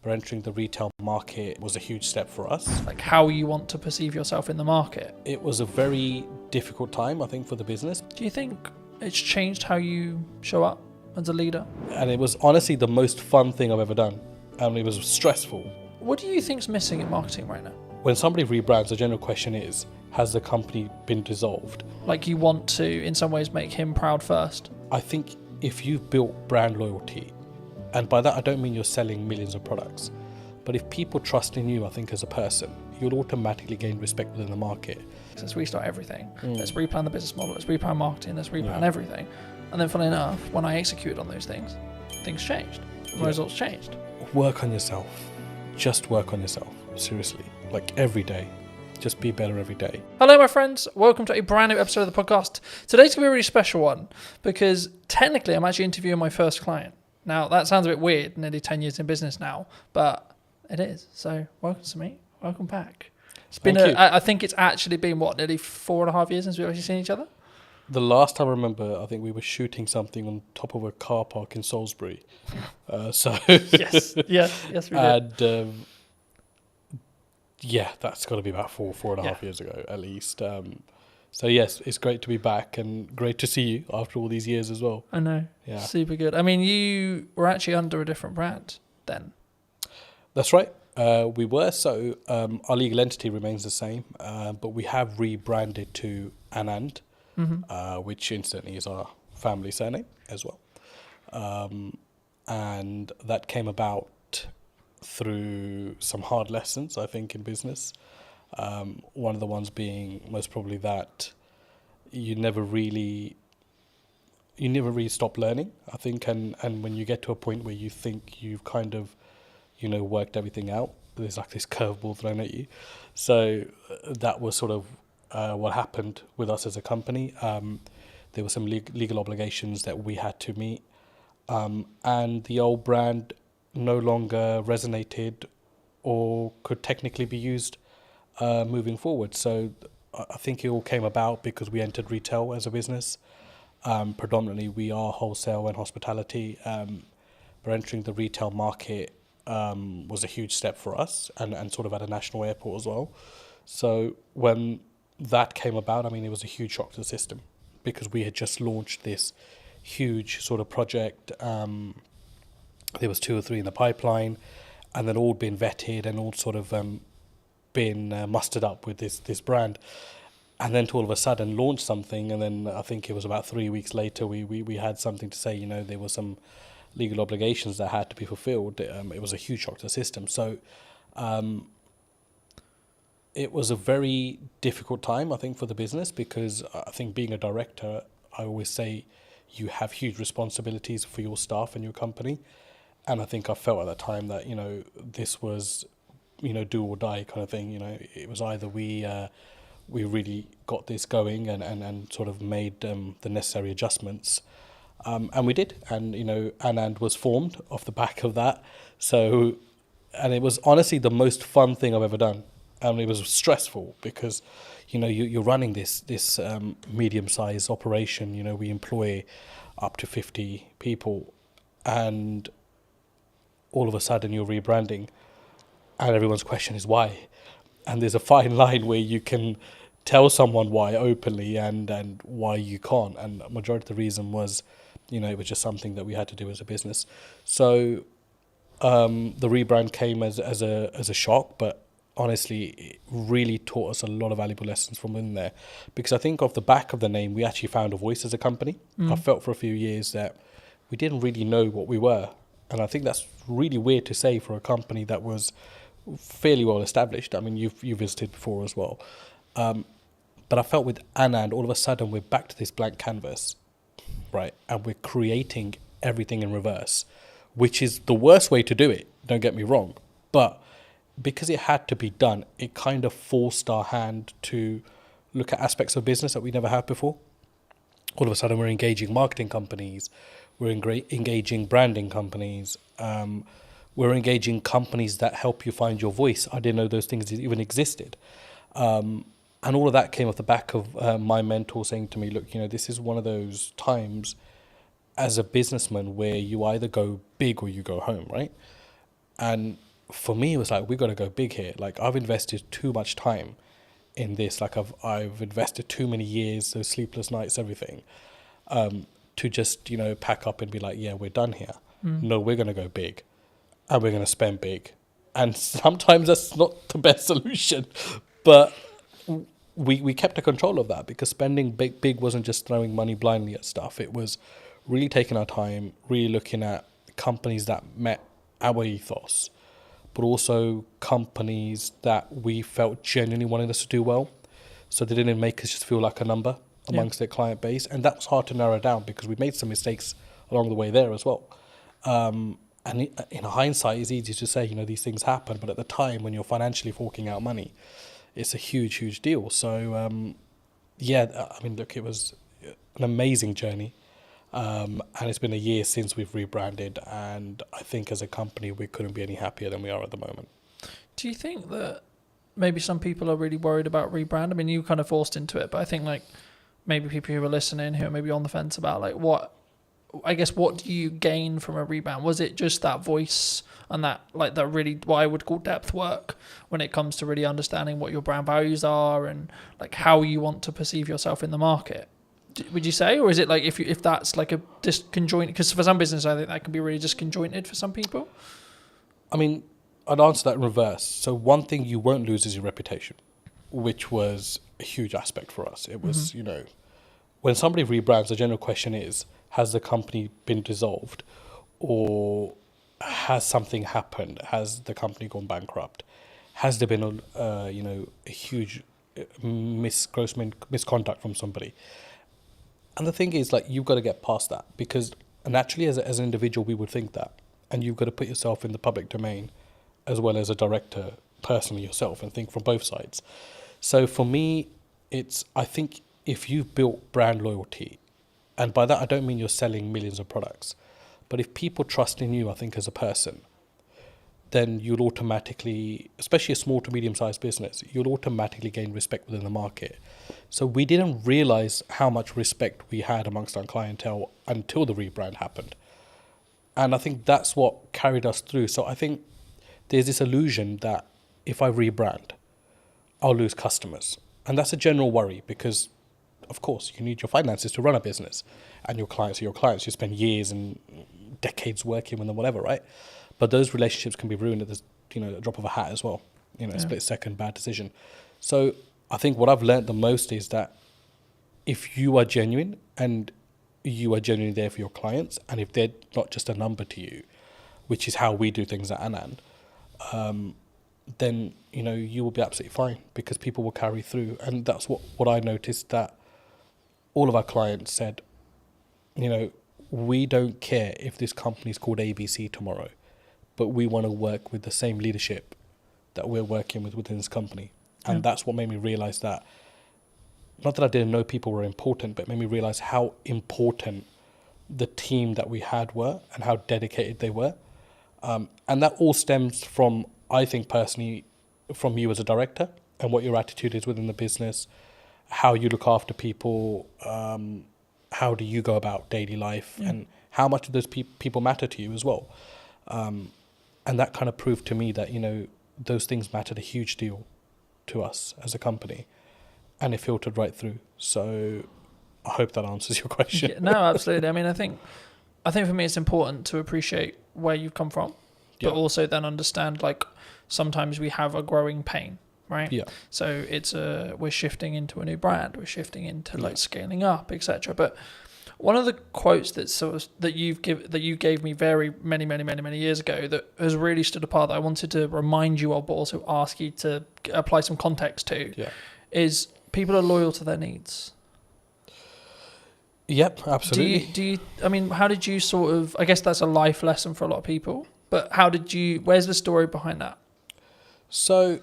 but entering the retail market was a huge step for us. Like how you want to perceive yourself in the market. It was a very difficult time, I think, for the business. Do you think it's changed how you show up as a leader? And it was honestly the most fun thing I've ever done. And it was stressful. What do you think's missing in marketing right now? When somebody rebrands, the general question is, has the company been dissolved? Like you want to, in some ways, make him proud first. I think if you've built brand loyalty, and by that I don't mean you're selling millions of products, but if people trust in you, I think as a person, you'll automatically gain respect within the market. Let's restart everything. Let's replan the business model. Let's replan marketing. Let's replan everything. And then funnily enough, when I executed on those things changed. My results changed. Work on yourself. Just work on yourself. Seriously. Like every day. Just be better every day. Hello, my friends. Welcome to a brand new episode of the podcast. Today's going to be a really special one because technically I'm actually interviewing my first client. Now, that sounds a bit weird, nearly 10 years in business now, but it is. So, welcome to me. Welcome back. It's been, I think it's actually been, nearly 4.5 years since we've actually seen each other? The last time I remember, I think we were shooting something on top of a car park in Salisbury. Yes, we did. And that's got to be about 4.5 years ago at least. So yes, it's great to be back and great to see you after all these years as well. I know. Yeah. Super good. I mean, you were actually under a different brand then. That's right. We were. So our legal entity remains the same, but we have rebranded to Anand, which incidentally is our family surname as well. And that came about through some hard lessons, I think, in business. One of the ones being most probably that you never really stop learning, I think, and when you get to a point where you think you've kind of, worked everything out, there's like this curveball thrown at you. So that was sort of what happened with us as a company. There were some legal obligations that we had to meet, and the old brand no longer resonated or could technically be used moving forward. So I think it all came about because we entered retail as a business. Predominantly we are wholesale and hospitality, but entering the retail market was a huge step for us and sort of at a national airport as well. So when that came about, I mean, it was a huge shock to the system because we had just launched this huge sort of project. There was 2 or 3 in the pipeline, and then all been vetted and all sort of been mustered up with this brand, and then to all of a sudden launch something, and then I think it was about 3 weeks later we had something to say, there were some legal obligations that had to be fulfilled. It was a huge shock to the system. So it was a very difficult time, I think, for the business, because I think being a director, I always say you have huge responsibilities for your staff and your company. And I think I felt at that time that, this was, do or die kind of thing. It was either we really got this going and sort of made the necessary adjustments. And we did. And, Anand was formed off the back of that. So, and it was honestly the most fun thing I've ever done. And it was stressful because, you're running this medium-sized operation. We employ up to 50 people, and all of a sudden you're rebranding and everyone's question is why. And there's a fine line where you can tell someone why openly and why you can't. And the majority of the reason was, it was just something that we had to do as a business. So the rebrand came as a shock, but honestly, it really taught us a lot of valuable lessons from within there. Because I think off the back of the name, we actually found a voice as a company. I felt for a few years that we didn't really know what we were. And I think that's really weird to say for a company that was fairly well established. I mean, you visited before as well. But I felt with Anand, all of a sudden we're back to this blank canvas, right? And we're creating everything in reverse, which is the worst way to do it, don't get me wrong. But because it had to be done, it kind of forced our hand to look at aspects of business that we never had before. All of a sudden we're engaging marketing companies, we're engaging branding companies, we're engaging companies that help you find your voice. I didn't know those things even existed. And all of that came off the back of my mentor saying to me, look, this is one of those times as a businessman where you either go big or you go home, right? And for me, it was like, we got to go big here. Like, I've invested too much time in this. Like, I've invested too many years, those sleepless nights, everything, to just, pack up and be like, yeah, we're done here. No, we're going to go big, and we're going to spend big. And sometimes that's not the best solution, but we kept a control of that, because spending big wasn't just throwing money blindly at stuff. It was really taking our time, really looking at companies that met our ethos, but also companies that we felt genuinely wanted us to do well, so they didn't make us just feel like a number amongst their client base. And that was hard to narrow down, because we made some mistakes along the way there as well. And in hindsight, it's easy to say, these things happen, but at the time when you're financially forking out money, it's a huge, huge deal. So, look, it was an amazing journey. And it's been a year since we've rebranded. And I think as a company, we couldn't be any happier than we are at the moment. Do you think that maybe some people are really worried about rebrand? I mean, you kind of forced into it, but I think like maybe people who are listening who are maybe on the fence about like what do you gain from a rebrand? Was it just that voice and that really what I would call depth work when it comes to really understanding what your brand values are and like how you want to perceive yourself in the market? Would you say, or is it like if that's like a disconjointed? Because for some business, I think that can be really disconjointed for some people. I mean, I'd answer that in reverse. So one thing you won't lose is your reputation, which was a huge aspect for us. It was, when somebody rebrands, the general question is, has the company been dissolved, or has something happened? Has the company gone bankrupt? Has there been a huge gross misconduct from somebody? And the thing is, like, you've got to get past that, because naturally as an individual, we would think that. And you've got to put yourself in the public domain as well as a director personally yourself and think from both sides. So for me, I think if you've built brand loyalty, and by that I don't mean you're selling millions of products, but if people trust in you, I think as a person, then you'll automatically, especially a small to medium-sized business, you'll automatically gain respect within the market. So we didn't realize how much respect we had amongst our clientele until the rebrand happened. And I think that's what carried us through. So I think there's this illusion that if I rebrand, I'll lose customers. And that's a general worry, because, of course, you need your finances to run a business. And your clients are your clients. You spend years and decades working with them, whatever, right? But those relationships can be ruined at a drop of a hat as well. A split-second bad decision. So I think what I've learned the most is that if you are genuine and you are genuinely there for your clients, and if they're not just a number to you, which is how we do things at Anand, then you will be absolutely fine, because people will carry through. And that's what I noticed, that all of our clients said, we don't care if this company is called ABC tomorrow, but we want to work with the same leadership that we're working with within this company. And that's what made me realize that, not that I didn't know people were important, but it made me realize how important the team that we had were and how dedicated they were. And that all stems from, I think personally, from you as a director and what your attitude is within the business, how you look after people, how do you go about daily life, and how much do those people matter to you as well. And that kind of proved to me that, those things mattered a huge deal to us as a company, and it filtered right through. So I hope that answers your question. Yeah, no, absolutely. I mean, I think for me, it's important to appreciate where you've come from, but also then understand, like, sometimes we have a growing pain, right? Yeah. So we're shifting into a new brand, we're shifting into like scaling up, etc. But one of the quotes that you gave me very many years ago that has really stood apart, that I wanted to remind you of, but also ask you to apply some context to, is people are loyal to their needs. Yep, absolutely. I mean, how did you I guess that's a life lesson for a lot of people, but where's the story behind that? So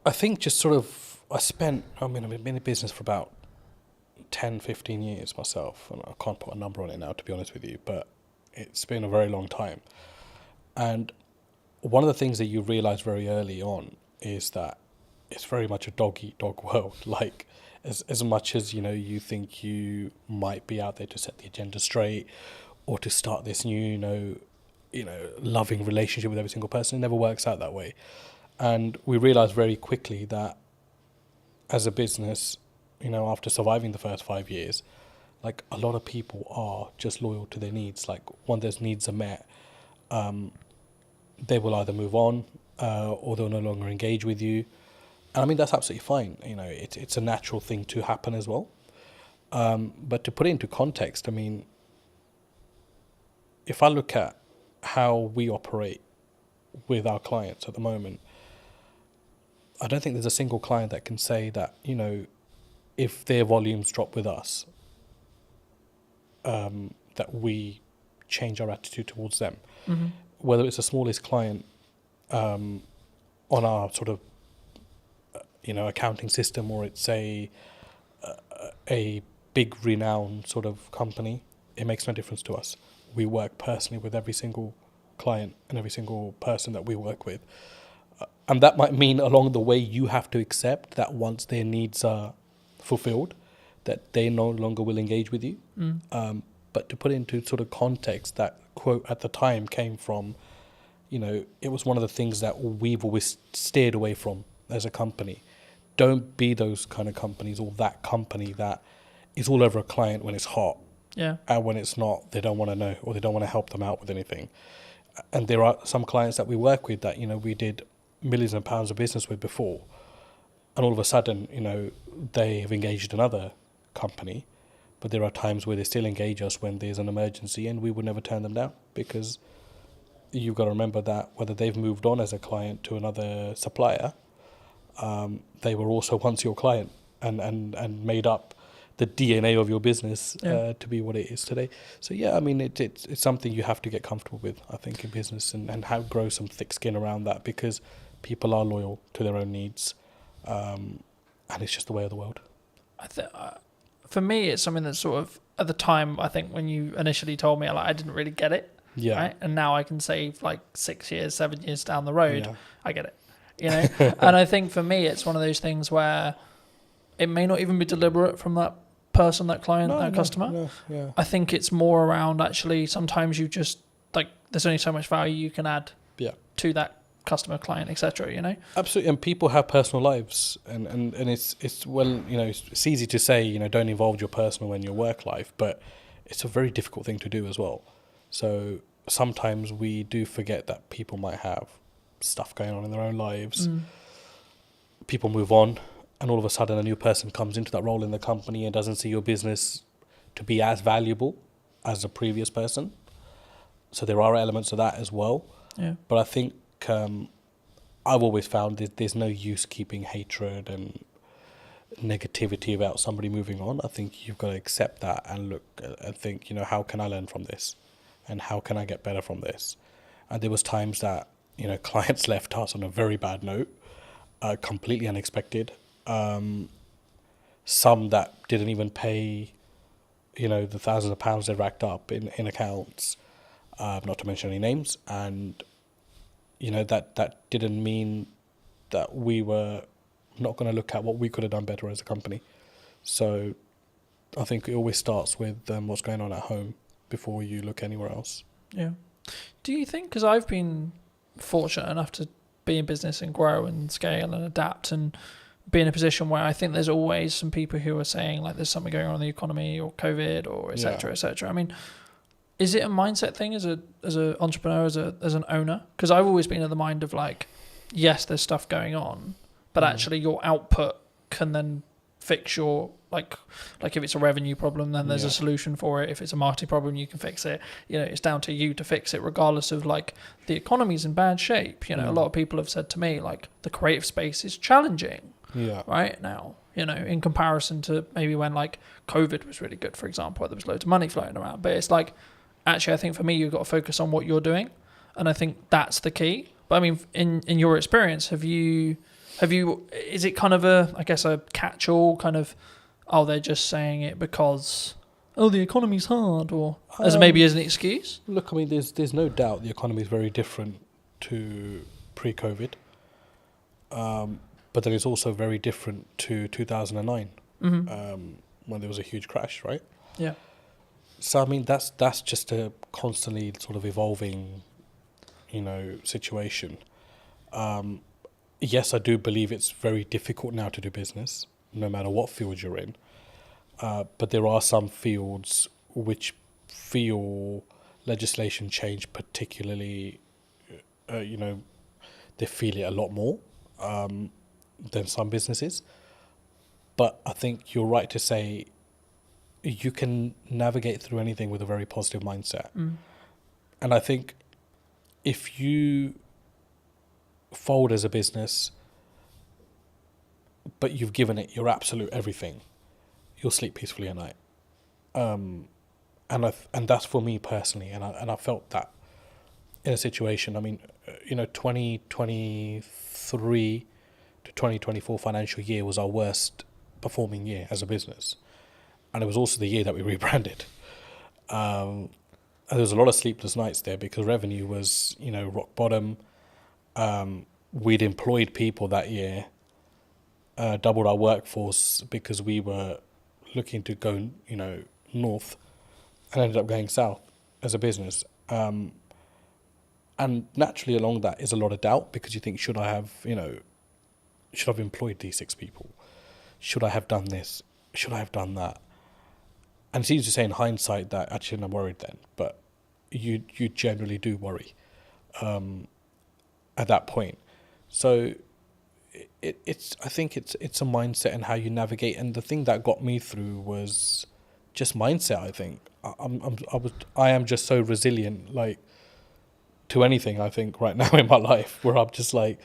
I think just I've been in business for about 10, 15 years myself, and I can't put a number on it now, to be honest with you, but it's been a very long time. And one of the things that you realize very early on is that it's very much a dog-eat-dog world. Like, as much as, you think you might be out there to set the agenda straight or to start this new, loving relationship with every single person. It never works out that way. And we realized very quickly that as a business, after surviving the first 5 years, like a lot of people are just loyal to their needs. Like when those needs are met, they will either move on or they'll no longer engage with you. And I mean, that's absolutely fine. It's a natural thing to happen as well. But to put it into context, I mean, if I look at how we operate with our clients at the moment, I don't think there's a single client that can say that, if their volumes drop with us, that we change our attitude towards them. Mm-hmm. Whether it's the smallest client on our sort of, accounting system, or it's a big renowned sort of company, it makes no difference to us. We work personally with every single client and every single person that we work with. And that might mean along the way you have to accept that once their needs are fulfilled, that they no longer will engage with you. But to put into sort of context, that quote at the time came from, it was one of the things that we've always steered away from as a company. Don't be those kind of companies, or that company that is all over a client when it's hot. Yeah. And when it's not, they don't want to know, or they don't want to help them out with anything. And there are some clients that we work with that, we did millions of pounds of business with before. And all of a sudden, they have engaged another company. But there are times where they still engage us when there's an emergency, and we would never turn them down, because you've got to remember that whether they've moved on as a client to another supplier, they were also once your client and made up the DNA of your business to be what it is today. So yeah, I mean, it's something you have to get comfortable with, I think, in business, and grow some thick skin around that, because people are loyal to their own needs, and it's just the way of the world. For me, it's something that sort of, at the time, I think when you initially told me, I didn't really get it. Yeah. Right? And now I can say 6 years, 7 years down the road, I get it. And I think for me, it's one of those things where it may not even be deliberate from that person, that client, that customer. Yeah. I think it's more around, actually, sometimes you just, there's only so much value you can add to that customer, client, etc. Absolutely. And people have personal lives, and it's well, it's easy to say, don't involve your personal in your work life, but it's a very difficult thing to do as well. So sometimes we do forget that people might have stuff going on in their own lives. People move on, and all of a sudden a new person comes into that role in the company and doesn't see your business to be as valuable as the previous person. So there are elements of that as well. Yeah. But I think I've always found that there's no use keeping hatred and negativity about somebody moving on. I think you've got to accept that and look and think, how can I learn from this? And how can I get better from this? And there was times that, clients left us on a very bad note, completely unexpected. Some that didn't even pay, the thousands of pounds they racked up in accounts, not to mention any names. And, that didn't mean that we were not going to look at what we could have done better as a company. So I think it always starts with what's going on at home before you look anywhere else. Yeah. Do you think, because I've been fortunate enough to be in business and grow and scale and adapt and be in a position where I think there's always some people who are saying there's something going on in the economy or COVID or et cetera, et cetera. I mean, is it a mindset thing as an entrepreneur, as an owner? Because I've always been of the mind of yes, there's stuff going on, but actually your output can then fix your like if it's a revenue problem, then there's a solution for it. If it's a marketing problem, you can fix it. It's down to you to fix it, regardless of the economy's in bad shape. A lot of people have said to me the creative space is challenging right now. In comparison to maybe when COVID was really good, for example, where there was loads of money floating around. But it's actually, I think for me, you've got to focus on what you're doing, and I think that's the key. But I mean, in your experience, have you? Is it kind of a catch-all kind of? Oh, they're just saying it because the economy's hard, or as maybe as an excuse. Look, I mean, there's no doubt the economy is very different to pre-COVID, but then it's also very different to 2009, when there was a huge crash, right? Yeah. So I mean, that's just a constantly sort of evolving situation. Yes, I do believe it's very difficult now to do business, no matter what field you're in. But there are some fields which feel legislation change particularly, they feel it a lot more than some businesses. But I think you're right to say you can navigate through anything with a very positive mindset. And I think if you fold as a business, but you've given it your absolute everything, you'll sleep peacefully at night. And that's for me personally, and I felt that in a situation. I mean, 2023 to 2024 financial year was our worst performing year as a business, and it was also the year that we rebranded. And there was a lot of sleepless nights there because revenue was, rock bottom. We'd employed people that year, doubled our workforce because we were looking to go, north, and ended up going south as a business. And naturally along that is a lot of doubt because you think, should I have employed these 6 people? Should I have done this? Should I have done that? And it's easy to say in hindsight that actually I'm worried then, but you generally do worry at that point. So I think it's a mindset and how you navigate. And the thing that got me through was just mindset. I think I am just so resilient, like, to anything. I think right now in my life, where I'm just like.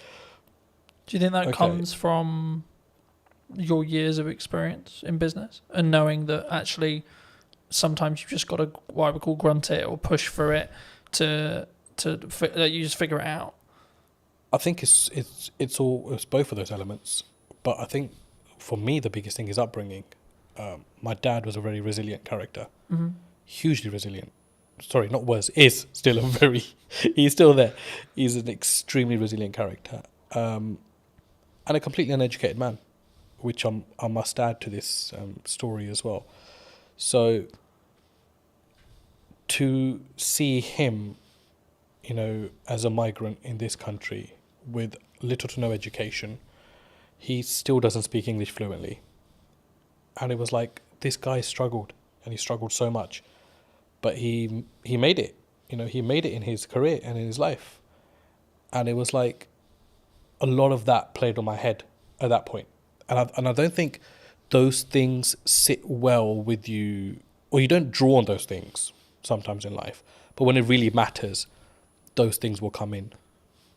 Do you think that comes from your years of experience in business and knowing that actually sometimes you've just got to, what I would call, grunt it or push for it that you just figure it out? I think it's both of those elements, but I think for me the biggest thing is upbringing. My dad was a very resilient character, hugely resilient. Sorry, not was, is still he's still there. He's an extremely resilient character, and a completely uneducated man, which I must add to this story as well. So to see him, as a migrant in this country with little to no education, he still doesn't speak English fluently. And it was like, this guy struggled, and he struggled so much. But he made it, he made it in his career and in his life. And it was like, a lot of that played on my head at that point. And I don't think those things sit well with you, or you don't draw on those things sometimes in life. But when it really matters, those things will come in,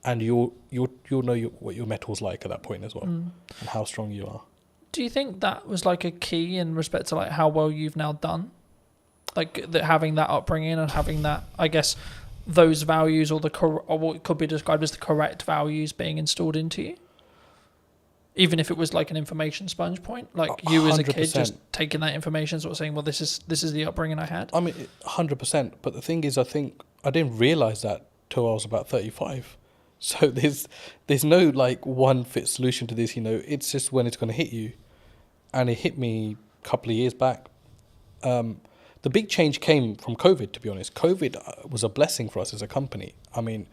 and you'll know what your metal's like at that point as well, and how strong you are. Do you think that was like a key in respect to like how well you've now done, like that, having that upbringing and having that, I guess, those values or what could be described as the correct values being installed into you? Even if it was like an information sponge point, like you as a kid 100%. Just taking that information, sort of saying, well, this is the upbringing I had. I mean, 100%. But the thing is, I think I didn't realize that till I was about 35. So there's no like one fit solution to this. It's just when it's going to hit you, and it hit me a couple of years back. The big change came from COVID. To be honest, COVID was a blessing for us as a company. I mean,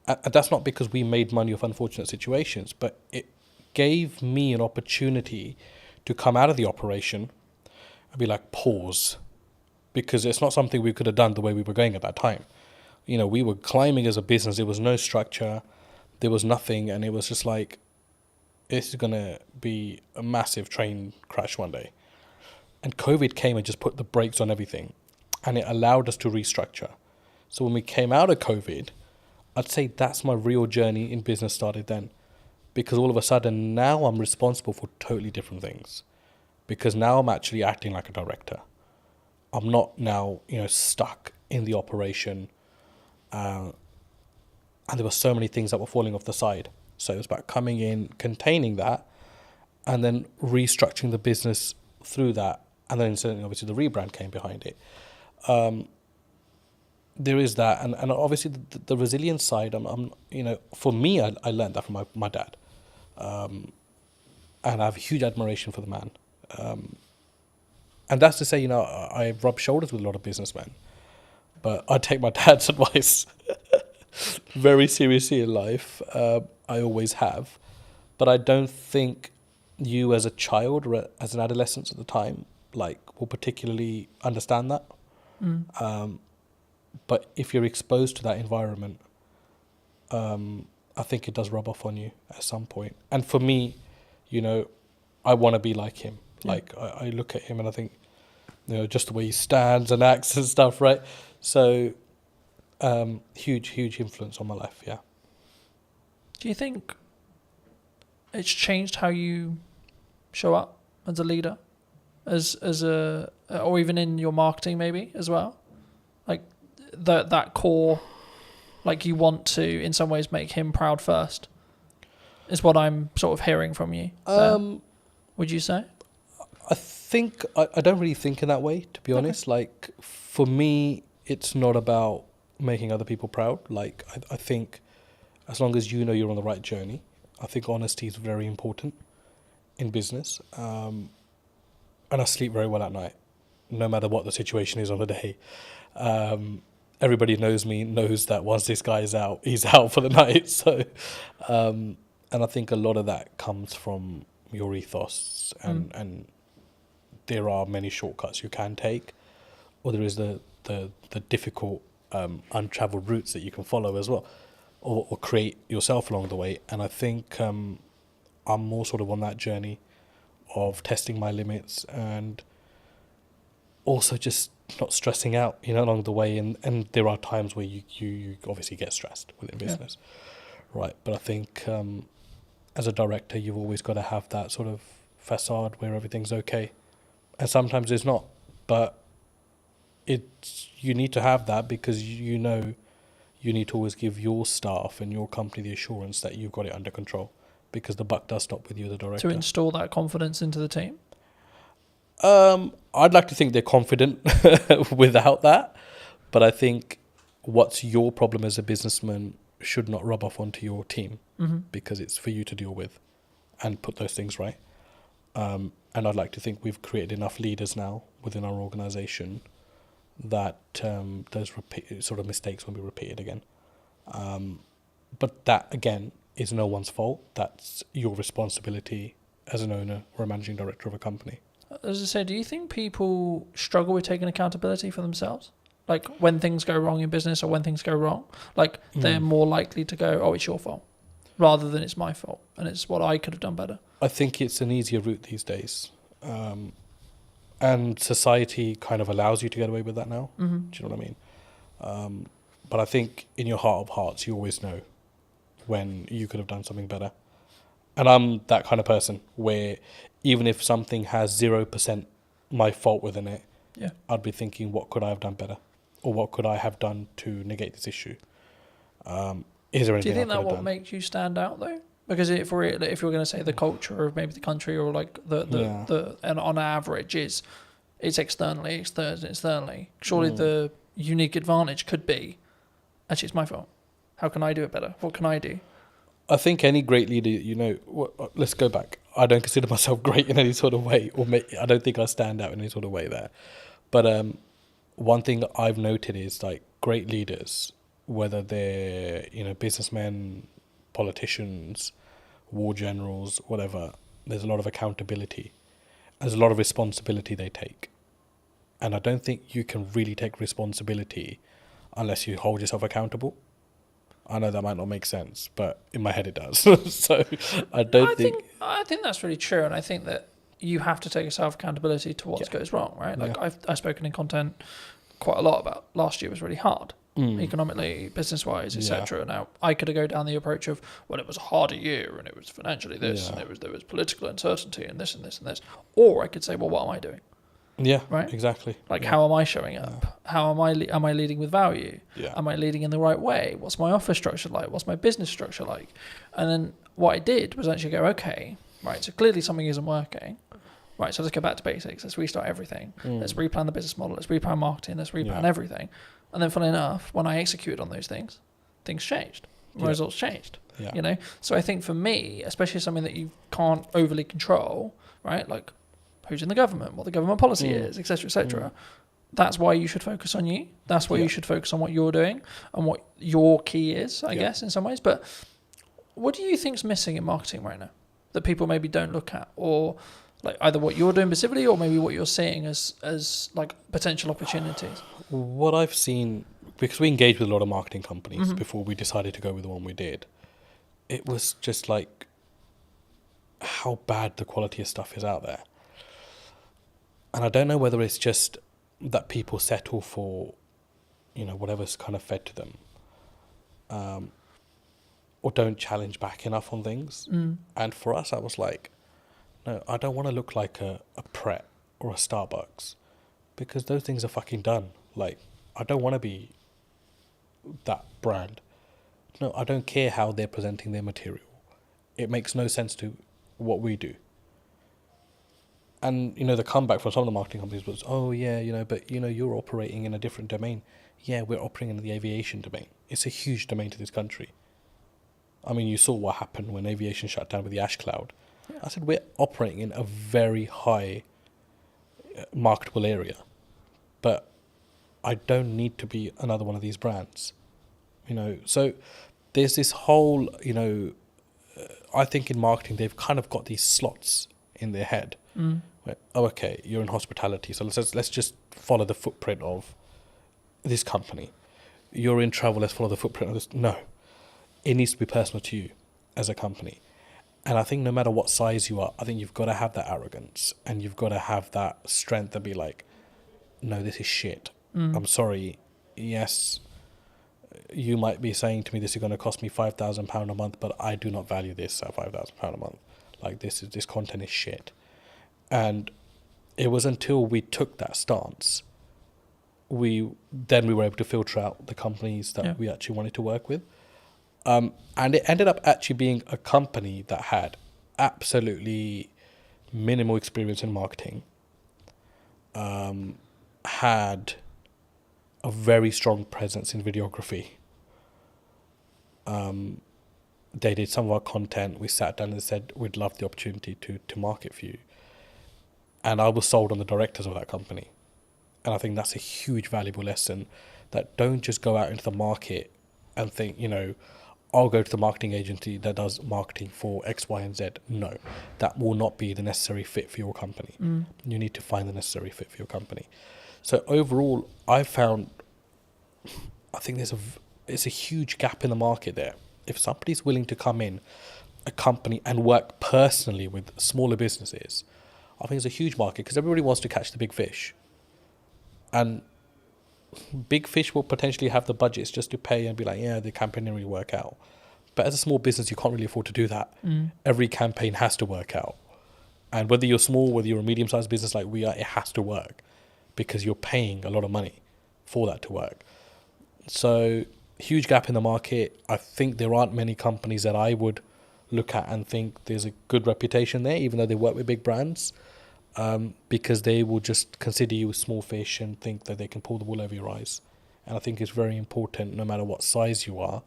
and that's not because we made money off unfortunate situations, but it gave me an opportunity to come out of the operation and be like, pause, because it's not something we could have done the way we were going at that time. We were climbing as a business. There was no structure, there was nothing, and it was just like, this is going to be a massive train crash one day. And COVID came and just put the brakes on everything, and it allowed us to restructure. So when we came out of COVID, I'd say that's my real journey in business started then. Because all of a sudden now I'm responsible for totally different things. Because now I'm actually acting like a director. I'm not now, stuck in the operation. And there were so many things that were falling off the side. So it was about coming in, containing that, and then restructuring the business through that. And then certainly obviously the rebrand came behind it. There is that. And obviously the resilience side, for me, I learned that from my dad. And I have huge admiration for the man. And that's to say, I rub shoulders with a lot of businessmen, but I take my dad's advice. very seriously in life. I always have. But I don't think you as a child or as an adolescent at the time, like, will particularly understand that. But if you're exposed to that environment, I think it does rub off on you at some point. And for me, I want to be like him. Yeah. Like, I look at him and I think, just the way he stands and acts and stuff, right? So, huge influence on my life, yeah. Do you think it's changed how you show up as a leader, or even in your marketing maybe as well? Like that core, like you want to in some ways make him proud first, is what I'm sort of hearing from you. Would you say? I think I don't really think in that way, to be honest. Like, for me, it's not about making other people proud. Like, I think as long as you know you're on the right journey, I think honesty is very important in business. And I sleep very well at night, no matter what the situation is on the day. Everybody knows me, knows that once this guy is out, he's out for the night. So, and I think a lot of that comes from your ethos, and there are many shortcuts you can take, or there is the difficult, untraveled routes that you can follow as well, or create yourself along the way. And I think I'm more sort of on that journey of testing my limits and also just not stressing out, along the way. And there are times where you obviously get stressed within business, right? But I think as a director, you've always got to have that sort of facade where everything's okay. And sometimes it's not, but you need to have that because you need to always give your staff and your company the assurance that you've got it under control, because the buck does stop with you, the director. To install that confidence into the team? I'd like to think they're confident without that, but I think what's your problem as a businessman should not rub off onto your team, because it's for you to deal with and put those things right. And I'd like to think we've created enough leaders now within our organisation that those sort of mistakes won't be repeated again. But that, again, is no one's fault. That's your responsibility as an owner or a managing director of a company. As I said, do you think people struggle with taking accountability for themselves? Like when things go wrong in business or when things go wrong, like they're more likely to go, oh, it's your fault, rather than it's my fault and it's what I could have done better. I think it's an easier route these days. And society kind of allows you to get away with that now. Do you know what I mean? But I think in your heart of hearts, you always know when you could have done something better. And I'm that kind of person where even if something has 0% my fault within it, I'd be thinking, what could I have done better? Or what could I have done to negate this issue? Is there anything? Do you think that what makes you stand out though? Because if you're going to say the culture of maybe the country or like the and on average it's externally. Surely the unique advantage could be, actually it's my fault. How can I do it better? What can I do? I think any great leader, let's go back. I don't consider myself great in any sort of way, I don't think I stand out in any sort of way there. But one thing that I've noted is like great leaders, whether they're businessmen, politicians, war generals, whatever, there's a lot of accountability. There's a lot of responsibility they take. And I don't think you can really take responsibility unless you hold yourself accountable. I know that might not make sense, but in my head it does. So I think that's really true, and I think that you have to take self accountability to what goes wrong, right? Like I've spoken in content quite a lot about last year was really hard, economically, business wise, etc. Now I could have go down the approach of, well, it was a harder year and it was financially this and there was political uncertainty and this and this and this, or I could say, well, what am I doing? Yeah, right. Exactly. Like, how am I showing up? How am I leading with value? Yeah. Am I leading in the right way? What's my office structure like? What's my business structure like? And then what I did was actually go, okay, right. So clearly something isn't working. Right. So let's go back to basics. Let's restart everything. Let's replan the business model. Let's replan marketing. Let's replan everything. And then, funnily enough, when I executed on those things changed. Results changed. Yeah. So I think for me, especially something that you can't overly control, right? Like, who's in the government, what the government policy is, etc., etc. that's why you should focus on you. That's why you should focus on what you're doing and what your key is, I guess, in some ways. But what do you think's missing in marketing right now that people maybe don't look at, or like either what you're doing specifically, or maybe what you're seeing as like potential opportunities? What I've seen, because we engaged with a lot of marketing companies before we decided to go with the one we did, it was just like how bad the quality of stuff is out there. And I don't know whether it's just that people settle for, whatever's kind of fed to them, or don't challenge back enough on things. And for us, I was like, no, I don't want to look like a Pret or a Starbucks, because those things are fucking done. Like, I don't want to be that brand. No, I don't care how they're presenting their material. It makes no sense to what we do. And, the comeback from some of the marketing companies was, oh, yeah, but, you're operating in a different domain. Yeah, we're operating in the aviation domain. It's a huge domain to this country. I mean, you saw what happened when aviation shut down with the ash cloud. Yeah. I said, we're operating in a very high marketable area. But I don't need to be another one of these brands. So there's this whole, I think in marketing, they've kind of got these slots in their head. Where, oh, okay, you're in hospitality, so let's just follow the footprint of this company. You're in travel, let's follow the footprint of this. No, it needs to be personal to you as a company. And I think no matter what size you are, I think you've got to have that arrogance and you've got to have that strength to be like, no, this is shit. I'm sorry. Yes, you might be saying to me this is going to cost me £5,000 a month, but I do not value this at £5,000 a month. Like, this content is shit. And it was until we took that stance, we were able to filter out the companies that we actually wanted to work with. And it ended up actually being a company that had absolutely minimal experience in marketing, had a very strong presence in videography. They did some of our content. We sat down and said, we'd love the opportunity to market for you. And I was sold on the directors of that company. And I think that's a huge valuable lesson, that don't just go out into the market and think, I'll go to the marketing agency that does marketing for X, Y, and Z. No, that will not be the necessary fit for your company. You need to find the necessary fit for your company. So overall, I think there's a huge gap in the market there. If somebody's willing to come in a company and work personally with smaller businesses, I think it's a huge market, because everybody wants to catch the big fish. And big fish will potentially have the budgets just to pay and be like, yeah, the campaign didn't really work out. But as a small business, you can't really afford to do that. Every campaign has to work out. And whether you're small, whether you're a medium-sized business like we are, it has to work, because you're paying a lot of money for that to work. So, huge gap in the market. I think there aren't many companies that I would look at and think there's a good reputation there, even though they work with big brands, because they will just consider you a small fish and think that they can pull the wool over your eyes. And I think it's very important, no matter what size you are,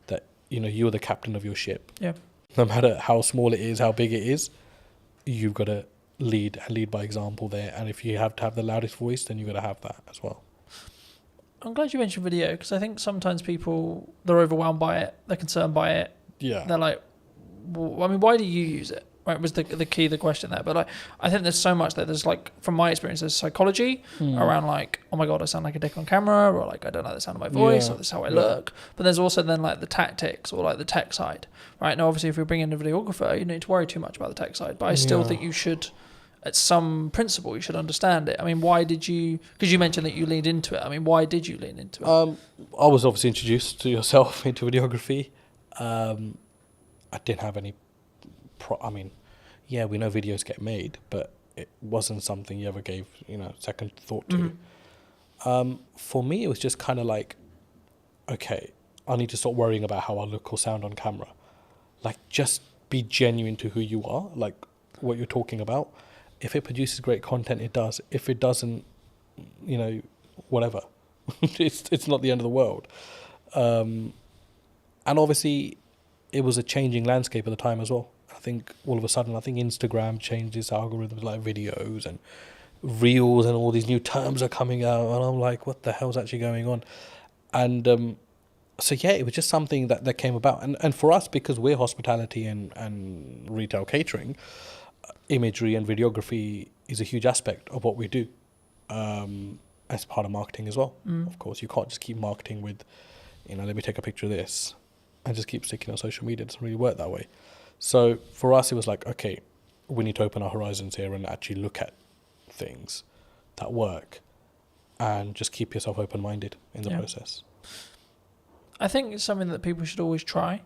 that you're the captain of your ship. Yeah. No matter how small it is, how big it is, you've got to lead by example there. And if you have to have the loudest voice, then you've got to have that as well. I'm glad you mentioned video, because I think sometimes people, they're overwhelmed by it, they're concerned by it. Yeah. They're like, well, I mean, why do you use it? Right, was the key, the question there. But I think there's so much that there's, like, from my experience, there's psychology around, like, oh my God, I sound like a dick on camera, or like, I don't like the sound of my voice, or this is how I look. But there's also then, like, the tactics, or like the tech side, right? Now, obviously, if we bring in a videographer, you don't need to worry too much about the tech side. But I still think you should, at some principle, you should understand it. I mean, why did you, because you mentioned that you leaned into it. I mean, why did you lean into it? I was obviously introduced to yourself into videography. I didn't have any we know videos get made, but it wasn't something you ever gave, second thought to. For me, it was just kind of like, okay, I need to stop worrying about how I look or sound on camera. Like, just be genuine to who you are, like what you're talking about. If it produces great content, it does. If it doesn't, whatever. it's not the end of the world. And obviously, it was a changing landscape at the time as well. I think all of a sudden, Instagram changed its algorithms, like videos, and reels and all these new terms are coming out, and I'm like, what the hell's actually going on? And so yeah, it was just something that came about, and for us, because we're hospitality and retail catering, imagery and videography is a huge aspect of what we do, as part of marketing as well. Of course, you can't just keep marketing with, let me take a picture of this and just keep sticking on social media. It doesn't really work that way. So for us, it was like, okay, we need to open our horizons here and actually look at things that work, and just keep yourself open-minded in the process. I think it's something that people should always try,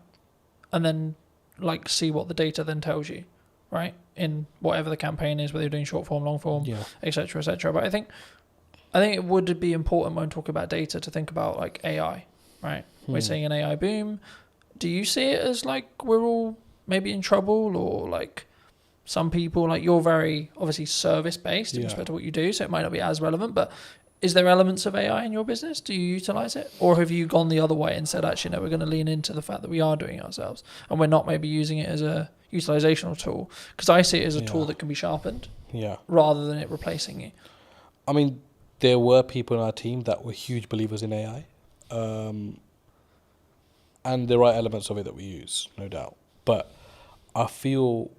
and then like see what the data then tells you, right? In whatever the campaign is, whether you're doing short form, long form, etc., etc. But I think it would be important when talking about data to think about like AI, right? We're seeing an AI boom. Do you see it as like we're all maybe in trouble, or like some people, like you're very obviously service based in respect to what you do, so it might not be as relevant, but is there elements of AI in your business? Do you utilize it? Or have you gone the other way and said, actually, no, we're going to lean into the fact that we are doing it ourselves and we're not maybe using it as a utilizational tool? Because I see it as a tool that can be sharpened rather than it replacing you. I mean, there were people in our team that were huge believers in AI. And there are elements of it that we use, no doubt. But I feel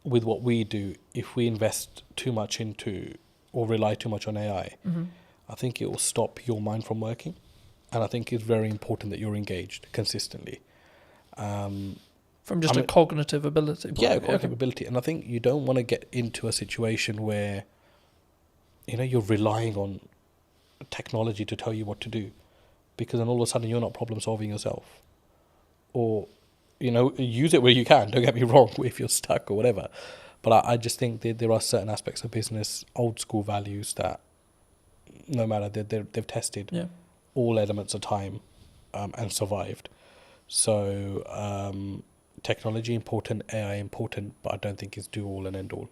with what we do, if we invest too much into or rely too much on AI, I think it will stop your mind from working. And I think it's very important that you're engaged consistently. From just a cognitive ability. Cognitive ability. And I think you don't want to get into a situation where, you're relying on technology to tell you what to do, because then all of a sudden you're not problem solving yourself. Or, use it where you can, don't get me wrong, if you're stuck or whatever. But I just think that there are certain aspects of business, old school values, that no matter, they've tested all elements of time and survived. So technology important, AI important, but I don't think it's do all and end all.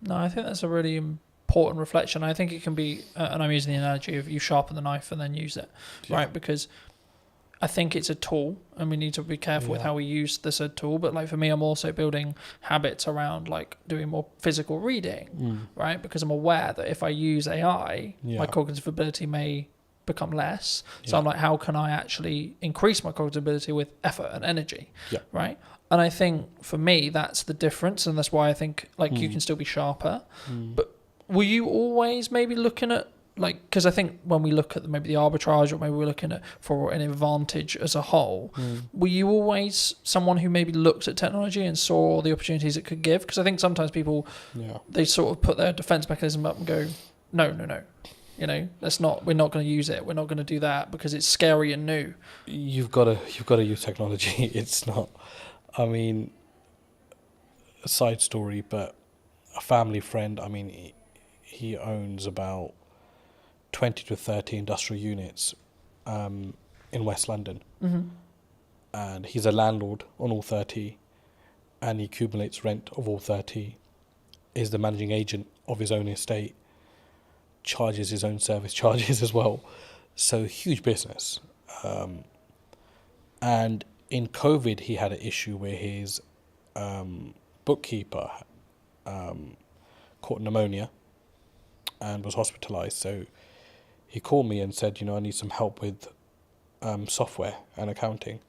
No, I think that's a really important reflection. I think it can be, and I'm using the analogy of you sharpen the knife and then use it, right? Because I think it's a tool, and we need to be careful with how we use the said tool. But like for me, I'm also building habits around like doing more physical reading, right? Because I'm aware that if I use AI, my cognitive ability may become less. So I'm like, how can I actually increase my cognitive ability with effort and energy, right? And I think for me, that's the difference, and that's why I think like you can still be sharper. But were you always maybe looking at, like, because I think when we look at maybe the arbitrage, or maybe we're looking at for an advantage as a whole, were you always someone who maybe looked at technology and saw the opportunities it could give? Because I think sometimes people, they sort of put their defense mechanism up and go, no, we're not going to use it. We're not going to do that because it's scary and new. You've got to use technology. It's not, I mean, a side story, but a family friend, I mean, he owns about 20 to 30 industrial units in West London. And he's a landlord on all 30, and he accumulates rent of all 30, is the managing agent of his own estate, charges his own service charges as well. So huge business. And in COVID, he had an issue where his bookkeeper caught pneumonia and was hospitalized. So he called me and said, I need some help with software and accounting.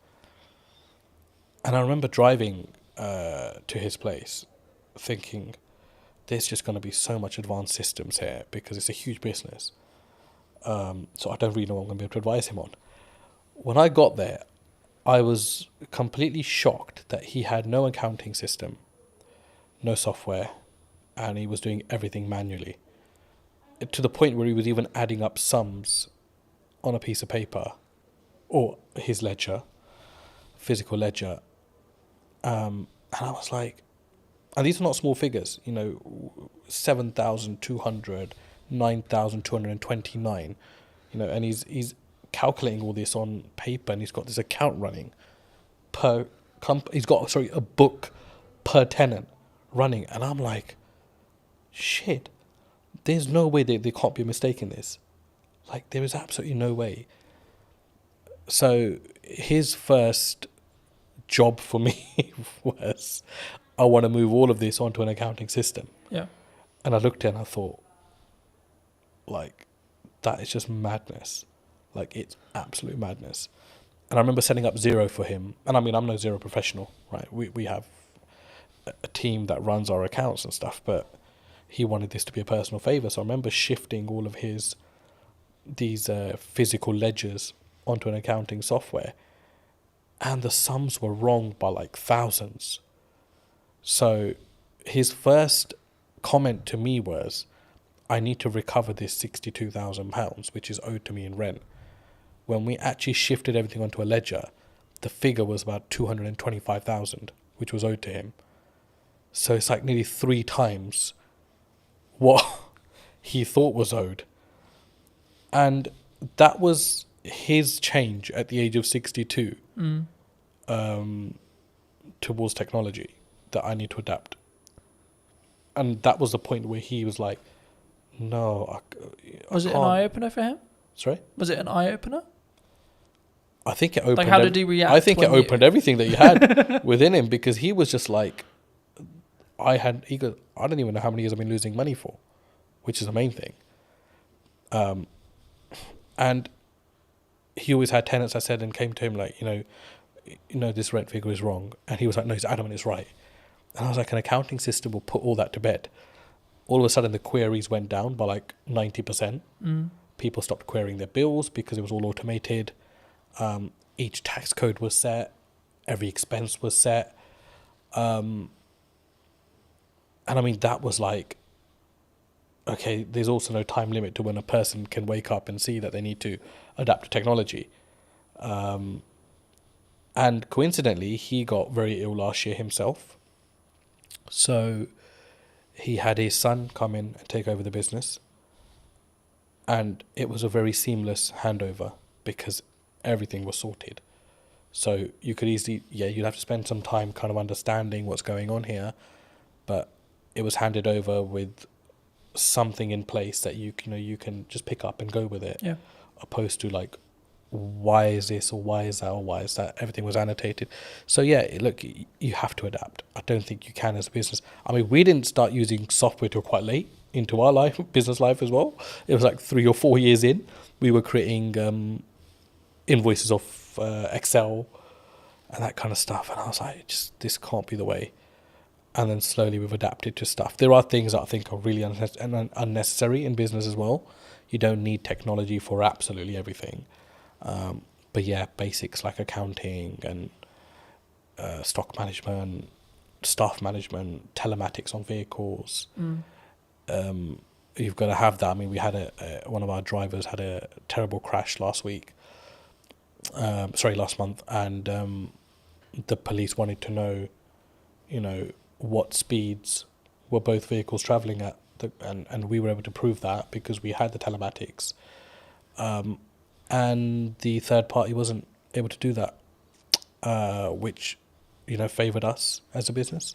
And I remember driving to his place thinking, there's just going to be so much advanced systems here because it's a huge business. So I don't really know what I'm going to be able to advise him on. When I got there, I was completely shocked that he had no accounting system, no software, and he was doing everything manually. To the point where he was even adding up sums on a piece of paper, or his ledger, physical ledger. And I was like, and these are not small figures, 7,200, 9,229, and he's calculating all this on paper, and he's got this account running he's got a book per tenant running, and I'm like, shit. There's no way there can't be a mistake in this. Like, there is absolutely no way. So his first job for me was, I want to move all of this onto an accounting system. Yeah. And I looked at it and I thought, like, that is just madness. Like, it's absolute madness. And I remember setting up Zero for him. And I mean, I'm no Zero professional, right? We have a team that runs our accounts and stuff, but he wanted this to be a personal favor. So I remember shifting all of these physical ledgers onto an accounting software, and the sums were wrong by like thousands. So his first comment to me was, I need to recover this £62,000, which is owed to me in rent. When we actually shifted everything onto a ledger, the figure was about 225,000, which was owed to him. So it's like nearly 3 times what he thought was owed. And that was his change at the age of 62 towards technology, that I need to adapt. And that was the point where he was like, no, I Was it an can't. eye-opener for him? Sorry? Was it an eye-opener? I think it opened. Like, how did he react? I think it opened everything that he had within him, because he was just like, I don't even know how many years I've been losing money for, which is the main thing. And he always had tenants, I said, and came to him like, this rent figure is wrong. And he was like, no, he's adamant it's right. And I was like, an accounting system will put all that to bed. All of a sudden, the queries went down by like 90%. People stopped querying their bills because it was all automated. Each tax code was set. Every expense was set. And I mean, that was like, okay, there's also no time limit to when a person can wake up and see that they need to adapt to technology. And coincidentally, he got very ill last year himself. So he had his son come in and take over the business. And it was a very seamless handover because everything was sorted. So you could easily, you'd have to spend some time kind of understanding what's going on here. But it was handed over with something in place that you can just pick up and go with it. Yeah. Opposed to like, why is this or why is that or why is that? Everything was annotated. So look, you have to adapt. I don't think you can as a business. I mean, we didn't start using software till quite late into our business life as well. It was like 3 or 4 years in. We were creating invoices off Excel and that kind of stuff. And I was like, this can't be the way. And then slowly we've adapted to stuff. There are things that I think are really unnecessary in business as well. You don't need technology for absolutely everything. But basics like accounting and stock management, staff management, telematics on vehicles. You've got to have that. I mean, we had one of our drivers had a terrible crash last month, and the police wanted to know, what speeds were both vehicles travelling at, and we were able to prove that because we had the telematics. And the third party wasn't able to do that, which, favoured us as a business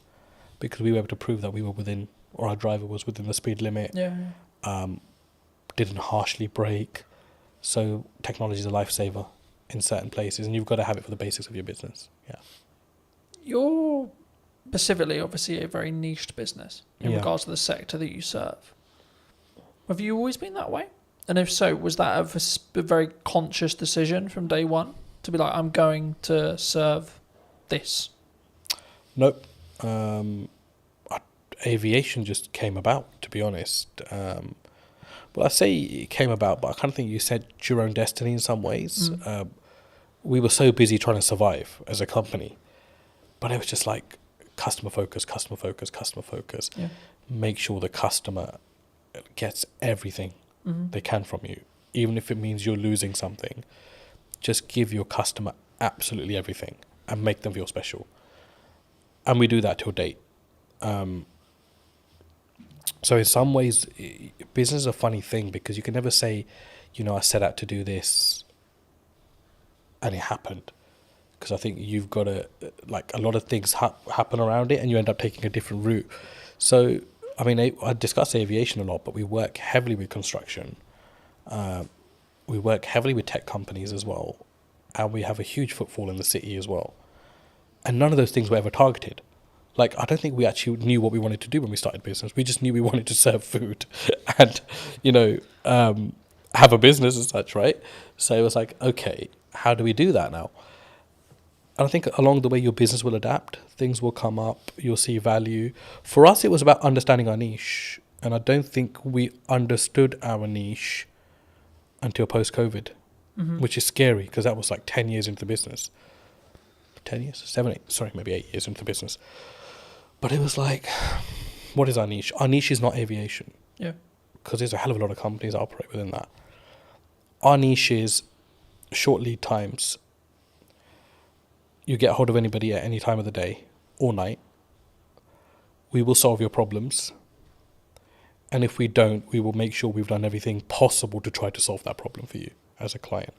because we were able to prove that we were within, or our driver was within the speed limit. Didn't harshly brake. So technology is a lifesaver in certain places, and you've got to have it for the basics of your business. Yeah. You're specifically, obviously, a very niched business in regards to the sector that you serve. Have you always been that way? And if so, was that a very conscious decision from day one to be like, I'm going to serve this? Nope. Aviation just came about, to be honest. Well, I say it came about, but I kind of think you set your own destiny in some ways. We were so busy trying to survive as a company, but it was just like customer focus. Yeah. Make sure the customer gets everything they can from you, even if it means you're losing something. Just give your customer absolutely everything and make them feel special. And we do that till date. So in some ways, business is a funny thing because you can never say, I set out to do this and it happened. Because I think you've got to, like, a lot of things happen around it and you end up taking a different route. So, I mean, I discuss aviation a lot, but we work heavily with construction. We work heavily with tech companies as well. And we have a huge footfall in the city as well. And none of those things were ever targeted. Like, I don't think we actually knew what we wanted to do when we started business. We just knew we wanted to serve food and, you know, have a business as such, right? So it was like, okay, how do we do that now? And I think along the way, your business will adapt. Things will come up. You'll see value. For us, it was about understanding our niche. And I don't think we understood our niche until post-COVID, which is scary because that was like 10 years into the business. 10 years? 7, 8, sorry, maybe 8 years into the business. But it was like, what is our niche? Our niche is not aviation. Yeah. Because there's a hell of a lot of companies that operate within that. Our niche is short lead times. You get hold of anybody at any time of the day or night. We will solve your problems. And if we don't, we will make sure we've done everything possible to try to solve that problem for you as a client.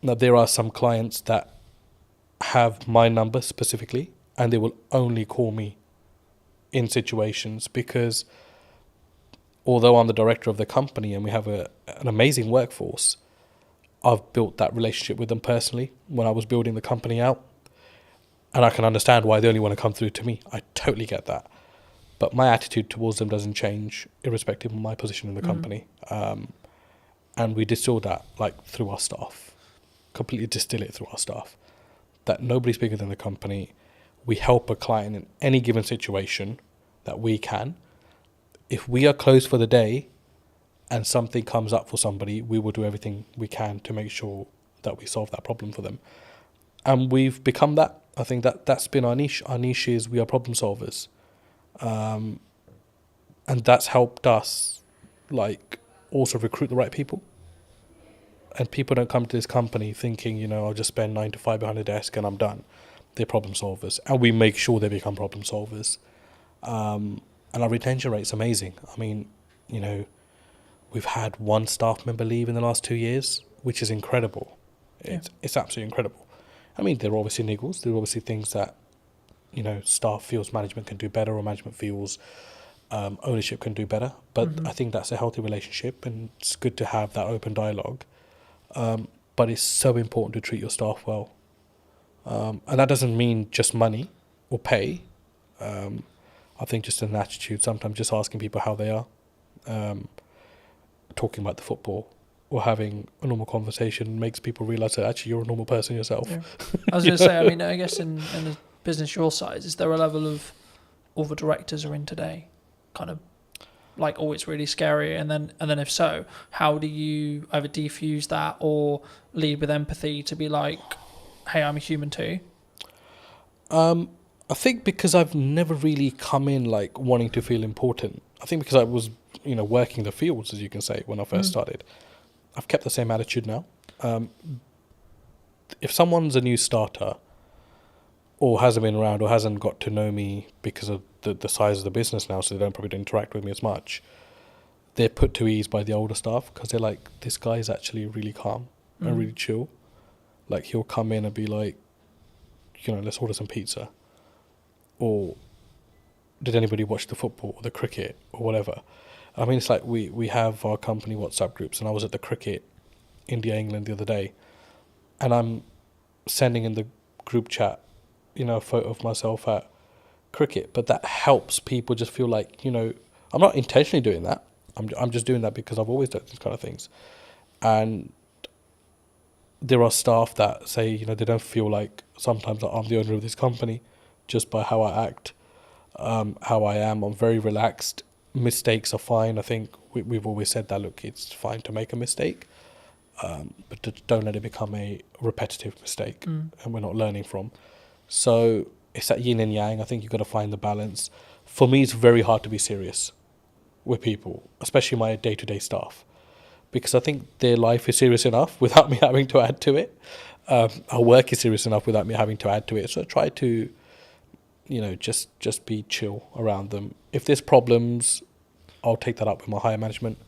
Now, there are some clients that have my number specifically, and they will only call me in situations because although I'm the director of the company and we have an amazing workforce, I've built that relationship with them personally when I was building the company out. And I can understand why they only want to come through to me. I totally get that. But my attitude towards them doesn't change irrespective of my position in the company. And we distill that like through our staff, completely distill it through our staff, that nobody's bigger than the company. We help a client in any given situation that we can. If we are closed for the day and something comes up for somebody, we will do everything we can to make sure that we solve that problem for them. And we've become that. I think that's been our niche. Our niche is we are problem solvers. And that's helped us like also recruit the right people. And people don't come to this company thinking, you know, I'll just spend 9 to 5 behind a desk and I'm done. They're problem solvers. And we make sure they become problem solvers. And our retention rate's amazing. I mean, you know, we've had one staff member leave in the last 2 years, which is incredible. It's absolutely incredible. I mean, there are obviously niggles. There are obviously things that, you know, staff feels management can do better or management feels ownership can do better. But I think that's a healthy relationship and it's good to have that open dialogue. But it's so important to treat your staff well. And that doesn't mean just money or pay. I think just an attitude, sometimes just asking people how they are, talking about the football or having a normal conversation makes people realise that actually you're a normal person yourself. Yeah. I was going to say, I mean, I guess in a business your size, is there a level of all the directors are in today kind of like, oh, it's really scary, and then if so, how do you either defuse that or lead with empathy to be like, hey, I'm a human too? I think because I've never really come in like wanting to feel important. I think because I was, you know, working the fields, as you can say, when I first started. I've kept the same attitude now. If someone's a new starter or hasn't been around or hasn't got to know me because of the size of the business now, so they don't probably interact with me as much, they're put to ease by the older staff because they're like, this guy's actually really calm and really chill. Like, he'll come in and be like, you know, let's order some pizza. Or did anybody watch the football or the cricket or whatever? I mean, it's like we have our company WhatsApp groups, and I was at the cricket, India-England, the other day, and I'm sending in the group chat, you know, a photo of myself at cricket, but that helps people just feel like, you know, I'm not intentionally doing that. I'm just doing that because I've always done these kind of things. And there are staff that say, you know, they don't feel like sometimes that I'm the owner of this company just by how I act, how I am. I'm very relaxed. Mistakes are fine. I think we've always said that, look, it's fine to make a mistake, but don't let it become a repetitive mistake and we're not learning from. So it's that yin and yang. I think you've got to find the balance. For me, it's very hard to be serious with people, especially my day-to-day staff, because I think their life is serious enough without me having to add to it. Our work is serious enough without me having to add to it. So I try to, you know, just be chill around them. If there's problems, I'll take that up with my higher management,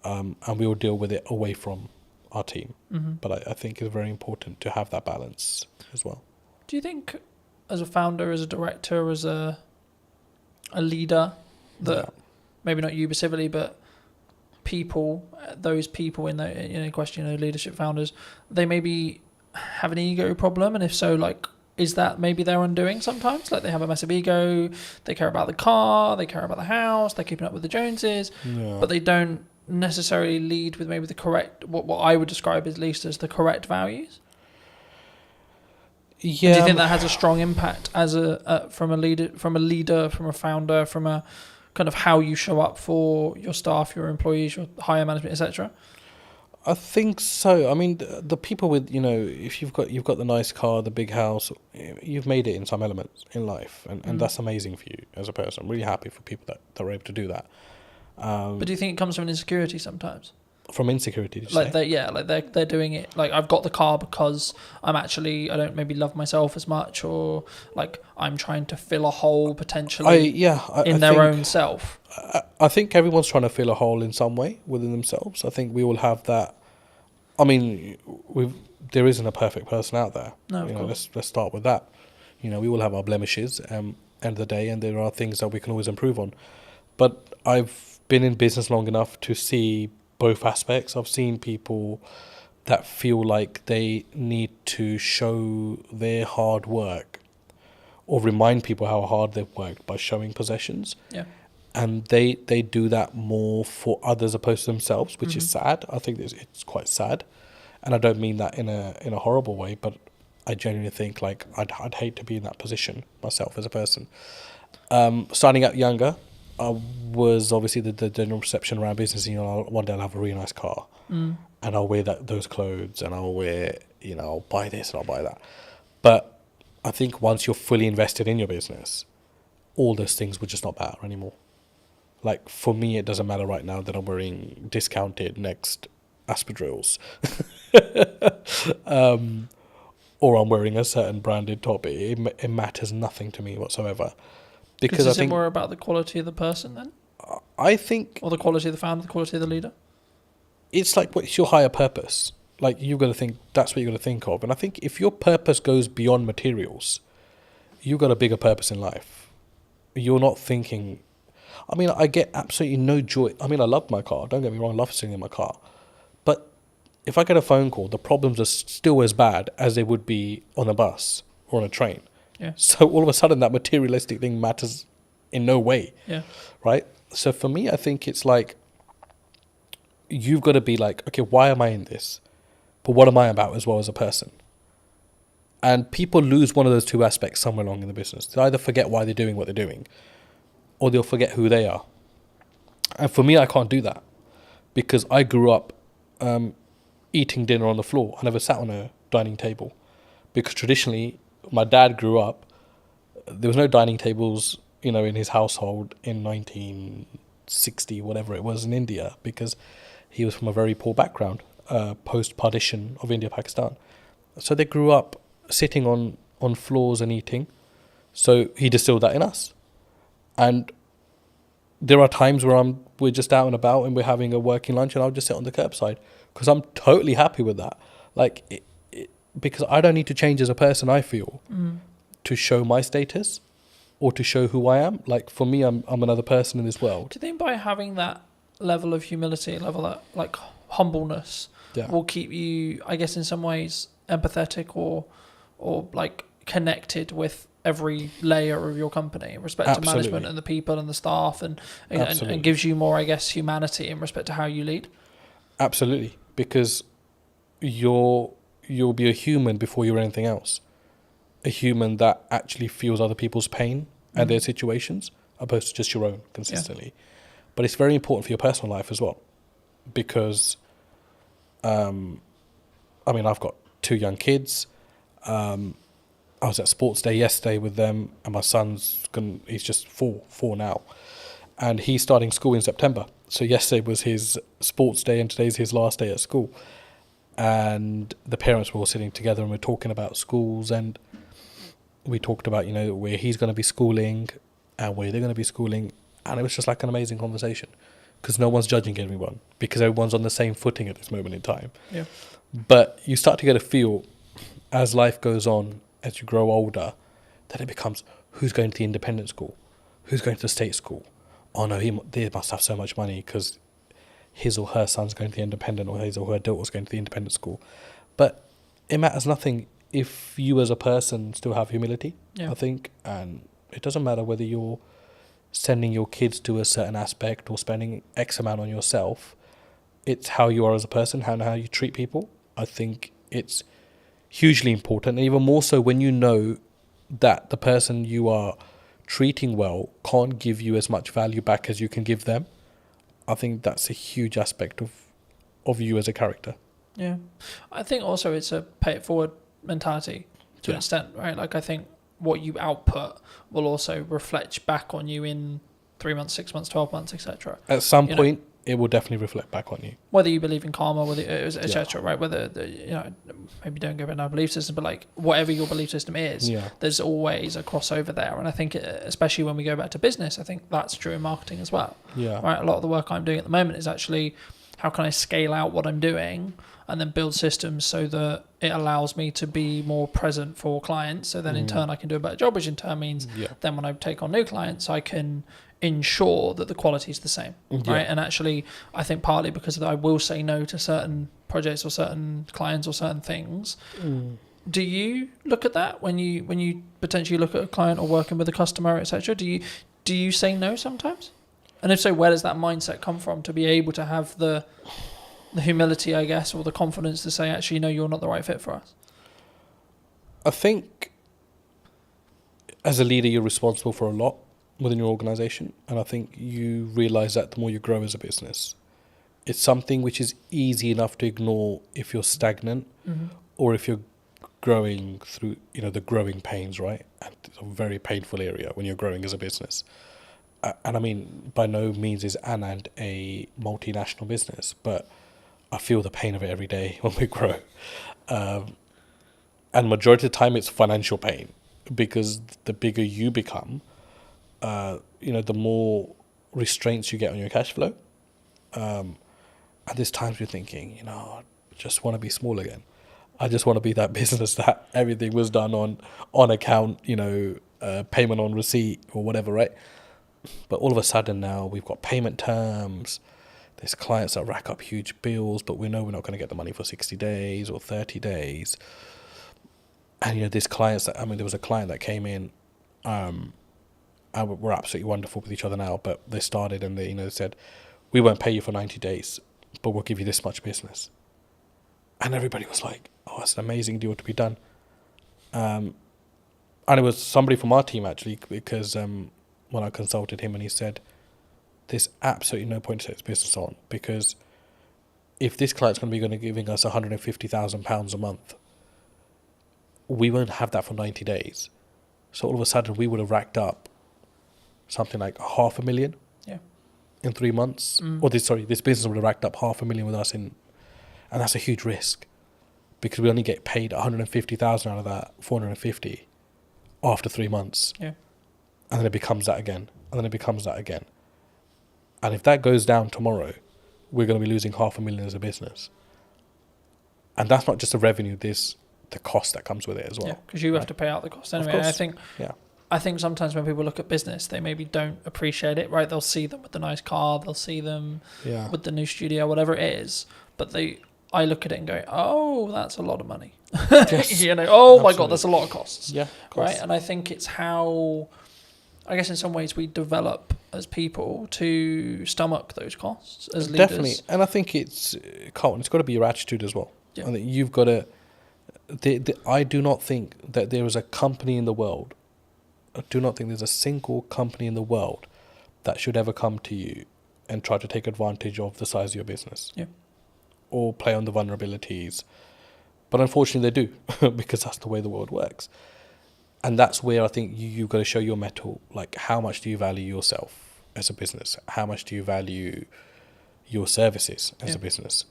and we will deal with it away from our team. But I think it's very important to have that balance as well. Do you think, as a founder, as a director, as a leader, that maybe not you specifically, but people, those people in the question, leadership founders, they maybe have an ego problem, and if so, like, is that maybe their undoing sometimes? Like they have a massive ego, they care about the car, they care about the house, they're keeping up with the Joneses, Yeah. but they don't necessarily lead with maybe the correct, what I would describe at least as the correct values. Yeah. And do you think that has a strong impact as from a leader, from a founder, from a kind of how you show up for your staff, your employees, your higher management, etc.? I think so. I mean, the people with, if you've got the nice car, the big house, you've made it in some elements in life, and that's amazing for you as a person. I'm really happy for people that are able to do that. But do you think it comes from an insecurity sometimes? From insecurity, did you Like say? they're doing it. Like I've got the car because I don't maybe love myself as much, or like I'm trying to fill a hole potentially in their own self. I think everyone's trying to fill a hole in some way within themselves. I think we all have that. I mean, there isn't a perfect person out there. No, of course. Let's start with that. We all have our blemishes. End of the day, and there are things that we can always improve on. But I've been in business long enough to see both aspects. I've seen people that feel like they need to show their hard work or remind people how hard they've worked by showing possessions. Yeah. And they do that more for others opposed to themselves, which is sad. I think it's quite sad. And I don't mean that in a horrible way, but I genuinely think like I'd hate to be in that position myself as a person. Starting out younger, I was obviously the general perception around business. One day I'll have a really nice car, and I'll wear those clothes, and I'll wear, I'll buy this and I'll buy that. But I think once you're fully invested in your business, all those things would just not matter anymore. Like for me, it doesn't matter right now that I'm wearing discounted Next Aspadrilles, or I'm wearing a certain branded top. It matters nothing to me whatsoever. Because is it more about the quality of the person then? I think... Or the quality of the founder, the quality of the leader? It's like, what's your higher purpose? Like, you've got to think, that's what you've got to think of. And I think if your purpose goes beyond materials, you've got a bigger purpose in life. You're not thinking... I mean, I get absolutely no joy. I mean, I love my car. Don't get me wrong, I love sitting in my car. But if I get a phone call, the problems are still as bad as they would be on a bus or on a train. Yeah. So all of a sudden that materialistic thing matters in no way. Yeah. Right? So for me, I think it's like, you've got to be like, okay, why am I in this? But what am I about as well as a person? And people lose one of those two aspects somewhere along in the business. They either forget why they're doing what they're doing, or they'll forget who they are. And for me, I can't do that, because I grew up eating dinner on the floor. I never sat on a dining table, because traditionally, my dad grew up, there was no dining tables, in his household in 1960, whatever it was, in India, because he was from a very poor background, post-partition of India, Pakistan. So they grew up sitting on floors and eating. So he distilled that in us. And there are times where we're just out and about and we're having a working lunch, and I'll just sit on the curbside, because I'm totally happy with that. Like, because I don't need to change as a person, I feel, to show my status or to show who I am. Like, for me, I'm another person in this world. Do you think by having that level of humility, level of like humbleness, will keep you, I guess, in some ways empathetic or like connected with every layer of your company in respect to management and the people and the staff, and gives you more, I guess, humanity in respect to how you lead? Absolutely, because you'll be a human before you're anything else. A human that actually feels other people's pain and their situations, opposed to just your own consistently. Yeah. But it's very important for your personal life as well, because, I mean, I've got 2 young kids. I was at sports day yesterday with them, and my he's just four now, and he's starting school in September. So yesterday was his sports day, and today's his last day at school. And the parents were all sitting together, and we're talking about schools, and we talked about, where he's going to be schooling and where they're going to be schooling. And it was just like an amazing conversation, because no one's judging everyone, because everyone's on the same footing at this moment in time. Yeah. But you start to get a feel as life goes on, as you grow older, that it becomes, who's going to the independent school? Who's going to the state school? Oh no, they must have so much money because his or her son's going to the independent, or his or her daughter's going to the independent school. But it matters nothing if you as a person still have humility, Yeah. I think, and it doesn't matter whether you're sending your kids to a certain aspect or spending X amount on yourself, it's how you are as a person and how you treat people. I think it's hugely important, and even more so when you know that the person you are treating well can't give you as much value back as you can give them. I think that's a huge aspect of you as a character. Yeah. I think also it's a pay it forward mentality to an extent, right? Like, I think what you output will also reflect back on you in 3 months, 6 months, 12 months, etc. At some point, it will definitely reflect back on you. Whether you believe in karma, whether etc. Right? Whether maybe don't go about our belief system, but like whatever your belief system is, there's always a crossover there. And I think, especially when we go back to business, I think that's true in marketing as well. Yeah. Right. A lot of the work I'm doing at the moment is actually how can I scale out what I'm doing and then build systems so that it allows me to be more present for clients. So then in turn I can do a better job, which in turn means then when I take on new clients, I can ensure that the quality is the same, right? And actually, I think partly because I will say no to certain projects or certain clients or certain things. Do you look at that when you potentially look at a client or working with a customer, etc.? Do you say no sometimes? And if so, where does that mindset come from to be able to have the humility, I guess, or the confidence to say, actually, no, you're not the right fit for us? I think as a leader, you're responsible for a lot within your organization. And I think you realize that the more you grow as a business. It's something which is easy enough to ignore if you're stagnant or if you're growing through, the growing pains, right? And it's a very painful area when you're growing as a business. And I mean, by no means is Anand a multinational business, but I feel the pain of it every day when we grow. And majority of the time it's financial pain, because the bigger you become, the more restraints you get on your cash flow. And there's times you're thinking, I just want to be small again. I just want to be that business that everything was done on account, payment on receipt or whatever, right? But all of a sudden now we've got payment terms. There's clients that rack up huge bills, but we know we're not going to get the money for 60 days or 30 days. And, there's clients there was a client that came in, and we're absolutely wonderful with each other now, but they started and they, said, we won't pay you for 90 days, but we'll give you this much business. And everybody was like, oh, it's an amazing deal to be done. And it was somebody from our team, actually, because when I consulted him, and he said, there's absolutely no point to take this business on, because if this client's going to be giving us £150,000 a month, we won't have that for 90 days. So all of a sudden we would have racked up something like $500,000 in 3 months. Or this business would have racked up $500,000 with us and that's a huge risk, because we only get paid 150,000 out of that 450 after 3 months. Yeah. And then it becomes that again. And then it becomes that again. And if that goes down tomorrow, we're going to be losing $500,000 as a business. And that's not just the revenue, there's the cost that comes with it as well. Yeah, because you have to pay out the cost anyway. Of course. I think sometimes when people look at business, they maybe don't appreciate it, right? They'll see them with the nice car, they'll see them with the new studio, whatever it is. But I look at it and go, oh, that's a lot of money. Yes, my God, that's a lot of costs. Yeah, of course. Right? And I think it's how, I guess in some ways we develop as people to stomach those costs as leaders. Definitely. And I think it's got to be your attitude as well. Yeah. I think you've got to, I do not think that there is a company in the world, I do not think there's a single company in the world that should ever come to you and try to take advantage of the size of your business. Yeah. Or play on the vulnerabilities. But unfortunately they do, because that's the way the world works. And that's where I think you've got to show your mettle. Like, how much do you value yourself as a business? How much do you value your services as a business?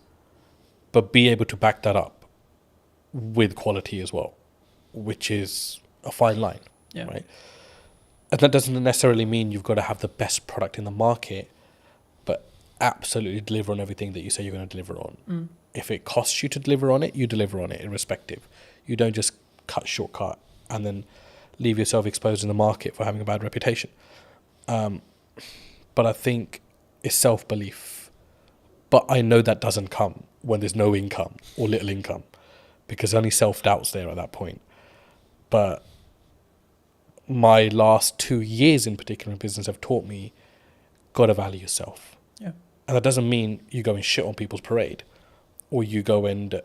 But be able to back that up with quality as well, which is a fine line, right? And that doesn't necessarily mean you've got to have the best product in the market, but absolutely deliver on everything that you say you're going to deliver on. If it costs you to deliver on it, you deliver on it irrespective. You don't just shortcut and then leave yourself exposed in the market for having a bad reputation. But I think it's self-belief. But I know that doesn't come when there's no income or little income, because only self-doubt's there at that point. But my last 2 years in particular in business have taught me, gotta value yourself. Yeah. And that doesn't mean you go and shit on people's parade, or you go and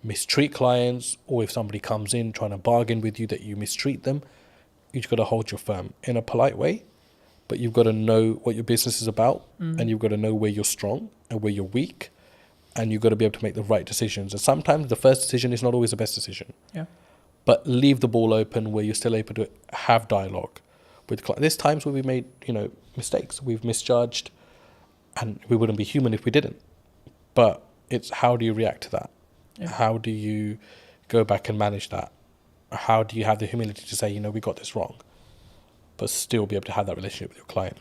mistreat clients, or if somebody comes in trying to bargain with you that you mistreat them. You've got to hold your firm in a polite way, but you've got to know what your business is about, and you've got to know where you're strong and where you're weak, and you've got to be able to make the right decisions. And sometimes the first decision is not always the best decision. Yeah. But leave the ball open where you're still able to have dialogue with clients. There's times where we made, mistakes. We've misjudged, and we wouldn't be human if we didn't. But it's how do you react to that? Yeah. How do you go back and manage that? How do you have the humility to say, we got this wrong, but still be able to have that relationship with your client?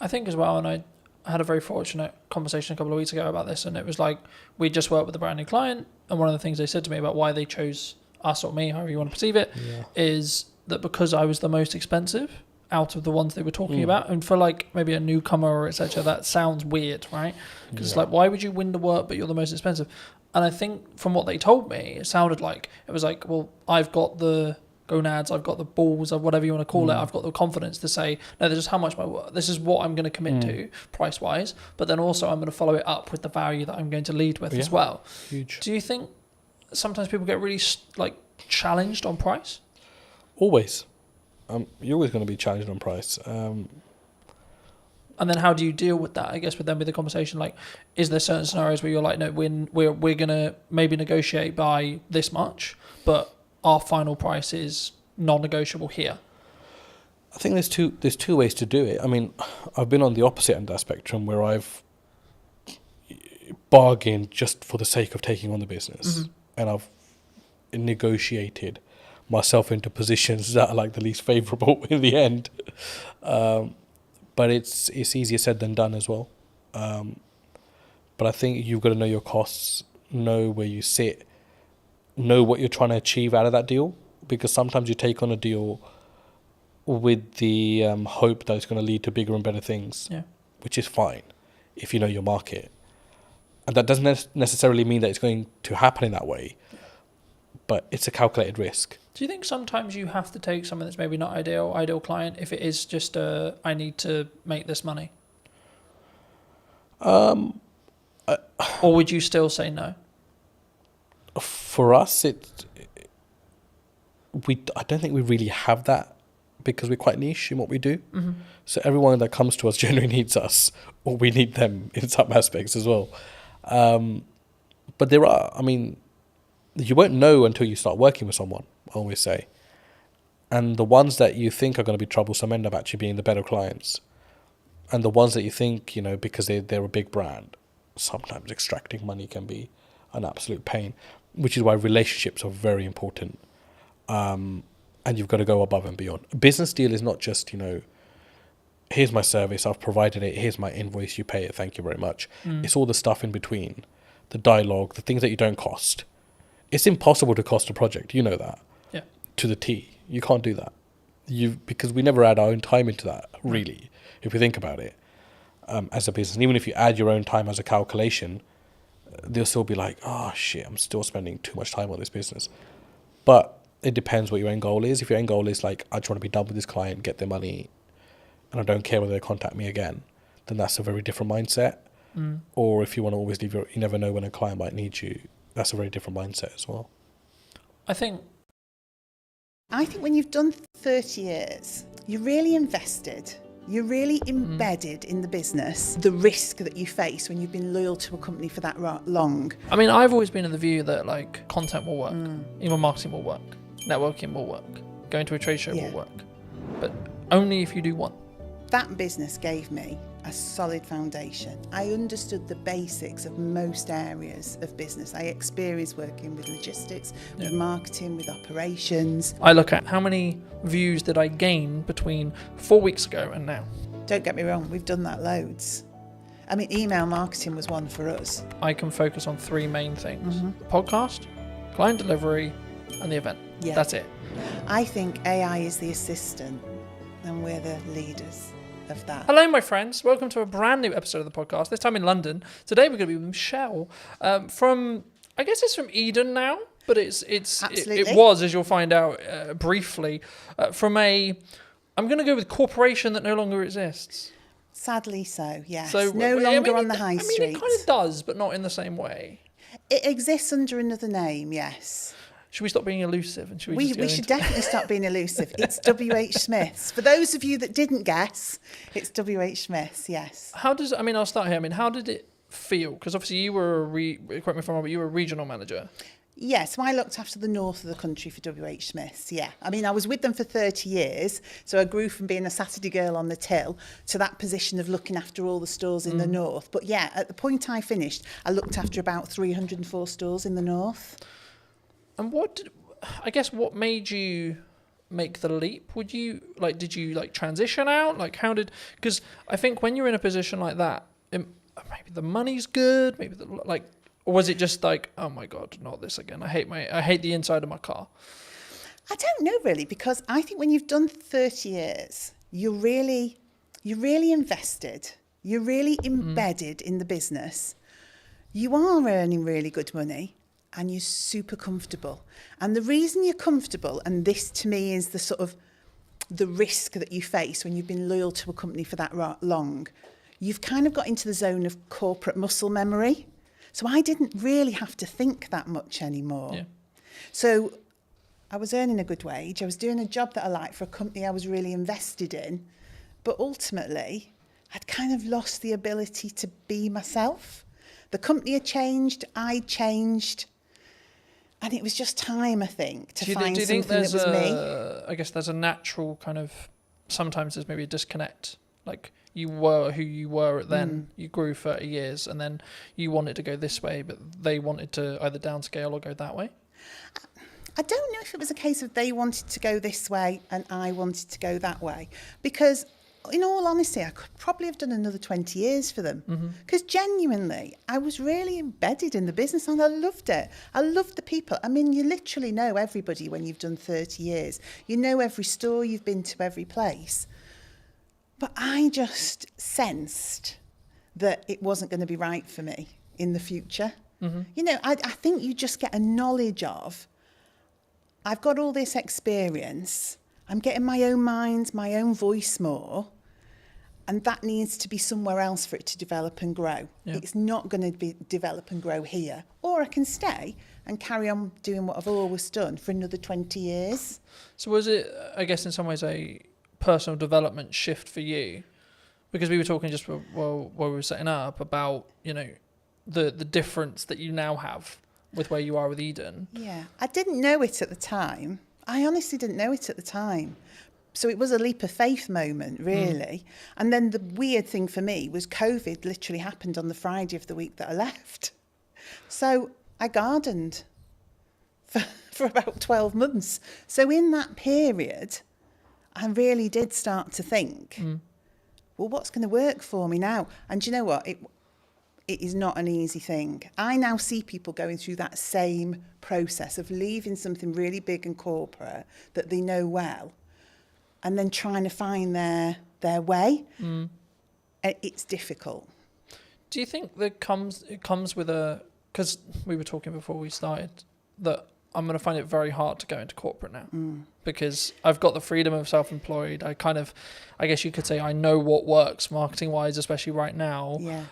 I think as well, and I had a very fortunate conversation a couple of weeks ago about this, and it was like, we just worked with a brand new client, and one of the things they said to me about why they chose us or me, however you want to perceive it, is that because I was the most expensive out of the ones they were talking about, and for like maybe a newcomer or etc., that sounds weird, right? Because it's like, why would you win the work but you're the most expensive? And I think from what they told me, it sounded like it was like, well, I've got the gonads, I've got the balls, or whatever you want to call it. I've got the confidence to say, no, this is how much my work, this is what I'm going to commit to price wise, but then also I'm going to follow it up with the value that I'm going to lead with as well. Huge. Do you think sometimes people get really challenged on price? Always. You're always going to be challenged on price. And then how do you deal with that? I guess with the conversation, like, is there certain scenarios where you're like, no, we're going to maybe negotiate by this much, but our final price is non-negotiable here? I think there's two ways to do it. I mean, I've been on the opposite end of that spectrum where I've bargained just for the sake of taking on the business, and I've negotiated myself into positions that are like the least favourable in the end. But it's easier said than done as well. But I think you've got to know your costs, know where you sit, know what you're trying to achieve out of that deal, because sometimes you take on a deal with the hope that it's going to lead to bigger and better things, which is fine if you know your market. And that doesn't necessarily mean that it's going to happen in that way, but it's a calculated risk. Do you think sometimes you have to take something that's maybe not ideal client if it is just I need to make this money? Or would you still say no? For us, I don't think we really have that, because we're quite niche in what we do. So everyone that comes to us generally needs us, or we need them in some aspects as well. But there are, you won't know until you start working with someone, I always say. And the ones that you think are going to be troublesome end up actually being the better clients. And the ones that you think, because they're a big brand, sometimes extracting money can be an absolute pain, which is why relationships are very important. And you've got to go above and beyond. A business deal is not just, here's my service, I've provided it, here's my invoice, you pay it, thank you very much. It's all the stuff in between, the dialogue, the things that you don't cost. It's impossible to cost a project, you know that. Yeah. To the T. You can't do that. Because we never add our own time into that, really, if you think about it, as a business. And even if you add your own time as a calculation, they'll still be like, oh shit, I'm still spending too much time on this business. But it depends what your end goal is. If your end goal is like, I just want to be done with this client, get their money, and I don't care whether they contact me again, then that's a very different mindset. Or if you want to always leave you never know when a client might need you, that's a very different mindset as well. I think when you've done 30 years, you're really invested. You're really embedded in the business. The risk that you face when you've been loyal to a company for that long. I've always been of the view that content will work, email marketing will work, networking will work, going to a trade show will work, but only if you do one. That business gave me a solid foundation. I understood the basics of most areas of business. I experienced working with logistics, with marketing, with operations. I look at how many views did I gain between 4 weeks ago and now. Don't get me wrong, we've done that loads. Email marketing was one for us. I can focus on three main things. Podcast, client delivery, and the event. Yeah. That's it. I think AI is the assistant and we're the leaders of that. Hello, my friends. Welcome to a brand new episode of the podcast, this time in London. Today we're going to be with Michelle from I guess it's from Eden now, but it Absolutely. was, as you'll find out briefly, from I'm going to go with corporation that no longer exists. Sadly so, yes. So No longer on the high street. It kind of does, but not in the same way. It exists under another name, yes. Should we stop being elusive? And should We should definitely stop being elusive. It's W.H. Smith's. For those of you that didn't guess, it's W.H. Smith's, yes. I'll start here. How did it feel? Because obviously you were, correct me if I'm wrong, but you were a regional manager. Yeah, so I looked after the north of the country for W.H. Smith's, yeah. I was with them for 30 years, so I grew from being a Saturday girl on the till to that position of looking after all the stores in the north. But yeah, at the point I finished, I looked after about 304 stores in the north. And what made you make the leap? Did you transition out? Because I think when you're in a position like that, maybe the money's good, or was it just oh my God, not this again. I hate the inside of my car. I don't know really, because I think when you've done 30 years, you're really invested. You're really embedded in the business. You are earning really good money. And you're super comfortable. And the reason you're comfortable, and this to me is the sort of the risk that you face when you've been loyal to a company for that long, you've kind of got into the zone of corporate muscle memory. So I didn't really have to think that much anymore. Yeah. So I was earning a good wage. I was doing a job that I liked for a company I was really invested in. But ultimately, I'd kind of lost the ability to be myself. The company had changed. I'd changed. And it was just time, I think, to find something that was me. I guess there's a natural kind of, sometimes there's maybe a disconnect. Like you were who you were then, you grew 30 years and then you wanted to go this way, but they wanted to either downscale or go that way. I don't know if it was a case of they wanted to go this way and I wanted to go that way. Because in all honesty, I could probably have done another 20 years for them. Because genuinely, I was really embedded in the business and I loved it. I loved the people. You literally know everybody when you've done 30 years. You know every store, you've been to every place. But I just sensed that it wasn't going to be right for me in the future. I think you just get a knowledge of, I've got all this experience, I'm getting my own mind, my own voice more, and that needs to be somewhere else for it to develop and grow. Yeah. It's not going to be develop and grow here. Or I can stay and carry on doing what I've always done for another 20 years. So was it, I guess, in some ways a personal development shift for you? Because we were talking just while we were setting up about, the difference that you now have with where you are with Eden. Yeah, I didn't know it at the time. I honestly didn't know it at the time. So it was a leap of faith moment, really. And then the weird thing for me was COVID literally happened on the Friday of the week that I left. So I gardened for about 12 months. So in that period, I really did start to think, well, what's going to work for me now? And do you know what? It is not an easy thing. I now see people going through that same process of leaving something really big and corporate that they know well and then trying to find their way. It's difficult. Do you think that it comes with because we were talking before we started, that I'm going to find it very hard to go into corporate now because I've got the freedom of self-employed. I guess you could say I know what works marketing-wise, especially right now. Yeah.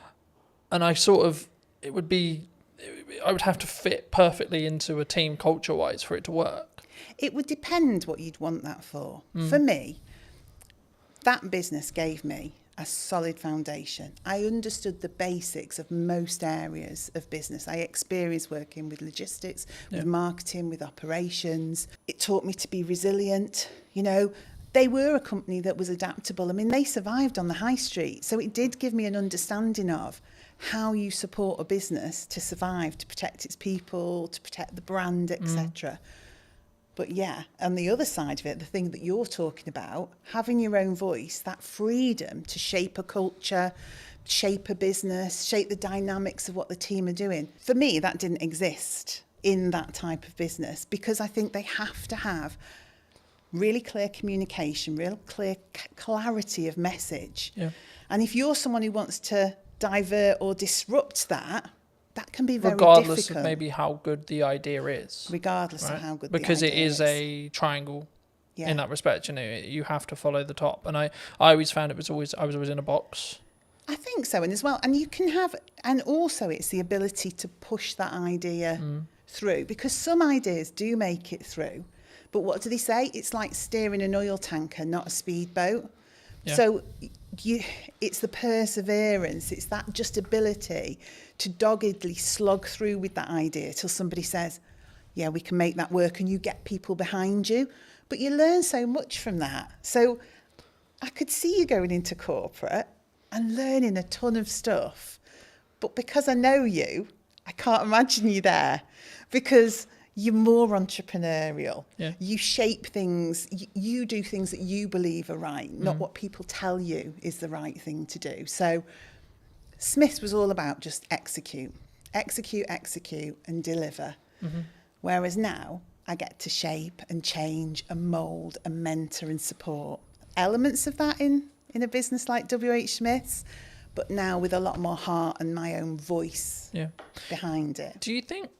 And I would have to fit perfectly into a team culture-wise for it to work. It would depend what you'd want that for. For me, that business gave me a solid foundation. I understood the basics of most areas of business. I experienced working with logistics, with marketing, with operations. It taught me to be resilient. They were a company that was adaptable. They survived on the high street. So it did give me an understanding of how you support a business to survive, to protect its people, to protect the brand, etc. But yeah, on the other side of it, the thing that you're talking about, having your own voice, that freedom to shape a culture, shape a business, shape the dynamics of what the team are doing. For me, that didn't exist in that type of business because I think they have to have really clear communication, real clear clarity of message. Yeah. And if you're someone who wants to divert or disrupt that, that can be very regardless difficult. of maybe how good the idea is. Regardless Right? of how good because the it idea is a triangle Yeah. in that respect. You have to follow the top. And I always found I was always in a box. I think so, and as well, and you can have, and also it's the ability to push that idea through, because some ideas do make it through, but what do they say? It's like steering an oil tanker, not a speedboat. Yeah. So it's the perseverance, it's that just ability to doggedly slog through with that idea till somebody says, yeah, we can make that work, and you get people behind you. But you learn so much from that. So I could see you going into corporate and learning a ton of stuff. But because I know you, I can't imagine you there, because you're more entrepreneurial. Yeah. You shape things, you do things that you believe are right, not what people tell you is the right thing to do. So Smith's was all about just execute, and deliver. Whereas now I get to shape and change and mould and mentor and support elements of that in a business like WH Smith's, but now with a lot more heart and my own voice behind it. Do you think?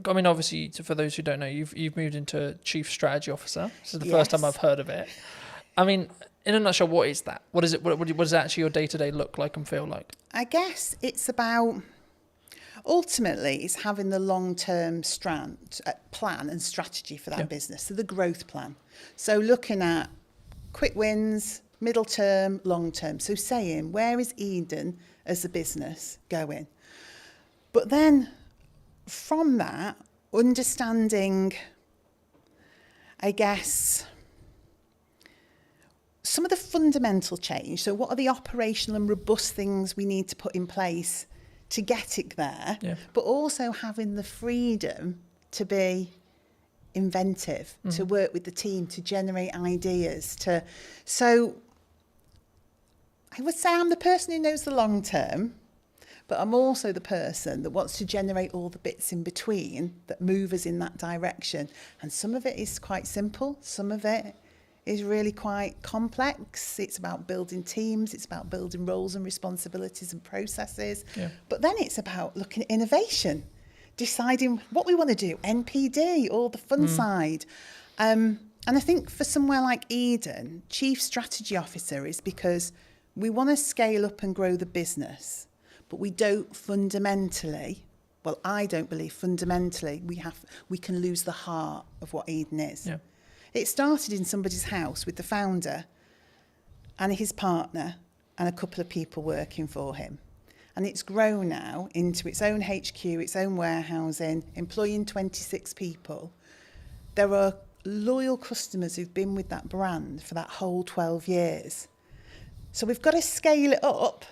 I mean, obviously, for those who don't know, you've moved into Chief Strategy Officer. This is the first time I've heard of it. I mean, in a nutshell, what is that? What is it? What does actually your day-to-day look like and feel like? I guess it's about, ultimately, it's having the long-term plan and strategy for that business, so the growth plan. So looking at quick wins, middle term, long term. So saying, where is Eden as a business going? But then from that, understanding, I guess, some of the fundamental change. So what are the operational and robust things we need to put in place to get it there? Yeah. But also having the freedom to be inventive, to work with the team, to generate ideas. So I would say I'm the person who knows the long term, but I'm also the person that wants to generate all the bits in between that move us in that direction. And some of it is quite simple. Some of it is really quite complex. It's about building teams. It's about building roles and responsibilities and processes. Yeah. But then it's about looking at innovation, deciding what we want to do, NPD, all the fun side. And I think for somewhere like Eden, Chief Strategy Officer is because we want to scale up and grow the business, but we don't fundamentally, well, I don't believe fundamentally we can lose the heart of what Eden is. Yeah. It started in somebody's house with the founder and his partner and a couple of people working for him. And it's grown now into its own HQ, its own warehousing, employing 26 people. There are loyal customers who've been with that brand for that whole 12 years. So we've got to scale it up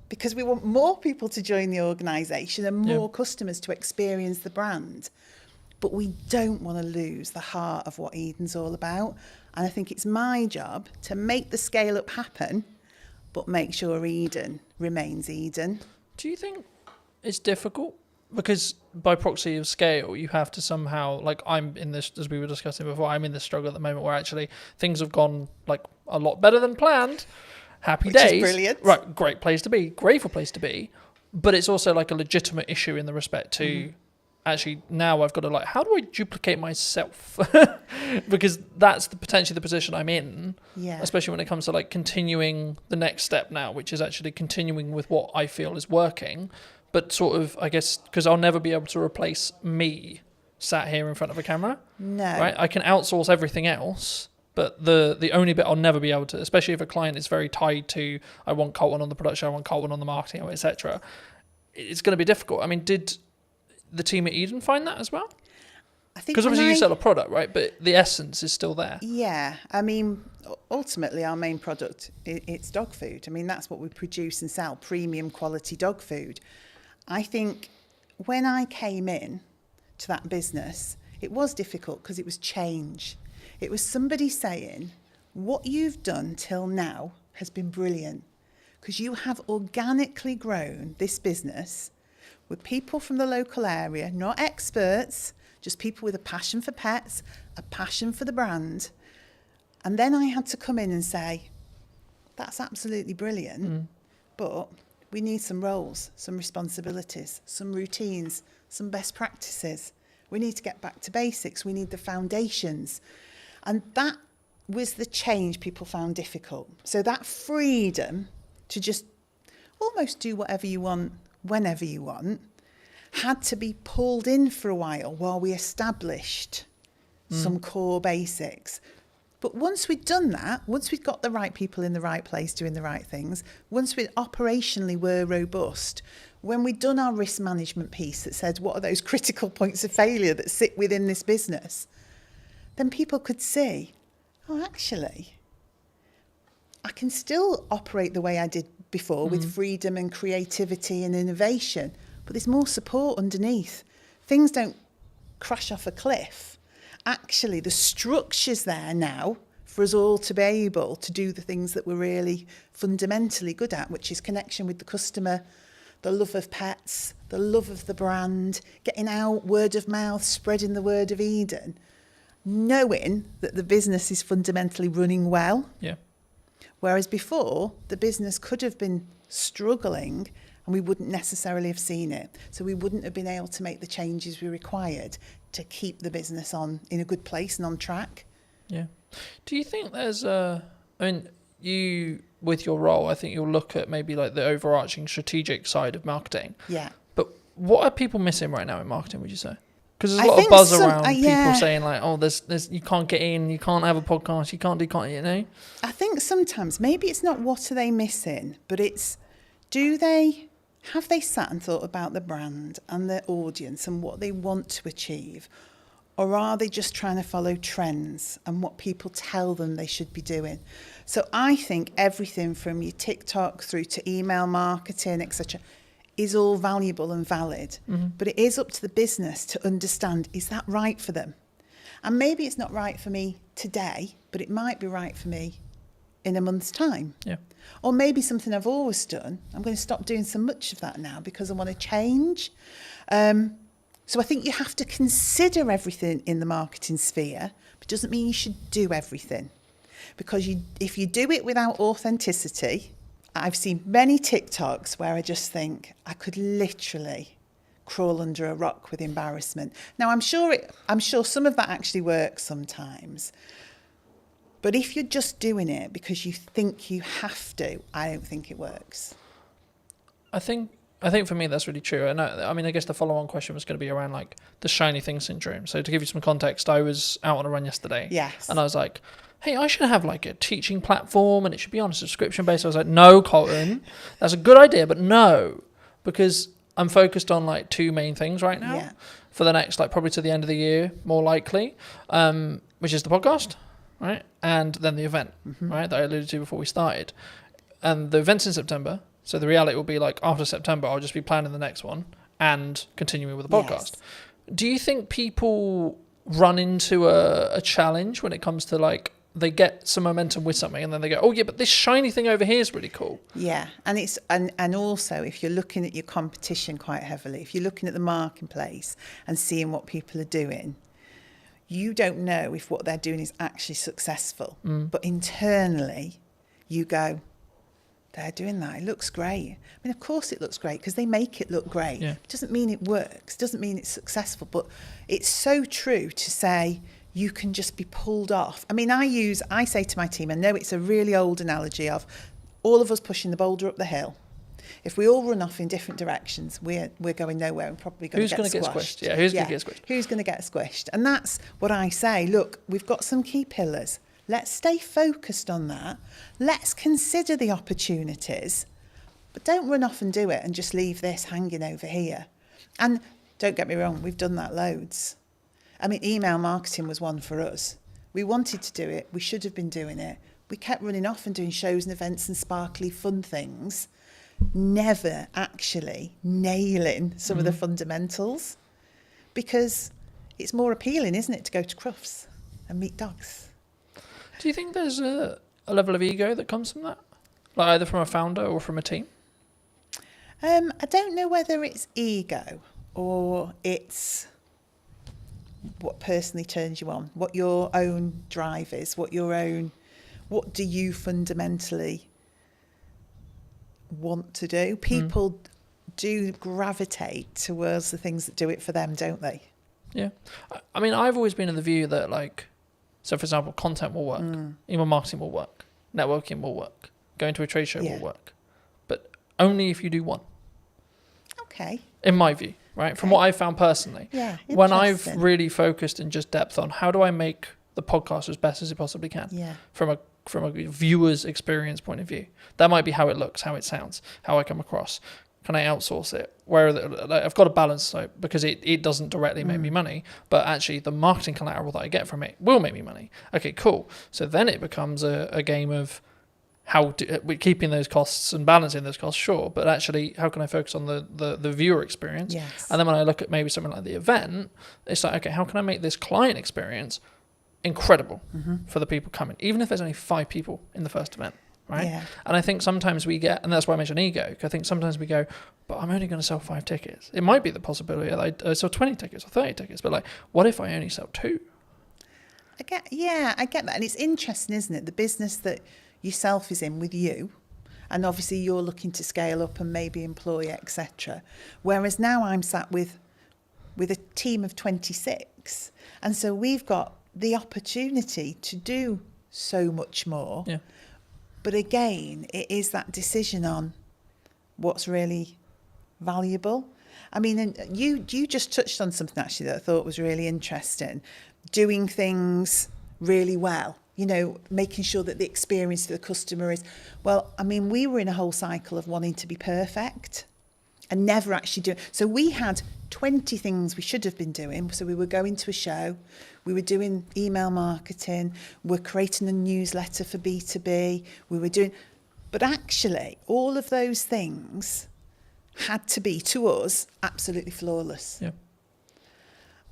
because we want more people to join the organisation and more customers to experience the brand. But we don't want to lose the heart of what Eden's all about. And I think it's my job to make the scale up happen, but make sure Eden remains Eden. Do you think it's difficult? Because by proxy of scale, you have to somehow, like I'm in this, as we were discussing before, I'm in this struggle at the moment where actually things have gone like a lot better than planned. Happy Which days. is brilliant. Right, great place to be, grateful place to be. But it's also like a legitimate issue in the respect to actually now I've got to like, how do I duplicate myself? Because that's potentially the position I'm in. Yeah. Especially when it comes to like continuing the next step now, which is actually continuing with what I feel is working. But sort of, I guess, because I'll never be able to replace me sat here in front of a camera. No. Right? I can outsource everything else, but the only bit I'll never be able to, especially if a client is very tied to, I want Colton on the production, I want Colton on the marketing, etc. It's going to be difficult. I mean, did the team at Eden find that as well? I think because obviously you sell a product, right? But the essence is still there. Yeah. I mean, ultimately our main product, it's dog food. I mean, that's what we produce and sell, premium quality dog food. I think when I came in to that business, it was difficult because it was change. It was somebody saying, what you've done till now has been brilliant because you have organically grown this business with people from the local area, not experts, just people with a passion for pets, a passion for the brand. And then I had to come in and say, that's absolutely brilliant, but We need some roles, some responsibilities, some routines, some best practices. We need to get back to basics. We need the foundations. And that was the change people found difficult. So that freedom to just almost do whatever you want, whenever you want, had to be pulled in for a while we established some core basics. But once we'd done that, once we'd got the right people in the right place doing the right things, once we operationally were robust, when we'd done our risk management piece that said what are those critical points of failure that sit within this business, then people could see, oh, actually, I can still operate the way I did before with freedom and creativity and innovation, but there's more support underneath. Things don't crash off a cliff. Actually, the structure's there now for us all to be able to do the things that we're really fundamentally good at, which is connection with the customer, the love of pets, the love of the brand, getting out, word of mouth, spreading the word of Eden, knowing that the business is fundamentally running well. Yeah. Whereas before, the business could have been struggling and we wouldn't necessarily have seen it. So we wouldn't have been able to make the changes we required to keep the business in a good place and on track. Yeah. Do you think there's you, with your role, I think you'll look at maybe like the overarching strategic side of marketing. Yeah. But what are people missing right now in marketing, would you say? Because there's a I lot of think buzz some- around yeah. people saying like, oh, there's you can't get in, you can't have a podcast, you can't, you know? I think sometimes maybe it's not what are they missing, but it's have they sat and thought about the brand and their audience and what they want to achieve? Or are they just trying to follow trends and what people tell them they should be doing? So I think everything from your TikTok through to email marketing, etc., is all valuable and valid. But it is up to the business to understand, is that right for them? And maybe it's not right for me today, but it might be right for me in a month's time. Yeah. Or maybe something I've always done, I'm going to stop doing so much of that now because I want to change. So I think you have to consider everything in the marketing sphere, but it doesn't mean you should do everything. Because if you do it without authenticity, I've seen many TikToks where I just think I could literally crawl under a rock with embarrassment. Now, I'm sure some of that actually works sometimes. But if you're just doing it because you think you have to, I don't think it works. I think for me that's really true. And I mean, I guess the follow-on question was going to be around like the shiny thing syndrome. So to give you some context, I was out on a run yesterday. Yes. And I was like, hey, I should have like a teaching platform and it should be on a subscription base. I was like, no, Colton, that's a good idea, but no, because I'm focused on like two main things right now for the next, like probably to the end of the year, more likely, which is the podcast, right? And then the event, right? That I alluded to before we started. And the event's in September. So the reality will be like after September, I'll just be planning the next one and continuing with the podcast. Yes. Do you think people run into a challenge when it comes to like, they get some momentum with something and then they go, oh yeah, but this shiny thing over here is really cool. Yeah, and it's and also if you're looking at your competition quite heavily, if you're looking at the marketplace and seeing what people are doing, you don't know if what they're doing is actually successful. But internally, you go, they're doing that. It looks great. I mean, of course it looks great because they make it look great. Yeah. It doesn't mean it works. Doesn't mean it's successful. But it's so true to say you can just be pulled off. I mean, I say to my team, I know it's a really old analogy of all of us pushing the boulder up the hill. If we all run off in different directions, we're going nowhere and probably going to get squashed. Yeah, who's going to get squished? Who's going to get squished? And that's what I say. Look, we've got some key pillars. Let's stay focused on that. Let's consider the opportunities, but don't run off and do it and just leave this hanging over here. And don't get me wrong, we've done that loads. I mean, email marketing was one for us. We wanted to do it. We should have been doing it. We kept running off and doing shows and events and sparkly fun things, never actually nailing some of the fundamentals, because it's more appealing, isn't it, to go to Crufts and meet dogs. Do you think there's a level of ego that comes from that? Like either from a founder or from a team? I don't know whether it's ego or it's what personally turns you on, what your own drive is, what do you fundamentally want to do. People do gravitate towards the things that do it for them, don't they? Yeah. I mean, I've always been in the view that, like, so for example, content will work, email marketing will work, networking will work, going to a trade show will work, but only if you do one. Okay. In my view, right? From what I've found personally. Yeah. When I've really focused in just depth on how do I make the podcast as best as it possibly can. Yeah. From a viewer's experience point of view. That might be how it looks, how it sounds, how I come across. Can I outsource it? I've got a balance, so because it doesn't directly make me money, but actually the marketing collateral that I get from it will make me money. Okay, cool. So then it becomes a game of we're keeping those costs and balancing those costs, sure, but actually how can I focus on the viewer experience? Yes. And then when I look at maybe something like the event, it's like, okay, how can I make this client experience incredible for the people coming, even if there's only 5 people in the first event, right? Yeah. And I think sometimes we get, and that's why I mentioned ego, I think sometimes we go, but I'm only going to sell 5 tickets. It might be the possibility that I sell 20 tickets or 30 tickets, but like, what if I only sell 2? I get that. And it's interesting, isn't it? The business that yourself is in with you, and obviously you're looking to scale up and maybe employ, etc. Whereas now I'm sat with a team of 26, and so we've got the opportunity to do so much more. Yeah. But again, it is that decision on what's really valuable. I mean, and you just touched on something actually that I thought was really interesting. Doing things really well, you know, making sure that the experience for the customer is, well, I mean, we were in a whole cycle of wanting to be perfect and never actually doing. So we had 20 things we should have been doing. So we were going to a show, we were doing email marketing, we're creating a newsletter for B2B, we were doing, but actually all of those things had to be, to us, absolutely flawless. Yeah.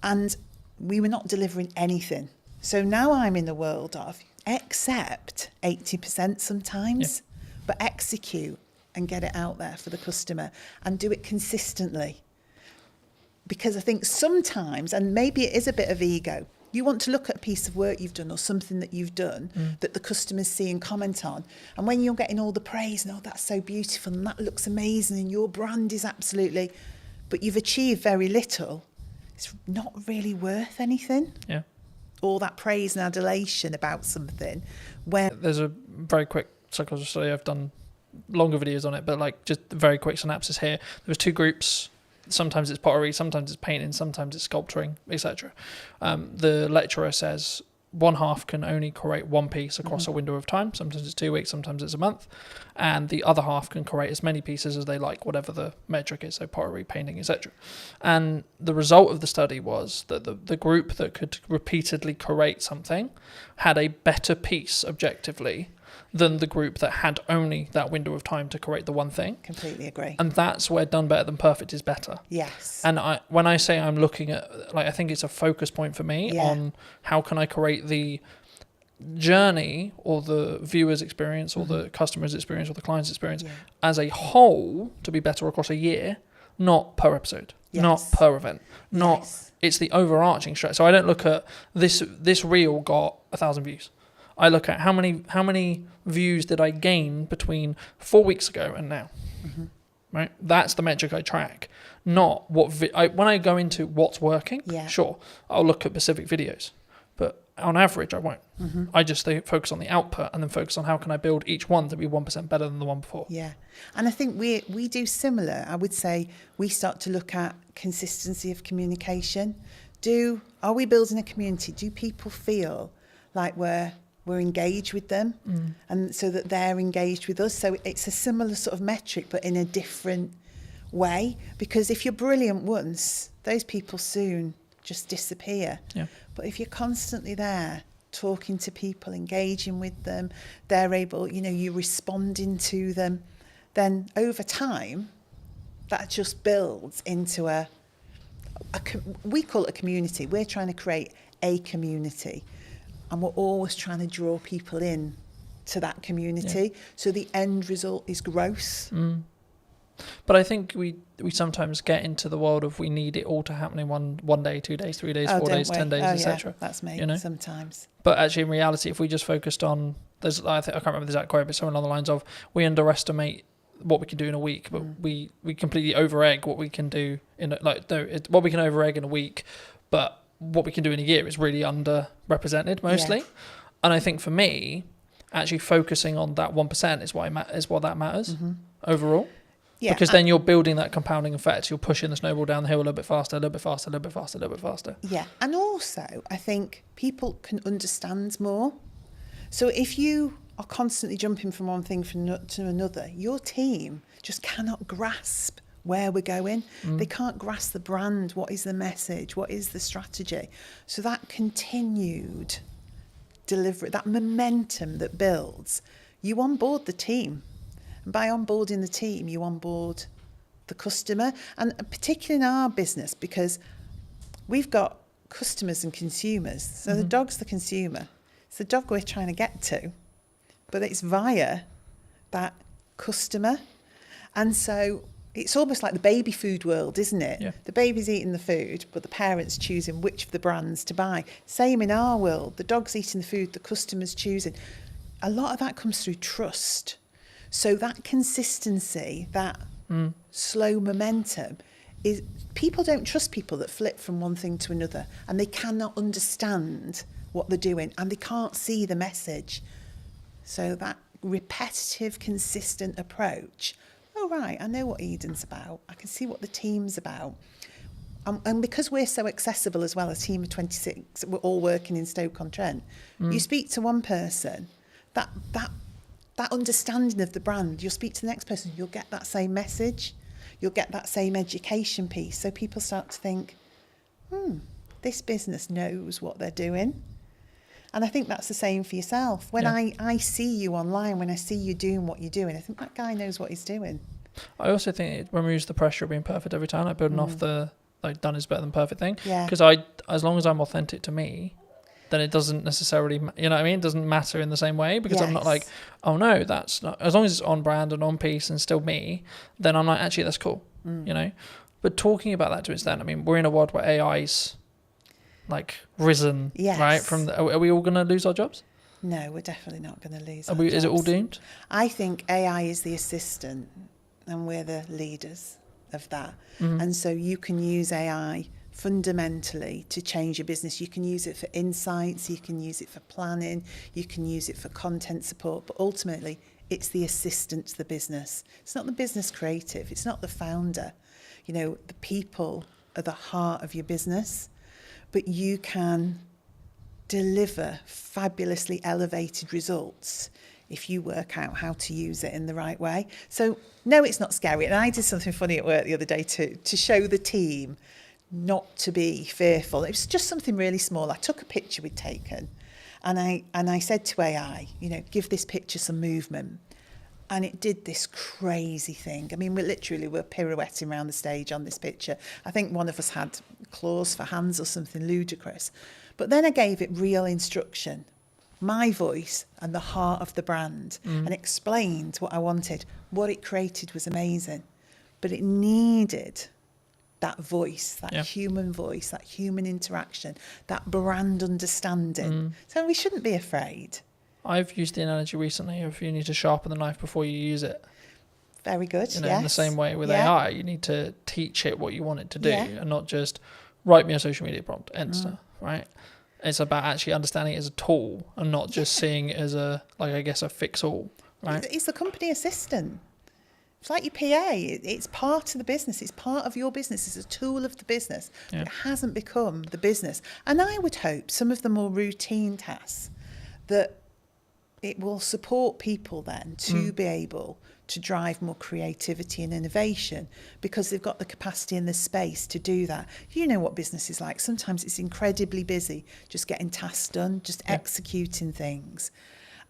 And we were not delivering anything. So now I'm in the world of accept 80% sometimes, but execute and get it out there for the customer and do it consistently. Because I think sometimes, and maybe it is a bit of ego, you want to look at a piece of work you've done or something that you've done that the customers see and comment on. And when you're getting all the praise and, oh, that's so beautiful and that looks amazing and your brand is absolutely, but you've achieved very little, it's not really worth anything. Yeah. All that praise and adulation about something. When There's a very quick psychology study. I've done longer videos on it, but like just very quick synopsis here. There was 2 groups. Sometimes it's pottery, sometimes it's painting, sometimes it's sculpturing, etc. The lecturer says one half can only create one piece across a window of time. Sometimes it's 2 weeks, sometimes it's a month. And the other half can create as many pieces as they like, whatever the metric is, so pottery, painting, etc. And the result of the study was that the group that could repeatedly create something had a better piece objectively than the group that had only that window of time to create the one thing. completely agree. And that's where done better than perfect is better. Yes. And when I say I'm looking at, like, I think it's a focus point for me on how can I create the journey or the viewer's experience or the customer's experience or the client's experience as a whole to be better across a year, not per episode, not per event, not it's the overarching strategy. So I don't look at this reel got 1,000 views. I look at how many views did I gain between 4 weeks ago and now, right? That's the metric I track, not what when I go into what's working. Sure, I'll look at specific videos, but on average I won't. I just focus on the output and then focus on how can I build each one to be 1% better than the one before. Yeah, and I think we do similar. I would say we start to look at consistency of communication. Are we building a community? Do people feel like we're engaged with them and so that they're engaged with us? So it's a similar sort of metric but in a different way, because if you're brilliant once, those people soon just disappear. But if you're constantly there talking to people, engaging with them, they're able, you're responding to them, then over time that just builds into we call it a community. We're trying to create a community. And we're always trying to draw people in to that community. So the end result is growth. But I think we sometimes get into the world of we need it all to happen in one day, 2 days, 3 days, 4 days, 10 days, etc. That's me sometimes. But actually, in reality, if we just focused on, I can't remember the exact quote, but something along the lines of we underestimate what we can do in a week, but we completely over egg what we can do what we can over egg in a week, but what we can do in a year is really underrepresented mostly. And I think for me, actually focusing on that 1% is what that matters overall. Yeah, because then you're building that compounding effect. You're pushing the snowball down the hill a little bit faster, a little bit faster, a little bit faster, a little bit faster. Yeah, and also I think people can understand more. So if you are constantly jumping from one thing to another, your team just cannot grasp where we're going. They can't grasp the brand. What is the message? What is the strategy? So that continued delivery, that momentum that builds, you onboard the team. And by onboarding the team, you onboard the customer. And particularly in our business, because we've got customers and consumers. So the dog's the consumer. It's the dog we're trying to get to, but it's via that customer. And so it's almost like the baby food world, isn't it? Yeah. The baby's eating the food, but the parent's choosing which of the brands to buy. Same in our world. The dog's eating the food, the customer's choosing. A lot of that comes through trust. So that consistency, that slow momentum, is people don't trust people that flip from one thing to another, and they cannot understand what they're doing, and they can't see the message. So that repetitive, consistent approach. Oh, right, I know what Eden's about. I can see what the team's about. And because we're so accessible as well, a team of 26, we're all working in Stoke-on-Trent. You speak to one person, that understanding of the brand, you'll speak to the next person, you'll get that same message, you'll get that same education piece. So people start to think, this business knows what they're doing. And I think that's the same for yourself. When I see you online, when I see you doing what you're doing, I think that guy knows what he's doing. I also think it removes the pressure of being perfect every time, like building off the done is better than perfect thing. Yeah. Because as long as I'm authentic to me, then it doesn't necessarily, you know what I mean? It doesn't matter in the same way, because I'm not like, oh no, that's not, as long as it's on brand and on piece and still me, then I'm like, actually, that's cool, you know? But talking about that to its extent, I mean, we're in a world where AI's like risen, right? Are we all going to lose our jobs? No, we're definitely not going to lose our jobs. Is it all doomed? I think AI is the assistant and we're the leaders of that. And so you can use AI fundamentally to change your business. You can use it for insights, you can use it for planning, you can use it for content support, but ultimately it's the assistant to the business. It's not the business creative, it's not the founder. You know, the people are the heart of your business, but you can deliver fabulously elevated results if you work out how to use it in the right way. So no, it's not scary. And I did something funny at work the other day to show the team not to be fearful. It was just something really small. I took a picture we'd taken and I said to AI, you know, give this picture some movement. And it did this crazy thing. I mean, we were pirouetting around the stage on this picture. I think one of us had claws for hands or something ludicrous. But then I gave it real instruction, my voice and the heart of the brand, and explained what I wanted. What it created was amazing. But it needed that voice, that human voice, that human interaction, that brand understanding. So we shouldn't be afraid. I've used the analogy recently of you need to sharpen the knife before you use it. Very good, you know, in the same way with AI, you need to teach it what you want it to do and not just write me a social media prompt, Insta, right? It's about actually understanding it as a tool and not just seeing it as a fix-all, right? It's the company assistant. It's like your PA. It's part of the business. It's part of your business. It's a tool of the business. But it hasn't become the business. And I would hope some of the more routine tasks that it will support people then to be able to drive more creativity and innovation because they've got the capacity and the space to do that. You know what business is like. Sometimes it's incredibly busy just getting tasks done, just executing things.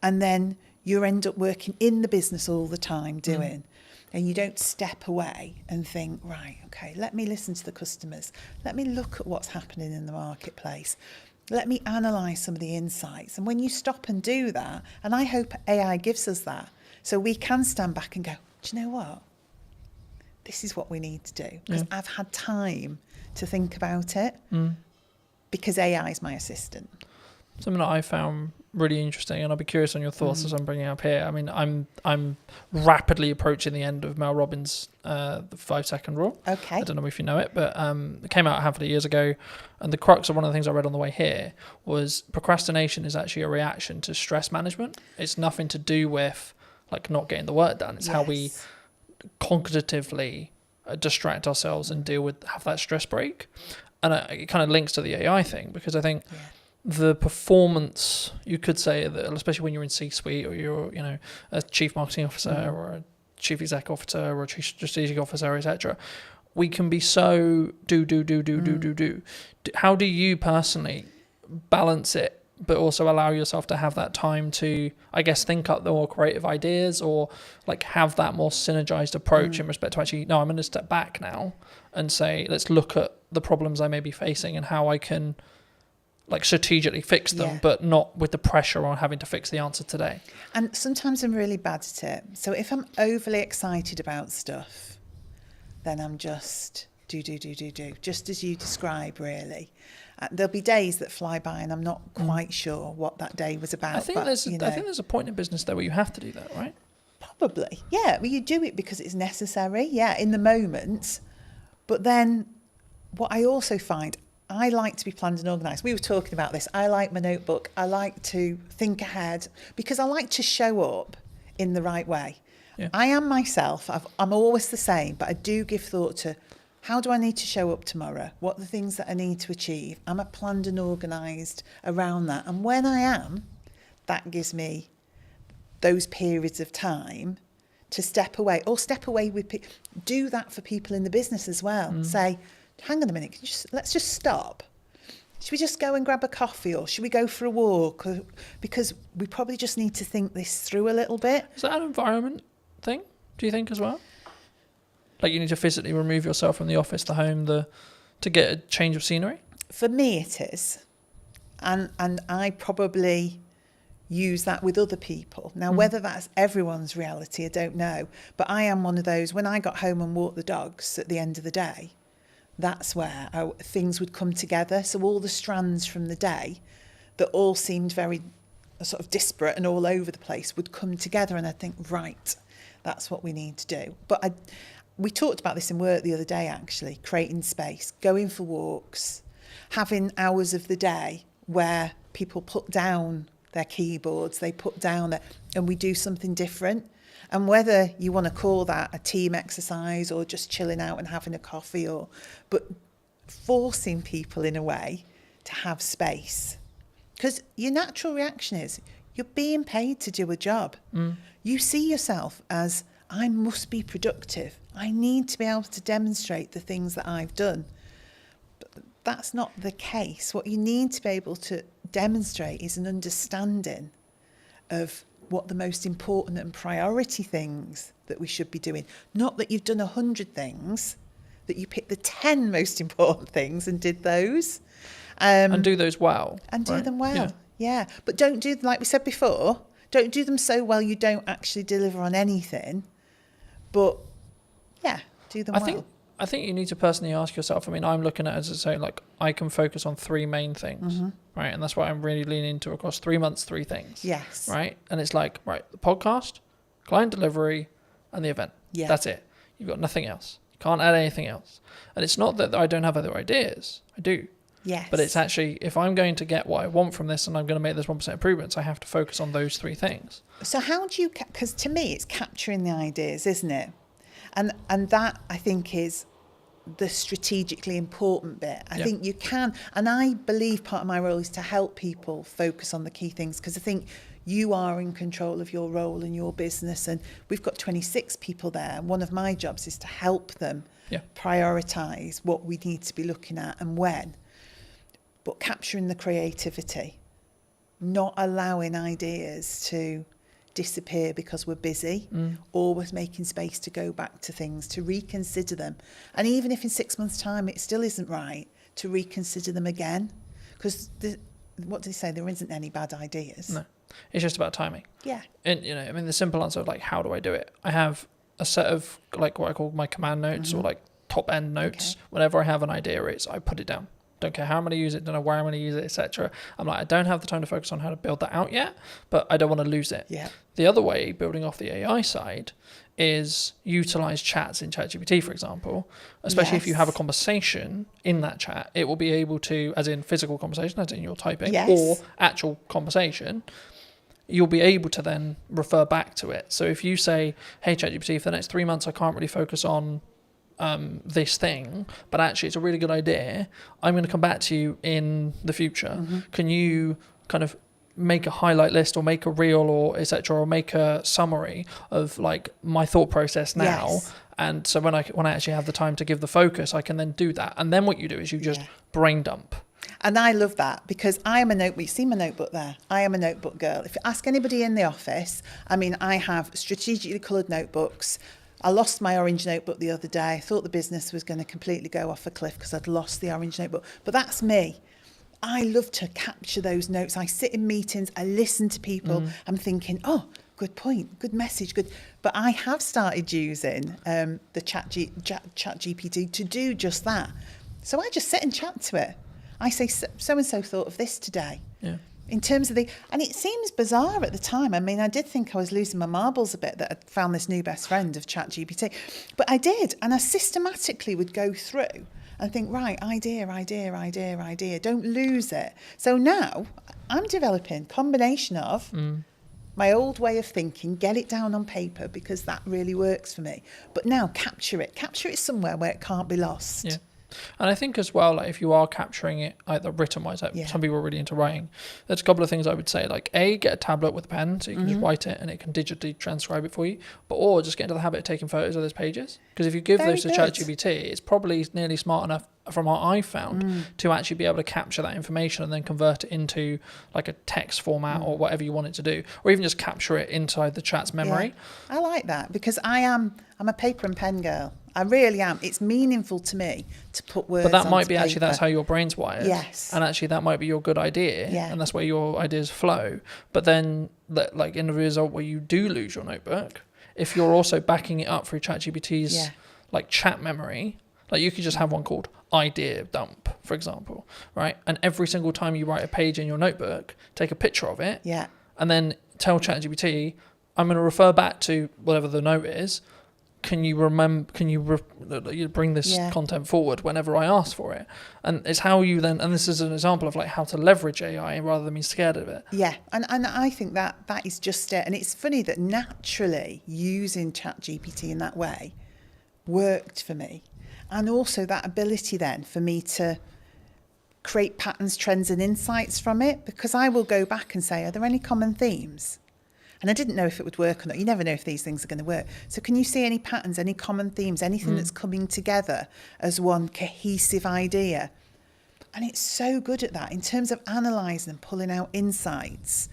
And then you end up working in the business all the time doing. And you don't step away and think, right, okay, let me listen to the customers. Let me look at what's happening in the marketplace. Let me analyse some of the insights. And when you stop and do that, and I hope AI gives us that, so we can stand back and go, do you know what? This is what we need to do. Because I've had time to think about it because AI is my assistant. Something that I found really interesting, and I'll be curious on your thoughts as I'm bringing it up here. I mean, I'm rapidly approaching the end of Mel Robbins' the 5-second rule. Okay. I don't know if you know it, but it came out a handful of years ago, and the crux of one of the things I read on the way here was procrastination is actually a reaction to stress management. It's nothing to do with like not getting the work done. It's how we cognitively distract ourselves and have that stress break. And it kind of links to the AI thing, because I think the performance, you could say that, especially when you're in C-suite or you're, you know, a chief marketing officer or a chief exec officer or a chief strategic officer, etc., we can be so do. How do you personally balance it, but also allow yourself to have that time to, I guess, think up the more creative ideas, or like have that more synergized approach in respect to actually, no, I'm going to step back now and say, let's look at the problems I may be facing and how I can like strategically fix them, but not with the pressure on having to fix the answer today. And sometimes I'm really bad at it. So if I'm overly excited about stuff, then I'm just do, just as you describe, really. There'll be days that fly by and I'm not quite sure what that day was about. I think there's a point in business there where you have to do that, right? Probably, yeah. Well, you do it because it's necessary, in the moment. But then what I also find, I like to be planned and organised. We were talking about this. I like my notebook. I like to think ahead because I like to show up in the right way. Yeah. I am myself. I'm always the same, but I do give thought to how do I need to show up tomorrow? What are the things that I need to achieve? Am I planned and organised around that? And when I am, that gives me those periods of time to step away with people. Do that for people in the business as well. Say, hang on a minute, let's just stop. Should we just go and grab a coffee, or should we go for a walk? Because we probably just need to think this through a little bit. Is that an environment thing, do you think, as well? Like you need to physically remove yourself from the office, the home, to get a change of scenery? For me it is. And I probably use that with other people. Now, whether that's everyone's reality, I don't know. But I am one of those, when I got home and walked the dogs at the end of the day, that's where things would come together. So all the strands from the day that all seemed very sort of disparate and all over the place would come together, and I'd think, right, that's what we need to do. But we talked about this in work the other day, actually, creating space, going for walks, having hours of the day where people put down their keyboards, they put down and we do something different. And whether you want to call that a team exercise or just chilling out and having a coffee, but forcing people in a way to have space. Because your natural reaction is you're being paid to do a job. You see yourself as, I must be productive. I need to be able to demonstrate the things that I've done. But that's not the case. What you need to be able to demonstrate is an understanding of what the most important and priority things that we should be doing. Not that you've done 100 things, that you picked the 10 most important things and did those. And do those well. And do them well, yeah. But don't do, like we said before, don't do them so well you don't actually deliver on anything. But, do them well. I think you need to personally ask yourself, I mean, I'm looking at it as I say, like, I can focus on 3 main things, right? And that's what I'm really leaning into across 3 months, 3 things. Yes. Right? And it's like, right, the podcast, client delivery, and the event. Yeah. That's it. You've got nothing else. You can't add anything else. And it's not that I don't have other ideas. I do. Yes. But it's actually, if I'm going to get what I want from this and I'm going to make those 1% improvements, I have to focus on those 3 things. So how do you, because to me it's capturing the ideas, isn't it? And that, I think, is the strategically important bit. I think you can, and I believe part of my role is to help people focus on the key things, because I think you are in control of your role and your business, and we've got 26 people there. One of my jobs is to help them prioritise what we need to be looking at and when. But capturing the creativity, not allowing ideas to disappear because we're busy, always making space to go back to things, to reconsider them. And even if in 6 months' time it still isn't right, to reconsider them again. Because what do they say? There isn't any bad ideas. No, it's just about timing. Yeah. And, I mean, the simple answer of like, how do I do it? I have a set of like what I call my command notes or like top end notes. Okay. Whenever I have an idea, I put it down. Don't care how I'm going to use it, don't know where I'm going to use it, etc. I'm like, I don't have the time to focus on how to build that out yet, but I don't want to lose it. Yeah. The other way, building off the AI side, is utilize chats in ChatGPT, for example, especially if you have a conversation in that chat, it will be able to, as in physical conversation, as in you're typing, or actual conversation, you'll be able to then refer back to it. So if you say, hey, ChatGPT, for the next 3 months, I can't really focus on this thing, but actually it's a really good idea, I'm going to come back to you in the future. Can you kind of make a highlight list or make a reel or etc., or make a summary of like my thought process now? And so when I actually have the time to give the focus, I can then do that. And then what you do is you just brain dump. And I love that, because I am a notebook. You see my notebook there? I am a notebook girl. If you ask anybody in the office, I mean, I have strategically coloured notebooks. I lost my orange notebook the other day. I thought the business was going to completely go off a cliff because I'd lost the orange notebook. But that's me. I love to capture those notes. I sit in meetings, I listen to people. I'm thinking, oh, good point, good message, good. But I have started using the chat GPT to do just that. So I just sit and chat to it. I say, so-and-so thought of this today. Yeah. In terms of and it seems bizarre at the time. I mean, I did think I was losing my marbles a bit that I'd found this new best friend of ChatGPT. But I did. And I systematically would go through and think, right, idea. Don't lose it. So now I'm developing a combination of my old way of thinking, get it down on paper because that really works for me. But now capture it somewhere where it can't be lost. Yeah. And I think as well, like if you are capturing it either written wise, like some people are really into writing, there's a couple of things I would say, like get a tablet with a pen so you can just write it and it can digitally transcribe it for you, or just get into the habit of taking photos of those pages, because if you give those to ChatGPT, it's probably nearly smart enough from what I found to actually be able to capture that information and then convert it into like a text format or whatever you want it to do, or even just capture it inside the chat's memory. I like that, because I'm a paper and pen girl. I really am. It's meaningful to me to put words on paper. But that might be actually, that's how your brain's wired. Yes. And actually that might be your good idea. Yeah. And that's where your ideas flow. But then like in the result where you do lose your notebook, if you're also backing it up through ChatGPT's like chat memory, like you could just have one called idea dump, for example, right? And every single time you write a page in your notebook, take a picture of it. Yeah. And then tell ChatGPT, I'm going to refer back to whatever the note is. Can you bring this content forward whenever I ask for it? And it's how you then, and this is an example of like how to leverage AI rather than being scared of it. Yeah, and I think that is just it. And it's funny that naturally using ChatGPT in that way worked for me. And also that ability then for me to create patterns, trends and insights from it, because I will go back and say, are there any common themes? And I didn't know if it would work or not. You never know if these things are going to work. So can you see any patterns, any common themes, anything that's coming together as one cohesive idea? And it's so good at that in terms of analysing and pulling out insights.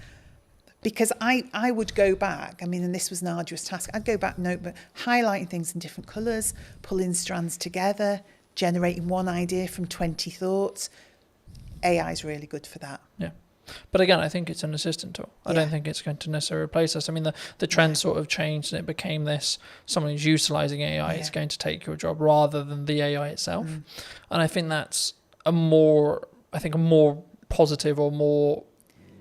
Because I would go back, I mean, and this was an arduous task, I'd go back notebook, highlighting things in different colours, pulling strands together, generating one idea from 20 thoughts. AI is really good for that. Yeah. But again, I think it's an assistant tool. I don't think it's going to necessarily replace us. I mean, the trend sort of changed and it became this, someone who's utilising AI is going to take your job rather than the AI itself. And I think that's a more positive or more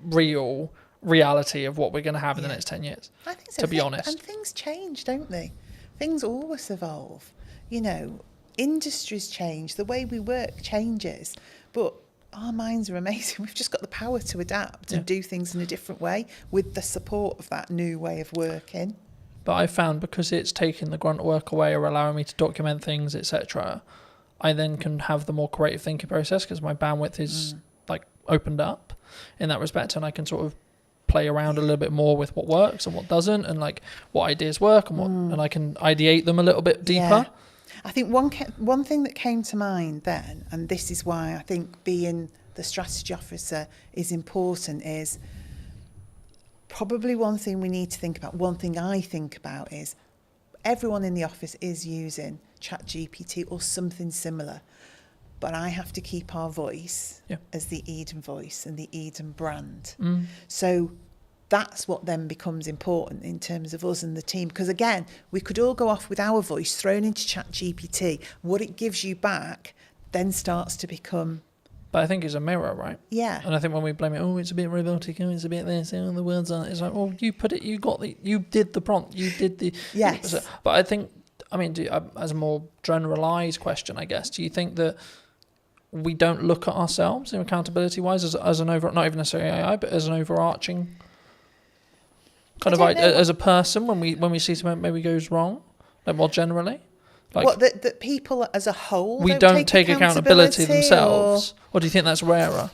real reality of what we're going to have in the next 10 years. I think so. To be honest. And things change, don't they? Things always evolve. You know, industries change, the way we work changes, but our minds are amazing. We've just got the power to adapt and do things in a different way with the support of that new way of working. But I found because it's taking the grunt work away or allowing me to document things, etc., I then can have the more creative thinking process because my bandwidth is like opened up in that respect, and I can sort of play around a little bit more with what works and what doesn't, and like what ideas work and what, and I can ideate them a little bit deeper. Yeah. I think one thing that came to mind then, and this is why I think being the strategy officer is important, is probably one thing we need to think about. One thing I think about is everyone in the office is using ChatGPT or something similar, but I have to keep our voice as the Eden voice and the Eden brand. So that's what then becomes important in terms of us and the team. Because again, we could all go off with our voice thrown into ChatGPT. What it gives you back then starts to become But I think it's a mirror, right? Yeah. And I think when we blame it, oh, it's a bit robotic, oh, it's a bit this, oh, the words aren't. It's like, well, you put it, you did the prompt, you did the. Yes. But I think, I mean, as a more generalised question, I guess, do you think that we don't look at ourselves, accountability-wise, as an over, not even necessarily AI, but as an overarching kind of as a person when we see something maybe goes wrong, like more generally? Like, what, that people as a whole we don't take accountability themselves, or do you think that's rarer?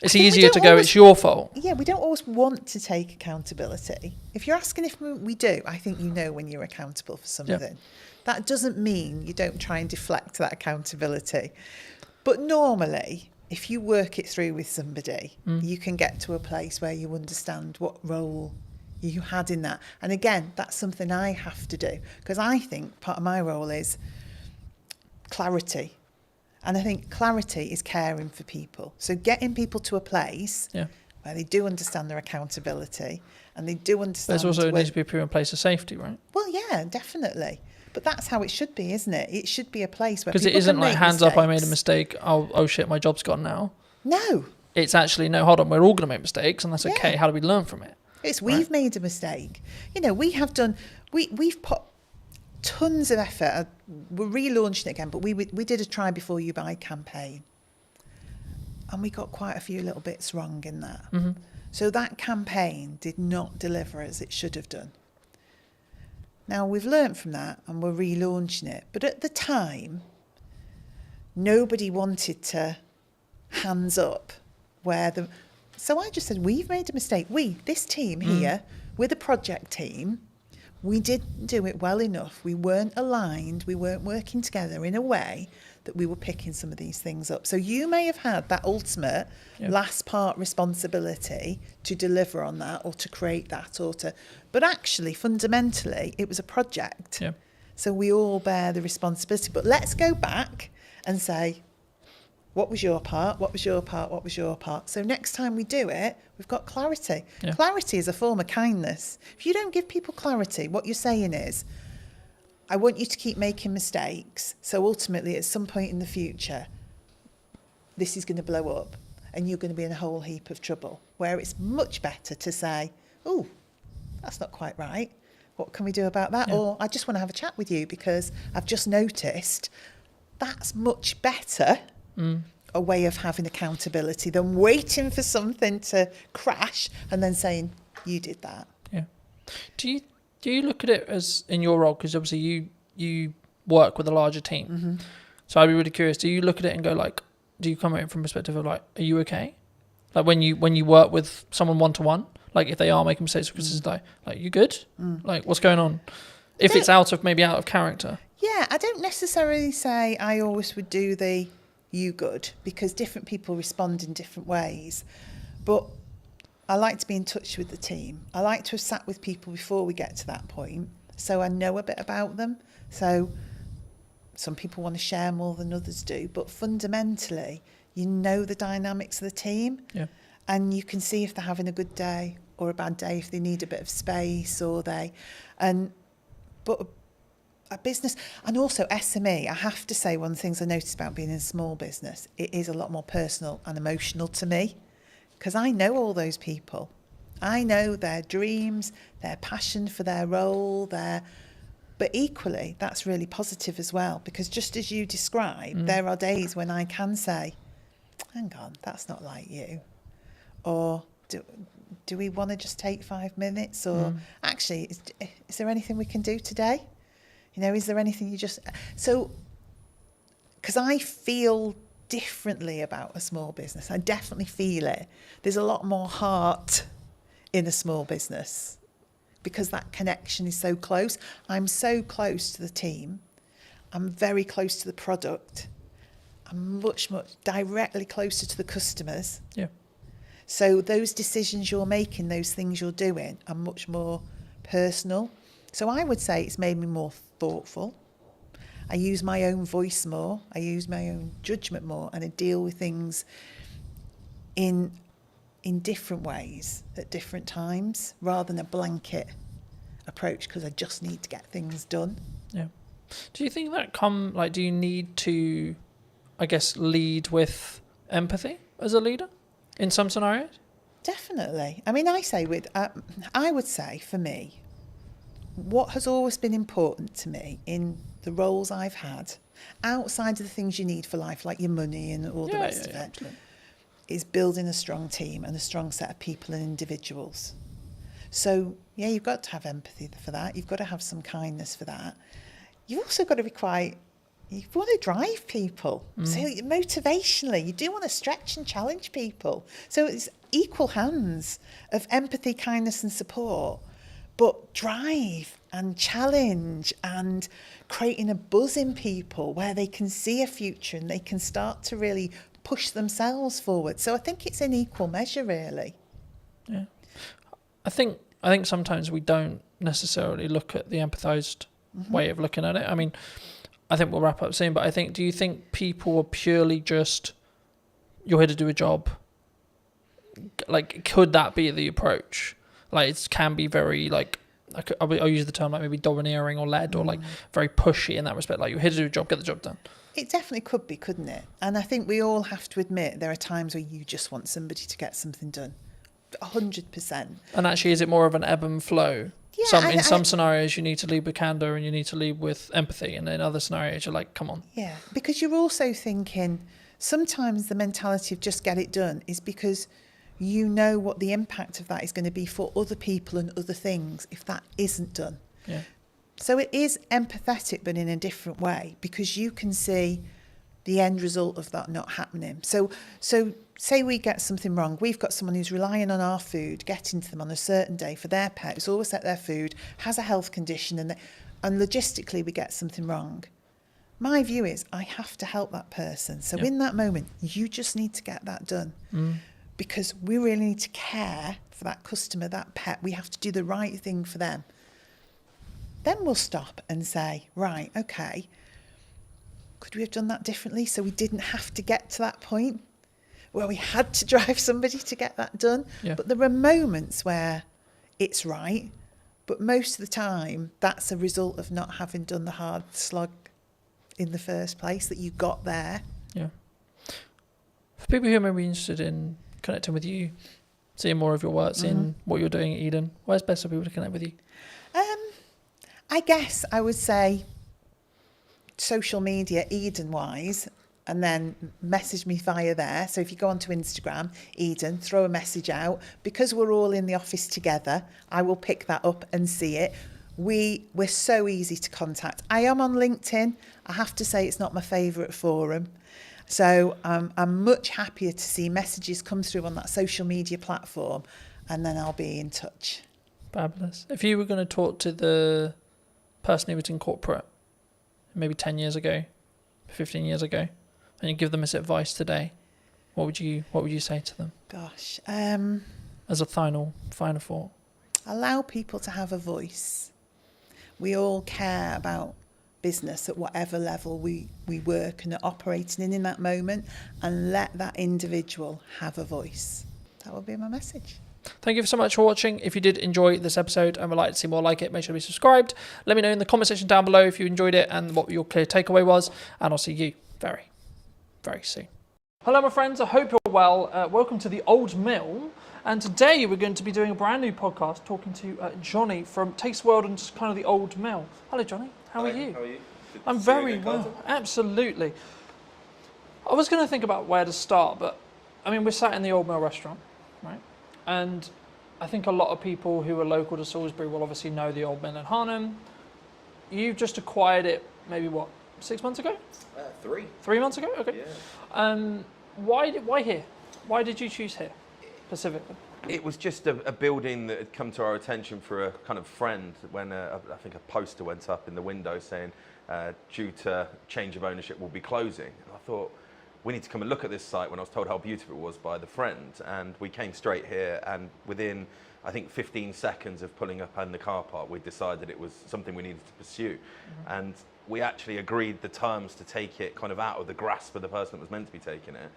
It's easier to go, it's your fault. Yeah, we don't always want to take accountability. If you're asking if we do, I think you know when you're accountable for something. Yeah. That doesn't mean you don't try and deflect that accountability. But normally, if you work it through with somebody, you can get to a place where you understand what role you had in that. And again, that's something I have to do, because I think part of my role is clarity. And I think clarity is caring for people. So getting people to a place where they do understand their accountability and they do understand. There's also needs to be a proven place of safety, right? Well, yeah, definitely. But that's how it should be, isn't it? It should be a place where because it isn't like hands up, I made a mistake. Oh shit, my job's gone now. No. It's actually, no, hold on, we're all going to make mistakes, and that's okay. How do we learn from it? It's we've made a mistake. You know, we have done. We've put tons of effort. We're relaunching it again, but we did a try before you buy campaign, and we got quite a few little bits wrong in that. Mm-hmm. So that campaign did not deliver as it should have done. Now we've learnt from that and we're relaunching it, but at the time, nobody wanted to hands up where the. So I just said, we've made a mistake. This team here, we're the project team. We didn't do it well enough. We weren't aligned. We weren't working together in a way that we were picking some of these things up. So you may have had that ultimate last part responsibility to deliver on that or to create that but actually fundamentally it was a project. Yeah. So we all bear the responsibility. But let's go back and say, what was your part? What was your part? What was your part? So next time we do it, we've got clarity. Yeah. Clarity is a form of kindness. If you don't give people clarity, what you're saying is, I want you to keep making mistakes. So ultimately, at some point in the future, this is going to blow up and you're going to be in a whole heap of trouble. Where it's much better to say, oh, that's not quite right. What can we do about that? Yeah. Or I just want to have a chat with you because I've just noticed. That's much better. A way of having accountability than waiting for something to crash and then saying you did that. Yeah. Do you look at it as in your role, because obviously you work with a larger team, mm-hmm. So I'd be really curious, do you look at it and go like, do you come at it from a perspective of like, are you okay? Like when you work with someone one-to-one, like if they are making mistakes, because it's like you good? Like what's going on? If it's out of character. Yeah, I don't necessarily say I always would do the you good, because different people respond in different ways. But I like to be in touch with the team. I like to have sat with people before we get to that point, so I know a bit about them. So some people want to share more than others do, but fundamentally, you know the dynamics of the team, and you can see if they're having a good day or a bad day, if they need a bit of space but a business, and also SME, I have to say one of the things I noticed about being in a small business, it is a lot more personal and emotional to me, because I know all those people. I know their dreams, their passion for their role, but equally, that's really positive as well, because just as you described, there are days when I can say, hang on, that's not like you. Or do we want to just take 5 minutes? Or actually, is there anything we can do today? You know, is there anything because I feel differently about a small business. I definitely feel it. There's a lot more heart in a small business because that connection is so close. I'm so close to the team. I'm very close to the product. I'm much, much directly closer to the customers. Yeah. So those decisions you're making, those things you're doing are much more personal. So I would say it's made me more thoughtful. I use my own voice more. I use my own judgment more, and I deal with things in different ways at different times, rather than a blanket approach because I just need to get things done. Yeah. Do you think that do you need to I guess, lead with empathy as a leader in some scenarios? Definitely. I mean, I would say for me, what has always been important to me in the roles I've had, outside of the things you need for life, like your money and all the rest of it, Absolutely. is building a strong team and a strong set of people and individuals. So, yeah, you've got to have empathy for that. You've got to have some kindness for that. You've also got to be you want to drive people. So motivationally, you do want to stretch and challenge people. So it's equal hands of empathy, kindness and support, but drive and challenge and creating a buzz in people where they can see a future and they can start to really push themselves forward. So I think it's in equal measure, really. Yeah. I think sometimes we don't necessarily look at the empathized way of looking at it. I mean, I think we'll wrap up soon, but do you think people are purely just, you're here to do a job? Like, could that be the approach? Like, it can be very, like, I'll use the term like maybe domineering or led or like very pushy in that respect. Like, you're here to do a job, get the job done. It definitely could be, couldn't it? And I think we all have to admit there are times where you just want somebody to get something done. 100%. And actually, is it more of an ebb and flow? Yeah, In some scenarios, you need to lead with candor and you need to lead with empathy. And in other scenarios, you're like, come on. Yeah, because you're also thinking sometimes the mentality of just get it done is because you know what the impact of that is going to be for other people and other things if that isn't done. Yeah. So it is empathetic, but in a different way, because you can see the end result of that not happening. So say we get something wrong. We've got someone who's relying on our food, getting to them on a certain day for their pet, who's always at their food, has a health condition, and logistically we get something wrong. My view is I have to help that person. So in that moment, you just need to get that done. Because we really need to care for that customer, that pet. We have to do the right thing for them. Then we'll stop and say, right, okay, could we have done that differently so we didn't have to get to that point where we had to drive somebody to get that done? Yeah. But there are moments where it's right, but most of the time that's a result of not having done the hard slog in the first place, that you got there. Yeah. For people who may be interested in connecting with you, seeing more of your work, seeing what you're doing at Eden, where's best for people to connect with you? I guess I would say social media, Eden-wise, and then message me via there. So if you go onto Instagram, Eden, throw a message out. Because we're all in the office together, I will pick that up and see it. We're so easy to contact. I am on LinkedIn. I have to say it's not my favourite forum. So I'm much happier to see messages come through on that social media platform, and then I'll be in touch. Fabulous. If you were going to talk to the person who was in corporate maybe 10 years ago, 15 years ago, and you give them this advice today, what would you say to them? Gosh. As a final thought. Allow people to have a voice. We all care about business at whatever level we work and are operating in that moment, and let that individual have a voice. That would be my message. Thank you so much for watching. If you did enjoy this episode and would like to see more like it, make sure to be subscribed. Let me know in the comment section down below if you enjoyed it and what your clear takeaway was, and I'll see you very, very soon. Hello, my friends. I hope you're well. Welcome to the Old Mill. And today we're going to be doing a brand new podcast talking to Johnny from Taste World and just kind of the Old Mill. Hello, Johnny. How are you? How are you? I'm very well. Absolutely. I was going to think about where to start, but I mean, we're sat in the Old Mill restaurant, right? And I think a lot of people who are local to Salisbury will obviously know the Old Mill in Harnham. You've just acquired it maybe, 6 months ago? 3. 3 months ago? Okay. Yeah. Why here? Why did you choose here specifically? It was just a building that had come to our attention for a kind of friend when I think a poster went up in the window saying, due to change of ownership, we'll be closing. And I thought, we need to come and look at this site, when I was told how beautiful it was by the friend. And we came straight here, and within, I think, 15 seconds of pulling up in the car park, we decided it was something we needed to pursue. And we actually agreed the terms to take it kind of out of the grasp of the person that was meant to be taking it,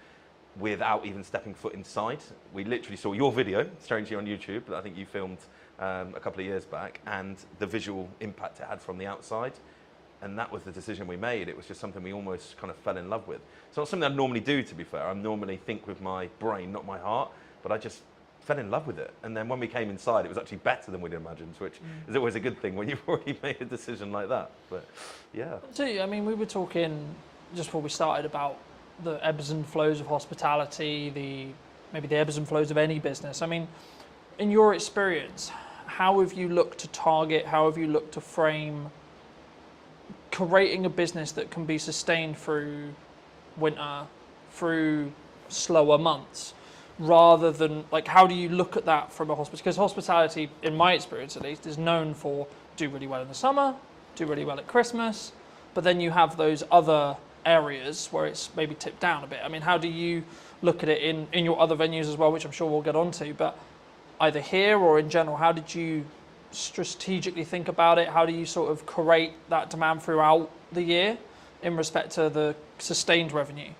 without even stepping foot inside. We literally saw your video, strangely on YouTube, that I think you filmed a couple of years back, and the visual impact it had from the outside. And that was the decision we made. It was just something we almost kind of fell in love with. It's not something I normally do, to be fair. I normally think with my brain, not my heart, but I just fell in love with it. And then when we came inside, it was actually better than we'd imagined, which is always a good thing when you've already made a decision like that. But yeah. So, I mean, we were talking just before we started about the ebbs and flows of hospitality, maybe the ebbs and flows of any business. I mean, in your experience, how have you looked to target, how have you looked to frame creating a business that can be sustained through winter, through slower months, rather than, like, how do you look at that from a hospital? Because hospitality, in my experience at least, is known for do really well in the summer, do really well at Christmas, but then you have those other areas where it's maybe tipped down a bit. I mean, how do you look at it in your other venues as well, which I'm sure we'll get onto, but either here or in general, how did you strategically think about it? How do you sort of create that demand throughout the year in respect to the sustained revenue?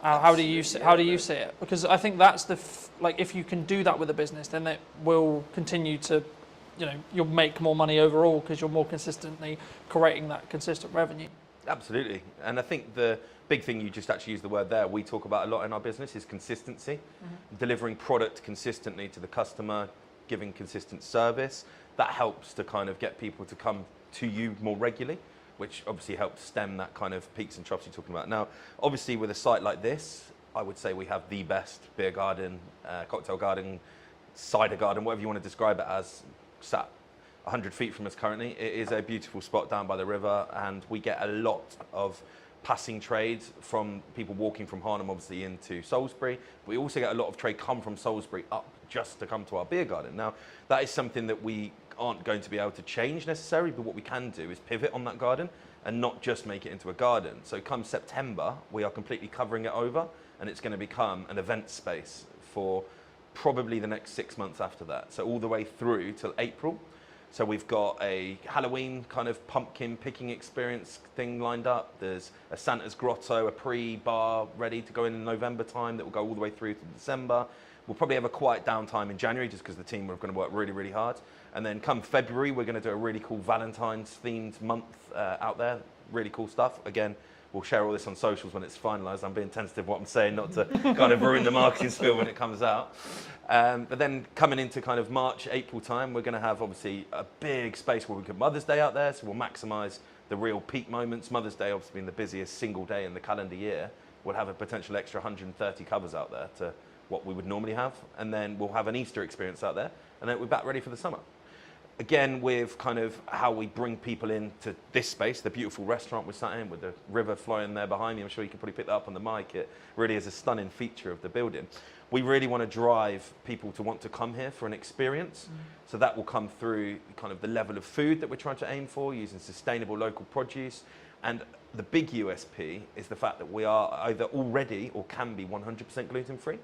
How do you see it? Because I think that's like, if you can do that with a business, then it will continue to, you'll make more money overall because you're more consistently creating that consistent revenue. Absolutely. And I think the big thing, you just actually used the word there, we talk about a lot in our business, is consistency. Delivering product consistently to the customer, giving consistent service. That helps to kind of get people to come to you more regularly, which obviously helps stem that kind of peaks and troughs you're talking about. Now, obviously with a site like this, I would say we have the best beer garden, cocktail garden, cider garden, whatever you want to describe it as, sat 100 feet from us currently. It is a beautiful spot down by the river, and we get a lot of passing trade from people walking from Harnham obviously into Salisbury. We also get a lot of trade come from Salisbury up just to come to our beer garden. Now, that is something that we aren't going to be able to change necessarily, but what we can do is pivot on that garden and not just make it into a garden. So come September, we are completely covering it over, and it's going to become an event space for probably the next 6 months after that. So all the way through till April. So we've got a Halloween kind of pumpkin picking experience thing lined up. There's a Santa's Grotto, a pre-bar ready to go in November time that will go all the way through to December. We'll probably have a quiet downtime in January just because the team are going to work really, really hard. And then come February, we're going to do a really cool Valentine's themed month out there. Really cool stuff. Again, we'll share all this on socials when it's finalised. I'm being tentative what I'm saying, not to kind of ruin the marketing spiel when it comes out. But then coming into kind of March, April time, we're going to have obviously a big space where we can Mother's Day out there. So we'll maximise the real peak moments. Mother's Day obviously being the busiest single day in the calendar year. We'll have a potential extra 130 covers out there to what we would normally have. And then we'll have an Easter experience out there. And then we're back ready for the summer. Again, with kind of how we bring people into this space, the beautiful restaurant we're sat in with the river flowing there behind me. I'm sure you can probably pick that up on the mic. It really is a stunning feature of the building. We really want to drive people to want to come here for an experience. So that will come through kind of the level of food that we're trying to aim for, using sustainable local produce. And the big USP is the fact that we are either already or can be 100% gluten-free.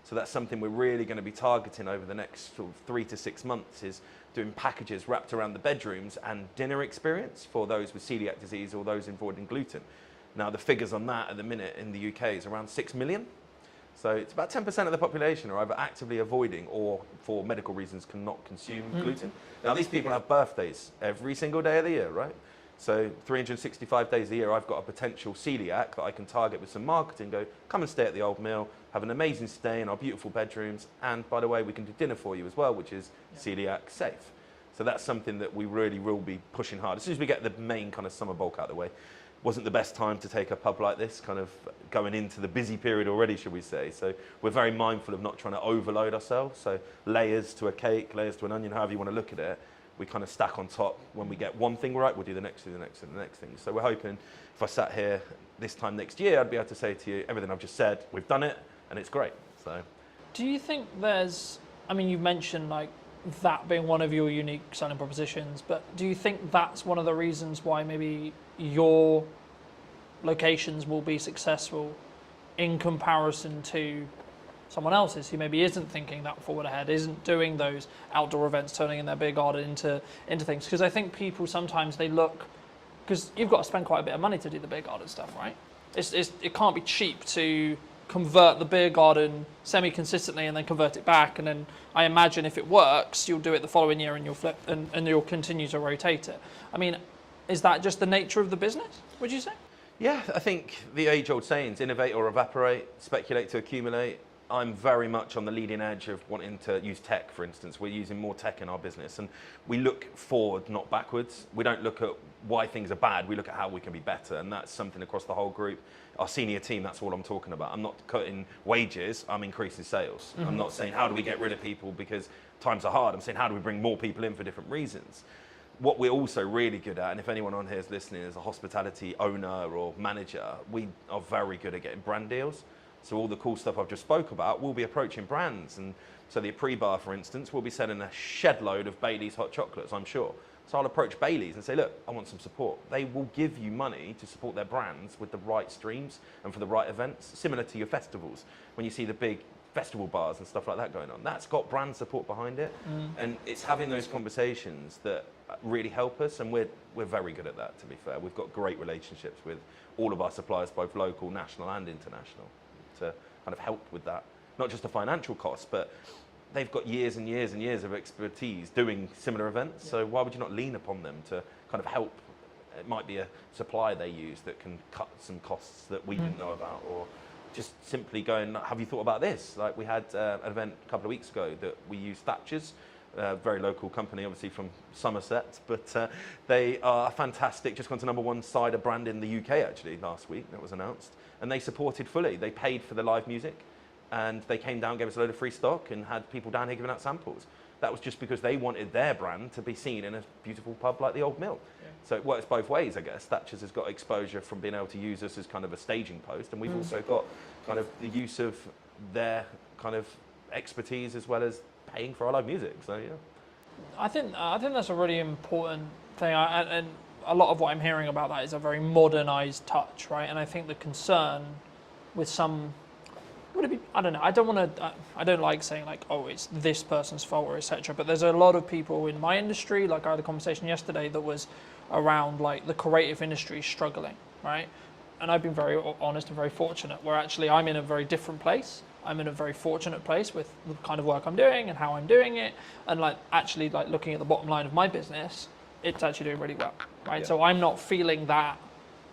So that's something we're really going to be targeting over the next sort of 3 to 6 months, is doing packages wrapped around the bedrooms and dinner experience for those with celiac disease or those avoiding gluten. Now, the figures on that at the minute in the UK is around 6 million. So it's about 10% of the population are either actively avoiding or for medical reasons cannot consume gluten. Now, these people have birthdays every single day of the year, right? So 365 days a year, I've got a potential celiac that I can target with some marketing, go, come and stay at the Old Mill, have an amazing stay in our beautiful bedrooms, and by the way, we can do dinner for you as well, which is celiac safe. So that's something that we really will be pushing hard. As soon as we get the main kind of summer bulk out of the way, wasn't the best time to take a pub like this, kind of going into the busy period already, should we say. So we're very mindful of not trying to overload ourselves. So layers to a cake, layers to an onion, however you want to look at it, we kind of stack on top. When we get one thing right, we'll do the next thing, the next thing, the next thing. So we're hoping if I sat here this time next year, I'd be able to say to you, everything I've just said, we've done it, and it's great. So, do you think there's, I mean, you've mentioned like that being one of your unique selling propositions, but do you think that's one of the reasons why maybe your locations will be successful in comparison to someone else's who maybe isn't thinking that forward ahead, isn't doing those outdoor events, turning in their beer garden into things? Because I think people sometimes they look, because you've got to spend quite a bit of money to do the beer garden stuff, right? It can't be cheap to convert the beer garden semi-consistently and then convert it back, and then I imagine if it works, you'll do it the following year and you'll flip and you'll continue to rotate it. I mean, Is that just the nature of the business, would you say? Yeah, I think the age-old sayings, innovate or evaporate, speculate to accumulate. I'm very much on the leading edge of wanting to use tech, for instance. We're using more tech in our business, and we look forward, not backwards. We don't look at why things are bad, we look at how we can be better, and that's something across the whole group. Our senior team, that's all I'm talking about. I'm not cutting wages, I'm increasing sales. I'm not saying how do we get rid of people because times are hard. I'm saying how do we bring more people in for different reasons. What we're also really good at, and if anyone on here is listening as a hospitality owner or manager, we are very good at getting brand deals. So all the cool stuff I've just spoke about, we'll be approaching brands. And so the pre-bar, for instance, we'll be selling a shed load of Bailey's hot chocolates, I'm sure. So I'll approach Bailey's and say, look, I want some support. They will give you money to support their brands with the right streams and for the right events, similar to your festivals. When you see the big festival bars and stuff like that going on, that's got brand support behind it. And it's having those conversations that really help us, and we're very good at that, to be fair. We've got great relationships with all of our suppliers, both local, national and international, to kind of help with that. Not just the financial costs, but they've got years and years and years of expertise doing similar events, so why would you not lean upon them to kind of help? It might be a supplier they use that can cut some costs that we didn't know about, or just simply going, have you thought about this? Like we had an event a couple of weeks ago that we used Thatcher's, a very local company, obviously from Somerset, but they are fantastic, just gone to #1 cider brand in the UK actually last week, that was announced, and they supported fully. They paid for the live music, and they came down, gave us a load of free stock, and had people down here giving out samples. That was just because they wanted their brand to be seen in a beautiful pub like the Old Mill. Yeah. So it works both ways, I guess. Thatcher's has got exposure from being able to use us as kind of a staging post, and we've also got kind of the use of their kind of expertise as well as paying for our live music. So yeah, I think that's a really important thing, and a lot of what I'm hearing about that is a very modernised touch, right? And I think the concern with some, would it be, I don't know, I don't like saying like, oh, it's this person's fault or etc. But there's a lot of people in my industry, like I had a conversation yesterday that was around like the creative industry struggling, right? And I've been very honest and very fortunate where actually I'm in a very different place. I'm in a very fortunate place with the kind of work I'm doing and how I'm doing it, and like actually like looking at the bottom line of my business, it's actually doing really well, right? Yeah. So I'm not feeling that,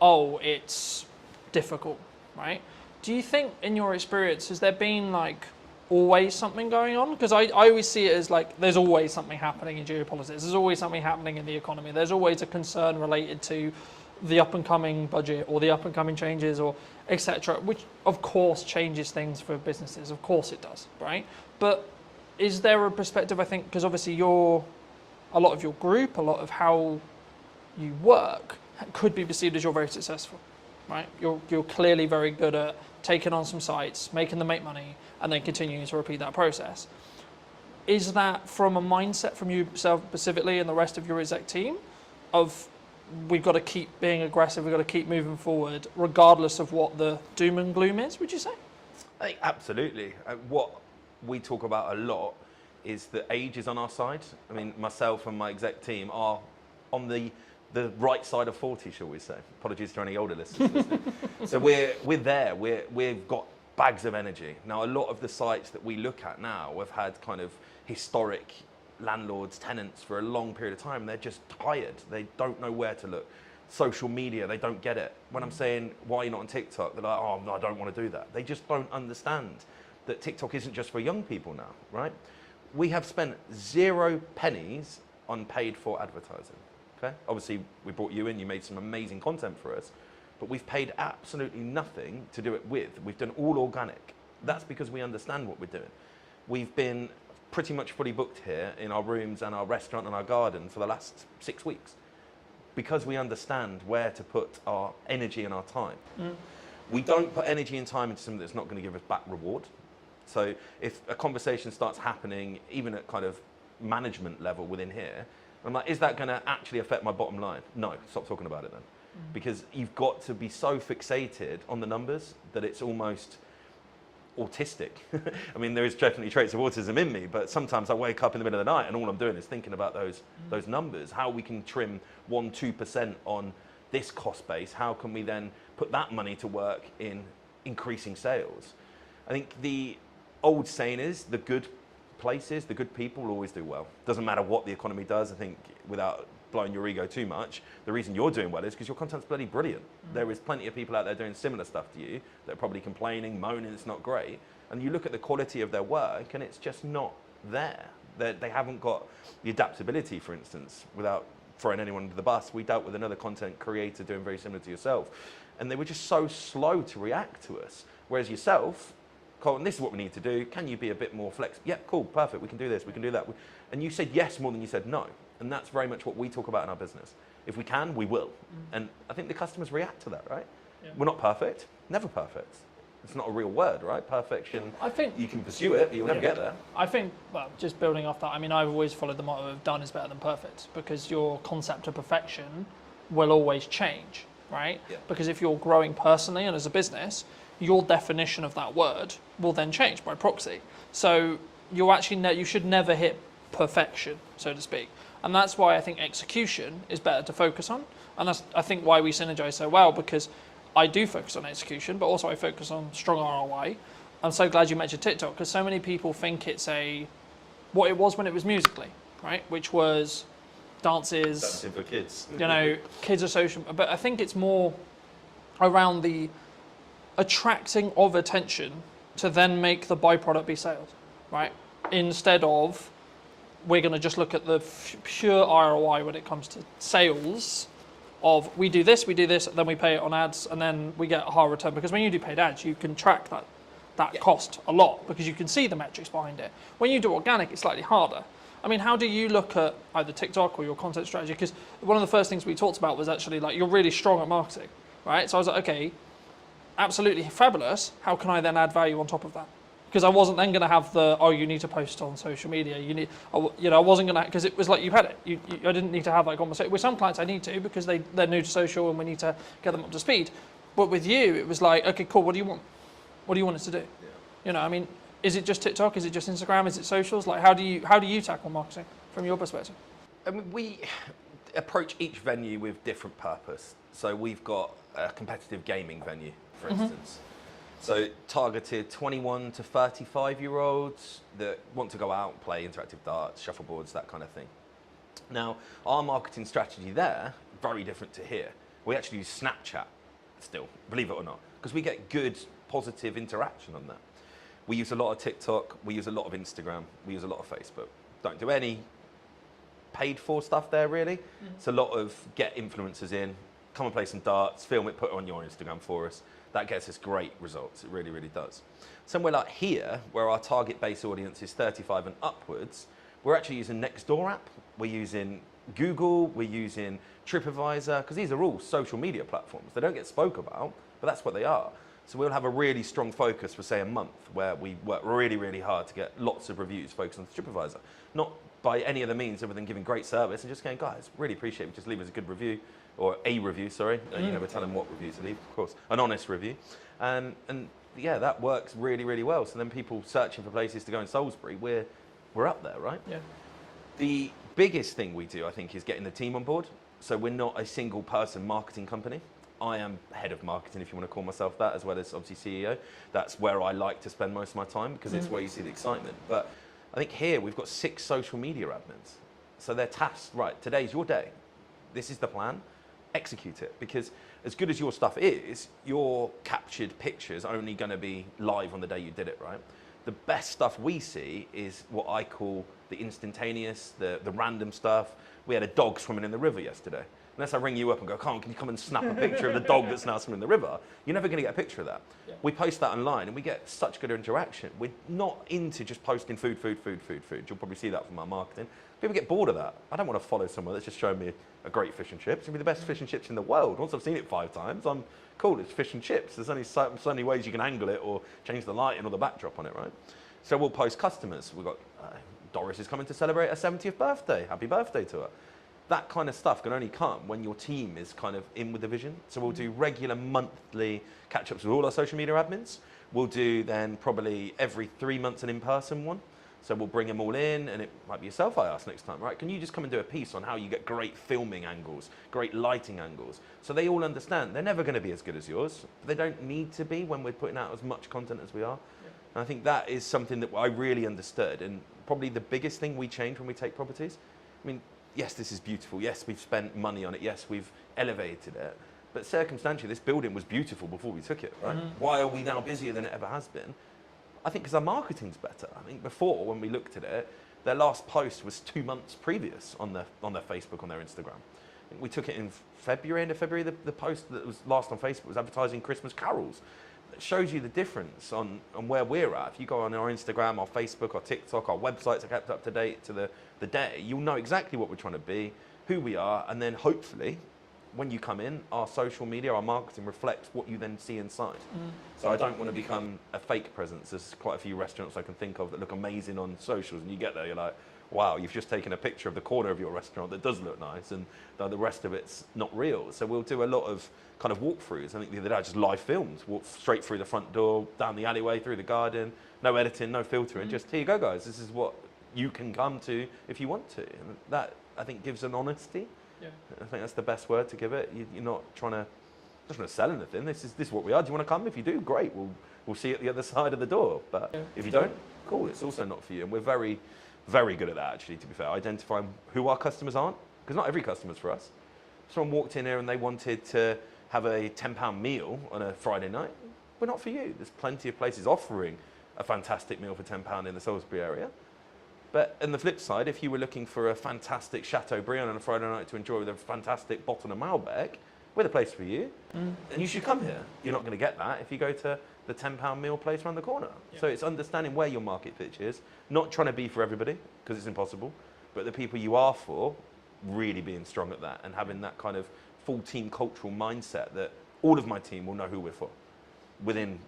oh, it's difficult, right? Do you think in your experience, has there been like always something going on? Because I always see it as like there's always something happening in geopolitics, there's always something happening in the economy, there's always a concern related to the up and coming budget or the up and coming changes or etc., which of course changes things for businesses, of course it does, right? But is there a perspective, I think, because obviously a lot of your group, a lot of how you work could be perceived as you're very successful, right? You're clearly very good at taking on some sites, making them make money, and then continuing to repeat that process. Is that from a mindset from yourself specifically and the rest of your exec team of we've got to keep being aggressive, we've got to keep moving forward, regardless of what the doom and gloom is, would you say? I think absolutely. What we talk about a lot is that age is on our side. I mean, myself and my exec team are on the right side of 40, shall we say. Apologies to any older listeners listening. So we're there, we've got bags of energy. Now, a lot of the sites that we look at now have had kind of historic landlords, tenants for a long period of time. They're just tired. They don't know where to look. Social media, they don't get it. When I'm saying, why are you not on TikTok? They're like, oh, no, I don't want to do that. They just don't understand that TikTok isn't just for young people now, right? We have spent 0 pennies on paid for advertising, okay? Obviously, we brought you in, you made some amazing content for us, but we've paid absolutely nothing to do it with. We've done all organic. That's because we understand what we're doing. We've been pretty much fully booked here in our rooms and our restaurant and our garden for the last 6 weeks because we understand where to put our energy and our time. We don't put energy and time into something that's not going to give us back reward. So if a conversation starts happening, even at kind of management level within here, I'm like, is that going to actually affect my bottom line? No, stop talking about it then. Because you've got to be so fixated on the numbers that it's almost autistic. I mean, there is definitely traits of autism in me, but sometimes I wake up in the middle of the night and all I'm doing is thinking about those numbers, how we can trim 1-2% on this cost base, how can we then put that money to work in increasing sales. I think the old saying is the good places, the good people will always do well. Doesn't matter what the economy does. I think without blowing your ego too much, the reason you're doing well is because your content's bloody brilliant. There is plenty of people out there doing similar stuff to you that are probably complaining, moaning it's not great. And you look at the quality of their work and it's just not there. They haven't got the adaptability, for instance, without throwing anyone under the bus. We dealt with another content creator doing very similar to yourself. And they were just so slow to react to us. Whereas yourself, Colton, this is what we need to do. Can you be a bit more flexible? Yeah, cool, perfect. We can do this, we can do that. And you said yes more than you said no. And that's very much what we talk about in our business. If we can, we will. And I think the customers react to that, right? Yeah. We're not perfect, never perfect. It's not a real word, right? Perfection, I think you can pursue it, but you'll never get there. I think, well, just building off that, I mean, I've always followed the motto of done is better than perfect, because your concept of perfection will always change, right? Yeah. Because if you're growing personally and as a business, your definition of that word will then change by proxy. So you actually you should never hit perfection, so to speak. And that's why I think execution is better to focus on. And that's, I think, why we synergize so well, because I do focus on execution, but also I focus on strong ROI. I'm so glad you mentioned TikTok, because so many people think it's what it was when it was Musical.ly, right? Which was dances. Dancing for kids. You know, kids are social. But I think it's more around the attracting of attention to then make the byproduct be sales, right? Instead of we're going to just look at the pure ROI when it comes to sales of we do this, then we pay it on ads, and then we get a higher return. Because when you do paid ads, you can track that cost a lot because you can see the metrics behind it. When you do organic, it's slightly harder. I mean, how do you look at either TikTok or your content strategy? Because one of the first things we talked about was actually like you're really strong at marketing, right? So I was like, okay, absolutely fabulous. How can I then add value on top of that? Because I wasn't then going to have you need to post on social media. I wasn't going to, because it was like you had it. I didn't need to have that conversation. With some clients I need to because they're new to social and we need to get them up to speed. But with you, it was like, okay, cool, what do you want? What do you want us to do? Yeah. I mean, is it just TikTok? Is it just Instagram? Is it socials? Like, how do you tackle marketing from your perspective? I mean, we approach each venue with different purpose. So we've got a competitive gaming venue, for instance. So targeted 21 to 35-year-olds that want to go out and play interactive darts, shuffleboards, that kind of thing. Now, our marketing strategy there, very different to here. We actually use Snapchat still, believe it or not, because we get good, positive interaction on that. We use a lot of TikTok, we use a lot of Instagram, we use a lot of Facebook. Don't do any paid for stuff there, really. It's a lot of get influencers in, come and play some darts, film it, put it on your Instagram for us. That gets us great results. It really, really does. Somewhere like here, where our target base audience is 35 and upwards, we're actually using Nextdoor app. We're using Google. We're using TripAdvisor, because these are all social media platforms. They don't get spoke about, but that's what they are. So we'll have a really strong focus for, say, a month, where we work really, really hard to get lots of reviews focused on TripAdvisor. Not by any other means other than giving great service and just going, guys, really appreciate it. Just leave us a good review. Or a review, sorry. You never tell them what review to leave, of course. An honest review. And yeah, that works really, really well. So then people searching for places to go in Salisbury, we're up there, right? Yeah. The biggest thing we do, I think, is getting the team on board. So we're not a single person marketing company. I am head of marketing, if you want to call myself that, as well as obviously CEO. That's where I like to spend most of my time because it's where you see the excitement. But I think here we've got 6 social media admins. So they're tasked, right, today's your day. This is the plan. Execute it, because as good as your stuff is, your captured pictures are only going to be live on the day you did it, right? The best stuff we see is what I call the instantaneous, the random stuff. We had a dog swimming in the river yesterday. Unless I ring you up and go, can you come and snap a picture of the dog that's now swimming in the river? You're never going to get a picture of that. Yeah. We post that online and we get such good interaction. We're not into just posting food. You'll probably see that from our marketing. People get bored of that. I don't want to follow someone that's just showing me a great fish and chips. It's going to be the best fish and chips in the world. Once I've seen it 5 times, I'm cool, it's fish and chips. There's only so many ways you can angle it or change the lighting or the backdrop on it, right? So we'll post customers. We've got Doris is coming to celebrate her 70th birthday. Happy birthday to her. That kind of stuff can only come when your team is kind of in with the vision. So we'll do regular monthly catch-ups with all our social media admins. We'll do then probably every 3 months an in-person one. So we'll bring them all in, and it might be yourself I ask next time, right? Can you just come and do a piece on how you get great filming angles, great lighting angles? So they all understand they're never going to be as good as yours. They don't need to be when we're putting out as much content as we are. Yeah. And I think that is something that I really understood. And probably the biggest thing we change when we take properties. I mean, yes, this is beautiful. Yes, we've spent money on it. Yes, we've elevated it. But circumstantially, this building was beautiful before we took it, right? Why are we now busier than it ever has been? I think because our marketing's better. I think before, when we looked at it, their last post was 2 months previous on their Facebook, on their Instagram. I think we took it in February, end of February. The post that was last on Facebook was advertising Christmas carols. It shows you the difference on where we're at. If you go on our Instagram, our Facebook, our TikTok, our websites are kept up to date to the day, you'll know exactly what we're trying to be, who we are, and then hopefully, when you come in, our social media, our marketing reflects what you then see inside. So I don't want to become a fake presence. There's quite a few restaurants I can think of that look amazing on socials, and you get there, you're like, wow, you've just taken a picture of the corner of your restaurant that does look nice, and the rest of it's not real. So we'll do a lot of kind of walkthroughs. I think the other day I just live filmed, walk straight through the front door, down the alleyway, through the garden, no editing, no filtering, just here you go, guys. This is what you can come to if you want to. And that, I think, gives an honesty. Yeah. I think that's the best word to give it. You're not trying to sell anything. This is what we are. Do you want to come? If you do, great. We'll see you at the other side of the door. But if you don't, cool. It's also not for you. And we're very, very good at that, actually, to be fair. Identifying who our customers aren't, because not every customer's for us. If someone walked in here and they wanted to have a £10 meal on a Friday night, we're not for you. There's plenty of places offering a fantastic meal for £10 in the Salisbury area. But on the flip side, if you were looking for a fantastic Chateaubriand on a Friday night to enjoy with a fantastic bottle of Malbec, we're the place for you. And you should come here. You're not going to get that if you go to the £10 meal place around the corner. Yeah. So it's understanding where your market pitch is, not trying to be for everybody, because it's impossible, but the people you are for, really being strong at that and having that kind of full team cultural mindset that all of my team will know who we're for within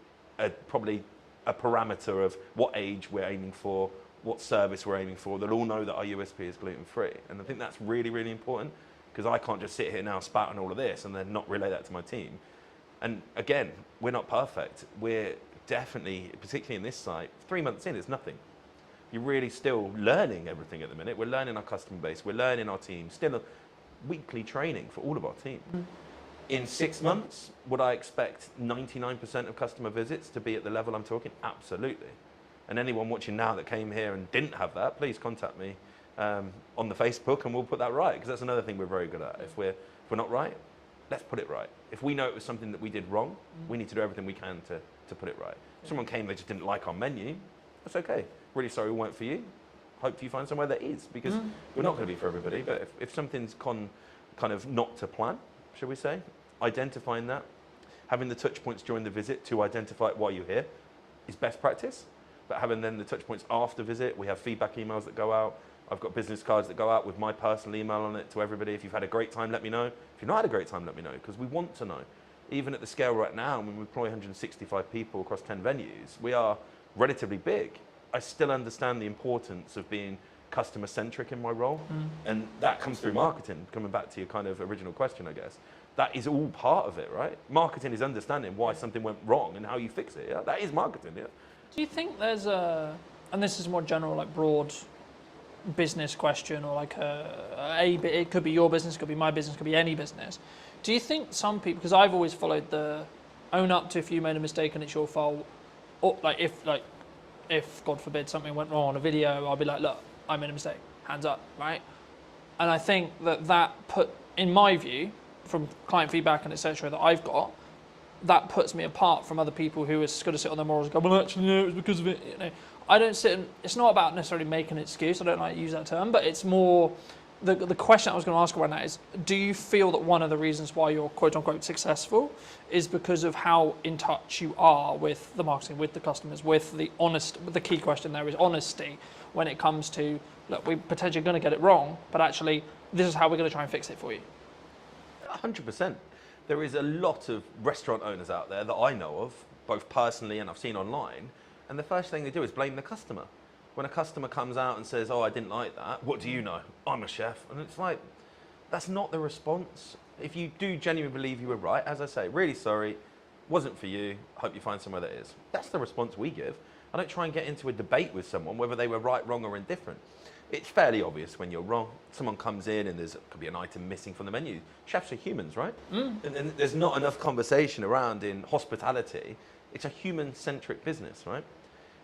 probably a parameter of what age we're aiming for, what service we're aiming for. They'll all know that our USP is gluten-free. And I think that's really, really important, because I can't just sit here now spouting all of this and then not relay that to my team. And again, we're not perfect. We're definitely, particularly in this site, 3 months in, it's nothing. You're really still learning everything at the minute. We're learning our customer base. We're learning our team. Still a weekly training for all of our team. In 6 months, would I expect 99% of customer visits to be at the level I'm talking? Absolutely. And anyone watching now that came here and didn't have that, please contact me on the Facebook and we'll put that right, because that's another thing we're very good at. If we're not right, let's put it right. If we know it was something that we did wrong, we need to do everything we can to put it right. If someone came, they just didn't like our menu, that's okay. Really sorry we weren't for you. Hope you find somewhere that is, because we're not going to be for everybody. But if something's kind of not to plan, shall we say, identifying that, having the touch points during the visit to identify why you're here is best practice. But having then the touch points after visit, we have feedback emails that go out. I've got business cards that go out with my personal email on it to everybody. If you've had a great time, let me know. If you've not had a great time, let me know, because we want to know. Even at the scale right now, when we employ 165 people across 10 venues, we are relatively big. I still understand the importance of being customer-centric in my role. And that comes through marketing, coming back to your kind of original question, I guess. That is all part of it, right? Marketing is understanding why something went wrong and how you fix it. Yeah? That is marketing, yeah. Do you think there's and this is more general, like broad business question, or like it could be your business, could be my business, could be any business. Do you think some people, because I've always followed the own up to if you made a mistake and it's your fault, or if God forbid something went wrong on a video, I'll be like, look, I made a mistake, hands up, right? And I think that put, in my view, from client feedback and etc. that I've got, that puts me apart from other people who are just going to sit on their morals and go, well, actually, no, it was because of it. You know, I don't sit and, it's not about necessarily making an excuse. I don't like to use that term, but it's more, the question I was going to ask around that is, do you feel that one of the reasons why you're quote unquote successful is because of how in touch you are with the marketing, with the customers, with the key question there is honesty when it comes to, look, we're potentially going to get it wrong, but actually this is how we're going to try and fix it for you. 100%. There is a lot of restaurant owners out there that I know of, both personally and I've seen online, and the first thing they do is blame the customer. When a customer comes out and says, oh, I didn't like that, what do you know? I'm a chef. And it's like, that's not the response. If you do genuinely believe you were right, as I say, really sorry, wasn't for you, hope you find somewhere that is. That's the response we give. I don't try and get into a debate with someone, whether they were right, wrong, or indifferent. It's fairly obvious when you're wrong. Someone comes in and could be an item missing from the menu. Chefs are humans, right? And there's not enough conversation around in hospitality. It's a human-centric business, right?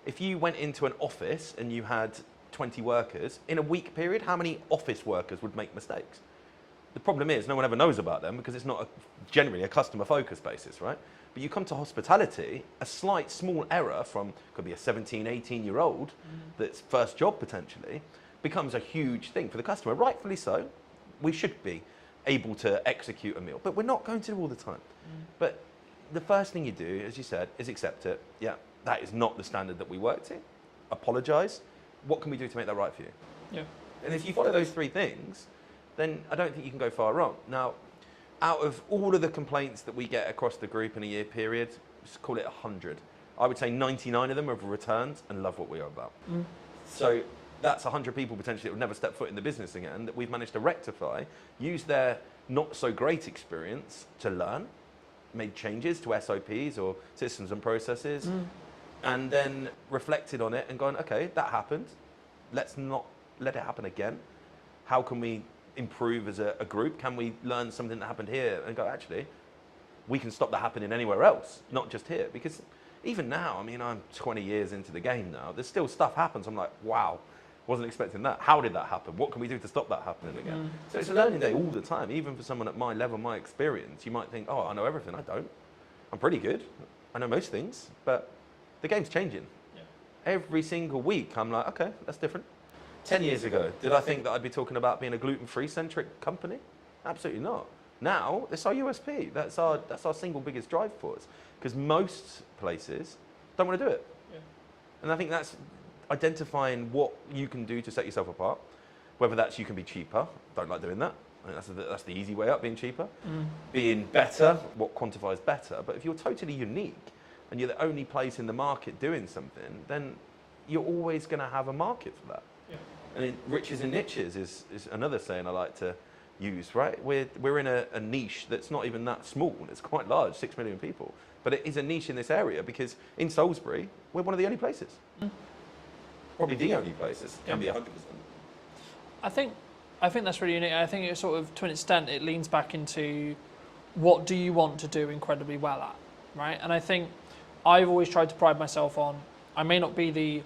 If you went into an office and you had 20 workers, in a week period, how many office workers would make mistakes? The problem is no one ever knows about them because it's not generally a customer focused basis, right? But you come to hospitality, a slight small error from, could be a 17, 18-year-old that's first job potentially, becomes a huge thing for the customer. Rightfully so. We should be able to execute a meal, but we're not going to all the time. But the first thing you do, as you said, is accept it. Yeah, that is not the standard that we work to. Apologise. What can we do to make that right for you? Yeah. And if you follow those three things, then I don't think you can go far wrong. Now, out of all of the complaints that we get across the group in a year period, just call it 100. I would say 99 of them have returned and love what we are about. So that's 100 people potentially that would never step foot in the business again that we've managed to rectify, use their not so great experience to learn, made changes to SOPs or systems and processes, and then reflected on it and gone, okay, that happened. Let's not let it happen again. How can we improve as a group? Can we learn something that happened here and go, actually, we can stop that happening anywhere else, not just here? Because even now, I mean, I'm 20 years into the game now, there's still stuff happens. I'm like, wow, wasn't expecting that. How did that happen? What can we do to stop that happening again? So it's a learning day all the time. Even for someone at my level, my experience, you might think, oh, I know everything. I don't. I'm pretty good. I know most things, but the game's changing. Every single week, I'm like, okay, that's different. 10 years ago, did I think that I'd be talking about being a gluten-free centric company? Absolutely not. Now, it's our USP. That's our single biggest drive for us. Because most places don't want to do it. And I think that's identifying what you can do to set yourself apart. Whether that's you can be cheaper, don't like doing that. I think that's the easy way up, being cheaper. Being better, what quantifies better. But if you're totally unique and you're the only place in the market doing something, then you're always going to have a market for that. And riches and niches is another saying I like to use, right? We're in a niche that's not even that small. It's quite large, 6 million people. But it is a niche in this area because in Salisbury, we're one of the only places. Probably the only places. Can be 100%. I think that's really unique. I think it's sort of, to an extent, it leans back into what do you want to do incredibly well at, right? And I think I've always tried to pride myself on, I may not be the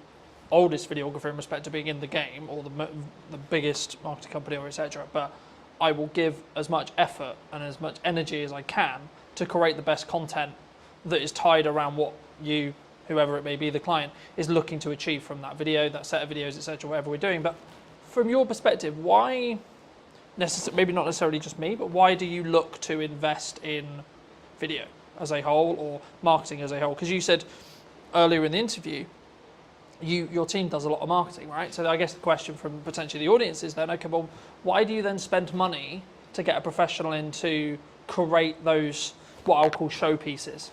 oldest videographer in respect to being in the game or the biggest marketing company or etc., but I will give as much effort and as much energy as I can to create the best content that is tied around what you, whoever it may be, the client, is looking to achieve from that video, that set of videos, etc., whatever we're doing. But from your perspective, why, maybe not necessarily just me, but why do you look to invest in video as a whole or marketing as a whole? Because you said earlier in the interview, your team does a lot of marketing, right? So I guess the question from potentially the audience is then, okay, well, why do you then spend money to get a professional in to create those, what I'll call showpieces?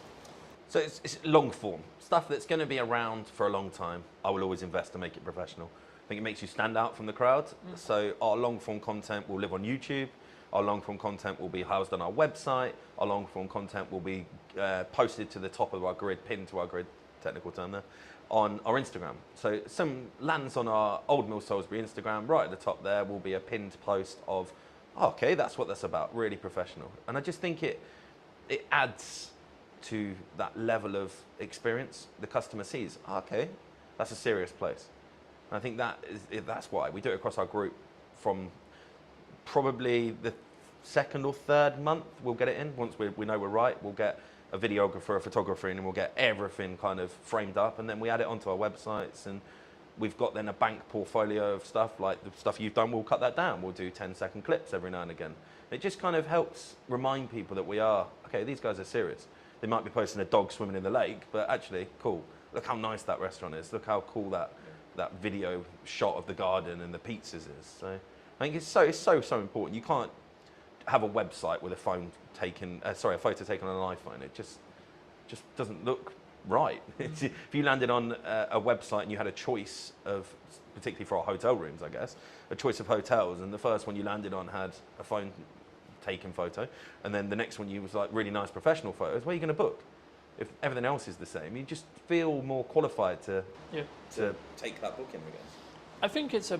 So it's long form. Stuff that's going to be around for a long time, I will always invest to make it professional. I think it makes you stand out from the crowd. So our long form content will live on YouTube. Our long form content will be housed on our website. Our long form content will be posted to the top of our grid, pinned to our grid, technical term there, on our Instagram. So some lands on our Old Mill Salisbury Instagram. Right at the top there will be a pinned post of, oh, okay, that's what that's about, really professional. And I just think it adds to that level of experience. The customer sees, oh, okay, that's a serious place. And I think that's why we do it across our group. From probably the second or third month, we'll get it in. Once we know we're right, we'll get a videographer, a photographer in, and we'll get everything kind of framed up, and then we add it onto our websites, and we've got then a bank portfolio of stuff, like the stuff you've done, we'll cut that down. We'll do 10-second clips every now and again. It just kind of helps remind people that we are, okay, these guys are serious. They might be posting a dog swimming in the lake, but actually, cool. Look how nice that restaurant is. Look how cool that video shot of the garden and the pizzas is. So I think it's so important. You can't have a website with a photo taken on an iPhone. It just doesn't look right. If you landed on a website and you had a choice of, particularly for our hotel rooms, I guess, a choice of hotels, and the first one you landed on had a phone taken photo, and then the next one you was like really nice professional photos, where are you going to book? If everything else is the same, you just feel more qualified to take that booking, I guess. I think it's I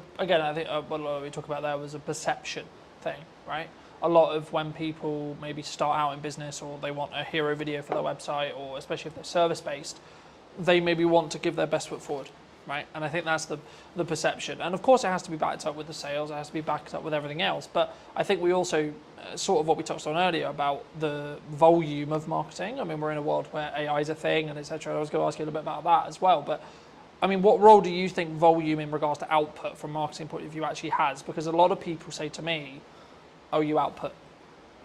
think what we talk about there was a perception thing, right? A lot of when people maybe start out in business or they want a hero video for their website, or especially if they're service-based, they maybe want to give their best foot forward. right? And I think that's the perception. And of course, it has to be backed up with the sales. It has to be backed up with everything else. But I think we also sort of what we touched on earlier about the volume of marketing. I mean, we're in a world where AI is a thing, and etc. I was going to ask you a little bit about that as well. But I mean, what role do you think volume in regards to output from a marketing point of view actually has? Because a lot of people say to me, "Oh, you output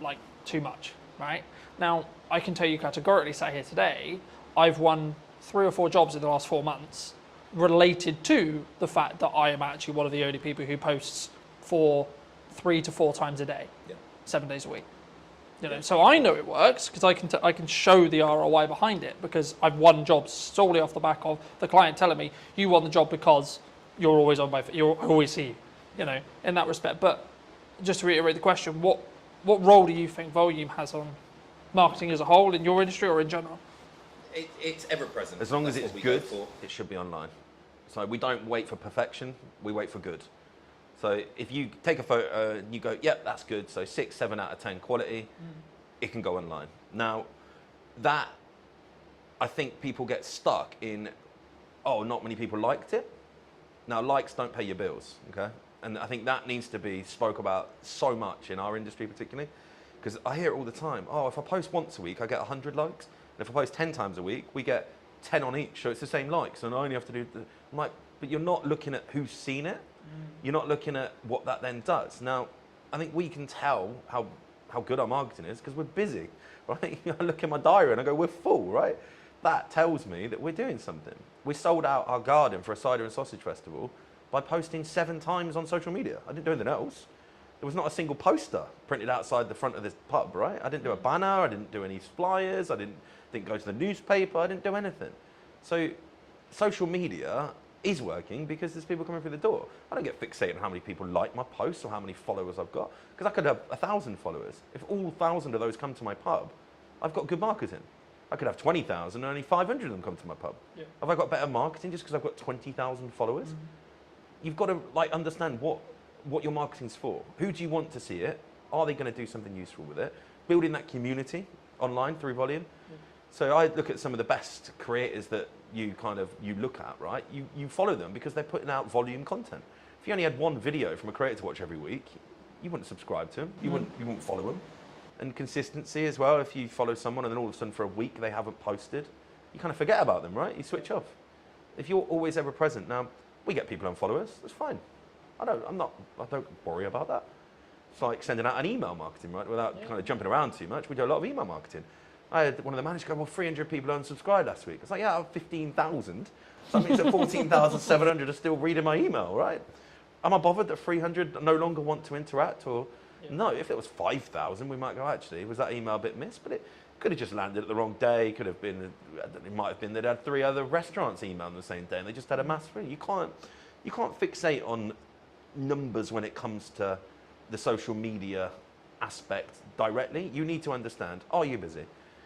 like too much," right? Now, I can tell you categorically, sat here today, I've won 3 or 4 jobs in the last 4 months related to the fact that I am actually one of the only people who posts for 3 to 4 times a day, 7 days a week. You know, so I know it works because I can show the ROI behind it because I've won jobs solely off the back of the client telling me you won the job because you're always on my, I always see you know, in that respect. But just to reiterate the question, what role do you think volume has on marketing as a whole in your industry or in general? It's ever present. As long as That's it's what we go good, for. it should be online. So we don't wait for perfection, we wait for good. So if you take a photo and you go, yep, that's good, so 6, 7 out of 10 quality, it can go online. Now, that, I think people get stuck in, oh, not many people liked it. Now, likes don't pay your bills, okay? And I think that needs to be spoke about so much in our industry particularly, because I hear it all the time. Oh, if I post once a week, I get 100 likes. And if I post 10 times a week, we get 10 on each, so it's the same likes, and I only have to do, I'm like, but you're not looking at who's seen it. You're not looking at what that then does. Now, I think we can tell how good our marketing is because we're busy, right? I look at my diary and I go, we're full, right? That tells me that we're doing something. We sold out our garden for a cider and sausage festival by posting 7 times on social media. I didn't do anything else. There was not a single poster printed outside the front of this pub, right? I didn't do a banner, I didn't do any flyers, I didn't go to the newspaper, I didn't do anything. So social media is working because there's people coming through the door. I don't get fixated on how many people like my posts or how many followers I've got, because I could have 1,000 followers. If all 1,000 of those come to my pub, I've got good marketing. I could have 20,000 and only 500 of them come to my pub. Yeah. Have I got better marketing just because I've got 20,000 followers? You've got to understand what your marketing's for. Who do you want to see it? Are they going to do something useful with it? Building that community online through volume. Yeah. So I look at some of the best creators that you look at, right? You follow them because they're putting out volume content. If you only had one video from a creator to watch every week, you wouldn't subscribe to them. You wouldn't follow them. And consistency as well. If you follow someone and then all of a sudden for a week they haven't posted, you kind of forget about them, right? You switch off. If you're always ever present, now we get people unfollow us. That's fine. I don't worry about that. It's like sending out an email marketing, right? Without kind of jumping around too much. We do a lot of email marketing. I had one of the managers go, well, 300 people unsubscribed last week. It's like, yeah, out of 15,000. So that means that 14,700 are still reading my email, right? Am I bothered that 300 no longer want to interact? Or no, if it was 5,000, we might go, actually, was that email a bit missed? But it could have just landed at the wrong day. Could have been, it might have been they'd had 3 other restaurants email on the same day and they just had a mass free. You can't fixate on numbers when it comes to the social media aspect directly. You need to understand, are you busy?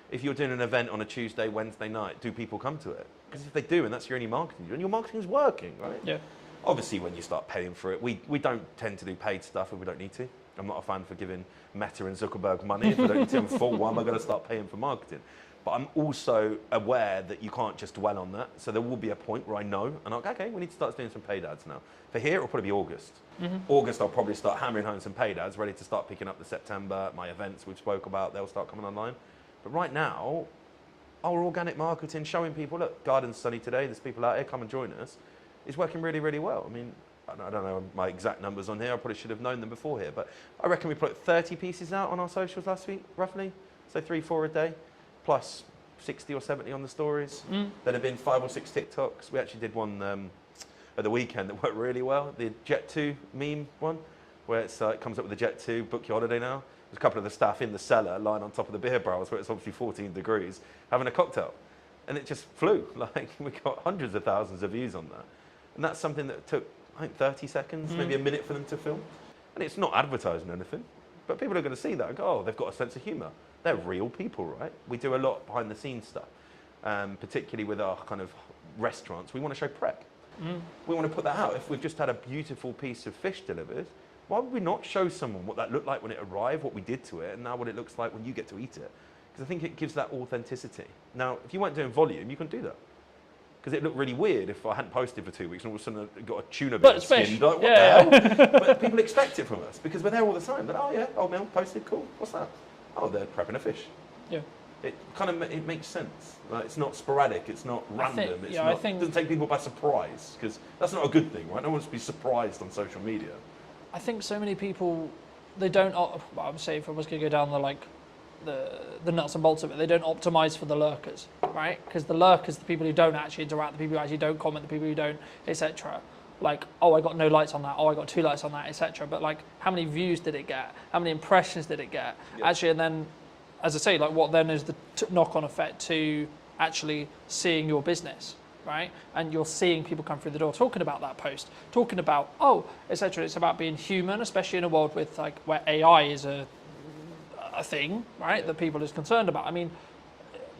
If you're doing an event on a Tuesday, Wednesday night, do people come to it? Because if they do, and that's your only marketing, and your marketing's working, right? Yeah. Obviously, when you start paying for it, we don't tend to do paid stuff if we don't need to. I'm not a fan for giving Meta and Zuckerberg money if I don't need to in full. Why am I going to start paying for marketing? But I'm also aware that you can't just dwell on that. So there will be a point where I know, and I'm like, okay, we need to start doing some paid ads now. For here, it'll probably be August. August, I'll probably start hammering home some paid ads, ready to start picking up the September. My events we've spoke about, they'll start coming online. But right now, our organic marketing, showing people, look, garden's sunny today, there's people out here, come and join us, is working really, really well. I mean, I don't know my exact numbers on here, I probably should have known them before here, but I reckon we put 30 pieces out on our socials last week, roughly. So 3-4 a day, plus 60 or 70 on the stories. There have been 5 or 6 TikToks. We actually did one at the weekend that worked really well, the Jet 2 meme one, where it comes up with the Jet 2, book your holiday now. There's a couple of the staff in the cellar lying on top of the beer barrels where it's obviously 14 degrees, having a cocktail. And it just flew. Like, we got hundreds of thousands of views on that. And that's something that took, I think, 30 seconds, maybe a minute for them to film. And it's not advertising or anything, but people are going to see that and go, oh, they've got a sense of humour. They're real people, right? We do a lot behind the scenes stuff, particularly with our kind of restaurants. We want to show prep. We want to put that out. If we've just had a beautiful piece of fish delivered, why would we not show someone what that looked like when it arrived, what we did to it, and now what it looks like when you get to eat it? Because I think it gives that authenticity. Now, if you weren't doing volume, you couldn't do that. Because it looked really weird if I hadn't posted for 2 weeks and all of a sudden I got a tuna But bit it's fish. skinned. Like, what Yeah, the hell? But people expect it from us because we're there all the time. But oh yeah, old Mel posted, cool. What's that? Oh, they're prepping a fish. Yeah. It kind of it makes sense. Like, it's not sporadic. It's not random. It doesn't take people by surprise because that's not a good thing, right? No one wants to be surprised on social media. I think so many people, they don't. Well, I would say if I was going to go down the nuts and bolts of it, they don't optimize for the lurkers, right? Because the lurkers, the people who don't actually interact, the people who actually don't comment, the people who don't, etc. Like, oh, I got no likes on that. Oh, I got 2 likes on that, etc. But like, how many views did it get? How many impressions did it get? Yeah. Actually, and then, as I say, like, what then is the knock-on effect to actually seeing your business, right? And you're seeing people come through the door talking about that post, talking about, oh, etc. It's about being human, especially in a world with like where AI is a thing, right? That people is concerned about. I mean,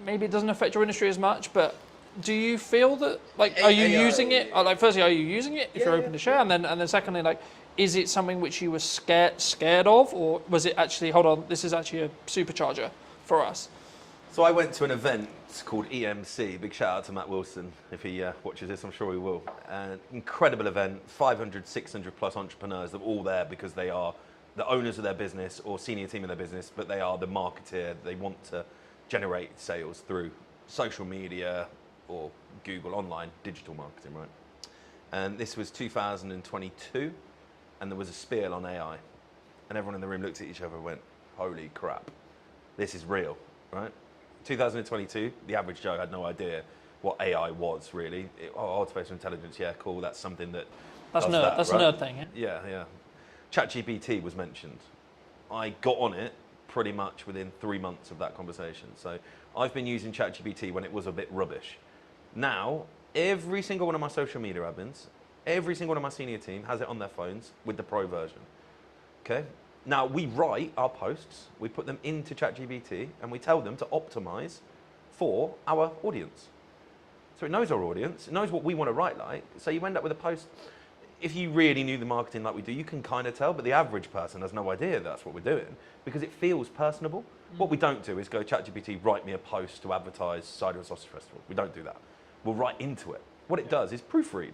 maybe it doesn't affect your industry as much, but do you feel that, like, are you using it? Like, firstly, are you using it if you're open to share? And then secondly, like, is it something which you were scared of, or was it actually, hold on, this is actually a supercharger for us? So I went to an event called EMC. Big shout out to Matt Wilson if he watches this. I'm sure he will. Incredible event. 500, 600 plus entrepreneurs. They're all there because they are the owners of their business or senior team of their business, but they are the marketeer. They want to generate sales through social media or Google online digital marketing, right? And this was 2022, and there was a spiel on AI, and everyone in the room looked at each other and went, "Holy crap, this is real," right? 2022, the average Joe had no idea what AI was really. Artificial intelligence, yeah, cool. That's something that That's does nerd. that, That's right? a nerd thing. Yeah, yeah. ChatGPT was mentioned. I got on it pretty much within 3 months of that conversation. So I've been using ChatGPT when it was a bit rubbish. Now, every single one of my social media admins, every single one of my senior team has it on their phones with the pro version. Okay? Now, we write our posts, we put them into ChatGPT, and we tell them to optimize for our audience. So it knows our audience, it knows what we want to write like. So you end up with a post. If you really knew the marketing like we do, you can kind of tell, but the average person has no idea that's what we're doing because it feels personable. What we don't do is go, ChatGPT, write me a post to advertise Cider and Sausage Festival. We don't do that. We'll write into it. What it does is proofread.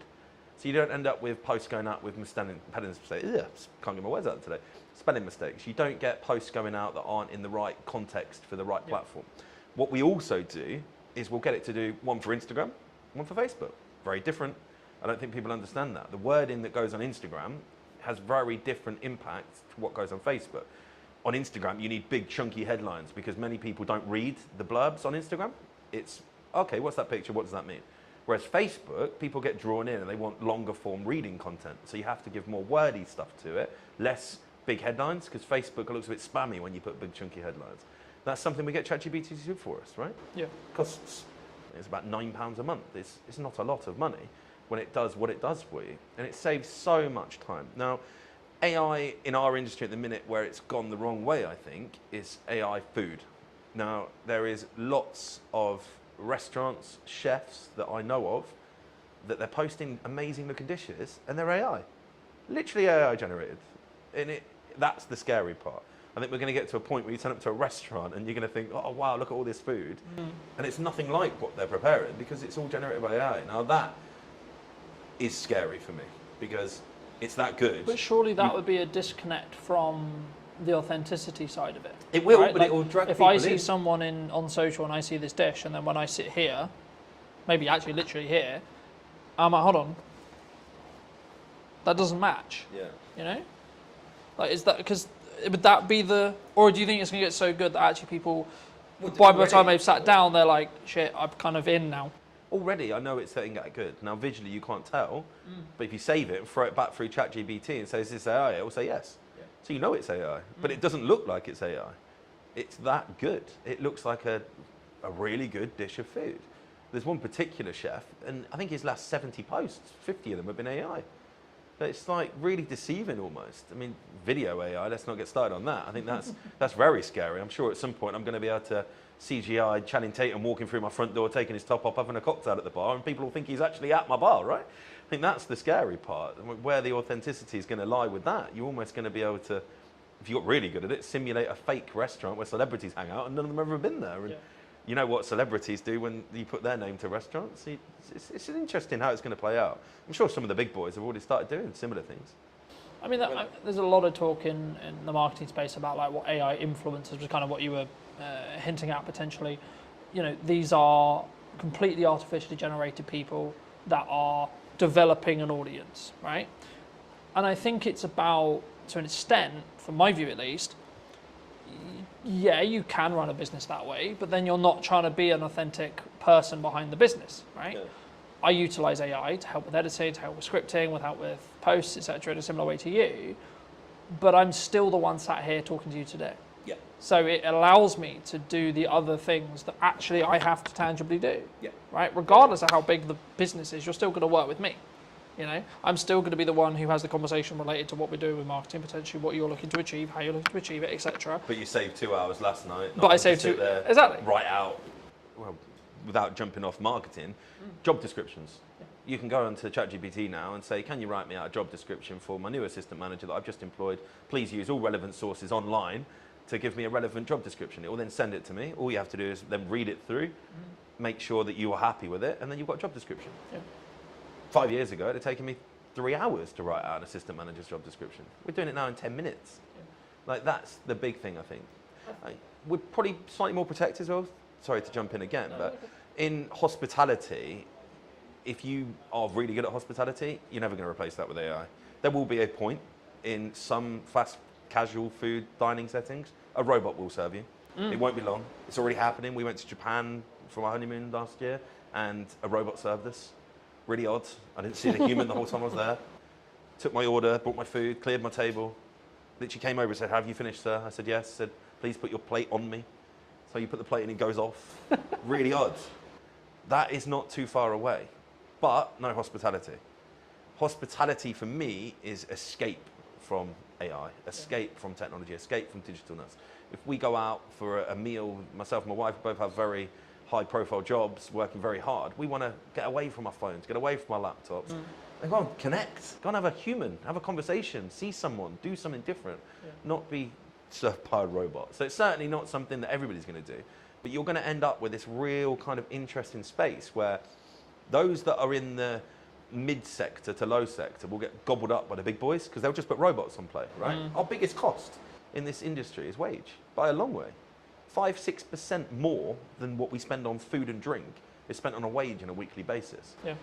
So you don't end up with posts going out with spelling mistakes. Can't get my words out today. Spelling mistakes. You don't get posts going out that aren't in the right context for the right platform. What we also do is we'll get it to do one for Instagram, one for Facebook. Very different. I don't think people understand that. The wording that goes on Instagram has very different impact to what goes on Facebook. On Instagram, you need big chunky headlines because many people don't read the blurbs on Instagram. It's, okay, what's that picture? What does that mean? Whereas Facebook, people get drawn in and they want longer form reading content. So you have to give more wordy stuff to it, less big headlines, because Facebook looks a bit spammy when you put big chunky headlines. That's something we get ChatGPT to do for us, right? Yeah. Costs, it's about £9 a month. It's not a lot of money when it does what it does for you. And it saves so much time. Now, AI in our industry at the minute where it's gone the wrong way, I think, is AI food. Now, there is lots of restaurants, chefs that I know of, that they're posting amazing looking dishes and they're AI. Literally AI generated. And that's the scary part. I think we're going to get to a point where you turn up to a restaurant and you're going to think, oh wow, look at all this food. And it's nothing like what they're preparing because it's all generated by AI. Now that is scary for me because it's that good. But surely that would be a disconnect from the authenticity side of it. It will, right? but Like, it will drag if people I see in. someone on social and I see this dish, and then when I sit here, maybe actually literally here, I'm like, hold on, that doesn't match. Yeah. You know, like, is that because would that be the, or do you think it's going to get so good that actually people, by the time they've sat down, they're like, shit, I'm kind of in now. Already, I know it's getting that good. Now, visually, you can't tell, but if you save it and throw it back through ChatGPT and say, is this AI? It will say yes. Yeah. So you know it's AI, but it doesn't look like it's AI. It's that good. It looks like a really good dish of food. There's one particular chef, and I think his last 70 posts, 50 of them have been AI. But it's like really deceiving almost. I mean, video AI, let's not get started on that. I think that's very scary. I'm sure at some point I'm going to be able to CGI Channing Tatum walking through my front door, taking his top off, having a cocktail at the bar, and people will think he's actually at my bar, right? I think that's the scary part. Where the authenticity is going to lie with that, you're almost going to be able to, if you got really good at it, simulate a fake restaurant where celebrities hang out and none of them have ever been there. And You know what celebrities do when you put their name to restaurants? It's interesting how it's going to play out. I'm sure some of the big boys have already started doing similar things. I mean, there's a lot of talk in the marketing space about like what AI influencers was kind of what you were hinting at potentially. You know, these are completely artificially generated people that are developing an audience, right? And I think it's about, to an extent, from my view at least, yeah, you can run a business that way, but then you're not trying to be an authentic person behind the business, right? Yeah. I utilize AI to help with editing, to help with scripting, with help with posts, etc., in a similar way to you, but I'm still the one sat here talking to you today. Yeah. So it allows me to do the other things that actually I have to tangibly do. Yeah. Right? Regardless of how big the business is, you're still going to work with me. You know, I'm still going to be the one who has the conversation related to what we're doing with marketing, potentially what you're looking to achieve, how you're looking to achieve it, etc. But you saved 2 hours last night. But I saved 2 exactly. Write out, well, without jumping off marketing, job descriptions. Yeah. You can go onto ChatGPT now and say, can you write me out a job description for my new assistant manager that I've just employed? Please use all relevant sources online to give me a relevant job description. It will then send it to me. All you have to do is then read it through, make sure that you are happy with it, and then you've got a job description. Yeah. 5 years ago, it had taken me 3 hours to write out an assistant manager's job description. We're doing it now in 10 minutes. Yeah. Like, that's the big thing, I think. We're probably slightly more protected as well. Sorry to jump in again, but in hospitality, if you are really good at hospitality, you're never going to replace that with AI. There will be a point in some fast casual food dining settings, a robot will serve you. It won't be long. It's already happening. We went to Japan for my honeymoon last year, and a robot served us. Really odd. I didn't see the human the whole time I was there. Took my order, brought my food, cleared my table. Literally came over and said, have you finished, sir? I said, yes. Said, please put your plate on me. So you put the plate and it goes off. Really odd. That is not too far away. But no hospitality. Hospitality for me is escape from AI, escape from technology, escape from digitalness. If we go out for a meal, myself and my wife both have very high profile jobs, working very hard. We want to get away from our phones, get away from our laptops, and go and connect, go and have a human, have a conversation, see someone, do something different, not be served by a robot. So it's certainly not something that everybody's going to do, but you're going to end up with this real kind of interesting space where those that are in the mid sector to low sector will get gobbled up by the big boys because they'll just put robots on play, right? Our biggest cost in this industry is wage, by a long way. 5-6% more than what we spend on food and drink is spent on a wage on a weekly basis. Yeah.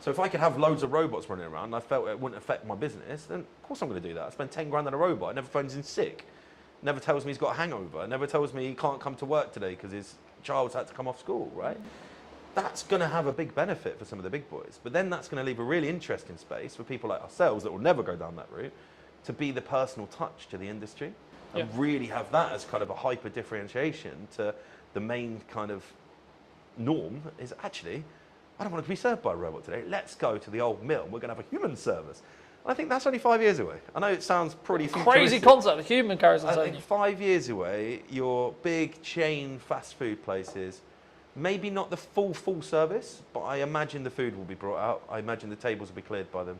So if I could have loads of robots running around and I felt it wouldn't affect my business, then of course I'm going to do that. I spend 10 grand on a robot. It never phones in sick. Never tells me he's got a hangover. Never tells me he can't come to work today because his child's had to come off school, right? That's going to have a big benefit for some of the big boys. But then that's going to leave a really interesting space for people like ourselves that will never go down that route to be the personal touch to the industry and really have that as kind of a hyper differentiation to the main kind of norm is actually, I don't want to be served by a robot today. Let's go to the old mill. We're going to have a human service. I think that's only 5 years away. I know it sounds pretty crazy concept, a human carries I think 5 years away, your big chain fast food places, maybe not the full service, but I imagine the food will be brought out. I imagine the tables will be cleared by them.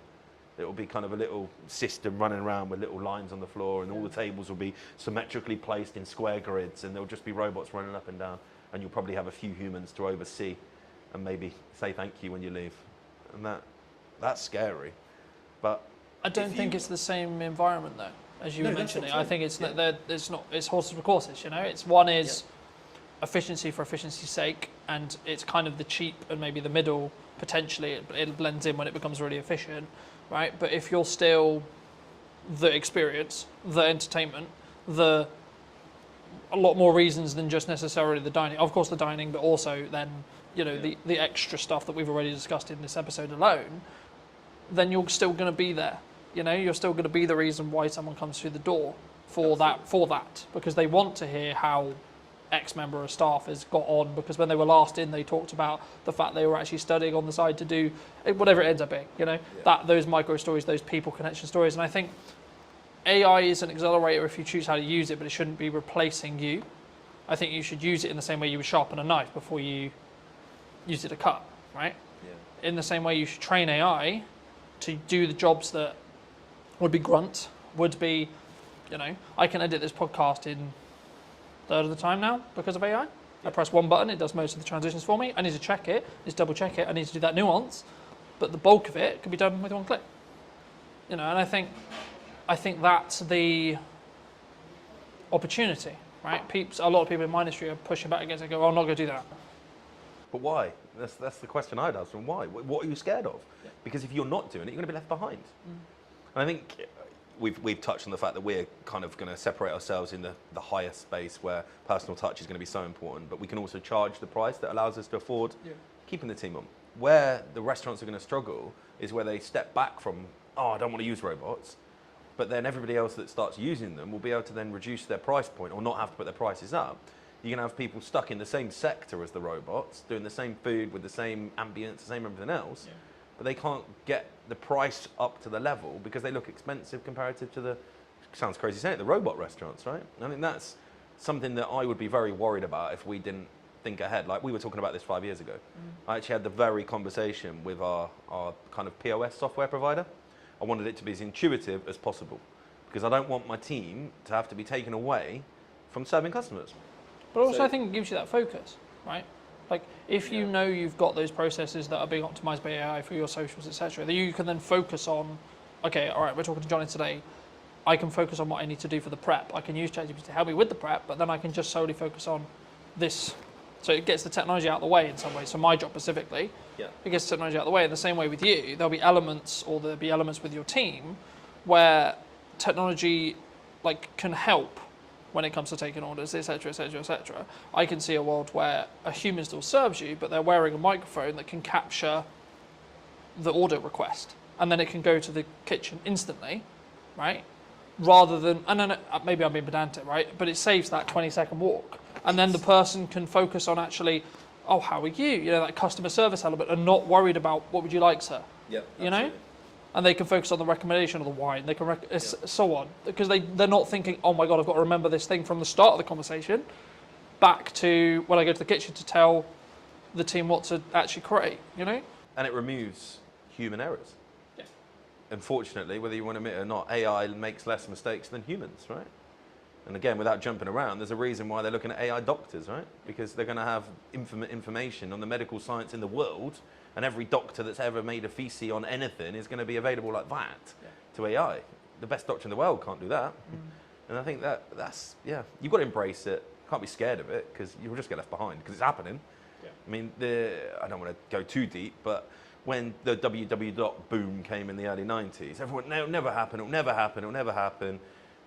It will be kind of a little system running around with little lines on the floor, and all the tables will be symmetrically placed in square grids, and there'll just be robots running up and down, and you'll probably have a few humans to oversee and maybe say thank you when you leave. And that's scary. But I don't think it's the same environment though, as you were mentioning. I think it's it's horses for courses, you know. It's one is efficiency for efficiency's sake, and it's kind of the cheap and maybe the middle potentially it blends in when it becomes really efficient, right? But if you're still the experience, the entertainment, a lot more reasons than just necessarily the dining. Of course the dining, but also then, you know, the extra stuff that we've already discussed in this episode alone, then you're still going to be there. You know, you're still going to be the reason why someone comes through the door for that, because they want to hear how X member of staff has got on, because when they were last in, they talked about the fact they were actually studying on the side to do whatever it ends up being, you know, those micro stories, those people connection stories. And I think AI is an accelerator if you choose how to use it, but it shouldn't be replacing you. I think you should use it in the same way you would sharpen a knife before you use it to cut, right? Yeah. In the same way you should train AI to do the jobs that would be grunt, would be, you know, I can edit this podcast in a third of the time now because of AI. I press one button, it does most of the transitions for me. I need to check it, just double check it. I need to do that nuance, but the bulk of it can be done with one click. And I think that's the opportunity, right? A lot of people in my industry are pushing back against it. Go, I'm not going to do that. But why? That's the question I'd ask. And why? What are you scared of? Yeah. Because if you're not doing it, you're going to be left behind. And I think we've touched on the fact that we're kind of going to separate ourselves in the higher space where personal touch is going to be so important, but we can also charge the price that allows us to afford keeping the team on. Where the restaurants are going to struggle is where they step back from, I don't want to use robots, but then everybody else that starts using them will be able to then reduce their price point or not have to put their prices up. You're going to have people stuck in the same sector as the robots, doing the same food with the same ambience, the same everything else, but they can't get the price up to the level because they look expensive comparative to the, sounds crazy saying it, the robot restaurants, right? I think that's something that I would be very worried about if we didn't think ahead. Like we were talking about this 5 years ago. I actually had the very conversation with our kind of POS software provider. I wanted it to be as intuitive as possible because I don't want my team to have to be taken away from serving customers. But also I think it gives you that focus, right? Like if you know you've got those processes that are being optimized by AI for your socials, etc., that you can then focus on, okay, all right, we're talking to Johnny today. I can focus on what I need to do for the prep. I can use ChatGPT to help me with the prep, but then I can just solely focus on this. So it gets the technology out of the way in some way. So my job specifically, it gets the technology out of the way. In the same way with you, there'll be elements with your team where technology can help when it comes to taking orders, etc., etc., etc. I can see a world where a human still serves you, but they're wearing a microphone that can capture the order request, and then it can go to the kitchen instantly, right? Rather than, and then maybe I'm being pedantic, right? But it saves that 20-second walk. And then the person can focus on actually, how are you? That customer service element, and not worried about what would you like, sir? Yep. And they can focus on the recommendation of the wine. They can so on, because they're not thinking, oh my god, I've got to remember this thing from the start of the conversation, back to when I go to the kitchen to tell the team what to actually create. And it removes human errors. Yeah. Unfortunately, whether you want to admit it or not, AI makes less mistakes than humans, right? And again, without jumping around, there's a reason why they're looking at AI doctors, right? Because they're going to have information on the medical science in the world, and every doctor that's ever made a thesis on anything is going to be available like that to AI. The best doctor in the world can't do that. And I think that's you've got to embrace it. Can't be scared of it because you'll just get left behind because it's happening. Yeah. I mean, I don't want to go too deep, but when the www boom came in the early 90s, everyone, no, it'll never happen, it'll never happen, it'll never happen.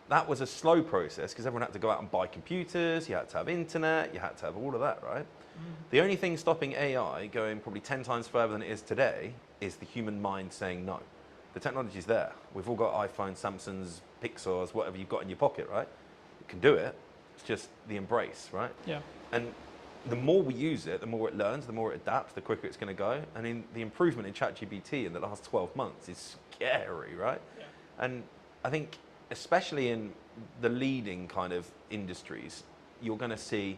That was a slow process because everyone had to go out and buy computers, you had to have internet, you had to have all of that, right? The only thing stopping AI going probably 10 times further than it is today is the human mind saying no. The technology's there. We've all got iPhones, Samsungs, Pixars, whatever you've got in your pocket, right? You can do it. It's just the embrace, right? Yeah. And the more we use it, the more it learns, the more it adapts, the quicker it's going to go. I mean, the improvement in ChatGPT in the last 12 months is scary, right? Yeah. And I think, especially in the leading kind of industries, you're going to see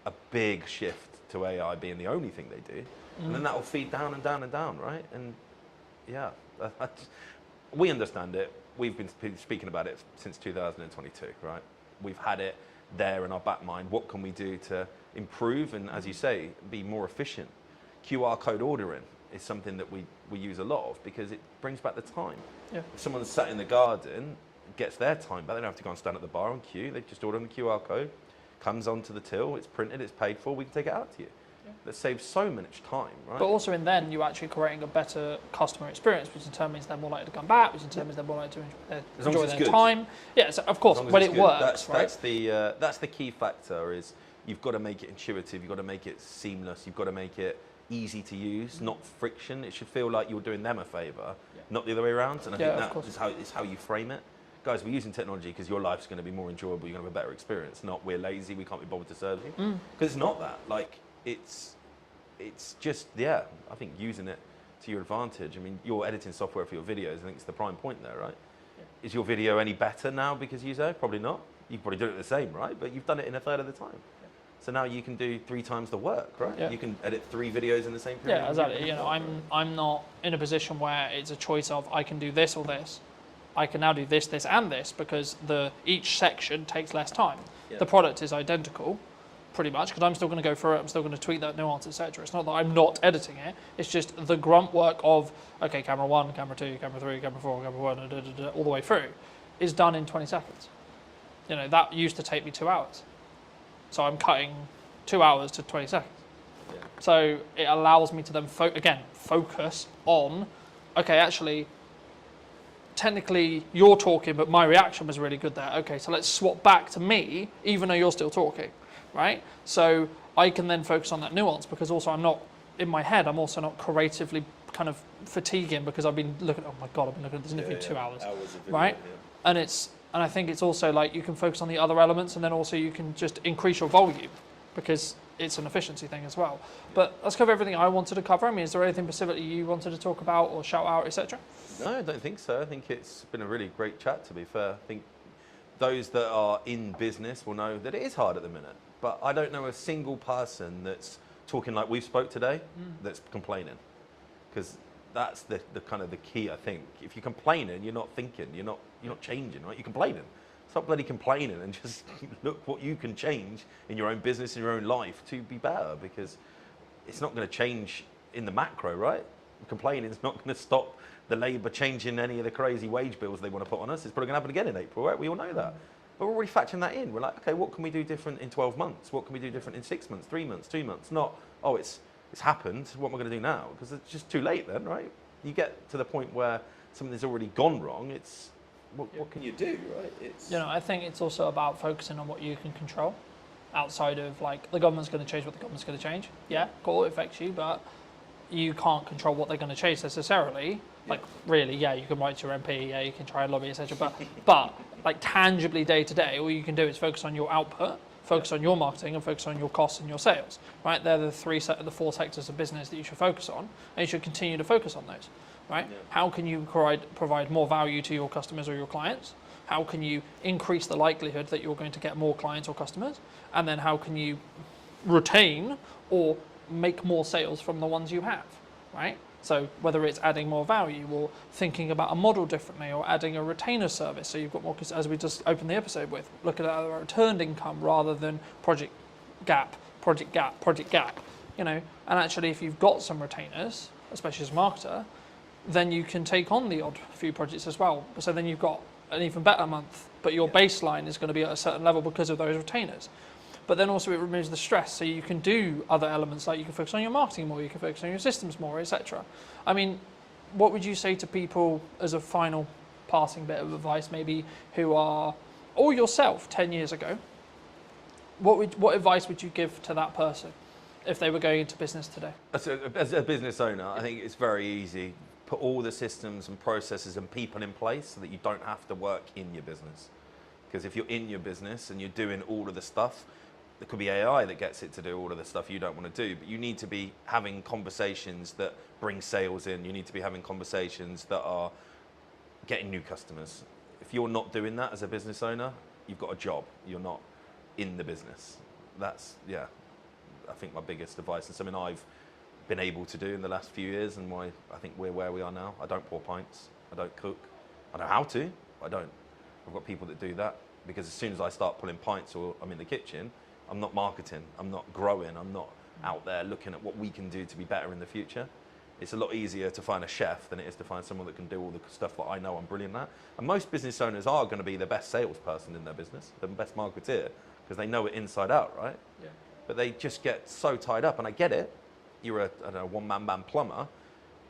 a big shift to AI being the only thing they do. And then that will feed down and down and down, right? And yeah, we understand it. We've been speaking about it since 2022, right? We've had it there in our back mind. What can we do to improve and, as you say, be more efficient? QR code ordering is something that we use a lot of because it brings back the time. Yeah. If someone's sat in the garden, gets their time back, they don't have to go and stand at the bar on queue. They just order on the QR code, comes onto the till, it's printed, it's paid for, we can take it out to you. Yeah. That saves so much time, right? But also in then, you're actually creating a better customer experience, which determines they're more likely to come back, which determines they're more likely to enjoy their time. Yeah, so of course, when it works, right? That's the key factor is you've got to make it intuitive, you've got to make it seamless, you've got to make it easy to use, not friction. It should feel like you're doing them a favour, not the other way around. And I think that is how you frame it. Guys, we're using technology because your life's going to be more enjoyable, you're going to have a better experience, not we're lazy, we can't be bothered to serve you. Because it's not that. Like, it's just, I think using it to your advantage. I mean, you're editing software for your videos, I think it's the prime point there, right? Yeah. Is your video any better now because you say? Probably not. You probably do it the same, right? But you've done it in a third of the time. Yeah. So now you can do 3 times the work, right? Yeah. You can edit 3 videos in the same period. Yeah, exactly. I'm not in a position where it's a choice of I can do this or this. I can now do this, this, and this because each section takes less time. Yeah. The product is identical, pretty much, because I'm still going to go through it, I'm still going to tweak that nuance, etc. It's not that I'm not editing it, it's just the grunt work of, okay, camera 1, camera 2, camera 3, camera 4, camera 1, all the way through, is done in 20 seconds. You know, that used to take me 2 hours. So I'm cutting 2 hours to 20 seconds. Yeah. So it allows me to then, focus on, okay, actually, technically you're talking, but my reaction was really good there. Okay, so let's swap back to me, even though you're still talking, right? So I can then focus on that nuance, because also I'm not, in my head, I'm also not creatively kind of fatiguing, because I've been looking, oh my God, I've been looking at this interview 2 hours, Hours of video, right? yeah. And I think it's also like you can focus on the other elements, and then also you can just increase your volume, because it's an efficiency thing as well. But let's cover everything I wanted to cover. I mean, is there anything specifically you wanted to talk about or shout out, etc.? No, I don't think so. I think it's been a really great chat, to be fair. I think those that are in business will know that it is hard at the minute. But I don't know a single person that's talking like we've spoke today that's complaining. Because that's the kind of the key, I think. If you're complaining, you're not thinking, you're not changing, right? You're complaining. Stop bloody complaining and just look what you can change in your own business, in your own life to be better, because it's not going to change in the macro, right? Complaining is not going to stop the Labour changing any of the crazy wage bills they want to put on us. It's probably going to happen again in April, right? We all know that. But we're already factoring that in. We're like, okay, what can we do different in 12 months? What can we do different in 6 months, 3 months, 2 months? Not, oh, it's happened. What am I going to do now? Because it's just too late then, right? You get to the point where something's already gone wrong. It's, what can you do, right? It's, You know, I think it's also about focusing on what you can control, outside of like the government's going to change what the government's going to change. Yeah, cool, it affects you, but you can't control what they're going to change necessarily. Like really, yeah, you can write to your MP, yeah, you can try and lobby, etc. But like tangibly day to day, all you can do is focus on your output, focus on your marketing, and focus on your costs and your sales. Right, they're the four sectors of business that you should focus on, and you should continue to focus on those. Right? Yeah. How can you provide more value to your customers or your clients? How can you increase the likelihood that you're going to get more clients or customers? And then how can you retain or make more sales from the ones you have, right? So whether it's adding more value or thinking about a model differently or adding a retainer service, so you've got more, as we just opened the episode with, looking at a returned income rather than project gap, you know, and actually if you've got some retainers, especially as a marketer, then you can take on the odd few projects as well. So then you've got an even better month, but your baseline is going to be at a certain level because of those retainers. But then also it removes the stress, so you can do other elements, like you can focus on your marketing more, you can focus on your systems more, etc. I mean, what would you say to people as a final passing bit of advice, maybe who are, or yourself 10 years ago, what advice would you give to that person if they were going into business today? As a business owner, I think it's very easy. Put all the systems and processes and people in place so that you don't have to work in your business. Because if you're in your business and you're doing all of the stuff, there could be AI that gets it to do all of the stuff you don't want to do, but you need to be having conversations that bring sales in. You need to be having conversations that are getting new customers. If you're not doing that as a business owner, you've got a job. You're not in the business. That's, yeah, I think my biggest advice, and something I've been able to do in the last few years, and why I think we're where we are now. I don't pour pints. I don't cook. I know how to, but I don't. I've got people that do that, because as soon as I start pulling pints or I'm in the kitchen, I'm not marketing, I'm not growing, I'm not out there looking at what we can do to be better in the future. It's a lot easier to find a chef than it is to find someone that can do all the stuff that I know I'm brilliant at. And most business owners are going to be the best salesperson in their business, the best marketeer, because they know it inside out, right? Yeah. But they just get so tied up, and I get it. You're a one-man band plumber,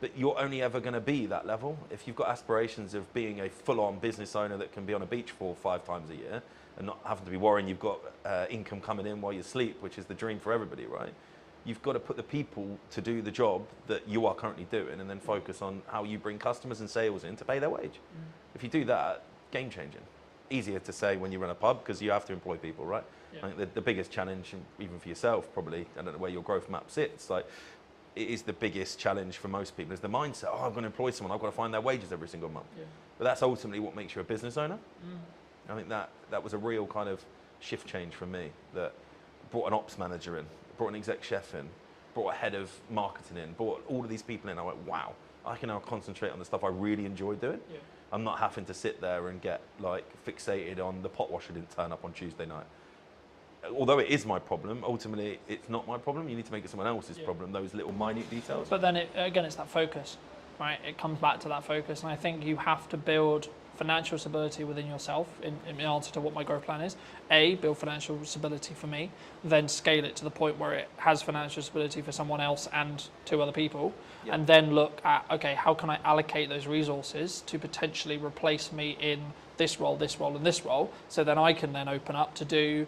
but you're only ever going to be that level. If you've got aspirations of being a full-on business owner that can be on a beach 4 or 5 times a year and not having to be worrying you've got income coming in while you sleep, which is the dream for everybody, right? You've got to put the people to do the job that you are currently doing, and then focus on how you bring customers and sales in to pay their wage. If you do that, game changing. Easier to say when you run a pub, because you have to employ people, right? Yeah. I think the biggest challenge, even for yourself probably, I don't know where your growth map sits, like, it is the biggest challenge for most people, is the mindset, oh, I'm going to employ someone, I've got to find their wages every single month. Yeah. But that's ultimately what makes you a business owner. I think that was a real kind of shift change for me, that brought an ops manager in, brought an exec chef in, brought a head of marketing in, brought all of these people in. I went, wow, I can now concentrate on the stuff I really enjoy doing. Yeah. I'm not having to sit there and get like fixated on the pot washer didn't turn up on Tuesday night. although it is my problem, ultimately it's not my problem. You need to make it someone else's problem, those little minute details. But then, it's that focus, right? It comes back to that focus. And I think you have to build financial stability within yourself in answer to what my growth plan is. Build financial stability for me, then scale it to the point where it has financial stability for someone else and 2 other people. Yeah. And then look at, okay, how can I allocate those resources to potentially replace me in this role, and this role, so then I can then open up to do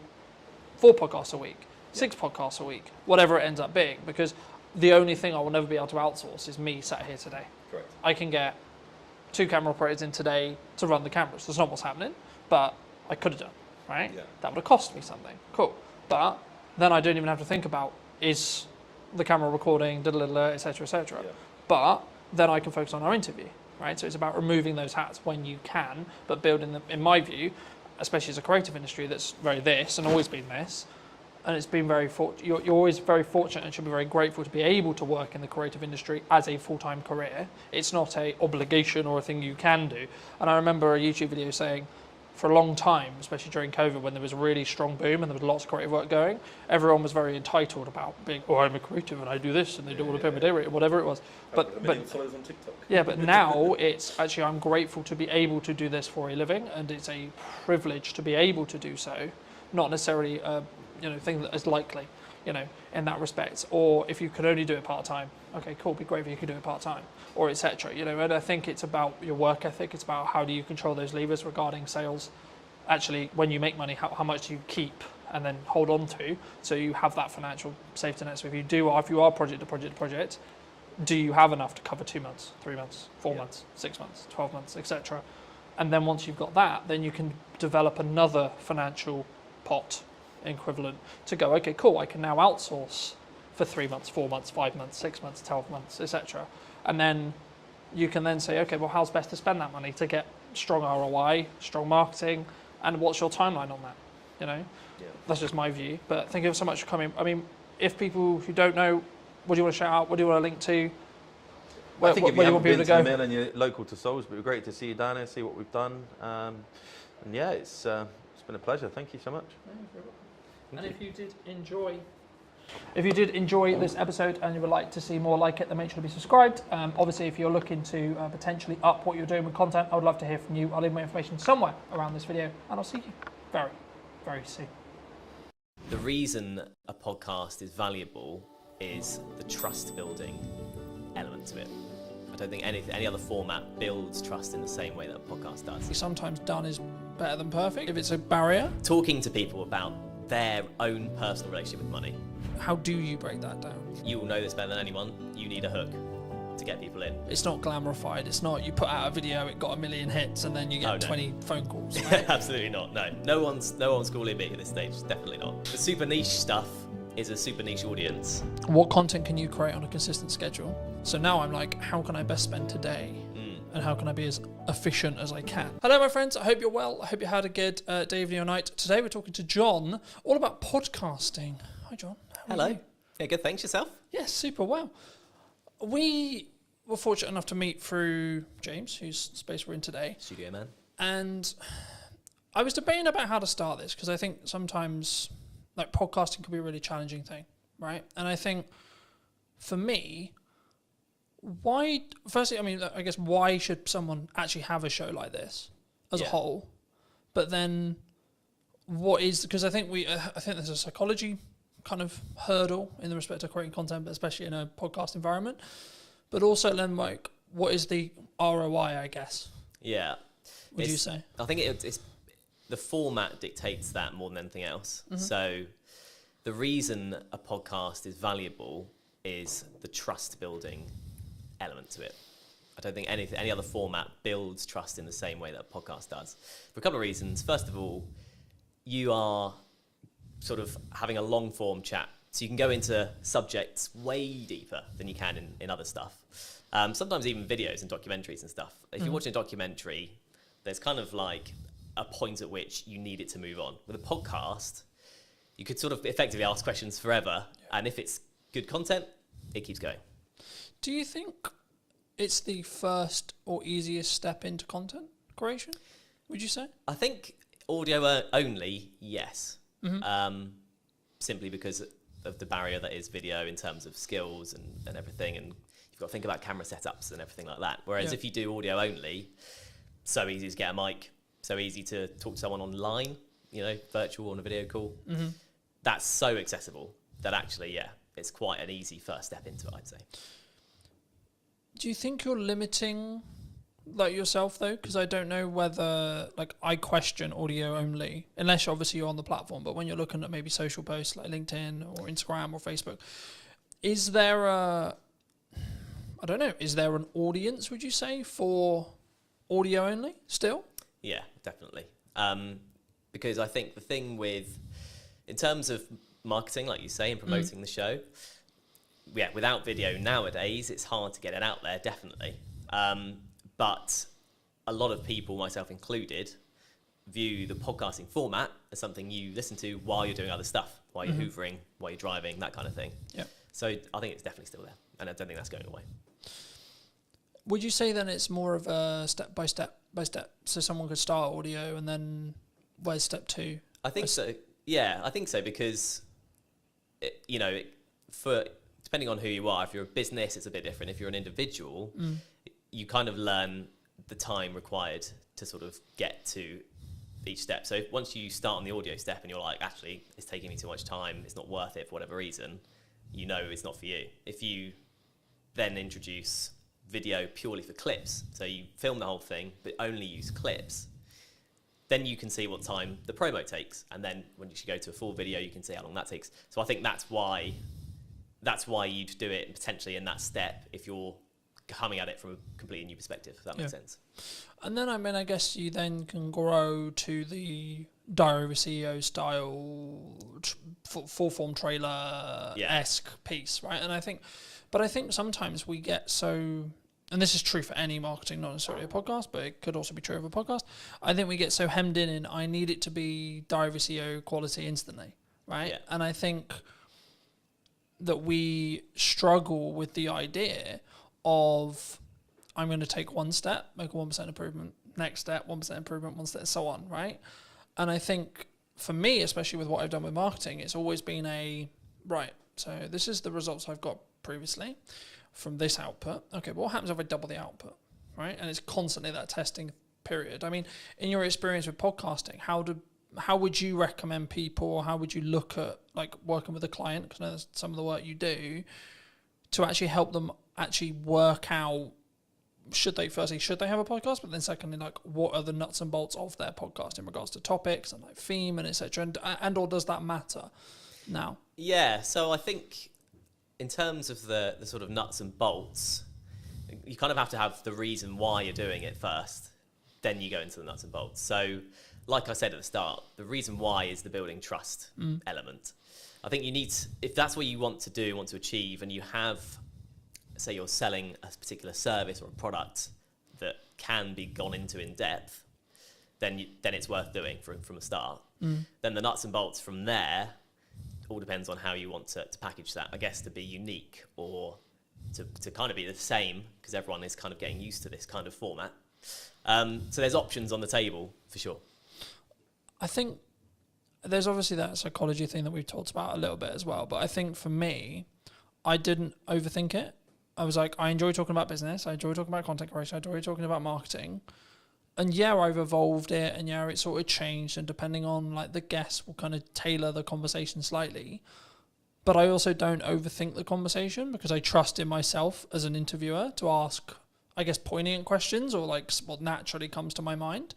4 podcasts a week, 6 podcasts a week, whatever it ends up being, because the only thing I will never be able to outsource is me sat here today. Correct. I can get 2 camera operators in today to run the cameras. That's not what's happening, but I could have done, right? Yeah. That would have cost me something. Cool. But then I don't even have to think about, is the camera recording, etc., etc. Yeah. But then I can focus on our interview, right? So it's about removing those hats when you can, but building them, in my view, especially as a creative industry that's very this and always been this, and it's been very you're always very fortunate and should be very grateful to be able to work in the creative industry as a full-time career. It's not a obligation or a thing you can do. And I remember a YouTube video saying, for a long time, especially during COVID, when there was a really strong boom and there was lots of creative work going, everyone was very entitled about being, I'm a creative and I do this and they do all the pay my day rate, whatever it was. But followers on TikTok. Yeah, but now it's actually, I'm grateful to be able to do this for a living, and it's a privilege to be able to do so, not necessarily a thing that is likely, in that respect. Or if you could only do it part-time, okay, cool, be great if you could do it part-time, or etc. And I think it's about your work ethic. It's about how do you control those levers regarding sales. Actually, when you make money, how much do you keep and then hold on to, so you have that financial safety net. So if you are project to project, do you have enough to cover 2 months, 3 months, 4 months, 6 months, 12 months, etc. And then once you've got that, then you can develop another financial pot equivalent to go, okay, cool, I can now outsource for 3 months, 4 months, 5 months, 6 months, 12 months, etc. And then you can then say, okay, well, how's best to spend that money to get strong ROI, strong marketing, and what's your timeline on that? That's just my view. But thank you so much for coming. I mean, if people who don't know, what do you want to shout out? What do you want to link to? I think if you haven't been to the go? mill and you're local to Salisbury, it'd be great to see you down here, see what we've done. And yeah, it's been a pleasure. Thank you so much. And if you did enjoy this episode and you would like to see more like it, then make sure to be subscribed. Obviously, if you're looking to potentially up what you're doing with content, I would love to hear from you. I'll leave my information somewhere around this video, and I'll see you very, very soon. The reason a podcast is valuable is the trust building element to it. I don't think any other format builds trust in the same way that a podcast does. Sometimes done is better than perfect if it's a barrier. Talking to people about their own personal relationship with money. How do you break that down? You will know this better than anyone. You need a hook to get people in. It's not glamorified. It's not you put out a video, it got 1 million hits, and then you get 20 phone calls. Right? Absolutely not. No one's calling me at this stage. Definitely not. The super niche stuff is a super niche audience. What content can you create on a consistent schedule? So now I'm like, how can I best spend today? And how can I be as efficient as I can? Hello, my friends. I hope you're well. I hope you had a good day, evening, or night. Today we're talking to John all about podcasting. Hi, John. Hello. Yeah, good. Thanks. Yourself? Yes, super well. We were fortunate enough to meet through James, whose space we're in today. Studio man. And I was debating about how to start this, because I think sometimes like podcasting can be a really challenging thing, right? And I think for me, why should someone actually have a show like this as a whole? But then because I think there's a psychology kind of hurdle in the respect of creating content, but especially in a podcast environment. But also then, like, what is the ROI, I guess? Yeah. Would you say? I think it's the format dictates that more than anything else. Mm-hmm. So the reason a podcast is valuable is the trust building element to it. I don't think any other format builds trust in the same way that a podcast does. For a couple of reasons. First of all, you are sort of having a long form chat. So you can go into subjects way deeper than you can in other stuff. Sometimes even videos and documentaries and stuff. If you're watching a documentary, there's kind of like a point at which you need it to move on. With a podcast, you could sort of effectively ask questions forever. And if it's good content, it keeps going. Do you think it's the first or easiest step into content creation, would you say? I think audio only, yes. Mm-hmm. simply because of the barrier that is video in terms of skills and everything, and you've got to think about camera setups and everything like that. Whereas if you do audio only, so easy to get a mic, so easy to talk to someone online, virtual on a video call. That's so accessible that actually, it's quite an easy first step into it, I'd say. Do you think you're limiting yourself though? Because I don't know whether I question audio only, unless obviously you're on the platform, but when you're looking at maybe social posts like LinkedIn or Instagram or Facebook, is there is there an audience, would you say, for audio only still? Yeah, definitely. Because I think the thing in terms of marketing, like you say, and promoting the show, without video nowadays, it's hard to get it out there, definitely. But a lot of people, myself included, view the podcasting format as something you listen to while you're doing other stuff, while you're hoovering, while you're driving, that kind of thing. Yeah. So I think it's definitely still there, and I don't think that's going away. Would you say then it's more of a step by step? So someone could start audio, and then where's step 2? I think so. Yeah, I think so, because for depending on who you are, if you're a business, it's a bit different. If you're an individual, you kind of learn the time required to sort of get to each step. So once you start on the audio step and you're like, actually, it's taking me too much time, it's not worth it for whatever reason, it's not for you. If you then introduce video purely for clips, so you film the whole thing but only use clips, then you can see what time the promo takes, and then when you should go to a full video, you can see how long that takes. So I think that's why you'd do it potentially in that step if you're coming at it from a completely new perspective, if that makes sense. And then, I guess you then can grow to the Diary of a CEO style, full form trailer-esque piece, right? And I think sometimes we get so, and this is true for any marketing, not necessarily a podcast, but it could also be true of a podcast. I think we get so hemmed in I need it to be Diary of a CEO quality instantly, right? Yeah. And I think that we struggle with the idea of, I'm going to take one step, make a 1% improvement, next step, 1% improvement, one step, so on, right? And I think for me, especially with what I've done with marketing, it's always been so this is the results I've got previously from this output. Okay, but what happens if I double the output, right? And it's constantly that testing period. I mean, in your experience with podcasting, how would you recommend people, or how would you look at working with a client, because I know that's some of the work you do, to actually help them actually work out, should they have a podcast, but then secondly, what are the nuts and bolts of their podcast in regards to topics and theme and etc. and or does that matter now? Yeah, so I think in terms of the sort of nuts and bolts, you kind of have to have the reason why you're doing it first, then you go into the nuts and bolts. So like I said at the start, the reason why is the building trust element. I think you need to, if that's what you want to achieve, and you have, say you're selling a particular service or a product that can be gone into in depth, then it's worth doing from the start. Then the nuts and bolts from there all depends on how you want to package that, I guess, to be unique or to kind of be the same, because everyone is kind of getting used to this kind of format. So there's options on the table for sure. I think there's obviously that psychology thing that we've talked about a little bit as well, but I think for me, I didn't overthink it. I was like, I enjoy talking about business, I enjoy talking about content creation, I enjoy talking about marketing. And I've evolved it, and it sort of changed, and depending on the guest will kind of tailor the conversation slightly. But I also don't overthink the conversation, because I trust in myself as an interviewer to ask, I guess, poignant questions, or what naturally comes to my mind.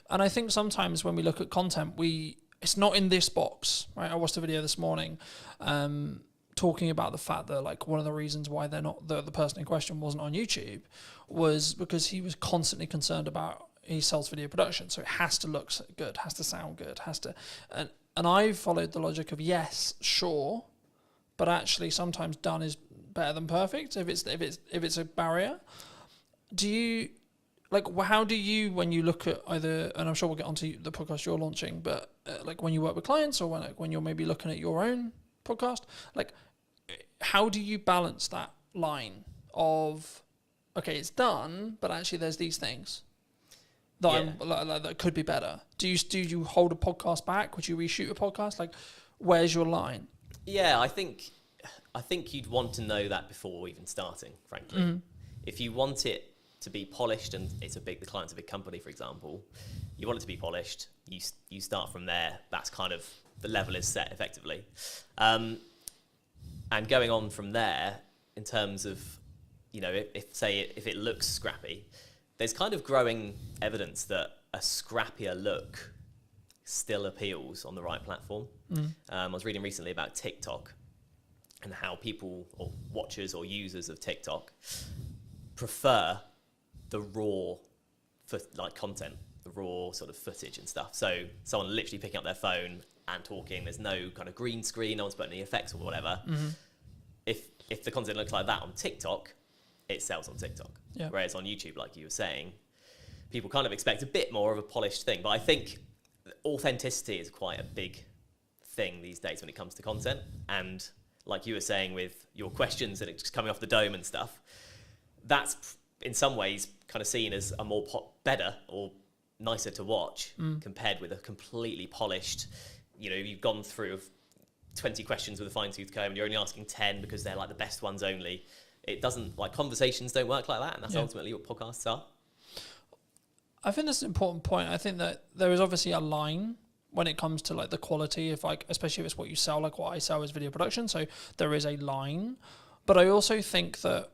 And I think sometimes when we look at content, it's not in this box, right? I watched a video this morning talking about the fact that one of the reasons why they're not, the person in question wasn't on YouTube, was because he was constantly concerned about, he sells video production, so it has to look good, has to sound good, and I followed the logic of, yes, sure, but actually sometimes done is better than perfect if it's a barrier. Do you how do you, when you look at either, and I'm sure we'll get onto the podcast you're launching, but when you work with clients, or when you're maybe looking at your own podcast, how do you balance that line of, okay, it's done, but actually there's these things that that could be better? Do you hold a podcast back? Would you reshoot a podcast? where's your line? Yeah, I think you'd want to know that before even starting, frankly. If you want it to be polished, and the client's a big company, for example, you want it to be polished, you start from there. That's kind of the level is set effectively. And going on from there, in terms of, if it looks scrappy, there's kind of growing evidence that a scrappier look still appeals on the right platform. I was reading recently about TikTok and how people or watchers or users of TikTok prefer the raw content, the raw sort of footage and stuff. So someone literally picking up their phone and talking, there's no kind of green screen, no one's putting any effects or whatever. If the content looks like that on TikTok, it sells on TikTok. Yeah. Whereas on YouTube, like you were saying, people kind of expect a bit more of a polished thing. But I think authenticity is quite a big thing these days when it comes to content. And like you were saying with your questions that are just coming off the dome and stuff, that's in some ways kind of seen as a more better or nicer to watch compared with a completely polished, you've gone through 20 questions with a fine-tooth comb and you're only asking 10 because they're like the best ones only. It doesn't, conversations don't work like that, and that's ultimately what podcasts are. I think that's an important point. I think that there is obviously a line when it comes to the quality of especially if it's what you sell, like what I sell is video production. So there is a line, but I also think that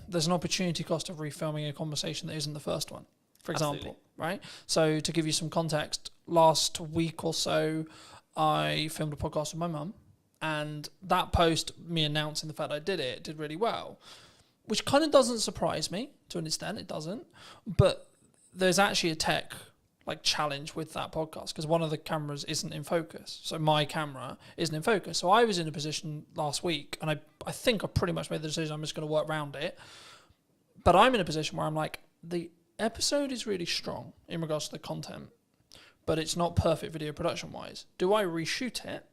there's an opportunity cost of refilming a conversation that isn't the first one, for example. Absolutely. Right? So to give you some context, last week or so, I filmed a podcast with my mum, and that post, me announcing the fact I did it, did really well, which kind of doesn't surprise me to an extent. It doesn't, but there's actually a tech challenge with that podcast because one of the cameras isn't in focus. So my camera isn't in focus. So I was in a position last week, and I think I pretty much made the decision I'm just going to work around it. But I'm in a position where I'm like, the episode is really strong in regards to the content, but it's not perfect video production wise. Do I reshoot it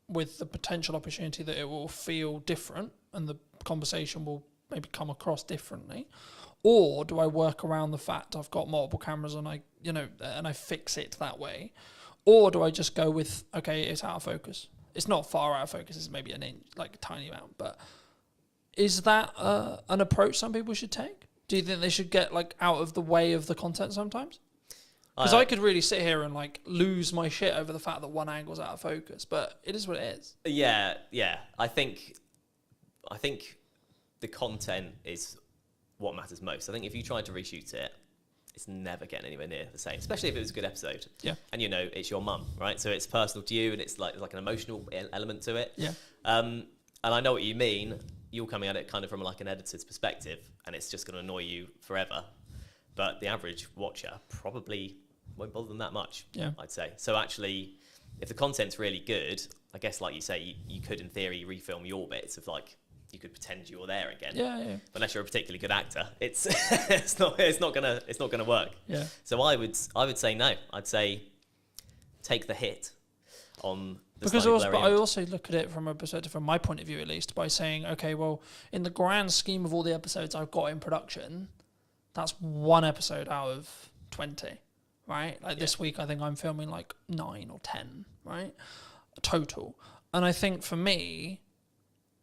with the potential opportunity that it will feel different and the conversation will maybe come across differently? Or do I work around the fact I've got multiple cameras and I fix it that way? Or do I just go with, okay, it's out of focus. It's not far out of focus. It's maybe an inch, a tiny amount. But is that an approach some people should take? Do you think they should get out of the way of the content sometimes? Because I could really sit here and lose my shit over the fact that one angle's out of focus, but it is what it is. Yeah. I think the content is what matters most. I think if you try to reshoot it, it's never getting anywhere near the same, especially if it was a good episode. Yeah. And it's your mum, right? So it's personal to you, and it's like an emotional element to it. Yeah. And I know what you mean. You're coming at it kind of from an editor's perspective, and it's just going to annoy you forever. But the average watcher probably won't bother them that much, I'd say. So actually, if the content's really good, I guess like you say, you could in theory refilm your bits of you could pretend you're there again. Yeah. But unless you're a particularly good actor, it's it's not gonna work. Yeah. So I would say no. I'd say take the hit on the Because slightly also, blurry but I end. also look at it from a perspective, from my point of view at least, by saying, okay, well, in the grand scheme of all the episodes I've got in production, that's one episode out of 20, right? This week, I think I'm filming 9 or 10, right? Total. And I think for me,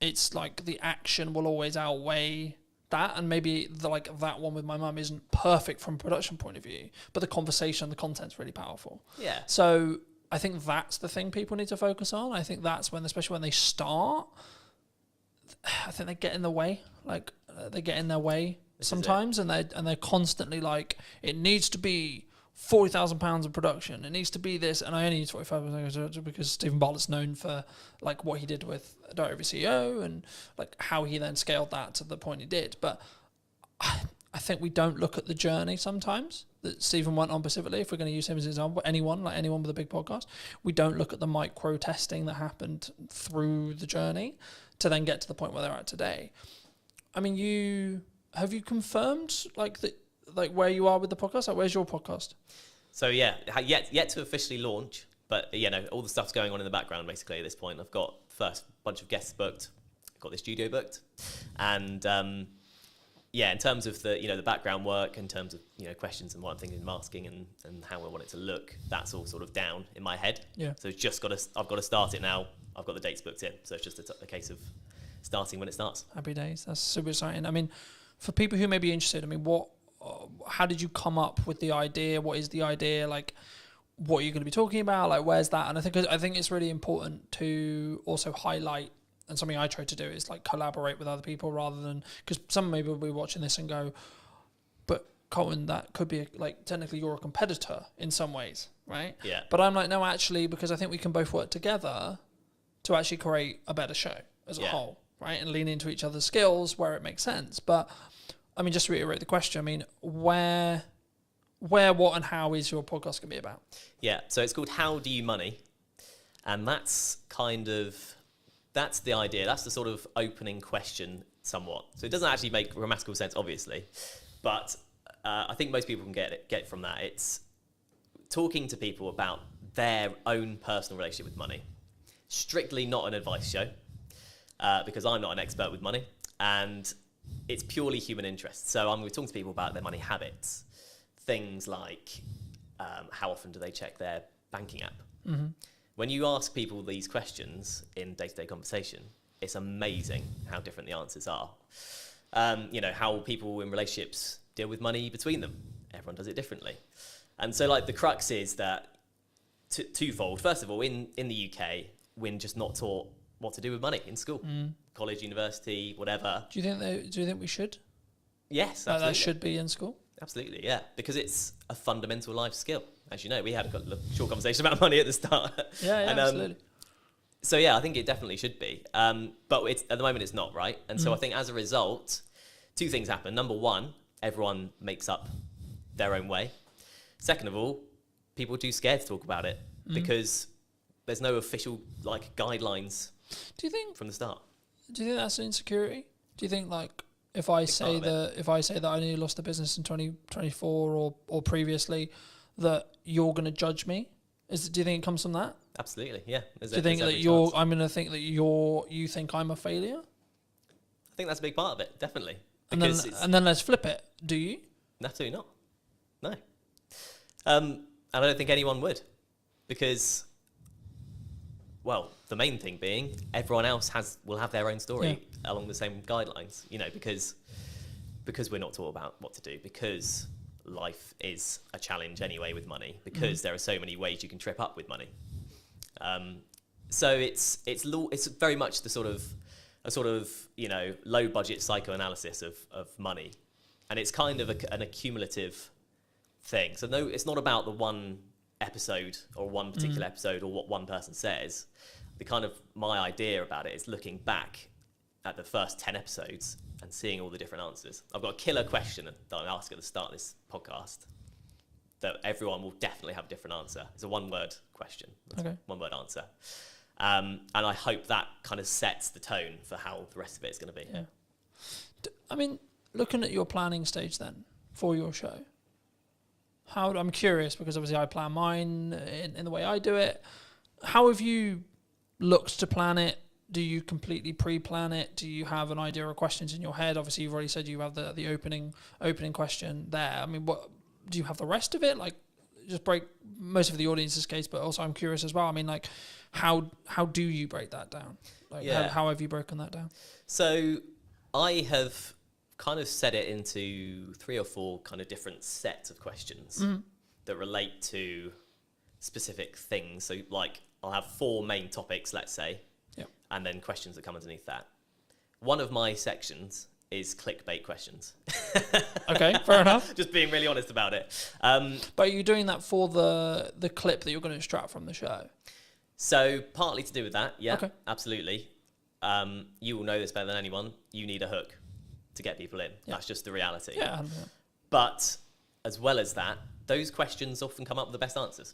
it's the action will always outweigh that, and maybe that one with my mum isn't perfect from a production point of view, but the conversation, the content's really powerful. Yeah. So I think that's the thing people need to focus on. I think that's when, especially when they start, I think they get in the way. They get in their way sometimes, and they're constantly it needs to be £40,000 of production. It needs to be this, and I only use 45% because Stephen Bartlett's known for what he did with Direct Over CEO and how he then scaled that to the point he did. But I think we don't look at the journey sometimes that Stephen went on specifically. If we're going to use him as an example, anyone with a big podcast, we don't look at the micro testing that happened through the journey to then get to the point where they're at today. I mean, have you confirmed where you are with the podcast? Where's your podcast? So yeah, yet to officially launch, but all the stuff's going on in the background basically at this point. I've got first bunch of guests booked, got the studio booked, and in terms of the background work, in terms of questions and what I'm thinking of asking and how I want it to look, that's all sort of down in my head. Yeah. So it's just I've got to start it now. I've got the dates booked in, so it's just a case of starting when it starts. Happy days. That's super exciting. I mean, for people who may be interested, I mean, how did you come up with the idea? What is the idea? Like, what are you going to be talking about? Like, where's that? And I think it's really important to also highlight, and something I try to do is like collaborate with other people rather than, because some maybe will be watching this and go, but Colin, that could be like technically you're a competitor in some ways, right? Yeah. But I'm like, no, actually, because I think we can both work together to actually create a better show as a whole, right? And lean into each other's skills where it makes sense. But I mean, just to reiterate the question, I mean, where, what, and how is your podcast going to be about? Yeah, so it's called How Do You Money? And that's the idea. That's the sort of opening question somewhat. So it doesn't actually make grammatical sense, obviously. But I think most people can get from that. It's talking to people about their own personal relationship with money. Strictly not an advice show, because I'm not an expert with money. And it's purely human interest. So I'm talking to people about their money habits. Things like how often do they check their banking app? Mm-hmm. When you ask people these questions in day-to-day conversation, it's amazing how different the answers are. How people in relationships deal with money between them. Everyone does it differently. And so like the crux is that twofold. First of all, in the UK, we're just not taught what to do with money in school, college, university, whatever. Do you think we should? Yes, absolutely. That should be in school? Absolutely, yeah, because it's a fundamental life skill. As you know, we had a short conversation about money at the start. Yeah, and, absolutely. So yeah, I think it definitely should be. But at the moment it's not, right? And so I think as a result, two things happen. Number one, everyone makes up their own way. Second of all, people are too scared to talk about it because there's no official guidelines Do you think from the start. Do you think that's an insecurity? Do you think if I say that I nearly lost the business in 2024 or previously, that you're going to judge me? Do you think it comes from that? Absolutely, yeah. Do you think that I'm going to think that you think I'm a failure? I think that's a big part of it, definitely. And then let's flip it. Do you? Absolutely not. No. And I don't think anyone would, because, well, the main thing being everyone else will have their own story along the same guidelines, because we're not taught about what to do, because life is a challenge anyway with money, because there are so many ways you can trip up with money. So it's very much a sort of low budget psychoanalysis of money, and it's kind of an accumulative thing. So no, it's not about the one episode or one particular episode or what one person says. My idea about it is looking back at the first 10 episodes and seeing all the different answers. I've got a killer question that I ask at the start of this podcast that everyone will definitely have a different answer. It's a one-word question. Okay. One-word answer. And I hope that kind of sets the tone for how the rest of it is going to be. Yeah. I mean, looking at your planning stage then for your show, I'm curious, because obviously I plan mine in the way I do it. How have you looked to plan it? Do you completely pre-plan it? Do you have an idea of questions in your head? Obviously, you've already said you have the opening question there. I mean, what do you have the rest of it? Like, just break most of the audience's case, but also I'm curious as well. I mean, like, how do you break that down? Like, how have you broken that down? So I have kind of set it into 3 or 4 kind of different sets of questions that relate to specific things. So like I'll have 4 main topics, let's say, and then questions that come underneath that. One of my sections is clickbait questions. Okay, fair enough. Just being really honest about it. But are you doing that for the clip that you're going to extract from the show? So partly to do with that, yeah, okay. Absolutely. You will know this better than anyone. You need a hook to get people in. Yeah. That's just the reality. Yeah. 100%. But as well as that, those questions often come up with the best answers.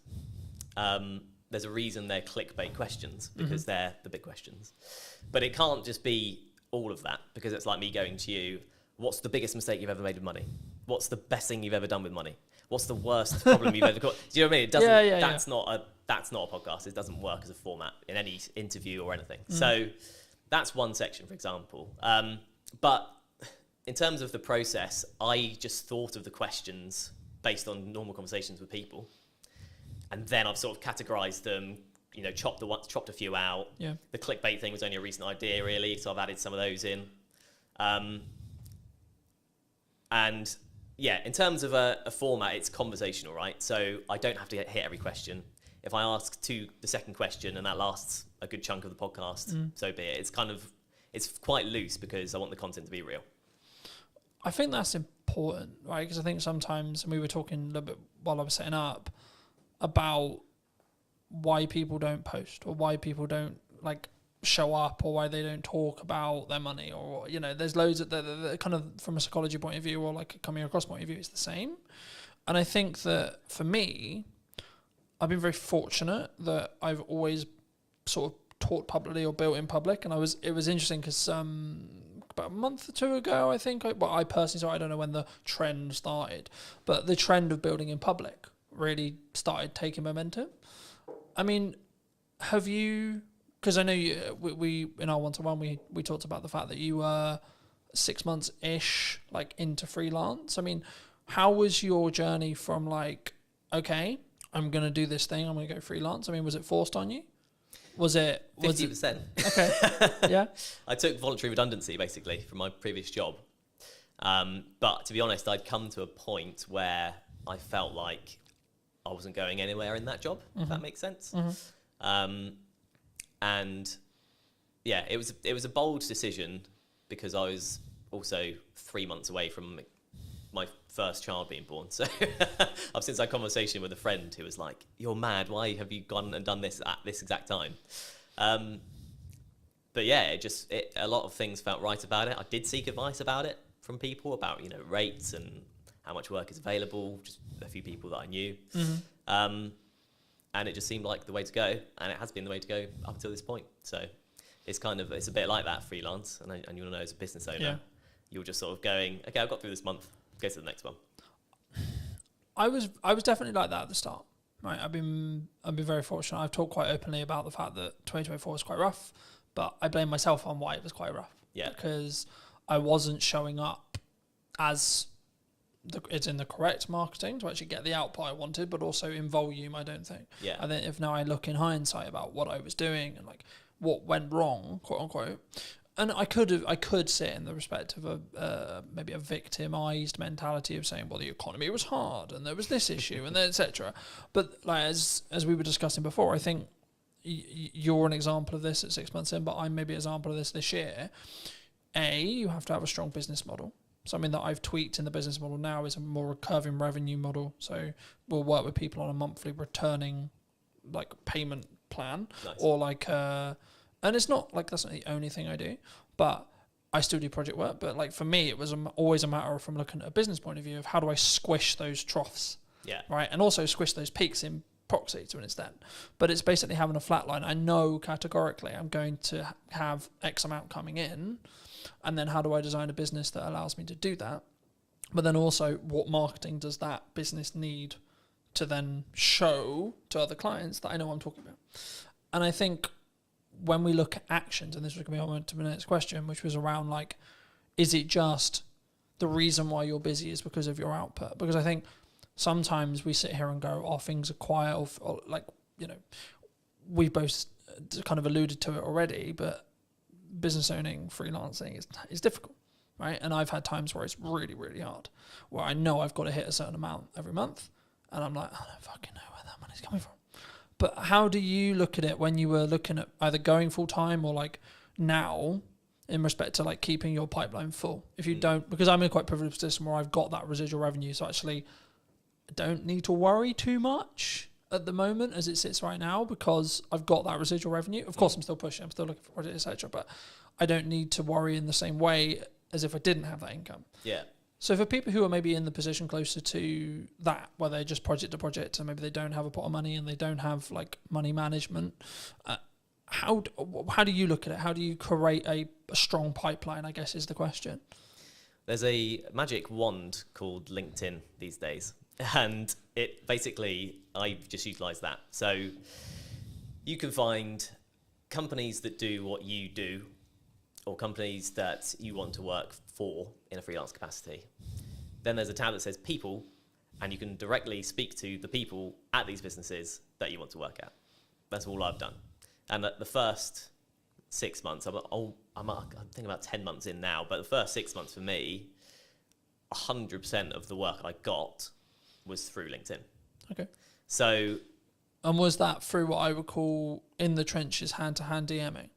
There's a reason they're clickbait questions, because they're the big questions. But it can't just be all of that, because it's like me going to you, what's the biggest mistake you've ever made with money? What's the best thing you've ever done with money? What's the worst problem you've ever got? Do you know what I mean? It doesn't, that's not a podcast. It doesn't work as a format in any interview or anything. So that's one section, for example. But in terms of the process, I just thought of the questions based on normal conversations with people, and then I've sort of categorized them, you know, chopped a few out. Yeah. The clickbait thing was only a recent idea, really, so I've added some of those in. And yeah, in terms of a format, it's conversational, right? So I don't have to hit every question. If I ask the second question and that lasts a good chunk of the podcast, so be it. It's quite loose because I want the content to be real. I think that's important, right? Because I think sometimes, and we were talking a little bit while I was setting up, about why people don't post or why people don't like show up or why they don't talk about their money, or, you know, there's loads of the kind of, from a psychology point of view or like a coming across point of view, it's the same. And I think that for me, I've been very fortunate that I've always sort of taught publicly or built in public. And it was interesting because about a month or two ago, I think, I personally, so I don't know when the trend started, but the trend of building in public really started taking momentum. I mean, have you, because I know we in our one-to-one, we talked about the fact that you were 6 months-ish like into freelance. I mean, how was your journey from like, okay, I'm going to do this thing, I'm going to go freelance? I mean, was it forced on you? Was it 50%? Okay. Yeah. I took voluntary redundancy basically from my previous job. But to be honest, I'd come to a point where I felt like I wasn't going anywhere in that job, if that makes sense. And yeah, it was a bold decision because I was also 3 months away from my first child being born. So I've since had a conversation with a friend who was like, "You're mad. Why have you gone and done this at this exact time?" But yeah, a lot of things felt right about it. I did seek advice about it from people about, you know, rates and how much work is available, just a few people that I knew. And it just seemed like the way to go, and it has been the way to go up until this point. So it's a bit like that freelance, and you'll know as a business owner, you're just sort of going, okay, I've got through this month, go to the next one. I was definitely like that at the start. Right, I've been very fortunate. I've talked quite openly about the fact that 2024 was quite rough, but I blame myself on why it was quite rough. Yeah, because I wasn't showing up as it's in the correct marketing to actually get the output I wanted, but also in volume, I don't think. Yeah. I think if now I look in hindsight about what I was doing and like what went wrong, quote unquote, and I could sit in the respect of maybe a victimized mentality of saying, well, the economy was hard and there was this issue and etc. But like as we were discussing before, I think you're an example of this at 6 months in, but I'm maybe an example of this year. You have to have a strong business model. Something that I've tweaked in the business model now is a more recurring revenue model. So we'll work with people on a monthly returning like payment plan. Nice. Or like, and it's not like that's not the only thing I do, but I still do project work. But like for me, it was always a matter of, from looking at a business point of view, of how do I squish those troughs, right, and also squish those peaks in proxy to an extent. But it's basically having a flat line. I know categorically I'm going to have X amount coming in, and then how do I design a business that allows me to do that? But then also, what marketing does that business need to then show to other clients that I know I'm talking about? And I think when we look at actions, and this was going to be on to the next question, which was around like, is it just the reason why you're busy is because of your output? Because I think sometimes we sit here and go, oh, things are quiet, or like, you know, we both kind of alluded to it already, but business owning, freelancing is difficult, right? And I've had times where it's really, really hard, where I know I've got to hit a certain amount every month, and I'm like, I don't fucking know where that money's coming from. But how do you look at it when you were looking at either going full time or like now, in respect to like keeping your pipeline full? If you don't, because I'm in a quite privileged position where I've got that residual revenue, so actually I don't need to worry too much at the moment as it sits right now, because I've got that residual revenue. Of course, I'm still pushing, I'm still looking for projects, etc. But I don't need to worry in the same way as if I didn't have that income. Yeah. So for people who are maybe in the position closer to that, where they're just project to project, and maybe they don't have a pot of money and they don't have like money management, how do you look at it? How do you create a strong pipeline, I guess is the question. There's a magic wand called LinkedIn these days. And it basically, I've just utilised that. So you can find companies that do what you do or companies that you want to work for in a freelance capacity. Then there's a tab that says people, and you can directly speak to the people at these businesses that you want to work at. That's all I've done. And the first 6 months, I'm thinking about 10 months in now, but the first 6 months for me, 100% of the work I got was through LinkedIn. Okay. So, and was that through what I would call in the trenches, hand-to-hand DMing?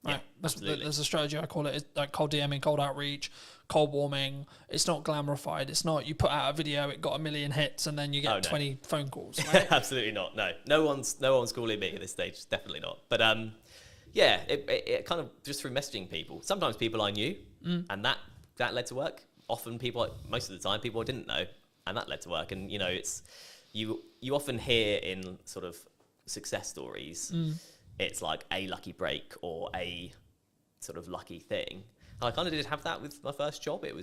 Right. Yeah, absolutely. There's a strategy, I call it, it's like cold DMing, cold outreach, cold warming. It's not glamorified. It's not you put out a video, it got 1 million hits, and then you get 20 phone calls. Right? Absolutely not. No one's calling me at this stage. Definitely not. But yeah, it kind of just through messaging people. Sometimes people I knew, and that led to work. Often most of the time, people I didn't know, and that led to work. And it's you often hear in sort of success stories. It's like a lucky break or a sort of lucky thing. And I kind of did have that with my first job. But it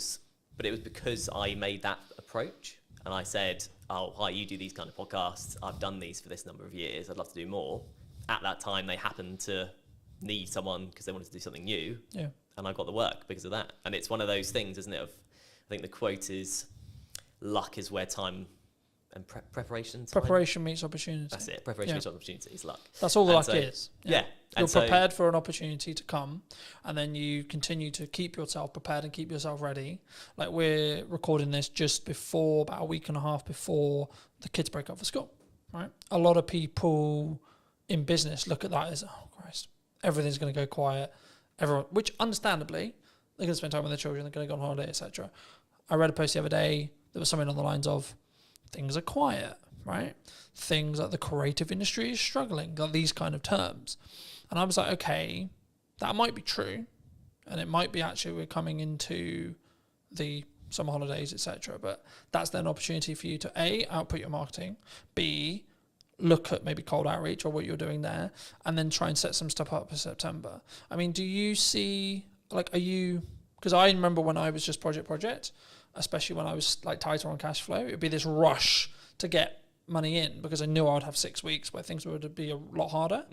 was because I made that approach and I said, oh, hi, you do these kind of podcasts. I've done these for this number of years. I'd love to do more. At that time, they happened to need someone because they wanted to do something new. Yeah. And I got the work because of that. And it's one of those things, isn't it? I think the quote is, luck is where time and preparation. Preparation meets opportunity. That's it. Preparation meets opportunity is luck. That's all the luck is. Yeah. You're prepared for an opportunity to come, and then you continue to keep yourself prepared and keep yourself ready. Like we're recording this just before, about a week and a half before the kids break up for school, right? A lot of people in business look at that as, oh Christ, everything's going to go quiet. Everyone, which understandably, they're going to spend time with their children, they're going to go on holiday, etc. I read a post the other day, there was something on the lines of, things are quiet, right? Things like the creative industry is struggling, got these kind of terms. And I was like, okay, that might be true. And it might be actually we're coming into the summer holidays, etc. But that's then an opportunity for you to A, output your marketing, B, look at maybe cold outreach or what you're doing there, and then try and set some stuff up for September. I mean, do you see, because I remember when I was just project, especially when I was like tighter on cash flow, it'd be this rush to get money in because I knew I'd have 6 weeks where things would be a lot harder.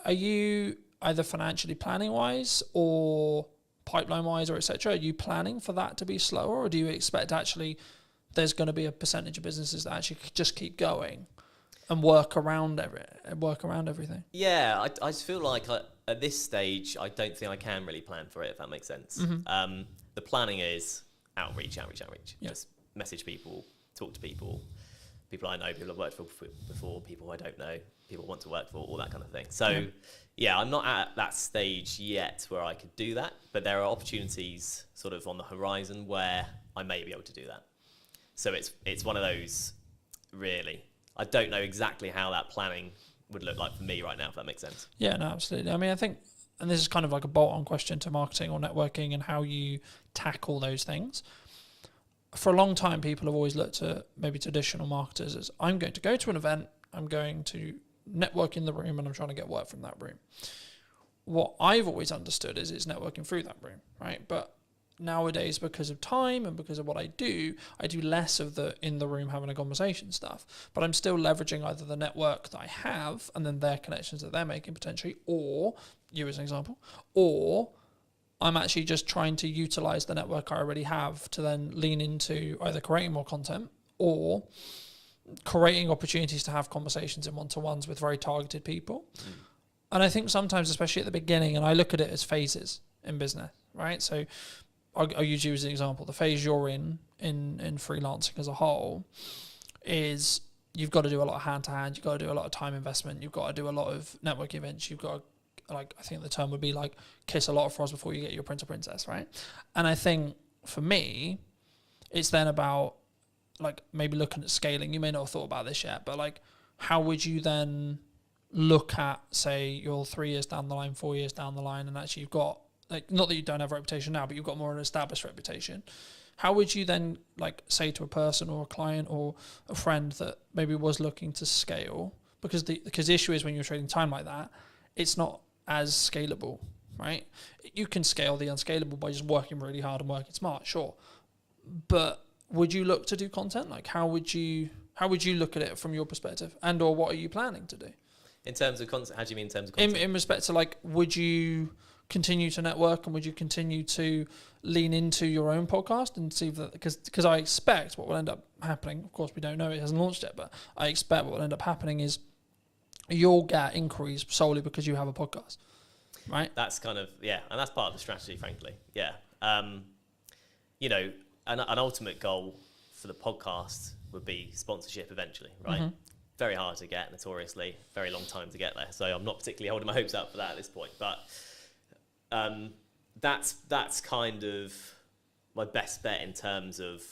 Are you either financially planning wise or pipeline wise or etc.? Are you planning for that to be slower, or do you expect actually there's going to be a percentage of businesses that actually just keep going and work around everything? Yeah, I just feel like at this stage, I don't think I can really plan for it, if that makes sense. The planning is outreach. Yeah. Just message people, talk to people I know, people I've worked for before, people I don't know, people I want to work for, all that kind of thing. So yeah, I'm not at that stage yet where I could do that, but there are opportunities sort of on the horizon where I may be able to do that. So it's one of those, really. I don't know exactly how that planning would look like for me right now, if that makes sense. Yeah, no, absolutely. I mean, I think, and this is kind of like a bolt-on question to marketing or networking and how you tackle those things. For a long time, people have always looked at maybe traditional marketers as, I'm going to go to an event, I'm going to network in the room, and I'm trying to get work from that room. What I've always understood is it's networking through that room, right? But nowadays, because of time and because of what I do less of the in the room having a conversation stuff, but I'm still leveraging either the network that I have and then their connections that they're making potentially, or you as an example, or I'm actually just trying to utilize the network I already have to then lean into either creating more content or creating opportunities to have conversations in one-to-ones with very targeted people. And I think sometimes, especially at the beginning, and I look at it as phases in business, right? So I'll use you as an example. The phase you're in freelancing as a whole is you've got to do a lot of hand-to-hand, you've got to do a lot of time investment, you've got to do a lot of network events, you've got to, like, I think the term would be like kiss a lot of frogs before you get your prince or princess, right? And I think for me, it's then about like maybe looking at scaling. You may not have thought about this yet, but like how would you then look at, say, you're 3 years down the line, 4 years down the line, and actually you've got, like, not that you don't have a reputation now, but you've got more of an established reputation. How would you then like say to a person or a client or a friend that maybe was looking to scale? Because the issue is when you're trading time like that, it's not as scalable, right? You can scale the unscalable by just working really hard and working smart, sure. But would you look to do content? Like how would you look at it from your perspective, and or what are you planning to do? In terms of content, how do you mean in terms of content? In respect to like, would you continue to network, and would you continue to lean into your own podcast and see that, because I expect what will end up happening, of course we don't know, it hasn't launched yet, but I expect what will end up happening is you'll get inquiries solely because you have a podcast, right? That's kind of, and that's part of the strategy, frankly. Yeah. You know, an ultimate goal for the podcast would be sponsorship eventually, right? Mm-hmm. Very hard to get, notoriously, very long time to get there. So I'm not particularly holding my hopes up for that at this point, but that's kind of my best bet in terms of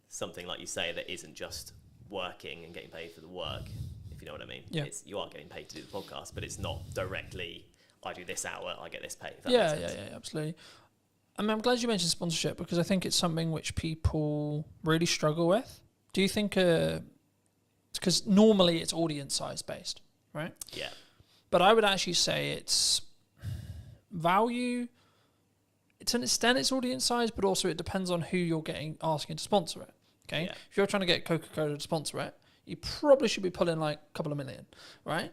something like you say that isn't just working and getting paid for the work, if you know what I mean. Yeah. You are getting paid to do the podcast, but it's not directly, I do this hour, I get this pay. If that Yeah, makes sense. yeah, absolutely. I mean, I'm glad you mentioned sponsorship, because I think it's something which people really struggle with. Do you think, because normally it's audience size based, right? Yeah. But I would actually say it's value. To an extent, it's audience size, but also it depends on who you're asking to sponsor it. Okay, Yeah. If you're trying to get Coca-Cola to sponsor it, you probably should be pulling like a couple of million, right?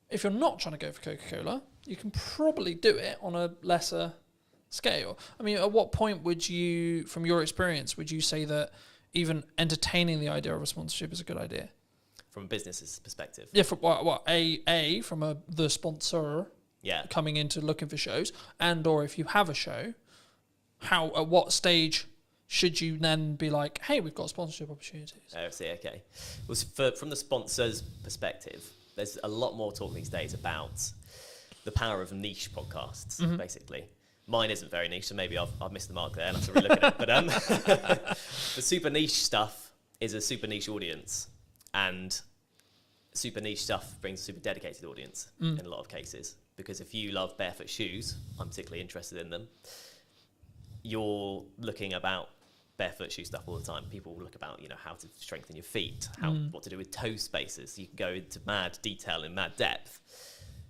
If you're not trying to go for Coca-Cola, you can probably do it on a lesser scale. I mean, at what point would you, from your experience, would you say that even entertaining the idea of a sponsorship is a good idea? From a business's perspective. Yeah, from from the sponsor Yeah. coming into looking for shows, and or if you have a show, at what stage should you then be like, hey, we've got sponsorship opportunities? I see, okay. Well, from the sponsor's perspective, there's a lot more talk these days about the power of niche podcasts, basically. Mine isn't very niche, so maybe I've missed the mark there and I have to relook at it. But the super niche stuff is a super niche audience, and super niche stuff brings a super dedicated audience in a lot of cases. Because if you love barefoot shoes, I'm particularly interested in them, you're looking about barefoot shoe stuff all the time. People look about, how to strengthen your feet, what to do with toe spaces. You can go into mad detail and mad depth.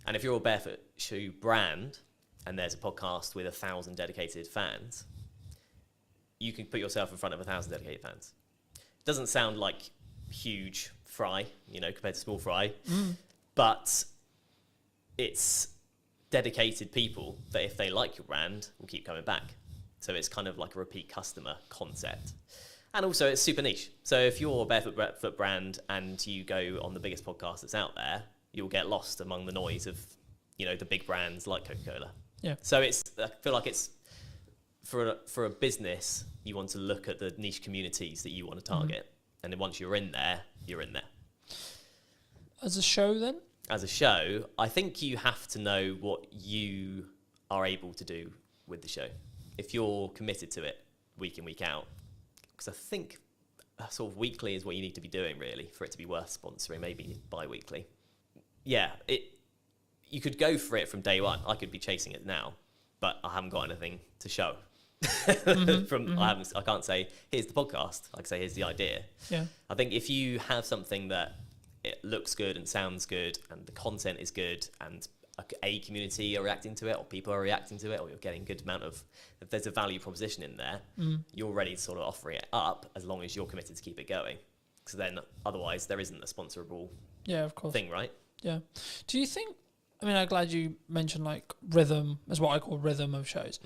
And if you're a barefoot shoe brand and there's a podcast with 1,000 dedicated fans, you can put yourself in front of 1,000 dedicated fans. It doesn't sound like huge fry, compared to small fry, but it's dedicated people that if they like your brand will keep coming back. So it's kind of like a repeat customer concept. And also it's super niche. So if you're a barefoot brand and you go on the biggest podcast that's out there, you'll get lost among the noise of, the big brands like Coca-Cola. Yeah. So I feel like it's for a business, you want to look at the niche communities that you want to target. And then once you're in there, you're in there. As a show then? As a show, I think you have to know what you are able to do with the show. If you're committed to it week in, week out, because I think sort of weekly is what you need to be doing really for it to be worth sponsoring, maybe bi-weekly. Yeah, you could go for it from day one. I could be chasing it now, but I haven't got anything to show. I can't say, here's the podcast. I can say, here's the idea. Yeah. I think if you have something that it looks good and sounds good and the content is good and a community are reacting to it or people are reacting to it or you're getting a good amount of, if there's a value proposition in there, you're ready to sort of offer it up as long as you're committed to keep it going. Because then otherwise there isn't a sponsorable of course. thing, right? Yeah. Do you think, I'm glad you mentioned like rhythm, is what I call rhythm of shows.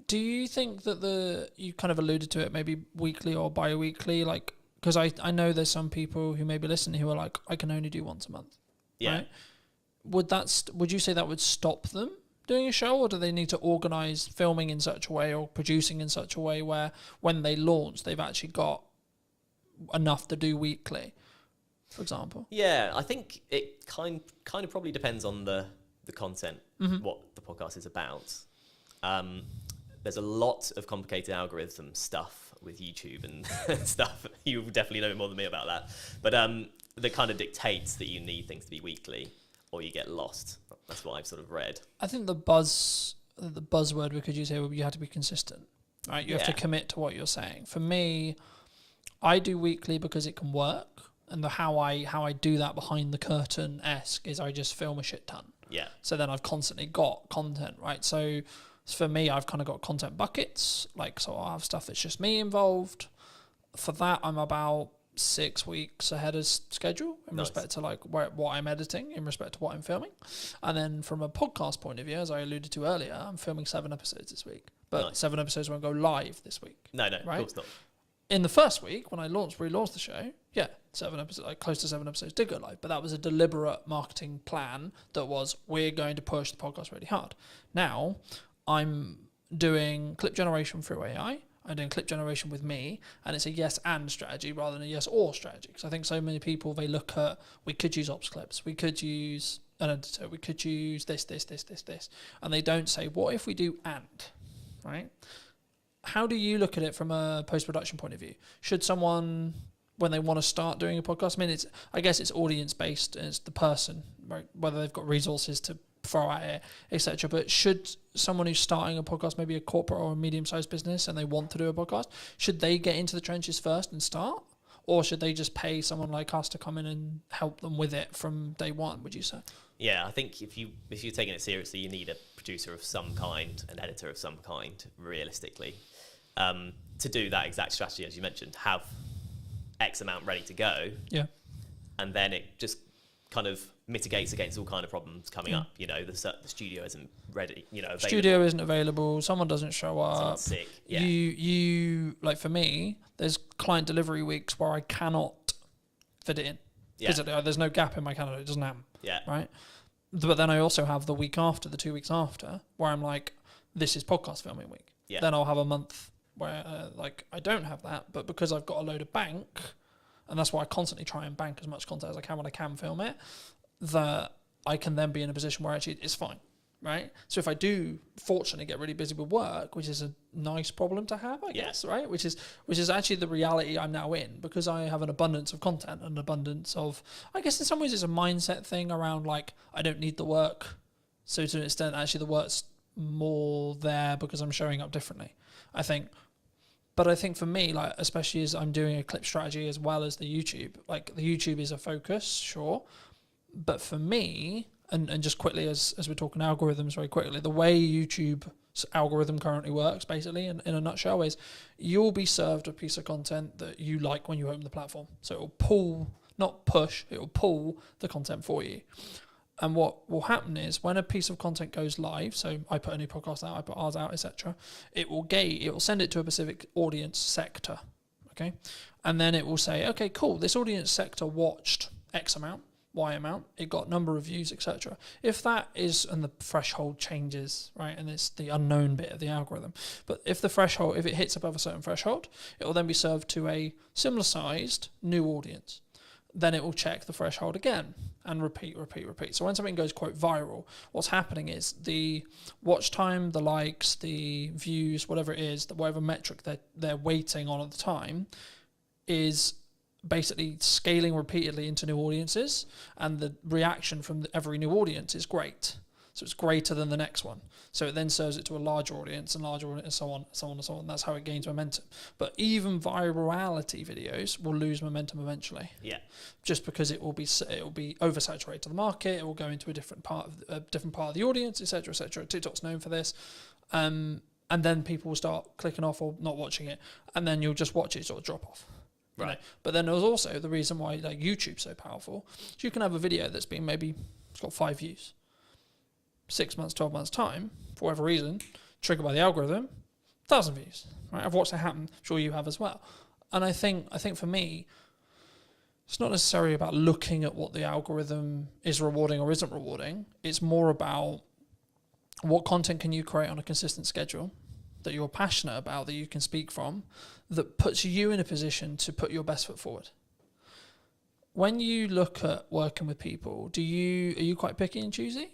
Do you think that you kind of alluded to it, maybe weekly or bi-weekly, like, because I know there's some people who may be listening who are like, I can only do once a month. Yeah. Right? Would you say that would stop them doing a show, or do they need to organise filming in such a way or producing in such a way where when they launch, they've actually got enough to do weekly, for example? Yeah, I think it kind of probably depends on the content, what the podcast is about. There's a lot of complicated algorithm stuff with YouTube and stuff. You definitely know more than me about that. But that kind of dictates that you need things to be weekly or you get lost. That's what I've sort of read. I think the buzzword we could use here would be you have to be consistent, right? You have to commit to what you're saying. For me, I do weekly because it can work. And how I do that behind the curtain-esque is I just film a shit ton. Yeah. So then I've constantly got content, right? So for me, I've kind of got content buckets. Like, so I'll have stuff that's just me involved. For that, I'm about 6 weeks ahead of schedule in Nice. respect to like what I'm editing, in respect to what I'm filming. And then from a podcast point of view, as I alluded to earlier, I'm filming 7 episodes this week, but Nice. 7 episodes won't go live this week. No, Right? of course not. In the first week, when I relaunched the show, 7 episodes, like close to 7 episodes did go live, but that was a deliberate marketing plan that was, we're going to push the podcast really hard. Now, I'm doing clip generation through AI. I'm doing clip generation with me, and it's a yes and strategy rather than a yes or strategy. Because I think so many people, they look at, we could use ops clips, we could use an editor, we could use this, and they don't say, what if we do and, right? How do you look at it from a post-production point of view? Should someone, when they want to start doing a podcast, I mean, I guess it's audience-based, and it's the person, right? Whether they've got resources to throw at it, etc. But should someone who's starting a podcast, maybe a corporate or a medium-sized business, and they want to do a podcast, should they get into the trenches first and start? Or should they just pay someone like us to come in and help them with it from day one, would you say? Yeah, I think if you're taking it seriously, you need a producer of some kind, an editor of some kind, realistically, to do that exact strategy, as you mentioned, have X amount ready to go. Yeah. And then it just kind of mitigates against all kind of problems coming up. You know, the studio isn't ready, available. Studio isn't available, someone doesn't show up. Someone's sick. Yeah. You like, for me, there's client delivery weeks where I cannot fit it in. Yeah. Physically, there's no gap in my calendar, it doesn't happen. Yeah. Right? But then I also have the week after, the 2 weeks after, where I'm like, this is podcast filming week. Yeah. Then I'll have a month where I don't have that, but because I've got a load of bank, and that's why I constantly try and bank as much content as I can when I can film it, that I can then be in a position where actually it's fine, right? So if I do fortunately get really busy with work, which is a nice problem to have, I guess, right? Which is actually the reality I'm now in, because I have an abundance of content, an abundance of, I guess in some ways it's a mindset thing around like, I don't need the work. So to an extent, actually the work's more there because I'm showing up differently, I think. But I think for me, like, especially as I'm doing a clip strategy as well as the YouTube, like the YouTube is a focus, sure. But for me, and just quickly, as we're talking algorithms very quickly, the way YouTube's algorithm currently works, basically, in a nutshell, is you'll be served a piece of content that you like when you open the platform. So it will pull, not push, it will pull the content for you. And what will happen is when a piece of content goes live, so I put a new podcast out, I put ours out, etc., it will send it to a specific audience sector, okay? And then it will say, okay, cool, this audience sector watched X amount, Y amount, it got number of views, etc. If that is, and the threshold changes, right, and it's the unknown bit of the algorithm, but if it hits above a certain threshold, it will then be served to a similar sized new audience. Then it will check the threshold again and repeat. So when something goes quote viral, what's happening is the watch time, the likes, the views, whatever it is, whatever metric they're waiting on at the time, is basically scaling repeatedly into new audiences, and the reaction from every new audience is great. So it's greater than the next one. So it then serves it to a larger audience, and so on. That's how it gains momentum. But even virality videos will lose momentum eventually. Yeah. Just because it will be oversaturated to the market. It will go into a different part of the audience, etc., etc. TikTok's known for this. And then people will start clicking off or not watching it, and then you'll just watch it sort of drop off. Right. You know? But then there's also the reason why like YouTube's so powerful. So you can have a video that's been it's got 5 views. 6 months, 12 months time, for whatever reason, triggered by the algorithm, 1,000 views. Right? I've watched it happen. I'm sure you have as well. And I think for me, it's not necessarily about looking at what the algorithm is rewarding or isn't rewarding. It's more about what content can you create on a consistent schedule that you're passionate about, that you can speak from, that puts you in a position to put your best foot forward. When you look at working with people, are you quite picky and choosy?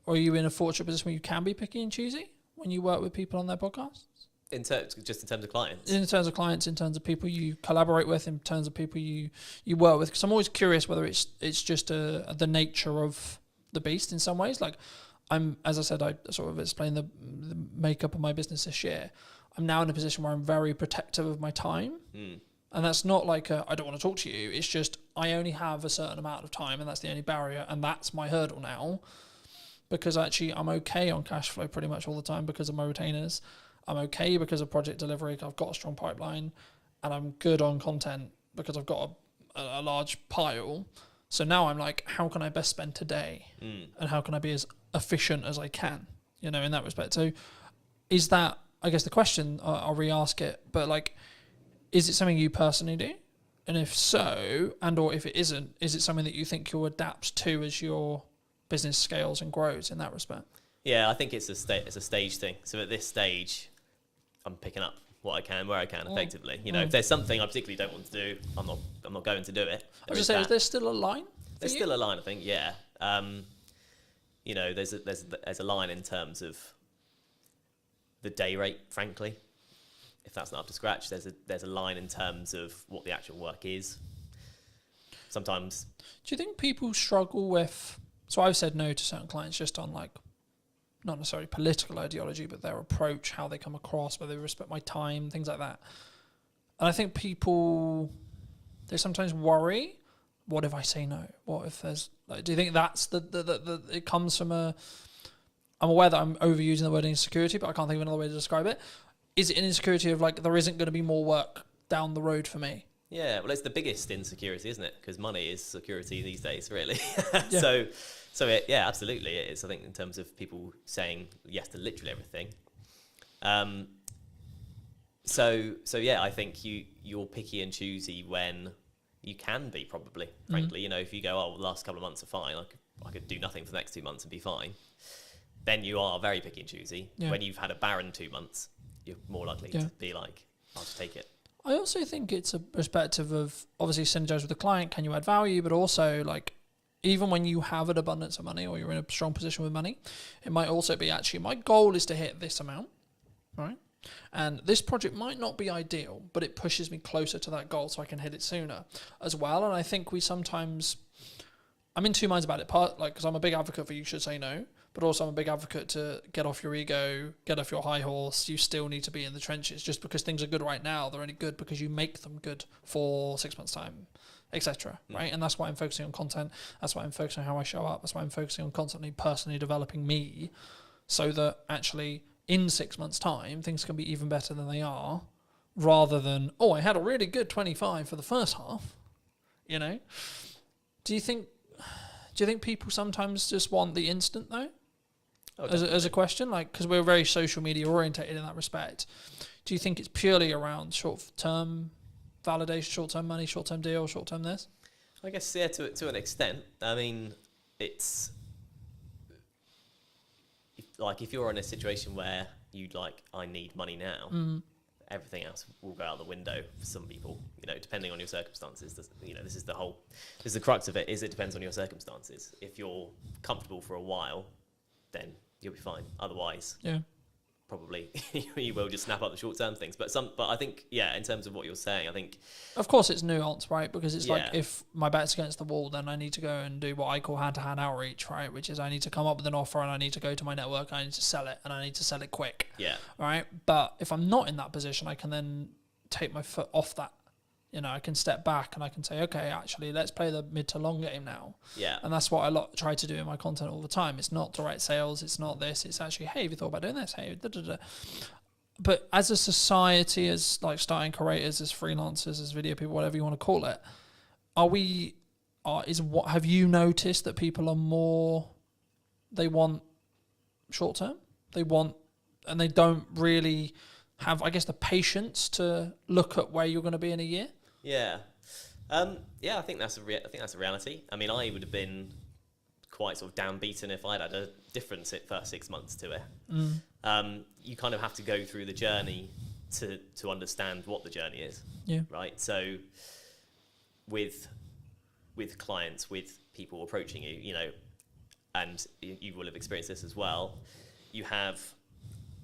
Or are you in a fortunate position where you can be picky and choosy when you work with people on their podcasts? In terms of clients? In terms of clients, in terms of people you collaborate with, in terms of people you work with. Because I'm always curious whether it's just the nature of the beast in some ways. Like, as I said, I sort of explained the makeup of my business this year. I'm now in a position where I'm very protective of my time. Mm. And that's not like I don't want to talk to you. It's just I only have a certain amount of time, and that's the only barrier, and that's my hurdle now. Because actually I'm okay on cash flow pretty much all the time because of my retainers. I'm okay because of project delivery. I've got a strong pipeline, and I'm good on content because I've got a large pile. So now I'm like, how can I best spend today? And how can I be as efficient as I can, in that respect? So is that, I guess the question, I'll re-ask it, but like, is it something you personally do? And if so, and or if it isn't, is it something that you think you'll adapt to as your business scales and grows in that respect? Yeah, I think it's a stage thing. So at this stage, I'm picking up what I can, where I can, effectively. If there's something I particularly don't want to do, I'm not going to do it. I was just saying, is there still a line? There's still a line, I think. Yeah. There's a line in terms of the day rate, frankly. If that's not up to scratch, there's a line in terms of what the actual work is. Sometimes. Do you think people struggle with? So I've said no to certain clients just on like, not necessarily political ideology, but their approach, how they come across, whether they respect my time, things like that. And I think people, they sometimes worry, what if I say no? What if there's, like, do you think that's it comes from I'm aware that I'm overusing the word insecurity, but I can't think of another way to describe it. Is it an insecurity of like, there isn't going to be more work down the road for me? Yeah, well, it's the biggest insecurity, isn't it? Because money is security these days, really. Yeah. Yeah, absolutely it is. I think in terms of people saying yes to literally everything. Yeah, I think you're picky and choosy when you can be, probably, frankly. If you go, oh, well, the last couple of months are fine, I could do nothing for the next 2 months and be fine, then you are very picky and choosy. Yeah. When you've had a barren 2 months, you're more likely to be like, I'll just take it. I also think it's a perspective of obviously synergize with the client, can you add value, but also like even when you have an abundance of money or you're in a strong position with money, it might also be actually my goal is to hit this amount, right? And this project might not be ideal, but it pushes me closer to that goal so I can hit it sooner as well. And I think we sometimes, I'm in two minds about it, because I'm a big advocate for you should say no, but also I'm a big advocate to get off your ego, get off your high horse. You still need to be in the trenches. Just because things are good right now, they're only good because you make them good for 6 months' time, etc. Right? And that's why I'm focusing on content. That's why I'm focusing on how I show up. That's why I'm focusing on constantly personally developing me so that actually in 6 months' time, things can be even better than they are, rather than, I had a really good 25 for the first half, Do you think people sometimes just want the instant though? As a question, because we're very social media orientated in that respect. Do you think it's purely around short-term validation, short-term money, short-term deal, short-term this? I guess, yeah, to an extent. I mean, it's if you're in a situation where I need money now, everything else will go out the window for some people, depending on your circumstances. This is the crux of it, is it depends on your circumstances. If you're comfortable for a while, then you'll be fine. Otherwise, probably you will just snap up the short-term things. But I think, in terms of what you're saying, I think... Of course it's nuanced, right? Because it's like, if my back's against the wall, then I need to go and do what I call hand-to-hand outreach, right? Which is I need to come up with an offer and I need to go to my network and I need to sell it and I need to sell it quick. Yeah. Right? But if I'm not in that position, I can then take my foot off that. I can step back and I can say, okay, actually, let's play the mid to long game now. Yeah. And that's what I try to do in my content all the time. It's not direct sales. It's not this. It's actually, hey, have you thought about doing this? Hey, da-da-da. But as a society, as starting creators, as freelancers, as video people, whatever you want to call it, have you noticed that people are more, they want short term? And they don't really have, I guess, the patience to look at where you're going to be in a year? Yeah. I think that's a reality. I mean, I would have been quite sort of downbeaten if I'd had a different first 6 months to it. You kind of have to go through the journey to understand what the journey is. Yeah. Right. So with clients, with people approaching you, and you will have experienced this as well. You have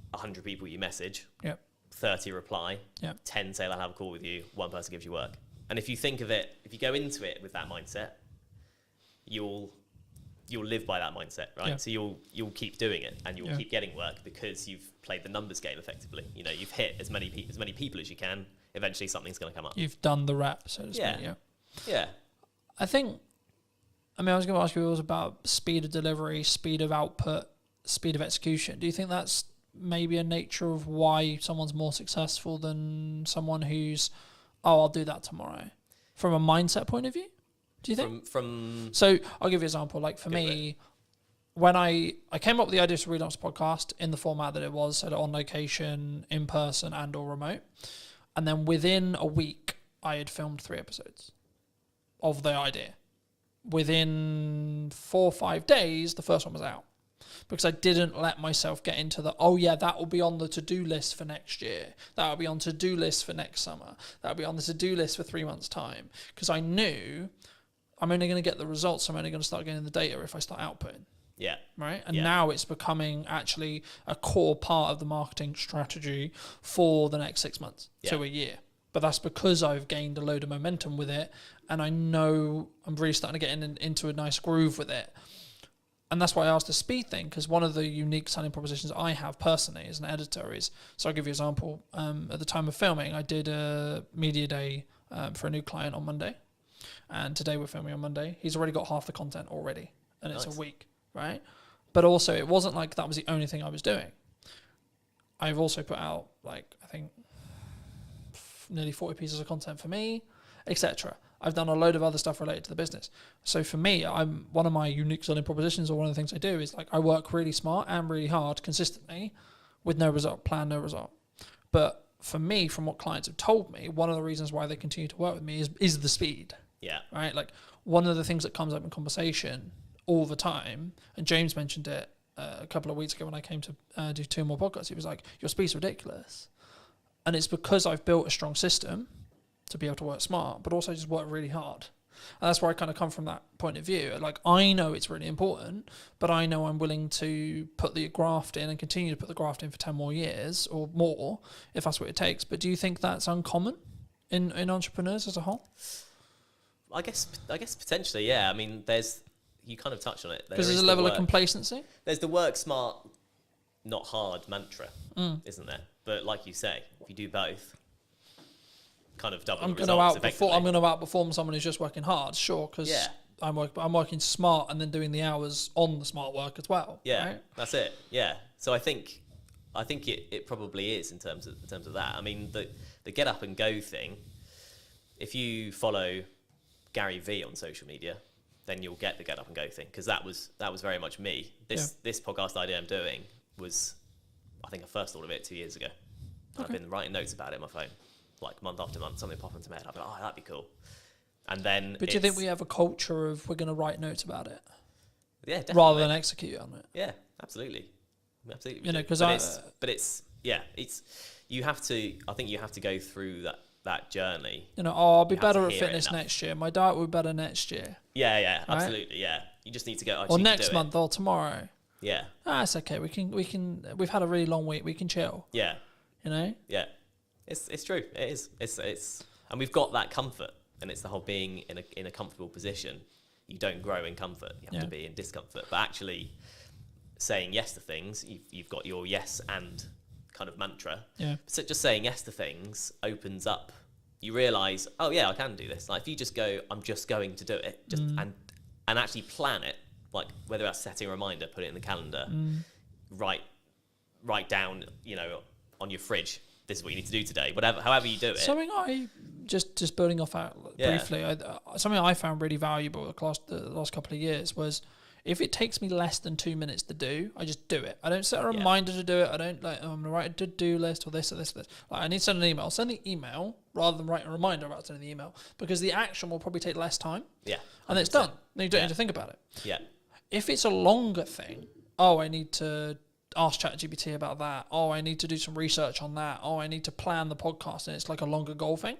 100 people you message. Yep. 30 reply, 10 say they'll have a call with you, 1 person gives you work. And if you think of it, if you go into it with that mindset, you'll live by that mindset, right? Yeah. So you'll keep doing it and you'll keep getting work because you've played the numbers game effectively. You've hit as many people as you can. Eventually something's going to come up. You've done the rap, so to speak. Yeah. I was going to ask you about speed of delivery, speed of output, speed of execution. Do you think that's maybe a nature of why someone's more successful than someone who's, I'll do that tomorrow? from a mindset point of view? Do you think? From So I'll give you an example. Like for me, when I came up with the idea to relaunch the podcast in the format that it was, so on location, in person, and or remote, and then within a week, I had filmed 3 episodes of the idea. Within 4 or 5 days, the first one was out. Because I didn't let myself get into the, oh yeah, that will be on the to-do list for next year. That will be on to-do list for next summer. That will be on the to-do list for 3 months' time. Because I knew I'm only going to get the results. I'm only going to start getting the data if I start outputting. Yeah. Right. And now it's becoming actually a core part of the marketing strategy for the next 6 months to a year. But that's because I've gained a load of momentum with it. And I know I'm really starting to get into a nice groove with it. And that's why I asked the speed thing, because one of the unique selling propositions I have personally as an editor is, so I'll give you an example. At the time of filming, I did a media day for a new client on Monday. And today we're filming on Monday. He's already got half the content already. And it's a week, right? But also, it wasn't like that was the only thing I was doing. I've also put out, like, I think, nearly 40 pieces of content for me, etc. I've done a load of other stuff related to the business. So for me, I'm one of my unique selling propositions, or one of the things I do is like I work really smart and really hard consistently with no result, plan no result. But for me, from what clients have told me, one of the reasons why they continue to work with me is the speed. Yeah. Right? Like one of the things that comes up in conversation all the time, and James mentioned it a couple of weeks ago when I came to do 2 more podcasts, he was like, your speed's ridiculous. And it's because I've built a strong system to be able to work smart, but also just work really hard. And that's where I kind of come from that point of view. Like, I know it's really important, but I know I'm willing to put the graft in and continue to put the graft in for 10 more years or more, if that's what it takes. But do you think that's uncommon in entrepreneurs as a whole? I guess potentially, yeah. I mean, you kind of touched on it. Because there's a level of complacency. There's the work smart, not hard mantra, isn't there? But like you say, if you do both, kind of double the results effectively. I'm going to outperform someone who's just working hard, sure, because I'm working smart and then doing the hours on the smart work as well. Yeah, right? That's it. Yeah. So I think it probably is in terms of that. I mean, the get up and go thing. If you follow Gary V on social media, then you'll get the get up and go thing, because that was very much me. This podcast idea I'm doing was, I think I first thought of it 2 years ago. Okay. I've been writing notes about it on my phone, like month after month, something pop into my head. I'll be like, oh, that'd be cool. And then, but do you think we have a culture of we're going to write notes about it? Yeah, definitely. Rather than execute on it. Yeah, absolutely. You know, because you have to. I think you have to go through that journey. You know, I'll be better at fitness next year. My diet will be better next year. Yeah, absolutely. Yeah, you just need to go. Or next month or tomorrow. Yeah. It's okay. We can. We've had a really long week. We can chill. Yeah. You know. Yeah, it's true. It is. It's and we've got that comfort, and it's the whole being in a comfortable position. You don't grow in comfort. You have to be in discomfort. But actually, saying yes to things, you've got your yes and kind of mantra. Yeah. So just saying yes to things opens up. You realise, oh yeah, I can do this. Like if you just go, I'm just going to do it, and actually plan it. Like whether that's setting a reminder, put it in the calendar, write down, on your fridge, this is what you need to do today. However you do it. Something I just building off that briefly. Something I found really valuable the last couple of years was, if it takes me less than 2 minutes to do, I just do it. I don't set a reminder to do it. I don't I'm going to write a to-do list or this or this or this. Like, I need to send an email. Send the email rather than write a reminder about sending the email, because the action will probably take less time. Yeah. 100%. And it's done. Then you don't need to think about it. Yeah. If it's a longer thing, I need to ask ChatGPT about that. I need to do some research on that. I need to plan the podcast, and it's like a longer goal thing.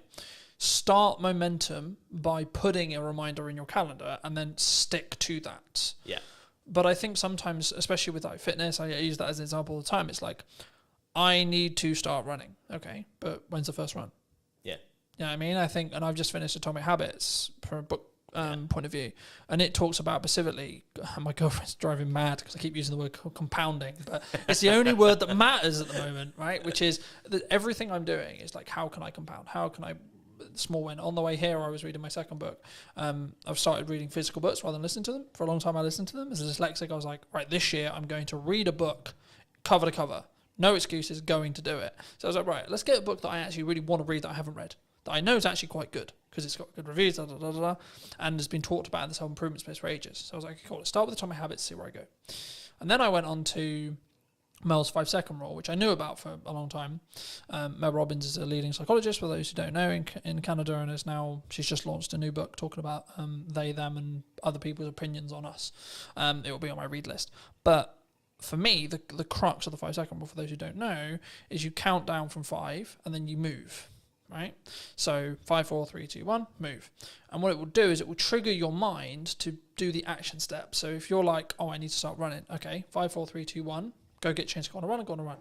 Start momentum by putting a reminder in your calendar and then stick to that. Yeah. But I think sometimes, especially with like fitness, I use that as an example all the time. It's like, I need to start running. Okay, but when's the first run? Yeah. You know what I mean? I think, and I've just finished Atomic Habits from a book point of view, and it talks about specifically, my girlfriend's driving mad because I keep using the word compounding, but it's the only word that matters at the moment, right? Which is that everything I'm doing is like, how can I compound? How can I small win? On the way here, I was reading my second book. I've started reading physical books rather than listening to them. For a long time, I listened to them. As a dyslexic, I was like, right, this year I'm going to read a book cover to cover. No excuses, going to do it. So I was like, right, let's get a book that I actually really want to read that I haven't read. that I know is actually quite good because it's got good reviews, and has been talked about in the self-improvement space for ages. So I was like, okay, cool, let's start with Atomic Habits, see where I go. And then I went on to Mel's 5-second rule, which I knew about for a long time. Mel Robbins is a leading psychologist, for those who don't know, in Canada, and she's just launched a new book talking about they, them, and other people's opinions on us. It will be on my read list. But for me, the crux of the 5-second rule, for those who don't know, is you count down from 5 and then you move. Right? So 5, 4, 3, 2, 1, move. And what it will do is it will trigger your mind to do the action step. So if you're like, oh, I need to start running. Okay, 5, 4, 3, 2, 1, go get changed, go on a run.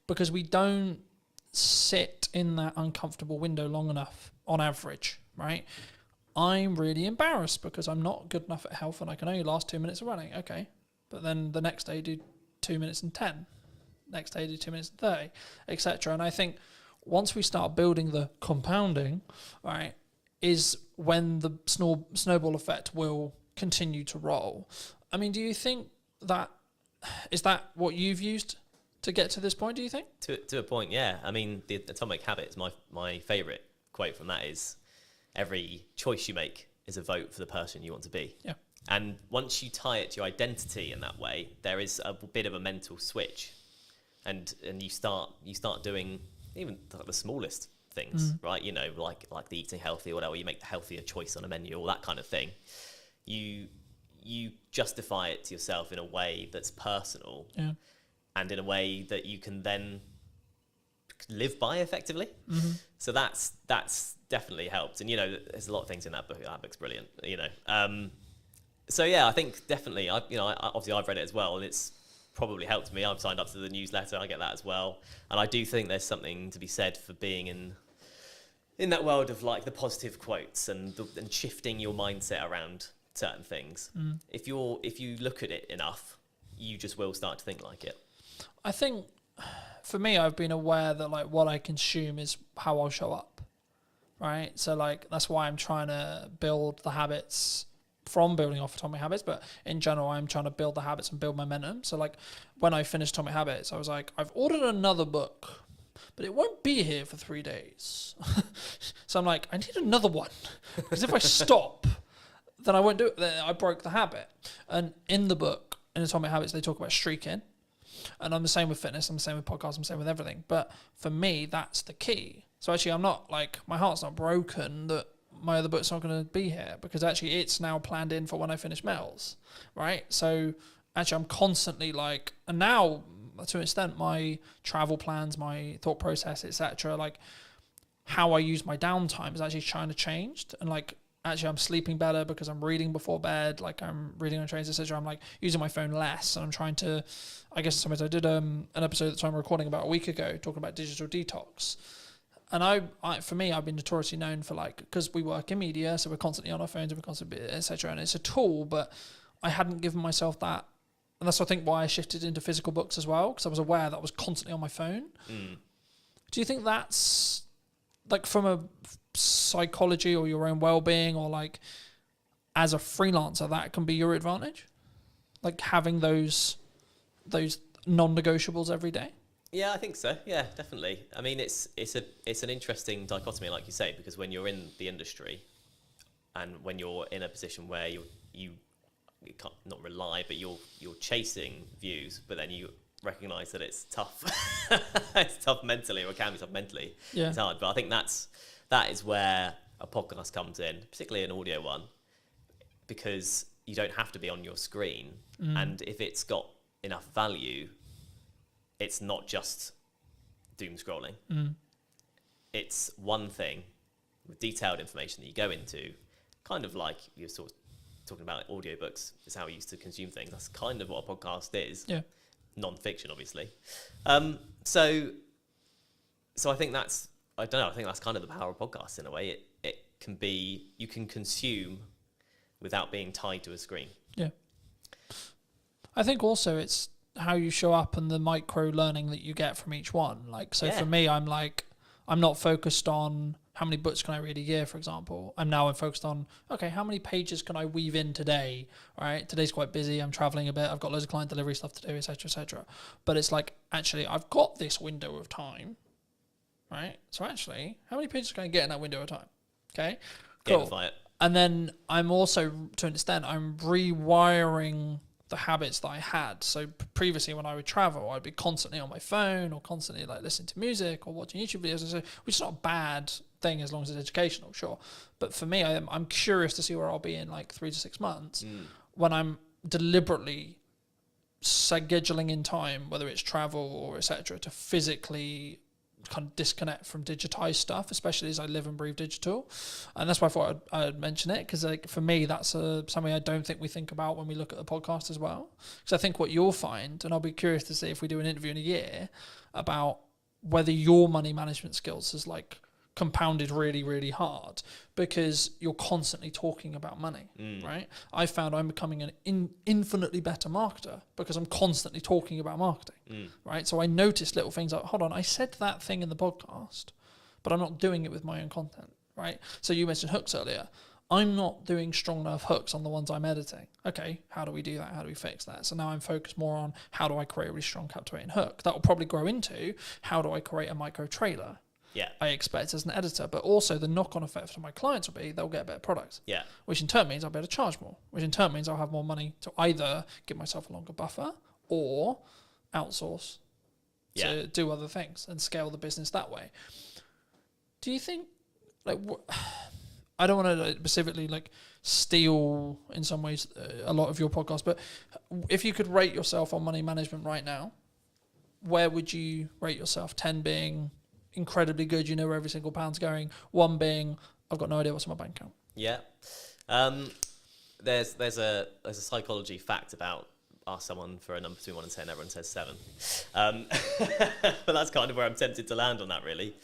Because we don't sit in that uncomfortable window long enough on average, right? I'm really embarrassed because I'm not good enough at health and I can only last 2 minutes of running. Okay. But then the next day do 2 minutes and 10. Next day do 2 minutes and 30, etc. And I think once we start building the compounding, right, is when the snowball effect will continue to roll. I mean, do you think is that what you've used to get to this point, do you think? To a point, yeah. I mean, the Atomic Habits, my favourite quote from that is, every choice you make is a vote for the person you want to be. Yeah. And once you tie it to your identity in that way, there is a bit of a mental switch. And you start doing even the smallest things, right? You know, like the eating healthy or whatever, you make the healthier choice on a menu, all that kind of thing. You justify it to yourself in a way that's personal, and in a way that you can then live by effectively. So that's definitely helped. And, you know, there's a lot of things in that book. That book's brilliant, you know. So yeah, I think definitely, obviously I've read it as well, and it's probably helped me. I've signed up to the newsletter, I get that as well. And I do think there's something to be said for being in that world of like the positive quotes and shifting your mindset around certain things. If you look at it enough, you just will start to think like it. I think for me, I've been aware that like what I consume is how I'll show up, right? So like that's why I'm trying to build the habits from building off Atomic Habits, but in general, I'm trying to build the habits and build momentum. So like when I finished Atomic Habits, I was like, I've ordered another book, but it won't be here for 3 days. So I'm like, I need another one, because if I stop, then I won't do it. Then I broke the habit. And in the book, in Atomic Habits, they talk about streaking. And I'm the same with fitness, I'm the same with podcasts, I'm the same with everything. But for me, that's the key. So actually, I'm not like, my heart's not broken that my other book's not going to be here, because actually it's now planned in for when I finish Mel's, right? So actually I'm constantly like, and now to an extent, my travel plans, my thought process, etc., like how I use my downtime is actually trying to change. And like, actually I'm sleeping better because I'm reading before bed, like I'm reading on trains, etc. I'm like using my phone less, and I'm trying to, I guess sometimes I did an episode that I'm recording about a week ago talking about digital detox. And I for me, I've been notoriously known for like, because we work in media, so we're constantly on our phones and we're constantly, etc. And it's a tool, but I hadn't given myself that. And that's, I think, why I shifted into physical books as well, because I was aware that I was constantly on my phone. Do you think that's like from a psychology or your own well-being, or like as a freelancer, that can be your advantage? Like having those non-negotiables every day? Yeah, I think so. Yeah, definitely. I mean, it's an interesting dichotomy, like you say, because when you're in the industry and when you're in a position where you can't not rely, but you're chasing views, but then you recognise that it's tough. It's tough mentally, or it can be tough mentally. Yeah. It's hard, but I think that is where a podcast comes in, particularly an audio one, because you don't have to be on your screen, and if it's got enough value, it's not just doom scrolling. It's one thing with detailed information that you go into, kind of like you're sort of talking about audiobooks is how we used to consume things. That's kind of what a podcast is. Yeah. Non-fiction, obviously. So I think that's, I don't know, I think that's kind of the power of podcasts in a way. It can be, you can consume without being tied to a screen. Yeah. I think also it's how you show up and the micro learning that you get from each one. Like, so for me, I'm not focused on how many books can I read a year, for example. I'm focused on, okay, how many pages can I weave in today, right? Today's quite busy. I'm traveling a bit. I've got loads of client delivery stuff to do, et cetera, et cetera. But it's like, actually, I've got this window of time. right? So actually, how many pages can I get in that window at a time? Okay, cool. Gamify it. And then I'm also, to an extent, I'm rewiring the habits that I had. So previously when I would travel, I'd be constantly on my phone or constantly like listening to music or watching YouTube videos, which is not a bad thing as long as it's educational, sure. But for me, I'm curious to see where I'll be in like 3 to 6 months when I'm deliberately scheduling in time, whether it's travel or etc., to physically kind of disconnect from digitized stuff, especially as I live and breathe digital. And that's why I thought I'd mention it, because like, for me, that's something I don't think we think about when we look at the podcast as well. Because I think what you'll find, and I'll be curious to see if we do an interview in a year about whether your money management skills is like compounded really, really hard because you're constantly talking about money, right? I found I'm becoming an infinitely better marketer because I'm constantly talking about marketing, right? So I notice little things like, hold on, I said that thing in the podcast, but I'm not doing it with my own content, right? So you mentioned hooks earlier. I'm not doing strong enough hooks on the ones I'm editing. Okay, how do we do that? How do we fix that? So now I'm focused more on how do I create a really strong captivating hook? That will probably grow into how do I create a micro trailer? Yeah. I expect as an editor, but also the knock-on effect for my clients will be they'll get better products. Yeah. Which in turn means I'll be able to charge more, which in turn means I'll have more money to either give myself a longer buffer or outsource to do other things and scale the business that way. Do you think, like, I don't want to specifically like steal in some ways a lot of your podcast, but if you could rate yourself on money management right now, where would you rate yourself? 10 being incredibly good, you know where every single pound's going. 1 being, I've got no idea what's in my bank account. Yeah. There's a psychology fact about ask someone for a number between 1 and 10, everyone says 7. But that's kind of where I'm tempted to land on that, really.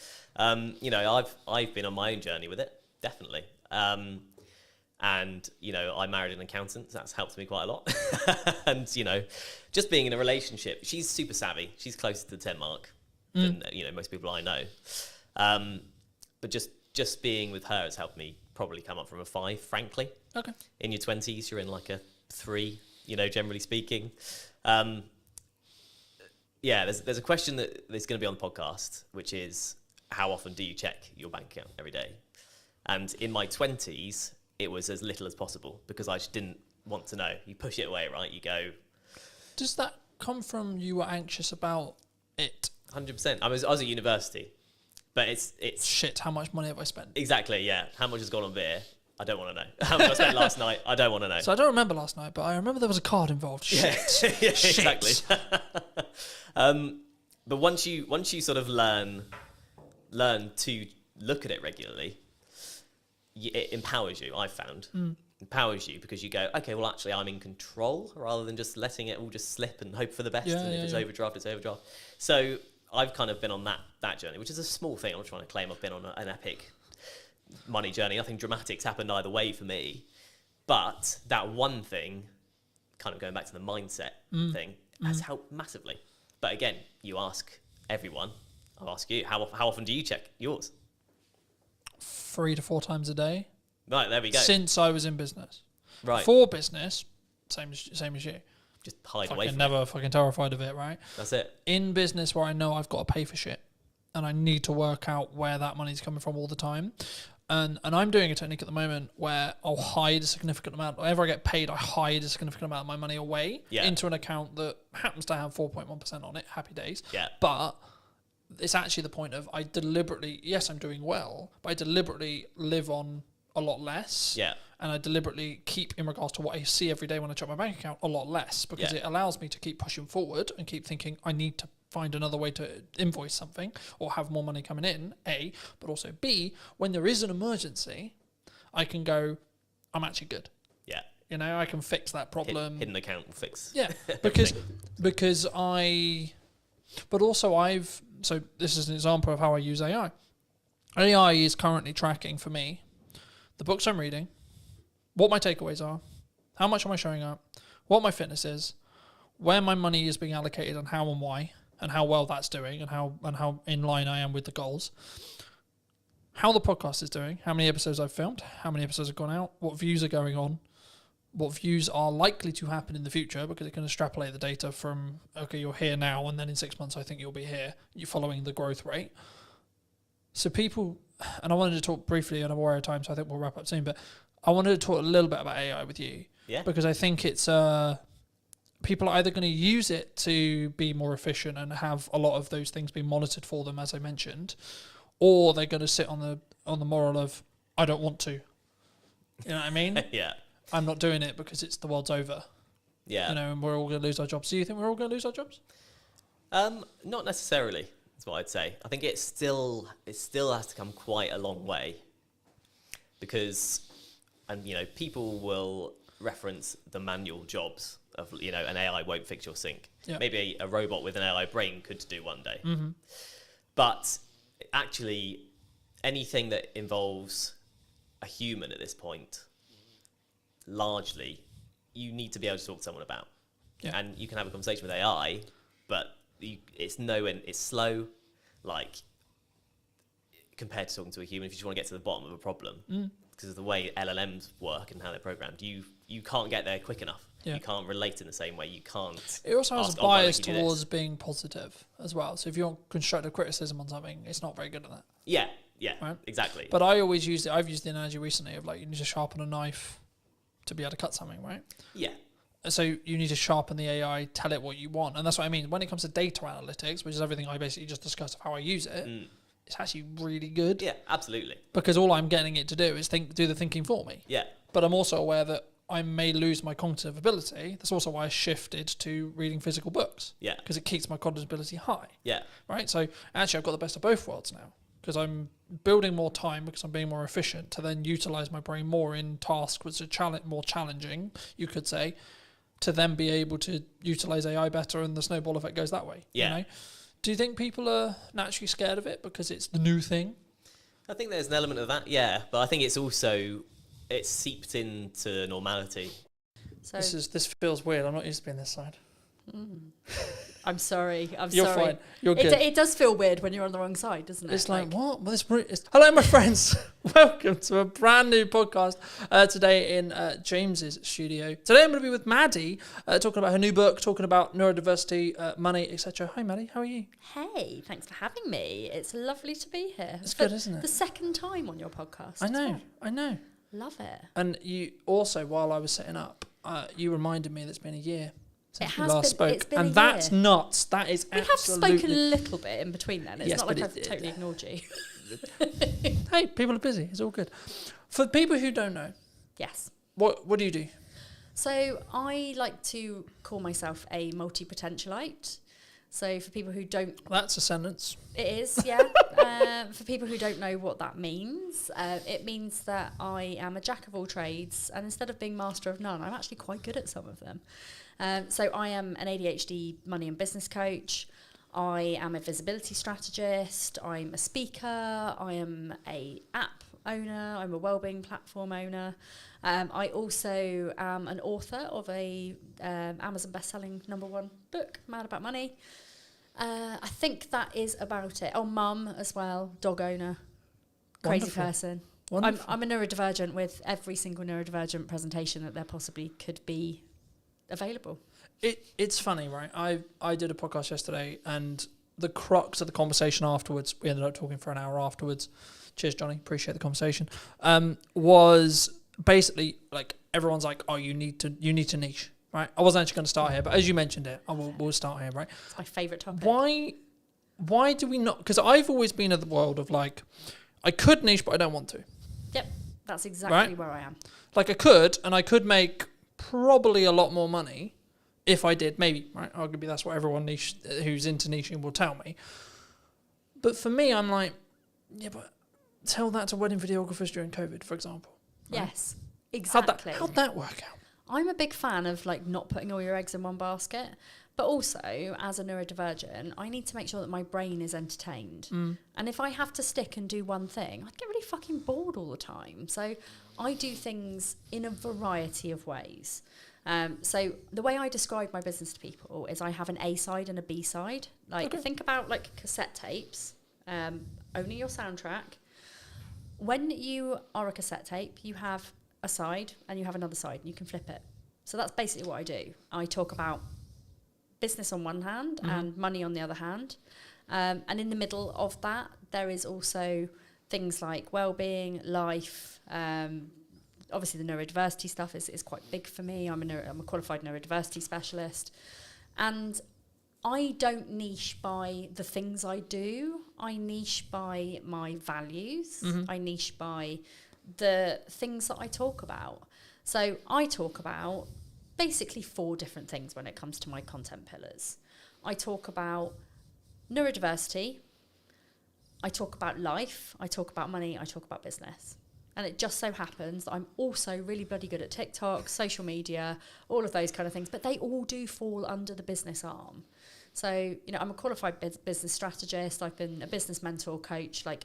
You know, I've been on my own journey with it, definitely. And, you know, I married an accountant, so that's helped me quite a lot. And, you know, just being in a relationship, she's super savvy. She's closer to the 10 mark than, you know, most people I know. But just being with her has helped me probably come up from a 5, frankly. Okay. In your 20s, you're in like a 3, you know, generally speaking. Yeah, there's a question that's going to be on the podcast, which is how often do you check your bank account every day? And in my 20s, it was as little as possible because I just didn't want to know. You push it away, right? You go... Does that come from you were anxious about it? 100%. I was at university, but it's Shit, how much money have I spent? exactly, yeah. How much has gone on beer? I don't want to know. How much I spent last night? I don't want to know. So I don't remember last night, but I remember there was a card involved. Shit. Yeah, Shit. exactly. But once you sort of learn to look at it regularly, it empowers you. I've found empowers you because you go, okay, well actually I'm in control rather than just letting it all just slip and hope for the best. And if it's overdraft, it's overdraft. So I've kind of been on that journey, which is a small thing. I'm not trying to claim I've been on an epic money journey. Nothing dramatic's happened either way for me. But that one thing, kind of going back to the mindset thing, has helped massively. But again, you ask everyone. I'll ask you, how often do you check yours? 3 to 4 times a day. Right, there we go. Since I was in business. Right. For business, same as you. Just hide away from never fucking terrified of it, right? That's it. In business where I know I've got to pay for shit and I need to work out where that money's coming from all the time. And I'm doing a technique at the moment where I'll hide a significant amount. Whenever I get paid, I hide a significant amount of my money away into an account that happens to have 4.1% on it. Happy days. Yeah. But it's actually the point of I deliberately, yes, I'm doing well, but I deliberately live on a lot less. Yeah. And I deliberately keep, in regards to what I see every day when I check my bank account, a lot less because it allows me to keep pushing forward and keep thinking I need to find another way to invoice something or have more money coming in, A, but also B, when there is an emergency, I can go, I'm actually good. Yeah. You know, I can fix that problem. Hidden account will fix. Yeah, because but also so this is an example of how I use AI. AI is currently tracking for me the books I'm reading, what my takeaways are, how much am I showing up, what my fitness is, where my money is being allocated and how and why, and how well that's doing and how in line I am with the goals, how the podcast is doing, how many episodes I've filmed, how many episodes have gone out, what views are going on, what views are likely to happen in the future because it can extrapolate the data from, okay, you're here now and then in 6 months I think you'll be here. You're following the growth rate. So people, and I wanted to talk briefly, and I'm aware of time, so I think we'll wrap up soon, but I wanted to talk a little bit about AI with you. Yeah. Because I think it's people are either going to use it to be more efficient and have a lot of those things being monitored for them, as I mentioned, or they're going to sit on the moral of, I don't want to. You know what I mean? Yeah. I'm not doing it because it's the world's over. Yeah. You know, and we're all going to lose our jobs. Do you think we're all going to lose our jobs? Not necessarily, is what I'd say. I think it still has to come quite a long way, because, and you know, people will reference the manual jobs of, you know, an AI won't fix your sink. Yeah. Maybe a robot with an AI brain could do one day. Mm-hmm. But actually, anything that involves a human at this point, largely, you need to be able to talk to someone about. Yeah. And you can have a conversation with AI, but it's slow, like, compared to talking to a human. If you just want to get to the bottom of a problem, because of the way LLMs work and how they're programmed, you can't get there quick enough. Yeah. You can't relate in the same way. You can't. It also has ask, a "Oh, why don't bias you do this?" towards being positive as well. So if you want constructive criticism on something, it's not very good at that. Yeah, Right. exactly. But I always use it. I've used the analogy recently of like you need to sharpen a knife to be able to cut something, right? Yeah, So you need to sharpen the AI, tell it what you want, and that's what I mean. When it comes to data analytics, which is everything I basically just discussed of how I use it, it's actually really good. yeah, absolutely. Because all I'm getting it to do is do the thinking for me. Yeah, But I'm also aware that I may lose my cognitive ability. That's also why I shifted to reading physical books. yeah, Because it keeps my cognitive ability high. yeah, Right? So actually I've got the best of both worlds now. Because I'm building more time because I'm being more efficient to then utilize my brain more in tasks which are more challenging, you could say, to then be able to utilize AI better, and the snowball effect goes that way. Yeah. You know? Do you think people are naturally scared of it because it's the new thing? I think there's an element of that, yeah, but I think it's seeped into normality. So This feels weird. I'm not used to being this side. I'm sorry. You're sorry. fine. You're good. It does feel weird when you're on the wrong side, doesn't it? It's like what? Well, hello, my friends. Welcome to a brand new podcast today in James's studio. Today I'm going to be with Maddie, talking about her new book, talking about neurodiversity, money, etc. Hi, Maddie. How are you? Hey, thanks for having me. It's lovely to be here. It's good, isn't it? The second time on your podcast. I as know. well. I know. Love it. And you also, while I was setting up, you reminded me that it's been a year since It we has last been- spoke, it's been and a that's year. nuts. That is We have absolutely. spoken a little bit in between then. It's Yes, not like but I've totally ignored you. Hey, people are busy. It's all good. For people who don't know, Yes. what do you do? So I like to call myself a multi-potentialite. So for people who don't, That's a sentence. it is, yeah. For people who don't know what that means, it means that I am a jack of all trades, and instead of being master of none, I'm actually quite good at some of them. So I am an ADHD money and business coach. I am a visibility strategist. I'm a speaker. I am a app owner. I'm a wellbeing platform owner. I also am an author of a Amazon best-selling #1 book, Mad About Money. I think that is about it. Oh, mum as well, dog owner, crazy Wonderful. person. Wonderful. I'm a neurodivergent with every single neurodivergent presentation that there possibly could be available. It's funny, right? I did a podcast yesterday, and the crux of the conversation afterwards, we ended up talking for an hour afterwards. Cheers, Johnny. Appreciate the conversation. Was basically like everyone's like, oh, you need to niche, right? I wasn't actually going to start here, but as you mentioned it, we'll start here, right? It's my favourite topic. Why do we not? Because I've always been in the world of like, I could niche, but I don't want to. Yep, that's exactly Right? where I am. Like I could, and I could make probably a lot more money if I did. Maybe, right? Arguably, that's what everyone who's into niching will tell me. But for me, I'm like, yeah, but tell that to wedding videographers during COVID, for example. Right? Yes, exactly. How'd that work out? I'm a big fan of like not putting all your eggs in one basket, but also as a neurodivergent, I need to make sure that my brain is entertained. And if I have to stick and do one thing, I'd get really fucking bored all the time. So I do things in a variety of ways. So the way I describe my business to people is I have an A side and a B side. Like think about like cassette tapes, owning your soundtrack. When you are a cassette tape, you have a side and you have another side and you can flip it. So that's basically what I do. I talk about business on one hand and money on the other hand. And in the middle of that, there is also things like well-being, life. Obviously, the neurodiversity stuff is quite big for me. I'm a qualified neurodiversity specialist. And I don't niche by the things I do. I niche by my values. I niche by the things that I talk about. So I talk about basically 4 different things when it comes to my content pillars. I talk about neurodiversity, I talk about life, I talk about money, I talk about business. And it just so happens that I'm also really bloody good at TikTok, social media, all of those kind of things, but they all do fall under the business arm. So, I'm a qualified business strategist. I've been a business mentor coach. I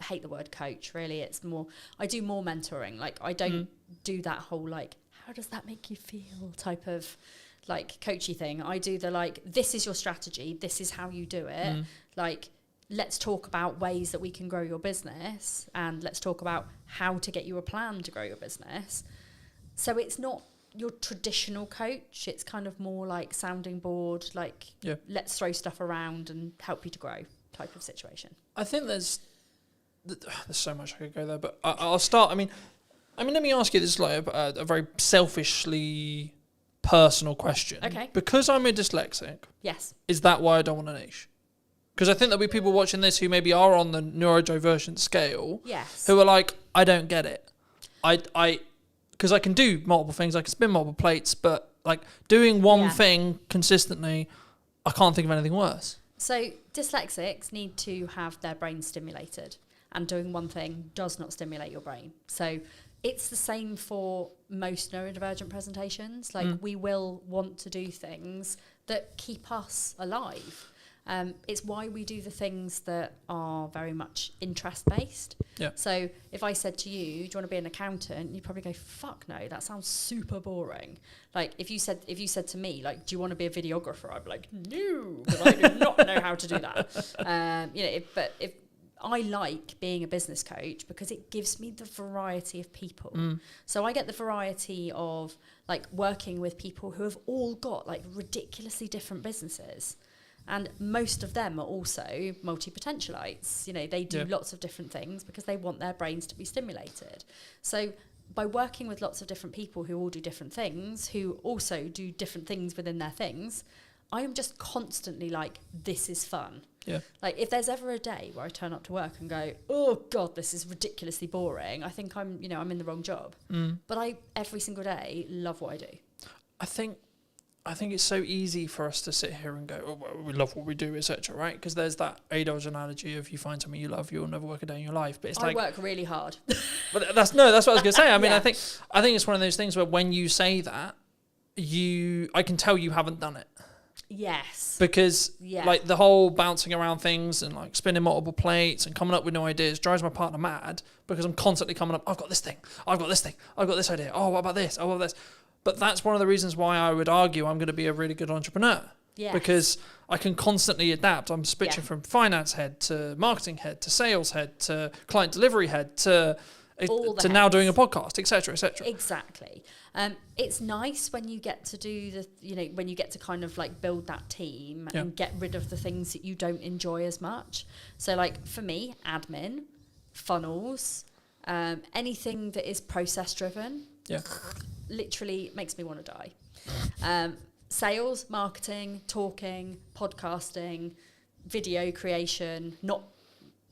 hate the word coach, really. It's more, I do more mentoring. I don't do that whole, how does that make you feel type of, coachy thing. I do the, this is your strategy. This is how you do it. Let's talk about ways that we can grow your business, and let's talk about how to get you a plan to grow your business. So it's not your traditional coach. It's kind of more like sounding board, let's throw stuff around and help you to grow type of situation. I think there's so much I could go there, but I'll start. I mean, let me ask you this a very selfishly personal question. Okay. Because I'm a dyslexic. Yes. Is that why I don't want a niche? Because I think there'll be people watching this who maybe are on the neurodivergent scale. Yes. Who are like, I don't get it. Because I can do multiple things, I can spin multiple plates, but doing one thing consistently, I can't think of anything worse. So dyslexics need to have their brain stimulated, and doing one thing does not stimulate your brain. So it's the same for most neurodivergent presentations. We will want to do things that keep us alive. It's why we do the things that are very much interest-based. Yeah. So if I said to you, do you want to be an accountant? You'd probably go, fuck no, that sounds super boring. If you said to me, do you want to be a videographer? I'd be like, no, because I do not know how to do that. But if I like being a business coach because it gives me the variety of people. So I get the variety of working with people who have all got ridiculously different businesses. And most of them are also multi-potentialites. They do lots of different things because they want their brains to be stimulated. So by working with lots of different people who all do different things, who also do different things within their things, I am just constantly this is fun. Yeah. If there's ever a day where I turn up to work and go, oh God, this is ridiculously boring, I think I'm in the wrong job. But I, every single day, love what I do. I think it's so easy for us to sit here and go, oh, well, we love what we do, etc., right? Because there's that A-Dodge analogy of you find something you love, you'll never work a day in your life. But it's I work really hard. But that's what I was going to say. I mean, I think it's one of those things where when you say that, I can tell you haven't done it. Yes. Because the whole bouncing around things and spinning multiple plates and coming up with new ideas drives my partner mad, because I'm constantly coming up, I've got this thing, I've got this thing, I've got this idea, oh, what about this, oh, what about this? But that's one of the reasons why I would argue I'm going to be a really good entrepreneur. Yes. Because I can constantly adapt. I'm switching from finance head to marketing head to sales head to client delivery head to now doing a podcast, etc., etc. Exactly. It's nice when you get to do when you get to kind of build that team and get rid of the things that you don't enjoy as much. So for me, admin, funnels, anything that is process driven. Yeah. Literally makes me want to die. Sales, marketing, talking, podcasting, video creation, not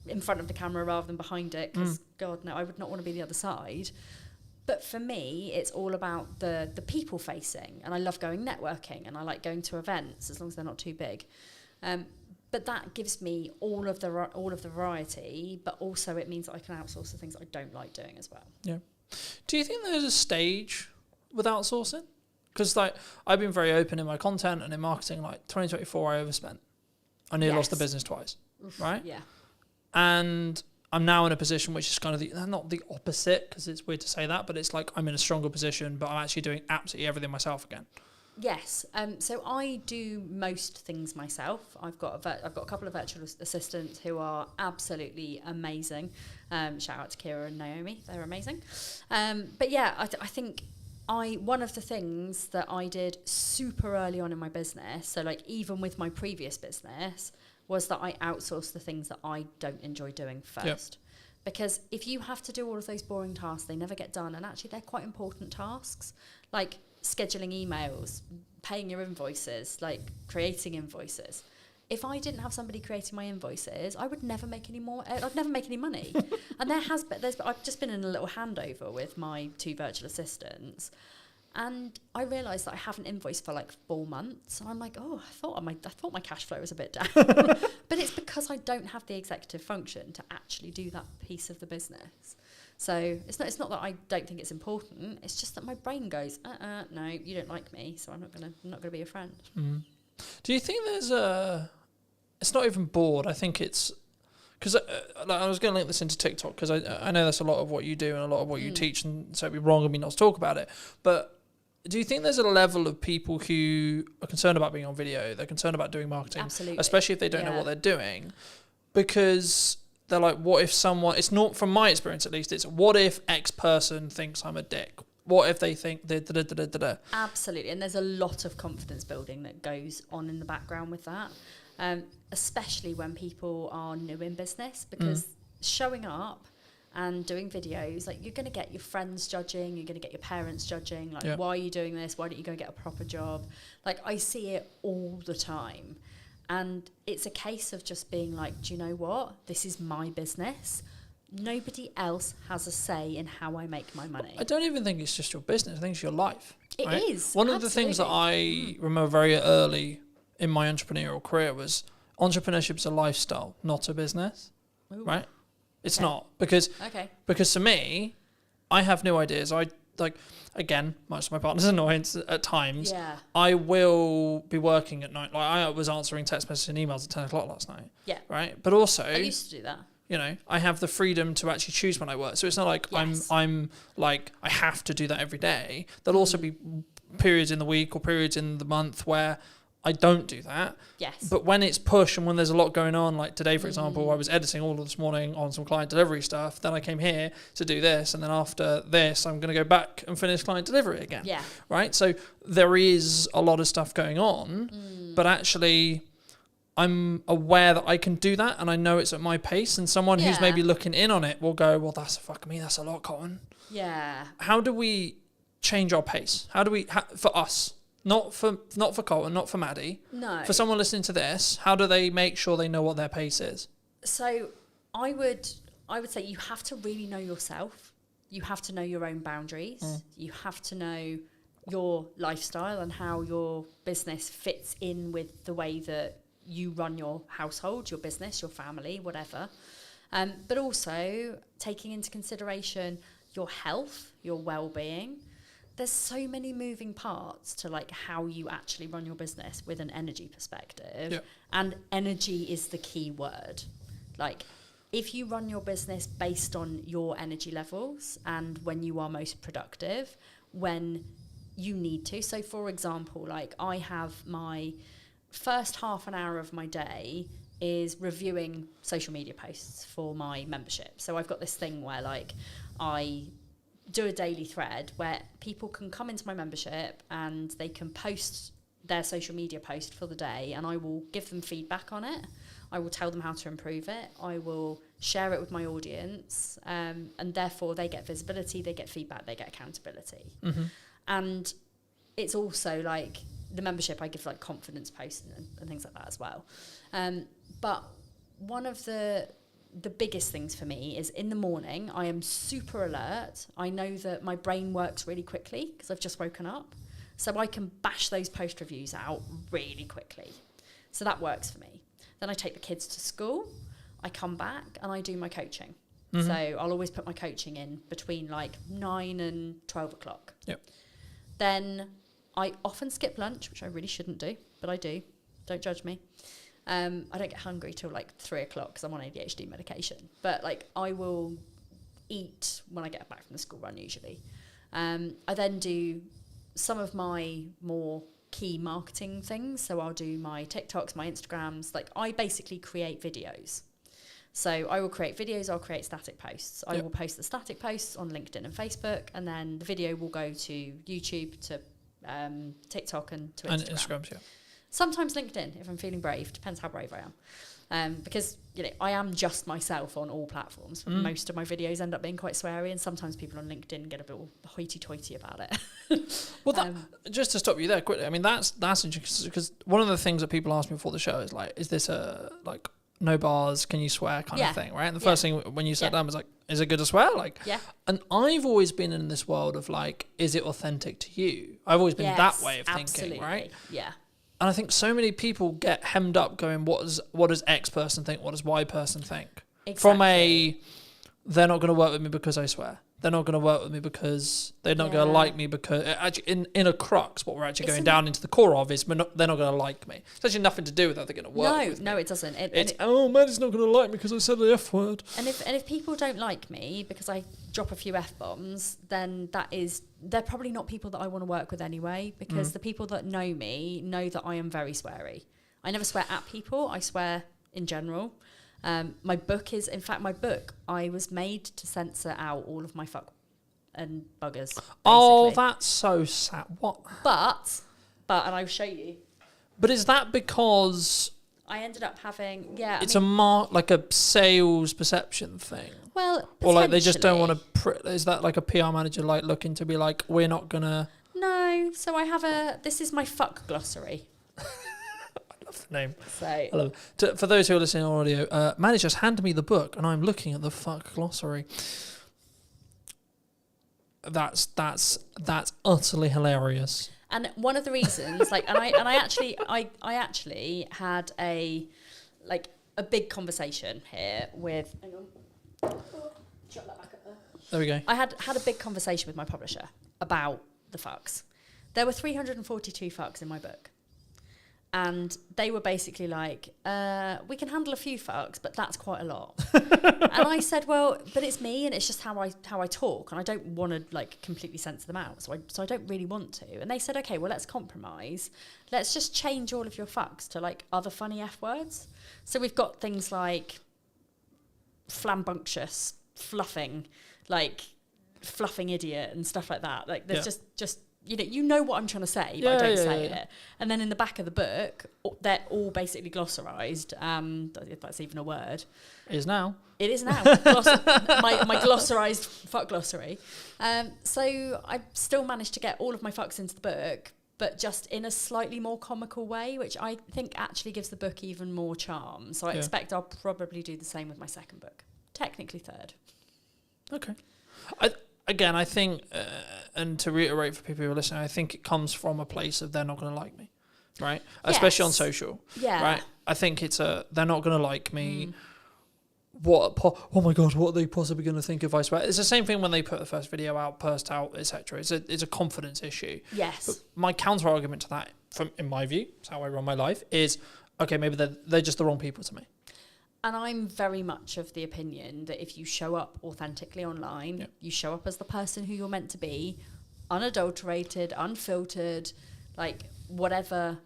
in front of the camera rather than behind it, because God no, I would not want to be the other side. But for me, it's all about the people facing, and I love going networking, and I like going to events as long as they're not too big. But that gives me all of the variety, but also it means that I can outsource the things I don't like doing as well. Yeah. Do you think there's a stage with outsourcing? Because I've been very open in my content and in marketing. 2024, I overspent. I nearly lost the business twice. Oof, right? Yeah. And I'm now in a position which is kind of not the opposite, because it's weird to say that, but it's I'm in a stronger position, but I'm actually doing absolutely everything myself again. Yes. So I do most things myself. I've got a couple of virtual assistants who are absolutely amazing. Shout out to Kira and Naomi. They're amazing. But yeah, I think one of the things that I did super early on in my business, so like even with my previous business, was that I outsourced the things that I don't enjoy doing first. Because if you have to do all of those boring tasks, they never get done. And actually, they're quite important tasks, like scheduling emails, paying your invoices, like creating invoices. If I didn't have somebody creating my invoices, I would never make any more. I'd never make any money. And I've just been in a little handover with my 2 virtual assistants. And I realised that I haven't invoiced for like 4 months. And I'm like, oh, I thought my cash flow was a bit down. But it's because I don't have the executive function to actually do that piece of the business. So it's not that I don't think it's important. It's just that my brain goes, no, you don't like me, so I'm not gonna be a friend. Mm. Do you think there's it's not even bored. I think it's because I was going to link this into TikTok because I know that's a lot of what you do and a lot of what you teach, and so it'd be wrong of me not to talk about it. But do you think there's a level of people who are concerned about being on video? They're concerned about doing marketing, Absolutely. especially if they don't know what they're doing, because they're like, what if someone? It's not, from my experience at least. It's what if X person thinks I'm a dick? What if they think da. Absolutely, and there's a lot of confidence building that goes on in the background with that, especially when people are new in business, because showing up and doing videos, like, you're going to get your friends judging, you're going to get your parents judging, like, why are you doing this? Why don't you go get a proper job? Like, I see it all the time. And it's a case of just being like, do you know what? This is my business. Nobody else has a say in how I make my money. I don't even think it's just your business. I think it's your life. It is. One of the things that I remember very early in my entrepreneurial career was entrepreneurship is a lifestyle, not a business. Ooh. Right? It's not, because to me, I have new ideas. I like, again, much to my partner's annoyance at times, I will be working at night. Like, I was answering text messages and emails at 10 o'clock last night. Yeah. Right? But also, I used to do that. You know, I have the freedom to actually choose when I work. So it's not like I'm like, I have to do that every day. There'll also be periods in the week or periods in the month where I don't do that. Yes. But when it's push and when there's a lot going on, like today, for example, I was editing all of this morning on some client delivery stuff. Then I came here to do this. And then after this, I'm going to go back and finish client delivery again. Yeah. Right? So there is a lot of stuff going on, but actually I'm aware that I can do that and I know it's at my pace, and someone who's maybe looking in on it will go, well, that's a lot, Colin. Yeah. How do we change our pace? How do we, for us? Not for Colin, not for Maddie. No. For someone listening to this, how do they make sure they know what their pace is? So I would say you have to really know yourself. You have to know your own boundaries. You have to know your lifestyle and how your business fits in with the way that you run your household, your business, your family, whatever. But also taking into consideration your health, your well-being. There's so many moving parts to like how you actually run your business with an energy perspective. And energy is the key word. Like, if you run your business based on your energy levels and when you are most productive, when you need to. So for example, like, I have my first half an hour of my day is reviewing social media posts for my membership. So I've got this thing where like I do a daily thread where people can come into my membership and they can post their social media post for the day, and I will give them feedback on it. I will tell them how to improve it. I will share it with my audience, and therefore they get visibility, they get feedback, they get accountability. And it's also like the membership, I give like confidence posts and things like that as well. But one of the biggest things for me is in the morning, I am super alert. I know that my brain works really quickly because I've just woken up. So I can bash those post reviews out really quickly. So that works for me. Then I take the kids to school. I come back and I do my coaching. So I'll always put my coaching in between like 9 and 12 o'clock. Then I often skip lunch, which I really shouldn't do, but I do. Don't judge me. I don't get hungry till like 3 o'clock because I'm on ADHD medication. But like, I will eat when I get back from the school run usually. I then do some of my more key marketing things. So I'll do my TikToks, my Instagrams. Like, I basically create videos. So I will create videos, I'll create static posts. I Yep. will post the static posts on LinkedIn and Facebook, and then the video will go to YouTube, to TikTok, and to And Instagram. Instagrams, yeah. Sometimes LinkedIn, if I'm feeling brave. Depends how brave I am. Because I am just myself on all platforms. Most of my videos end up being quite sweary, and sometimes people on LinkedIn get a bit hoity-toity about it. Well, just to stop you there quickly, I mean, that's interesting, because one of the things that people ask me before the show is like, is this a like no bars, can you swear kind of thing, right? And the first thing when you sat down was like, is it good to swear? Like, Yeah. And I've always been in this world of like, is it authentic to you? I've always been that way of thinking, right? Yeah. And I think so many people get hemmed up going, what does X person think? What does Y person think? Exactly. From they're not going to work with me because I swear. They're not going to work with me because they're not going to like me, because actually in a crux, what we're actually going down into the core of is they're not going to like me. It's actually nothing to do with that they're going to work with me. No, it doesn't. Oh man, he's not going to like me because I said the F word. And if people don't like me because I drop a few F-bombs, then they're probably not people that I want to work with anyway, because the people that know me know that I am very sweary. I never swear at people, I swear in general. My book, I was made to censor out all of my fuck and buggers. Basically. Oh, that's so sad. What? But, and I'll show you. But is that because I ended up having, it's like a sales perception thing? Well, or like they just don't want to. Is that like a PR manager like looking to be like, we're not gonna? No. So I have this is my fuck glossary. The name. So I love it. For those who are listening on audio, Manny just handed me the book, and I'm looking at the fuck glossary. That's utterly hilarious. And one of the reasons, I actually had a big conversation here with. Hang on. Shut that back up there. There we go. I had a big conversation with my publisher about the fucks. There were 342 fucks in my book. And they were basically like, we can handle a few fucks, but that's quite a lot. And I said, well, but it's me, and it's just how I talk, and I don't want to like completely censor them out, so I don't really want to. And they said, okay, well, let's compromise. Let's just change all of your fucks to like other funny F words. So we've got things like flambunctious, fluffing idiot, and stuff like that. Like there's just. You know what I'm trying to say, but I don't say it. And then in the back of the book, they're all basically glossarized, if that's even a word. It is now. It is now. My glossarized fuck glossary. So I still managed to get all of my fucks into the book, but just in a slightly more comical way, which I think actually gives the book even more charm. So I expect I'll probably do the same with my second book. Technically third. Okay. I think, and to reiterate for people who are listening, I think it comes from a place of they're not going to like me, right? Yes. Especially on social, right? I think it's they're not going to like me. Oh my God, what are they possibly going to think if I swear? It's the same thing when they put the first video out, burst out, etc. It's a confidence issue. Yes. But my counter argument to that, in my view, it's how I run my life, is, okay, maybe they're just the wrong people to me. And I'm very much of the opinion that if you show up authentically online, you show up as the person who you're meant to be, unadulterated, unfiltered, like whatever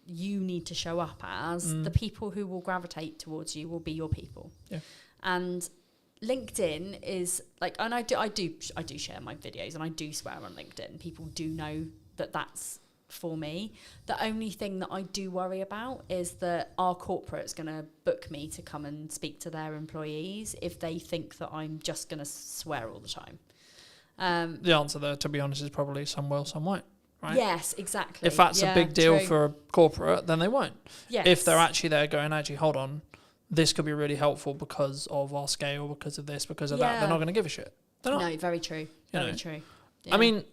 you need to show up as, the people who will gravitate towards you will be your people. Yeah. And LinkedIn is like, and I do share my videos, and I do swear on LinkedIn. People do know that that's for me. The only thing that I do worry about is that our corporate's going to book me to come and speak to their employees if they think that I'm just going to swear all the time. The answer there, to be honest, is probably some will, some won't. Right? Yes, exactly. If that's a big deal for a corporate, then they won't. Yes. If they're actually there going, actually, hold on, this could be really helpful because of our scale, because of this, because of that, they're not going to give a shit. They're not. No, very true. Very true. Yeah. I mean,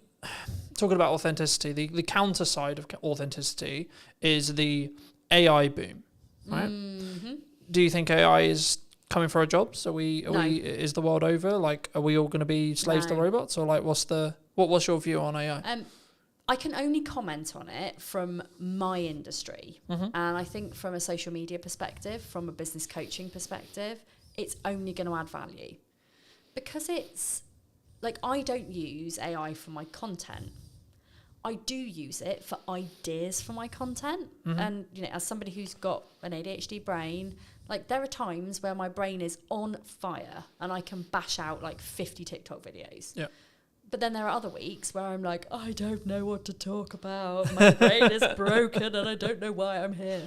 talking about authenticity, the counter side of authenticity is the AI boom, right? Mm-hmm. Do you think AI is coming for our jobs? Is the world over? Like, are we all going to be slaves to robots, or like, what's your view on AI? I can only comment on it from my industry, and I think from a social media perspective, from a business coaching perspective, it's only going to add value, because it's like, I don't use AI for my content. I do use it for ideas for my content. And, you know, as somebody who's got an ADHD brain, like there are times where my brain is on fire and I can bash out like 50 TikTok videos. Yeah. But then there are other weeks where I'm like, I don't know what to talk about. My brain is broken and I don't know why I'm here.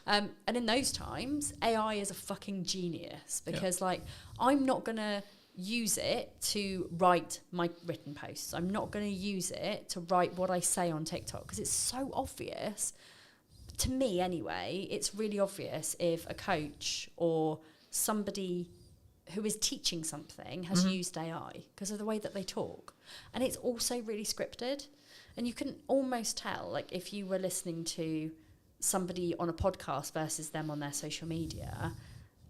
And in those times, AI is a fucking genius because like I'm not going to use it to write my written posts. I'm not going to use it to write what I say on TikTok because it's so obvious. To me anyway, it's really obvious if a coach or somebody who is teaching something has used AI because of the way that they talk. And it's also really scripted. And you can almost tell, like if you were listening to somebody on a podcast versus them on their social media,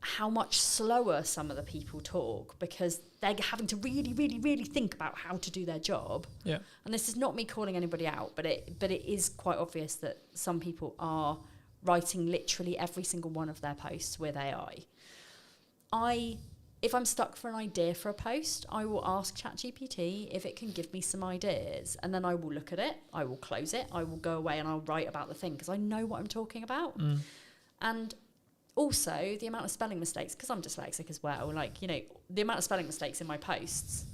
how much slower some of the people talk because they're having to really, really, really think about how to do their job. Yeah. And this is not me calling anybody out, but it is quite obvious that some people are writing literally every single one of their posts with AI. If I'm stuck for an idea for a post, I will ask ChatGPT if it can give me some ideas. And then I will look at it, I will close it, I will go away and I'll write about the thing because I know what I'm talking about. And also the amount of spelling mistakes, because I'm dyslexic as well, like, you know, the amount of spelling mistakes in my posts,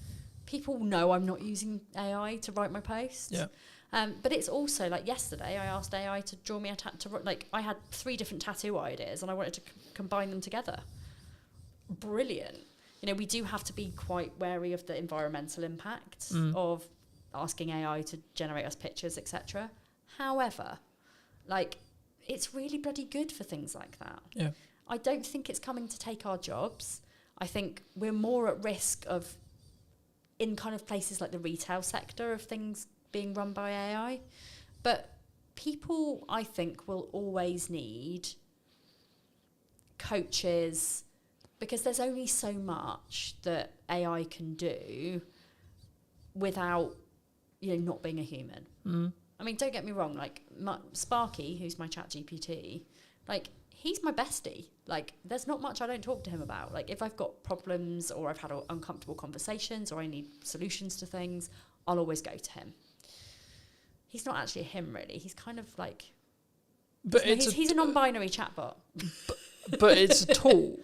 people know I'm not using AI to write my posts. Yeah. But it's also like yesterday I asked AI to draw me a tattoo. Like I had 3 different tattoo ideas and I wanted to combine them together. Brilliant. You know, we do have to be quite wary of the environmental impact of asking AI to generate us pictures, etc. However, like it's really bloody good for things like that. Yeah. I don't think it's coming to take our jobs. I think we're more at risk of, in kind of places like the retail sector, of things being run by AI. But people, I think, will always need coaches because there's only so much that AI can do without, you know, not being a human. I mean, don't get me wrong, like Sparky, who's my chat GPT, like he's my bestie. Like there's not much I don't talk to him about. Like if I've got problems or I've had uncomfortable conversations or I need solutions to things, I'll always go to him. He's not actually a him really. He's kind of like, but he's a non-binary chatbot. But it's a tool,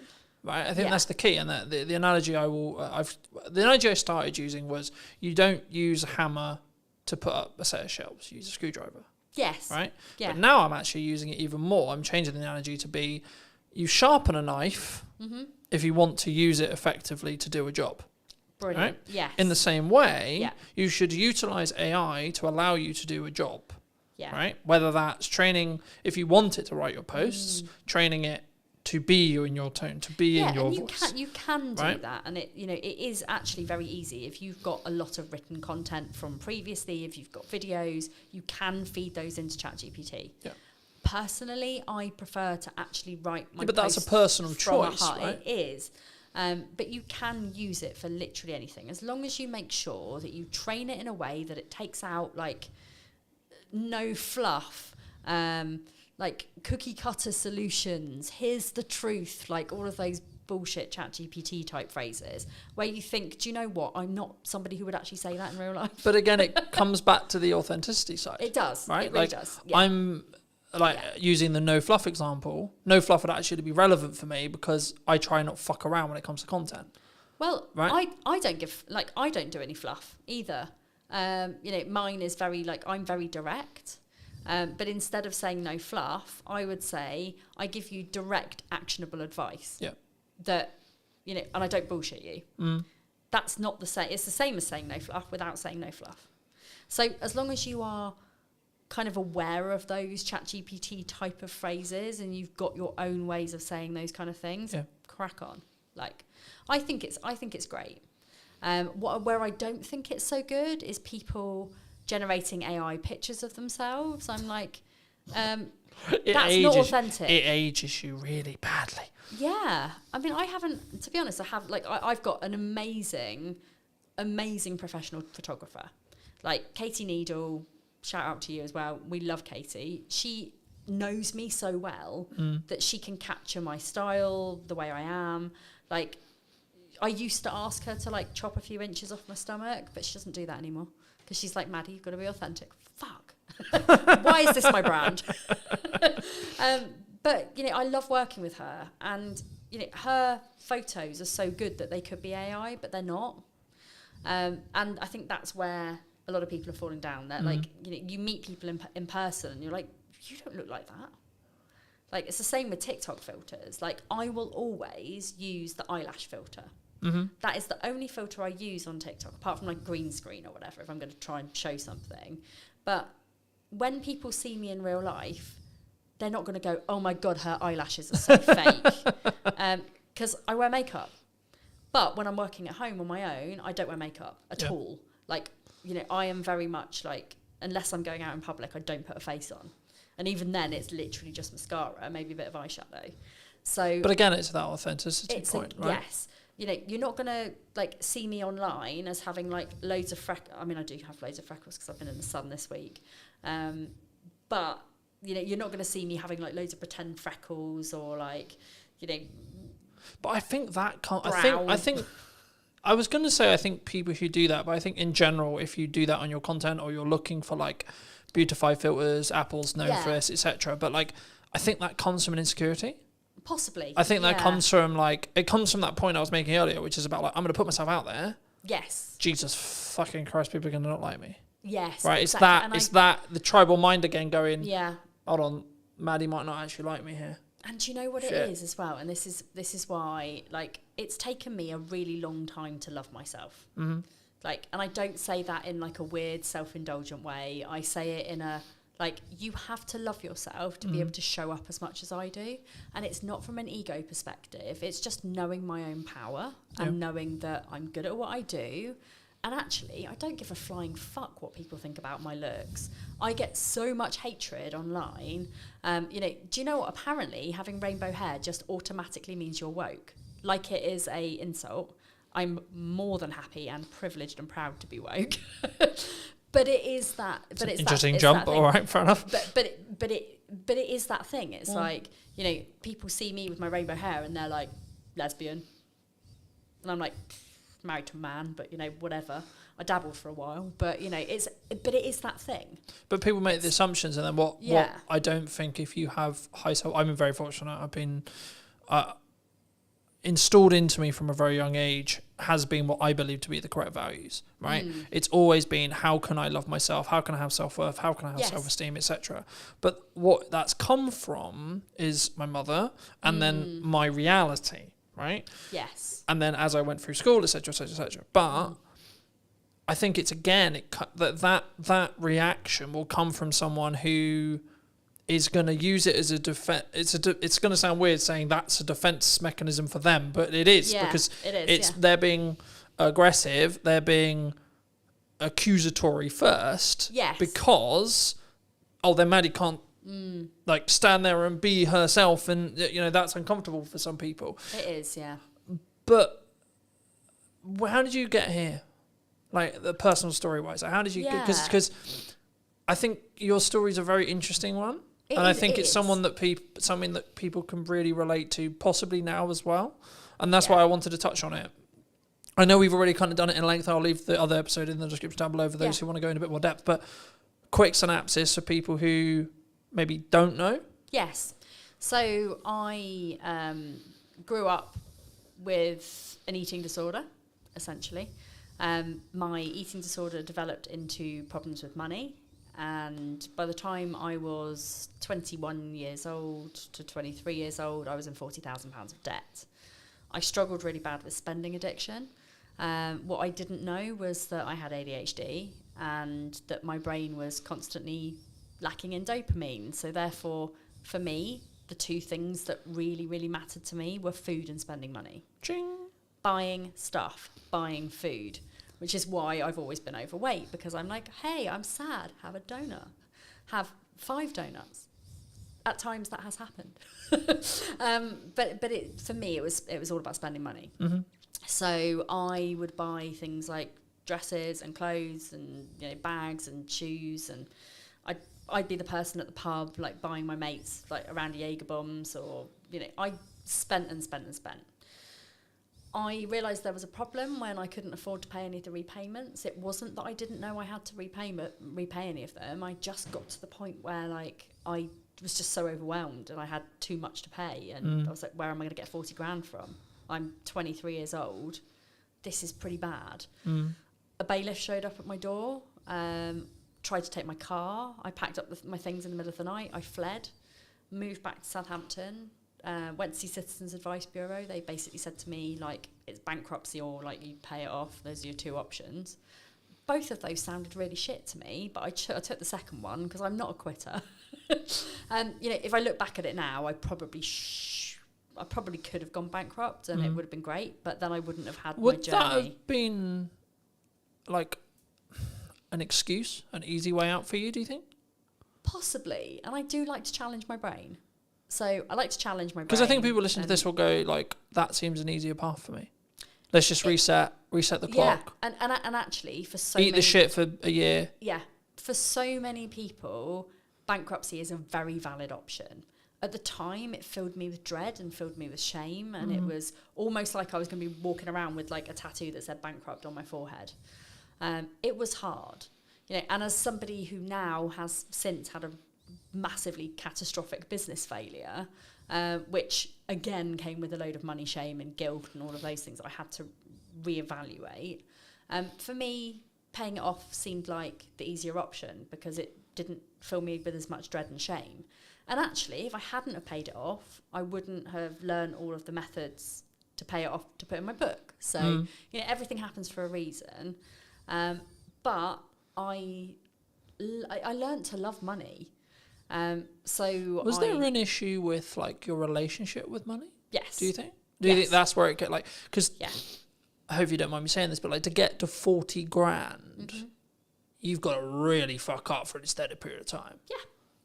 right? I think that's the key. And the analogy the analogy I started using was you don't use a hammer to put up a set of shelves. You use a screwdriver. Yes. Right? Yeah. But now I'm actually using it even more. I'm changing the analogy to be you sharpen a knife if you want to use it effectively to do a job. Brilliant. Right? Yes. In the same way, you should utilize AI to allow you to do a job. Yeah. Right? Whether that's training, if you want it to write your posts, training it to be you in your tone, to be in your voice. You can do that, and it is actually very easy. If you've got a lot of written content from previously, if you've got videos, you can feed those into ChatGPT. Yeah. Personally, I prefer to actually write my. But that's a personal choice, right? It is, but you can use it for literally anything as long as you make sure that you train it in a way that it takes out like no fluff. Like cookie cutter solutions, here's the truth, like all of those bullshit ChatGPT type phrases where you think, do you know what? I'm not somebody who would actually say that in real life. But again, it comes back to the authenticity side. It does. Right? It really does. Yeah. I'm using the no fluff example. No fluff would actually be relevant for me because I try not fuck around when it comes to content. Well, right? I don't do any fluff either. Mine is very I'm very direct. But instead of saying no fluff, I would say I give you direct, actionable advice. Yeah. That, and I don't bullshit you. That's not the same. It's the same as saying no fluff without saying no fluff. So as long as you are kind of aware of those ChatGPT type of phrases and you've got your own ways of saying those kind of things, crack on. Like, I think it's great. Where I don't think it's so good is people generating AI pictures of themselves. I'm like, that's not authentic. It ages you really badly. Yeah. I mean, I haven't, to be honest, I've got an amazing professional photographer. Like Katie Needle, shout out to you as well. We love Katie. She knows me so well that she can capture my style, the way I am. Like, I used to ask her to chop a few inches off my stomach, but she doesn't do that anymore. because she's like, Maddie, you've got to be authentic. Fuck. Why is this my brand? But, you know, I love working with her, and, you know, her photos are so good that they could be AI, but they're not. And I think that's where a lot of people are falling down. They're like, you know, you meet people in person and you're like, you don't look like that. Like, it's the same with TikTok filters. Like, I will always use the eyelash filter. That is the only filter I use on TikTok, apart from like green screen or whatever, if I'm going to try and show something. But when people see me in real life, they're not going to go, oh my God, her eyelashes are so fake. Because I wear makeup. But when I'm working at home on my own, I don't wear makeup at all. Like, you know, I am very much like, unless I'm going out in public, I don't put a face on. And even then, it's literally just mascara, maybe a bit of eyeshadow. So, but again, it's that authenticity point, right? Yes. You know, you're not going to, like, see me online as having, like, loads of freckles. I mean, I do have loads of freckles because I've been in the sun this week. But, you know, you're not going to see me having, like, loads of pretend freckles or, like, you know... But I think that can't... brown. I think... I was going to say I think people who do that, but I think in general, if you do that on your content or you're looking for, like, beautify filters, Apple's known for this, etc. But, like, I think that comes from an insecurity. Possibly. I think that comes from, like, it comes from that point I was making earlier, which is about, like, I'm going to put myself out there. Yes. Jesus fucking Christ, people are going to not like me. Yes. Right? Exactly. It's that, the tribal mind again going, yeah. hold on, Maddie might not actually like me here. And do you know what it is as well? And this is why, like, it's taken me a really long time to love myself. Like, and I don't say that in, like, a weird self-indulgent way. I say it in a... Like, you have to love yourself to be able to show up as much as I do. And it's not from an ego perspective. It's just knowing my own power and knowing that I'm good at what I do. And actually, I don't give a flying fuck what people think about my looks. I get so much hatred online. You know, do you know what? Apparently, having rainbow hair just automatically means you're woke. Like it is a insult. I'm more than happy and privileged and proud to be woke. But it is that. But it's interesting that, it's jump. that All right, fair enough. But it is that thing. It's like, you know, people see me with my rainbow hair and they're like, lesbian, and I'm like, married to a man, but, you know, whatever. I dabbled for a while, but, you know, it is that thing. But people make the assumptions, and then what I don't think, if you have high self, I'm very fortunate. I've been installed into me from a very young age has been what I believe to be the correct values, right? It's always been, how can I love myself? How can I have self-worth? How can I have self-esteem, etc.? But what that's come from is my mother and then my reality, right? Yes. And then as I went through school, etc., etc., etc. But I think it's, again, that reaction will come from someone who is going to use it as a defense. It's going to sound weird saying that's a defense mechanism for them, but it is, because they're being aggressive, they're being accusatory first, because then Maddie can't like stand there and be herself, and, you know, that's uncomfortable for some people. It is, yeah. But how did you get here? Like, the personal story wise, like, how did you get? Because I think your story is a very interesting one. I think it's something that people can really relate to, possibly now as well. And that's why I wanted to touch on it. I know we've already kind of done it in length. I'll leave the other episode in the description down below for those who want to go in a bit more depth. But quick synopsis for people who maybe don't know. Yes. So I grew up with an eating disorder, essentially. My eating disorder developed into problems with money. And by the time I was 21 years old to 23 years old, I was in £40,000 of debt. I struggled really bad with spending addiction. What I didn't know was that I had ADHD and that my brain was constantly lacking in dopamine. So therefore, for me, the two things that really, really mattered to me were food and spending money. Ching. Buying stuff, buying food. Which is why I've always been overweight, because I'm like, hey, I'm sad, have a donut. Have 5 donuts. At times that has happened. But for me, it was all about spending money. So I would buy things like dresses and clothes and, you know, bags and shoes, and I'd be the person at the pub, like, buying my mates, like, around Jaeger bombs, or, you know, I spent and spent and spent. I realised there was a problem when I couldn't afford to pay any of the repayments. It wasn't that I didn't know I had to repay any of them. I just got to the point where like I was just so overwhelmed and I had too much to pay, and I was like, where am I going to get 40 grand from? I'm 23 years old. This is pretty bad. A bailiff showed up at my door, tried to take my car. I packed up my things in the middle of the night. I fled, moved back to Southampton. Went to see Citizens Advice Bureau. They basically said to me, like, it's bankruptcy or, like, you pay it off. Those are your two options. Both of those sounded really shit to me, but I took the second one because I'm not a quitter. You know, if I look back at it now, I probably could have gone bankrupt and it would have been great, but then I wouldn't have had my journey. Would that have been, like, an excuse, an easy way out for you, do you think? Possibly. And I do like to challenge my brain. So I like to challenge my brain. Because I think people listening to this will go, like, that seems an easier path for me. Let's just reset the clock. Yeah, and actually for so Eat many... the shit for a year. Yeah, for so many people, bankruptcy is a very valid option. At the time, it filled me with dread and filled me with shame, and it was almost like I was going to be walking around with, like, a tattoo that said bankrupt on my forehead. It was hard. You know, and as somebody who now has since had a massively catastrophic business failure, which again came with a load of money shame and guilt and all of those things that I had to reevaluate. For me, paying it off seemed like the easier option because it didn't fill me with as much dread and shame. And actually, if I hadn't have paid it off, I wouldn't have learned all of the methods to pay it off to put in my book. So, you know, everything happens for a reason. But I learned to love money. So was there an issue with, like, your relationship with money? Yes. Do you think? Do you think that's where it get, like, because yeah. I hope you don't mind me saying this, but, like, to get to 40 grand, you've got to really fuck up for an extended period of time. Yeah.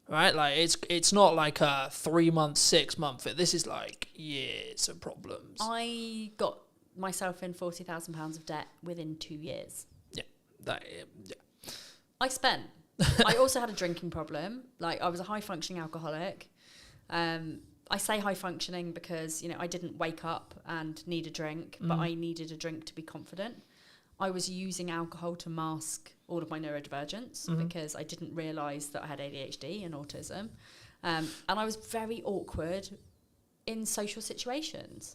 Right? Like, it's not like a 3 month, 6 month. This is like years of problems. I got myself in £40,000 of debt within 2 years. Yeah. I spent. I also had a drinking problem. Like, I was a high functioning alcoholic. I say high functioning because, you know, I didn't wake up and need a drink, but I needed a drink to be confident. I was using alcohol to mask all of my neurodivergence because I didn't realise that I had ADHD and autism. And I was very awkward in social situations.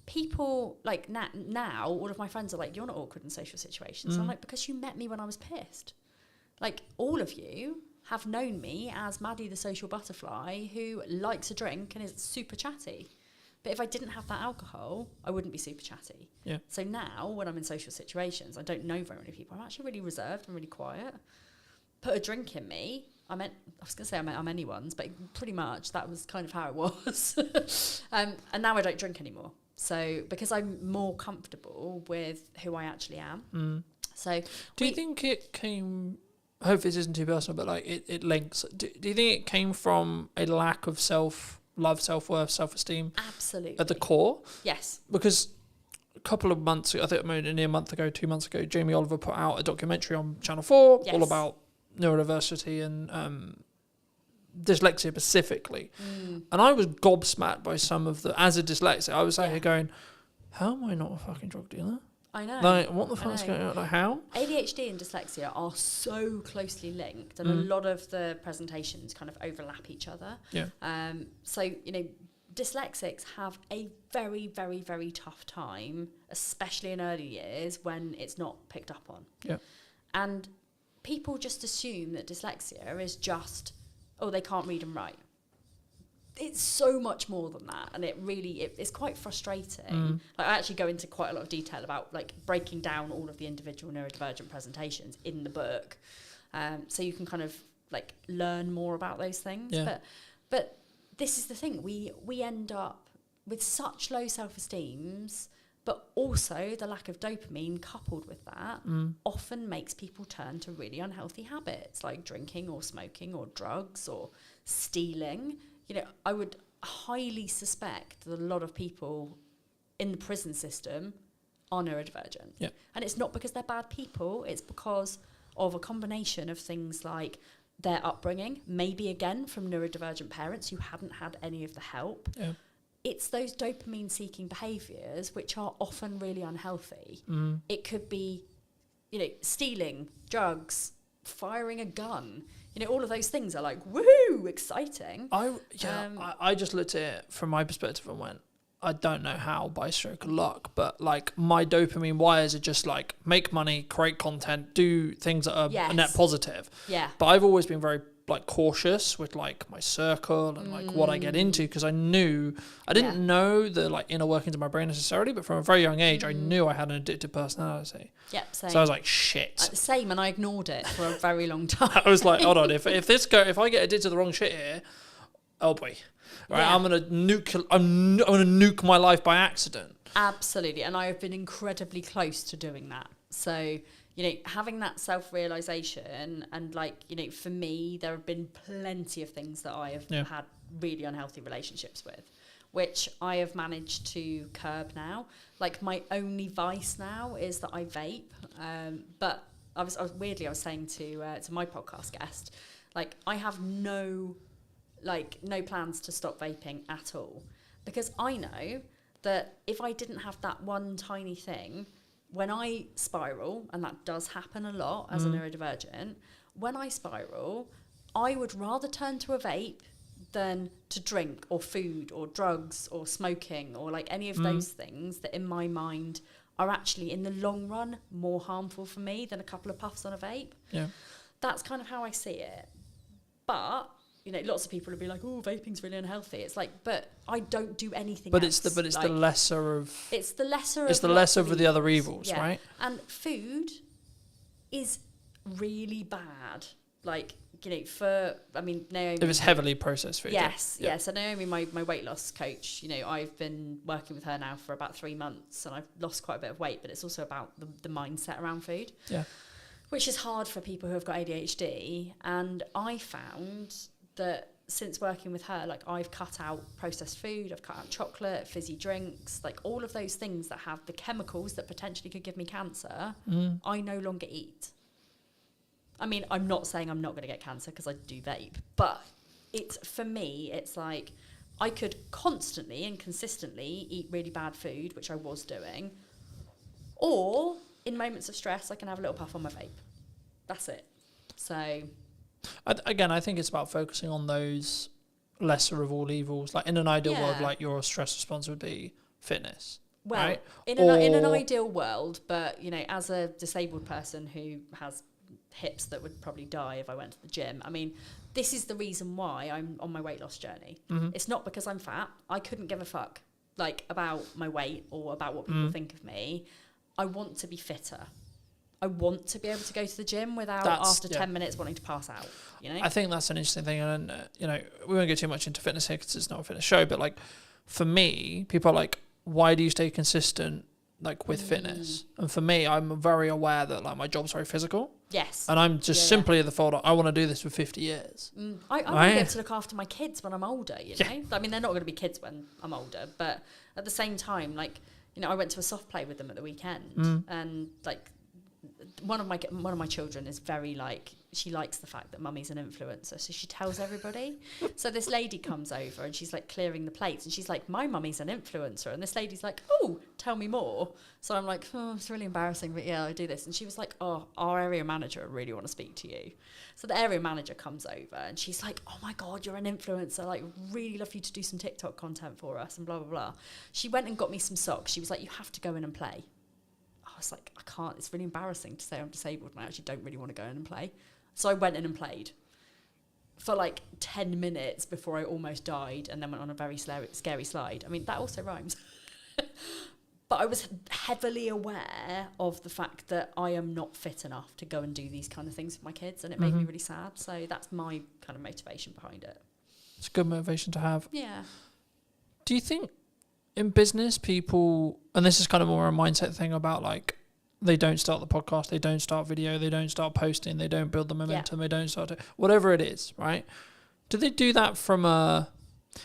People, like, now, all of my friends are like, you're not awkward in social situations. And I'm like, because you met me when I was pissed. Like, all of you have known me as Maddie the social butterfly who likes a drink and is super chatty. But if I didn't have that alcohol, I wouldn't be super chatty. Yeah. So now, when I'm in social situations, I don't know very many people. I'm actually really reserved and really quiet. Put a drink in me. I was going to say I'm anyone's, but pretty much that was kind of how it was. And now I don't drink anymore. So, because I'm more comfortable with who I actually am. So, do you think it came... I hope this isn't too personal, but, like, it links. Do you think it came from a lack of self-love, self-worth, self-esteem? Absolutely. At the core? Yes. Because a couple of months ago, I think maybe a month ago, 2 months ago, Jamie Oliver put out a documentary on Channel 4 all about neurodiversity and dyslexia specifically. And I was gobsmacked by some of as a dyslexic, I was out here going, how am I not a fucking drug dealer? I know. Like, what the fuck's going on? Like, how? ADHD and dyslexia are so closely linked, and a lot of the presentations kind of overlap each other. Yeah. So, you know, dyslexics have a very, very, very tough time, especially in early years when it's not picked up on. Yeah. And people just assume that dyslexia is just, oh, they can't read and write. It's so much more than that, and it's quite frustrating. Like, I actually go into quite a lot of detail about, like, breaking down all of the individual neurodivergent presentations in the book, so you can kind of, like, learn more about those things. Yeah. But this is the thing, we end up with such low self-esteems, but also the lack of dopamine coupled with that often makes people turn to really unhealthy habits like drinking or smoking or drugs or stealing. You know, I would highly suspect that a lot of people in the prison system are neurodivergent. Yeah. And it's not because they're bad people, it's because of a combination of things like their upbringing, maybe again from neurodivergent parents who hadn't had any of the help. Yeah. it's those dopamine seeking behaviors which are often really unhealthy. It could be, stealing, drugs, firing a gun. All of those things are like, woohoo, exciting. I just looked at it from my perspective and went, I don't know how by stroke of luck, but like my dopamine wires are just like make money, create content, do things that are a net positive. Yeah. But I've always been very like cautious with like my circle and like what I get into, because I didn't know the like inner workings of my brain necessarily, but from a very young age I knew I had an addictive personality. Yep, same. So I was like, shit. Same, and I ignored it for a very long time. I was like, hold on, if I get addicted to the wrong shit here, oh boy. Right, Yeah. I'm gonna nuke my life by accident. Absolutely, and I have been incredibly close to doing that. So, having that self-realization and for me, there have been plenty of things that I have had really unhealthy relationships with, which I have managed to curb now. Like my only vice now is that I vape. But I was saying to my podcast guest, like I have no plans to stop vaping at all, because I know that if I didn't have that one tiny thing, when I spiral, and that does happen a lot as a neurodivergent, when I spiral, I would rather turn to a vape than to drink or food or drugs or smoking or like any of those things that in my mind are actually in the long run more harmful for me than a couple of puffs on a vape. Yeah. That's kind of how I see it. But lots of people would be like, "Oh, vaping's really unhealthy." It's like, but I don't do anything. But else. it's the lesser of. It's the lesser. It's the lesser of the other evils, yeah. right? And food is really bad. Like Naomi. If it's heavily processed food. Yes, yeah. So Naomi, my weight loss coach. I've been working with her now for about 3 months, and I've lost quite a bit of weight. But it's also about the mindset around food. Yeah. Which is hard for people who have got ADHD, and I found that since working with her, like I've cut out processed food, I've cut out chocolate, fizzy drinks, like all of those things that have the chemicals that potentially could give me cancer, I no longer eat. I mean, I'm not saying I'm not going to get cancer because I do vape, but for me, it's like I could constantly and consistently eat really bad food, which I was doing, or in moments of stress, I can have a little puff on my vape. That's it. So... I think it's about focusing on those lesser of all evils. Like in an ideal world, like your stress response would be fitness. Well, right? in an ideal world, but as a disabled person who has hips that would probably die if I went to the gym, I mean, this is the reason why I'm on my weight loss journey. It's not because I'm fat. I couldn't give a fuck about my weight or about what people think of me. I want to be fitter. I want to be able to go to the gym without after 10 minutes wanting to pass out. I think that's an interesting thing, and we won't get too much into fitness here because it's not a fitness show. But like for me, people are like, "Why do you stay consistent like with fitness?" And for me, I'm very aware that like my job's very physical. Yes. And I'm just simply at the thought, I want to do this for 50 years. I want to be able to look after my kids when I'm older. I mean, they're not going to be kids when I'm older, but at the same time, like I went to a soft play with them at the weekend, and like. One of my children is very like, she likes the fact that mummy's an influencer, so she tells everybody. So this lady comes over and she's like clearing the plates, and she's like, "My mummy's an influencer," and this lady's like, "Oh, tell me more." So I'm like, "Oh, it's really embarrassing, but yeah, I do this." And she was like, "Oh, our area manager really want to speak to you." So the area manager comes over and she's like, "Oh my God, you're an influencer, like really love you to do some TikTok content for us," and blah blah blah. She went and got me some socks. She was like, "You have to go in and play." I was like, I can't, it's really embarrassing to say I'm disabled and I actually don't really want to go in and play. So I went in and played for like 10 minutes before I almost died, and then went on a very scary slide. I mean, that also rhymes. But I was heavily aware of the fact that I am not fit enough to go and do these kind of things for my kids, and it made me really sad. So that's my kind of motivation behind it. It's a good motivation to have. Yeah. Do you think in business, people, and this is kind of more a mindset thing about like, they don't start the podcast, they don't start video, they don't start posting, they don't build the momentum, they don't start whatever it is, right? Do they do that from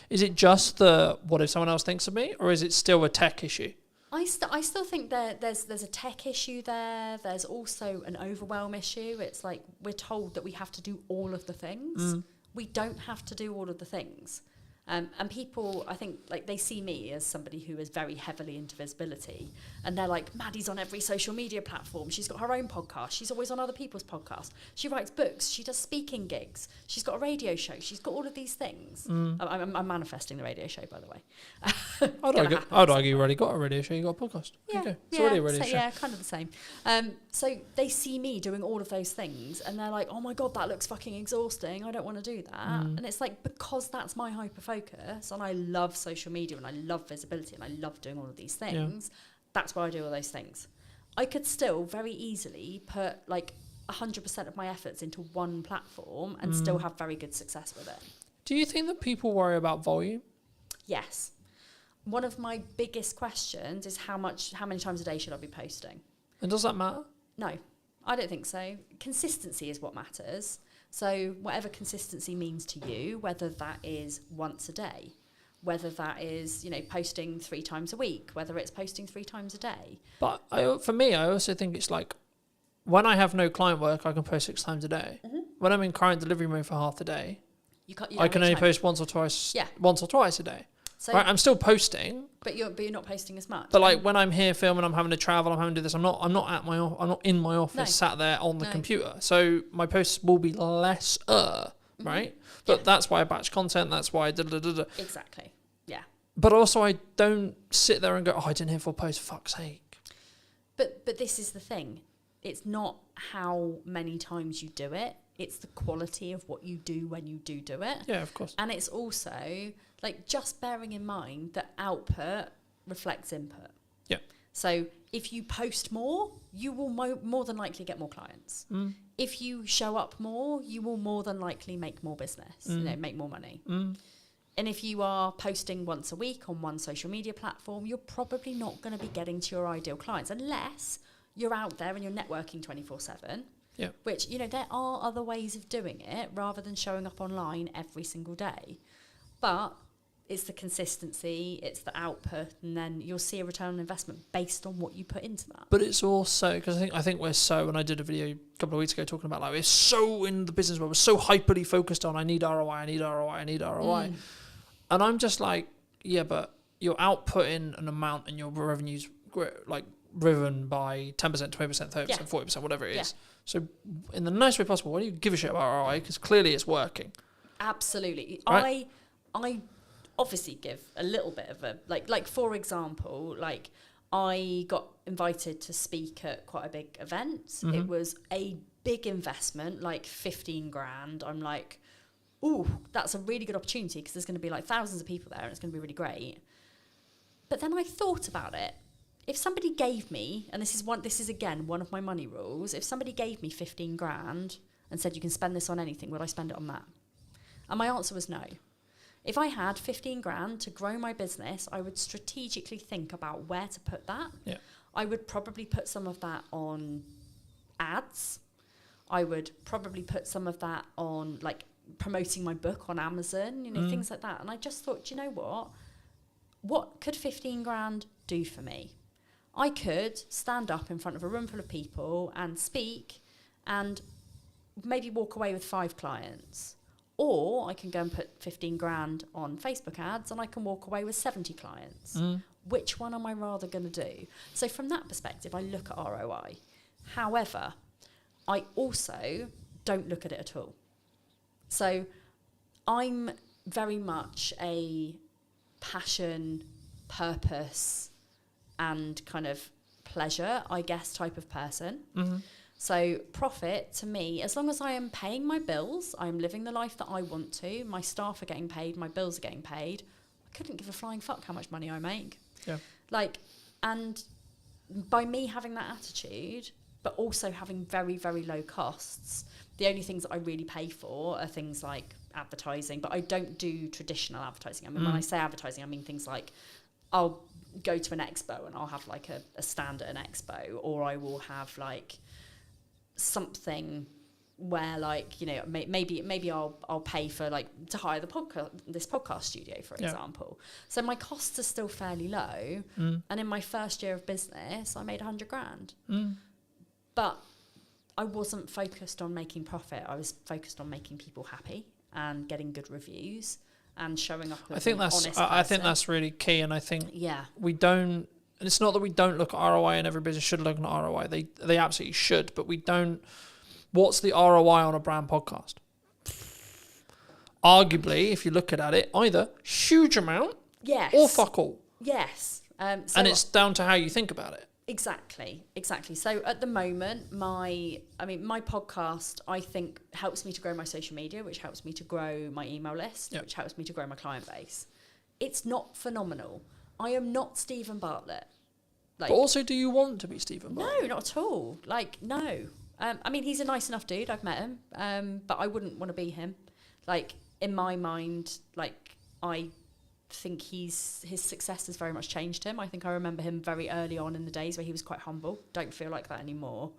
is it just the, what if someone else thinks of me, or is it still a tech issue? I still think there's a tech issue there. There's also an overwhelm issue. It's like we're told that we have to do all of the things. We don't have to do all of the things. And people, I think, like they see me as somebody who is very heavily into visibility, and they're like, Maddie's on every social media platform. She's got her own podcast. She's always on other people's podcasts. She writes books. She does speaking gigs. She's got a radio show. She's got all of these things. I'm manifesting the radio show, by the way. I'd argue you already got a radio show. You got a podcast. Yeah, Okay. It's already a radio show. Yeah, kind of the same. So they see me doing all of those things, and they're like, "Oh my god, that looks fucking exhausting. I don't want to do that." And it's like, because that's my hyper focus, and I love social media, and I love visibility, and I love doing all of these things. That's why I do all those things. I could still very easily put like 100% of my efforts into one platform and still have very good success with it. Do you think that people worry about volume? Yes. One of my biggest questions is how many times a day should I be posting? And does that matter? No, I don't think so. Consistency is what matters. So whatever consistency means to you, whether that is once a day, whether that is, posting 3 times a week, whether it's posting 3 times a day. But for me, I also think it's like, when I have no client work, I can post 6 times a day. When I'm in client delivery mode for half the day, I can only post once or twice a day. So, right, I'm still posting, but you're not posting as much. But like when I'm here filming, I'm having to travel, I'm having to do this. I'm not in my office, sat there on the computer. So my posts will be less, right? But that's why I batch content. That's why I Exactly. Yeah. But also, I don't sit there and go, "Oh, I didn't hit 4 posts. Fuck's sake." But this is the thing. It's not how many times you do it. It's the quality of what you do when you do it. Yeah, of course. And it's also like just bearing in mind that output reflects input. Yeah. So if you post more, you will more than likely get more clients. If you show up more, you will more than likely make more business, make more money. And if you are posting once a week on one social media platform, you're probably not going to be getting to your ideal clients unless you're out there and you're networking 24/7. Yeah. Which, there are other ways of doing it rather than showing up online every single day. But it's the consistency, it's the output, and then you'll see a return on investment based on what you put into that. But it's also, because I think we're so, and I did a video a couple of weeks ago talking about like, we're so in the business world, we're so hyperly focused on, I need ROI. And I'm just like, yeah, but you're outputting an amount and your revenue's like driven by 10%, 20%, 30%, 40%, whatever it is. So in the nicest way possible, why do you give a shit about ROI? Because clearly it's working. Absolutely. Right? I obviously give a little bit of a, like for example, like I got invited to speak at quite a big event. It was a big investment, like 15 grand. I'm like, ooh, that's a really good opportunity because there's going to be like thousands of people there and it's going to be really great. But then I thought about it. If somebody gave me, and this is again one of my money rules, if somebody gave me 15 grand and said you can spend this on anything, would I spend it on that? And my answer was no. If I had 15 grand to grow my business, I would strategically think about where to put that. Yeah. I would probably put some of that on ads. I would probably put some of that on like promoting my book on Amazon, things like that. And I just thought, you know what? What could 15 grand do for me? I could stand up in front of a room full of people and speak and maybe walk away with 5 clients. Or I can go and put 15 grand on Facebook ads and I can walk away with 70 clients. Which one am I rather going to do? So from that perspective, I look at ROI. However, I also don't look at it at all. So I'm very much a passion, purpose, and kind of pleasure, I guess, type of person. So profit to me, as long as I am paying my bills, I'm living the life that I want to, my staff are getting paid, my bills are getting paid, I couldn't give a flying fuck how much money I make. Yeah. And by me having that attitude, but also having very, very low costs, the only things that I really pay for are things like advertising, but I don't do traditional advertising. I mean, when I say advertising, I mean things like I'll go to an expo and I'll have like a stand at an expo, or I will have like something where like, maybe I'll pay for like to hire this podcast studio, for example. So my costs are still fairly low. And in my first year of business, I made 100 grand. But I wasn't focused on making profit. I was focused on making people happy and getting good reviews and showing up as I think an that's honest I think person. that's really key, and I think Yeah. we don't. And it's not that we don't look at ROI, and every business should look at ROI. They absolutely should, but we don't. What's the ROI on a brand podcast? Arguably, if you're looking at it, either huge amount Yes. or fuck all, Yes. So and it's down to how you think about it. Exactly. So at the moment, my podcast, I think, helps me to grow my social media, which helps me to grow my email list, Yep. which helps me to grow my client base. It's not phenomenal. I am not Stephen Bartlett. Like, But also, do you want to be Stephen Bartlett? no, not at all. Like, no. I mean, he's a nice enough dude. I've met him. But I wouldn't want to be him. Like, in my mind, like, I think his success has very much changed him. I think I remember him very early on in the days where he was quite humble. Don't feel like that anymore.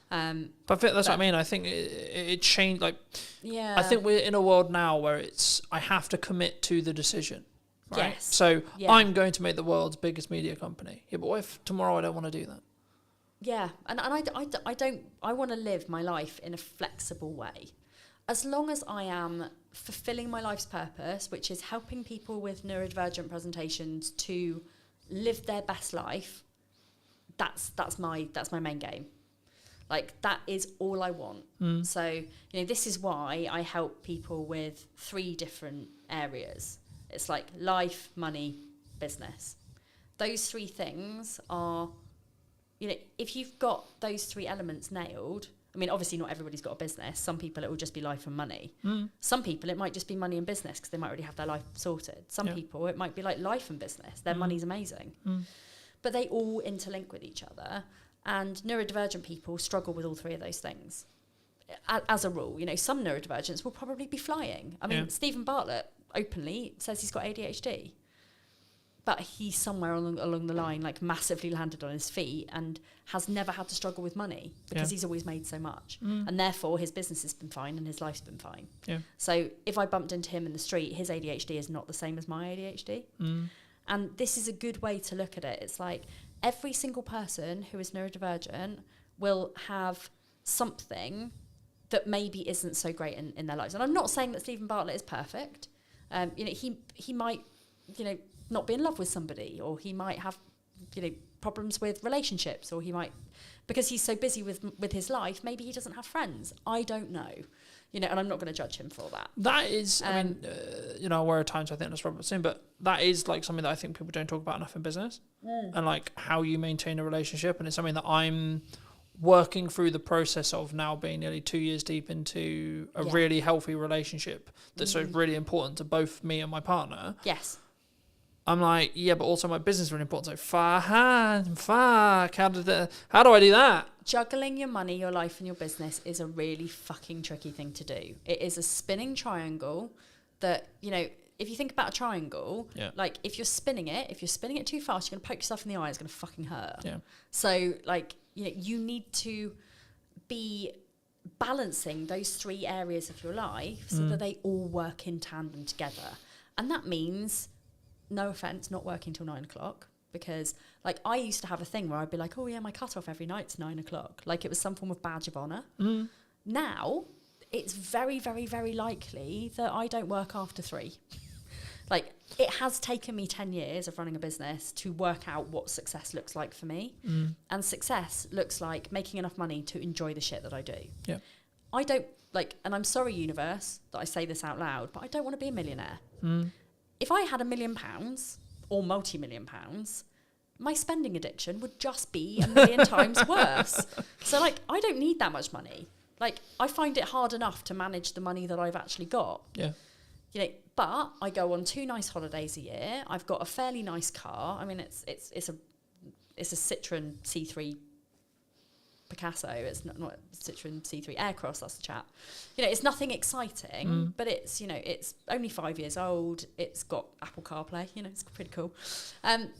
But I think that's what I mean. I think it changed. Like, Yeah. I think we're in a world now where it's I have to commit to the decision. Right? Yes. So Yeah. I'm going to make the world's biggest media company. Yeah, but what if tomorrow I don't want to do that? Yeah, and I want to live my life in a flexible way. As long as I am fulfilling my life's purpose, which is helping people with neurodivergent presentations to live their best life, that's my main game. Like, that is all I want. So, this is why I help people with 3 different areas. It's like life, money, business. Those 3 things are, if you've got those 3 elements nailed, I mean, obviously not everybody's got a business. Some people it will just be life and money. Some people it might just be money and business because they might already have their life sorted. Some people it might be like life and business. Their money's amazing. But they all interlink with each other. And neurodivergent people struggle with all 3 of those things. As a rule, some neurodivergents will probably be flying. I mean, Stephen Bartlett openly says he's got ADHD. But he's somewhere along the line, like, massively landed on his feet and has never had to struggle with money because he's always made so much. And therefore, his business has been fine and his life's been fine. Yeah. So if I bumped into him in the street, his ADHD is not the same as my ADHD. And this is a good way to look at it. It's like every single person who is neurodivergent will have something that maybe isn't so great in their lives. And I'm not saying that Stephen Bartlett is perfect. He might, not be in love with somebody, or he might have, problems with relationships, or he might, because he's so busy with his life, maybe he doesn't have friends. I don't know, and I'm not going to judge him for that. That is, I mean, where at times I think that's Robert saying, but that is like something that I think people don't talk about enough in business, and like how you maintain a relationship, and it's something that I'm working through the process of now, being nearly 2 years deep into a really healthy relationship that's so really important to both me and my partner. Yes. I'm like, yeah, but also my business is really important. So fuck, how do I do that? Juggling your money, your life, and your business is a really fucking tricky thing to do. It is a spinning triangle that, if you think about a triangle, like, if you're spinning it too fast, you're going to poke yourself in the eye, it's going to fucking hurt. Yeah. So, like, you need to be balancing those 3 areas of your life so that they all work in tandem together. And that means, no offense, not working till 9 o'clock, because, like, I used to have a thing where I'd be like, oh yeah, my cut off every night's 9 o'clock, like it was some form of badge of honor. Now it's very, very, very likely that I don't work after 3. Like, it has taken me 10 years of running a business to work out what success looks like for me. And success looks like making enough money to enjoy the shit that I do. Yeah. I don't, like, and I'm sorry, universe, that I say this out loud, but I don't want to be a millionaire. If I had £1 million or multi-million pounds, my spending addiction would just be 1 million times worse. So, like, I don't need that much money. Like, I find it hard enough to manage the money that I've actually got. Yeah. But I go on 2 nice holidays a year. I've got a fairly nice car. I mean, it's a Citroen C3 Picasso. It's not Citroen C3 Aircross. That's the chap. It's nothing exciting, but it's it's only 5 years old. It's got Apple CarPlay. It's pretty cool. And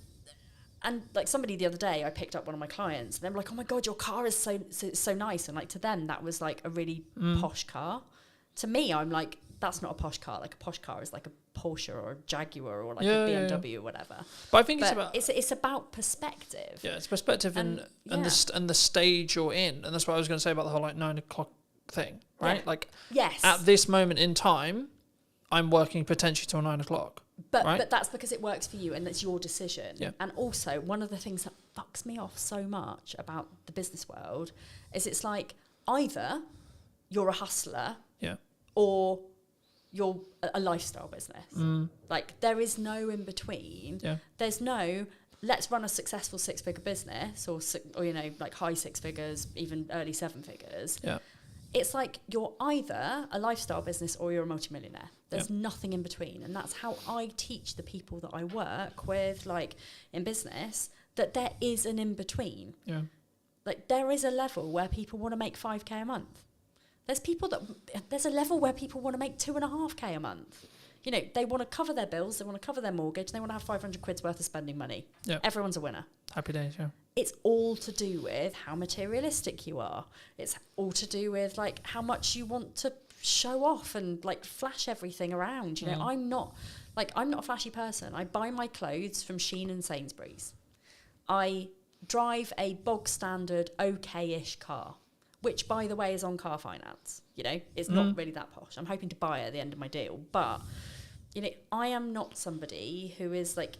like, somebody the other day, I picked up one of my clients, and they were like, "Oh my god, your car is so nice." And like, to them, that was like a really posh car. To me, I'm like, that's not a posh car. Like, a posh car is like a Porsche or a Jaguar or like a BMW or whatever. But I think but it's about perspective. Yeah, it's perspective and the stage you're in, and that's what I was going to say about the whole like 9 o'clock thing, right? Yeah. Like, yes, at this moment in time, I'm working potentially till 9 o'clock. But right? but that's because it works for you and it's your decision. Yeah. And also, one of the things that fucks me off so much about the business world is it's like either you're a hustler Yeah. or you're a lifestyle business. Like, there is no in between. Yeah. There's no, let's run a successful 6-figure business or you know, like high 6 figures, even early 7 figures. Yeah. It's like you're either a lifestyle business or you're a multimillionaire. There's nothing in between. And that's how I teach the people that I work with, like in business, that there is an in between. Yeah. Like, there is a level where people want to make 5k a month. There's a level where people want to make 2.5k a month. You know, they want to cover their bills, they want to cover their mortgage, they want to have 500 quid's worth of spending money. Yeah. Everyone's a winner. Happy days, yeah. It's all to do with how materialistic you are. It's all to do with like how much you want to show off and like flash everything around. You know, I'm not a flashy person. I buy my clothes from Shein and Sainsbury's. I drive a bog standard okay-ish car, which by the way is on car finance. You know, it's not really that posh. I'm hoping to buy it at the end of my deal, but you know, I am not somebody who is like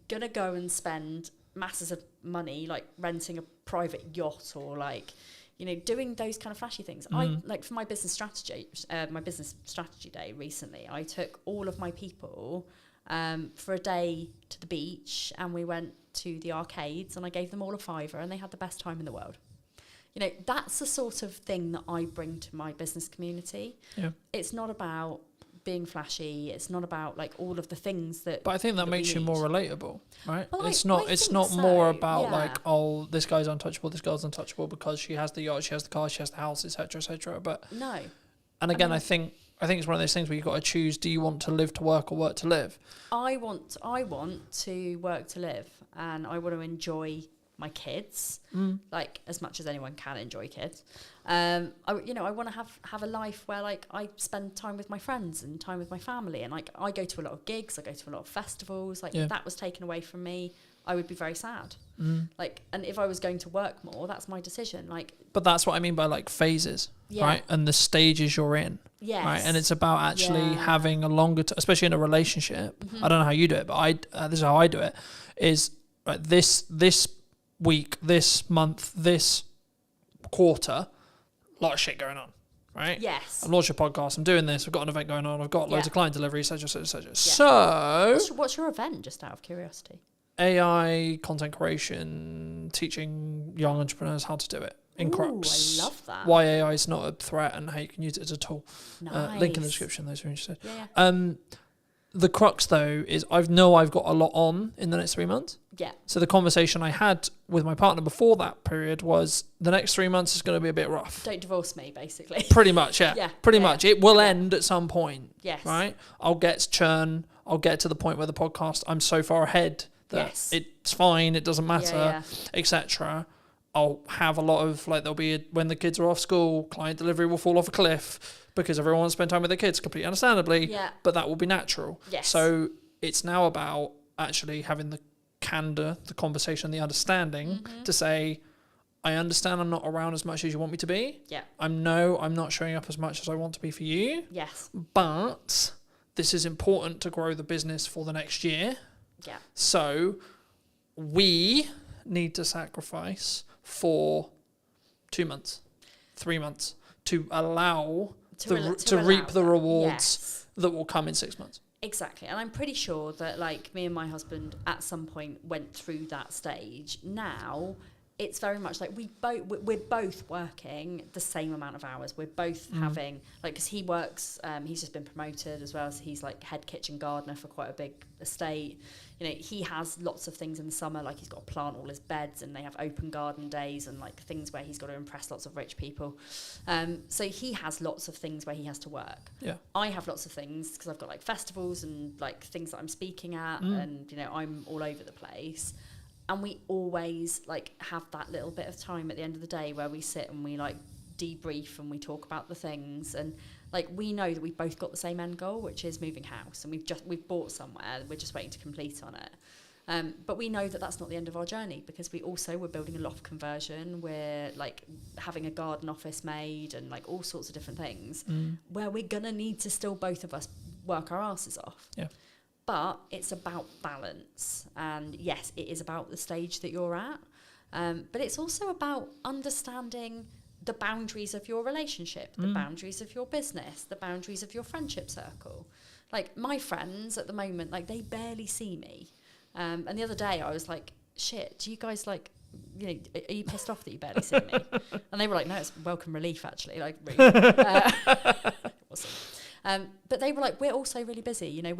gonna go and spend masses of money like renting a private yacht or like, you know, doing those kind of flashy things. I like for my business strategy day recently, I took all of my people for a day to the beach and we went to the arcades and I gave them all a £5 and they had the best time in the world. You know, that's the sort of thing that I bring to my business community. Yeah. It's not about being flashy. It's not about like all of the things that. But I think that makes you need. more relatable, right? Well, it's I not think more so, about yeah. like, oh, this guy's untouchable, this girl's untouchable because she has the yacht, she has the car, she has the house, etc., etc. But No. and again, mean- I think it's one of those things where you've got to choose: do you want to live to work or work to live? I want to work to live, and I want to enjoy my kids, like as much as anyone can enjoy kids. I want to have a life where like I spend time with my friends and time with my family, and like I go to a lot of gigs, I go to a lot of festivals. Like if that was taken away from me, I would be very sad. Like, and if I was going to work more, that's my decision. Like, But that's what I mean by like phases, right? And the stages you're in. yes, Right, and it's about actually having a longer, especially in a relationship. I don't know how you do it, but this is how I do it. Is right, this week, this month, this quarter, a lot of shit going on, right? yes. I've launched a podcast. I'm doing this. I've got an event going on. I've got loads of client delivery, etc., etc., etc. Yeah. So, What's your event? Just out of curiosity. AI content creation, teaching young entrepreneurs how to do it in Crux. I love that. Why AI is not a threat and how you can use it as a tool. Nice. Link in the description, those who are interested. Yeah. The crux though is I've got a lot on in the next 3 months. Yeah. So the conversation I had with my partner before that period was the next 3 months is going to be a bit rough. Don't divorce me, basically. Pretty much, yeah. Yeah, Pretty yeah, much. It will end at some point. Yes. Right? I'll get churn. I'll get to the point where the podcast, I'm so far ahead that Yes. it's fine. It doesn't matter, Yeah. etc. I'll have a lot of, like, there'll be, when the kids are off school, client delivery will fall off a cliff because everyone wants to spend time with their kids, completely understandably. Yeah. But that will be natural. Yes. So it's now about actually having the candor, the conversation, the understanding to say, I understand I'm not around as much as you want me to be. Yeah. I'm not showing up as much as I want to be for you. Yes. But this is important to grow the business for the next year. Yeah. So we need to sacrifice for 2 months, 3 months to allow to reap the rewards Yes. that will come in 6 months. Exactly. And I'm pretty sure that like me and my husband at some point went through that stage. Now it's very much like we're both working the same amount of hours. We're both having like, because he works, he's just been promoted as well, so he's like head kitchen gardener for quite a big estate. You know, he has lots of things in the summer, like he's got to plant all his beds and they have open garden days and like things where he's got to impress lots of rich people. So he has lots of things where he has to work. Yeah. I have lots of things because I've got like festivals and like things that I'm speaking at and, you know, I'm all over the place. And we always like have that little bit of time at the end of the day where we sit and we like debrief and we talk about the things, and like we know that we've both got the same end goal, which is moving house, and we've bought somewhere, we're just waiting to complete on it. But we know that that's not the end of our journey, because we're building a loft conversion, we're like having a garden office made and like all sorts of different things where we're gonna need to still both of us work our asses off. Yeah. But it's about balance. And yes, it is about the stage that you're at. But it's also about understanding the boundaries of your relationship, the boundaries of your business, the boundaries of your friendship circle. Like my friends at the moment, like they barely see me. And the other day I was like, shit, do you guys like, you know, are you pissed off that you barely see me? And they were like, no, it's welcome relief actually, like rude. It wasn't. But they were like, we're also really busy. You know,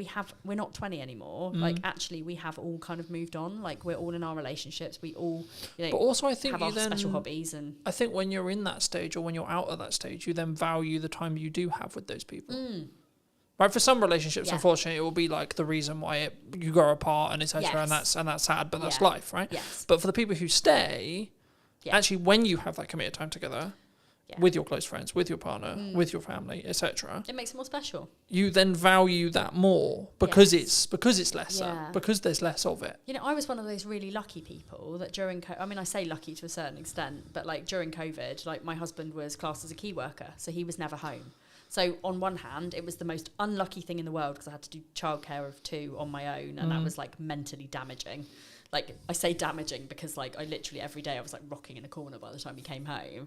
we're not 20 anymore. Like actually we have all kind of moved on. Like we're all in our relationships. We all, you know, But also I think have you our then, special hobbies. And I think when you're in that stage or when you're out of that stage, you then value the time you do have with those people. Right, for some relationships, Yeah. unfortunately, it will be like the reason why you grow apart and etc. Yes. and that's sad, but that's Yeah. life, right? Yes. But for the people who stay, Yeah. actually, when you have that committed time together Yeah. with your close friends, with your partner, with your family, etc., it makes it more special. you then value that more because Yes. it's lesser, Yeah. because there's less of it. You know, I was one of those really lucky people that during, I mean, I say lucky to a certain extent, but like during COVID, like my husband was classed as a key worker, so he was never home. So on one hand, it was the most unlucky thing in the world because I had to do childcare of 2 on my own, and that was like mentally damaging. Like I say damaging because like I literally every day I was like rocking in a corner by the time he came home.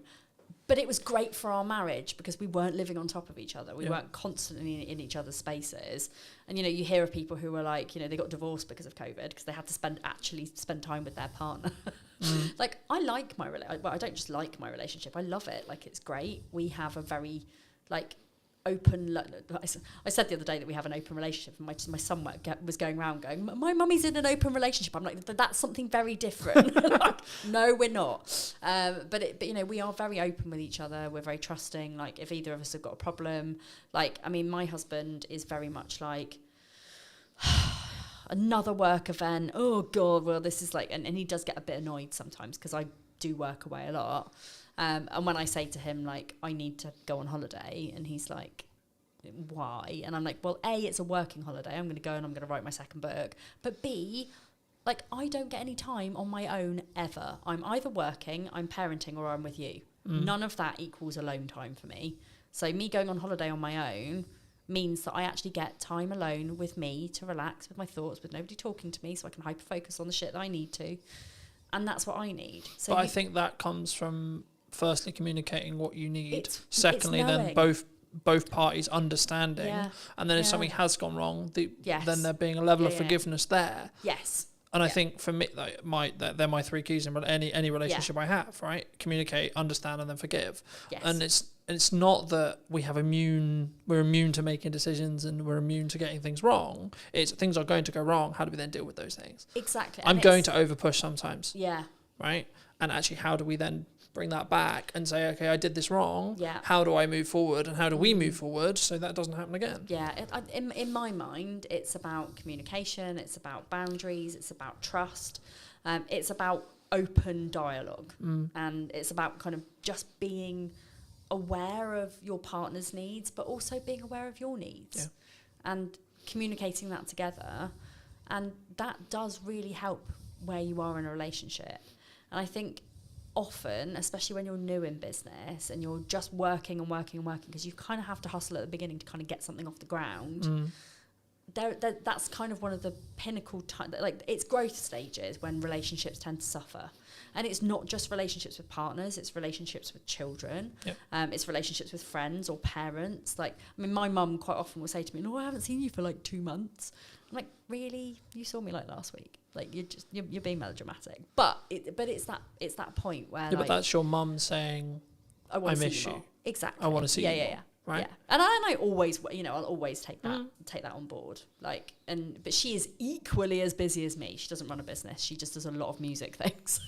But it was great for our marriage because we weren't living on top of each other. We Yeah. weren't constantly in each other's spaces. And, you know, you hear of people who were like, you know, they got divorced because of COVID because they had to spend time with their partner. Like, I like my relationship. Well, I don't just like my relationship. I love it. Like, it's great. We have a very, like, open... I said the other day that we have an open relationship, and my son was going around going, my mummy's in an open relationship. I'm like, that's something very different. Like, no, we're not. But you know, we are very open with each other. We're very trusting. Like, if either of us have got a problem, like, I mean, my husband is very much like, another work event. Oh God, well, this is like, and he does get a bit annoyed sometimes because I do work away a lot. And when I say to him, like, I need to go on holiday, and he's like, why? And I'm like, well, A, it's a working holiday. I'm going to go and I'm going to write my second book. But B, like, I don't get any time on my own ever. I'm either working, I'm parenting, or I'm with you. None of that equals alone time for me. So me going on holiday on my own means that I actually get time alone with me to relax with my thoughts, with nobody talking to me, so I can hyper-focus on the shit that I need to. And that's what I need. So But I think that comes from firstly communicating what you need, It's secondly then knowing. both parties understanding, Yeah. and then if Yeah. something has gone wrong, Yes. then there being a level of Yeah. forgiveness there. Yes. And I Yeah. think for me, like, they're my 3 keys in any relationship I have, right? Communicate, understand, and then forgive. Yes. And it's not that we're immune to making decisions and we're immune to getting things wrong. It's things are going to go wrong. How do we then deal with those things? Exactly. I'm And going it's- to over push sometimes, Yeah. right? And actually, how do we then bring that back and say, okay, I did this wrong. Yeah. How do I move forward, and how do we move forward so that doesn't happen again? Yeah, in my mind, it's about communication, it's about boundaries, it's about trust, it's about open dialogue, and it's about kind of just being aware of your partner's needs, but also being aware of your needs, Yeah. and communicating that together, and that does really help where you are in a relationship. And I think often, especially when you're new in business and you're just working and working and working, because you kind of have to hustle at the beginning to kind of get something off the ground. That's kind of one of the pinnacle time, like it's growth stages when relationships tend to suffer. And it's not just relationships with partners, it's relationships with children. Yep. It's relationships with friends or parents. Like, I mean, my mum quite often will say to me, "No, I haven't seen you for like 2 months." I'm like, really? You saw me like last week? Like, you're being melodramatic. But it's that point where, Yeah, like, but that's your mum saying, I want I to see miss you you. more. Exactly. I wanna see yeah, you yeah, more, yeah. right? Yeah. And I always, I'll always take that on board. Like, but she is equally as busy as me. She doesn't run a business. She just does a lot of music things.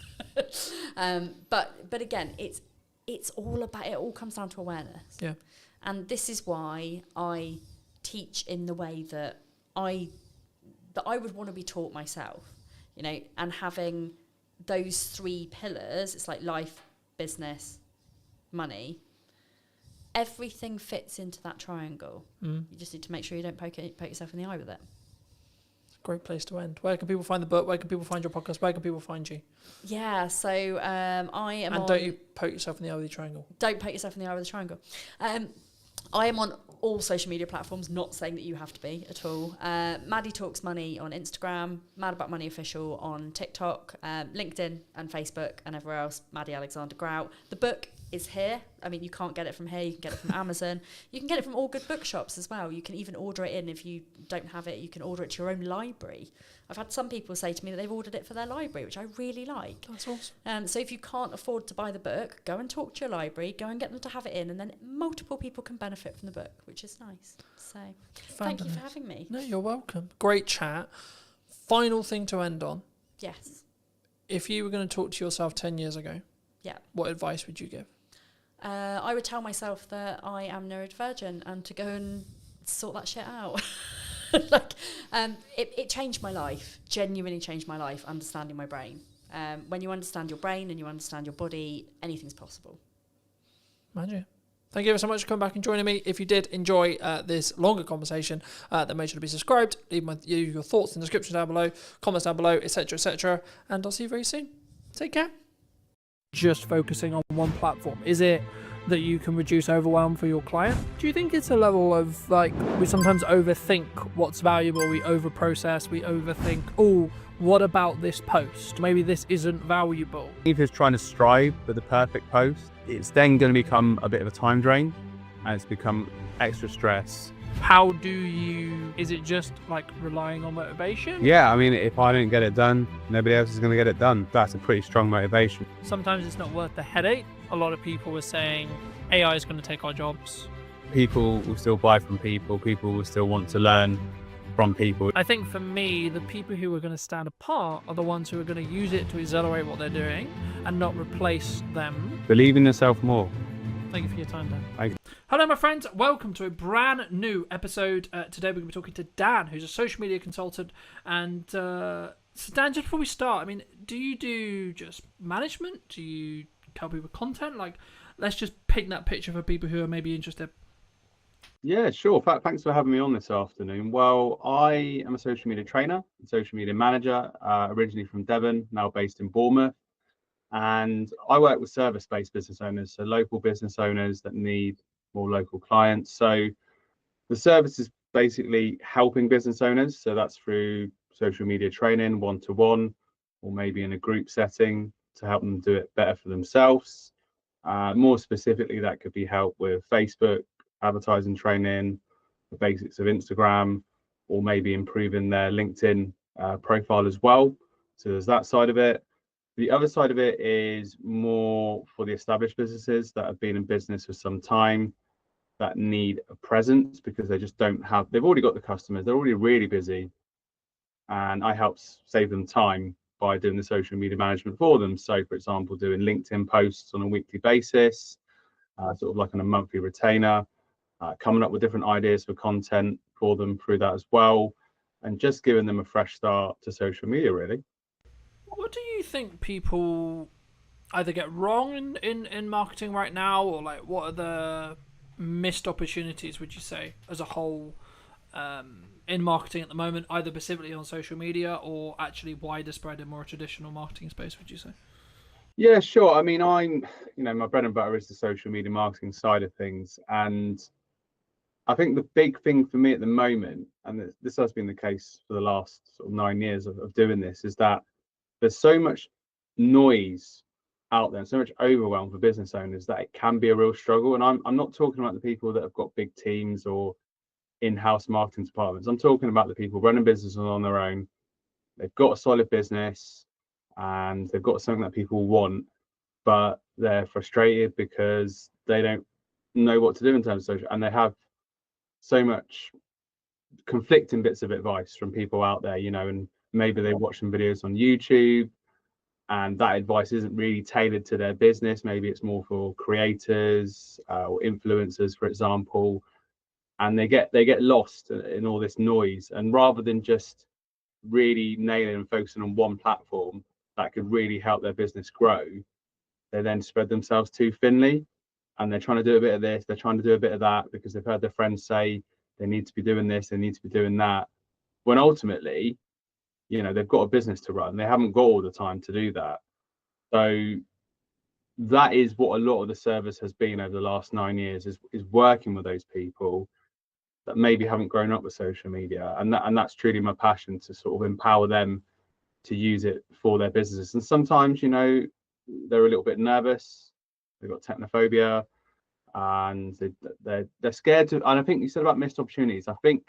But again, it's all about, it all comes down to awareness. Yeah. And this is why I teach in the way that I would want to be taught myself, you know, and having those 3 pillars, it's like life, business, money, everything fits into that triangle. You just need to make sure you don't poke yourself in the eye with it. Great place to end. Where can people find the book? Where can people find your podcast? Where can people find you? Yeah, so I am And on... don't you poke yourself in the eye with your triangle. Don't poke yourself in the eye with a triangle. I am on all social media platforms, not saying that you have to be at all. Maddie Talks Money on Instagram, Mad About Money Official on TikTok, LinkedIn and Facebook, and everywhere else, Maddie Alexander Grout. The book is here. I mean, you can't get it from here, you can get it from Amazon. You can get it from all good bookshops as well. You can even order it in. If you don't have it, you can order it to your own library. I've had some people say to me that they've ordered it for their library, which I really like. That's awesome. So if you can't afford to buy the book, go and talk to your library, go and get them to have it in, and then multiple people can benefit from the book, which is nice. So thank you for having me. No, you're welcome. Great chat. Final thing to end on. Yes. If you were going to talk to yourself 10 years ago, Yeah. what advice would you give? I would tell myself that I am neurodivergent and to go and sort that shit out. It changed my life, genuinely changed my life, understanding my brain. When you understand your brain and you understand your body, anything's possible. Magic. Thank you ever so much for coming back and joining me. If you did enjoy this longer conversation, then make sure to be subscribed. Leave your thoughts in the description down below, comments down below, etc., etc. And I'll see you very soon. Take care. Just focusing on one platform? Is it that you can reduce overwhelm for your client? Do you think it's a level of, like, we sometimes overthink what's valuable, we overprocess, we overthink, oh, what about this post? Maybe this isn't valuable. If it's trying to strive for the perfect post, it's then going to become a bit of a time drain and it's become extra stress. How do you, is it just like relying on motivation? Yeah, I mean, if I don't get it done, nobody else is going to get it done. That's a pretty strong motivation. Sometimes it's not worth the headache. A lot of people were saying AI is going to take our jobs. People will still buy from people. People will still want to learn from people. I think for me, the people who are going to stand apart are the ones who are going to use it to accelerate what they're doing and not replace them. Believe in yourself more. Thank you for your time, Dan. Thank you. Hello, my friends. Welcome to a brand new episode. Today, we're going to be talking to Dan, who's a social media consultant. And so, Dan, just before we start, I mean, do you do just management? Do you help people with content? Like, let's just paint that picture for people who are maybe interested. Yeah, sure. Thanks for having me on this afternoon. Well, I am a social media trainer, a social media manager, originally from Devon, now based in Bournemouth. And I work with service-based business owners, so local business owners that need more local clients. So the service is basically helping business owners. So that's through social media training, one-to-one, or maybe in a group setting to help them do it better for themselves. More specifically, that could be help with Facebook, advertising training, the basics of Instagram, or maybe improving their LinkedIn profile as well. So there's that side of it. The other side of it is more for the established businesses that have been in business for some time that need a presence because they just don't have, they've already got the customers, they're already really busy. And I help save them time by doing the social media management for them. So, for example, doing LinkedIn posts on a weekly basis, sort of like on a monthly retainer, coming up with different ideas for content for them through that as well, and just giving them a fresh start to social media, really. What do you think people either get wrong in marketing right now, or like what are the missed opportunities, would you say, as a whole, in marketing at the moment, either specifically on social media or actually wider spread in more traditional marketing space, would you say? Yeah, sure. I mean, my bread and butter is the social media marketing side of things. And I think the big thing for me at the moment, and this has been the case for the last sort of 9 years of doing this, is that there's so much noise out there, so much overwhelm for business owners that it can be a real struggle. And I'm not talking about the people that have got big teams or in-house marketing departments. I'm talking about the people running businesses on their own. They've got a solid business and they've got something that people want, but they're frustrated because they don't know what to do in terms of social, and they have so much conflicting bits of advice from people out there, and maybe they watch some videos on YouTube and that advice isn't really tailored to their business. Maybe it's more for creators or influencers, for example, and they get lost in all this noise. And rather than just really nailing and focusing on one platform that could really help their business grow, they then spread themselves too thinly, and they're trying to do a bit of this, they're trying to do a bit of that because they've heard their friends say they need to be doing this, they need to be doing that, when ultimately, they've got a business to run. They haven't got all the time to do that. So that is what a lot of the service has been over the last 9 years, is working with those people that maybe haven't grown up with social media, and that's truly my passion, to sort of empower them to use it for their businesses. And sometimes, you know, they're a little bit nervous, they've got technophobia, and they're scared to. And I think you said about missed opportunities. I think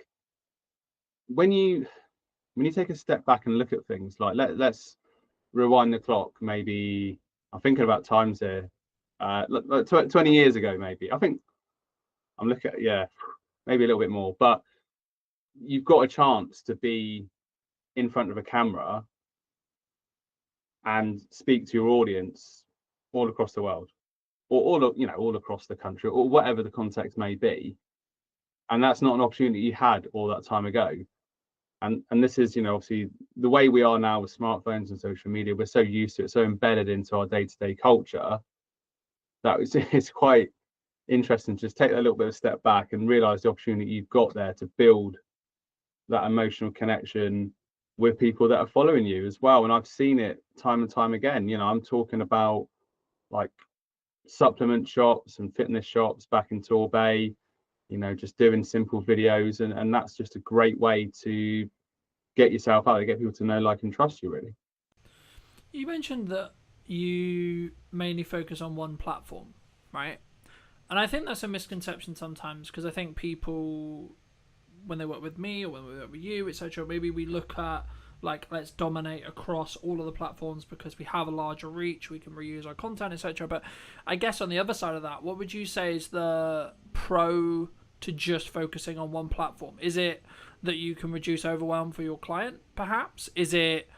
when you take a step back and look at things, like let's rewind the clock, maybe I'm thinking about times here, 20 years ago, maybe. I think I'm looking at, yeah, maybe a little bit more, but you've got a chance to be in front of a camera and speak to your audience all across the world, or all across the country, or whatever the context may be. And that's not an opportunity you had all that time ago. And this is, you know, obviously the way we are now with smartphones and social media, we're so used to it, so embedded into our day-to-day culture, that it's quite interesting to just take a little bit of a step back and realize the opportunity you've got there to build that emotional connection with people that are following you as well. And I've seen it time and time again. You know, I'm talking about like supplement shops and fitness shops back in Torbay, you know, just doing simple videos, and that's just a great way to get yourself out there, get people to know, like, and trust you, really. You mentioned that you mainly focus on one platform, right? And I think that's a misconception sometimes, because I think people, when they work with me or when we work with you, etc., maybe we look at, like, let's dominate across all of the platforms because we have a larger reach, we can reuse our content, etc. But I guess on the other side of that, what would you say is the pro to just focusing on one platform? Is it that you can reduce overwhelm for your client, perhaps? Is it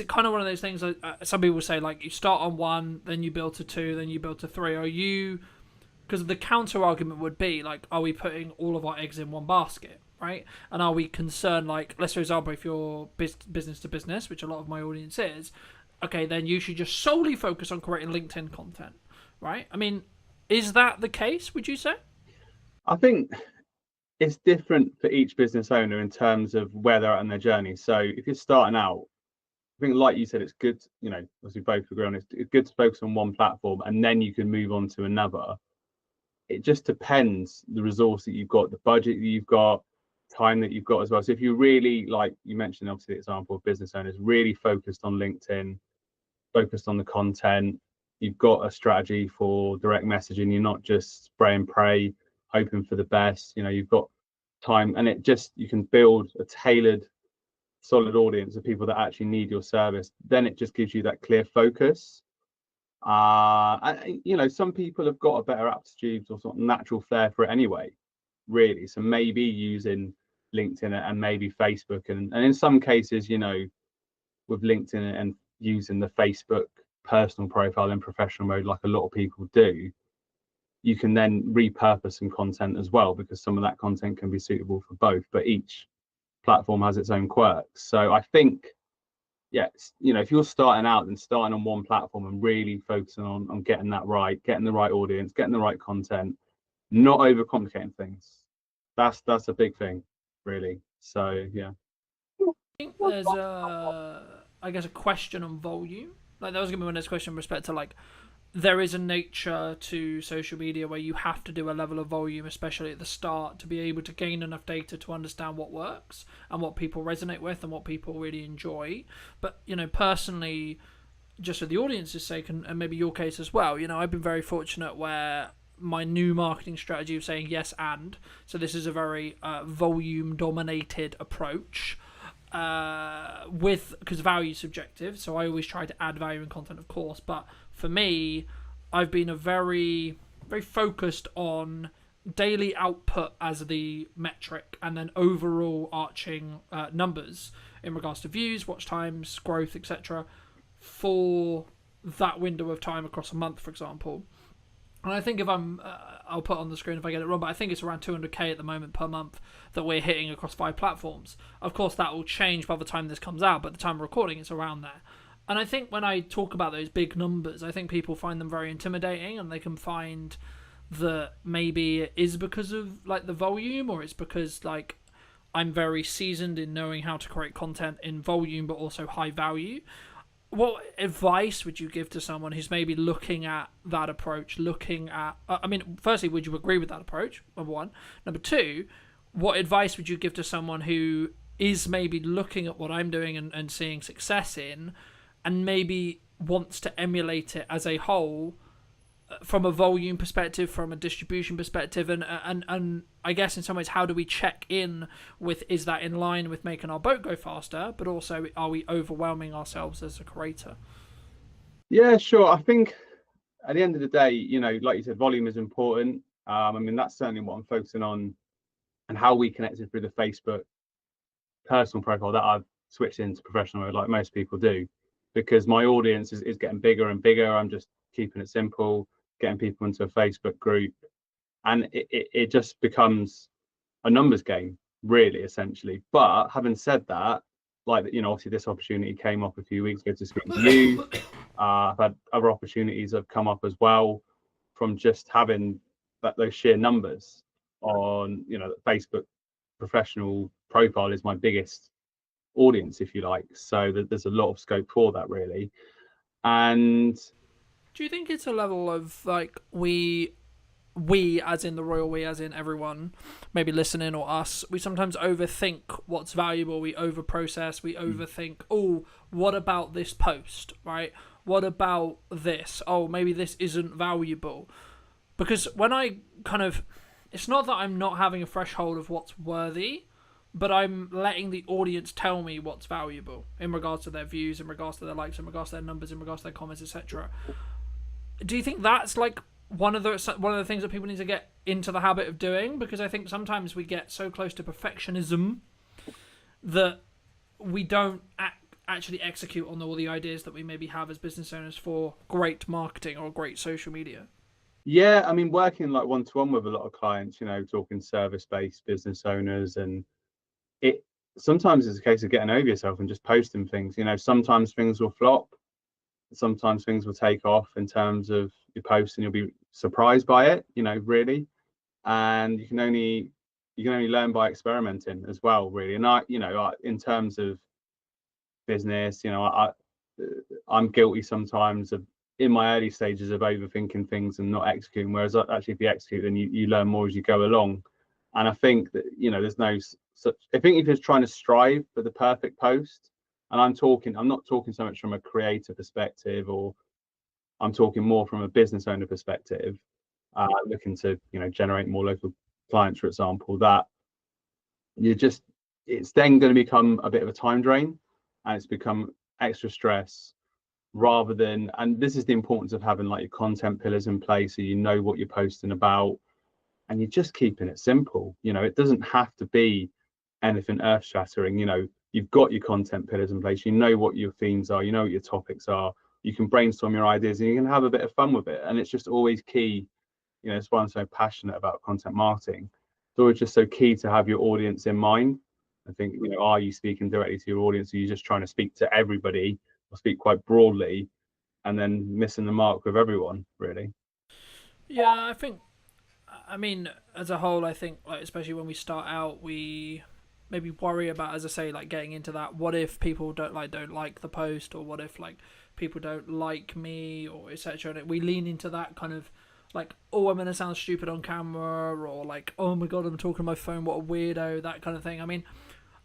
kind of one of those things that some people say, like, you start on one, then you build to two, then you build to three? Are you, because the counter argument would be, like, are we putting all of our eggs in one basket, right? And are we concerned, like, let's for example, if you're business to business, which a lot of my audience is, okay, then you should just solely focus on creating LinkedIn content, right? I mean, is that the case, would you say? I think it's different for each business owner in terms of where they're at in their journey. So if you're starting out, I think, like you said, it's good, you know, as we both agree on, it's good to focus on one platform and then you can move on to another. It just depends the resource that you've got, the budget that you've got, time that you've got as well. So if you really, like you mentioned, obviously the example of business owners really focused on LinkedIn, focused on the content, you've got a strategy for direct messaging, you're not just spray and pray, hoping for the best, you know, you've got time, and you can build a tailored, solid audience of people that actually need your service. Then it just gives you that clear focus. And, you know, some people have got a better aptitude or sort of natural flair for it anyway, really. So maybe using LinkedIn and maybe Facebook, and in some cases, you know, with LinkedIn and using the Facebook personal profile in professional mode, like a lot of people do, you can then repurpose some content as well, because some of that content can be suitable for both, but each platform has its own quirks. So I think, yes, you know, if you're starting out, then starting on one platform and really focusing on getting that right, getting the right audience, getting the right content, not overcomplicating things. That's a big thing, really. So yeah. I think there's I guess a question on volume. Like, that was gonna be my next question in respect to, like, there is a nature to social media where you have to do a level of volume, especially at the start, to be able to gain enough data to understand what works and what people resonate with and what people really enjoy. But, you know, personally, just for the audience's sake, and maybe your case as well, you know, I've been very fortunate where my new marketing strategy of saying yes and, so this is a very volume dominated approach, because value is subjective, so I always try to add value in content, of course, but for me, I've been a very focused on daily output as the metric, and then overall arching numbers in regards to views, watch times, growth, etc., for that window of time across a month, for example. And I think if I'll put on the screen if I get it wrong, but I think it's around 200k at the moment per month that we're hitting across 5 platforms. Of course, that will change by the time this comes out, but at the time of recording, it's around there. And I think when I talk about those big numbers, I think people find them very intimidating, and they can find that maybe it is because of, like, the volume, or it's because, like, I'm very seasoned in knowing how to create content in volume but also high value. what advice would you give to someone who's maybe looking at that approach, looking at, I mean, firstly, would you agree with that approach, number one? Number two, what advice would you give to someone who is maybe looking at what I'm doing and seeing success in, and maybe wants to emulate it as a whole, from a volume perspective, from a distribution perspective, and I guess in some ways, how do we check in with, is that in line with making our boat go faster, but also are we overwhelming ourselves as a creator? Yeah, sure. I think at the end of the day, you know, like you said, volume is important. I mean, that's certainly what I'm focusing on, and how we connected through the Facebook personal profile that I've switched into professional mode, like most people do, because my audience is getting bigger and bigger. I'm just keeping it simple, getting people into a Facebook group, and it just becomes a numbers game, really, essentially. But having said that, like, you know, obviously this opportunity came up a few weeks ago to speak to you. I've had other opportunities have come up as well from just having those sheer numbers on, you know, Facebook professional profile is my biggest audience, if you like. So there's a lot of scope for that, really. And Do you think it's a level of like we as in the royal we, as in everyone maybe listening or us, we sometimes overthink what's valuable, we overprocess, we overthink, oh, what about this post, right? What about this? Oh, maybe this isn't valuable. Because when I kind of, it's not that I'm not having a threshold of what's worthy, but I'm letting the audience tell me what's valuable in regards to their views, in regards to their likes, in regards to their numbers, in regards to their comments, etc. Do you think that's like one of the things that people need to get into the habit of doing? Because I think sometimes we get so close to perfectionism that we don't actually execute on all the ideas that we maybe have as business owners for great marketing or great social media. yeah, I mean, working like one-to-one with a lot of clients, you know, talking service-based business owners, and it sometimes it's a case of getting over yourself and just posting things. You know, sometimes things will flop, sometimes things will take off in terms of your post, and you'll be surprised by it, you know, really. And you can only learn by experimenting as well, really. And in terms of business, you know, I'm guilty sometimes of, in my early stages, of overthinking things and not executing, whereas actually if you execute, then you learn more as you go along. And I think that, you know, there's no such, I think if you're trying to strive for the perfect post, and I'm not talking so much from a creator perspective, or I'm talking more from a business owner perspective, looking to, you know, generate more local clients, for example, that it's then going to become a bit of a time drain, and it's become extra stress, rather than, and this is the importance of having like your content pillars in place, so you know what you're posting about, and you're just keeping it simple. You know, it doesn't have to be anything earth shattering. You know, you've got your content pillars in place, you know what your themes are, you know what your topics are, you can brainstorm your ideas, and you can have a bit of fun with it. And it's just always key, you know, that's why I'm so passionate about content marketing. It's always just so key to have your audience in mind. I think, you know, are you speaking directly to your audience, or are you just trying to speak to everybody, or speak quite broadly, and then missing the mark with everyone, really? Yeah, I mean, as a whole, I think, like, especially when we start out, we maybe worry about, as I say, like getting into that. What if people don't like the post, or what if like people don't like me, or etc. And we lean into that kind of like, oh, I'm gonna sound stupid on camera, or like, oh my god, I'm talking on my phone, what a weirdo, that kind of thing. I mean,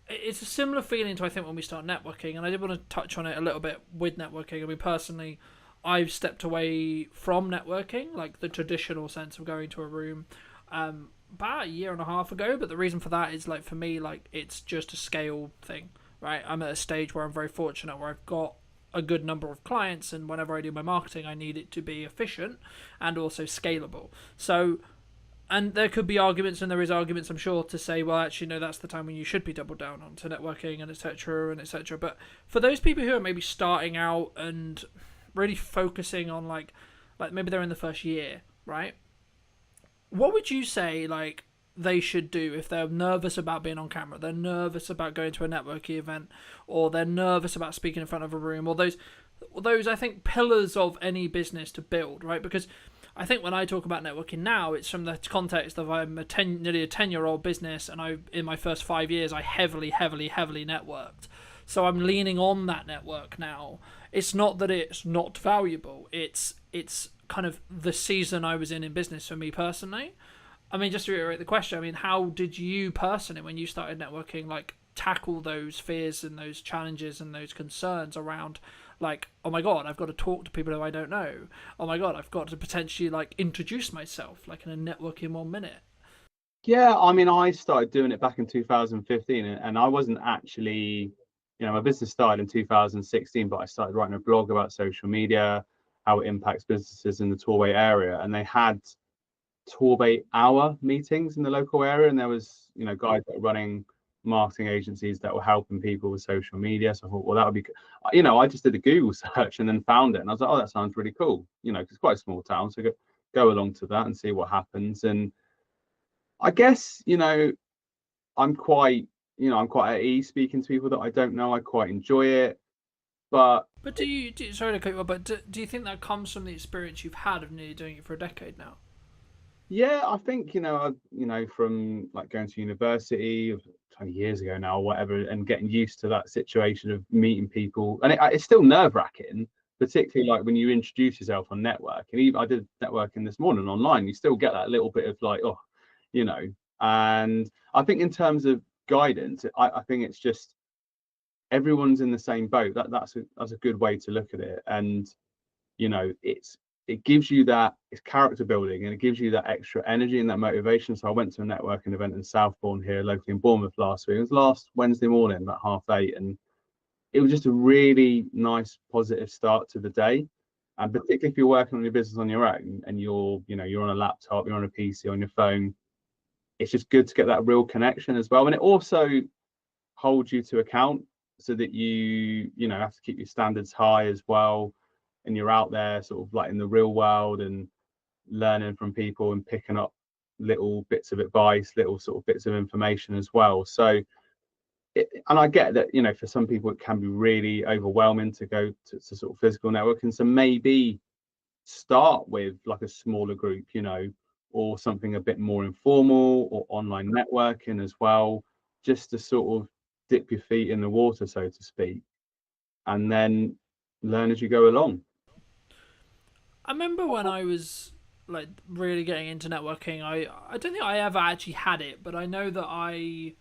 it's a similar feeling to, I think, when we start networking, and I did want to touch on it a little bit with networking. I mean, personally, I've stepped away from networking, like the traditional sense of going to a room, about a year and a half ago. But the reason for that is, like, for me, like, it's just a scale thing, right? I'm at a stage where I'm very fortunate, where I've got a good number of clients, and whenever I do my marketing, I need it to be efficient and also scalable. So, and there could be arguments, and there is arguments, I'm sure, to say, well, actually, no, that's the time when you should be doubled down onto networking and etc. and etc. But for those people who are maybe starting out and really focusing on like maybe they're in the first year, right? What would you say like they should do if they're nervous about being on camera, they're nervous about going to a networking event, or they're nervous about speaking in front of a room, or those I think pillars of any business to build, right? Because I think when I talk about networking now, it's from the context of I'm nearly a 10-year-old business, and in my first 5 years I heavily networked. So I'm leaning on that network now it's not that it's not valuable. It's kind of the season I was in business for me personally. I mean, just to reiterate the question, I mean, how did you personally, when you started networking, like tackle those fears and those challenges and those concerns around, like, oh my god, I've got to talk to people who I don't know. Oh my god, I've got to potentially like introduce myself, like in a network in 1 minute. Yeah, I mean, I started doing it back in 2015, and I wasn't actually, my business started in 2016, but I started writing a blog about social media, how it impacts businesses in the Torbay area, and they had Torbay hour meetings in the local area, and there was, guys that were running marketing agencies that were helping people with social media. So I thought, well, that would be, I just did a Google search and then found it, and I was like, oh, that sounds really cool, because it's quite a small town, so go along to that and see what happens. And I guess, I'm quite, I'm quite at ease speaking to people that I don't know. I quite enjoy it, but But sorry to cut you off, but do you think that comes from the experience you've had of nearly doing it for a decade now? yeah, I think, from like going to university 20 years ago now or whatever, and getting used to that situation of meeting people, and it's still nerve-wracking, particularly like when you introduce yourself on network. And even I did networking this morning online, you still get that little bit of like, oh, you know. And I think in terms of guidance, I think it's just everyone's in the same boat. That's a good way to look at it. And it gives you that, it's character building, and it gives you that extra energy and that motivation. So I went to a networking event in Southbourne here locally in Bournemouth last week. It was last Wednesday morning about 8:30, and it was just a really nice positive start to the day. And particularly if you're working on your business on your own and you're on a laptop, you're on a PC, on your phone, it's just good to get that real connection as well. And it also holds you to account, so that you have to keep your standards high as well, and you're out there sort of like in the real world and learning from people and picking up little bits of advice, little sort of bits of information as well. So and I get that, for some people it can be really overwhelming to go to sort of physical networking. So maybe start with like a smaller group, or something a bit more informal, or online networking as well, just to sort of dip your feet in the water, so to speak, and then learn as you go along. I remember when I was like really getting into networking, I don't think I ever actually had it, but I know that I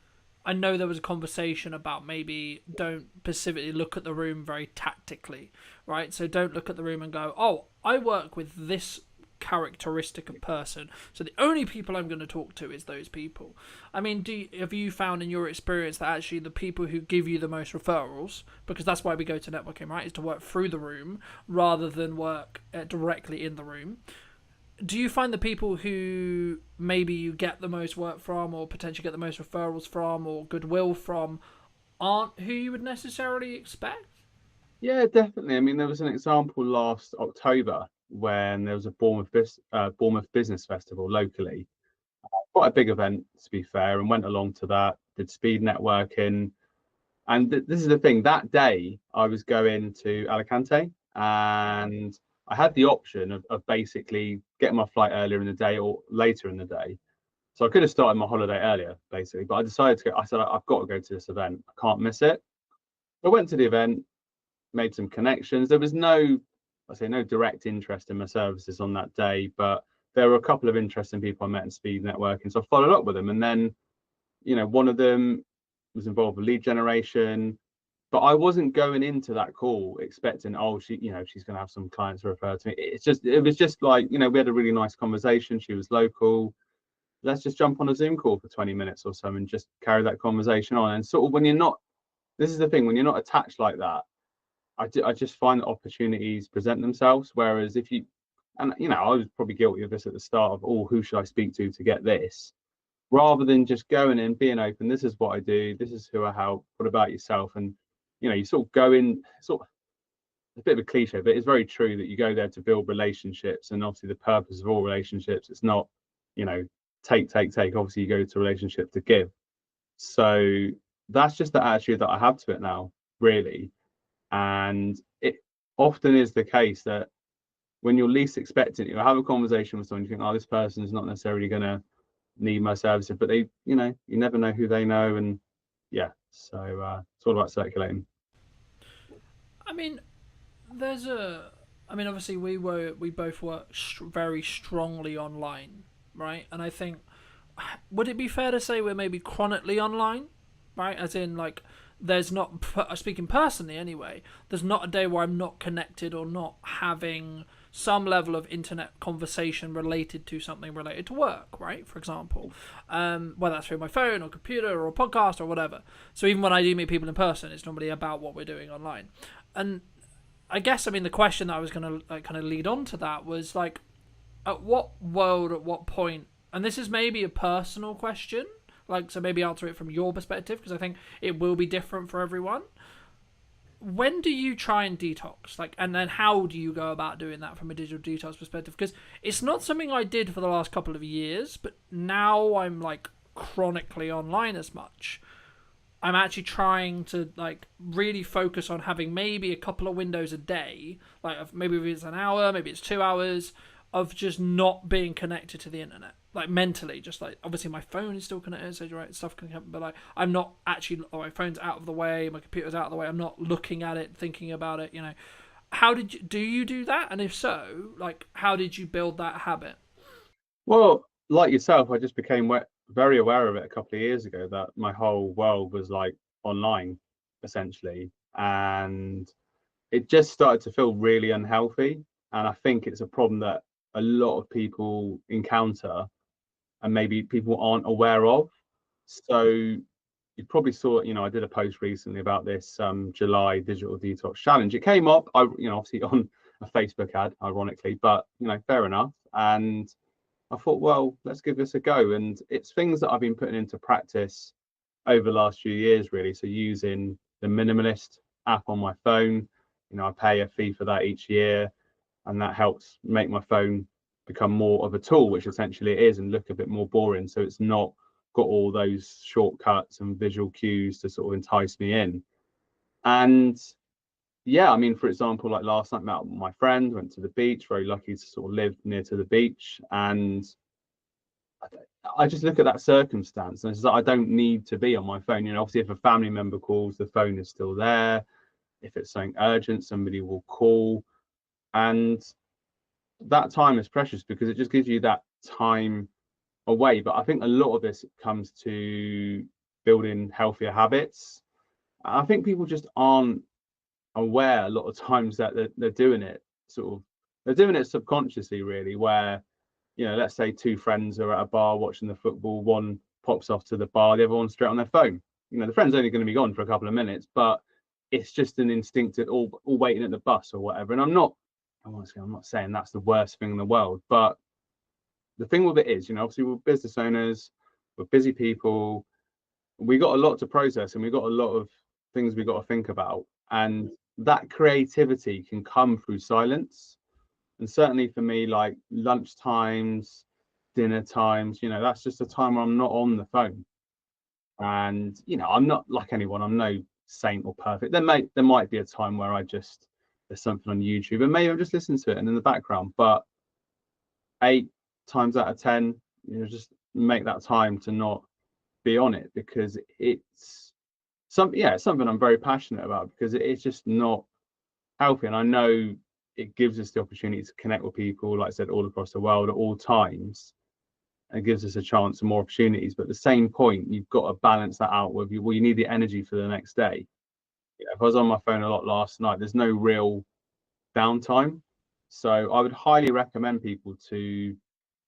know there was a conversation about maybe don't specifically look at the room very tactically, right? So don't look at the room and go, oh, I work with this characteristic of person, so the only people I'm going to talk to is those people. I mean, have you found in your experience that actually the people who give you the most referrals, because that's why we go to networking, right, is to work through the room rather than work directly in the room? Do you find the people who maybe you get the most work from, or potentially get the most referrals from, or goodwill from, aren't who you would necessarily expect? Yeah, definitely. I mean, there was an example last October when there was a Bournemouth Business Festival locally. Quite a big event, to be fair, and went along to that, did speed networking. And this is the thing, that day I was going to Alicante, and I had the option of basically getting my flight earlier in the day or later in the day. So I could have started my holiday earlier, basically, but I decided to go. I said, I've got to go to this event. I can't miss it. I went to the event, made some connections. There was no direct interest in my services on that day, but there were a couple of interesting people I met in speed networking. So I followed up with them, and then, one of them was involved with lead generation, but I wasn't going into that call expecting, oh, she's going to have some clients refer to me. It was just like, we had a really nice conversation. She was local. Let's just jump on a Zoom call for 20 minutes or so and just carry that conversation on. And sort of this is the thing, when you're not attached like that, I just find that opportunities present themselves. Whereas I was probably guilty of this at the start of, oh, who should I speak to get this? Rather than just going in, being open, this is what I do, this is who I help, what about yourself? And, you sort of go in, sort of a bit of a cliche, but it's very true that you go there to build relationships. And obviously the purpose of all relationships, it's not, take. Obviously you go to a relationship to give. So that's just the attitude that I have to it now, really. And it often is the case that when you're least expecting it, you'll have a conversation with someone, you think, oh, this person is not necessarily going to need my services, but they, you never know who they know. And yeah, so it's all about circulating. I mean, there's a. I mean, obviously, we both work very strongly online, right? And I think, would it be fair to say we're maybe chronically online, right? As in, like, there's not, speaking personally anyway, there's not a day where I'm not connected or not having some level of internet conversation related to something related to work, right? For example, whether that's through my phone or computer or a podcast or whatever. So even when I do meet people in person, it's normally about what we're doing online. And I guess, I mean, the question that I was going to like kind of lead on to that was like, at what point, and this is maybe a personal question, like, so maybe answer it from your perspective, because I think it will be different for everyone. When do you try and detox? Like, and then how do you go about doing that from a digital detox perspective? Because it's not something I did for the last couple of years, but now I'm like chronically online as much. I'm actually trying to like really focus on having maybe a couple of windows a day, like maybe it's an hour, maybe it's 2 hours of just not being connected to the internet, like mentally, just like obviously my phone is still connected, so right, stuff can happen, but like I'm not actually, my phone's out of the way, my computer's out of the way, I'm not looking at it, thinking about it, you know. How did you do that? And if so, like, how did you build that habit? Well, like yourself, I just became very aware of it a couple of years ago that my whole world was like online, essentially, and it just started to feel really unhealthy. And I think it's a problem that a lot of people encounter and maybe people aren't aware of. So you probably saw, I did a post recently about this July digital detox challenge. It came up, obviously on a Facebook ad, ironically, but fair enough. And I thought, well, let's give this a go. And it's things that I've been putting into practice over the last few years, really. So using the minimalist app on my phone, I pay a fee for that each year, and that helps make my phone become more of a tool, which essentially it is, and look a bit more boring. So it's not got all those shortcuts and visual cues to sort of entice me in. And yeah, I mean, for example, like last night, met my friend, went to the beach, very lucky to sort of live near to the beach. And I just look at that circumstance and it's like, I don't need to be on my phone. Obviously, if a family member calls, the phone is still there. If it's something urgent, somebody will call. And that time is precious because it just gives you that time away. But I think a lot of this comes to building healthier habits. I think people just aren't aware a lot of times that they're doing it they're doing it subconsciously, really, where let's say two friends are at a bar watching the football, one pops off to the bar, the other one's straight on their phone. The friend's only going to be gone for a couple of minutes, but it's just an instinct at all waiting at the bus or whatever. And I'm not saying that's the worst thing in the world, but the thing with it is, obviously we're business owners, we're busy people, we got a lot to process and we got a lot of things we got to think about. And that creativity can come through silence. And certainly for me, like lunch times, dinner times, that's just a time where I'm not on the phone. And I'm not like anyone, I'm no saint or perfect. There might be a time where there's something on YouTube and maybe I'm just listening to it and in the background, but 8 times out of 10, just make that time to not be on it, because it's something I'm very passionate about, because it's just not healthy. And I know it gives us the opportunity to connect with people, like I said, all across the world at all times, and gives us a chance and more opportunities. But at the same point, you've got to balance that out with you. Well, you need the energy for the next day. If I was on my phone a lot last night, there's no real downtime. So I would highly recommend people to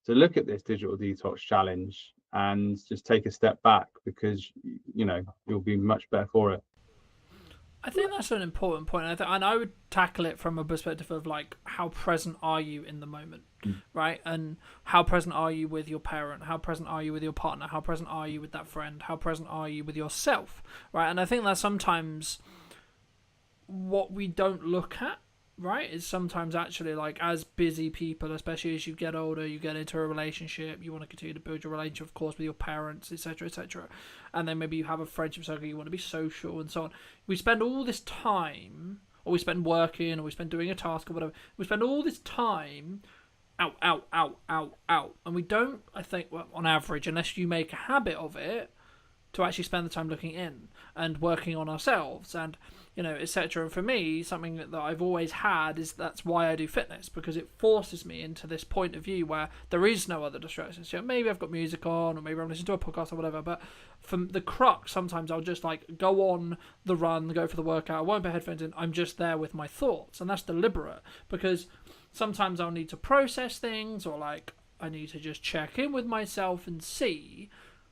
look at this digital detox challenge and just take a step back, because you'll be much better for it. I think that's an important point. And I would tackle it from a perspective of like, how present are you in the moment, right? And how present are you with your parent? How present are you with your partner? How present are you with that friend? How present are you with yourself, right? And I think that sometimes what we don't look at, right, is sometimes actually, like, as busy people, especially as you get older, you get into a relationship, you want to continue to build your relationship, of course, with your parents, etc., and then maybe you have a friendship circle, you want to be social and so on. We spend all this time, or we spend working, or we spend doing a task or whatever, we spend all this time out, and we don't, I think, well, on average, unless you make a habit of it, to actually spend the time looking in and working on ourselves. And you know, etc. And for me, something that I've always had is that's why I do fitness, because it forces me into this point of view where there is no other distractions. You know, maybe I've got music on, or maybe I'm listening to a podcast or whatever, but from the crux, sometimes I'll just like go on the run, go for the workout, I won't put headphones in, I'm just there with my thoughts, and that's deliberate, because sometimes I'll need to process things, or like I need to just check in with myself and see.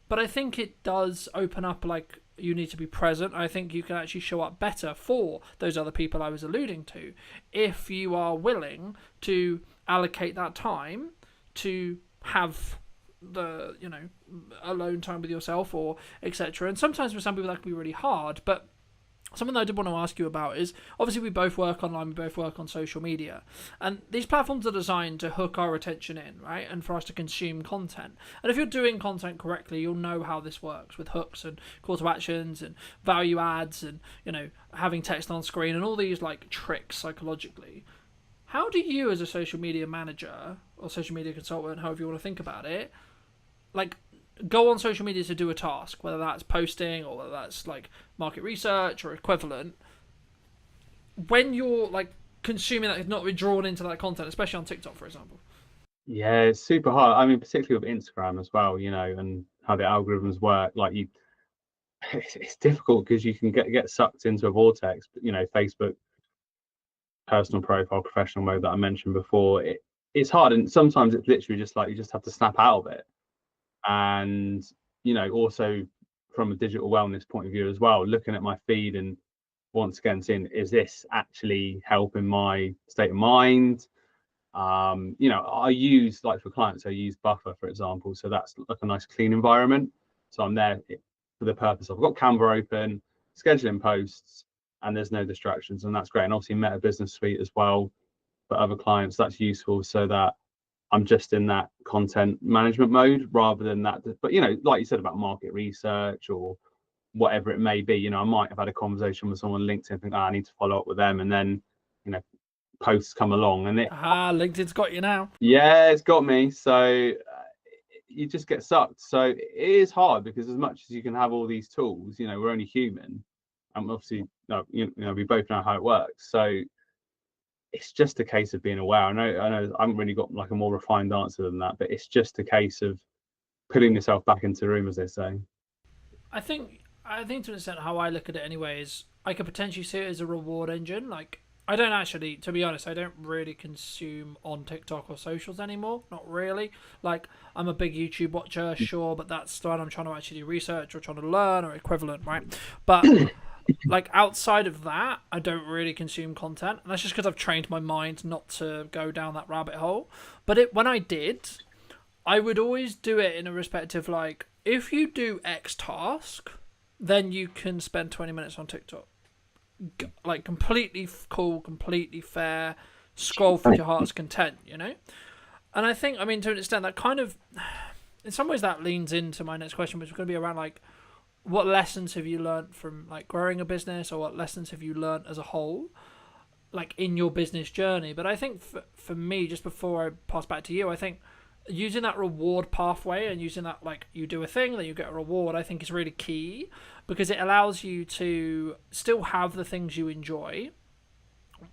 But I think it does open up, like, you need to be present. I think you can actually show up better for those other people I was alluding to if you are willing to allocate that time to have the, you know, alone time with yourself, or etc. And sometimes for some people that can be really hard, but something that I did want to ask you about is, obviously we both work online, we both work on social media, and these platforms are designed to hook our attention in, right, and for us to consume content. And if you're doing content correctly, you'll know how this works with hooks and call to actions and value adds and, you know, having text on screen and all these like tricks psychologically. How do you, as a social media manager or social media consultant, however you want to think about it, like, go on social media to do a task, whether that's posting or whether that's like market research or equivalent, when you're like consuming that, not be drawn into that content, especially on TikTok, for example? Yeah, it's super hard. I mean, particularly with Instagram as well, you know, and how the algorithms work. Like it's difficult because you can get sucked into a vortex. But, you know, Facebook, personal profile, professional mode that I mentioned before, it's hard, and sometimes it's literally just like you just have to snap out of it. And, you know, also from a digital wellness point of view as well, looking at my feed and once again seeing, is this actually helping my state of mind? You know, I use, like for clients, I use Buffer, for example, so that's like a nice clean environment. So I'm there for the purpose of, I've got Canva open, scheduling posts, and there's no distractions, and that's great. And obviously Meta Business Suite as well for other clients, that's useful, so that I'm just in that content management mode rather than that. But, you know, like you said about market research or whatever it may be, you know, I might have had a conversation with someone on LinkedIn, think, I need to follow up with them. And then, you know, posts come along and LinkedIn's got you now. Yeah, it's got me. So you just get sucked. So it is hard because as much as you can have all these tools, you know, we're only human. And obviously, you know, we both know how it works. So it's just a case of being aware. I know I haven't really got like a more refined answer than that, but it's just a case of putting yourself back into the room, as they say. I think to an extent how I look at it anyway is I could potentially see it as a reward engine. Like, I don't actually, to be honest, I don't really consume on TikTok or socials anymore. Not really. Like, I'm a big YouTube watcher, sure, but that's when I'm trying to actually do research or trying to learn or equivalent, right? But like, outside of that, I don't really consume content, and that's just because I've trained my mind not to go down that rabbit hole. But when I did, I would always do it in a respect of, like, if you do X task, then you can spend 20 minutes on TikTok. Like, completely cool, completely fair, scroll for your heart's content, you know? And I think, I mean, to an extent, that kind of, in some ways, that leans into my next question, which is going to be around, like, what lessons have you learned from, like, growing a business, or what lessons have you learned as a whole, like, in your business journey? But I think for me, just before I pass back to you, I think using that reward pathway and using that, like, you do a thing, then you get a reward, I think is really key, because it allows you to still have the things you enjoy,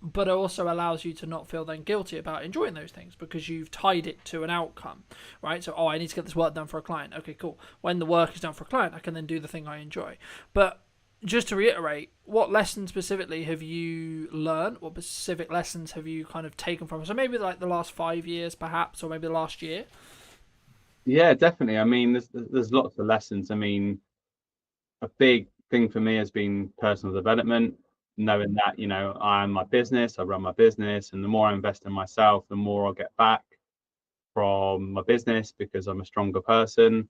but it also allows you to not feel then guilty about enjoying those things because you've tied it to an outcome, right? So, I need to get this work done for a client. Okay, cool. When the work is done for a client, I can then do the thing I enjoy. But just to reiterate, what lessons specifically have you learned? What specific lessons have you kind of taken from? So maybe like the last 5 years, perhaps, or maybe the last year. Yeah, definitely. I mean, there's lots of lessons. I mean, a big thing for me has been personal development, knowing that, you know, I'm my business, I run my business, and the more I invest in myself, the more I'll get back from my business because I'm a stronger person.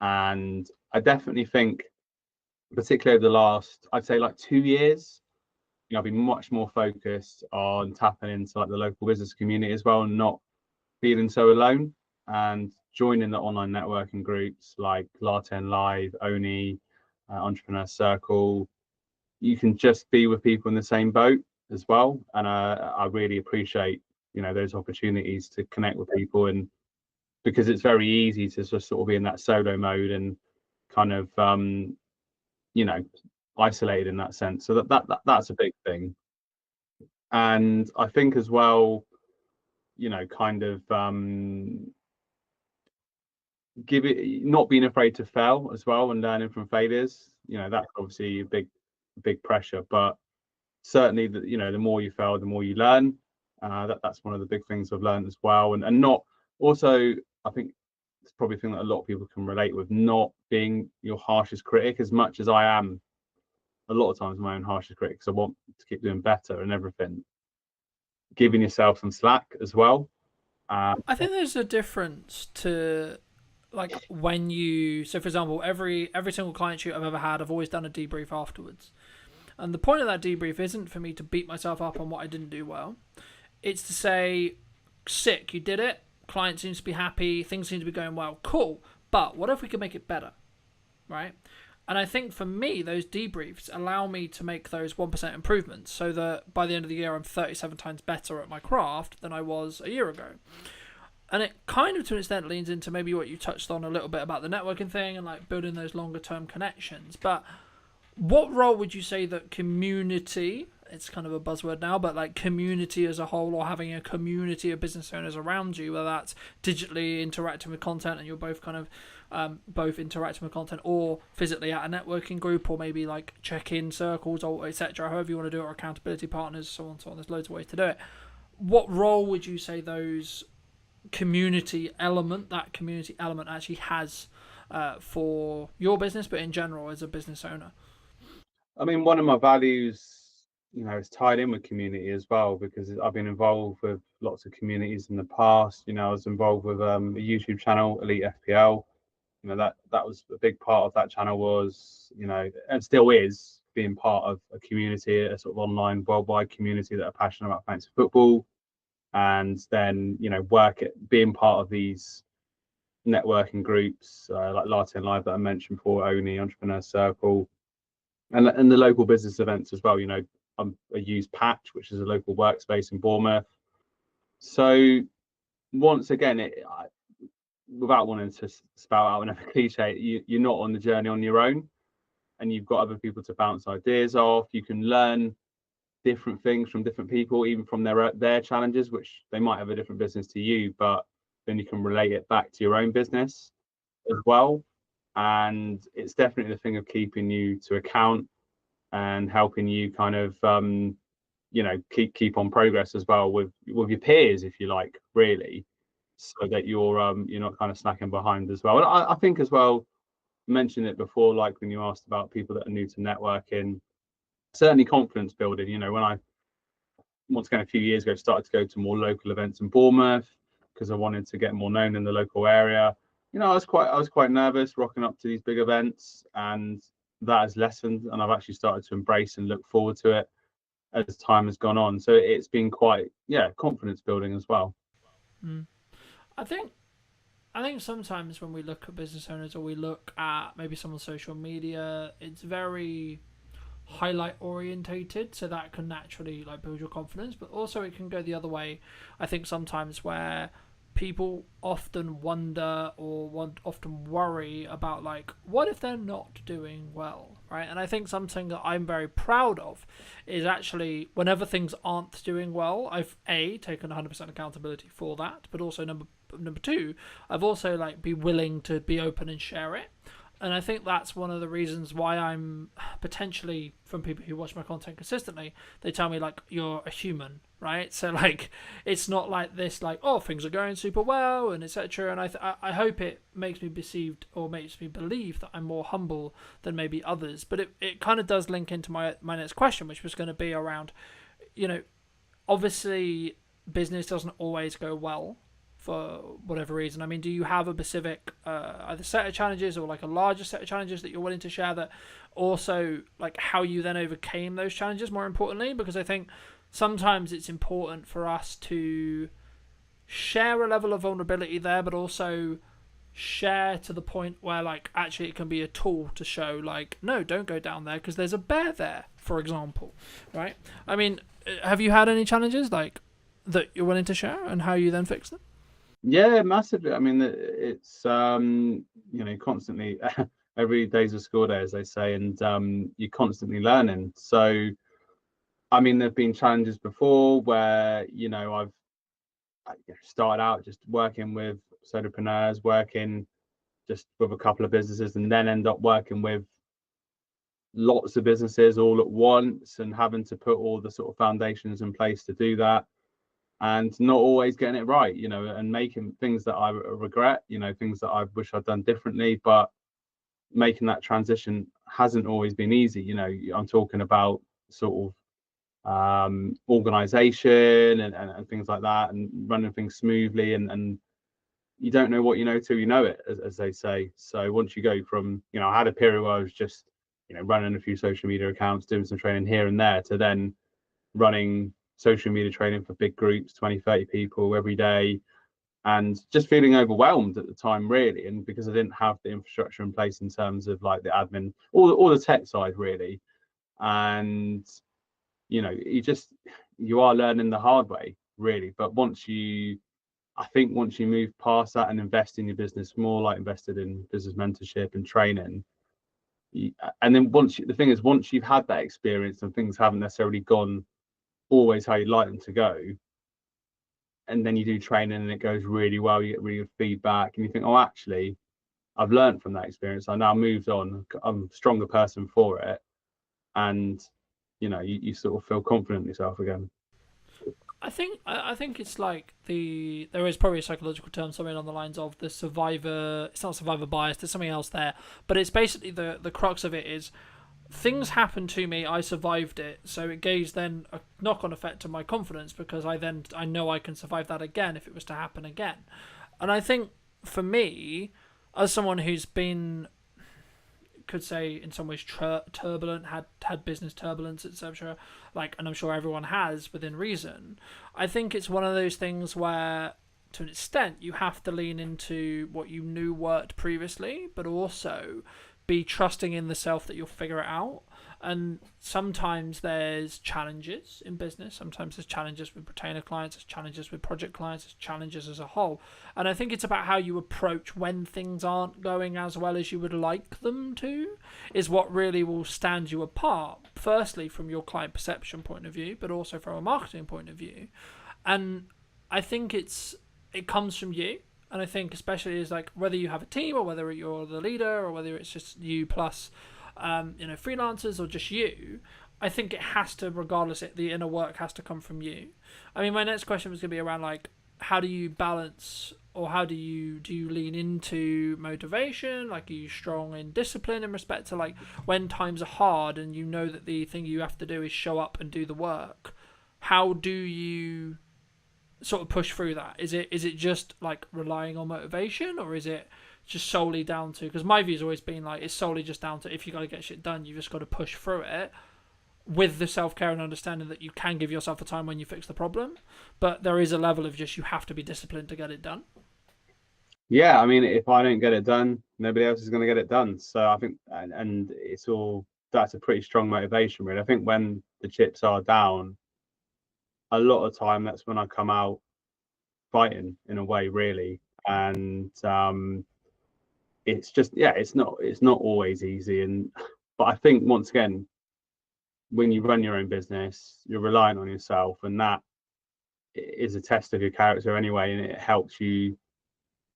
And I definitely think, particularly over the last, I'd say like 2 years, you know, I've been much more focused on tapping into like the local business community as well, and not feeling so alone, and joining the online networking groups like Latte and Live, Oni, Entrepreneur Circle. You can just be with people in the same boat as well, and I really appreciate, you know, those opportunities to connect with people, and because it's very easy to just sort of be in that solo mode and kind of you know, isolated in that sense. So that's a big thing. And I think as well, kind of not being afraid to fail as well and learning from failures. That's obviously a big pressure, but certainly the more you fail, the more you learn. That's one of the big things I've learned as well. And not also, I think it's probably a thing that a lot of people can relate with, not being your harshest critic, as much as I am a lot of times my own harshest critic, because I want to keep doing better and everything. Giving yourself some slack as well. I think there's a difference to like when you, so for example, every single client shoot I've ever had, I've always done a debrief afterwards. And the point of that debrief isn't for me to beat myself up on what I didn't do well. It's to say, sick, you did it. Client seems to be happy. Things seem to be going well. Cool. But what if we could make it better? Right? And I think for me, those debriefs allow me to make those 1% improvements so that by the end of the year, I'm 37 times better at my craft than I was a year ago. And it kind of, to an extent, leans into maybe what you touched on a little bit about the networking thing and like building those longer term connections. But what role would you say that community, it's kind of a buzzword now, but like community as a whole, or having a community of business owners around you, whether that's digitally interacting with content and you're both kind of both interacting with content, or physically at a networking group, or maybe like check-in circles, or etc., however you want to do it, or accountability partners, so on, so on. There's loads of ways to do it. What role would you say those community element actually has for your business, but in general as a business owner? I mean, one of my values, is tied in with community as well, because I've been involved with lots of communities in the past. I was involved with a YouTube channel, Elite FPL. That was a big part of that channel was, and still is, being part of a community, a sort of online worldwide community that are passionate about fantasy football. And then, being part of these networking groups like Latte Live that I mentioned before, Oni, Entrepreneur Circle, and the local business events as well. I use Patch, which is a local workspace in Bournemouth. So once again, without wanting to spout out another cliche, you're not on the journey on your own, and you've got other people to bounce ideas off. You can learn different things from different people, even from their challenges, which they might have a different business to you, but then you can relate it back to your own business as well. And it's definitely the thing of keeping you to account and helping you kind of keep on progress as well with your peers, if you like, really, so that you're not kind of slacking behind as well. And I think as well, mentioned it before, like when you asked about people that are new to networking, certainly confidence building. When I, once again, a few years ago, started to go to more local events in Bournemouth because I wanted to get more known in the local area. I was quite nervous rocking up to these big events, and that has lessened, and I've actually started to embrace and look forward to it as time has gone on. So it's been quite, confidence building as well. I think sometimes when we look at business owners, or we look at maybe someone's social media, it's very highlight orientated, so that can naturally like build your confidence, but also it can go the other way. I think sometimes where people often wonder or often worry about like, what if they're not doing well, right? And I think something that I'm very proud of is actually whenever things aren't doing well, I've taken 100% accountability for that, but also number two, I've also like be willing to be open and share it. And I think that's one of the reasons why I'm potentially, from people who watch my content consistently, they tell me like, you're a human, right? So like, it's not like this, like, oh, things are going super well and etc. And I hope it makes me perceived, or makes me believe, that I'm more humble than maybe others. But it kind of does link into my next question, which was going to be around, obviously business doesn't always go well for whatever reason. I mean, do you have a specific either set of challenges or like a larger set of challenges that you're willing to share, that also like how you then overcame those challenges, more importantly? Because I think sometimes it's important for us to share a level of vulnerability there, but also share to the point where like actually it can be a tool to show like, no, don't go down there because there's a bear there, for example, right? I mean, have you had any challenges like that you're willing to share, and how you then fix them? Yeah, massively. I mean, it's constantly every day's a school day, as they say, and you're constantly learning. So, I mean, there've been challenges before where, I've started out just working with solopreneurs, working just with a couple of businesses, and then end up working with lots of businesses all at once and having to put all the sort of foundations in place to do that, and not always getting it right, and making things that I regret, things that I wish I'd done differently. But making that transition hasn't always been easy. I'm talking about sort of organization and things like that, and running things smoothly, and you don't know what you know till you know it, as they say. So once you go from, I had a period where I was just, running a few social media accounts, doing some training here and there, to then running social media training for big groups, 20, 30 people every day, and just feeling overwhelmed at the time, really. And because I didn't have the infrastructure in place in terms of like the admin, all the tech side, really. And, you are learning the hard way, really. But I think once you move past that and invest in your business more, like invested in business mentorship and training, and then the thing is, once you've had that experience and things haven't necessarily gone always how you'd like them to go, and then you do training and it goes really well, you get really good feedback, and you think, oh, actually, I've learned from that experience. I now moved on. I'm a stronger person for it, and you sort of feel confident in yourself again. I think it's like there is probably a psychological term, something on the lines of the survivor. It's not survivor bias. There's something else there, but it's basically the crux of it is things happened to me. I survived it, so it gives then a knock-on effect to my confidence, because I know I can survive that again if it was to happen again. And I think for me, as someone who's been, could say in some ways turbulent, had business turbulence, etc., and I'm sure everyone has within reason, I think it's one of those things where to an extent you have to lean into what you knew worked previously, but also be trusting in the self that you'll figure it out. And sometimes there's challenges in business, sometimes there's challenges with retainer clients, there's challenges with project clients, there's challenges as a whole. And I think it's about how you approach when things aren't going as well as you would like them to, is what really will stand you apart, firstly from your client perception point of view, but also from a marketing point of view. And I think it comes from you. And I think especially is like whether you have a team or whether you're the leader or whether it's just you plus freelancers or just you, I think it has to, regardless, the inner work has to come from you. I mean, my next question was going to be around like, how do you balance, or how do you lean into motivation? Like, are you strong in discipline in respect to like when times are hard and you know that the thing you have to do is show up and do the work? How do you sort of push through that? Is it just like relying on motivation, or is it just solely down to, because my view's always been like, it's solely just down to, if you got to get shit done, you just got to push through it with the self-care and understanding that you can give yourself a time when you fix the problem, but there is a level of just, you have to be disciplined to get it done. Yeah, I mean, if I don't get it done, nobody else is going to get it done. So I think, and that's a pretty strong motivation, really. I think when the chips are down, a lot of time that's when I come out fighting in a way, really. And it's just, it's not always easy. But I think, once again, when you run your own business, you're reliant on yourself, and that is a test of your character anyway, and it helps you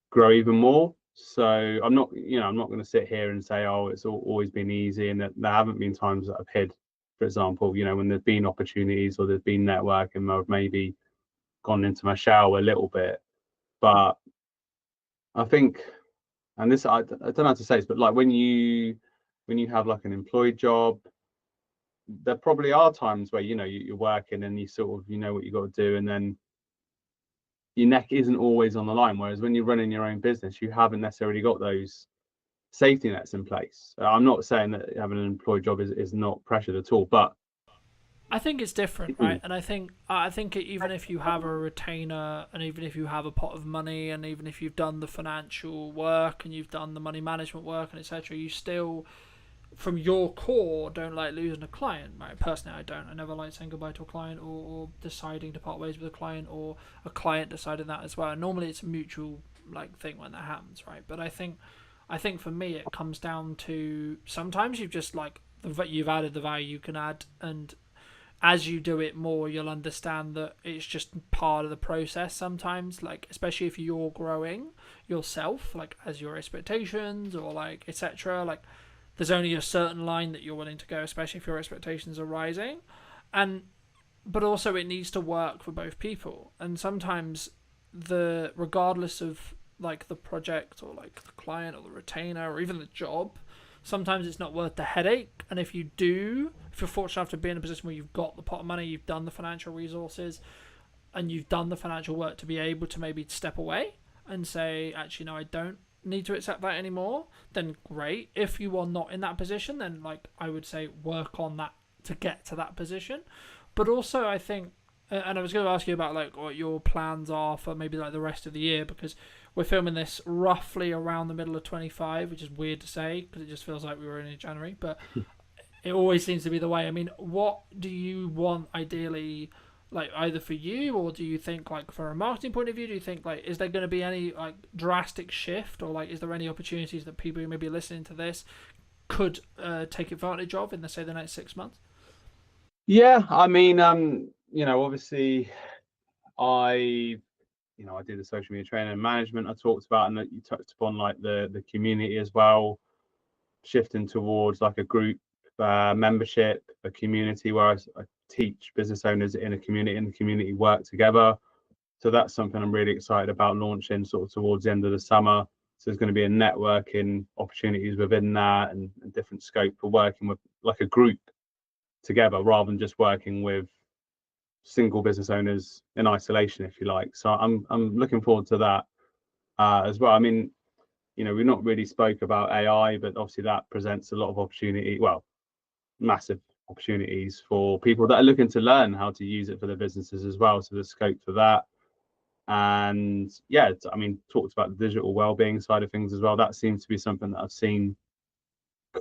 grow even more. So I'm not going to sit here and say, oh, it's always been easy, and that there haven't been times that I've hid, for example, when there's been opportunities or there's been network and I've maybe gone into my shell a little bit. But I think, and this, I don't know how to say this, but like when you have like an employed job, there probably are times where you're working and you sort of what you got to do, and then your neck isn't always on the line. Whereas when you're running your own business, you haven't necessarily got those safety nets in place. I'm not saying that having an employed job is not pressured at all, but I think it's different, right? And I think even if you have a retainer, and even if you have a pot of money, and even if you've done the financial work and you've done the money management work and etc., you still, from your core, don't like losing a client, right? Personally, I don't. I never like saying goodbye to a client, or deciding to part ways with a client, or a client deciding that as well. And normally it's a mutual like thing when that happens, right? But I think I think for me it comes down to sometimes you've just like you've added the value you can add, and as you do it more, you'll understand that it's just part of the process sometimes, like especially if you're growing yourself, like as your expectations or like etc. Like there's only a certain line that you're willing to go, especially if your expectations are rising. And but also it needs to work for both people. And sometimes regardless of like the project or like the client or the retainer or even the job, sometimes it's not worth the headache. And if you're fortunate enough to be in a position where you've got the pot of money, you've done the financial resources, and you've done the financial work to be able to maybe step away and say, actually, no, I don't need to accept that anymore, then great. If you are not in that position, then like I would say work on that to get to that position. But also I think, and I was going to ask you about like what your plans are for maybe like the rest of the year, because we're filming this roughly around the middle of 25, which is weird to say because it just feels like we were in January, but it always seems to be the way. I mean, what do you want ideally, like either for you, or do you think like from a marketing point of view, do you think like is there going to be any like drastic shift, or like is there any opportunities that people who may be listening to this could take advantage of in the next 6 months? Yeah, I mean, obviously I did the social media training and management I talked about, and that you touched upon like the community as well, shifting towards like a group membership, a community where I teach business owners in a community, and the community work together. So that's something I'm really excited about launching sort of towards the end of the summer. So there's going to be a networking opportunities within that, and different scope for working with like a group together rather than just working with single business owners in isolation, if you like. So I'm looking forward to that as well. I mean, we've not really spoke about AI, but obviously that presents a lot of opportunity, well, massive opportunities for people that are looking to learn how to use it for their businesses as well. So there's scope for that. And yeah, I mean, talked about the digital well-being side of things as well. That seems to be something that I've seen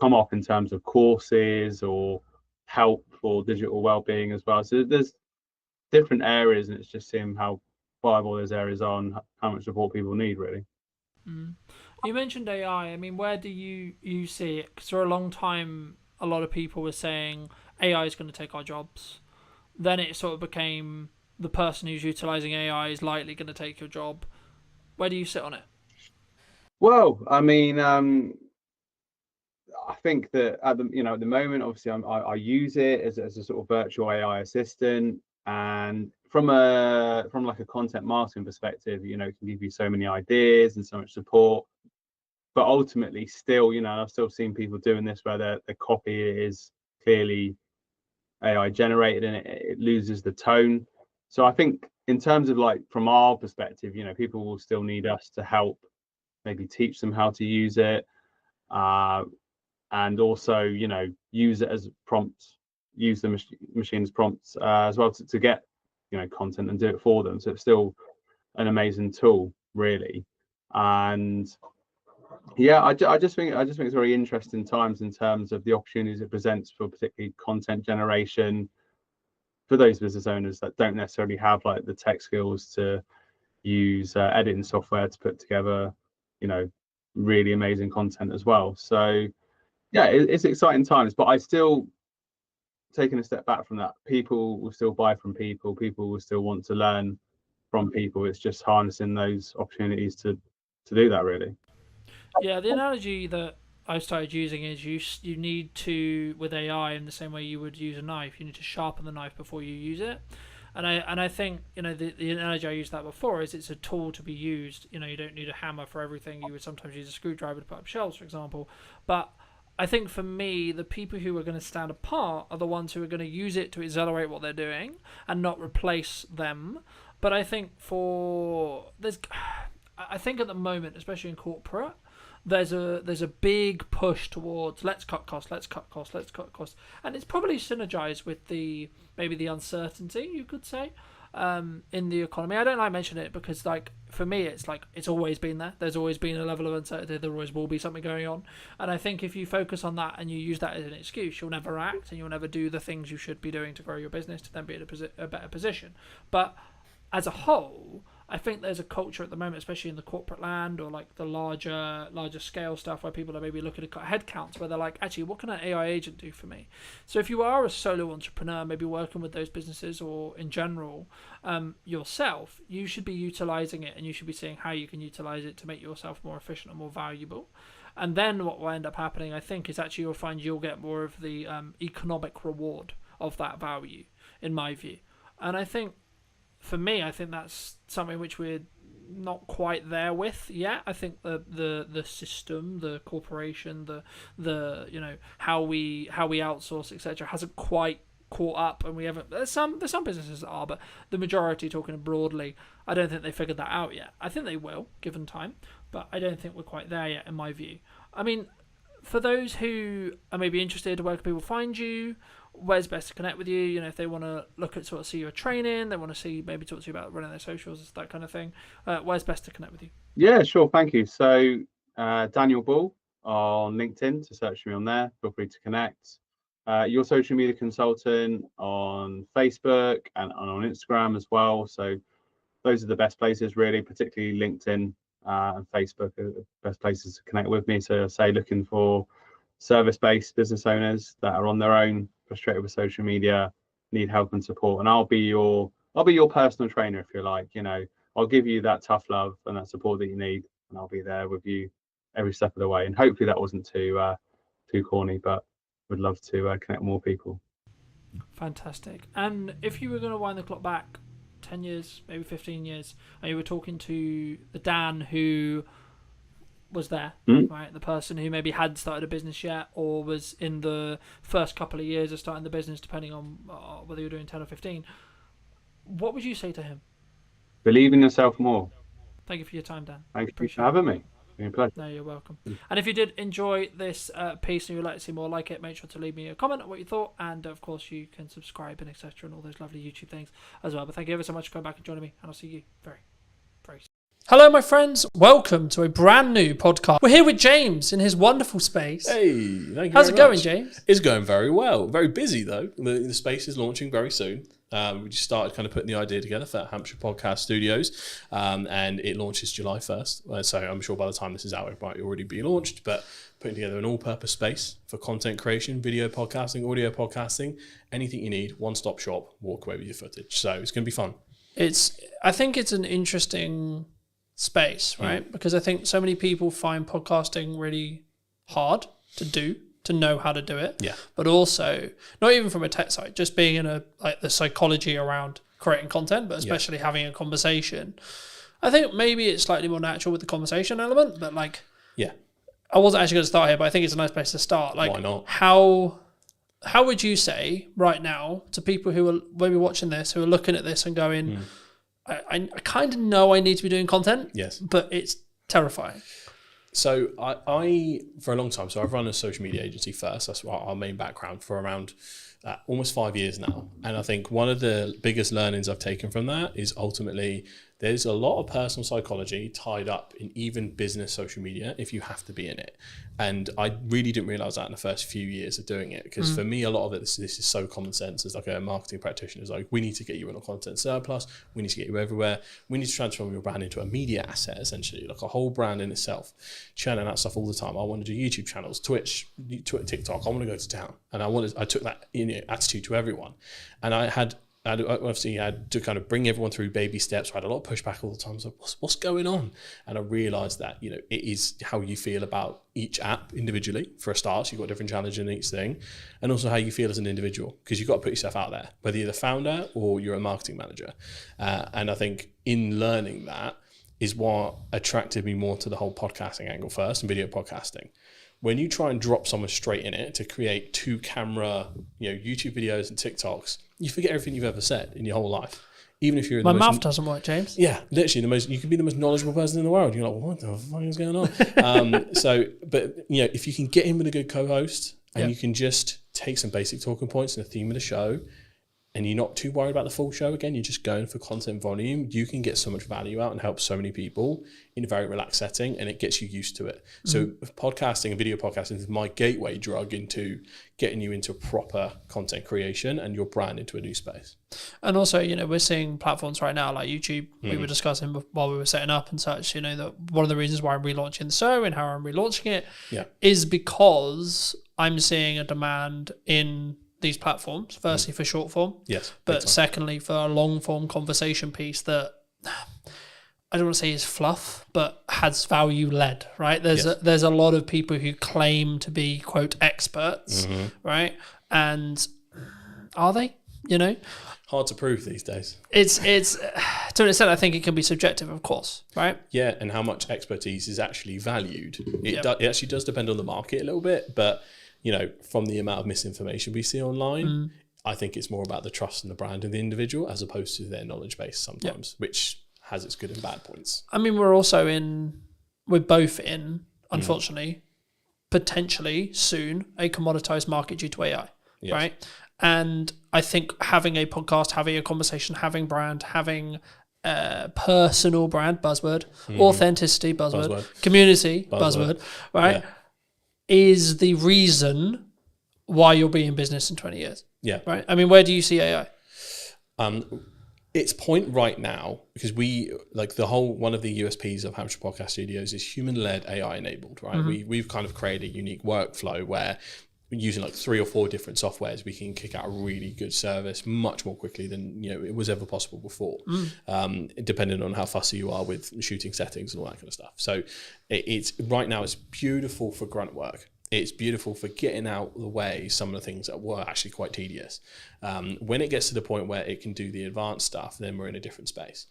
come up in terms of courses or help for digital well-being as well. So there's different areas, and it's just seeing how viable those areas are and how much support people need, really. You mentioned AI. I mean, where do you see it? Because for a long time, a lot of people were saying AI is going to take our jobs. Then it sort of became the person who's utilizing AI is likely going to take your job. Where do you sit on it? Well, I mean, I think that at the moment, obviously, I use it as a sort of virtual AI assistant, and from like a content marketing perspective, it can give you so many ideas and so much support. But ultimately, still, I've still seen people doing this where their copy is clearly AI generated, and it loses the tone. So I think in terms of like from our perspective, people will still need us to help maybe teach them how to use it. And also, use it as prompts, use the machine's prompts as well to get, content and do it for them. So it's still an amazing tool, really. And yeah, I just think it's very interesting times in terms of the opportunities it presents for particularly content generation for those business owners that don't necessarily have like the tech skills to use editing software to put together, really amazing content as well. So yeah, it's exciting times, but I still, taking a step back from that, people will still buy from people will still want to learn from people. It's just harnessing those opportunities to do that, really. Yeah, the analogy that I started using is you need to, with AI, in the same way you would use a knife, you need to sharpen the knife before you use it. And I think the analogy I used that before is it's a tool to be used. You don't need a hammer for everything. You would sometimes use a screwdriver to put up shelves, for example. But I think for me, the people who are going to stand apart are the ones who are going to use it to accelerate what they're doing and not replace them. But I think I think at the moment, especially in corporate, there's a big push towards let's cut costs, and it's probably synergized with maybe the uncertainty, you could say, in the economy. I don't like mentioning it because, like, for me, it's like it's always been there. There's always been a level of uncertainty. There always will be something going on, and I think if you focus on that and you use that as an excuse, you'll never act and you'll never do the things you should be doing to grow your business to then be in a better position. But as a whole, I think there's a culture at the moment, especially in the corporate land or like the larger scale stuff, where people are maybe looking at headcounts, where they're like, actually, what can an AI agent do for me? So if you are a solo entrepreneur, maybe working with those businesses or in general yourself, you should be utilizing it, and you should be seeing how you can utilize it to make yourself more efficient and more valuable. And then what will end up happening, I think, is actually you'll find you'll get more of the economic reward of that value, in my view. And I think, for me, I think that's something which we're not quite there with yet. I think the system, the corporation, the how we outsource, etc., hasn't quite caught up, and we haven't. There's some businesses that are, but the majority, talking broadly, I don't think they figured that out yet. I think they will, given time, but I don't think we're quite there yet, in my view. I mean, for those who are maybe interested, where can people find you? Where's best to connect with you? If they want to look at see your training, they want to maybe talk to you about running their socials, that kind of thing. Where's best to connect with you? Yeah, sure. Thank you. So Daniel Ball on LinkedIn, to search me on there. Feel free to connect. Your social media consultant on Facebook and on Instagram as well. So those are the best places, really, particularly LinkedIn and Facebook are the best places to connect with me. So say looking for service-based business owners that are on their own, frustrated with social media, need help and support, and I'll be your personal trainer, if you like. I'll give you that tough love and that support that you need, and I'll be there with you every step of the way. And hopefully that wasn't too corny, but would love to connect with more people. Fantastic. And if you were going to wind the clock back 10 years, maybe 15 years, and you were talking to the Dan who was there, right? The person who maybe hadn't started a business yet, or was in the first couple of years of starting the business, depending on whether you're doing 10 or 15. What would you say to him? Believe in yourself more. Thank you for your time, Dan. Thank you for having me. It's been a pleasure. No, you're welcome. And if you did enjoy this piece and you'd like to see more like it, make sure to leave me a comment on what you thought. And of course, you can subscribe and etc. and all those lovely YouTube things as well. But thank you ever so much for coming back and joining me. And I'll see you very, very soon. Hello, my friends. Welcome to a brand new podcast. We're here with James in his wonderful space. Hey, thank you. How's it going, much. James? It's going very well. Very busy, though. The space is launching very soon. We just started kind of putting the idea together for Hampshire Podcast Studios, and it launches July 1st. So I'm sure by the time this is out, it might already be launched, but putting together an all-purpose space for content creation, video podcasting, audio podcasting, anything you need, one-stop shop, walk away with your footage. So it's going to be fun. I think it's an interesting space, right? Because I think so many people find podcasting really hard to do, to know how to do it. Yeah. But also, not even from a tech side, just being in the psychology around creating content, but especially having a conversation. I think maybe it's slightly more natural with the conversation element, but I wasn't actually going to start here, but I think it's a nice place to start. Why not? How would you say right now to people who are maybe watching this, who are looking at this and going, I kind of know I need to be doing content, Yes. but it's terrifying. So I for a long time, so I've run a social media agency first. That's our main background for around almost 5 years now. And I think one of the biggest learnings I've taken from that is ultimately there's a lot of personal psychology tied up in even business social media if you have to be in it. And I really didn't realize that in the first few years of doing it, because for me, a lot of it, this is so common sense. As like a marketing practitioner, is like, we need to get you in a content surplus. We need to get you everywhere. We need to transform your brand into a media asset, essentially, like a whole brand in itself. Churning out stuff all the time. I want to do YouTube channels, Twitch, TikTok. I want to go to town. And I took that attitude to everyone. And I obviously had to kind of bring everyone through baby steps. I had a lot of pushback all the time. I was like, what's going on? And I realized that, it is how you feel about each app individually. For a start, so you've got different challenges in each thing. And also how you feel as an individual, because you've got to put yourself out there, whether you're the founder or you're a marketing manager. And I think in learning that is what attracted me more to the whole podcasting angle first, and video podcasting. When you try and drop someone straight in it to create 2-camera, YouTube videos and TikToks, you forget everything you've ever said in your whole life. Even if you're my mouth doesn't work, James. Yeah, literally you can be the most knowledgeable person in the world. You're like, what the fuck is going on? But if you can get in with a good co-host and you can just take some basic talking points and the theme of the show, and you're not too worried about the full show, again, you're just going for content volume, you can get so much value out and help so many people in a very relaxed setting, and it gets you used to it. So podcasting and video podcasting is my gateway drug into getting you into proper content creation and your brand into a new space. And also, you know, we're seeing platforms right now like YouTube. We were discussing while we were setting up and such, you know, that one of the reasons why I'm relaunching the show and how I'm relaunching it is because I'm seeing a demand in these platforms, firstly for short form, but secondly for a long form conversation piece that I don't want to say is fluff, but has value led, right? There's a lot of people who claim to be quote experts, right? And are they? You know, hard to prove these days. It's to an extent, I think it can be subjective, of course, right? Yeah, and how much expertise is actually valued. It actually does depend on the market a little bit, but you know, from the amount of misinformation we see online, I think it's more about the trust and the brand of the individual as opposed to their knowledge base sometimes, which has its good and bad points. I mean, we're both in, unfortunately, potentially soon, a commoditized market due to AI, right? And I think having a podcast, having a conversation, having brand, having personal brand, buzzword, authenticity, buzzword, community, buzzword, right? Is the reason why you'll be in business in 20 years. Yeah. Right. I mean, where do you see AI? Its point right now, because we like one of the USPs of Hampshire Podcast Studios is human-led AI enabled, right? We've kind of created a unique workflow where using like 3 or 4 different softwares, we can kick out a really good service much more quickly than it was ever possible before, depending on how fussy you are with shooting settings and all that kind of stuff. So it's right now it's beautiful for grunt work. It's beautiful for getting out of the way some of the things that were actually quite tedious. When it gets to the point where it can do the advanced stuff, then we're in a different space.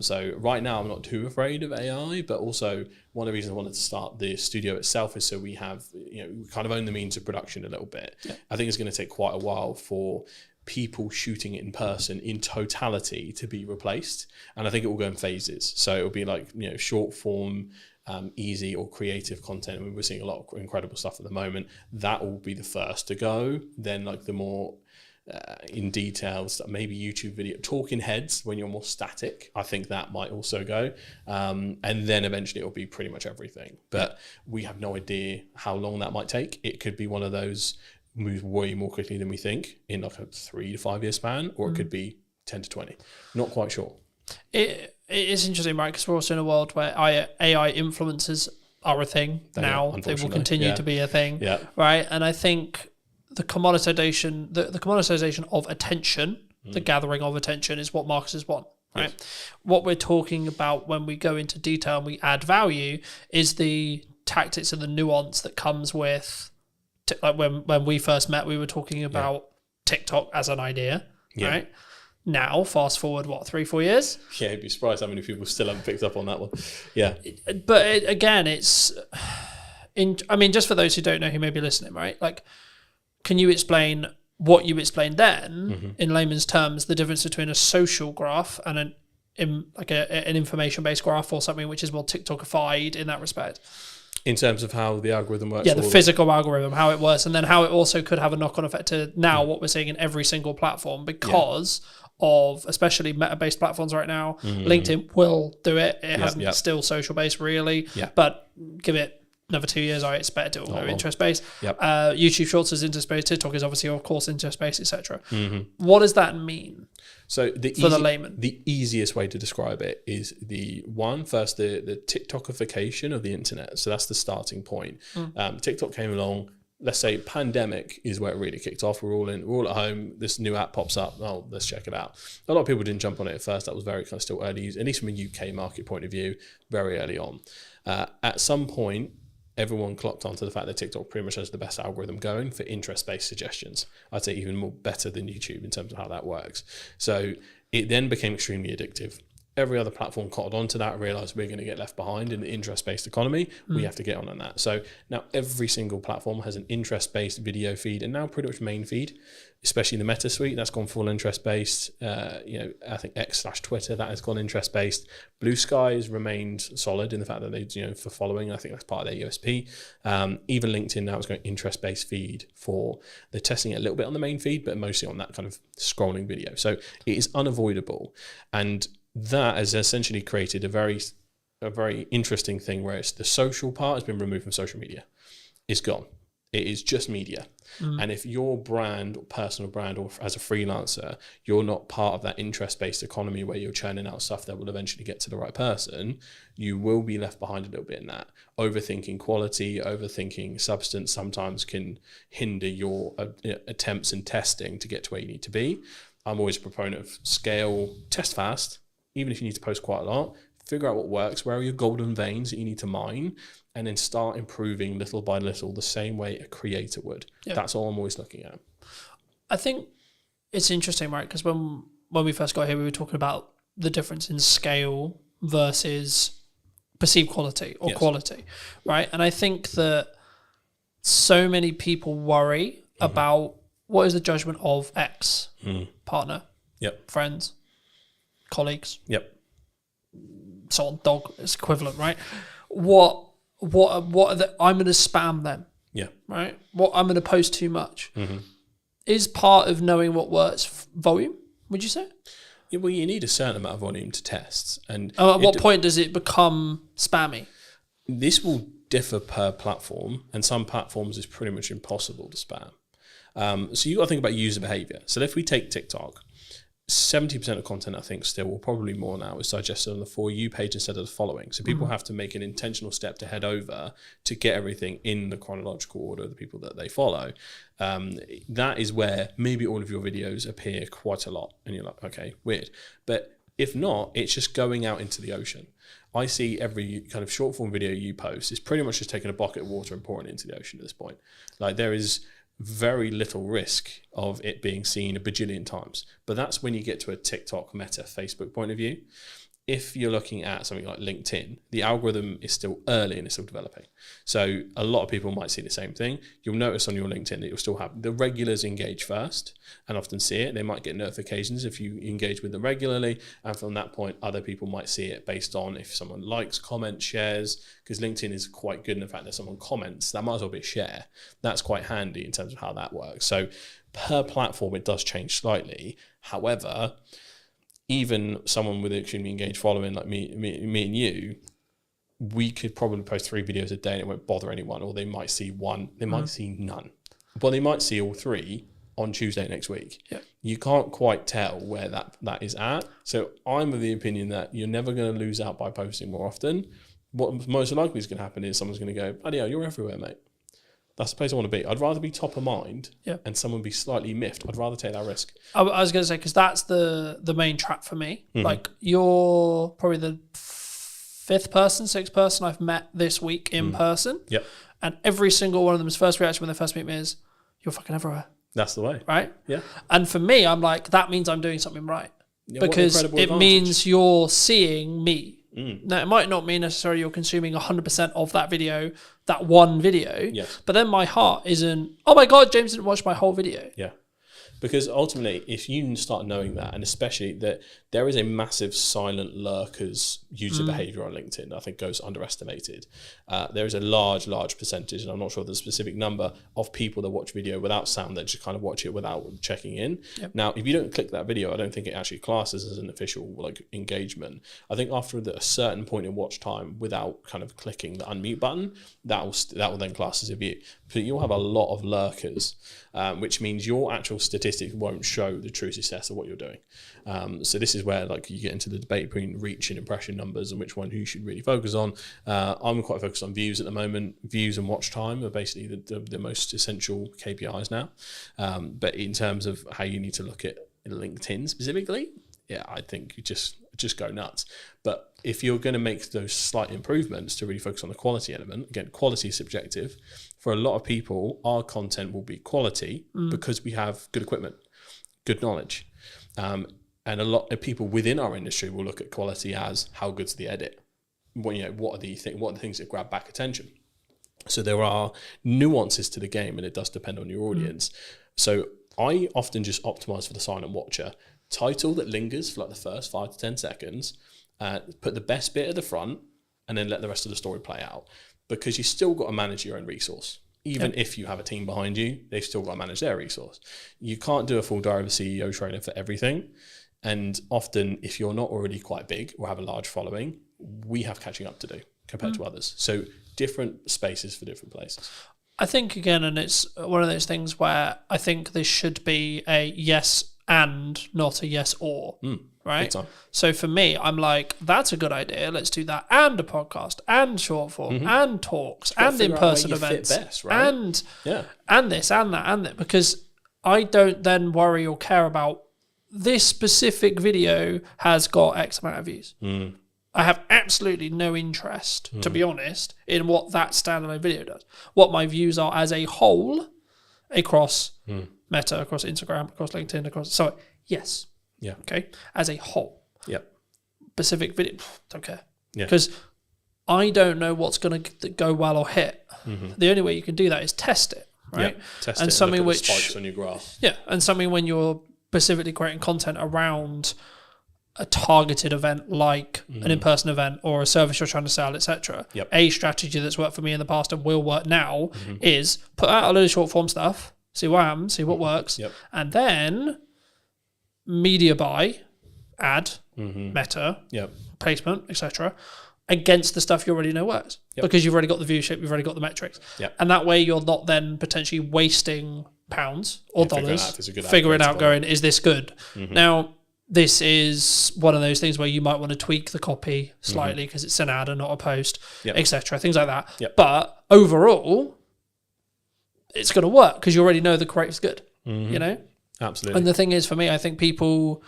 So right now I'm not too afraid of AI, but also one of the reasons I wanted to start the studio itself is so we have, we kind of own the means of production a little bit. I think it's going to take quite a while for people shooting it in person in totality to be replaced. And I think it will go in phases. So it'll be like, short form, easy or creative content. I mean, we're seeing a lot of incredible stuff at the moment. That will be the first to go. Then like the more in details, maybe YouTube video, talking heads when you're more static. I think that might also go. And then eventually it'll be pretty much everything. But we have no idea how long that might take. It could be one of those moves way more quickly than we think in like a 3 to 5 year span, or it could be 10 to 20. Not quite sure. It is interesting, right? Because we're also in a world where AI influencers are a thing now. They will continue to be a thing, right? And I think the commoditization, the commoditization of attention, the gathering of attention, is what marketers want, right? What we're talking about when we go into detail and we add value is the tactics and the nuance that comes with, like when we first met, we were talking about TikTok as an idea, right? Now, fast forward, 3-4 years? Yeah, you'd be surprised how many people still haven't picked up on that one. Yeah. But again, just for those who don't know who may be listening, right? Like, can you explain what you explained then, in layman's terms, the difference between a social graph and an information-based graph, or something which is more TikTokified in that respect? In terms of how the algorithm works? Yeah, the physical algorithm, how it works, and then how it also could have a knock-on effect to now what we're seeing in every single platform because of especially meta-based platforms right now. LinkedIn will do it. It hasn't still social-based really, but give it another 2 years, I expect it will go interest-based. YouTube Shorts is interest-based. TikTok is obviously, of course, interest-based, etc. What does that mean? So for the layman, the easiest way to describe it is the TikTokification of the internet. So that's the starting point. TikTok came along. Let's say pandemic is where it really kicked off. We're all at home. This new app pops up. Oh, let's check it out. A lot of people didn't jump on it at first. That was very kind of still early, at least from a UK market point of view, very early on. At some point, everyone clocked onto the fact that TikTok pretty much has the best algorithm going for interest-based suggestions. I'd say even more better than YouTube in terms of how that works. So it then became extremely addictive. every other platform caught onto that, realized we're going to get left behind in the interest-based economy. We have to get on that. So now every single platform has an interest-based video feed, and now pretty much main feed, especially the Meta suite, that's gone full interest-based. I think X/Twitter, that has gone interest-based. Blue Sky has remained solid in the fact that they, for following, I think that's part of their USP. Even LinkedIn now is going interest-based feed for, they're testing it a little bit on the main feed, but mostly on that kind of scrolling video. So it is unavoidable. And that has essentially created a very interesting thing where it's the social part has been removed from social media. It's gone. It is just media. And if your brand, or personal brand, or as a freelancer, you're not part of that interest-based economy where you're churning out stuff that will eventually get to the right person, you will be left behind a little bit in that. Overthinking quality, overthinking substance sometimes can hinder your attempts and testing to get to where you need to be. I'm always a proponent of scale, test fast, even if you need to post quite a lot, figure out what works, where are your golden veins that you need to mine, and then start improving little by little the same way a creator would. Yep. That's all I'm always looking at. I think it's interesting, right? Because when we first got here, we were talking about the difference in scale versus perceived quality or quality, right? And I think that so many people worry about what is the judgment of X partner, friends, colleagues, so on, dog is equivalent, right? What are the, I'm going to spam them, right? What I'm going to post too much is part of knowing what works. Volume, would you say? Yeah, well, you need a certain amount of volume to test, and at what point does it become spammy? This will differ per platform, and some platforms is pretty much impossible to spam. So you got to think about user behavior. So if we take TikTok, 70% of content, I think still, or probably more now, is digested on the For You page instead of the following. So people have to make an intentional step to head over to get everything in the chronological order of the people that they follow. That is where maybe all of your videos appear quite a lot. And you're like, okay, weird. But if not, it's just going out into the ocean. I see every kind of short form video you post is pretty much just taking a bucket of water and pouring it into the ocean at this point. Like, there is very little risk of it being seen a bajillion times. But that's when you get to a TikTok, Meta, Facebook point of view. If you're looking at something like LinkedIn, the algorithm is still early and it's still developing. So a lot of people might see the same thing. You'll notice on your LinkedIn that you'll still have the regulars engage first and often see it. They might get notifications if you engage with them regularly. And from that point, other people might see it based on if someone likes, comments, shares, because LinkedIn is quite good in the fact that someone comments, that might as well be a share. That's quite handy in terms of how that works. So per platform, it does change slightly. However, even someone with an extremely engaged following like me and you, we could probably post 3 videos a day and it won't bother anyone, or they might see one, they might see none. Well, they might see all 3 on Tuesday next week. Yeah. You can't quite tell where that is at. So I'm of the opinion that you're never going to lose out by posting more often. What most likely is going to happen is someone's going to go, bloody hell, you're everywhere, mate. That's the place I want to be. I'd rather be top of mind and someone be slightly miffed. I'd rather take that risk. I was going to say, because that's the main trap for me. Like, you're probably the 5th person, 6th person I've met this week in person. Yep. And every single one of them's first reaction when they first meet me is, you're fucking everywhere. That's the way. Right? Yeah. And for me, I'm like, that means I'm doing something right. Yeah, because it means you're seeing me. Now, it might not mean necessarily you're consuming 100% of that video, that one video, but then my heart isn't, oh my God, James didn't watch my whole video. Yeah. Because ultimately, if you start knowing that, and especially that there is a massive silent lurkers user behavior on LinkedIn, I think goes underestimated. There is a large percentage, and I'm not sure the specific number, of people that watch video without sound that just kind of watch it without checking in. Yep. Now, if you don't click that video, I don't think it actually classes as an official like engagement. I think after a certain point in watch time, without kind of clicking the unmute button, that will then class as a view. But you'll have a lot of lurkers, which means your actual statistics won't show the true success of what you're doing. So this is where like you get into the debate between reach and impression numbers and which one you should really focus on. I'm quite focused on views at the moment. Views and watch time are basically the most essential KPIs now. But in terms of how you need to look at LinkedIn specifically, I think you just go nuts. But if you're going to make those slight improvements to really focus on the quality element, again, quality is subjective. For a lot of people, our content will be quality because we have good equipment, good knowledge. And a lot of people within our industry will look at quality as how good's the edit. What are the things that grab back attention? So there are nuances to the game, and it does depend on your audience. So I often just optimize for the silent watcher. Title that lingers for like the first 5 to 10 seconds, put the best bit at the front, and then let the rest of the story play out. Because you still got to manage your own resource. Even if you have a team behind you, they've still got to manage their resource. You can't do a full Diary of a CEO trailer for everything. And often, if you're not already quite big or have a large following, we have catching up to do compared to others. So different spaces for different places. I think, again, and it's one of those things where I think this should be a yes and, not a yes or, right? So for me, I'm like, that's a good idea. Let's do that. And a podcast, and short form, and talks, and in-person events, best, right? and this, and that, and that. Because I don't then worry or care about this specific video has got X amount of views. I have absolutely no interest, to be honest, in what that standalone video does. What my views are as a whole across Meta, across Instagram, across LinkedIn, yes. Yeah. Okay. As a whole. Yep. Specific video, don't care. Yeah. Because I don't know what's going to go well or hit. The only way you can do that is test it, right? Yeah. Test and it something and look at which the spikes on your graph. Yeah, and something when you're specifically creating content around a targeted event like an in-person event or a service you're trying to sell, etc. Yep. A strategy that's worked for me in the past and will work now is put out a load of short form stuff, see what happens, see what works, and then media buy, ad, Meta, placement, etc. against the stuff you already know works because you've already got the viewership, you've already got the metrics, and that way you're not then potentially wasting pounds or dollars figuring out going, is this good? Now, this is one of those things where you might want to tweak the copy slightly because it's an ad and not a post, etc. Things like that. But overall, it's going to work because you already know the creative's good. You know? Absolutely. And the thing is, for me, I think people,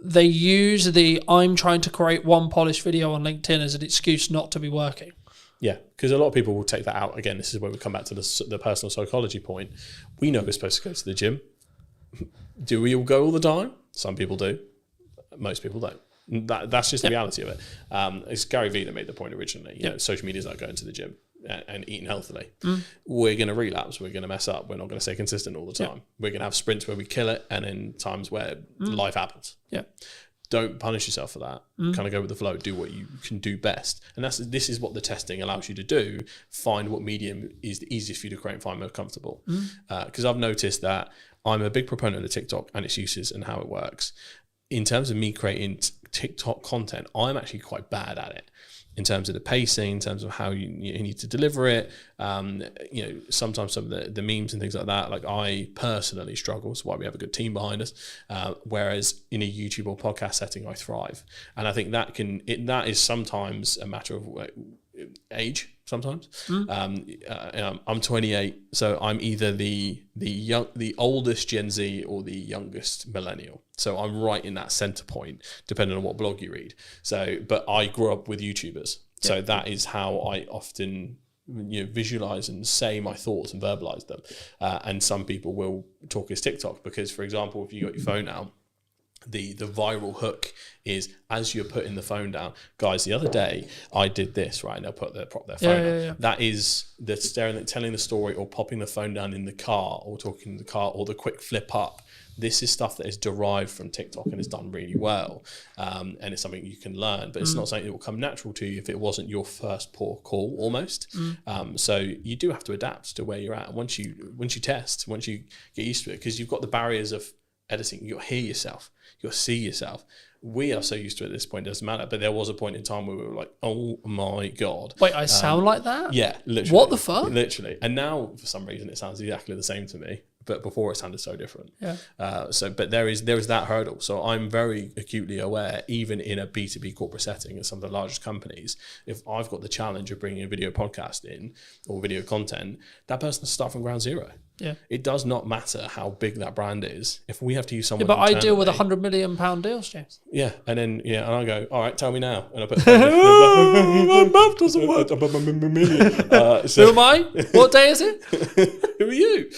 they use the I'm trying to create one polished video on LinkedIn as an excuse not to be working. Yeah, because a lot of people will take that out. Again, this is where we come back to the personal psychology point. We know we're supposed to go to the gym. Do we all go all the time? Some people do. Most people don't. That's just the reality of it. It's Gary Vee that made the point originally. You know, social media is like going to the gym and eating healthily. We're going to relapse. We're going to mess up. We're not going to stay consistent all the time. We're going to have sprints where we kill it and then times where life happens. Yeah. Don't punish yourself for that. Kind of go with the flow. Do what you can do best. And this is what the testing allows you to do. Find what medium is the easiest for you to create and find most comfortable. Because I've noticed that I'm a big proponent of TikTok and its uses and how it works. In terms of me creating TikTok content, I'm actually quite bad at it. In terms of the pacing, in terms of how you need to deliver it, sometimes some of the memes and things like that, like I personally struggle. That's why we have a good team behind us. Whereas in a YouTube or podcast setting, I thrive, and I think that is sometimes a matter of age. Sometimes I'm 28, so I'm either the oldest Gen Z or the youngest millennial. So I'm right in that center point, depending on what blog you read. So, but I grew up with YouTubers, so that is how I often visualize and say my thoughts and verbalize them. And some people will talk as TikTok because, for example, if you got your phone out, the viral hook is as you're putting the phone down. Guys, the other day I did this, right? And they'll prop their phone up. That is the telling the story or popping the phone down in the car or talking in the car or the quick flip up. This is stuff that is derived from TikTok and is done really well. And it's something you can learn, but it's not something that will come natural to you if it wasn't your first port of call almost. So you do have to adapt to where you're at. Once you test, once you get used to it, because you've got the barriers of editing, you'll hear yourself, you'll see yourself. We are so used to it at this point, it doesn't matter. But there was a point in time where we were like, oh my God. Wait, I sound like that? Yeah, literally. What the fuck? Literally. And now, for some reason, it sounds exactly the same to me. But before it sounded so different. Yeah. But there is that hurdle. So I'm very acutely aware, even in a B2B corporate setting at some of the largest companies, if I've got the challenge of bringing a video podcast in or video content, that person has to start from ground zero. Yeah. It does not matter how big that brand is. If we have to use someone, but I deal with £100 million deals, James. Yeah, and then and I go, all right, tell me now, and I put my mouth doesn't work. Who am I? What day is it? Who are you?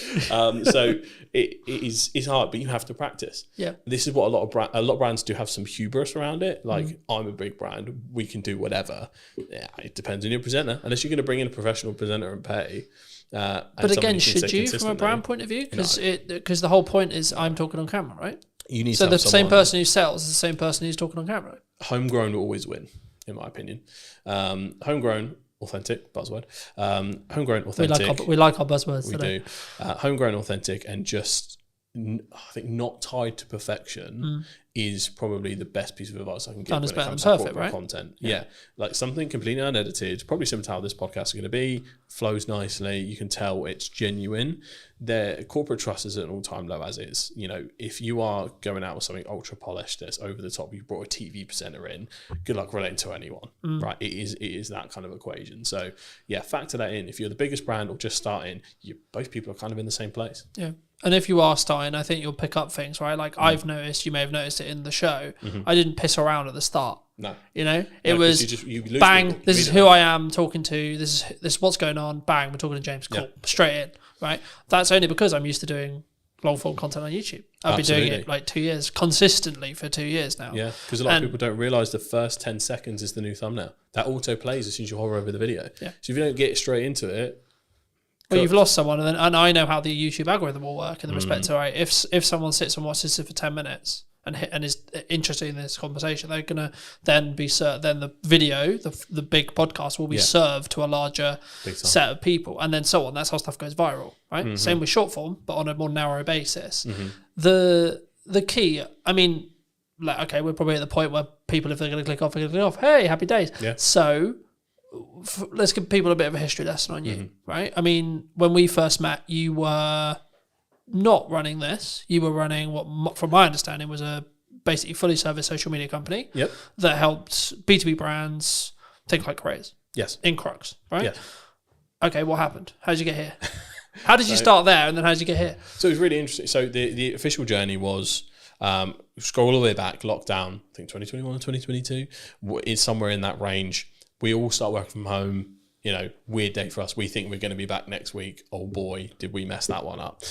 So it's hard, but you have to practice. Yeah. This is what a lot of brands do have some hubris around it. Like, I'm a big brand, we can do whatever. Yeah, it depends on your presenter. Unless you're going to bring in a professional presenter and pay. But again, should you, from a brand point of view? Because the whole point is I'm talking on camera, right? You need so the same person who sells is the same person who's talking on camera. Homegrown will always win, in my opinion. Homegrown, authentic, buzzword. Homegrown, authentic. We like our buzzwords today. We do. Homegrown, authentic, and just, I think, not tied to perfection is probably the best piece of advice I can give when it comes to corporate content. Yeah. Like something completely unedited, probably similar to how this podcast is going to be, flows nicely. You can tell it's genuine. Their corporate trust is at an all-time low as is. You know, if you are going out with something ultra polished that's over the top, you brought a TV presenter in, good luck relating to anyone, right? It is that kind of equation. So yeah, factor that in. If you're the biggest brand or just starting, both people are kind of in the same place. Yeah. And if you are starting, I think you'll pick up things, right? Like I've noticed, you may have noticed it in the show. I didn't piss around at the start. No. You know, it was you bang, this is who I am talking to. This is what's going on. Bang, we're talking to James. Cool. Straight in, right? That's only because I'm used to doing long form content on YouTube. I've been doing it like 2 years, consistently for 2 years now. Yeah, because a lot of people don't realise the first 10 seconds is the new thumbnail. That auto plays as soon as you hover over the video. Yeah. So if you don't get straight into it, well, you've lost someone, and I know how the YouTube algorithm will work in the respect to, right, if someone sits and watches it for 10 minutes and is interested in this conversation, they're gonna then be then the video, the big podcast will be served to a larger set of people, and then so on. That's how stuff goes viral, right? Same with short form, but on a more narrow basis. The key, I mean, like, okay, we're probably at the point where people, if they're going to click off, they're going to click off. Hey, happy days. Yeah. So let's give people a bit of a history lesson on you, right? I mean, when we first met, you were not running this. You were running what, from my understanding, was a basically fully serviced social media company that helped B2B brands think like creators. Yes. In Crux, right? Yes. Okay, what happened? How did you get here? How did you start there, and then how did you get here? So it was really interesting. So the official journey was, scroll all the way back, lockdown, I think 2021 or 2022, is somewhere in that range. We all start working from home, you know, weird day for us. We think we're going to be back next week. Oh boy, did we mess that one up.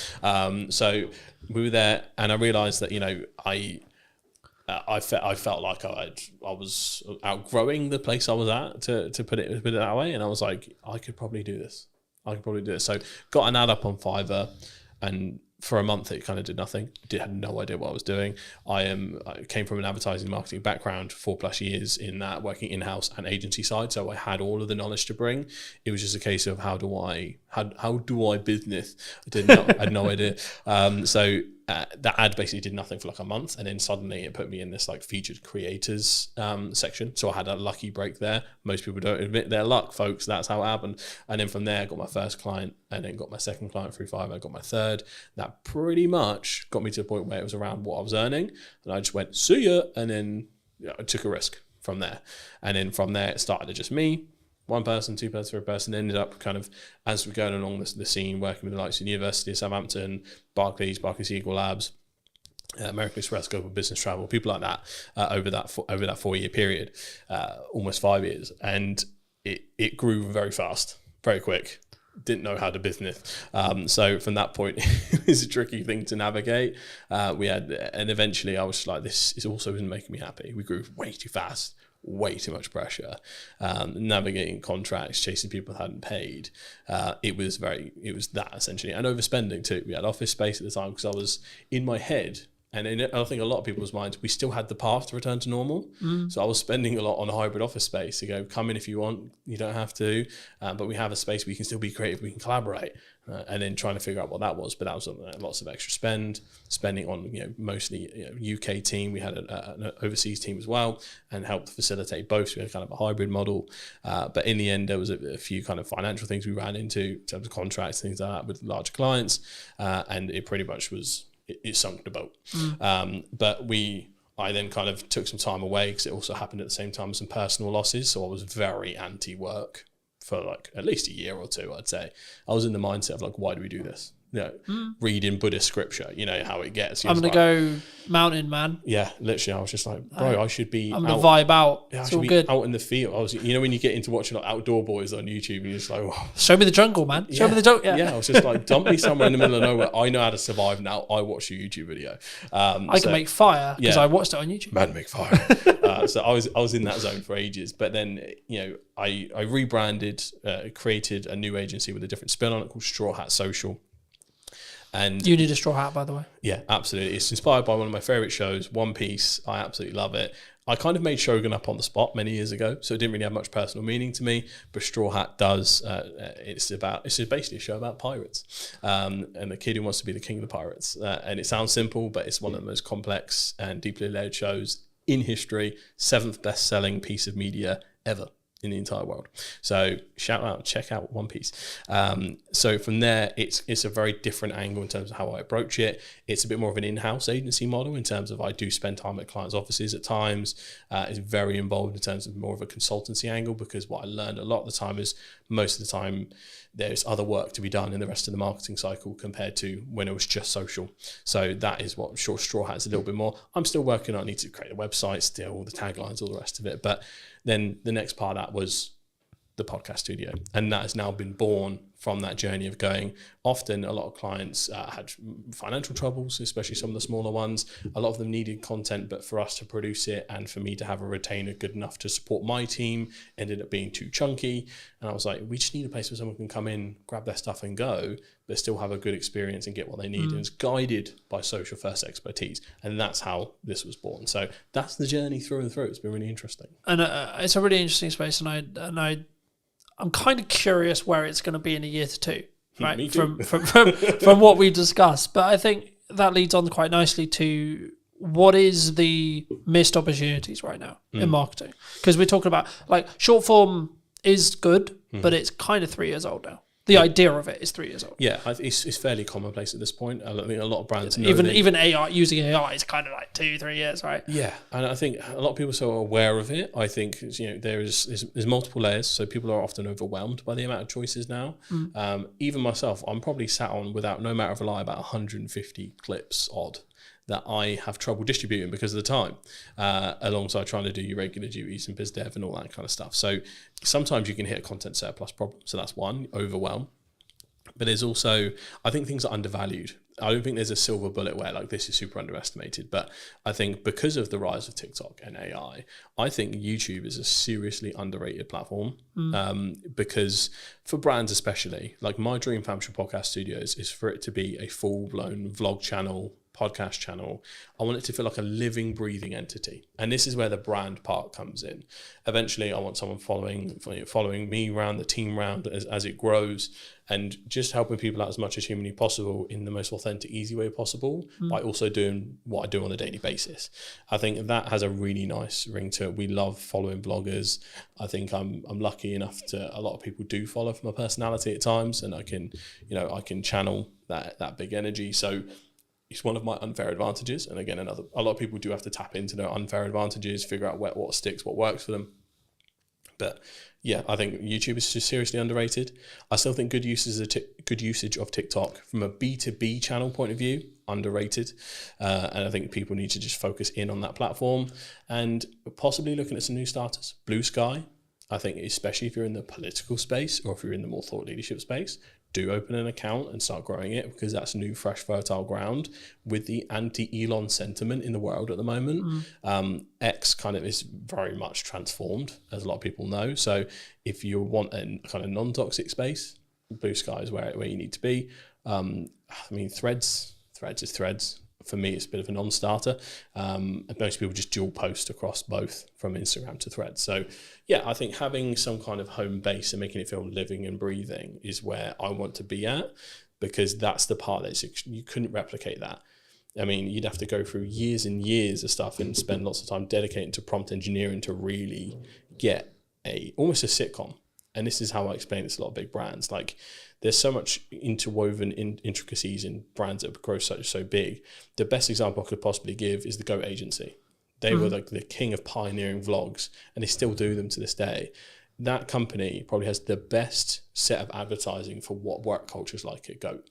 So we were there, and I realized that, you know, I felt like I was outgrowing the place I was at, to put it that way. And I was like, I could probably do this. So got an ad up on Fiverr, and for a month it kind of did nothing. Had no idea what I was doing. I came from an advertising marketing background, 4+ years in that, working in-house and agency side. So I had all of the knowledge to bring. It was just a case of how do I business? I had no idea. So that ad basically did nothing for like a month, and then suddenly it put me in this like featured creators section. So I had a lucky break there. Most people don't admit their luck, folks. That's how it happened. And then from there, I got my first client, and then got my second client through Fiverr. I got my third. That pretty much got me to the point where it was around what I was earning, and I just went, see ya, and then I took a risk from there. And then from there, it started to just me. One person, two person, third person, ended up kind of, as we're going along the scene, working with the likes of the University of Southampton, Barclays Eagle Labs, American Express, Global Business Travel, people like that, over that 4-year period, almost 5 years. And it grew very fast, very quick. Didn't know how to business. So from that point, it was a tricky thing to navigate. And eventually I was just like, this is also isn't making me happy. We grew way too fast. Way too much pressure, navigating contracts, chasing people that hadn't paid. It was that essentially, and overspending too. We had office space at the time because I was in my head, and I think a lot of people's minds, we still had the path to return to normal. So I was spending a lot on a hybrid office space to go, come in if you want, you don't have to, but we have a space where you can still be creative, we can collaborate. And then trying to figure out what that was, but that was lots of extra spending on, you know, mostly, you know, UK team. We had an overseas team as well, and helped facilitate both. So we had kind of a hybrid model, but in the end, there was a few kind of financial things we ran into in terms of contracts, things like that with larger clients, and it pretty much was it sunk the boat. But I then kind of took some time away because it also happened at the same time as some personal losses. So I was very anti-work for like at least a year or two, I'd say. I was in the mindset of like, why do we do this? reading Buddhist scripture. You know how it gets. He I'm was going to like, go mountain, man. Yeah, literally, I was just like, bro, I should be. I'm going to vibe out. Yeah, I it's should all be good. out in the field. I was, you know, when you get into watching like Outdoor Boys on YouTube, and you're just like, oh. Show me the jungle, man. Show me the jungle. Yeah. I was just like, dump me somewhere in the middle of nowhere. I know how to survive now. I watch your YouTube video. I can make fire because I watched it on YouTube. Man, make fire. So I was in that zone for ages. But then, you know, I rebranded, created a new agency with a different spin on it called Straw Hat Social. And you need a straw hat, by the way. Yeah, absolutely. It's inspired by one of my favorite shows, One Piece. I absolutely love it. I kind of made Shogun up on the spot many years ago, so it didn't really have much personal meaning to me. But Straw Hat does. It's basically a show about pirates, and the kid who wants to be the king of the pirates. And it sounds simple, but it's one of the most complex and deeply layered shows in history. 7th best-selling piece of media ever in the entire world. So check out One Piece. So from there, it's a very different angle in terms of how I approach it. It's a bit more of an in-house agency model in terms of I do spend time at clients' offices at times. It's very involved in terms of more of a consultancy angle, because what I learned a lot of the time is most of the time there's other work to be done in the rest of the marketing cycle compared to when it was just social. So that is what Straw Hat is a little bit more. I'm still working on, I need to create a website still, all the taglines, all the rest of it. But then the next part of that was the podcast studio. And that has now been born from that journey of going. Often a lot of clients had financial troubles, especially some of the smaller ones. A lot of them needed content, but for us to produce it and for me to have a retainer good enough to support my team ended up being too chunky. And I was like, we just need a place where someone can come in, grab their stuff and go, but still have a good experience and get what they need. And it's guided by social first expertise. And that's how this was born. So that's the journey through and through. It's been really interesting. And it's a really interesting space. And I'm kind of curious where it's going to be in a year to two, right? Me too. From what we discussed. But I think that leads on quite nicely to what is the missed opportunities right now in marketing? Because we're talking about like short form is good, but it's kind of 3 years old now. The idea of it is 3 years old. Yeah, it's fairly commonplace at this point. I think a lot of brands know even AI, using AI is kind of like 2-3 years, right? Yeah, and I think a lot of people are so aware of it. I think, you know, there's multiple layers, so people are often overwhelmed by the amount of choices now. Even myself, I'm probably sat on, without no matter of a lie, about 150 clips odd that I have trouble distributing because of the time, alongside trying to do your regular duties and biz dev and all that kind of stuff. So sometimes you can hit a content surplus problem. So that's one, overwhelm. But there's also, I think things are undervalued. I don't think there's a silver bullet where like this is super underestimated, but I think because of the rise of TikTok and AI, I think YouTube is a seriously underrated platform. Because for brands especially, like my dream for Hampshire Podcast Studios is for it to be a full-blown vlog channel, podcast channel. I want it to feel like a living, breathing entity. And this is where the brand part comes in. Eventually, I want someone following me around, the team around as it grows, and just helping people out as much as humanly possible in the most authentic, easy way possible, by also doing what I do on a daily basis. I think that has a really nice ring to it. We love following bloggers. I think I'm lucky enough to, a lot of people do follow for my personality at times, and I can channel that big energy. So it's one of my unfair advantages. And again, a lot of people do have to tap into their unfair advantages, figure out what sticks, what works for them. But yeah, I think YouTube is just seriously underrated. I still think good usage of TikTok from a B2B channel point of view, underrated. And I think people need to just focus in on that platform and possibly looking at some new starters. Blue Sky, I think, especially if you're in the political space or if you're in the more thought leadership space, do open an account and start growing it, because that's new, fresh, fertile ground with the anti-Elon sentiment in the world at the moment. X kind of is very much transformed, as a lot of people know. So if you want a kind of non-toxic space, Blue Sky is where you need to be. I mean, Threads is Threads. For me, it's a bit of a non-starter. Most people just dual post across both from Instagram to Threads. So yeah, I think having some kind of home base and making it feel living and breathing is where I want to be at, because that's the part that you couldn't replicate that. I mean, you'd have to go through years and years of stuff and spend lots of time dedicating to prompt engineering to really get almost a sitcom. And this is how I explain this to a lot of big brands. Like, there's so much interwoven intricacies in brands that grow so big. The best example I could possibly give is the Goat Agency. They were like the king of pioneering vlogs, and they still do them to this day. That company probably has the best set of advertising for what work culture is like at Goat.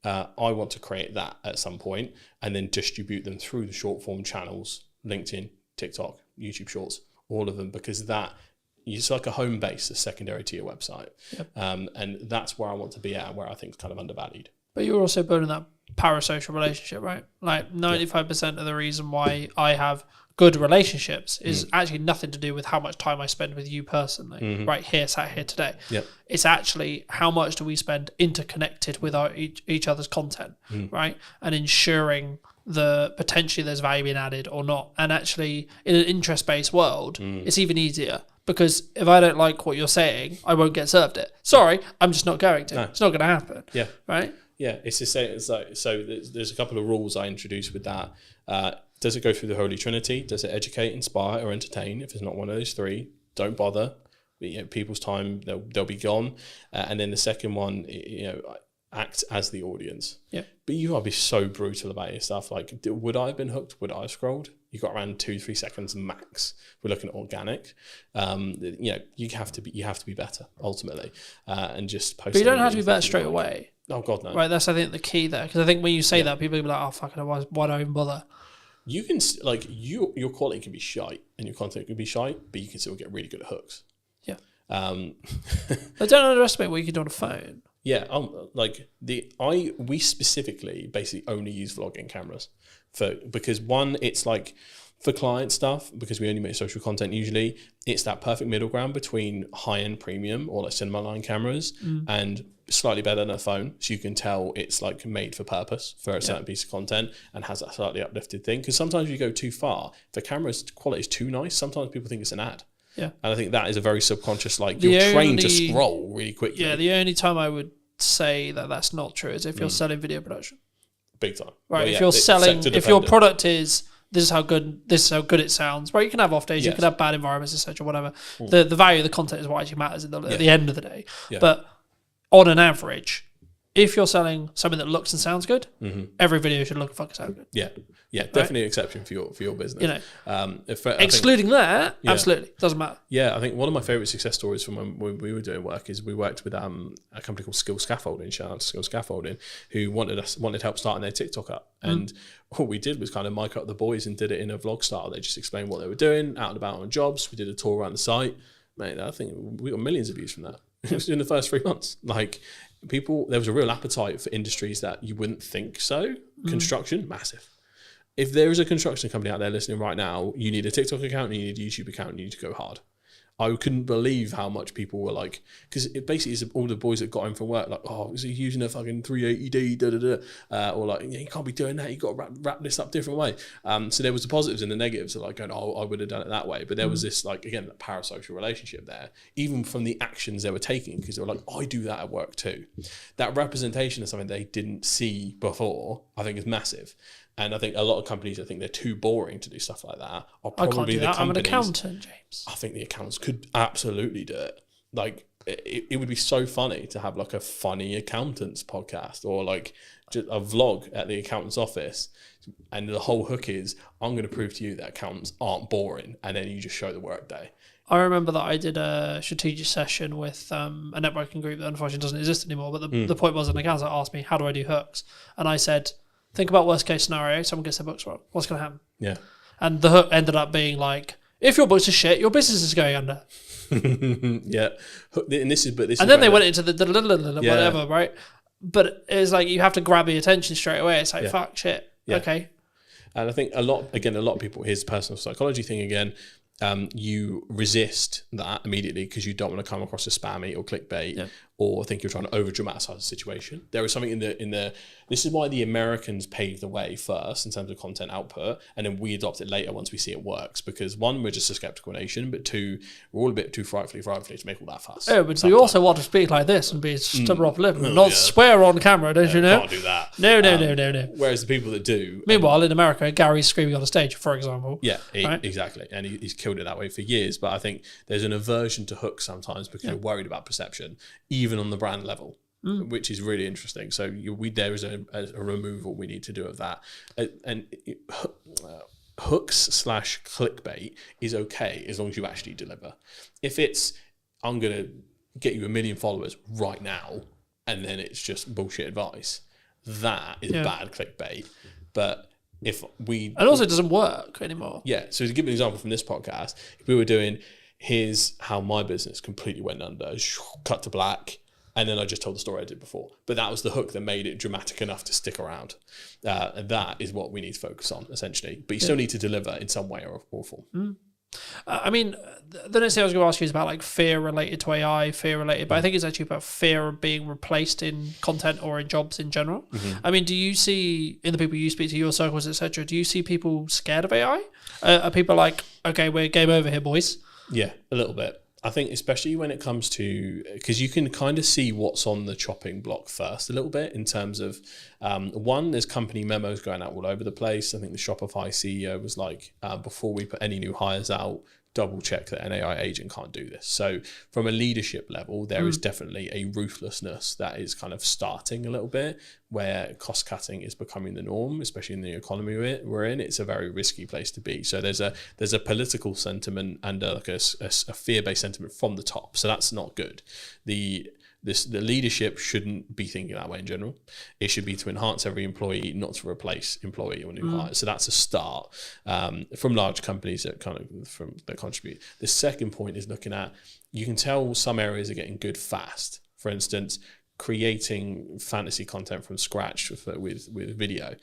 I want to create that at some point and then distribute them through the short form channels, LinkedIn, TikTok, YouTube Shorts, all of them, because that it's like a home base, a secondary to your website. Yep. And that's where I want to be at, where I think it's kind of undervalued. But you're also building that parasocial relationship, right? Like 95% of the reason why I have good relationships is actually nothing to do with how much time I spend with you personally, right here, sat here today. Yep. It's actually how much do we spend interconnected with our each other's content, right? And ensuring the potentially there's value being added or not. And actually, in an interest-based world, it's even easier. Because if I don't like what you're saying, I won't get served it. Sorry, I'm just not going to. No. It's not going to happen. Yeah. Right? Yeah, it's the same. It's like, so there's a couple of rules I introduced with that. Does it go through the Holy Trinity? Does it educate, inspire, or entertain? If it's not one of those three, don't bother. People's time, they'll be gone. And then the second one, act as the audience. Yeah. But you gotta be so brutal about your stuff. Like, would I have been hooked? Would I have scrolled? You got around 2-3 seconds max. We're looking at organic. You have to be better ultimately, and just post. But you don't have to be better straight away. Oh God, no. Right, that's I think the key there, because I think when you say that, people will be like, "Oh fuck it, why do I even bother?" You can your quality can be shite and your content can be shite, but you can still get really good at hooks. Yeah. I don't underestimate what you can do on a phone. Yeah, we specifically basically only use vlogging cameras because one, it's like for client stuff, because we only make social content usually, it's that perfect middle ground between high-end premium or like cinema line cameras and slightly better than a phone, so you can tell it's like made for purpose for a certain piece of content and has that slightly uplifted thing. Because sometimes if you go too far, if the camera's quality is too nice, sometimes people think it's an ad. Yeah. And I think that is a very subconscious, like you're trained to scroll really quickly. Yeah, the only time I would say that that's not true is if you're selling video production. Big time. Right, well, if you're selling, if your product is, this is how good it sounds. Right, you can have off days, you can have bad environments, etc., whatever. The value of the content is what actually matters at the end of the day. Yeah. But on an average, if you're selling something that looks and sounds good, every video should look and fucking sound good. Yeah, yeah, definitely an exception for your business. Excluding that, absolutely doesn't matter. Yeah, I think one of my favorite success stories from when we were doing work is we worked with a company called Skill Scaffolding, shout out to Skill Scaffolding, who wanted help starting their TikTok up, and what we did was kind of mic up the boys and did it in a vlog style. They just explained what they were doing, out and about on jobs. We did a tour around the site. Mate, I think we got millions of views from that. It was in the first 3 months. Like, there was a real appetite for industries that you wouldn't think so. Construction, massive. If there is a construction company out there listening right now, you need a TikTok account, you need a YouTube account, and you need to go hard. I couldn't believe how much people were like, because it basically is all the boys that got home from work, like, oh, is he using a fucking 380D, or like, you can't be doing that, you got to wrap this up a different way. So there was the positives and the negatives of like going, oh, I would have done it that way. But there was this, like, again, that parasocial relationship there, even from the actions they were taking, because they were like, I do that at work too. That representation of something they didn't see before, I think is massive. And I think a lot of companies, I think they're too boring to do stuff like that. Are probably I can't do that. I'm an accountant, James. I think the accountants could absolutely do it. Like, it would be so funny to have like a funny accountants podcast or like just a vlog at the accountant's office. And the whole hook is, I'm going to prove to you that accountants aren't boring. And then you just show the work day. I remember that I did a strategic session with a networking group that unfortunately doesn't exist anymore. But the point was, an accountant asked me, how do I do hooks? And I said, think about worst case scenario, someone gets their books wrong. What's going to happen? Yeah. And the hook ended up being like, if your books are shit, your business is going under. Yeah. And then they went into the whatever, right? But it's like you have to grab the attention straight away. It's like, fuck, shit. Yeah. Okay. And I think a lot of people, here's the personal psychology thing again, you resist that immediately because you don't want to come across as spammy or clickbait or think you're trying to over dramatize the situation. There is something in the this is why the Americans paved the way first in terms of content output, and then we adopt it later once we see it works, because one, we're just a skeptical nation, but two, we're all a bit too frightfully to make all that fuss. Oh, but we also want to speak like this and be stubborn off lip and not swear on camera, don't you know? Can't do that. No. Whereas the people that do, meanwhile in America, Gary's screaming on a stage, for example. Yeah, exactly, and he's killed it that way for years. But I think there's an aversion to hooks sometimes because you're worried about perception, even on the brand level, which is really interesting. So there is a removal we need to do of that, and hooks / clickbait is okay as long as you actually deliver. If it's, I'm gonna get you 1 million followers right now, and then it's just bullshit advice, that is Yeah. bad clickbait. But if we... And also it doesn't work anymore. Yeah, so to give you an example from this podcast, if we were doing, here's how my business completely went under, cut to black, and then I just told the story I did before. But that was the hook that made it dramatic enough to stick around. And that is what we need to focus on, essentially. But you still need to deliver in some way or form. I mean, the next thing I was going to ask you is about like fear related to AI, fear related, but I think it's actually about fear of being replaced in content or in jobs in general. I mean, do you see, in the people you speak to, your circles, etc., do you see people scared of AI? Are people like, okay, we're game over here, boys? Yeah, a little bit. I think especially when it comes to, because you can kind of see what's on the chopping block first a little bit in terms of, one, there's company memos going out all over the place. I think the Shopify CEO was like, before we put any new hires out, double check that an AI agent can't do this. So from a leadership level, there is definitely a ruthlessness that is kind of starting a little bit, where cost cutting is becoming the norm, especially in the economy we're in. It's a very risky place to be. So there's a political sentiment and a fear-based sentiment from the top. So that's not good. The leadership shouldn't be thinking that way in general. It should be to enhance every employee, not to replace employee or new hires. So that's a start from large companies that contribute. The second point is looking at, you can tell some areas are getting good fast. For instance, creating fantasy content from scratch with video.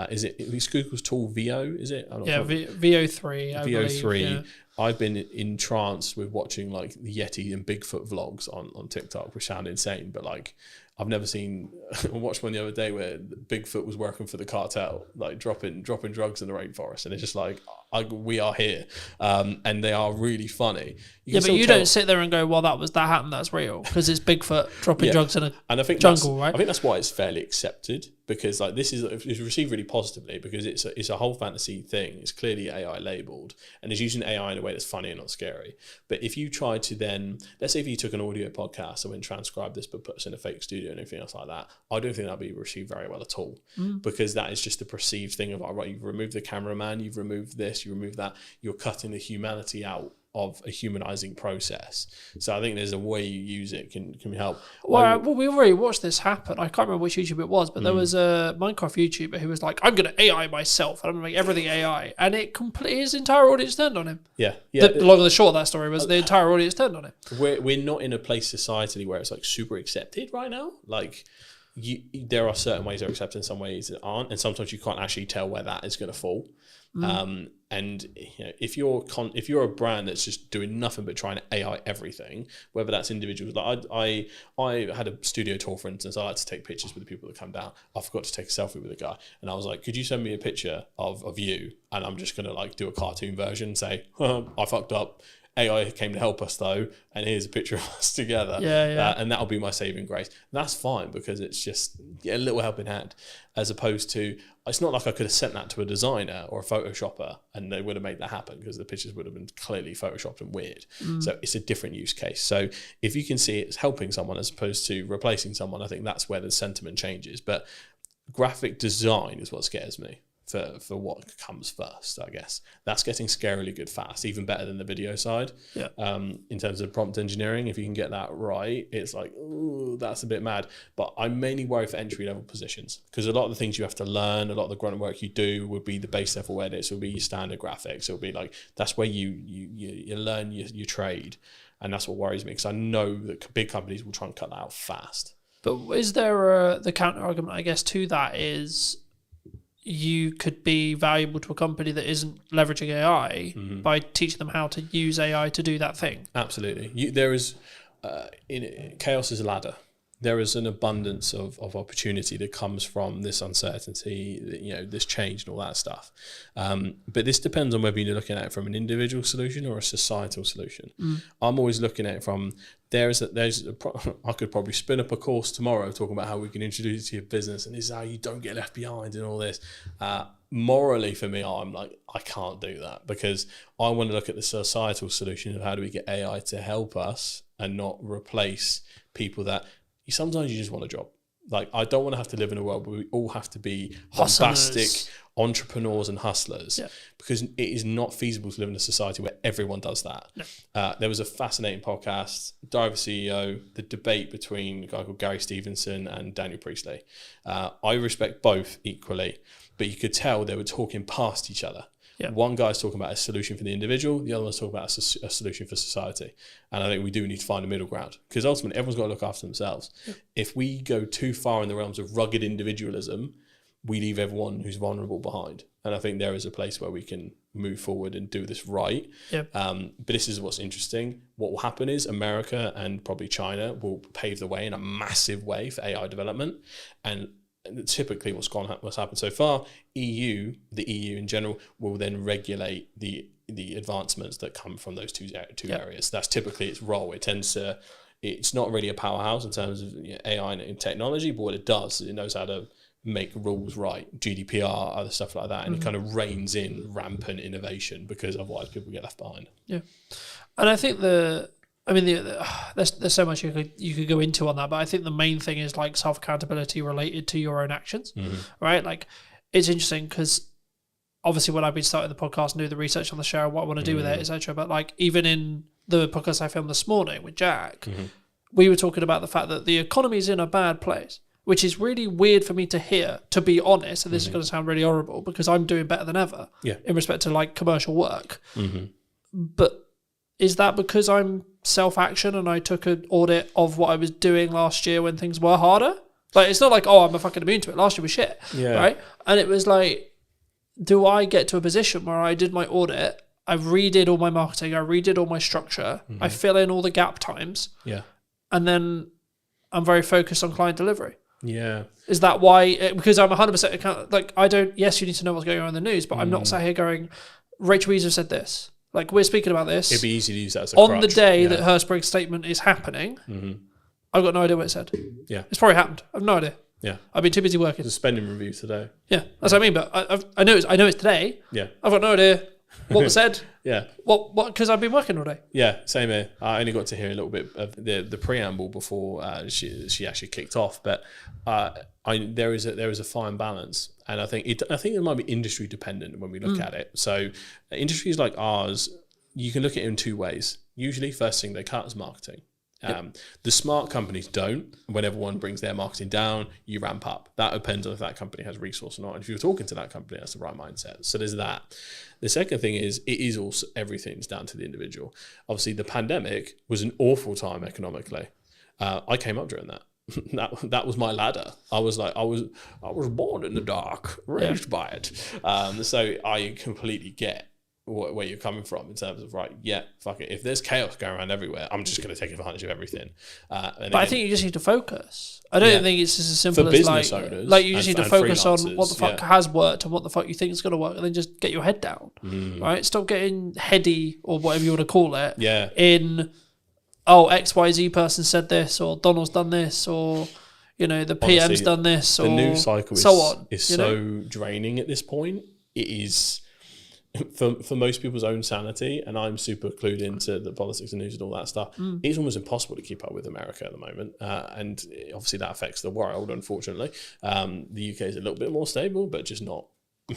Is Google's tool VO? Is it? VO3. VO3. Yeah. I've been entranced with watching like the Yeti and Bigfoot vlogs on TikTok, which sound insane, but like I've never seen. I watched one the other day where Bigfoot was working for the cartel, like dropping drugs in the rainforest, and it's just like we are here, and they are really funny. But you don't sit there and go, "Well, that happened. That's real," because it's Bigfoot dropping drugs in a and I think jungle, right? I think that's why it's fairly accepted, because like it's received really positively, because it's a whole fantasy thing. It's clearly AI labeled, and it's using AI in a way that's funny and not scary. But if you try to then, let's say if you took an audio podcast and then transcribe this but put us in a fake studio and everything else like that, I don't think that'd be received very well at all, because that is just a perceived thing of, right, you've removed the cameraman, you've removed this, you remove that, you're cutting the humanity out of a humanizing process. So I think there's a way you use it can help. Well, we already watched this happen. I can't remember which YouTube it was, but there was a Minecraft YouTuber who was like, I'm going to AI myself, and I'm going to make everything AI. And his entire audience turned on him. Yeah. The long and the short of that story was the entire audience turned on him. We're not in a place societally where it's like super accepted right now. Like, there are certain ways they're accepted and some ways that aren't, and sometimes you can't actually tell where that is going to fall. And if you're a brand that's just doing nothing but trying to AI everything, whether that's individuals, like I had a studio tour, for instance. I like to take pictures with the people that come down. I forgot to take a selfie with a guy, and I was like, could you send me a picture of you? And I'm just gonna like do a cartoon version and say, I fucked up. AI came to help us though, and here's a picture of us together. And that'll be my saving grace. And that's fine, because it's just a little helping hand, as opposed to, it's not like I could have sent that to a designer or a photoshopper and they would have made that happen, because the pictures would have been clearly photoshopped and weird. So it's a different use case. So if you can see it's helping someone as opposed to replacing someone, I think that's where the sentiment changes. But graphic design is what scares me. For what comes first, I guess. That's getting scarily good fast, even better than the video side. In terms of prompt engineering, if you can get that right, it's like, ooh, that's a bit mad. But I'm mainly worried for entry-level positions, because a lot of the things you have to learn, a lot of the grunt work you do would be the base level edits, will be your standard graphics. It'll be like, that's where you learn your trade. And that's what worries me, because I know that big companies will try and cut that out fast. But is there the counter argument, I guess, to that is, you could be valuable to a company that isn't leveraging AI by teaching them how to use AI to do that thing. Absolutely. There is, chaos is a ladder. There is an abundance of opportunity that comes from this uncertainty, this change and all that stuff. But this depends on whether you're looking at it from an individual solution or a societal solution. I'm always looking at it from, I could probably spin up a course tomorrow talking about how we can introduce it to your business, and this is how you don't get left behind and all this. Morally, for me, I'm like, I can't do that, because I want to look at the societal solution of how do we get AI to help us and not replace people that sometimes you just want a job. Like, I don't want to have to live in a world where we all have to be Hustlers. bombastic entrepreneurs and hustlers, Yeah. because it is not feasible to live in a society where everyone does that. No. There was a fascinating podcast, Diver CEO, the debate between a guy called Gary Stevenson and Daniel Priestley. I respect both equally, but you could tell they were talking past each other. Yeah. One guy's talking about a solution for the individual, the other one's talking about a solution for society. And I think we do need to find a middle ground, because ultimately everyone's got to look after themselves. Yeah. If we go too far in the realms of rugged individualism, we leave everyone who's vulnerable behind. And I think there is a place where we can move forward and do this right. Yeah. But this is what's interesting. What will happen is America and probably China will pave the way in a massive way for AI development. And typically what's happened so far, the EU in general, will then regulate the advancements that come from those two areas. That's typically its role. It's not really a powerhouse in terms of AI and technology, but what it does is it knows how to make rules right, GDPR, other stuff like that, and it kind of reins in rampant innovation, because otherwise people get left behind. Yeah, and I think there's so much you could go into on that, but I think the main thing is like self accountability related to your own actions, right? Like, it's interesting because obviously when I've been starting the podcast and do the research on the show, what I want to do with it, etc. But like, even in the podcast I filmed this morning with Jack, we were talking about the fact that the economy is in a bad place, which is really weird for me to hear, to be honest. And this is going to sound really horrible, because I'm doing better than ever in respect to like commercial work. But is that because I'm self-action and I took an audit of what I was doing last year when things were harder? Like, it's not like, oh, I'm fucking immune to it. Last year was shit, right? And it was like, do I get to a position where I did my audit, I redid all my marketing, I redid all my structure, I fill in all the gap times, and then I'm very focused on client delivery? Yeah. Is that why? Because I'm 100% account. Like, I don't. Yes, you need to know what's going on in the news, but I'm not sat here going, Rachel Weezer said this. Like, we're speaking about this. It'd be easy to use that as a on crutch. the day that her Spriggs statement is happening. I've got no idea what it said. Yeah. It's probably happened. I've no idea. Yeah. I've been too busy working. There's a spending review today. Yeah, that's what I mean. But I know it's today. Yeah. I've got no idea what was said. Yeah. What? Because I've been working all day. Yeah, same here. I only got to hear a little bit of the preamble before she actually kicked off, but there is a fine balance, and I think it might be industry dependent when we look at it. So industries like ours, you can look at it in two ways. Usually, first thing they cut is marketing. The smart companies don't. When everyone brings their marketing down, you ramp up. That depends on if that company has resource or not. And if you're talking to that company, that's the right mindset. So there's that. The second thing is, it is also, everything's down to the individual. Obviously, the pandemic was an awful time economically. I came up during that. That was my ladder. I was born in the dark, raised by it. So I completely get where you're coming from in terms of, right, yeah, fuck it. If there's chaos going around everywhere, I'm just going to take advantage of everything. But I think you just need to focus. I don't think it's just as simple for as business like owners you just need to and focus on freelancers, what the fuck has worked and what the fuck you think is going to work, and then just get your head down, right? Stop getting heady or whatever you want to call it. Yeah. In XYZ person said this, or Donald's done this, or the PM's Honestly, done this, or the news cycle so on. Is so draining at this point. It is. For most people's own sanity, and I'm super clued into the politics and news and all that stuff, it's almost impossible to keep up with America at the moment. And obviously that affects the world, unfortunately. The UK is a little bit more stable, but just not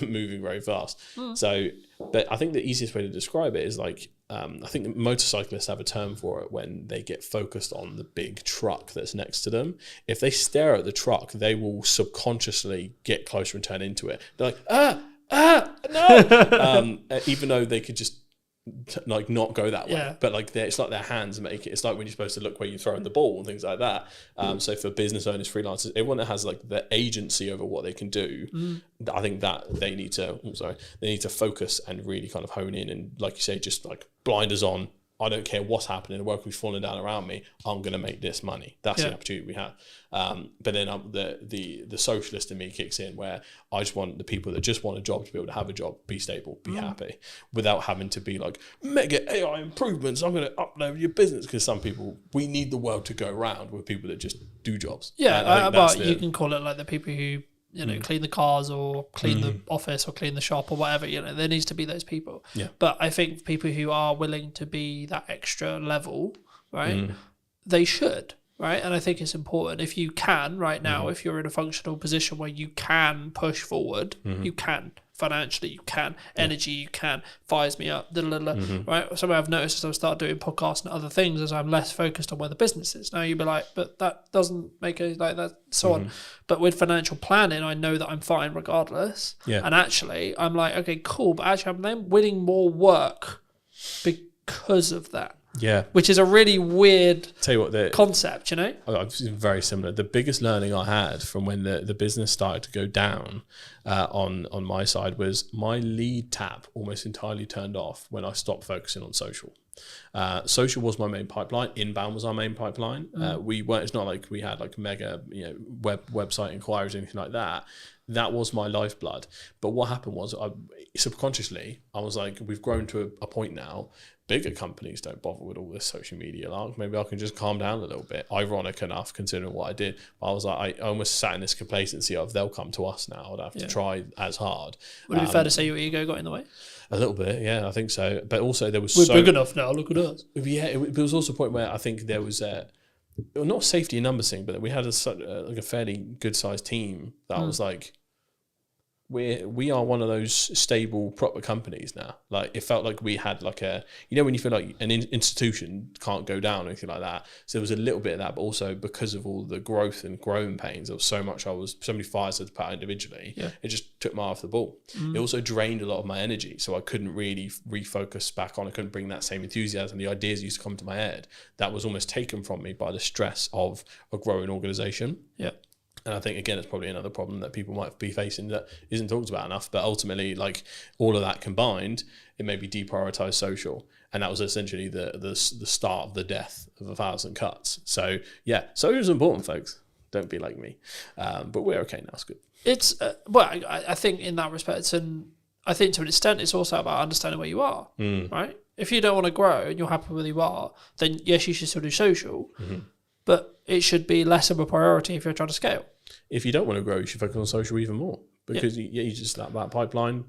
moving very fast. So, but I think the easiest way to describe it is like, I think the motorcyclists have a term for it when they get focused on the big truck that's next to them. If they stare at the truck, they will subconsciously get closer and turn into it. They're like, no. Even though they could just like not go that way, but like it's like their hands make it. It's like when you're supposed to look where you throw in the ball and things like that. So for business owners, freelancers, everyone that has like the agency over what they can do, I think that they need to focus and really kind of hone in, and like you say, just like blinders on. I don't care what's happening, the work is falling down around me, I'm going to make this money. That's the opportunity we have. But then the socialist in me kicks in, where I just want the people that just want a job to be able to have a job, be stable, be happy, without having to be like, mega AI improvements, I'm going to upload your business. Because some people, we need the world to go round with people that just do jobs. Yeah, but you can call it like the people who clean the cars or clean the office or clean the shop or whatever, there needs to be those people. Yeah. But I think people who are willing to be that extra level, right, they should. right? And I think it's important if you can right now, if you're in a functional position where you can push forward, you can financially, you can energy, you can fires me up, right? Something I've noticed as I've started doing podcasts and other things is I'm less focused on where the business is. Now you'd be like, but that doesn't make any like that, so on. But with financial planning, I know that I'm fine regardless. Yeah. And actually, I'm like, okay, cool, but actually, I'm then winning more work because of that. Yeah. Which is a really weird Tell you what, concept, you know? I've seen very similar. The biggest learning I had from when the business started to go down on my side was my lead tap almost entirely turned off when I stopped focusing on social. Social was my main pipeline. Inbound was our main pipeline. We weren't. It's not like we had like mega, website inquiries or anything like that. That was my lifeblood. But what happened was, subconsciously, I was like, we've grown to a point now. Bigger companies don't bother with all this social media. Like, maybe I can just calm down a little bit. Ironic enough, considering what I did. But I was like, I almost sat in this complacency of they'll come to us now. I don't have to try as hard. Would it be fair to say your ego got in the way? A little bit, yeah, I think so. But also there was We're big enough now. Look at us. Yeah, it was also a point where I think there was not a safety in numbers thing, but we had a fairly good sized team that was like, we are one of those stable proper companies now. Like it felt like we had like when you feel like an institution can't go down or anything like that. So there was a little bit of that, but also because of all the growth and growing pains, there was so many fires to put out individually. Yeah. It just took my eye off the ball. It also drained a lot of my energy, so I couldn't really refocus back on. I couldn't bring that same enthusiasm. The ideas used to come to my head. That was almost taken from me by the stress of a growing organization. Yeah. And I think, again, it's probably another problem that people might be facing that isn't talked about enough. But ultimately, like all of that combined, it made me deprioritize social. And that was essentially the start of the death of 1,000 cuts. So, yeah, social is important, folks. Don't be like me. But we're okay now. It's good. It's, I think in that respect, and I think to an extent, it's also about understanding where you are, right? If you don't want to grow and you're happy with where you are, then yes, you should still do social. But it should be less of a priority if you're trying to scale. If you don't want to grow, you should focus on social even more because you just that pipeline.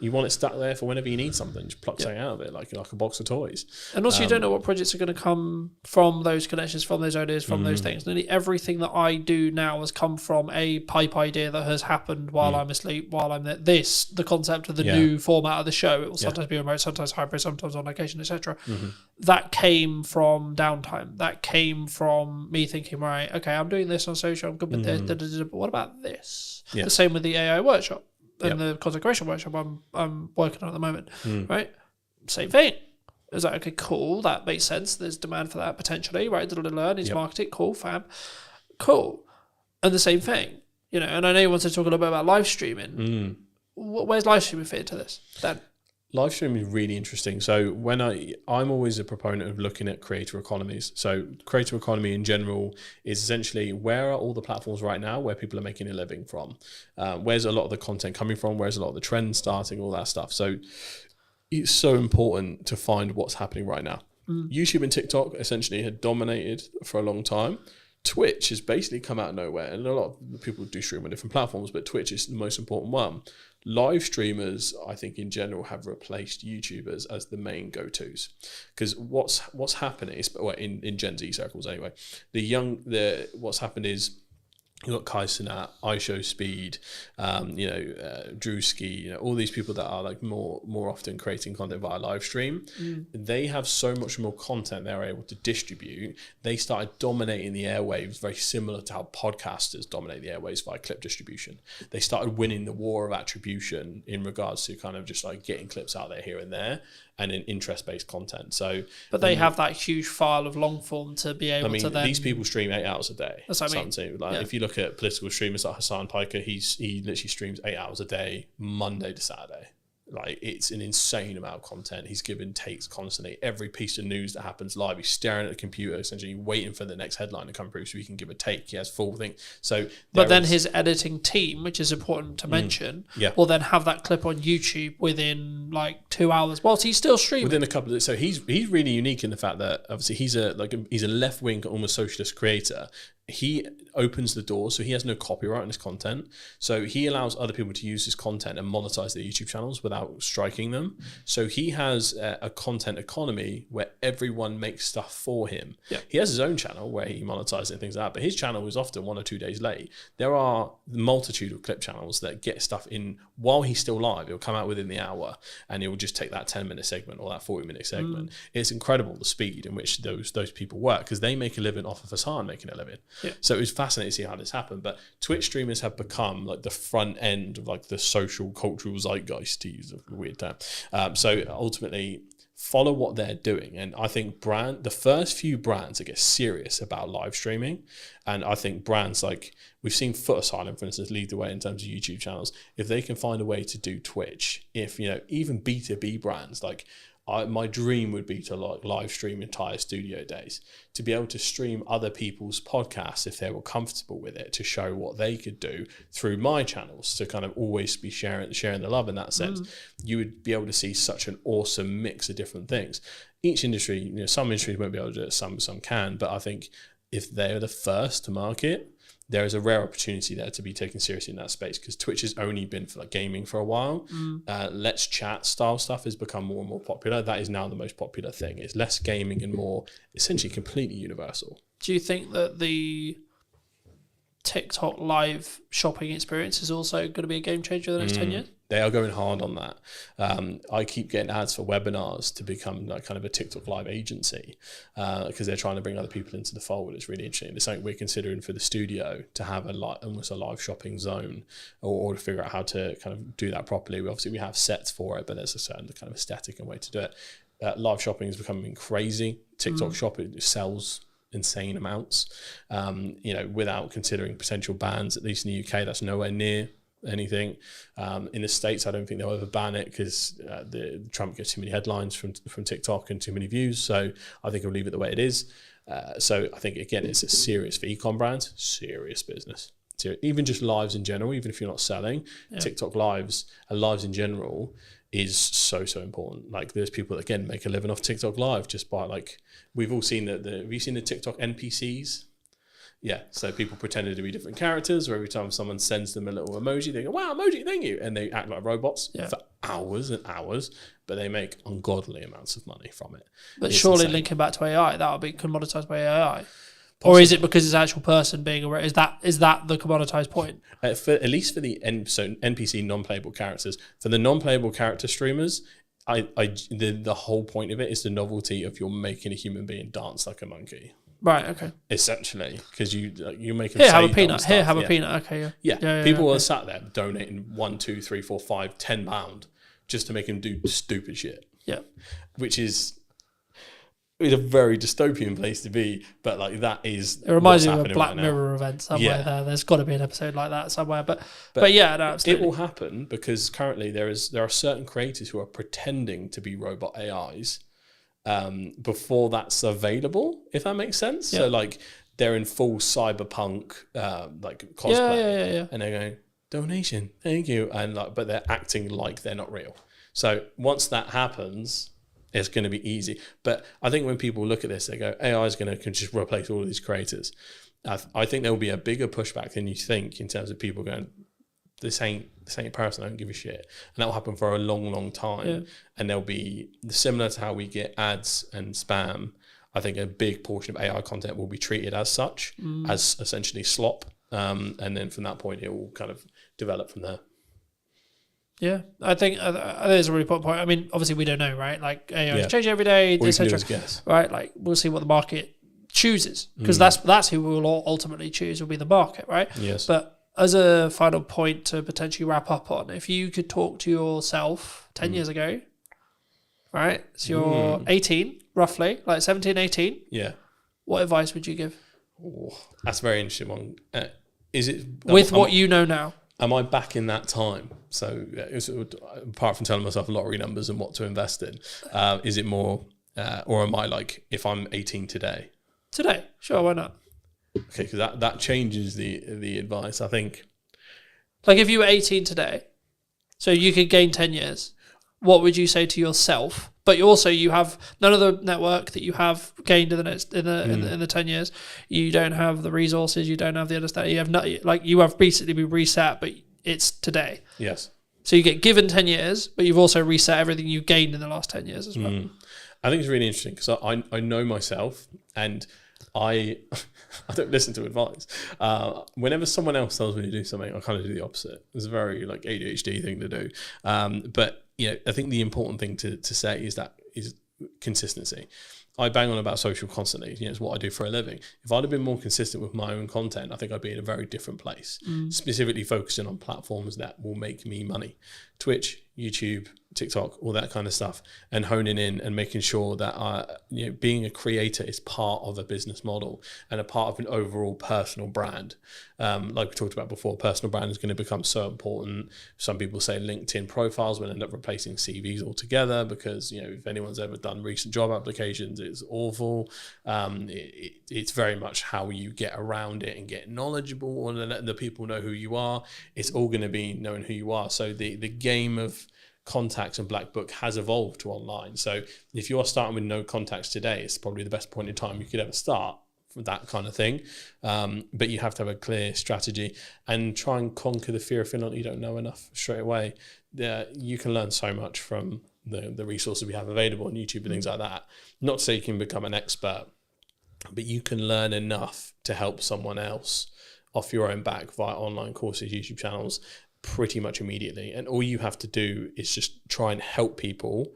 You want it stuck there for whenever you need something. Just pluck something out of it, like a box of toys. And also, you don't know what projects are going to come from those connections, from those ideas, from those things. Nearly everything that I do now has come from a pipe idea that has happened while I'm asleep, while I'm there. The concept of the new format of the show. It will sometimes be remote, sometimes hybrid, sometimes on location, etc. That came from downtime. That came from me thinking, right, okay, I'm doing this on social, I'm good with this, but what about this? Yeah. The same with the AI workshop. And the content creation workshop I'm working on at the moment, right? Same thing. It was like, okay, cool, that makes sense. There's demand for that potentially, right? Needs marketing, cool, fab, cool. And the same thing, and I know you want to talk a little bit about live streaming. Where's live streaming fit into this then? Live streaming is really interesting. So when I'm always a proponent of looking at creator economies. So creator economy in general is essentially where are all the platforms right now where people are making a living from? Where's a lot of the content coming from? Where's a lot of the trends starting? All that stuff. So it's so important to find what's happening right now. YouTube and TikTok essentially had dominated for a long time. Twitch has basically come out of nowhere, and a lot of people do stream on different platforms, but Twitch is the most important one. Live streamers, I think in general, have replaced YouTubers as the main go-tos, because what's happening is, well, in Gen Z circles anyway, what's happened is you've got Kai Cenat, iShowSpeed, Drewski, all these people that are like more often creating content via live stream. They have so much more content they're able to distribute. They started dominating the airwaves, very similar to how podcasters dominate the airwaves via clip distribution. They started winning the war of attribution in regards to kind of just like getting clips out there here and there, and in interest-based content. So, but they have that huge file of long form to be able to then. These people stream 8 hours a day. That's what I mean. If you look at political streamers like Hassan Piker, he literally streams 8 hours a day, Monday to Saturday. Like, it's an insane amount of content. He's giving takes constantly. Every piece of news that happens live, he's staring at the computer, essentially waiting for the next headline to come through so he can give a take. He has full thing. So, but then his editing team, which is important to mention, will then have that clip on YouTube within like 2 hours whilst he's still streaming. Within a couple of, so he's really unique in the fact that obviously he's a left wing, almost socialist creator. he opens the door, so he has no copyright on his content. So he allows other people to use his content and monetize their YouTube channels without striking them. So he has a content economy where everyone makes stuff for him. Yeah. He has his own channel where he monetizes and things like that, but his channel is often 1 or 2 days late. There are a multitude of clip channels that get stuff in while he's still live. It'll come out within the hour and it will just take that 10-minute segment or that 40-minute segment. It's incredible the speed in which those people work, because they make a living off of Hassan making a living. Yeah. So it was fascinating to see how this happened. But Twitch streamers have become like the front end of like the social cultural zeitgeist, to use a weird term. So ultimately, follow what they're doing. And I think the first few brands that get serious about live streaming, and I think brands like, we've seen Foot Asylum, for instance, lead the way in terms of YouTube channels. If they can find a way to do Twitch, if, you know, even B2B brands, like my dream would be to like live stream entire studio days, to be able to stream other people's podcasts if they were comfortable with it, to show what they could do through my channels, to kind of always be sharing the love in that sense. You would be able to see such an awesome mix of different things. Each industry, you know, some industries won't be able to do it, some can, but I think if they're the first to market, there is a rare opportunity there to be taken seriously in that space, because Twitch has only been for like gaming for a while. Let's Chat style stuff has become more and more popular. That is now the most popular thing. It's less gaming and more essentially completely universal. Do you think that the TikTok live shopping experience is also going to be a game changer in the next 10 years? They are going hard on that. I keep getting ads for webinars to become like kind of a TikTok live agency, because they're trying to bring other people into the fold. It's really interesting. It's something we're considering for the studio, to have almost a live shopping zone, or to figure out how to kind of do that properly. We have sets for it, but there's a certain kind of aesthetic and way to do it. Live shopping is becoming crazy. TikTok shop, it sells insane amounts, you know, without considering potential bans. At least in the UK, that's nowhere near anything. In the States, I don't think they'll ever ban it, because Trump gets too many headlines from TikTok and too many views. So I think he'll leave it the way it is. So I think, again, it's a serious, for e-com brands, serious business. So even just lives in general, even if you're not selling, TikTok lives and lives in general is so important. Like, there's people that, again, make a living off TikTok live just by, like, we've all seen have you seen the TikTok NPCs? Yeah, so people pretended to be different characters, or every time someone sends them a little emoji, they go, wow, emoji, thank you. And they act like robots for hours and hours, but they make ungodly amounts of money from it. But surely insane. Linking back to AI, that would be commoditized by AI. Possibly. Or is it because it's actual person being aware? Is that the commoditized point? At least for the NPC non-playable characters. For the non-playable character streamers, the whole point of it is the novelty of you're making a human being dance like a monkey. Right. Okay. Essentially, because you make them here, say have a peanut. Stuff, Here, have a peanut. Okay. Yeah. People are sat there donating £1, £2, £3, £4, £5, £10 just to make them do stupid shit. Yeah. Which is a very dystopian place to be, but like that is. It reminds me of a Black Mirror event somewhere. There's got to be an episode like that somewhere. But yeah, no, absolutely. It will happen, because currently there are certain creators who are pretending to be robot AIs. Before that's available, if that makes sense. Yeah. So like they're in full cyberpunk like cosplay, and they're going, donation, thank you, and like, but they're acting like they're not real. So once that happens, it's going to be easy. But I think when people look at this, they go, AI is going to just replace all of these creators. I think there will be a bigger pushback than you think, in terms of people going, this ain't a person, I don't give a shit. And that will happen for a long time. Yeah. And there'll be, similar to how we get ads and spam, I think a big portion of AI content will be treated as such, as essentially slop. And then from that point, it will kind of develop from there. Yeah, I think it's a really important point. I mean, obviously we don't know, right? Like AI is changing every day, etc. Right? Like we'll see what the market chooses, because that's who we will ultimately choose, will be the market, right? Yes. But as a final point to potentially wrap up on, if you could talk to yourself 10 years ago, right? So you're 18, roughly, like 17, 18. Yeah. What advice would you give? Oh, that's a very interesting one. Is it with what you know now? Am I back in that time? So apart from telling myself lottery numbers and what to invest in, is it more, or am I like, if I'm 18 today? Today, sure, why not? Okay, because that changes the advice, I think. Like if you were 18 today, so you could gain 10 years, what would you say to yourself But you have none of the network that you have gained in the 10 years. You don't have the resources. You don't have the understanding. You have you have basically been reset, but it's today. Yes. So you get given 10 years, but you've also reset everything you gained in the last 10 years as well. I think it's really interesting because I know myself, and I don't listen to advice. Whenever someone else tells me to do something, I kind of do the opposite. It's a very ADHD thing to do. But I think the important thing to say is consistency. I bang on about social constantly. It's what I do for a living. If I'd have been more consistent with my own content, I think I'd be in a very different place. Specifically focusing on platforms that will make me money. Twitch, YouTube, TikTok, all that kind of stuff, and honing in and making sure that being a creator is part of a business model and a part of an overall personal brand. Like we talked about before, personal brand is going to become so important. Some people say LinkedIn profiles will end up replacing CVs altogether because if anyone's ever done recent job applications, it's awful. It's very much how you get around it and get knowledgeable and letting the people know who you are. It's all going to be knowing who you are. So the game of contacts and black book has evolved to online. So if you are starting with no contacts today, it's probably the best point in time you could ever start for that kind of thing. But you have to have a clear strategy and try and conquer the fear of feeling like you don't know enough straight away. You can learn so much from the resources we have available on YouTube and things like that. Not to say you can become an expert, but you can learn enough to help someone else off your own back via online courses, YouTube channels, pretty much immediately. And all you have to do is just try and help people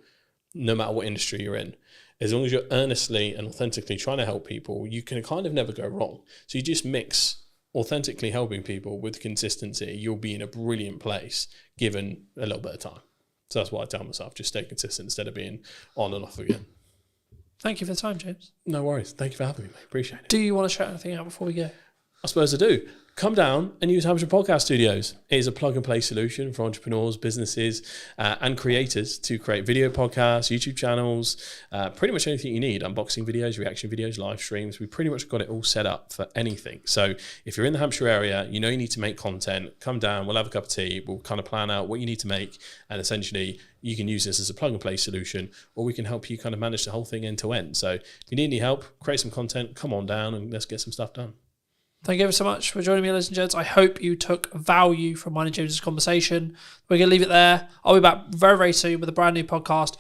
no matter what industry you're in. As long as you're earnestly and authentically trying to help people, you can kind of never go wrong. So you just mix authentically helping people with consistency, you'll be in a brilliant place given a little bit of time. So that's what I tell myself, just stay consistent instead of being on and off again. Thank you for the time, James. No worries. Thank you for having me, mate. Appreciate it. Do you want to shout anything out before we go? I suppose I do. Come down and use Hampshire Podcast Studios. It is a plug-and-play solution for entrepreneurs, businesses, and creators to create video podcasts, YouTube channels, pretty much anything you need. Unboxing videos, reaction videos, live streams. We pretty much got it all set up for anything. So if you're in the Hampshire area, you need to make content, come down, we'll have a cup of tea, we'll kind of plan out what you need to make, and essentially you can use this as a plug-and-play solution, or we can help you kind of manage the whole thing end to end. So if you need any help, create some content, come on down and let's get some stuff done. Thank you ever so much for joining me, ladies and gents. I hope you took value from mine and James's conversation. We're going to leave it there. I'll be back very, very soon with a brand new podcast.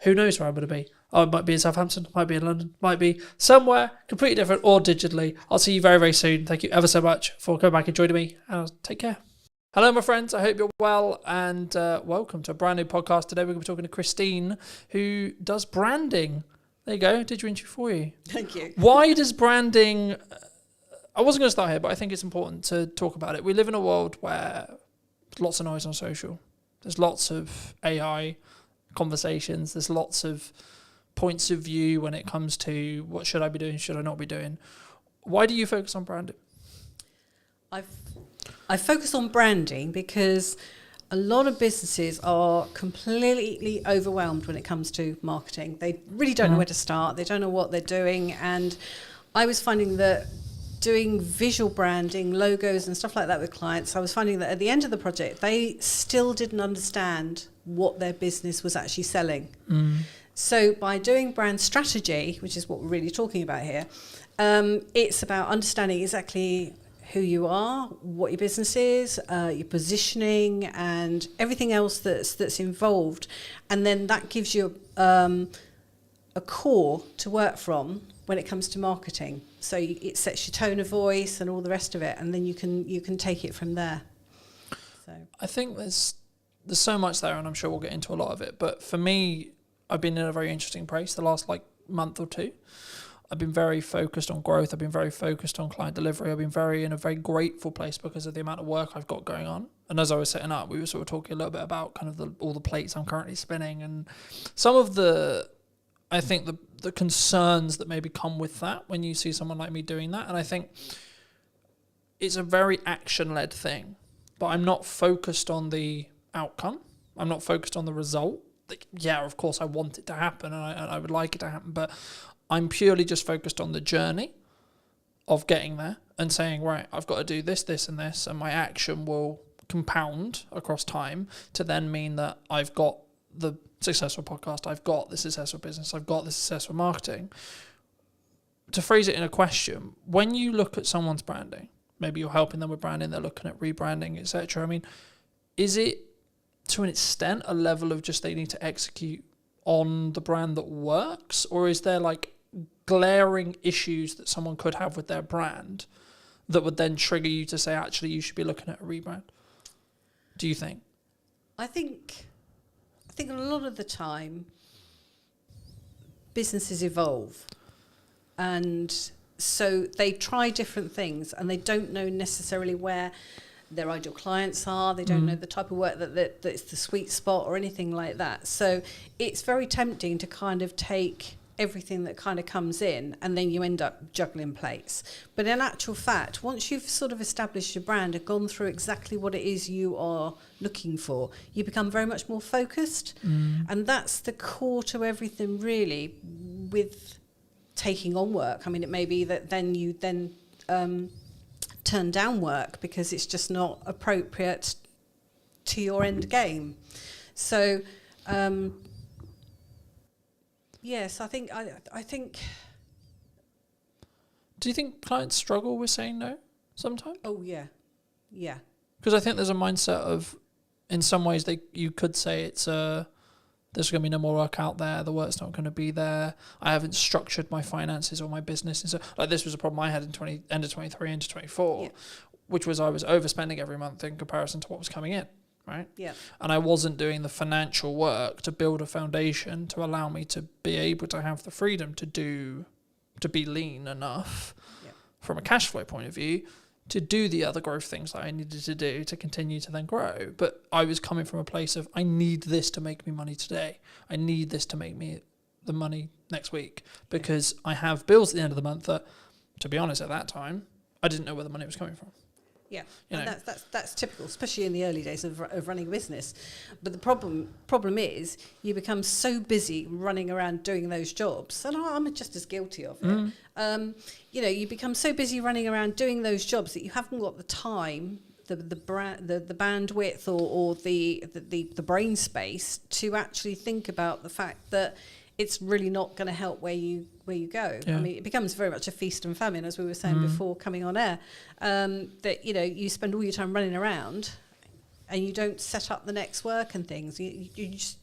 Who knows where I'm going to be? It might be in Southampton, might be in London, might be somewhere completely different or digitally. I'll see you very, very soon. Thank you ever so much for coming back and joining me. And take care. Hello, my friends. I hope you're well and welcome to a brand new podcast. Today we're going to be talking to Christine, who does branding. There you go. Did your interview for you. Thank you. Why does branding... I wasn't going to start here, but I think it's important to talk about it. We live in a world where there's lots of noise on social. There's lots of AI conversations. There's lots of points of view when it comes to what should I be doing, should I not be doing. Why do you focus on branding? I focus on branding because a lot of businesses are completely overwhelmed when it comes to marketing. They really don't know where to start. They don't know what they're doing. And I was finding that doing visual branding, logos and stuff like that with clients, I was finding that at the end of the project, they still didn't understand what their business was actually selling. So by doing brand strategy, which is what we're really talking about here, it's about understanding exactly who you are, what your business is, your positioning and everything else that's involved. And then that gives you a core to work from when it comes to marketing. So it sets your tone of voice and all the rest of it, and then you can take it from there. So I think there's so much there, and I'm sure we'll get into a lot of it. But for me, I've been in a very interesting place the last month or two. I've been very focused on growth. I've been very focused on client delivery. I've been in a very grateful place because of the amount of work I've got going on. And as I was setting up, we were sort of talking a little bit about kind of all the plates I'm currently spinning and some of the concerns that maybe come with that when you see someone like me doing that. And I think it's a very action-led thing, but I'm not focused on the outcome. I'm not focused on the result. Yeah, of course I want it to happen and I would like it to happen, but I'm purely just focused on the journey of getting there and saying, right, I've got to do this, this and this, and my action will compound across time to then mean that I've got the successful podcast, I've got the successful business, I've got the successful marketing. To phrase it in a question, when you look at someone's branding, maybe you're helping them with branding, they're looking at rebranding, etc. I mean, is it to an extent a level of just they need to execute on the brand that works, or is there like glaring issues that someone could have with their brand that would then trigger you to say, actually, you should be looking at a rebrand? Do you think? I think a lot of the time businesses evolve, and so they try different things, and they don't know necessarily where their ideal clients are. They don't know the type of work that's the sweet spot or anything like that. So it's very tempting to kind of take everything that kind of comes in, and then you end up juggling plates. But in actual fact, once you've sort of established your brand and gone through exactly what it is you are looking for, you become very much more focused. And that's the core to everything, really, with taking on work. I mean, it may be that then you turn down work because it's just not appropriate to your end game. So yes, I think. Do you think clients struggle with saying no sometimes? Oh yeah. Because I think there's a mindset of, in some ways, you could say it's there's going to be no more work out there. The work's not going to be there. I haven't structured my finances or my business. And so, like, this was a problem I had in end of 23 into 24, which was I was overspending every month in comparison to what was coming in, right? Yeah. And I wasn't doing the financial work to build a foundation to allow me to be able to have the freedom to be lean enough from a cash flow point of view to do the other growth things that I needed to do to continue to then grow. But I was coming from a place of, I need this to make me money today. I need this to make me the money next week, because I have bills at the end of the month that, to be honest, at that time, I didn't know where the money was coming from. Yeah, You and know. that's typical, especially in the early days of running a business. But the problem is you become so busy running around doing those jobs, and I'm just as guilty of it. You become so busy running around doing those jobs that you haven't got the time, the bandwidth, or the brain space to actually think about the fact that it's really not going to help where you go. Yeah. I mean, it becomes very much a feast and famine, as we were saying before coming on air. That you spend all your time running around, and you don't set up the next work and things. It's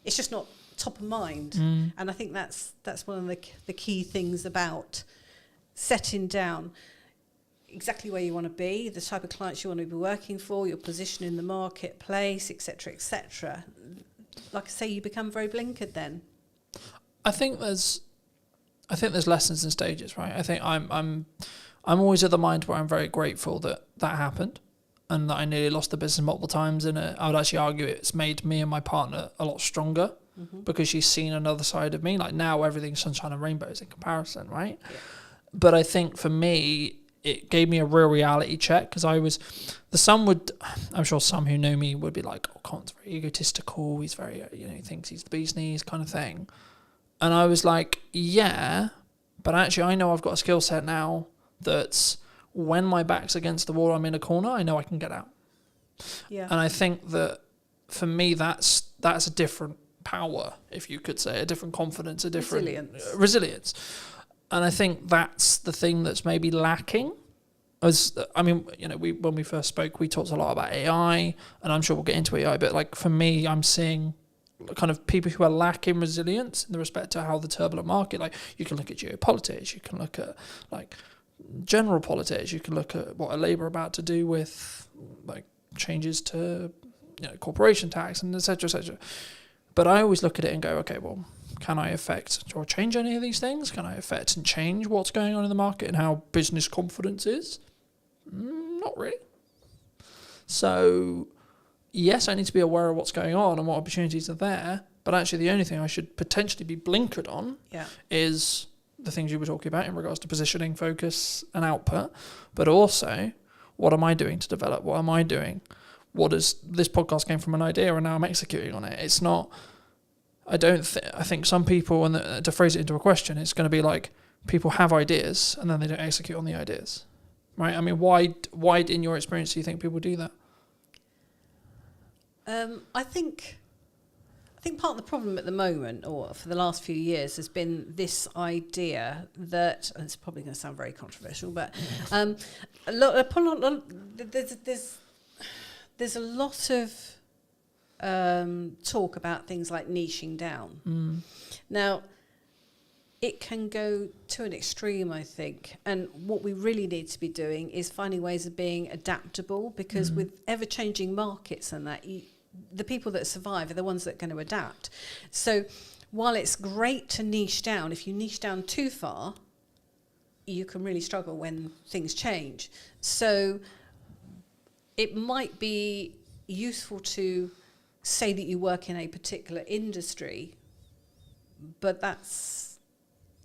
just not top of mind. And I think that's one of the key things about setting down exactly where you want to be, the type of clients you want to be working for, your position in the marketplace, etc., etc. Like I say, you become very blinkered then. I think there's lessons and stages, right? I think I'm always of the mind where I'm very grateful that happened, and that I nearly lost the business multiple times. And I would actually argue it's made me and my partner a lot stronger, because she's seen another side of me. Like, now everything's sunshine and rainbows in comparison, right? Yeah. But I think for me, it gave me a real reality check, because I'm sure some who know me would be like, oh, Colin's very egotistical. He's very, he thinks he's the bee's knees kind of thing. And I was like, yeah, but actually I know I've got a skill set now that's, when my back's against the wall, I'm in a corner, I know I can get out. Yeah. And I think that for me, that's a different power, if you could say, a different confidence, a different resilience. And I think that's the thing that's maybe lacking. When we first spoke, we talked a lot about AI, and I'm sure we'll get into AI, but like, for me, I'm seeing kind of people who are lacking resilience in the respect to how the turbulent market, like, you can look at geopolitics, you can look at like general politics, you can look at what are Labour about to do with like changes to corporation tax and etc. But I always look at it and go, okay, well, can I affect or change any of these things? Can I affect and change what's going on in the market and how business confidence is? Not really. So yes, I need to be aware of what's going on and what opportunities are there, but actually the only thing I should potentially be blinkered on is the things you were talking about in regards to positioning, focus and output, but also, what am I doing to develop? What am I doing? This podcast came from an idea and now I'm executing on it. It's not, I think some people, and to phrase it into a question, it's going to be like, people have ideas and then they don't execute on the ideas, right? I mean, why in your experience do you think people do that? I think think part of the problem at the moment, or for the last few years, has been this idea that, and it's probably going to sound very controversial, but there's a lot of talk about things like niching down. Now, it can go to an extreme, I think. And what we really need to be doing is finding ways of being adaptable, because with ever-changing markets and that, the people that survive are the ones that are going to adapt. So while it's great to niche down, if you niche down too far, you can really struggle when things change. So it might be useful to say that you work in a particular industry, but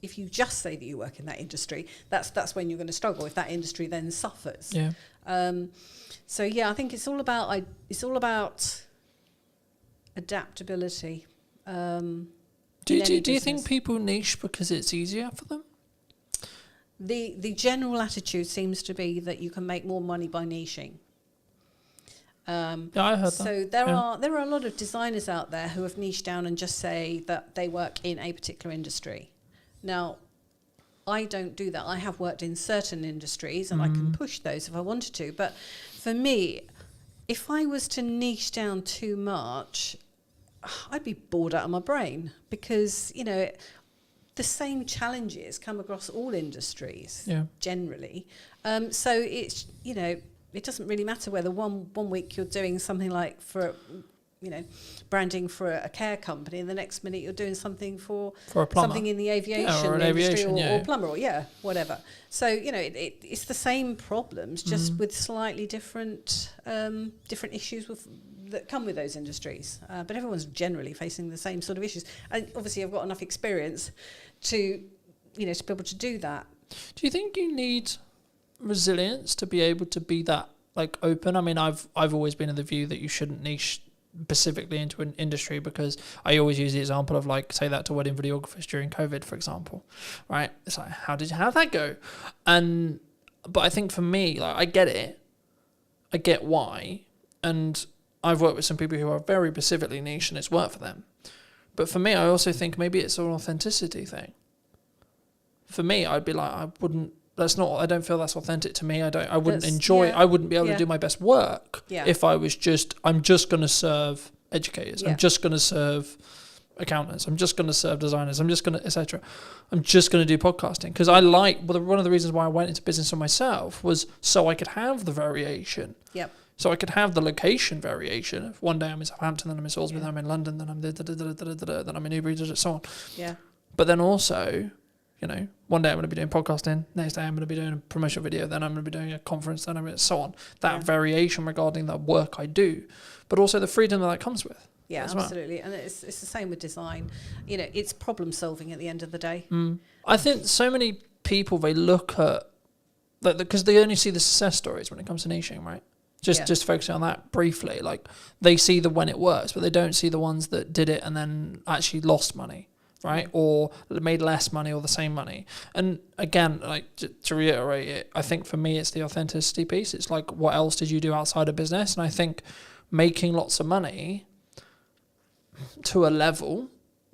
if you just say that you work in that industry, that's when you're going to struggle, if that industry then suffers. Yeah. So yeah, I think it's all about adaptability. Do you think people niche because it's easier for them? The general attitude seems to be that you can make more money by niching. Yeah, I heard that. So there are a lot of designers out there who have niched down and just say that they work in a particular industry. Now, I don't do that. I have worked in certain industries and I can push those if I wanted to. But for me, if I was to niche down too much, I'd be bored out of my brain, because, the same challenges come across all industries generally. So it's, it doesn't really matter whether one week you're doing something like for branding for a care company, and the next minute you're doing something for a plumber. something in the aviation industry or plumber or whatever. So it's the same problems, just with slightly different issues that come with those industries. But everyone's generally facing the same sort of issues. And obviously, I've got enough experience to be able to do that. Do you think you need resilience to be able to be that open? I mean, I've always been of the view that you shouldn't niche specifically into an industry, because I always use the example of say that to wedding videographers during COVID, for example, right? It's like, how'd that go? But I think for me, I get it, I get why, and I've worked with some people who are very specifically niche and it's worked for them. But for me, I also think maybe it's an authenticity thing. For me, I'd be like, I don't feel that's authentic to me. I wouldn't enjoy it. I wouldn't be able to do my best work if I was I'm just going to serve educators. I'm just going to serve accountants. I'm just going to serve designers. I'm just going to, etc. I'm just going to do podcasting. Because one of the reasons why I went into business for myself was so I could have the variation. Yep. So I could have the location variation. If one day I'm in Southampton, then I'm in Salisbury, then I'm in London, then I'm then I'm in Newbury, so on. Yeah. But then also, one day I'm going to be doing podcasting, next day I'm going to be doing a promotional video, then I'm going to be doing a conference, then I'm going to, so on. That variation regarding the work I do, but also the freedom that comes with. Yeah, absolutely. Well. And it's the same with design. It's problem solving at the end of the day. I think so many people, they look at, because they only see the success stories when it comes to niching, right? Just focusing on that briefly. They see the when it works, but they don't see the ones that did it and then actually lost money. Right, or made less money or the same money. And again, to reiterate it, I think for me it's the authenticity piece. It's what else did you do outside of business? And I think making lots of money to a level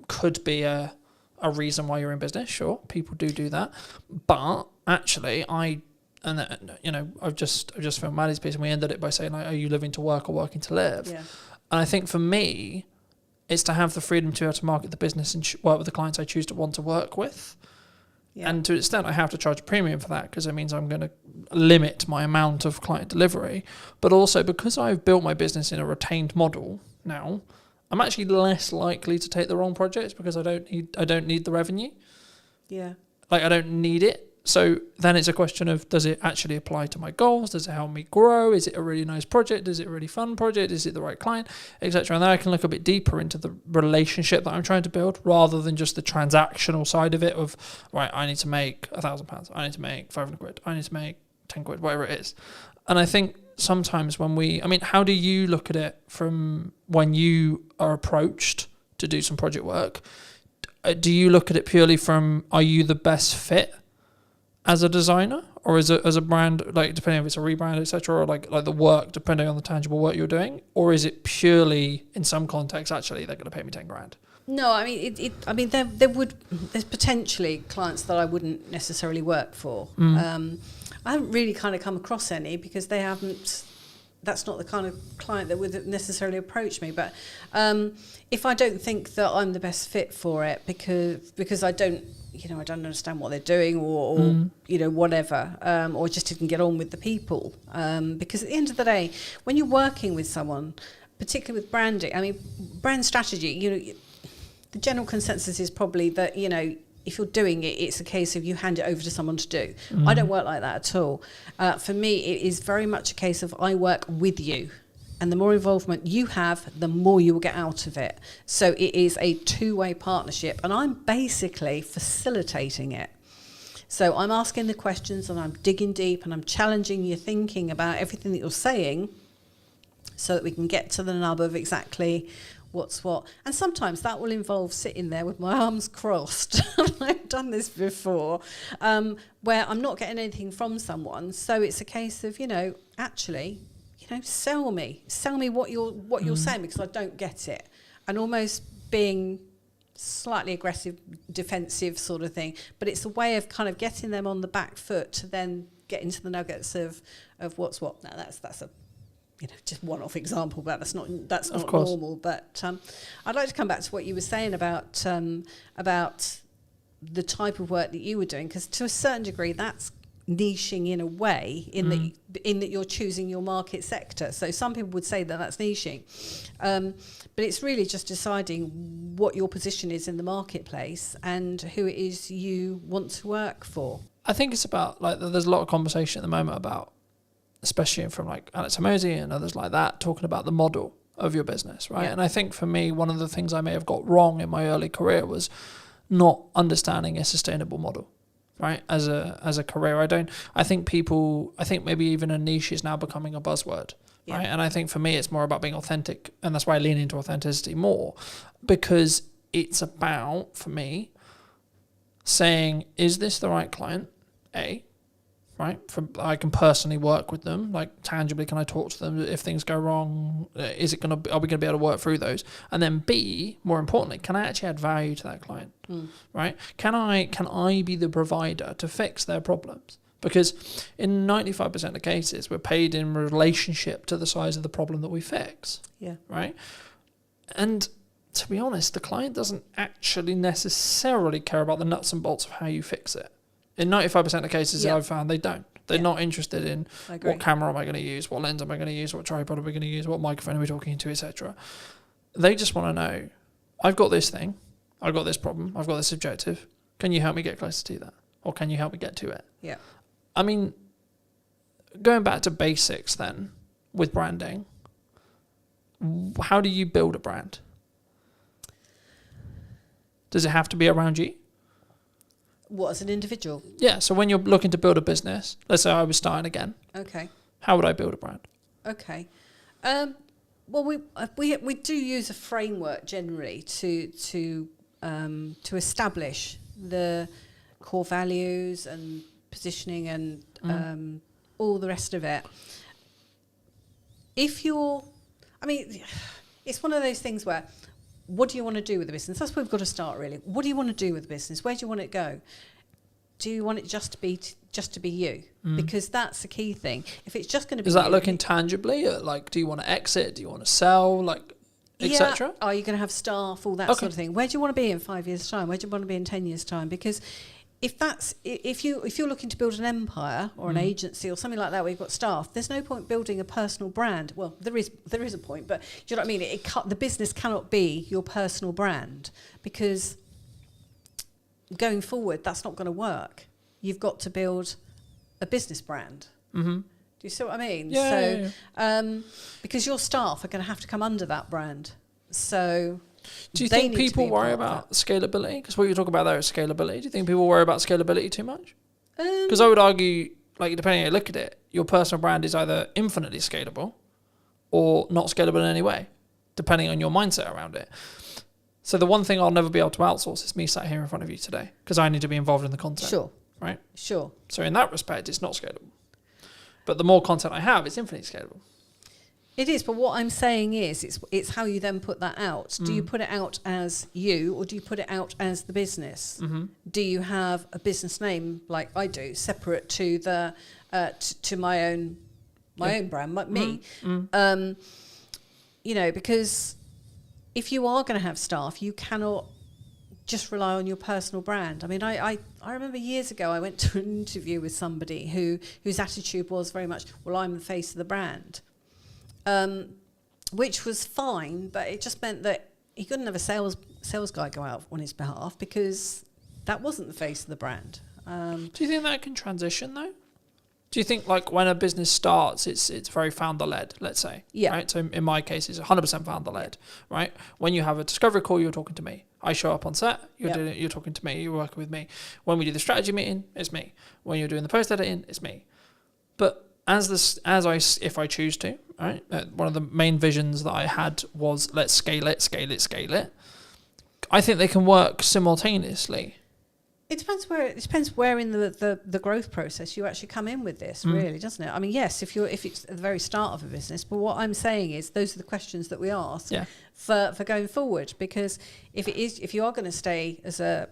could be a reason why you're in business. Sure, people do that, but actually, I've just filmed Maddie's piece, and we ended it by saying, are you living to work or working to live? Yeah. And I think for me, it's to have the freedom to be able to market the business and work with the clients I choose to want to work with. Yeah. And to an extent, I have to charge a premium for that, because it means I'm going to limit my amount of client delivery. But also, because I've built my business in a retained model now, I'm actually less likely to take the wrong projects, because I don't need the revenue. Yeah. I don't need it. So then it's a question of, does it actually apply to my goals? Does it help me grow? Is it a really nice project? Is it a really fun project? Is it the right client, etc.? And then I can look a bit deeper into the relationship that I'm trying to build, rather than just the transactional side of it of, right, I need to make £1,000. I need to make 500 quid. I need to make 10 quid, whatever it is. And I think sometimes how do you look at it from when you are approached to do some project work? Do you look at it purely from, are you the best fit? as a designer or as a brand, like depending if it's a rebrand, etc., or like the work, depending on the tangible work you're doing, or is it purely in some context actually they're going to pay me 10 grand? No, I mean, there's potentially clients that I wouldn't necessarily work for. I haven't really kind of come across any because they haven't. That's not the kind of client that would necessarily approach me. But if I don't think that I'm the best fit for it because I don't understand what they're doing or whatever, or just didn't get on with the people. Because at the end of the day, when you're working with someone, particularly with branding, I mean, brand strategy, the general consensus is probably that, if you're doing it, it's a case of you hand it over to someone to do. I don't work like that at all. For me, it is very much a case of I work with you. And the more involvement you have, the more you will get out of it. So it is a two-way partnership. And I'm basically facilitating it. So I'm asking the questions and I'm digging deep and I'm challenging your thinking about everything that you're saying so that we can get to the nub of exactly what's what. And sometimes that will involve sitting there with my arms crossed. I've done this before, where I'm not getting anything from someone. So it's a case of, actually, sell me what you're saying, because I don't get it. And almost being slightly aggressive, defensive sort of thing. But it's a way of kind of getting them on the back foot to then get into the nuggets of what's what. Now that's a just one-off example, but that's not normal. But I'd like to come back to what you were saying about the type of work that you were doing, because to a certain degree that's niching in a way, in that you're choosing your market sector. So some people would say that that's niching, but it's really just deciding what your position is in the marketplace and who it is you want to work for. I think it's about, like, there's a lot of conversation at the moment about, especially from like Alex Hormozy and others like that, talking about the model of your business, right? Yeah. And I think for me, one of the things I may have got wrong in my early career was not understanding a sustainable model, right? As a career, I think maybe even a niche is now becoming a buzzword, right? And I think for me, it's more about being authentic, and that's why I lean into authenticity more, because it's about, for me, saying, is this the right client? Right? I can personally work with them, like tangibly, can I talk to them if things go wrong? Are we going to be able to work through those? And then B, more importantly, can I actually add value to that client? Right? Can I be the provider to fix their problems? Because in 95% of cases, we're paid in relationship to the size of the problem that we fix. Yeah. Right? And to be honest, the client doesn't actually necessarily care about the nuts and bolts of how you fix it. In 95% of cases that I've found, they don't. They're not interested in what camera am I going to use, what lens am I going to use, what tripod are we going to use, what microphone are we talking into, etc. They just want to know, I've got this thing, I've got this problem, I've got this objective. Can you help me get closer to that? Or can you help me get to it? Yeah. I mean, going back to basics then, with branding, how do you build a brand? Does it have to be around you? What, as an individual? Yeah, so when you're looking to build a business, let's say I was starting again. Okay. How would I build a brand? Okay. Well, we do use a framework generally to establish the core values and positioning and all the rest of it. It's one of those things where, what do you want to do with the business? That's where we've got to start, really. What do you want to do with the business? Where do you want it to go? Do you want it just to be you? Because that's the key thing. If it's just going to be, is that looking tangibly at, like, do you want to exit? Do you want to sell? Like, etc. Are you going to have staff? All that sort of thing. Where do you want to be in 5 years' time? Where do you want to be in 10 years' time? Because if you're looking to build an empire or an agency or something like that where you've got staff, there's no point building a personal brand. Well, there is a point, but do you know what I mean? The business cannot be your personal brand, because going forward, that's not going to work. You've got to build a business brand. Do you see what I mean? Yeah. So, because your staff are going to have to come under that brand. So, do you think people worry about scalability? Because what you talk about there is scalability. Do you think people worry about scalability too much? Because I would argue, like, depending on how you look at it, your personal brand is either infinitely scalable or not scalable in any way, depending on your mindset around it. So the one thing I'll never be able to outsource is me sat here in front of you today, because I need to be involved in the content. Sure. right? Sure. So in that respect, it's not scalable. But the more content I have, it's infinitely scalable. It is, but what I'm saying is, it's how you then put that out. Do you put it out as you, or do you put it out as the business? Do you have a business name like I do, separate to the to my own brand, like me? You know, because if you are going to have staff, you cannot just rely on your personal brand. I mean, I remember years ago I went to an interview with somebody whose attitude was very much, well, I'm the face of the brand. Which was fine, but it just meant that he couldn't have a sales guy go out on his behalf because that wasn't the face of the brand. Do you think that can transition though? Do you think like when a business starts, it's very founder led, let's say? Yeah. Right. So in my case, it's 100% founder led. Right. When you have a discovery call, you're talking to me. I show up on set. You're talking to me. You're working with me. When we do the strategy meeting, it's me. When you're doing the post editing, it's me. But if I choose to, right? One of the main visions that I had was let's scale it. I think they can work simultaneously. It depends where in the growth process you actually come in with this, really, doesn't it? I mean, yes, if it's at the very start of a business, but what I'm saying is those are the questions that we ask for going forward. Because if you are going to stay as a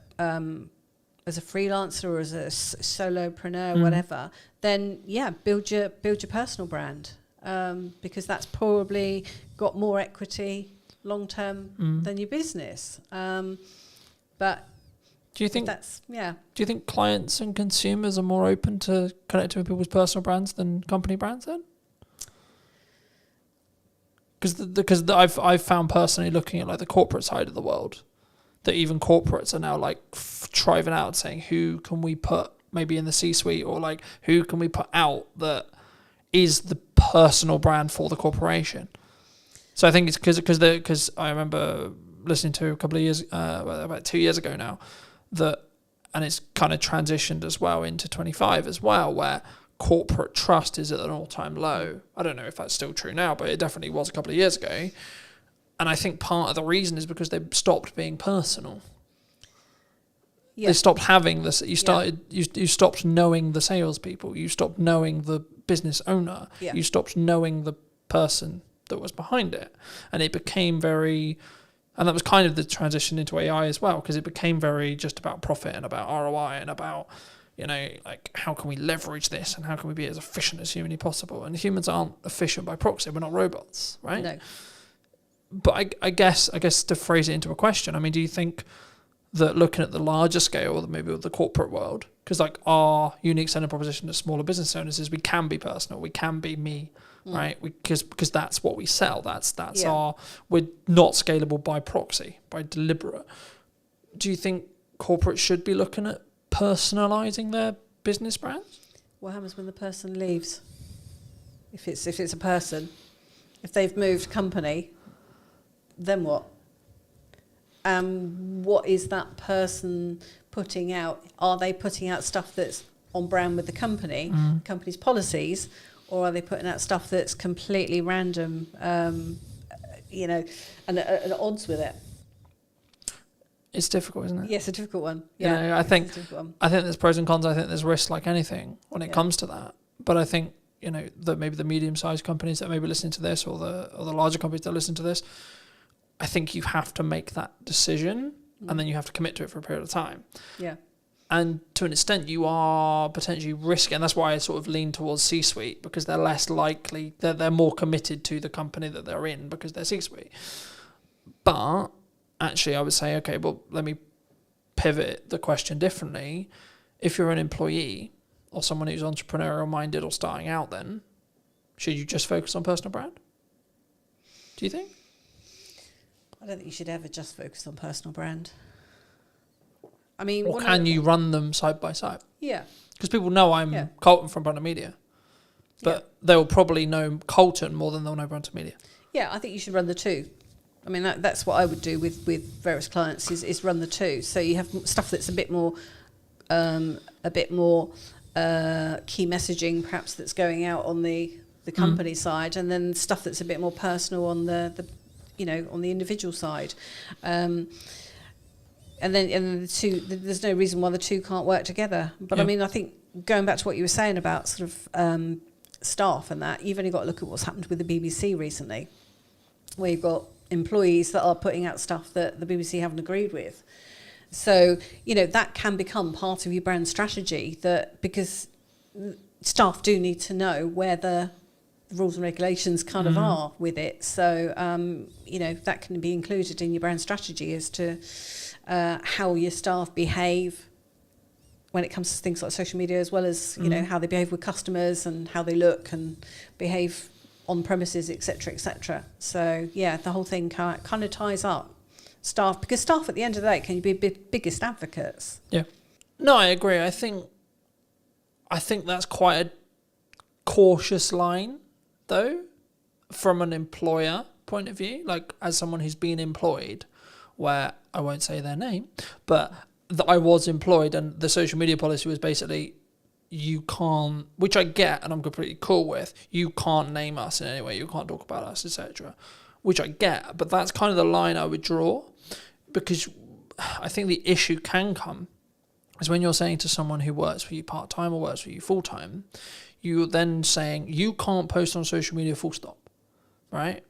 freelancer or as a solopreneur, whatever, then build your personal brand, because that's probably got more equity long term than your business. But do you think that's Do you think clients and consumers are more open to connecting with people's personal brands than company brands then? Because I've found personally looking at like the corporate side of the world, that even corporates are now like driving out saying who can we put maybe in the C-suite, or like who can we put out that is the personal brand for the corporation. So I think it's because I remember listening to a couple of years, about 2 years ago now, and it's kind of transitioned as well into 25 as well, where corporate trust is at an all-time low. I don't know if that's still true now, but it definitely was a couple of years ago. And I think part of the reason is because they stopped being personal. Yeah. They stopped having this. You stopped knowing the salespeople. You stopped knowing the business owner. Yeah. You stopped knowing the person that was behind it. And it became very, and that was kind of the transition into AI as well, because it became very just about profit and about ROI and about, like how can we leverage this and how can we be as efficient as humanly possible? And humans aren't efficient by proxy. We're not robots, right? No. But I guess to phrase it into a question, I mean, do you think that looking at the larger scale, or maybe with the corporate world, because like our unique selling proposition to smaller business owners is we can be personal, we can be me, right? Because that's what we sell. That's we're not scalable by proxy, by deliberate. Do you think corporates should be looking at personalizing their business brands? What happens when the person leaves? If it's a person, if they've moved company, then what? What is that person putting out? Are they putting out stuff that's on brand with the company's policies, or are they putting out stuff that's completely random, and at odds with it? It's difficult, isn't it? Yes, a difficult one. Yeah, I think there's pros and cons. I think there's risks like anything when it comes to that. But I think that maybe the medium-sized companies that may be listening to this, or the larger companies that listen to this, I think you have to make that decision, and then you have to commit to it for a period of time. Yeah. And to an extent, you are potentially risking, and that's why I sort of lean towards C-suite, because they're less likely, they're more committed to the company that they're in because they're C-suite. But actually, I would say, okay, well, let me pivot the question differently. If you're an employee or someone who's entrepreneurial minded or starting out, then should you just focus on personal brand? Do you think? I don't think you should ever just focus on personal brand. I mean, or can you run them side by side? Yeah. Because people know I'm Colton from Brand Media, but they'll probably know Colton more than they'll know Brand Media. Yeah, I think you should run the two. I mean, that's what I would do with various clients is run the two. So you have stuff that's a bit more key messaging, perhaps, that's going out on the company side, and then stuff that's a bit more personal on the on the individual side. and then the two, there's no reason why the two can't work together. But I mean, I think going back to what you were saying about sort of staff and that, you've only got to look at what's happened with the BBC recently, where you've got employees that are putting out stuff that the BBC haven't agreed with. So, you know, that can become part of your brand strategy, that because staff do need to know where the rules and regulations kind of are with it. So, you know, that can be included in your brand strategy as to how your staff behave when it comes to things like social media, as well as, you know, how they behave with customers and how they look and behave on premises, etc., etc. So, yeah, the whole thing kind of ties up staff, because staff at the end of the day can be biggest advocates. Yeah. No, I agree. I think that's quite a cautious line, though, from an employer point of view. Like, as someone who's been employed, where I won't say their name, but I was employed, and the social media policy was basically, you can't, which I get and I'm completely cool with, you can't name us in any way, you can't talk about us, etc., which I get, but that's kind of the line I would draw, because I think the issue can come is when you're saying to someone who works for you part-time or works for you full-time, you're then saying, you can't post on social media full stop, right?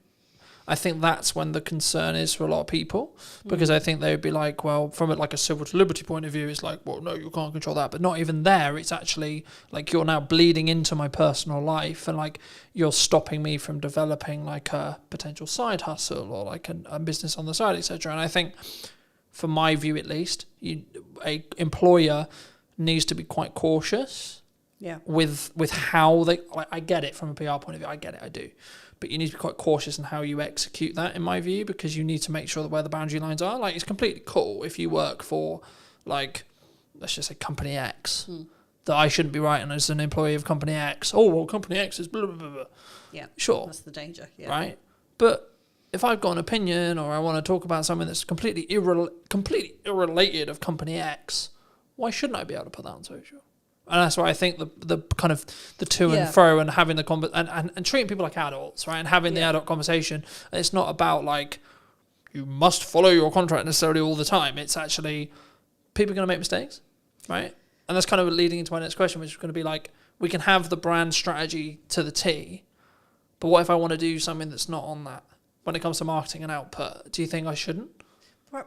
I think that's when the concern is for a lot of people, because I think they would be like, well, from like a civil to liberty point of view, it's like, well, no, you can't control that. But not even there. It's actually like, you're now bleeding into my personal life, and like, you're stopping me from developing like a potential side hustle or like a business on the side, etc. And I think, from my view at least, a employer needs to be quite cautious with how they, I get it from a PR point of view, I get it, I do. But you need to be quite cautious in how you execute that, in my view, because you need to make sure that where the boundary lines are. Like, it's completely cool if you work for, like, let's just say Company X, that I shouldn't be writing as an employee of Company X. Oh, well, Company X is blah, blah, blah, blah. Yeah, sure. That's the danger, Right? But if I've got an opinion, or I want to talk about something that's completely irrelated of Company X, why shouldn't I be able to put that on social? And that's why I think the kind of the to and fro, and having the and treating people like adults, right, and having the adult conversation. It's not about like, you must follow your contract necessarily all the time. It's actually, people are going to make mistakes, right? And that's kind of leading into my next question, which is going to be like, we can have the brand strategy to the T, but what if I want to do something that's not on that? When it comes to marketing and output, do you think I shouldn't?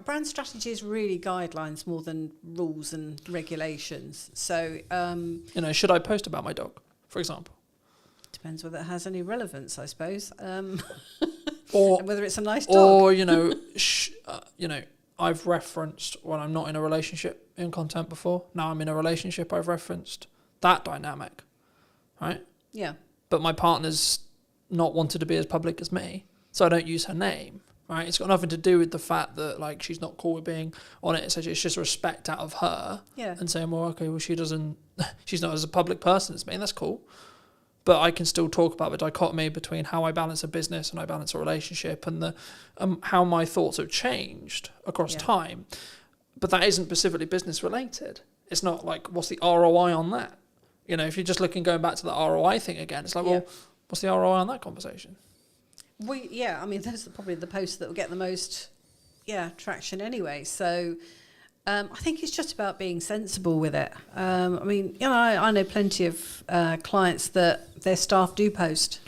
Brand strategy is really guidelines more than rules and regulations. So, you know, should I post about my dog, for example? Depends whether it has any relevance, I suppose. Or whether it's a nice dog. Or, you know, I've referenced when I'm not in a relationship in content before. Now I'm in a relationship, I've referenced that dynamic, right? Yeah. But my partner's not wanted to be as public as me, so I don't use her name. Right, it's got nothing to do with the fact that like she's not cool with being on it. It's just respect out of her, and saying, well, okay, well, she's not as a public person as me, and that's cool. But I can still talk about the dichotomy between how I balance a business and I balance a relationship, and the how my thoughts have changed across time. But that isn't specifically business related. It's not like, what's the ROI on that? You know, if you're just going back to the ROI thing again, it's like, well, what's the ROI on that conversation? I mean, those are probably the posts that will get the most, traction anyway. So I think it's just about being sensible with it. I mean, you know, I know plenty of clients that their staff do post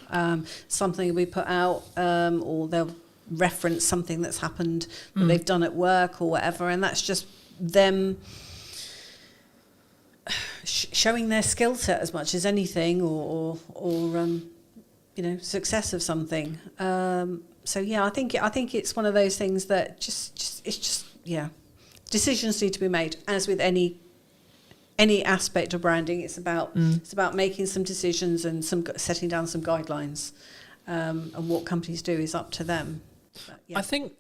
something we put out, or they'll reference something that's happened that they've done at work or whatever, and that's just them showing their skill set as much as anything, or you know, success of something. So I think it's one of those things that decisions need to be made. As with any aspect of branding, it's about making some decisions and setting down some guidelines. And what companies do is up to them. But, I think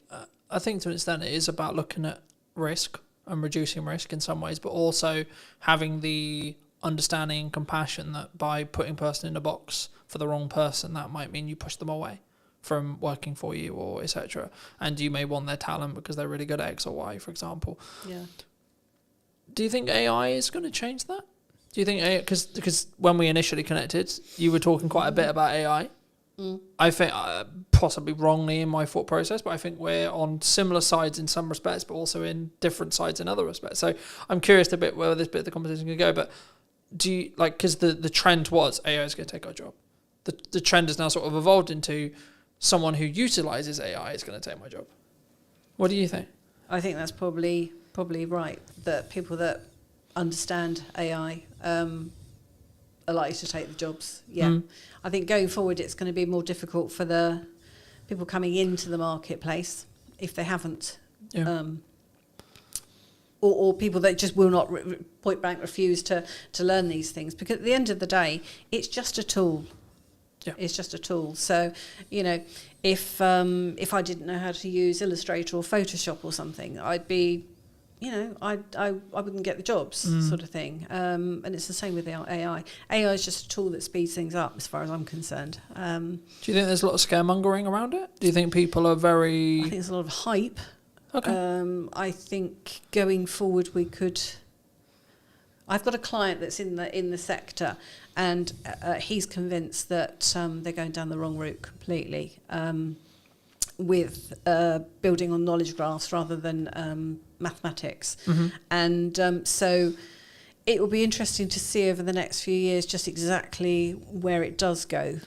to an extent it is about looking at risk and reducing risk in some ways, but also having the understanding and compassion that by putting person in a box for the wrong person, that might mean you push them away from working for you, or etc. And you may want their talent because they're really good at X or Y, for example. Yeah. Do you think AI is going to change that? Do you think AI, because when we initially connected, you were talking quite a bit about AI, I think, possibly wrongly in my thought process, but I think we're on similar sides in some respects, but also in different sides in other respects. So I'm curious a bit where this bit of the conversation can go, but do you, like, because the trend was AI is going to take our job. The trend has now sort of evolved into someone who utilizes AI is going to take my job. What do you think? I think that's probably right, that people that understand AI are likely to take the jobs. Yeah. I think going forward it's going to be more difficult for the people coming into the marketplace if they haven't, or people that just will not point blank refuse to learn these things, because at the end of the day it's just a tool. Yeah. It's just a tool. So, you know, if I didn't know how to use Illustrator or Photoshop or something, I'd be, you know, I wouldn't get the jobs, sort of thing. And it's the same with AI. AI is just a tool that speeds things up, as far as I'm concerned. Do you think there's a lot of scaremongering around it? Do you think people are very... I think there's a lot of hype. Okay. I think going forward we could... I've got a client that's in the sector, and he's convinced that they're going down the wrong route completely, with building on knowledge graphs rather than mathematics. And so it will be interesting to see over the next few years just exactly where it does go.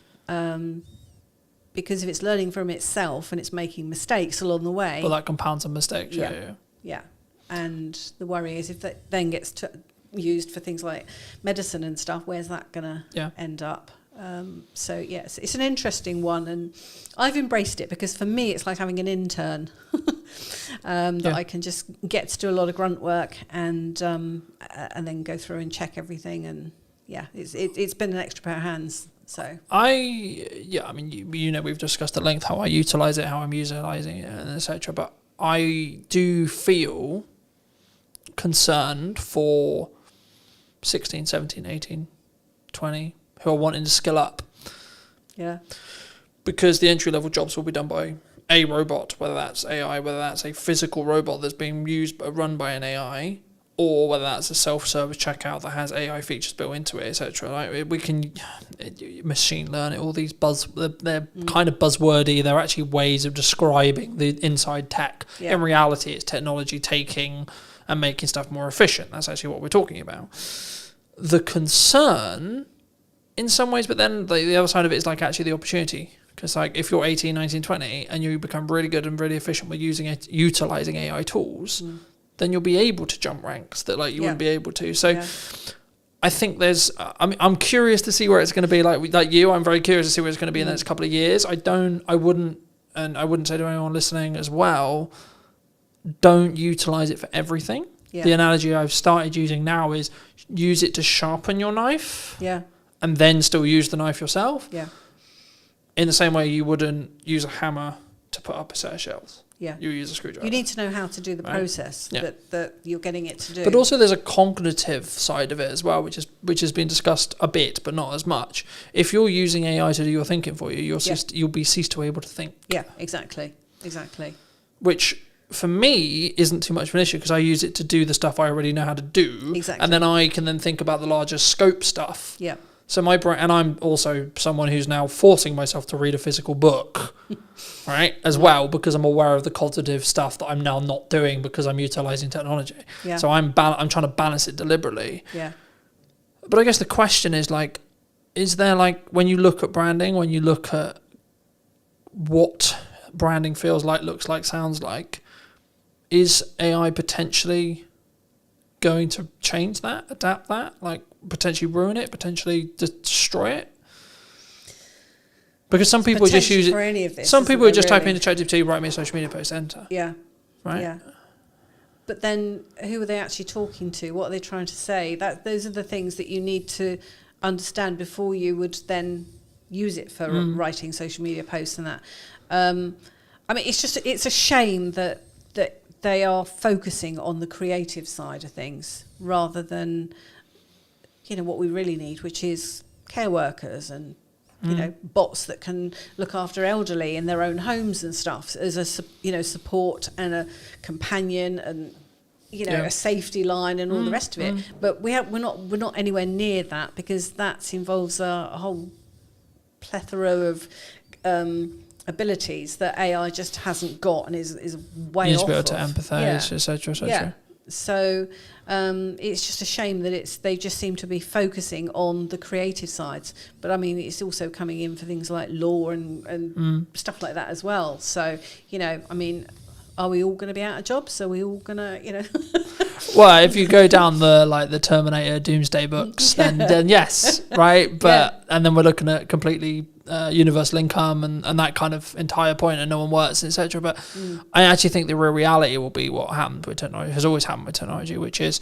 Because if it's learning from itself and it's making mistakes along the way... Well, that compounds on mistakes, yeah. And the worry is if that then gets used for things like medicine and stuff, where's that going to end up? So yes, it's an interesting one, and I've embraced it because for me it's like having an intern that I can just get to do a lot of grunt work and then go through and check everything, and it's been an extra pair of hands. So I mean, you know, we've discussed at length how I utilize it, how I'm utilizing it, and etc. But I do feel concerned for 16, 17, 18, 20 who are wanting to skill up. Yeah. Because the entry-level jobs will be done by a robot, whether that's AI, whether that's a physical robot that's being run by an AI, or whether that's a self-service checkout that has AI features built into it, etc. Like, we can machine learn it, all these they're kind of buzzwordy. They're actually ways of describing the inside tech. Yeah. In reality, it's technology taking and making stuff more efficient. That's actually what we're talking about. The concern, in some ways, but then the other side of it is like actually the opportunity. Because like if you're 18, 19, 20 and you become really good and really efficient with utilizing AI tools, then you'll be able to jump ranks that like you wouldn't be able to. So I think there's, I'm curious to see where it's going to be. Like you, I'm very curious to see where it's going to be in the next couple of years. I wouldn't say to anyone listening as well, don't utilize it for everything. Yeah. The analogy I've started using now is use it to sharpen your knife. Yeah. And then still use the knife yourself. Yeah. In the same way you wouldn't use a hammer to put up a set of shelves. Yeah. You use a screwdriver. You need to know how to do the process that you're getting it to do. But also there's a cognitive side of it as well, which has been discussed a bit, but not as much. If you're using AI to do your thinking for you, you'll be ceased to be able to think. Yeah, exactly. Which for me isn't too much of an issue because I use it to do the stuff I already know how to do. Exactly. And then I can then think about the larger scope stuff. Yeah. So my brain, and I'm also someone who's now forcing myself to read a physical book, right, as well, because I'm aware of the cognitive stuff that I'm now not doing because I'm utilizing technology. Yeah. So I'm trying to balance it deliberately. Yeah. But I guess the question is like, is there like, when you look at branding, when you look at what branding feels like, looks like, sounds like, is AI potentially going to change that, adapt that, like potentially ruin it, potentially destroy it? Because some people just use it. Some people just type into ChatGPT, write me a social media post, enter. Yeah. Right. Yeah. But then, who are they actually talking to? What are they trying to say? Those are the things that you need to understand before you would then use it for writing social media posts and that. I mean, it's a shame that they are focusing on the creative side of things rather than, you know, what we really need, which is care workers and, you know, bots that can look after elderly in their own homes and stuff as a, you know, support and a companion and, you know, a safety line and all the rest of it. But we're not anywhere near that, because that involves a whole plethora of abilities that AI just hasn't got and is way You need off to be able to of. empathise, etc., etc. Yeah. So it's just a shame that they just seem to be focusing on the creative sides. But I mean, it's also coming in for things like law and stuff like that as well. So, you know, I mean, are we all going to be out of jobs? Are we all going to, you know? Well, if you go down the Terminator Doomsday books, then yes, right? But and then we're looking at completely universal income and that kind of entire point, and no one works, etc. But I actually think the real reality will be what happened with technology, has always happened with technology, which is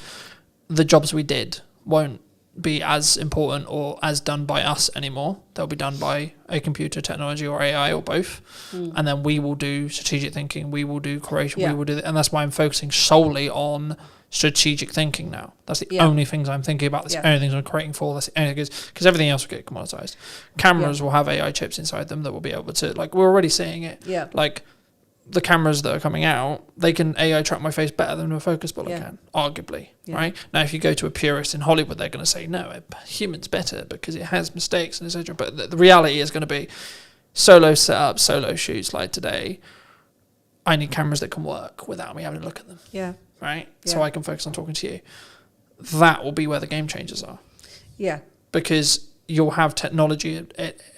the jobs we did won't be as important or as done by us anymore. They'll be done by a computer, technology, or AI, or both. And then we will do strategic thinking, we will do creation, we will do, and that's why I'm focusing solely on strategic thinking now. That's the only things I'm thinking about. That's the only things I'm creating for. That's the only because everything else will get commoditized. Cameras will have AI chips inside them that will be able to, like, we're already seeing it. Yeah. Like the cameras that are coming out, they can AI track my face better than a focus puller can, arguably. Right now, if you go to a purist in Hollywood, they're going to say no, a human's better because it has mistakes and etc. But the reality is going to be solo setup, solo shoots like today. I need cameras that can work without me having to look at them. Yeah. Right? Yeah. So I can focus on talking to you. That will be where the game changers are. Yeah. Because you'll have technology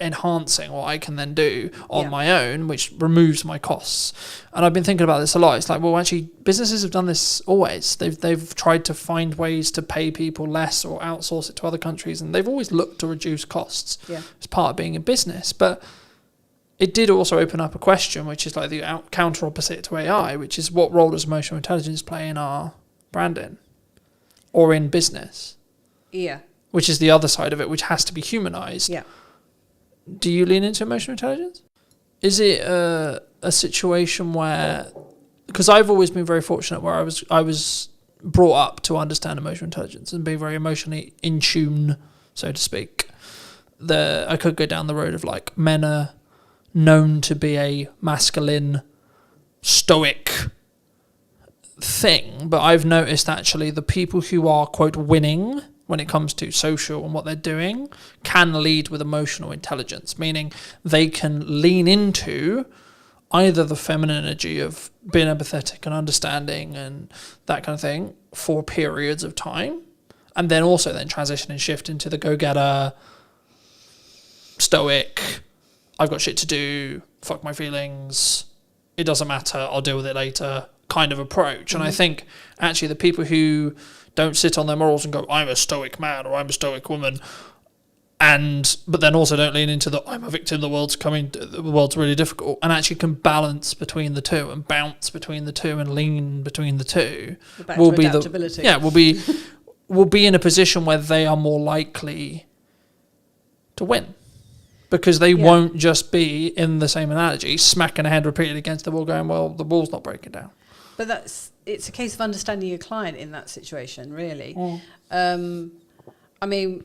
enhancing what I can then do on my own, which removes my costs. And I've been thinking about this a lot. It's like, well, actually, businesses have done this always. They've tried to find ways to pay people less or outsource it to other countries, and they've always looked to reduce costs as part of being a business. But it did also open up a question, which is like the counter opposite to AI, which is what role does emotional intelligence play in our branding or in business? Yeah. Which is the other side of it, which has to be humanized. Yeah. Do you lean into emotional intelligence? Is it a situation where, because I've always been very fortunate where I was brought up to understand emotional intelligence and be very emotionally in tune, so to speak. I could go down the road of like men are known to be a masculine, stoic thing, but I've noticed actually the people who are, quote, winning when it comes to social and what they're doing can lead with emotional intelligence, meaning they can lean into either the feminine energy of being empathetic and understanding and that kind of thing for periods of time, and then also then transition and shift into the go-getter, stoic, I've got shit to do, fuck my feelings, it doesn't matter, I'll deal with it later kind of approach. And I think actually the people who don't sit on their morals and go, I'm a stoic man or I'm a stoic woman, but then also don't lean into the I'm a victim, the world's really difficult, and actually can balance between the two and bounce between the two and lean between the two, will be will be in a position where they are more likely to win. Because they won't just be, in the same analogy, smacking a head repeatedly against the wall going, well, the wall's not breaking down. But it's a case of understanding your client in that situation, really. I mean,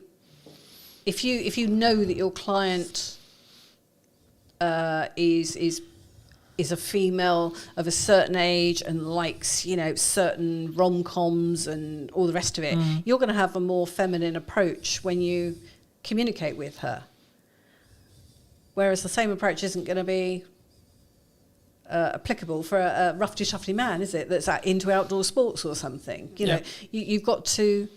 if you know that your client is a female of a certain age and likes, you know, certain rom-coms and all the rest of it, you're going to have a more feminine approach when you communicate with her. Whereas the same approach isn't going to be applicable for a roughy-tufty man, is it? That's into outdoor sports or something. You know, you've got to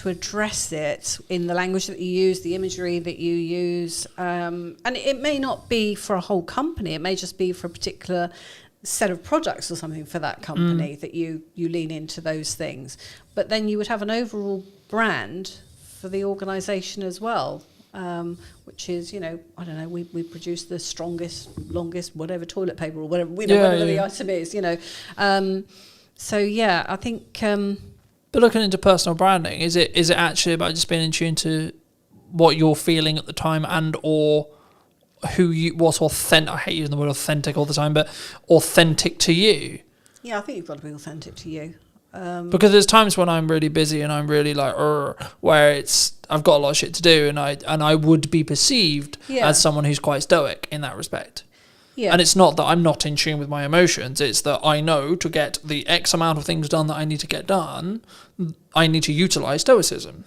address it in the language that you use, the imagery that you use, and it may not be for a whole company. It may just be for a particular set of products or something for that company that you lean into those things. But then you would have an overall brand for the organisation as well. Which is, you know, I don't know, we produce the strongest, longest, whatever toilet paper or whatever, whatever the item is, you know. So yeah, I think. But looking into personal branding, is it actually about just being in tune to what you're feeling at the time and or what's authentic? I hate using the word authentic all the time, but authentic to you. Yeah, I think you've got to be authentic to you. Because there's times when I'm really busy and I'm really like, where I've got a lot of shit to do, and I would be perceived as someone who's quite stoic in that respect. Yeah. And it's not that I'm not in tune with my emotions, it's that I know to get the X amount of things done that I need to get done, I need to utilise stoicism.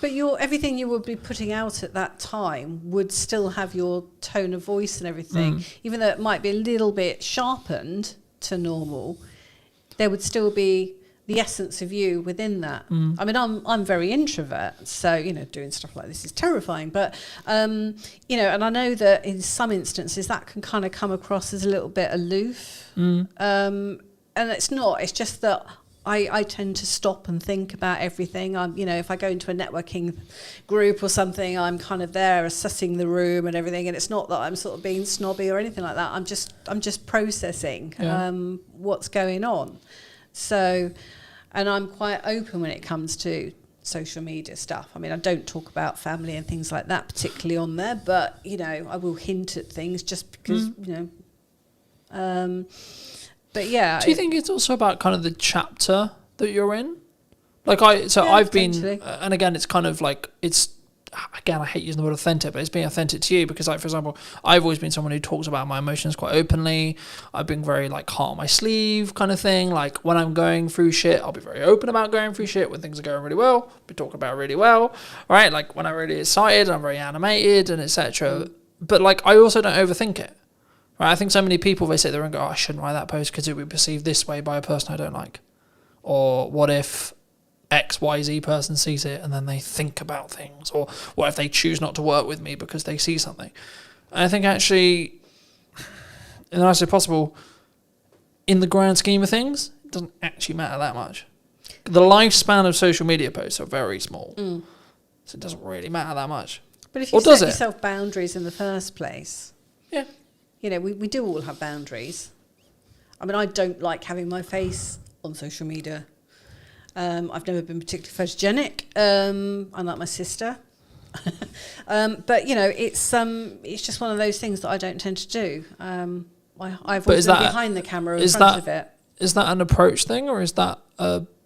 But everything you would be putting out at that time would still have your tone of voice and everything, even though it might be a little bit sharpened to normal. There would still be the essence of you within that. I mean, I'm very introvert, so doing stuff like this is terrifying. But and I know that in some instances that can kind of come across as a little bit aloof. And it's not. It's just that I tend to stop and think about everything. If I go into a networking group or something, I'm kind of there assessing the room and everything. And it's not that I'm sort of being snobby or anything like that. I'm just processing what's going on. So, and I'm quite open when it comes to social media stuff. I mean, I don't talk about family and things like that particularly on there, but I will hint at things just because but yeah. Do you think it's also about kind of the chapter that you're in? I've been, and again, it's kind of like, again, I hate using the word authentic, but it's being authentic to you because, like, for example, I've always been someone who talks about my emotions quite openly. I've been very, like, heart on my sleeve kind of thing. Like, when I'm going through shit, I'll be very open about going through shit. When things are going really well, I'll be talking about it really well, right? Like, when I'm really excited, I'm very animated and etc. But, like, I also don't overthink it, right? I think so many people, they sit there and go, I shouldn't write that post because it would be perceived this way by a person I don't like. Or what if XYZ person sees it and then they think about things, or what if they choose not to work with me because they see something? And I think actually, in the nicest way possible, in the grand scheme of things, it doesn't actually matter that much. The lifespan of social media posts are very small, so it doesn't really matter that much. But if you set yourself boundaries in the first place, we do all have boundaries. I mean, I don't like having my face on social media. I've never been particularly photogenic, unlike my sister. But it's just one of those things that I don't tend to do. I've always been behind the camera in front of it. Is that an approach thing, or is that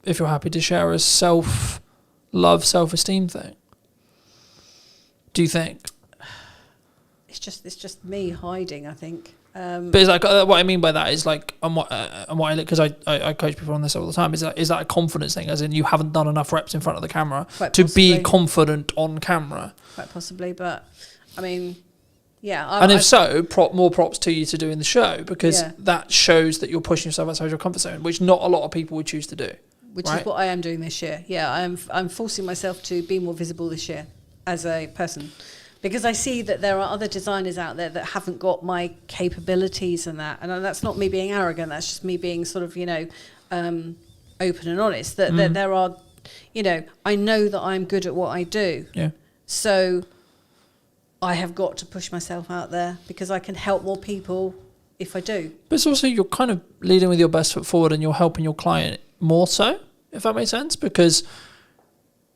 if you're happy to share a self-love, self-esteem thing? Do you think? It's just me hiding, I think. But it's like what I mean by that is like, because I coach people on this all the time. Is that a confidence thing? As in, you haven't done enough reps in front of the camera to be confident on camera. Quite possibly, but I mean, yeah. If so, more props to you to doing the show, because that shows that you're pushing yourself outside your comfort zone, which not a lot of people would choose to do. Which is what I am doing this year. Yeah, I'm forcing myself to be more visible this year as a person. Because I see that there are other designers out there that haven't got my capabilities and that. And that's not me being arrogant. That's just me being sort of, open and honest. That there are, I know that I'm good at what I do. Yeah. So I have got to push myself out there because I can help more people if I do. But it's also, you're kind of leading with your best foot forward and you're helping your client more so, if that makes sense. Because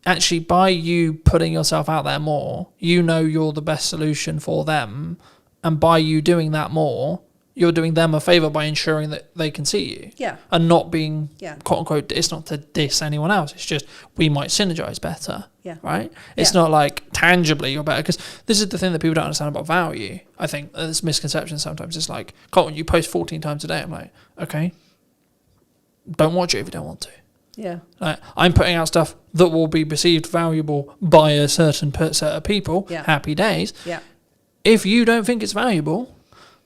actually, by you putting yourself out there more, you're the best solution for them. And by you doing that more, you're doing them a favour by ensuring that they can see you. Yeah. And not being, quote unquote, it's not to diss anyone else. It's just, we might synergise better. Yeah. Right? It's not like tangibly you're better. Because this is the thing that people don't understand about value. I think there's misconception sometimes. It's like, Colin, you post 14 times a day. I'm like, okay, don't watch it if you don't want to. Yeah. I'm putting out stuff that will be perceived valuable by a certain set of people. Yeah. Happy days. Yeah. If you don't think it's valuable,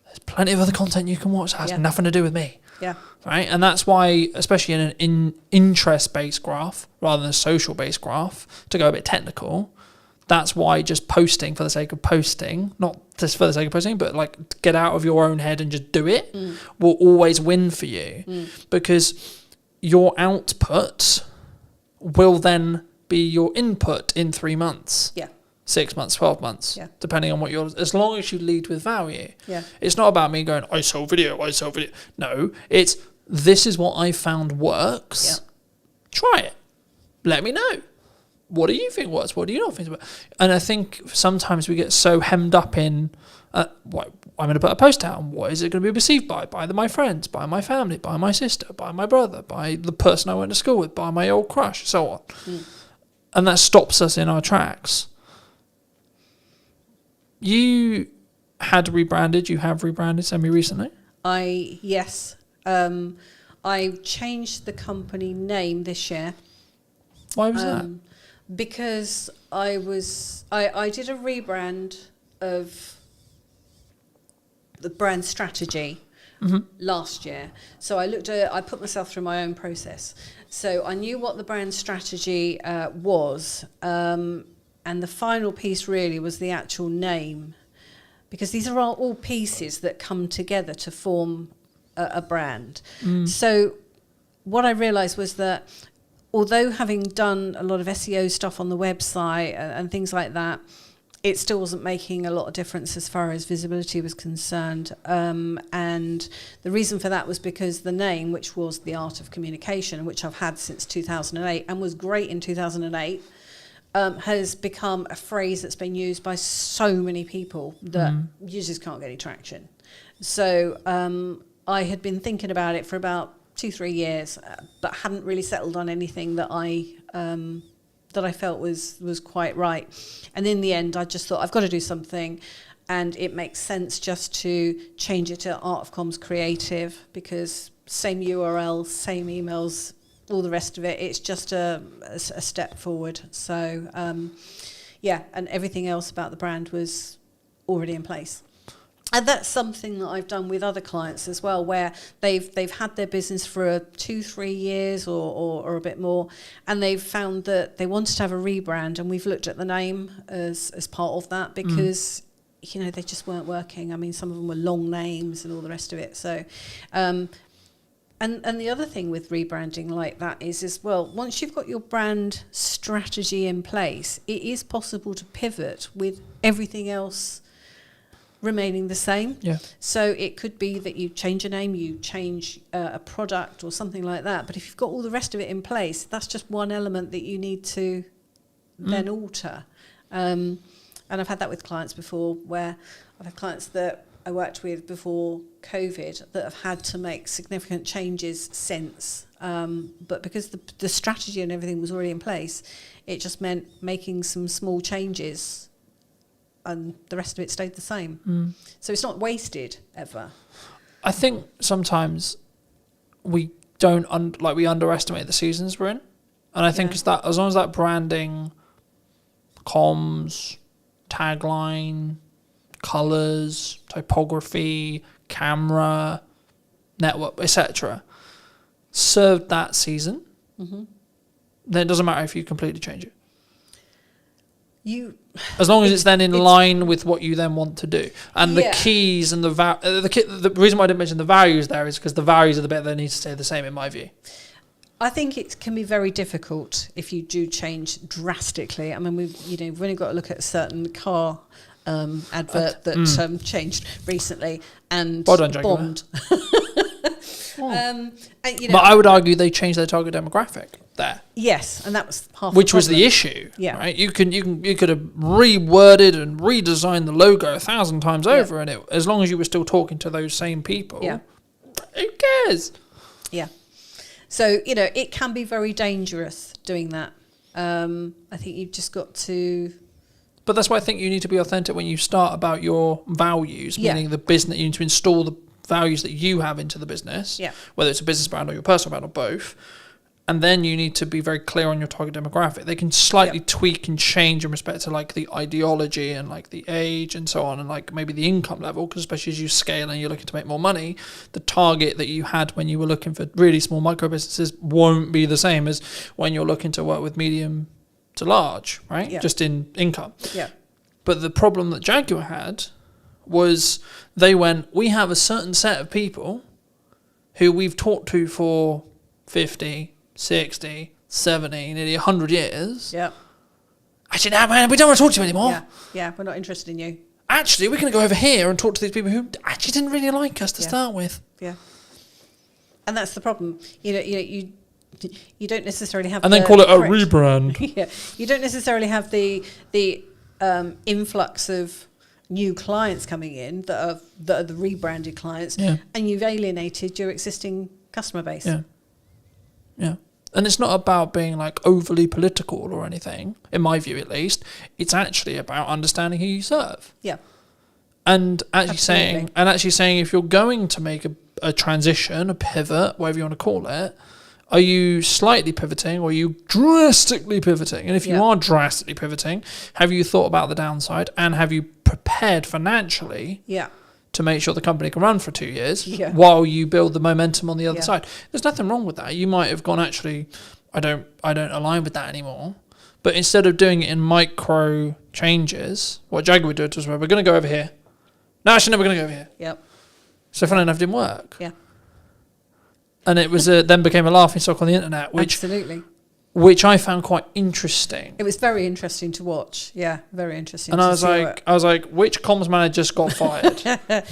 there's plenty of other content you can watch that has nothing to do with me. Yeah. Right? And that's why, especially in an interest-based graph rather than a social-based graph, to go a bit technical, that's why just posting for the sake of posting, not just for the sake of posting, but like get out of your own head and just do it, will always win for you. Because your output will then be your input in 3 months. Yeah. 6 months, 12 months, depending on as long as you lead with value. Yeah. It's not about me going, I sell video. No, it's, this is what I found works. Yeah. Try it. Let me know. What do you think works? What do you not think works? And I think sometimes we get so hemmed up in, what I'm going to put a post out, and what is it going to be perceived by my friends, by my family, by my sister, by my brother, by the person I went to school with, by my old crush, so on. And that stops us in our tracks. You have rebranded semi-recently? Yes. I changed the company name this year. Why was that? Because I did a rebrand of the brand strategy last year. So I put myself through my own process. So I knew what the brand strategy was, and the final piece really was the actual name, because these are all pieces that come together to form a brand. So what I realised was that although having done a lot of SEO stuff on the website and things like that, it still wasn't making a lot of difference as far as visibility was concerned. And the reason for that was because the name, which was The Art of Communication, which I've had since 2008 and was great in 2008, has become a phrase that's been used by so many people that you just can't get any traction. So I had been thinking about it for about 2-3 years, but hadn't really settled on anything that I felt was quite right. And in the end, I just thought, I've got to do something, and it makes sense just to change it to Art of Comms Creative, because same URL, same emails, all the rest of it, it's just a step forward. So and everything else about the brand was already in place. And that's something that I've done with other clients as well, where they've had their business for 2-3 years or a bit more, and they've found that they wanted to have a rebrand, and we've looked at the name as part of that, because they just weren't working. I mean, some of them were long names and all the rest of it. So, and the other thing with rebranding like that is well, once you've got your brand strategy in place, it is possible to pivot with everything else remaining the same. Yeah. So it could be that you change a name, you change a product or something like that. But if you've got all the rest of it in place, that's just one element that you need to then alter. And I've had that with clients before, where I've had clients that I worked with before COVID that have had to make significant changes since. But because the strategy and everything was already in place, it just meant making some small changes, and the rest of it stayed the same. So it's not wasted ever. I think sometimes we don't we underestimate the seasons we're in, and I think it's that as long as that branding, comms, tagline, colours, typography, camera, network, etc., served that season, then it doesn't matter if you completely change it. As long as it's then in line with what you then want to do. And the keys and the reason why I didn't mention the values there is because the values are the bit that need to stay the same, in my view. I think it can be very difficult if you do change drastically. I mean, we've only got to look at a certain car advert that changed recently and bombed. But I would argue they changed their target demographic there. Yes, and that was half. Which was the issue. Yeah, right. You could have reworded and redesigned the logo 1,000 times over, and as long as you were still talking to those same people, who cares? Yeah. So it can be very dangerous doing that. I think you've just got to. But that's why I think you need to be authentic when you start about your values, meaning the business. You need to install the values that you have into the business, whether it's a business brand or your personal brand or both. And then you need to be very clear on your target demographic. They can slightly tweak and change in respect to like the ideology and like the age and so on, and like maybe the income level, because especially as you scale and you're looking to make more money, the target that you had when you were looking for really small micro businesses won't be the same as when you're looking to work with medium to large, right? Yeah. Just in income. Yeah. But the problem that Jaguar had was they went, we have a certain set of people who we've talked to for 50, 60, 70, nearly 100 years. Yeah. Actually, no, man, we don't want to talk to you anymore. Yeah, we're not interested in you. Actually, we're going to go over here and talk to these people who actually didn't really like us to start with. Yeah. And that's the problem. You don't necessarily have. And then call it a rebrand. Yeah. You don't necessarily have the influx of new clients coming in that are the rebranded clients, and you've alienated your existing customer base. Yeah. Yeah. And it's not about being like overly political or anything, in my view at least. It's actually about understanding who you serve. Yeah. And actually saying if you're going to make a transition, a pivot, whatever you want to call it, Are you slightly pivoting or are you drastically pivoting? And if you are drastically pivoting, have you thought about the downside and have you prepared financially to make sure the company can run for 2 years while you build the momentum on the other side? There's nothing wrong with that. You might have gone, actually, I don't align with that anymore. But instead of doing it in micro changes, what Jaguar did was, we're going to go over here. No, actually, no, we're going to go over here. Yep. So funny enough, it didn't work. Yeah. And it was then became a laughing stock on the internet, which I found quite interesting. It was very interesting to watch. Yeah, very interesting. And I was like, which comms manager just got fired,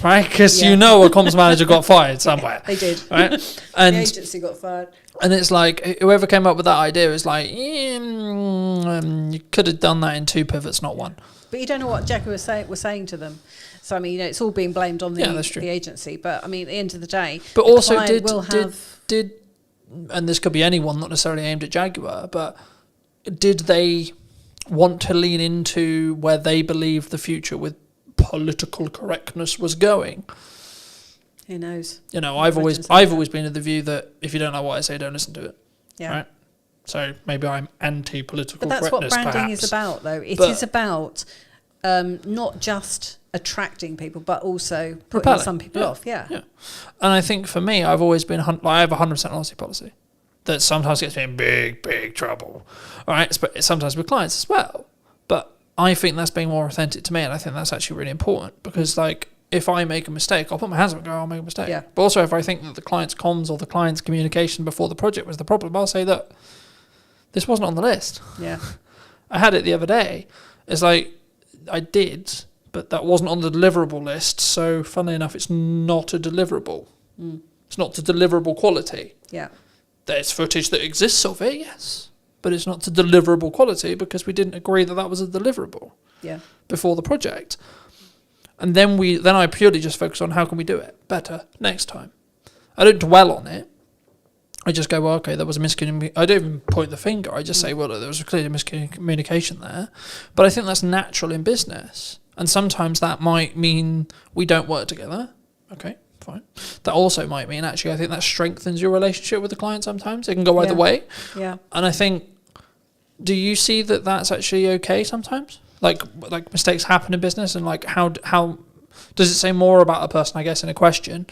right? Because you know a comms manager got fired somewhere. They did. Right? And the agency got fired. And it's like, whoever came up with that idea is like, you could have done that in 2 pivots, not 1. But you don't know what Jaguar was saying to them. So, I mean, it's all being blamed on the agency. But, I mean, at the end of the day, but also did, and this could be anyone, not necessarily aimed at Jaguar, but did they want to lean into where they believed the future with political correctness was going? Who knows? You know, I've always been of the view that if you don't know what I say, don't listen to it. Yeah. Right? So maybe I'm anti-political correctness, but that's what branding is about, though. It is about not just attracting people, but also putting some people off. Yeah. And I think for me, I've always been, I have a 100% honesty policy that sometimes gets me in big trouble. All right. But sometimes with clients as well. But I think that's being more authentic to me. And I think that's actually really important because, like, if I make a mistake, I'll put my hands up and go, I'll make a mistake. Yeah. But also if I think that the client's comms or the client's communication before the project was the problem, I'll say that this wasn't on the list. Yeah. I had it the other day. It's like, I did, but that wasn't on the deliverable list. So funnily enough, it's not a deliverable. It's not to deliverable quality. Yeah. There's footage that exists of it, yes. But it's not to deliverable quality because we didn't agree that that was a deliverable before the project. And then I purely just focus on how can we do it better next time. I don't dwell on it. I just go, well, okay, there was a miscommunication. I don't even point the finger. I just say, well, there was clearly miscommunication there. But I think that's natural in business. And sometimes that might mean we don't work together. Okay, fine. That also might mean, actually, I think that strengthens your relationship with the client sometimes. It can go either way. Yeah. And I think, do you see that that's actually okay sometimes? Like mistakes happen in business, and like how does it say more about a person, I guess, in a question,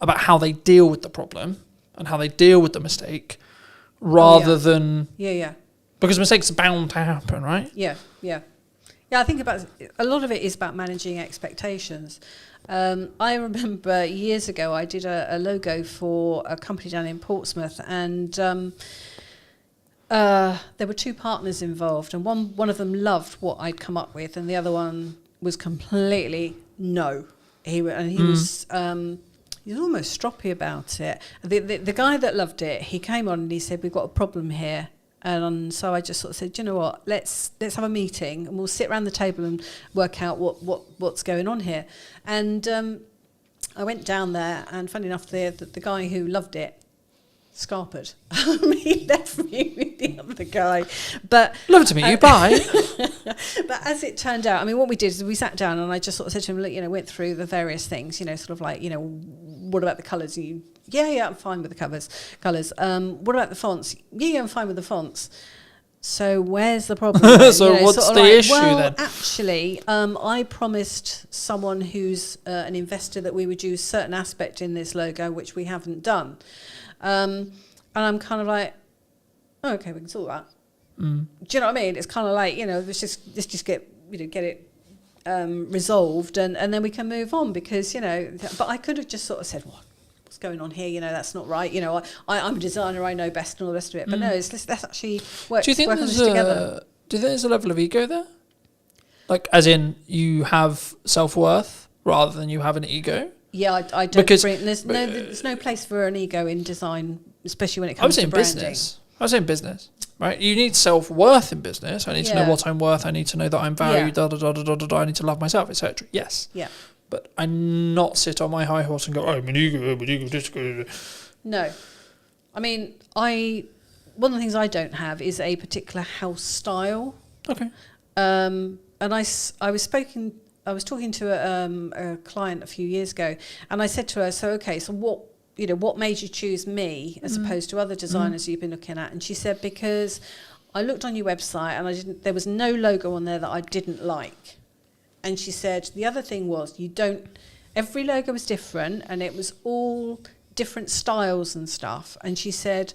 about how they deal with the problem and how they deal with the mistake rather than... Yeah. Because mistakes are bound to happen, right? Yeah, I think about a lot of it is about managing expectations. I remember years ago I did a logo for a company down in Portsmouth, and there were 2 partners involved, and one of them loved what I'd come up with, and the other one was completely no. He was almost stroppy about it. The guy that loved it, he came on and he said, "We've got a problem here." And so I just sort of said, you know what, let's have a meeting and we'll sit around the table and work out what's going on here. And I went down there, and funny enough, the guy who loved it scarpered. He left me with the other guy. But love to meet you, bye. But as it turned out, I mean, what we did is we sat down and I just sort of said to him, look, went through the various things, sort of like, what about the colours? Yeah, I'm fine with the colours. What about the fonts? Yeah, I'm fine with the fonts. So where's the problem? So what's the issue then? Actually, I promised someone who's an investor that we would use certain aspect in this logo, which we haven't done. And I'm kind of like, oh, okay, we can sort that. Do you know what I mean? It's kind of like, let's just get it resolved, and then we can move on, because but I could have just sort of said, what's going on here? That's not right. I'm a designer, I know best, and all the rest of it. But no, let's actually work on this together. Do you think there's a level of ego there? Like, as in, you have self-worth rather than you have an ego? Yeah, I don't bring... There's no place for an ego in design, especially when it comes to branding. I was saying business, right? You need self-worth in business. I need to know what I'm worth. I need to know that I'm valued, I need to love myself, etc. Yes. Yeah. But I not sit on my high horse and go, I'm an ego, this. No. I mean, one of the things I don't have is a particular house style. Okay. And I was talking to a client a few years ago, and I said to her, so what what made you choose me as opposed to other designers you've been looking at? And she said, because I looked on your website and there was no logo on there that I didn't like. And she said, the other thing was every logo was different and it was all different styles and stuff. And she said,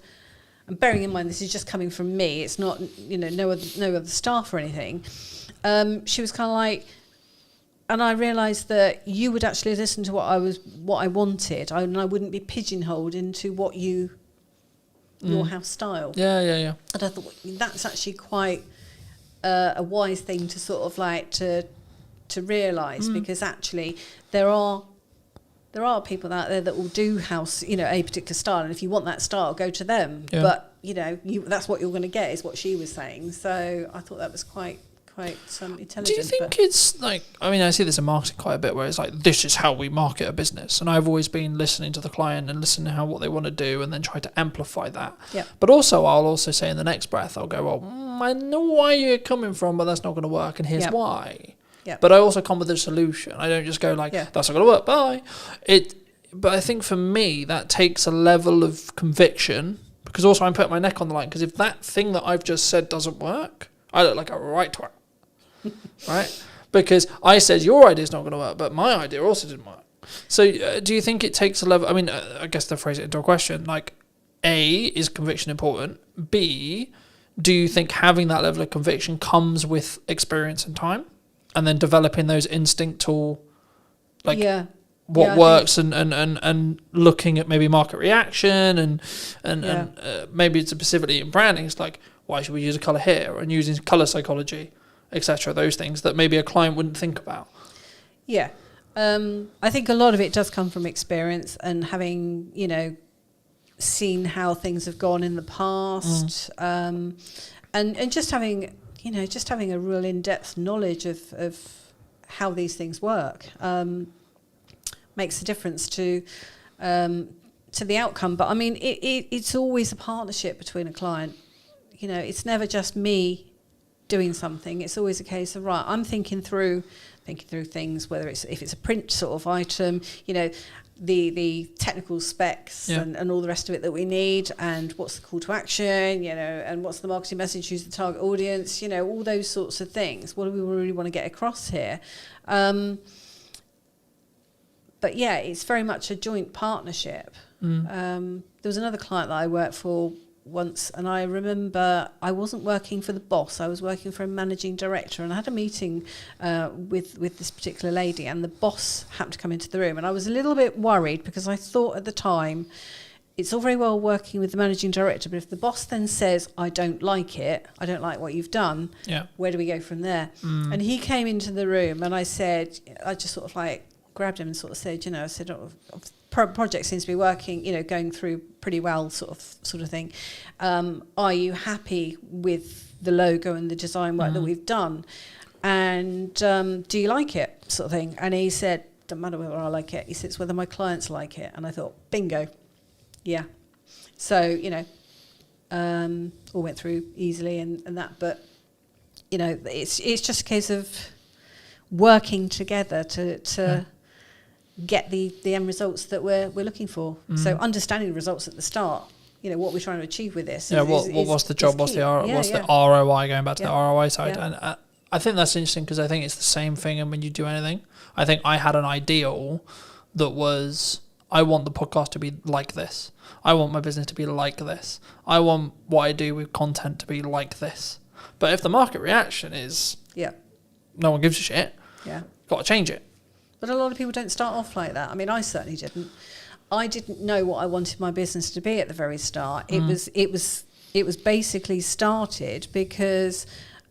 and bearing in mind this is just coming from me, it's not, no other staff or anything. She was kind of like, and I realised that you would actually listen to what I wanted, and I wouldn't be pigeonholed into what your house style. Yeah. And I thought that's actually quite a wise thing to sort of like to realise, because actually there are people out there that will do house, a particular style, and if you want that style, go to them. Yeah. But that's what you're going to get, is what she was saying. So I thought that was quite intelligent. Do you think it's like, I see this in marketing quite a bit, where it's like, this is how we market a business, and I've always been listening to the client and listening to what they want to do, and then try to amplify that. Yeah. But also, I'll also say in the next breath, I'll go, well, I know where you're coming from, but that's not going to work, and here's why. Yeah. But I also come with a solution. I don't just go like, that's not going to work, bye. But I think for me, that takes a level of conviction, because also I'm putting my neck on the line, because if that thing that I've just said doesn't work, I look like a right twat. Right? Because I said your idea's not going to work, but my idea also didn't work. So do you think it takes a level, I guess to phrase it into a question, like, A, is conviction important? B, do you think having that level of conviction comes with experience and time? And then developing those instinctual, what works, and looking at maybe market reaction and maybe it's specifically in branding, it's like, why should we use a colour here? And using colour psychology, etc. Those things that maybe a client wouldn't think about. Yeah. I think a lot of it does come from experience and having, seen how things have gone in the past, and just having a real in-depth knowledge of how these things work makes a difference to the outcome. But it's always a partnership between a client. It's never just me doing something. It's always a case of, right, I'm thinking through things, whether if it's a print sort of item, the technical specs and all the rest of it that we need, and what's the call to action, and what's the marketing message, who's the target audience, all those sorts of things. What do we really want to get across here? But yeah, it's very much a joint partnership. There was another client that I worked for once, and I remember I wasn't working for the boss, I was working for a managing director, and I had a meeting with this particular lady, and the boss happened to come into the room, and I was a little bit worried, because I thought at the time, it's all very well working with the managing director, but if the boss then says, I don't like what you've done, where do we go from there? And he came into the room, and I just sort of like grabbed him and sort of said, project seems to be working, going through pretty well, sort of thing. Are you happy with the logo and the design work that we've done? And do you like it, sort of thing? And he said, don't matter whether I like it. He said, it's whether my clients like it. And I thought, bingo, yeah. So, all went through easily and that. But, it's just a case of working together to get the end results that we're looking for. So understanding the results at the start, what we're trying to achieve with this. What's the job? What's the ROI? Going back to the ROI side, and I think that's interesting, because I think it's the same thing. And when you do anything, I think I had an ideal that was, I want the podcast to be like this. I want my business to be like this. I want what I do with content to be like this. But if the market reaction is, no one gives a shit, got to change it. But a lot of people don't start off like that. I certainly didn't. I didn't know what I wanted my business to be at the very start. It was basically started because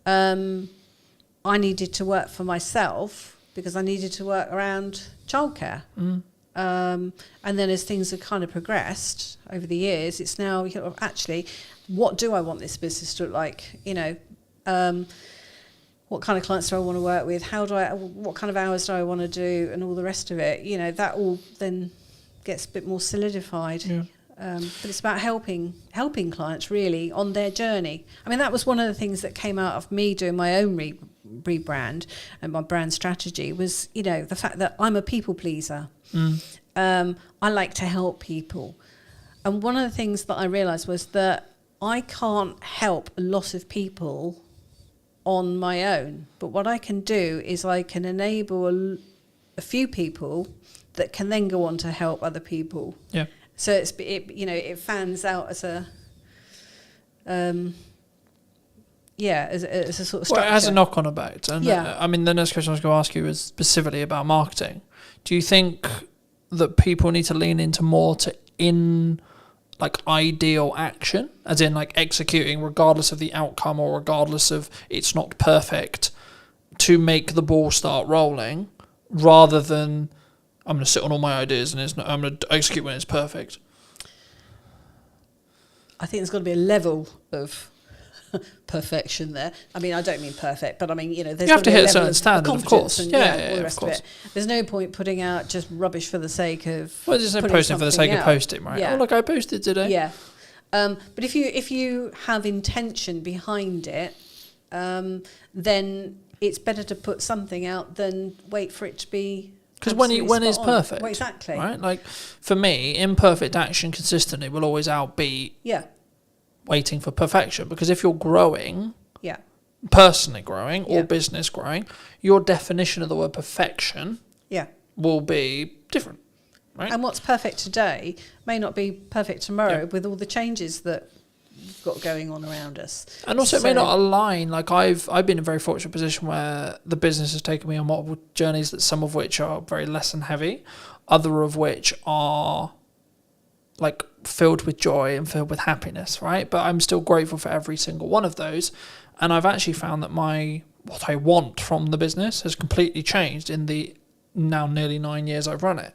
I needed to work for myself, because I needed to work around childcare. And then as things have kind of progressed over the years, it's now actually, what do I want this business to look like? What kind of clients do I want to work with? What kind of hours do I want to do, and all the rest of it? That all then gets a bit more solidified. But it's about helping clients really on their journey. That was one of the things that came out of me doing my own rebrand and my brand strategy was, the fact that I'm a people pleaser. I like to help people. And one of the things that I realised was that I can't help a lot of people on my own. But what I can do is I can enable a few people that can then go on to help other people. Yeah. So it fans out as a as a sort of structure. Well, it has a knock-on effect. And Yeah. I mean, the next question I was going to ask you is specifically about marketing. Do you think that people need to lean into more ideal action, as in like executing regardless of the outcome or regardless of it's not perfect, to make the ball start rolling, rather than I'm going to sit on all my ideas and I'm going to execute when it's perfect? I think there's got to be a level of perfection there. I mean, I don't mean perfect, but I mean, there's you have to hit a certain of standard, of course. And, Yeah, all the of rest course. Of it. There's no point putting out just rubbish for the sake of. Well, just putting posting for the sake something of out. posting, right? Yeah. Oh, look, I posted today. Yeah. But if you have intention behind it, then it's better to put something out than wait for it to be. Because when it's spot on. perfect, Well, exactly. right? Like for me, imperfect action consistently will always outbeat waiting for perfection. Because if you're growing, personally growing or business growing, your definition of the word perfection will be different, right? And what's perfect today may not be perfect tomorrow with all the changes that we've got going on around us. And also it may not align. Like I've been in a very fortunate position where the business has taken me on multiple journeys, that some of which are very lesson heavy, other of which are like filled with joy and filled with happiness, right? But I'm still grateful for every single one of those. And I've actually found that what I want from the business has completely changed in the now nearly 9 years I've run it.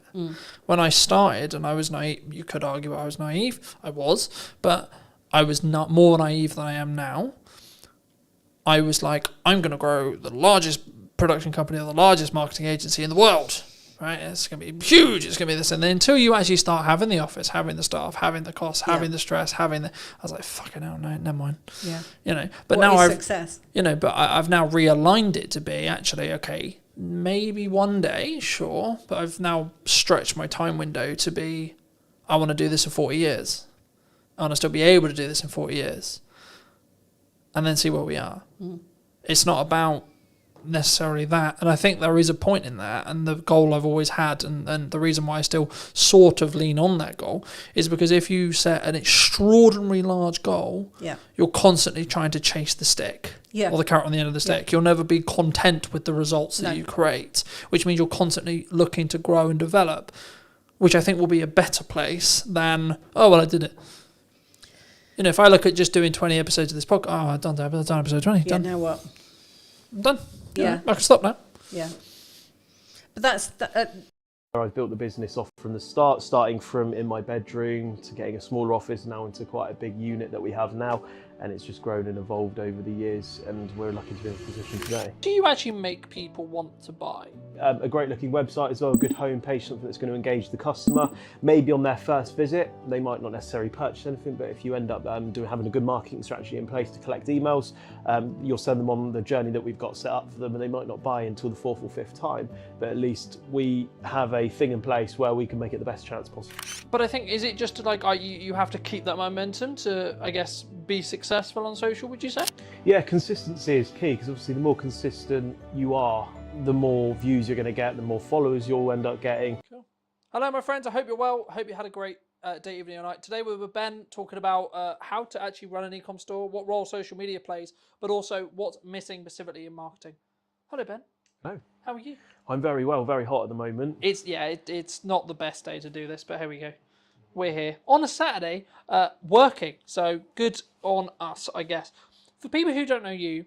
When I started, and I was naive, you could argue I was naive, I was, but I was not more naive than I am now. I was like, I'm going to grow the largest production company or the largest marketing agency in the world, right? It's going to be huge. It's going to be this. And then until you actually start having the office, having the staff, having the costs, having the stress, I was like, fucking hell, no, never mind. Yeah. But what now is success? But I've now realigned it to be actually, okay, maybe one day, sure. But I've now stretched my time window to be, I want to do this for 40 years. I want to still be able to do this in 40 years. And then see where we are. It's not about necessarily that. And I think there is a point in that. And the goal I've always had, and the reason why I still sort of lean on that goal, is because if you set an extraordinarily large goal, you're constantly trying to chase the stick. Or the carrot on the end of the stick. You'll never be content with the results that you create, which means you're constantly looking to grow and develop, which I think will be a better place than, oh, well, I did it. If I look at just doing 20 episodes of this podcast, I've done episode 20. Yeah, now what? I'm done. Yeah. I can stop now. Yeah. But that's... I've built the business off from the start, starting from in my bedroom to getting a smaller office now into quite a big unit that we have now. And it's just grown and evolved over the years, and we're lucky to be in this position today. Do you actually make people want to buy? A great looking website as well, a good homepage, something that's going to engage the customer. Maybe on their first visit, they might not necessarily purchase anything, but if you end up having a good marketing strategy in place to collect emails, you'll send them on the journey that we've got set up for them, and they might not buy until the 4th or 5th time, but at least we have a thing in place where we can make it the best chance possible. But I think, is it just like you have to keep that momentum to, I guess, be successful on social, would you say? Yeah, consistency is key, because obviously the more consistent you are, the more views you're going to get, the more followers you'll end up getting. Cool. Hello, my friends. I hope you're well. I hope you had a great day, evening, or night. Today we're with Ben talking about how to actually run an e-com store, what role social media plays, but also what's missing specifically in marketing. Hello, Ben. Hello. How are you? I'm very well, very hot at the moment. It's not the best day to do this, but here we go. We're here on a Saturday, working. So good on us, I guess. For people who don't know you,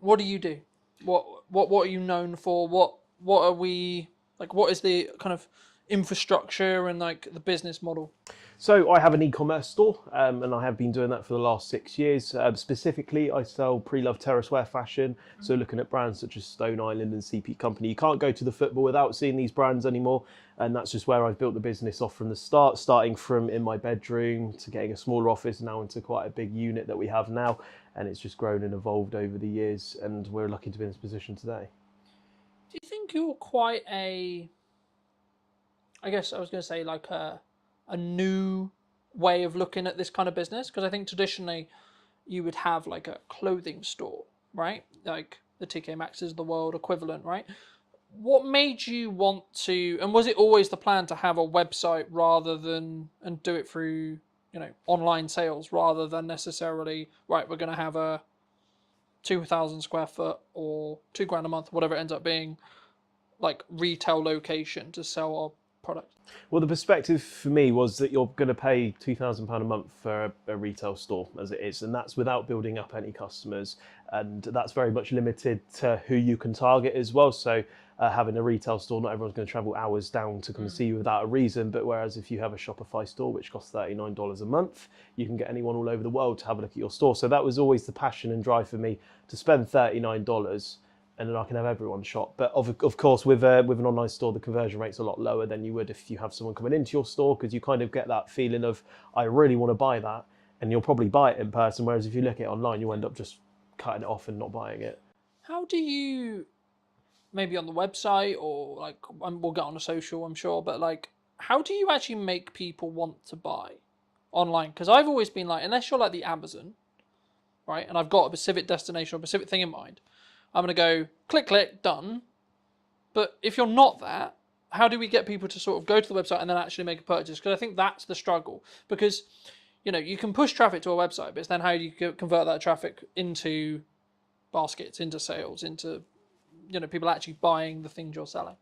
what do you do? What are you known for? What are we like? What is the kind of infrastructure and like the business model? So I have an e-commerce store, and I have been doing that for the last 6 years. Specifically, I sell pre-loved terrace wear fashion. So looking at brands such as Stone Island and CP Company. You can't go to the football without seeing these brands anymore. And that's just where I've built the business off from the start, starting from in my bedroom to getting a smaller office now into quite a big unit that we have now. And it's just grown and evolved over the years, and we're lucky to be in this position today. Do you think you're quite a I guess I was going to say like a new way of looking at this kind of business, because I think traditionally you would have like a clothing store, right? Like the TK Maxx's of the world equivalent, right? What made you want to, and was it always the plan to have a website rather than, and do it through, online sales rather than necessarily, right, we're going to have a 2,000 square foot or £2,000 a month, whatever it ends up being, like retail location to sell our product? Well, the perspective for me was that you're going to pay £2,000 a month for a retail store as it is, and that's without building up any customers, and that's very much limited to who you can target as well. So having a retail store, not everyone's going to travel hours down to come and see you without a reason, but whereas if you have a Shopify store which costs $39 a month, you can get anyone all over the world to have a look at your store. So that was always the passion and drive for me, to spend $39 and then I can have everyone shop. But of course, with an online store, the conversion rate's a lot lower than you would if you have someone coming into your store, because you kind of get that feeling of, I really want to buy that, and you'll probably buy it in person, whereas if you look at it online, you end up just cutting it off and not buying it. How do you, maybe on the website or like, we'll get on a social, I'm sure, but like, how do you actually make people want to buy online? Because I've always been like, unless you're like the Amazon, right, and I've got a specific destination or a specific thing in mind, I'm going to go click, click, done. But if you're not that, how do we get people to sort of go to the website and then actually make a purchase? Because I think that's the struggle. Because, you can push traffic to a website, but it's then how do you convert that traffic into baskets, into sales, into, people actually buying the things you're selling?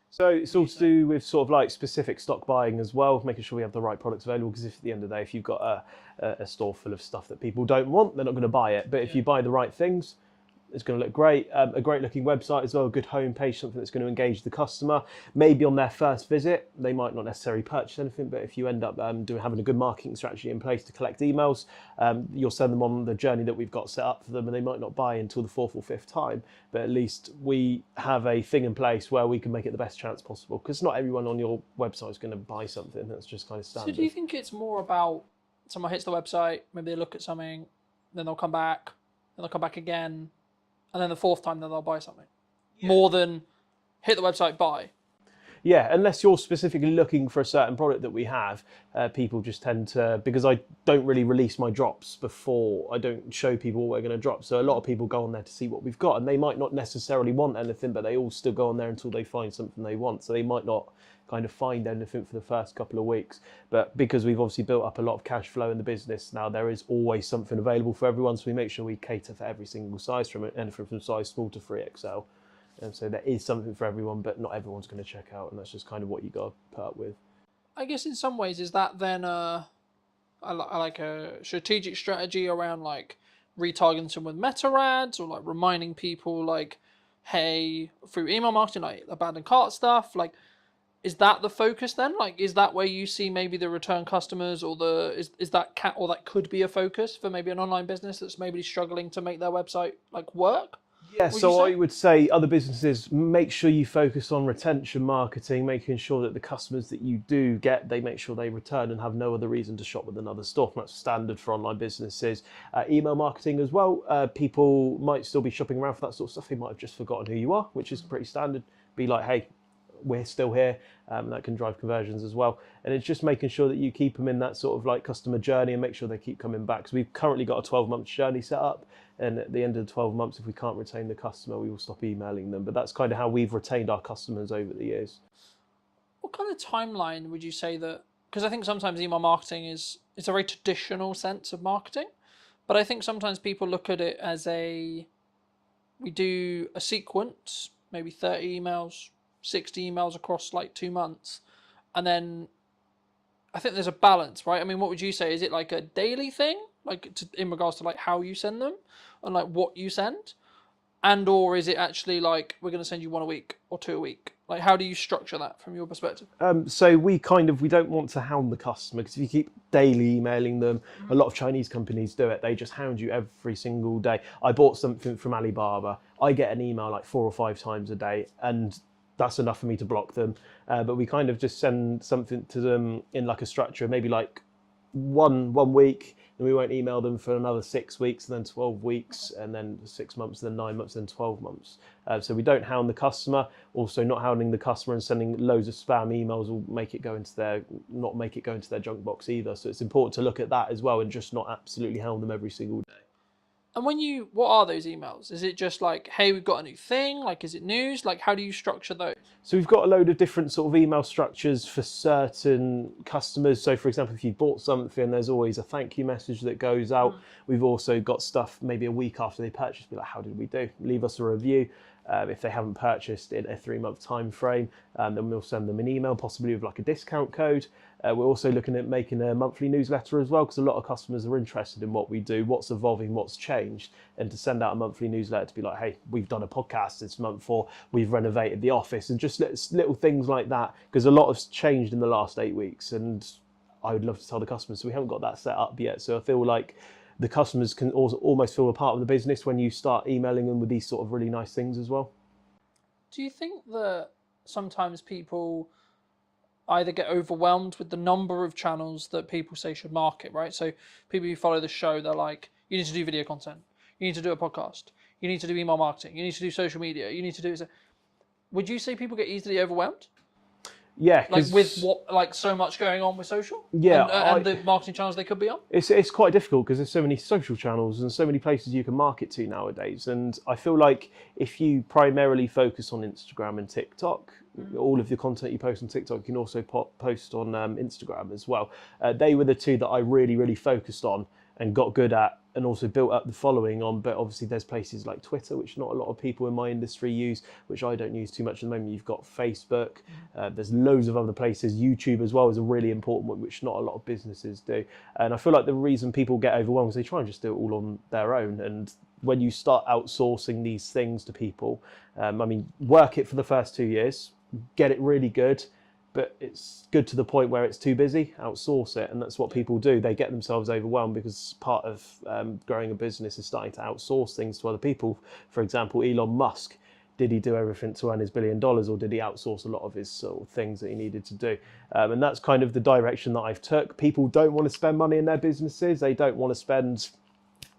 So it's all to do with sort of like specific stock buying as well, making sure we have the right products available, because if at the end of the day, if you've got a store full of stuff that people don't want, they're not going to buy it. But if you buy the right things, it's going to look great. A great looking website as well, a good homepage, something that's going to engage the customer. Maybe on their first visit, they might not necessarily purchase anything, but if you end up having a good marketing strategy in place to collect emails, you'll send them on the journey that we've got set up for them, and they might not buy until the fourth or fifth time, but at least we have a thing in place where we can make it the best chance possible, because not everyone on your website is going to buy something. That's just kind of standard. So do you think it's more about someone hits the website, maybe they look at something, then they'll come back, then they'll come back again, and then the fourth time then they'll buy something, more than hit the website, buy? Yeah, unless you're specifically looking for a certain product that we have, people just tend to, because I don't really release my drops before, I don't show people what we're going to drop. So a lot of people go on there to see what we've got, and they might not necessarily want anything, but they all still go on there until they find something they want. So they might not kind of find anything for the first couple of weeks. But because we've obviously built up a lot of cash flow in the business now, there is always something available for everyone. So we make sure we cater for every single size, from anything from size small to 3XL. And so there is something for everyone, but not everyone's going to check out, and that's just kind of what you got to put up with. I guess in some ways, is that then like a strategic strategy around like retargeting with meta ads, or like reminding people like, hey, through email marketing, like abandoned cart stuff, like, is that the focus then? Like, is that where you see maybe the return customers, or is that or that could be a focus for maybe an online business that's maybe struggling to make their website like work? Yeah, so I would say other businesses, make sure you focus on retention marketing, making sure that the customers that you do get, they make sure they return and have no other reason to shop with another store. That's standard for online businesses. Email marketing as well. People might still be shopping around for that sort of stuff. They might have just forgotten who you are, which is pretty standard. Be like, hey, we're still here. That can drive conversions as well. And it's just making sure that you keep them in that sort of like customer journey and make sure they keep coming back. So we've currently got a 12-month journey set up. And at the end of the 12 months, if we can't retain the customer, we will stop emailing them. But that's kind of how we've retained our customers over the years. What kind of timeline would you say that, because I think sometimes email marketing it's a very traditional sense of marketing, but I think sometimes people look at it as we do a sequence, maybe 30 emails, 60 emails across like 2 months. And then I think there's a balance, right? I mean, what would you say? Is it like a daily thing, like in regards to like how you send them and like what you send? And or is it actually like, we're going to send you 1 a week or 2 a week? Like, how do you structure that from your perspective? So we don't want to hound the customer, because if you keep daily emailing them, a lot of Chinese companies do it. They just hound you every single day. I bought something from Alibaba. I get an email like 4 or 5 times a day, and that's enough for me to block them. But we kind of just send something to them in like a structure, maybe like one week, then we won't email them for another 6 weeks, and then 12 weeks, and then 6 months, then 9 months, then 12 months. So we don't hound the customer. Also, not hounding the customer and sending loads of spam emails will not make it go into their junk box either. So it's important to look at that as well and just not absolutely hound them every single day. And what are those emails? Is it just like, hey, we've got a new thing? Like, is it news? Like, how do you structure those? So we've got a load of different sort of email structures for certain customers. So for example, if you bought something, there's always a thank you message that goes out. We've also got stuff maybe a week after they purchase, be like, how did we do? Leave us a review. If they haven't purchased in a 3-month time frame, then we'll send them an email, possibly with like a discount code. We're also looking at making a monthly newsletter as well, because a lot of customers are interested in what we do, what's evolving, what's changed, and to send out a monthly newsletter to be like, hey, we've done a podcast this month, or we've renovated the office, and just little things like that, because a lot has changed in the last 8 weeks, and I would love to tell the customers, so we haven't got that set up yet. So I feel like the customers can also almost feel a part of the business when you start emailing them with these sort of really nice things as well. Do you think that sometimes people either get overwhelmed with the number of channels that people say should market, right? So people who follow the show, they're like, you need to do video content, you need to do a podcast, you need to do email marketing, you need to do social media, you need to do... Would you say people get easily overwhelmed? Yeah, like with so much going on with social. Yeah, and the marketing channels they could be on. It's quite difficult because there's so many social channels and so many places you can market to nowadays. And I feel like if you primarily focus on Instagram and TikTok, all of the content you post on TikTok, you can also post on Instagram as well. They were the two that I really focused on and got good at, and also built up the following on. But obviously there's places like Twitter, which not a lot of people in my industry use, which I don't use too much at the moment. You've got Facebook, there's loads of other places. YouTube as well is a really important one, which not a lot of businesses do. And I feel like the reason people get overwhelmed is they try and just do it all on their own. And when you start outsourcing these things to people, work it for the first 2 years, get it really good, but it's good to the point where it's too busy, outsource it. And that's what people do. They get themselves overwhelmed because part of growing a business is starting to outsource things to other people. For example, Elon Musk, did he do everything to earn his $1 billion, or did he outsource a lot of his sort of things that he needed to do? And that's kind of the direction that I've took. People don't want to spend money in their businesses. They don't want to spend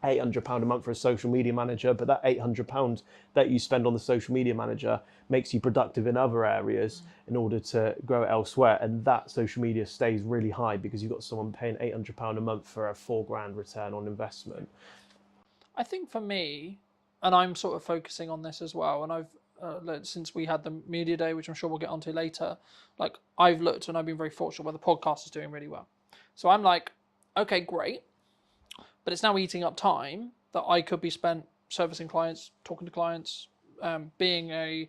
£800 a month for a social media manager, but that £800 that you spend on the social media manager makes you productive in other areas in order to grow it elsewhere. And that social media stays really high because you've got someone paying £800 a month for a £4,000 return on investment. I think for me, and I'm sort of focusing on this as well, and I've since we had the media day, which I'm sure we'll get onto later, like I've looked and I've been very fortunate where the podcast is doing really well. So I'm like, okay, great. But it's now eating up time that I could be spent servicing clients, talking to clients, being a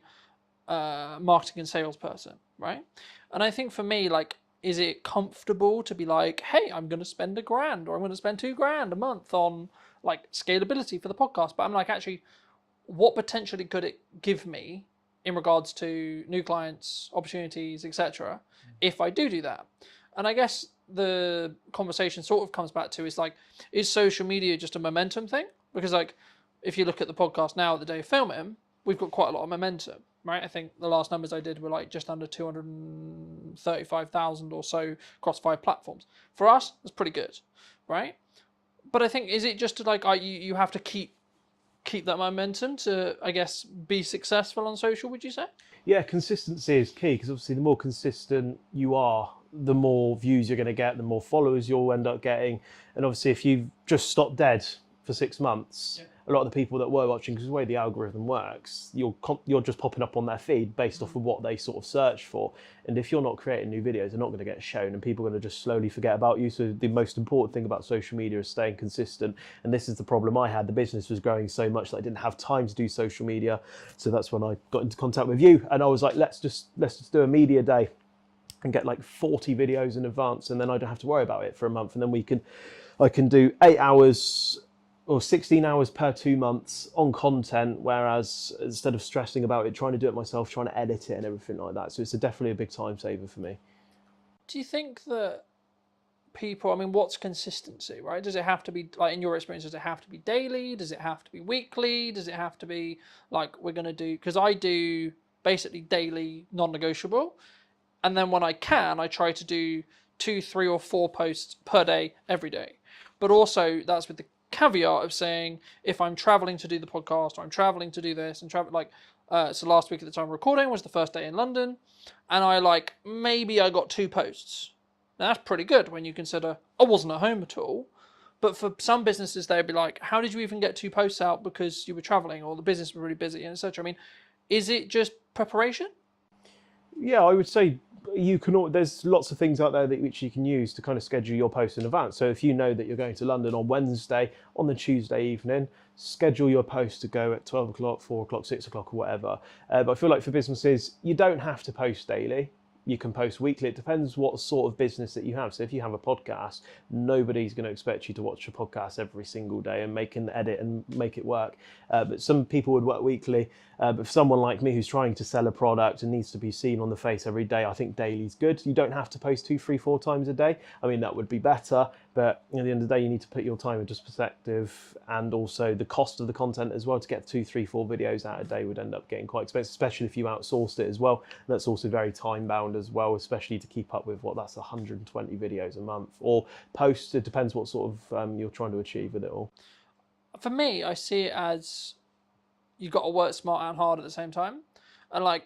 marketing and sales person, right? And I think for me, like, is it comfortable to be like, hey, I'm going to spend $1,000 or I'm going to spend $2,000 a month on like scalability for the podcast? But I'm like, actually, what potentially could it give me in regards to new clients, opportunities, etc., if I do that? And I guess the conversation sort of comes back to is like, is social media just a momentum thing? Because like, if you look at the podcast now at the day of filming, we've got quite a lot of momentum, right? I think the last numbers I did were like just under 235,000 or so across 5 platforms. For us, that's pretty good, right? But I think, is it just like you have to keep that momentum to, I guess, be successful on social, would you say? Yeah, consistency is key, because obviously the more consistent you are, the more views you're going to get, the more followers you'll end up getting. And obviously if you've just stopped dead for 6 months, a lot of the people that were watching, because the way the algorithm works, you're just popping up on their feed based off of what they sort of search for. And if you're not creating new videos, they're not going to get shown, and people are going to just slowly forget about you. So the most important thing about social media is staying consistent. And this is the problem I had. The business was growing so much that I didn't have time to do social media. So that's when I got into contact with you, and I was like, let's just do a media day and get like 40 videos in advance, and then I don't have to worry about it for a month. And then I can do 8 hours or 16 hours per 2 months on content, whereas instead of stressing about it, trying to do it myself, trying to edit it and everything like that. So it's definitely a big time saver for me. Do you think that people, what's consistency, right? Does it have to be, like in your experience, does it have to be daily? Does it have to be weekly? Does it have to be like, we're going to do, because I do basically daily non-negotiable. And then when I can, I try to do 2, 3, or 4 posts per day, every day. But also that's with the caveat of saying if I'm traveling to do the podcast or I'm traveling to do this and travel so last week at the time of recording was the first day in London, and maybe I got 2 posts. Now that's pretty good when you consider I wasn't at home at all. But for some businesses, they'd be like, how did you even get 2 posts out because you were traveling or the business was really busy and etc. I mean, is it just preparation? Yeah, I would say there's lots of things out there which you can use to kind of schedule your posts in advance. So if you know that you're going to London on Wednesday, on the Tuesday evening, schedule your post to go at 12 o'clock, 4 o'clock, 6 o'clock or whatever. But I feel like for businesses, you don't have to post daily. You can post weekly. It depends what sort of business that you have. So if you have a podcast, nobody's going to expect you to watch a podcast every single day and make an edit and make it work. But some people would work weekly. But for someone like me who's trying to sell a product and needs to be seen on the face every day, I think daily's good. You don't have to post 2, 3, 4 times a day. I mean, that would be better. But at the end of the day, you need to put your time into perspective and also the cost of the content as well. To get 2, 3, 4 videos out a day would end up getting quite expensive, especially if you outsourced it as well. And that's also very time bound as well, especially to keep up with that's 120 videos a month or posts. It depends what sort of you're trying to achieve with it all. For me, I see it as you've got to work smart and hard at the same time. And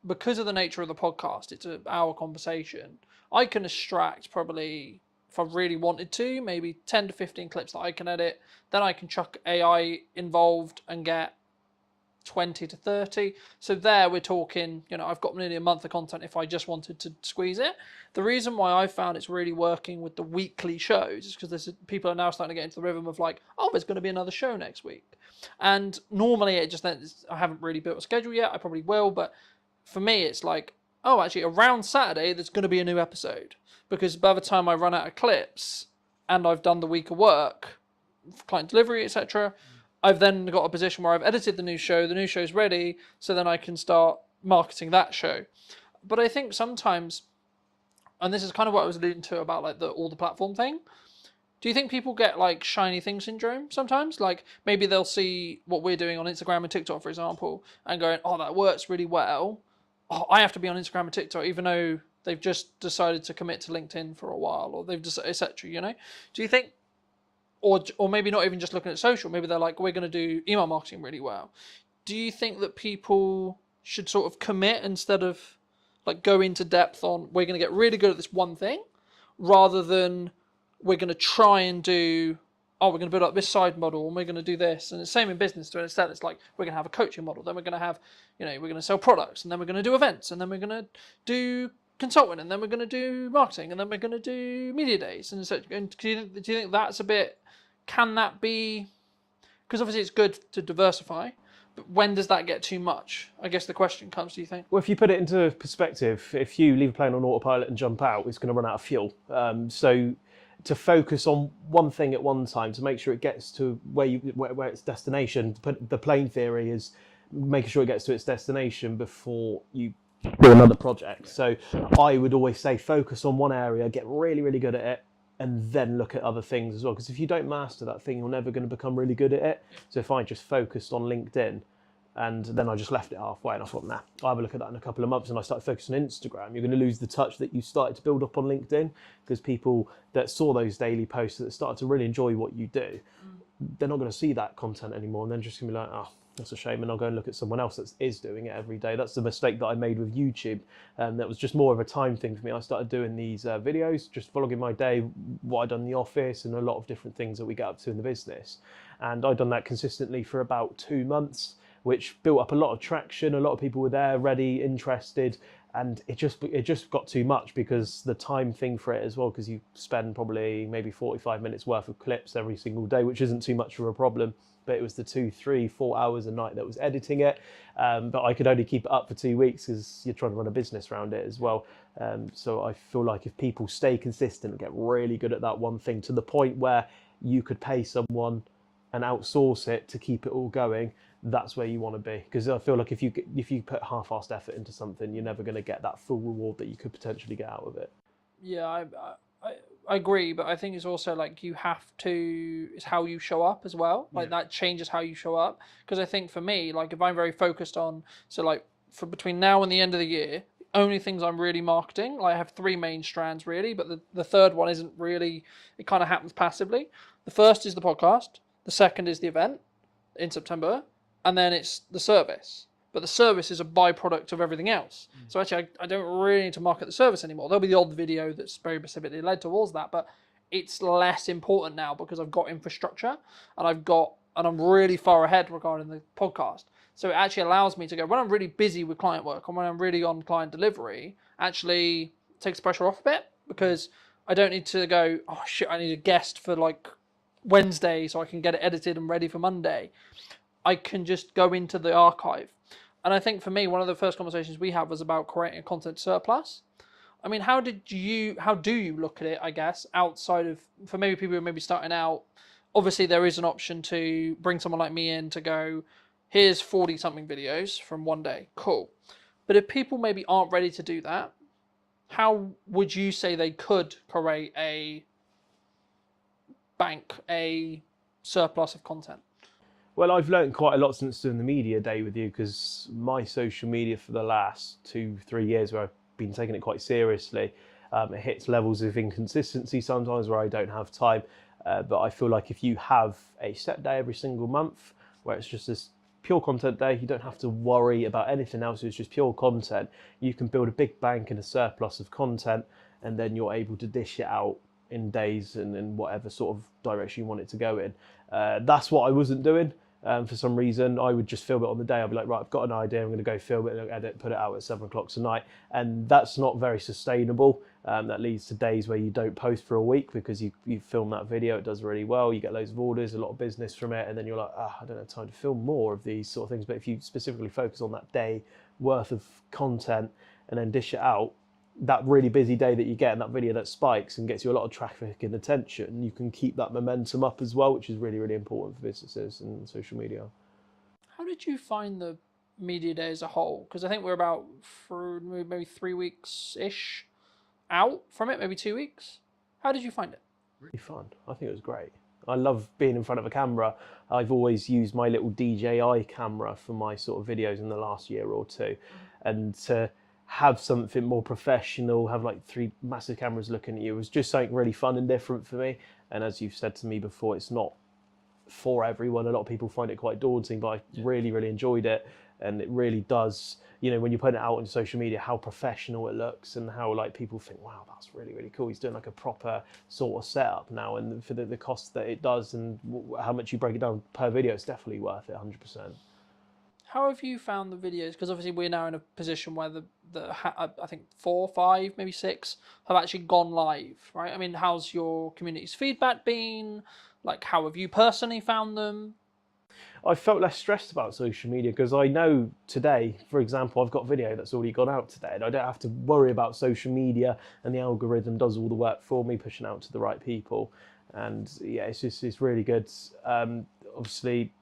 because of the nature of the podcast, it's an hour conversation. I can extract probably, if I really wanted to, maybe 10 to 15 clips that I can edit. Then I can chuck AI involved and get 20 to 30. So there we're talking, I've got nearly a month of content if I just wanted to squeeze it. The reason why I found it's really working with the weekly shows is because people are now starting to get into the rhythm of there's going to be another show next week. And normally I haven't really built a schedule yet. I probably will, but for me it's actually around Saturday there's going to be a new episode, because by the time I run out of clips and I've done the week of work, client delivery, etc., I've then got a position where I've edited the new show's ready, so then I can start marketing that show. But I think sometimes, and this is kind of what I was alluding to about all the platform thing, do you think people get shiny thing syndrome sometimes? Maybe they'll see what we're doing on Instagram and TikTok, for example, and going, oh, that works really well. Oh, I have to be on Instagram and TikTok, even though they've just decided to commit to LinkedIn for a while, or they've decided, etc. Do you think, or maybe not even just looking at social, maybe they're we're going to do email marketing really well. Do you think that people should sort of commit instead of go into depth on we're going to get really good at this one thing, rather than we're going to try and do, we're going to build up this side model and we're going to do this? And the same in business. So instead it's we're going to have a coaching model, then we're going to have, we're going to sell products, and then we're going to do events, and then we're going to do consulting, and then we're going to do marketing, and then we're going to do media days. And so, do you think that's a bit, can that be, because obviously it's good to diversify, but when does that get too much? I guess the question comes, do you think? Well, if you put it into perspective, if you leave a plane on autopilot and jump out, it's going to run out of fuel. So to focus on one thing at one time to make sure it gets to where its destination, the plane theory is making sure it gets to its destination before you do another project. So I would always say focus on one area, get really, really good at it, and then look at other things as well. Because if you don't master that thing, you're never going to become really good at it. So if I just focused on LinkedIn and then I just left it halfway and I thought, nah, I'll have a look at that in a couple of months, and I started focusing on Instagram, you're going to lose the touch that you started to build up on LinkedIn, because people that saw those daily posts that started to really enjoy what you do, they're not going to see that content anymore, and they're just going to be like, oh, that's a shame, and I'll go and look at someone else that is doing it every day. That's the mistake that I made with YouTube. That was just more of a time thing for me. I started doing these videos, just vlogging my day, what I'd done in the office, and a lot of different things that we get up to in the business. And I'd done that consistently for about 2 months, which built up a lot of traction. A lot of people were there, ready, interested, and it just got too much because the time thing for it as well, because you spend probably maybe 45 minutes worth of clips every single day, which isn't too much of a problem. But it was the 2, 3, 4 hours a night that was editing it. But I could only keep it up for 2 weeks because you're trying to run a business around it as well. So I feel like if people stay consistent and get really good at that one thing to the point where you could pay someone and outsource it to keep it all going, that's where you want to be. Because I feel like if you put half-assed effort into something, you're never going to get that full reward that you could potentially get out of it. Yeah, I agree, but I think it's also you have to, it's how you show up as well. That changes how you show up. Because I think for me, if I'm very focused on, for between now and the end of the year, only things I'm really marketing. Like I have 3 main strands really, but the third one isn't really, it kind of happens passively. The first is the podcast, the second is the event in September, and then it's the service. But the service is a byproduct of everything else. So actually, I don't really need to market the service anymore. There'll be the odd video that's very specifically led towards that, but it's less important now because I've got infrastructure and I'm really far ahead regarding the podcast. So it actually allows me to go, when I'm really busy with client work and when I'm really on client delivery, actually takes the pressure off a bit because I don't need to go, oh shit, I need a guest for like Wednesday so I can get it edited and ready for Monday. I can just go into the archive. And I think for me, one of the first conversations we had was about creating a content surplus. I mean, how do you look at it, I guess, outside of, for maybe people who are maybe starting out, obviously there is an option to bring someone like me in to go, here's 40 something videos from one day, cool. But if people maybe aren't ready to do that, how would you say they could create a bank, a surplus of content? Well, I've learned quite a lot since doing the media day with you, because my social media for the last 2-3 years, where I've been taking it quite seriously, it hits levels of inconsistency sometimes where I don't have time. But I feel like if you have a set day every single month where it's just this pure content day, you don't have to worry about anything else, it's just pure content, you can build a big bank and a surplus of content, and then you're able to dish it out in days and in whatever sort of direction you want it to go in. That's what I wasn't doing. For some reason, I would just film it on the day. I'd be like, right, I've got an idea, I'm going to go film it, edit, put it out at 7 o'clock tonight. And that's not very sustainable. That leads to days where you don't post for a week because you film that video, it does really well, you get loads of orders, a lot of business from it, and then you're like, I don't have time to film more of these sort of things. But if you specifically focus on that day worth of content and then dish it out, that really busy day that you get and that video that spikes and gets you a lot of traffic and attention, you can keep that momentum up as well, which is really, really important for businesses and social media. How did you find the media day as a whole? Because I think we're about maybe 3 weeks-ish out from it, maybe 2 weeks. How did you find it? Really fun. I think it was great. I love being in front of a camera. I've always used my little DJI camera for my sort of videos in the last year or two. And to have something more professional, have like 3 massive cameras looking at you, was just something really fun and different for me. And as you've said to me before, it's not for everyone. A lot of people find it quite daunting, but I really, really enjoyed it. And it really does, you know, when you put it out on social media, how professional it looks and how like people think, wow, that's really, really cool. He's doing like a proper sort of setup now. And for the cost that it does and how much you break it down per video, it's definitely worth it, 100%. How have you found the videos? Because obviously we're now in a position where I think 4, 5, maybe 6 have actually gone live, right? I mean, how's your community's feedback been? Like, how have you personally found them? I felt less stressed about social media because I know today, for example, I've got a video that's already gone out today and I don't have to worry about social media, and the algorithm does all the work for me, pushing out to the right people. And yeah, it's really good. Obviously,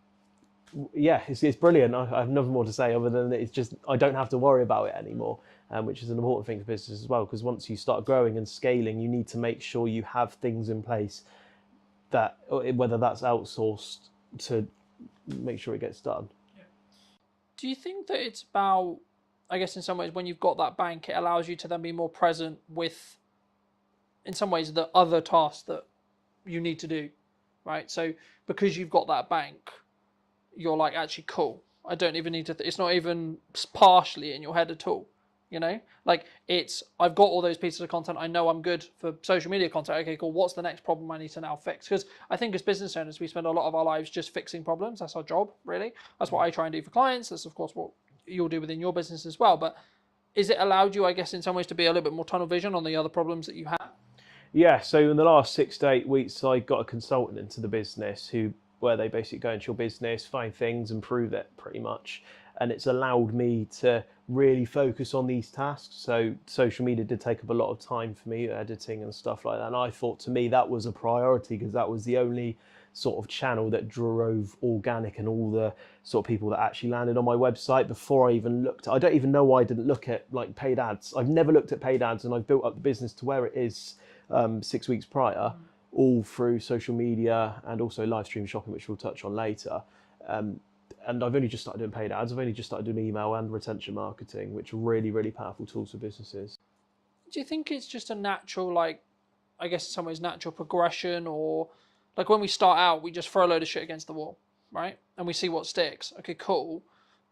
yeah, it's brilliant. I have nothing more to say other than it's just, I don't have to worry about it anymore, which is an important thing for business as well, because once you start growing and scaling, you need to make sure you have things in place that, whether that's outsourced, to make sure it gets done. Do you think that it's about, I guess in some ways, when you've got that bank, it allows you to then be more present with, in some ways, the other tasks that you need to do, right? So because you've got that bank, you're like, actually, cool, I don't even need to, it's not even partially in your head at all, you know? Like, it's, I've got all those pieces of content, I know I'm good for social media content, okay, cool, what's the next problem I need to now fix? Because I think as business owners, we spend a lot of our lives just fixing problems. That's our job, really. That's what I try and do for clients. That's, of course, what you'll do within your business as well. But is it allowed you, I guess, in some ways to be a little bit more tunnel vision on the other problems that you have? Yeah, so in the last 6 to 8 weeks, I got a consultant into the business where they basically go into your business, find things, improve it pretty much. And it's allowed me to really focus on these tasks. So social media did take up a lot of time for me, editing and stuff like that. And I thought, to me, that was a priority because that was the only sort of channel that drove organic and all the sort of people that actually landed on my website before I even looked. I don't even know why I didn't look at like paid ads. I've never looked at paid ads, and I've built up the business to where it is 6 weeks prior, all through social media and also live stream shopping, which we'll touch on later. and I've only just started doing paid ads. I've only just started doing email and retention marketing, which are really, really powerful tools for businesses. Do you think it's just a natural, like, I guess in some ways natural progression, or like when we start out, we just throw a load of shit against the wall, right? And we see what sticks. Okay, cool.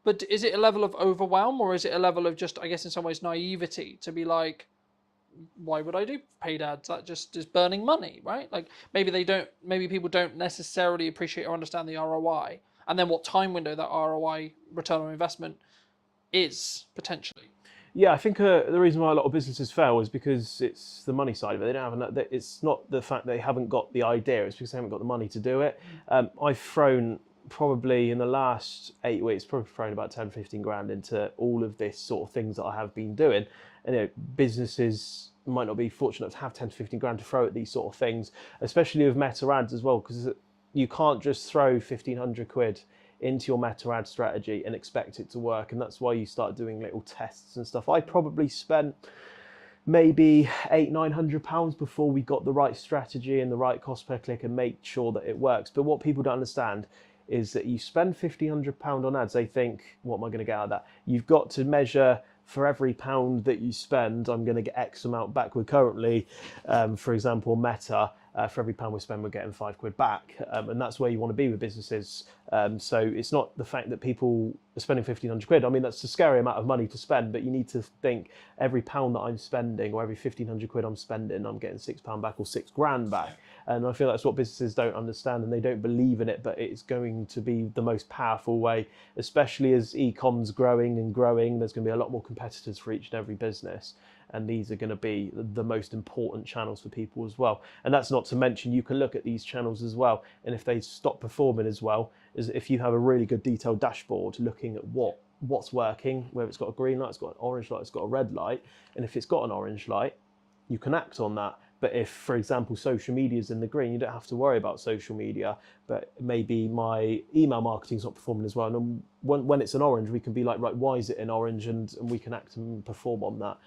But is it a level of overwhelm, or is it a level of just, I guess in some ways, naivety to be like, why would I do paid ads? That just is burning money, right? Like maybe people don't necessarily appreciate or understand the ROI, and then what time window that ROI, return on investment, is potentially. Yeah, I think the reason why a lot of businesses fail is because it's the money side of it. They don't have it's not the fact they haven't got the idea, it's because they haven't got the money to do it. I've thrown probably in the last 8 weeks, probably thrown about 10, 15 grand into all of this sort of things that I have been doing. And businesses might not be fortunate to have 10 to 15 grand to throw at these sort of things, especially with meta ads as well, because you can't just throw 1,500 quid into your meta ad strategy and expect it to work. And that's why you start doing little tests and stuff. I probably spent maybe £800-900 before we got the right strategy and the right cost per click and make sure that it works. But what people don't understand is that you spend £1,500 on ads, they think, what am I going to get out of that? You've got to measure for every pound that you spend, I'm going to get X amount back. We're currently, for example, Meta, for every pound we spend, we're getting £5 back. And that's where you want to be with businesses. So it's not the fact that people are spending 1,500 quid. I mean, that's a scary amount of money to spend, but you need to think every pound that I'm spending or every 1,500 quid I'm spending, I'm getting £6 back or £6,000 back. And I feel that's what businesses don't understand, and they don't believe in it, but it's going to be the most powerful way, especially as e-com's growing and growing. There's going to be a lot more competitors for each and every business. And these are going to be the most important channels for people as well. And that's not to mention, you can look at these channels as well. And if they stop performing as well, is if you have a really good detailed dashboard looking at what's working, whether it's got a green light, it's got an orange light, it's got a red light. And if it's got an orange light, you can act on that. But if, for example, social media is in the green, you don't have to worry about social media. But maybe my email marketing is not performing as well. And when it's an orange, we can be like, right, why is it an orange? And we can act and perform on that.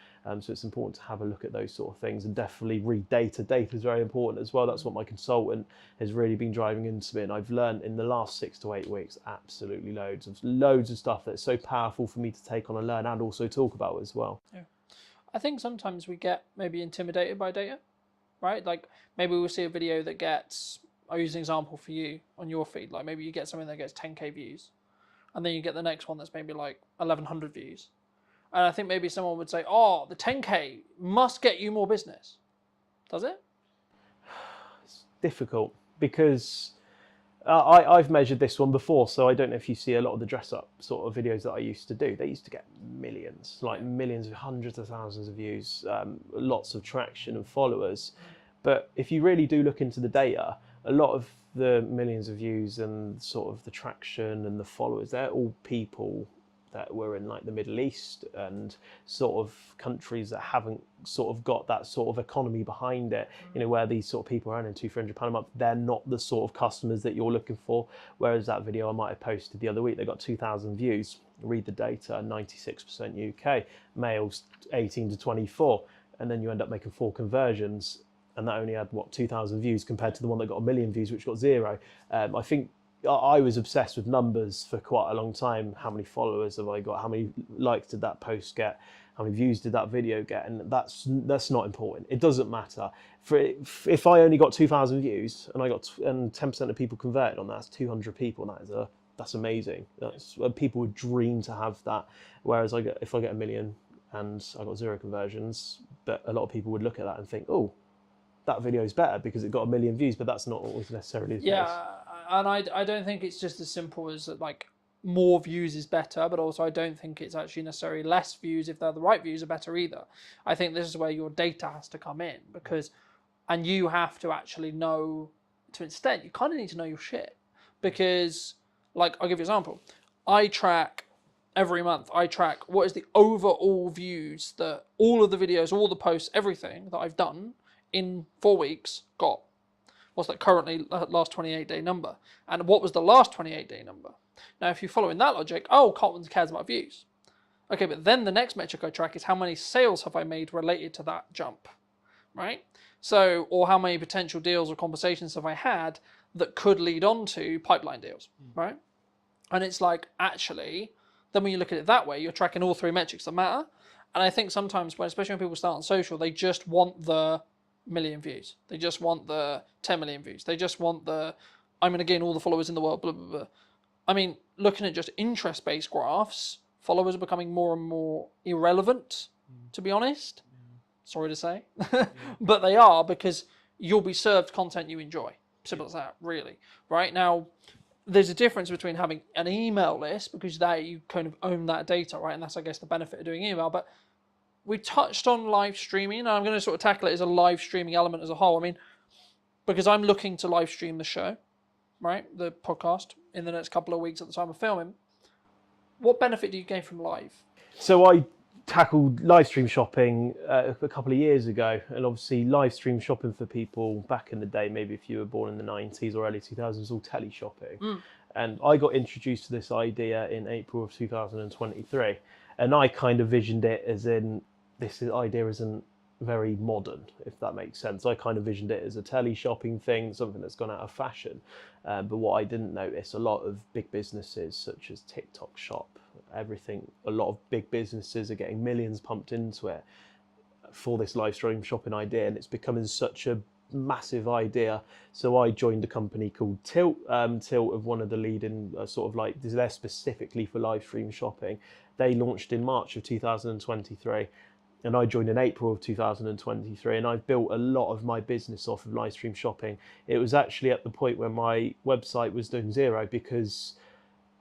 So it's important to have a look at those sort of things and definitely read data. Data is very important as well. That's what my consultant has really been driving into me. And I've learned in the last 6 to 8 weeks, absolutely loads of stuff that's so powerful for me to take on and learn and also talk about as well. Yeah. I think sometimes we get maybe intimidated by data. Right? Like maybe we'll see a video that gets, I'll use an example for you on your feed. Like maybe you get something that gets 10k views, and then you get the next one that's maybe like 1100 views. And I think maybe someone would say, oh, the 10k must get you more business. Does it? It's difficult because I've measured this one before, so I don't know if you see a lot of the dress up sort of videos that I used to do. They used to get millions, like millions, hundreds of thousands of views, lots of traction and followers. But if you really do look into the data, a lot of the millions of views and sort of the traction and the followers, they're all people that were in like the Middle East and sort of countries that haven't sort of got that sort of economy behind it, you know, where these sort of people are earning £200-300 a month. They're not the sort of customers that you're looking for. Whereas that video I might have posted the other week, they got 2,000 views. Read the data, 96% UK, males 18 to 24. And then you end up making 4 conversions. And that only had, 2,000 views compared to the one that got 1 million views, which got 0. I think I was obsessed with numbers for quite a long time. How many followers have I got? How many likes did that post get? How many views did that video get? And that's not important. It doesn't matter. If I only got 2,000 views and 10% of people converted on that, that's 200 people. That's amazing. That's people would dream to have that. Whereas if I get 1 million and I got 0 conversions, but a lot of people would look at that and think, oh, that video is better because it got 1 million views, but that's not always necessarily the case. Yeah, and I don't think it's just as simple as like more views is better, but also I don't think it's actually necessarily less views if they're the right views are better either. I think this is where your data has to come in and you have to actually know, to an extent, you kind of need to know your shit. Because, like, I'll give you an example. I track every month, what is the overall views that all of the videos, all the posts, everything that I've done in 4 weeks got. What's that currently last 28-day number? And what was the last 28-day number? Now, if you're following that logic, Cartman cares about views. Okay, but then the next metric I track is how many sales have I made related to that jump, right? So, or how many potential deals or conversations have I had that could lead on to pipeline deals, right? And it's like, actually, then when you look at it that way, you're tracking all three metrics that matter. And I think sometimes, especially when people start on social, they just want the million views. They just want the 10 million views. They just want the, I'm going to gain all the followers in the world, blah, blah, blah. I mean, looking at just interest-based graphs, followers are becoming more and more irrelevant, to be honest. Sorry to say. But they are, because you'll be served content you enjoy. Simple as that, really. Right now, there's a difference between having an email list, because there you kind of own that data, right? And that's, I guess, the benefit of doing email. But we touched on live streaming, and I'm going to sort of tackle it as a live streaming element as a whole. I mean, because I'm looking to live stream the show, right? The podcast in the next couple of weeks at the time of filming. What benefit do you gain from live? So I tackled live stream shopping a couple of years ago, and obviously live stream shopping for people back in the day, maybe if you were born in the 90s or early 2000s, was all tele shopping. And I got introduced to this idea in April of 2023, and I kind of visioned it as in, this idea isn't very modern, if that makes sense. I kind of visioned it as a tele shopping thing, something that's gone out of fashion. But what I didn't notice, a lot of big businesses such as TikTok Shop, everything, a lot of big businesses are getting millions pumped into it for this live stream shopping idea, and it's becoming such a massive idea. So I joined a company called Tilt. Tilt of one of the leading sort of like, they're specifically for live stream shopping. They launched in March of 2023. And I joined in April of 2023, and I've built a lot of my business off of live stream shopping. It was actually at the point where my website was doing zero, because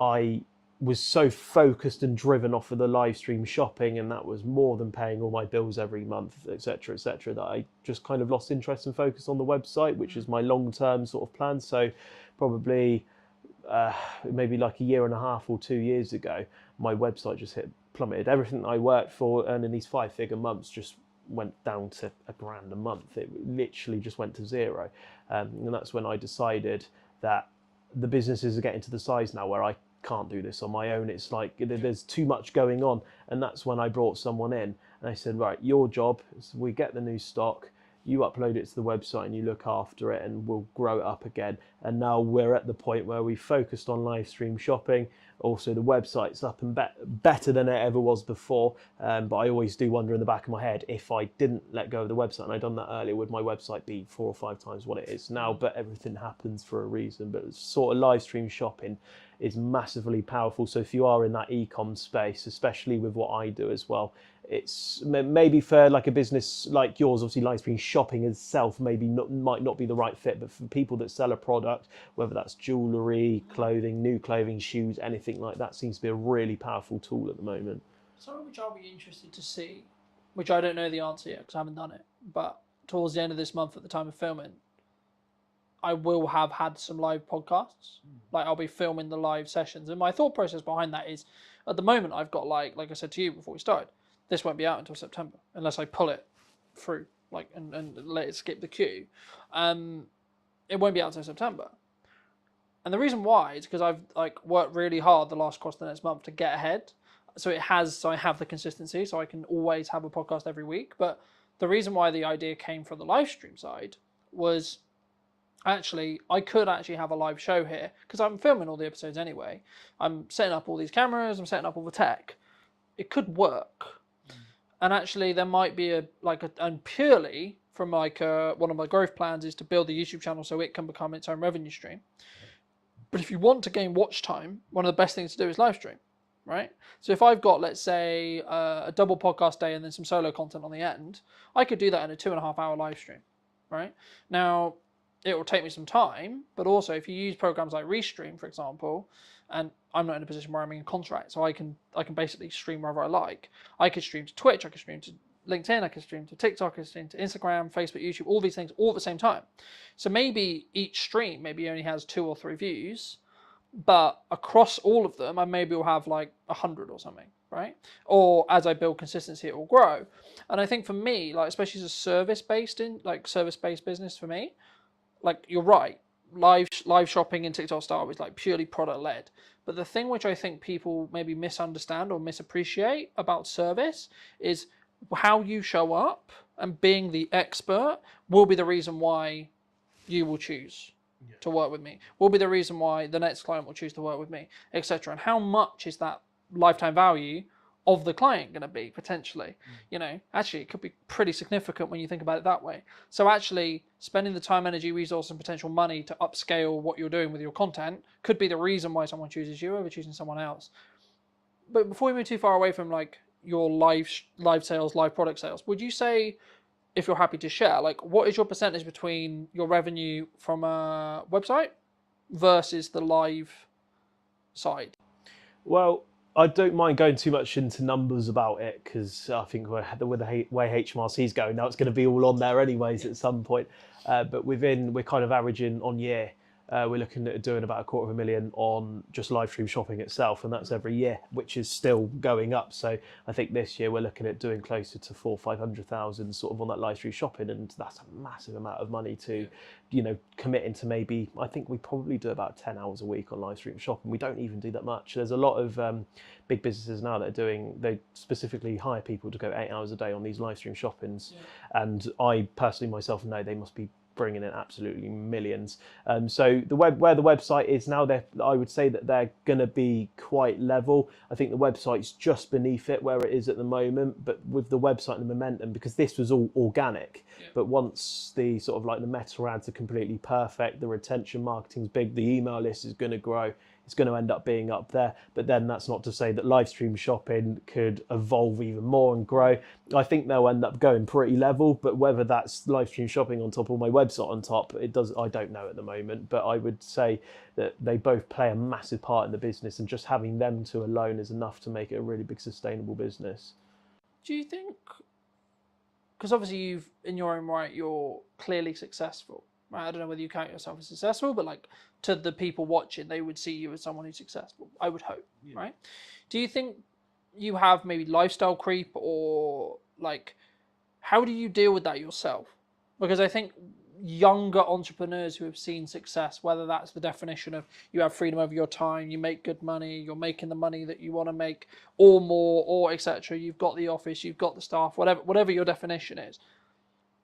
I was so focused and driven off of the live stream shopping, and that was more than paying all my bills every month, etc., that I just kind of lost interest and focus on the website, which is my long-term sort of plan. So probably maybe like a year and a half or 2 years ago, my website just plummeted. Everything I worked for, earning these 5-figure months, just went down to $1,000 a month. It literally just went to zero. And that's when I decided that the businesses are getting to the size now where I can't do this on my own. It's like there's too much going on. And that's when I brought someone in, and I said, right, your job is we get the new stock, you upload it to the website and you look after it, and we'll grow it up again. And now we're at the point where we focused on live stream shopping. Also, the website's up and better than it ever was before. But I always do wonder in the back of my head, if I didn't let go of the website and I'd done that earlier, would my website be 4 or 5 times what it is now? But everything happens for a reason. But sort of live stream shopping is massively powerful. So if you are in that e-com space, especially with what I do as well, it's maybe for like a business like yours, obviously live stream shopping itself might not be the right fit, but for people that sell a product, whether that's jewellery, clothing, new clothing, shoes, anything like that, seems to be a really powerful tool at the moment. Something which I'll be interested to see, which I don't know the answer yet because I haven't done it, but towards the end of this month at the time of filming, I will have had some live podcasts. Like I'll be filming the live sessions, and my thought process behind that is, at the moment I've got like I said to you before we started, this won't be out until September unless I pull it through and let it skip the queue. It won't be out until September, and the reason why is because I've worked really hard the last course of the next month to get ahead. So I have the consistency, so I can always have a podcast every week. But the reason why the idea came from the live stream side was, actually, I could actually have a live show here because I'm filming all the episodes anyway. I'm setting up all these cameras, I'm setting up all the tech. It could work. And actually there might be and purely from one of my growth plans is to build the YouTube channel so it can become its own revenue stream. But if you want to gain watch time, one of the best things to do is live stream, right? So if I've got, let's say, a double podcast day and then some solo content on the end, I could do that in a 2.5 hour live stream, right? Now, it will take me some time, but also if you use programs like Restream, for example, and I'm not in a position where I'm in contract, so I can basically stream wherever I like. I could stream to Twitch, I could stream to LinkedIn, I could stream to TikTok, I could stream to Instagram, Facebook, YouTube, all these things all at the same time. So maybe each stream maybe only has 2 or 3 views, but across all of them, I maybe will have like 100 or something, right? Or as I build consistency, it will grow. And I think for me, like especially as a service-based business for me, like you're right, live shopping in TikTok style is like purely product led. But the thing which I think people maybe misunderstand or misappreciate about service is how you show up, and being the expert will be the reason why you will choose to work with me, will be the reason why the next client will choose to work with me, etc. And how much is that lifetime value of the client going to be potentially? Actually, it could be pretty significant when you think about it that way. So actually spending the time, energy, resource, and potential money to upscale what you're doing with your content could be the reason why someone chooses you over choosing someone else. But before we move too far away from like your live sales, live product sales, would you say, if you're happy to share, like what is your percentage between your revenue from a website versus the live side? Well, I don't mind going too much into numbers about it because I think with the way HMRC is going now, it's going to be all on there anyways at some point. But we're kind of averaging on year. We're looking at doing about $250,000 on just live stream shopping itself, and that's every year, which is still going up. So I think this year we're looking at doing closer to 400,000-500,000 sort of on that live stream shopping, and that's a massive amount of money to, commit into. Maybe I think we probably do about 10 hours a week on live stream shopping. We don't even do that much. There's a lot of big businesses now that they specifically hire people to go 8 hours a day on these live stream shoppings, and I personally myself know they must be bringing in absolutely millions. So where the website is now, I would say that they're going to be quite level. I think the website's just beneath it where it is at the moment, but with the website and the momentum, because this was all organic. But once the sort of like the meta ads are completely perfect, the retention marketing's big, the email list is going to grow, it's going to end up being up there. But then that's not to say that live stream shopping could evolve even more and grow. I think they'll end up going pretty level, but whether that's live stream shopping on top or my website on top, I don't know at the moment. But I would say that they both play a massive part in the business, and just having them two alone is enough to make it a really big sustainable business. Do you think, because obviously in your own right, you're clearly successful, right? I don't know whether you count yourself as successful, but like to the people watching, they would see you as someone who's successful, I would hope, right? Do you think you have maybe lifestyle creep, or like, how do you deal with that yourself? Because I think younger entrepreneurs who have seen success, whether that's the definition of you have freedom over your time, you make good money, you're making the money that you want to make or more, or etc., you've got the office, you've got the staff, whatever your definition is,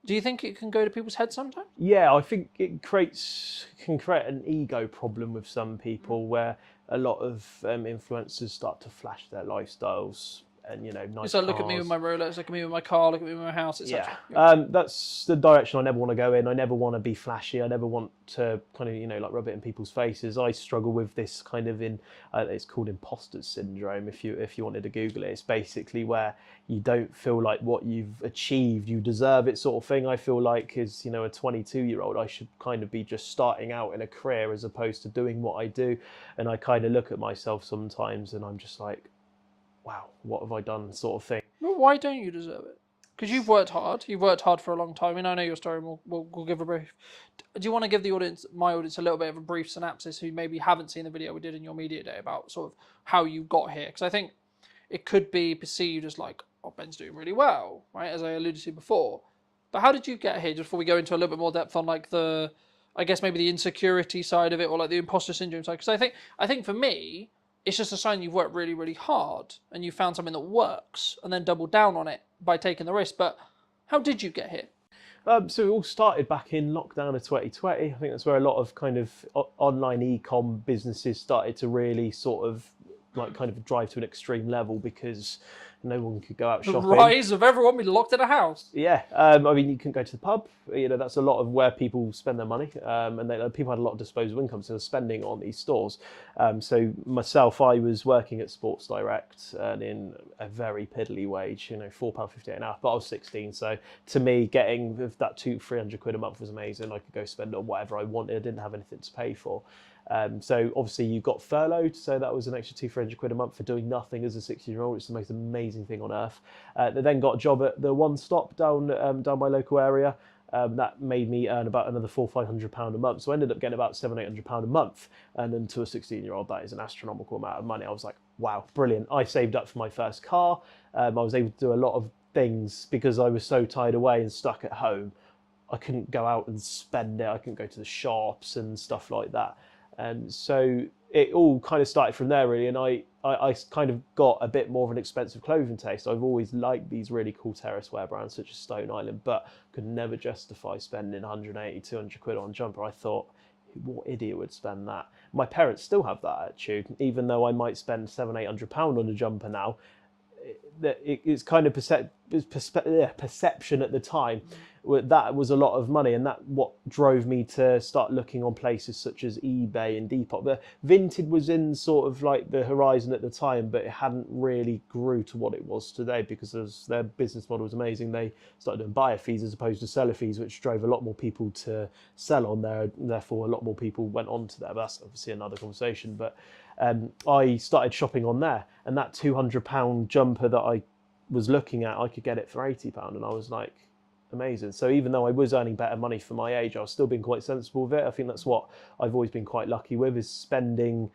do you think it can go to people's heads sometimes? Yeah, I think it can create an ego problem with some people, where a lot of influencers start to flash their lifestyles and nice It's like, look at me cars. with my Rolex, look at me with my car, look at me with my house, etc. That's the direction I never want to go in. I never want to be flashy. I never want to kind of like rub it in people's faces. I struggle with this kind of it's called imposter syndrome. If you wanted to Google it, it's basically where you don't feel like what you've achieved you deserve it, sort of thing. I feel like as a 22-year-old, I should kind of be just starting out in a career as opposed to doing what I do. And I kind of look at myself sometimes and I'm just like, wow, what have I done, sort of thing. Well, why don't you deserve it? Because you've worked hard. You've worked hard for a long time. I mean, I know your story. We'll give a brief. Do you want to give my audience, a little bit of a brief synopsis who maybe haven't seen the video we did in your media day about sort of how you got here? Because I think it could be perceived as like, oh, Ben's doing really well, right? As I alluded to before. But how did you get here? Just before we go into a little bit more depth on like I guess maybe the insecurity side of it, or like the imposter syndrome side. Because I think for me, it's just a sign you've worked really, really hard and you found something that works and then doubled down on it by taking the risk. But how did you get here? So it all started back in lockdown of 2020. I think that's where a lot of kind of online e-com businesses started to really sort of like kind of drive to an extreme level, because no one could go out shopping. The rise of everyone being locked in a house. Yeah, I mean, you can go to the pub. That's a lot of where people spend their money, and people had a lot of disposable income, so they're spending on these stores. So myself, I was working at Sports Direct, earning a very piddly wage, £4.58 an hour. But I was 16, so to me, getting that £200-300 a month was amazing. I could go spend on whatever I wanted. I didn't have anything to pay for. So obviously you got furloughed, so that was an extra £200-300 a month for doing nothing as a 16-year-old. It's the most amazing thing on earth. They then got a job at the One Stop down my local area. That made me earn about another £400-500 a month. So I ended up getting about £700-800 a month. And then to a 16-year-old, that is an astronomical amount of money. I was like, wow, brilliant. I saved up for my first car. I was able to do a lot of things because I was so tied away and stuck at home. I couldn't go out and spend it. I couldn't go to the shops and stuff like that. And so it all kind of started from there, really. And I kind of got a bit more of an expensive clothing taste. I've always liked these really cool terrace wear brands such as Stone Island, but could never justify spending 180-200 quid on a jumper. I thought, what idiot would spend that? My parents still have that attitude, even though I might spend £700-800 on a jumper now. It's kind of perception at the time. That was a lot of money, and that what drove me to start looking on places such as eBay and Depop. The Vinted was in sort of like the horizon at the time, but it hadn't really grew to what it was today because their business model was amazing. They started doing buyer fees as opposed to seller fees, which drove a lot more people to sell on there. And therefore, a lot more people went on to there. But that's obviously another conversation. But I started shopping on there, and that £200 jumper that I was looking at, I could get it for £80, and I was like, amazing. So even though I was earning better money for my age, I was still being quite sensible with it. I think that's what I've always been quite lucky with, is spending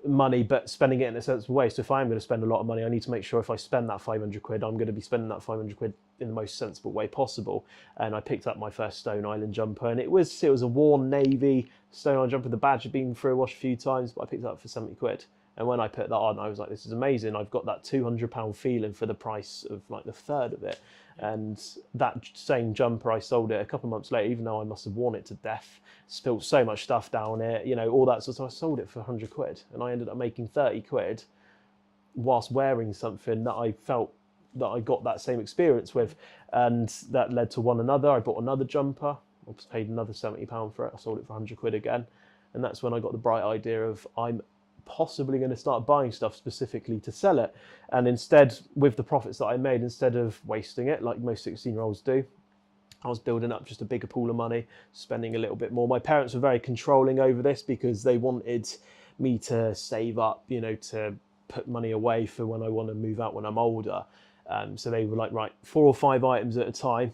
money, but spending it in a sensible way. So if I am going to spend a lot of money, I need to make sure if I spend that 500 quid, I'm going to be spending that 500 quid in the most sensible way possible. And I picked up my first Stone Island jumper, and it was a worn navy Stone Island jumper. The badge had been through a wash a few times, but I picked it up for 70 quid. And when I put that on, I was like, this is amazing. I've got that £200 feeling for the price of like the third of it. And that same jumper, I sold it a couple of months later, even though I must have worn it to death, spilled so much stuff down it, all that sort of stuff. I sold it for 100 quid, and I ended up making 30 quid whilst wearing something that I felt that I got that same experience with. And that led to one another. I bought another jumper. I paid another £70 for it. I sold it for 100 quid again. And that's when I got the bright idea of I'm possibly going to start buying stuff specifically to sell it. And instead, with the profits that I made, instead of wasting it like most 16-year-olds do, I was building up just a bigger pool of money, spending a little bit more. My parents were very controlling over this because they wanted me to save up, to put money away for when I want to move out when I'm older. So they were like, right, 4 or 5 items at a time.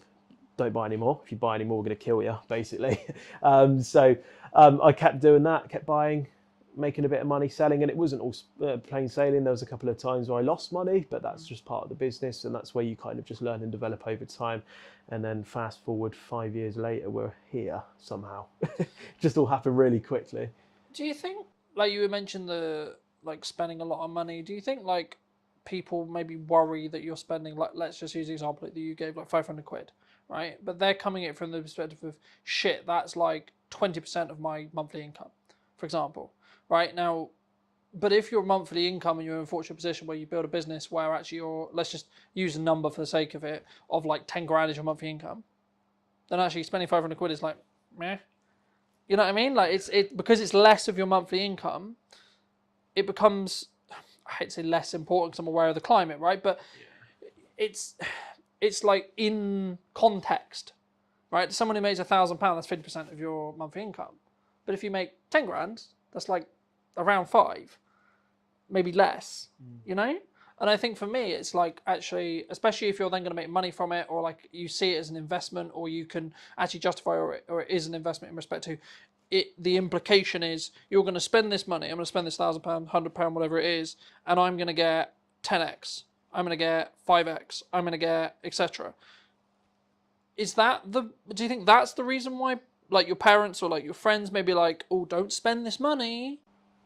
Don't buy any more. If you buy any more, we're going to kill you, basically. So I kept doing that, kept buying, making a bit of money, selling, and it wasn't all plain sailing. There was a couple of times where I lost money, but that's just part of the business, and that's where you kind of just learn and develop over time. And then fast forward 5 years later, we're here somehow. Just all happened really quickly. Do you think, like you mentioned the spending a lot of money, do you think like people maybe worry that you're spending, like, let's just use the example that you gave, like 500 quid, right? But they're coming at it from the perspective of, shit, that's like 20% of my monthly income, for example. Right now, but if your monthly income and you're in a fortunate position where you build a business where actually let's just use a number for the sake of it, of like 10 grand is your monthly income, then actually spending 500 quid is like, meh. You know what I mean? Like because it's less of your monthly income, it becomes, I hate to say less important because I'm aware of the climate, right? But it's like in context, right? Someone who makes £1,000, that's 50% of your monthly income. But if you make 10 grand, that's like around 5, maybe less, And I think for me, it's like actually, especially if you're then going to make money from it, or like you see it as an investment, or you can actually justify, or it is an investment in respect to it. The implication is you're going to spend this money. I'm going to spend this £1,000, £100, whatever it is, and I'm going to get 10x. I'm going to get 5x. I'm going to get etc. Do you think that's the reason why? Like your parents or like your friends may be like, oh, don't spend this money?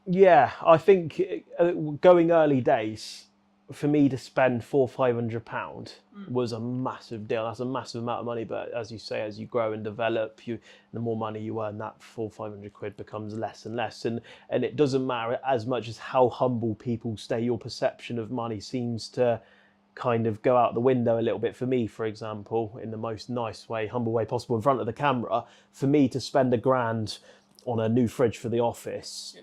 Yeah, I think going early days, for me to spend £400-500 was a massive deal. That's a massive amount of money. But as you say, as you grow and develop, the more money you earn, that 400-500 quid becomes less and less. And it doesn't matter as much as how humble people stay. Your perception of money seems to kind of go out the window a little bit. For me, for example, in the most nice way, humble way possible in front of the camera, for me to spend £1,000 on a new fridge for the office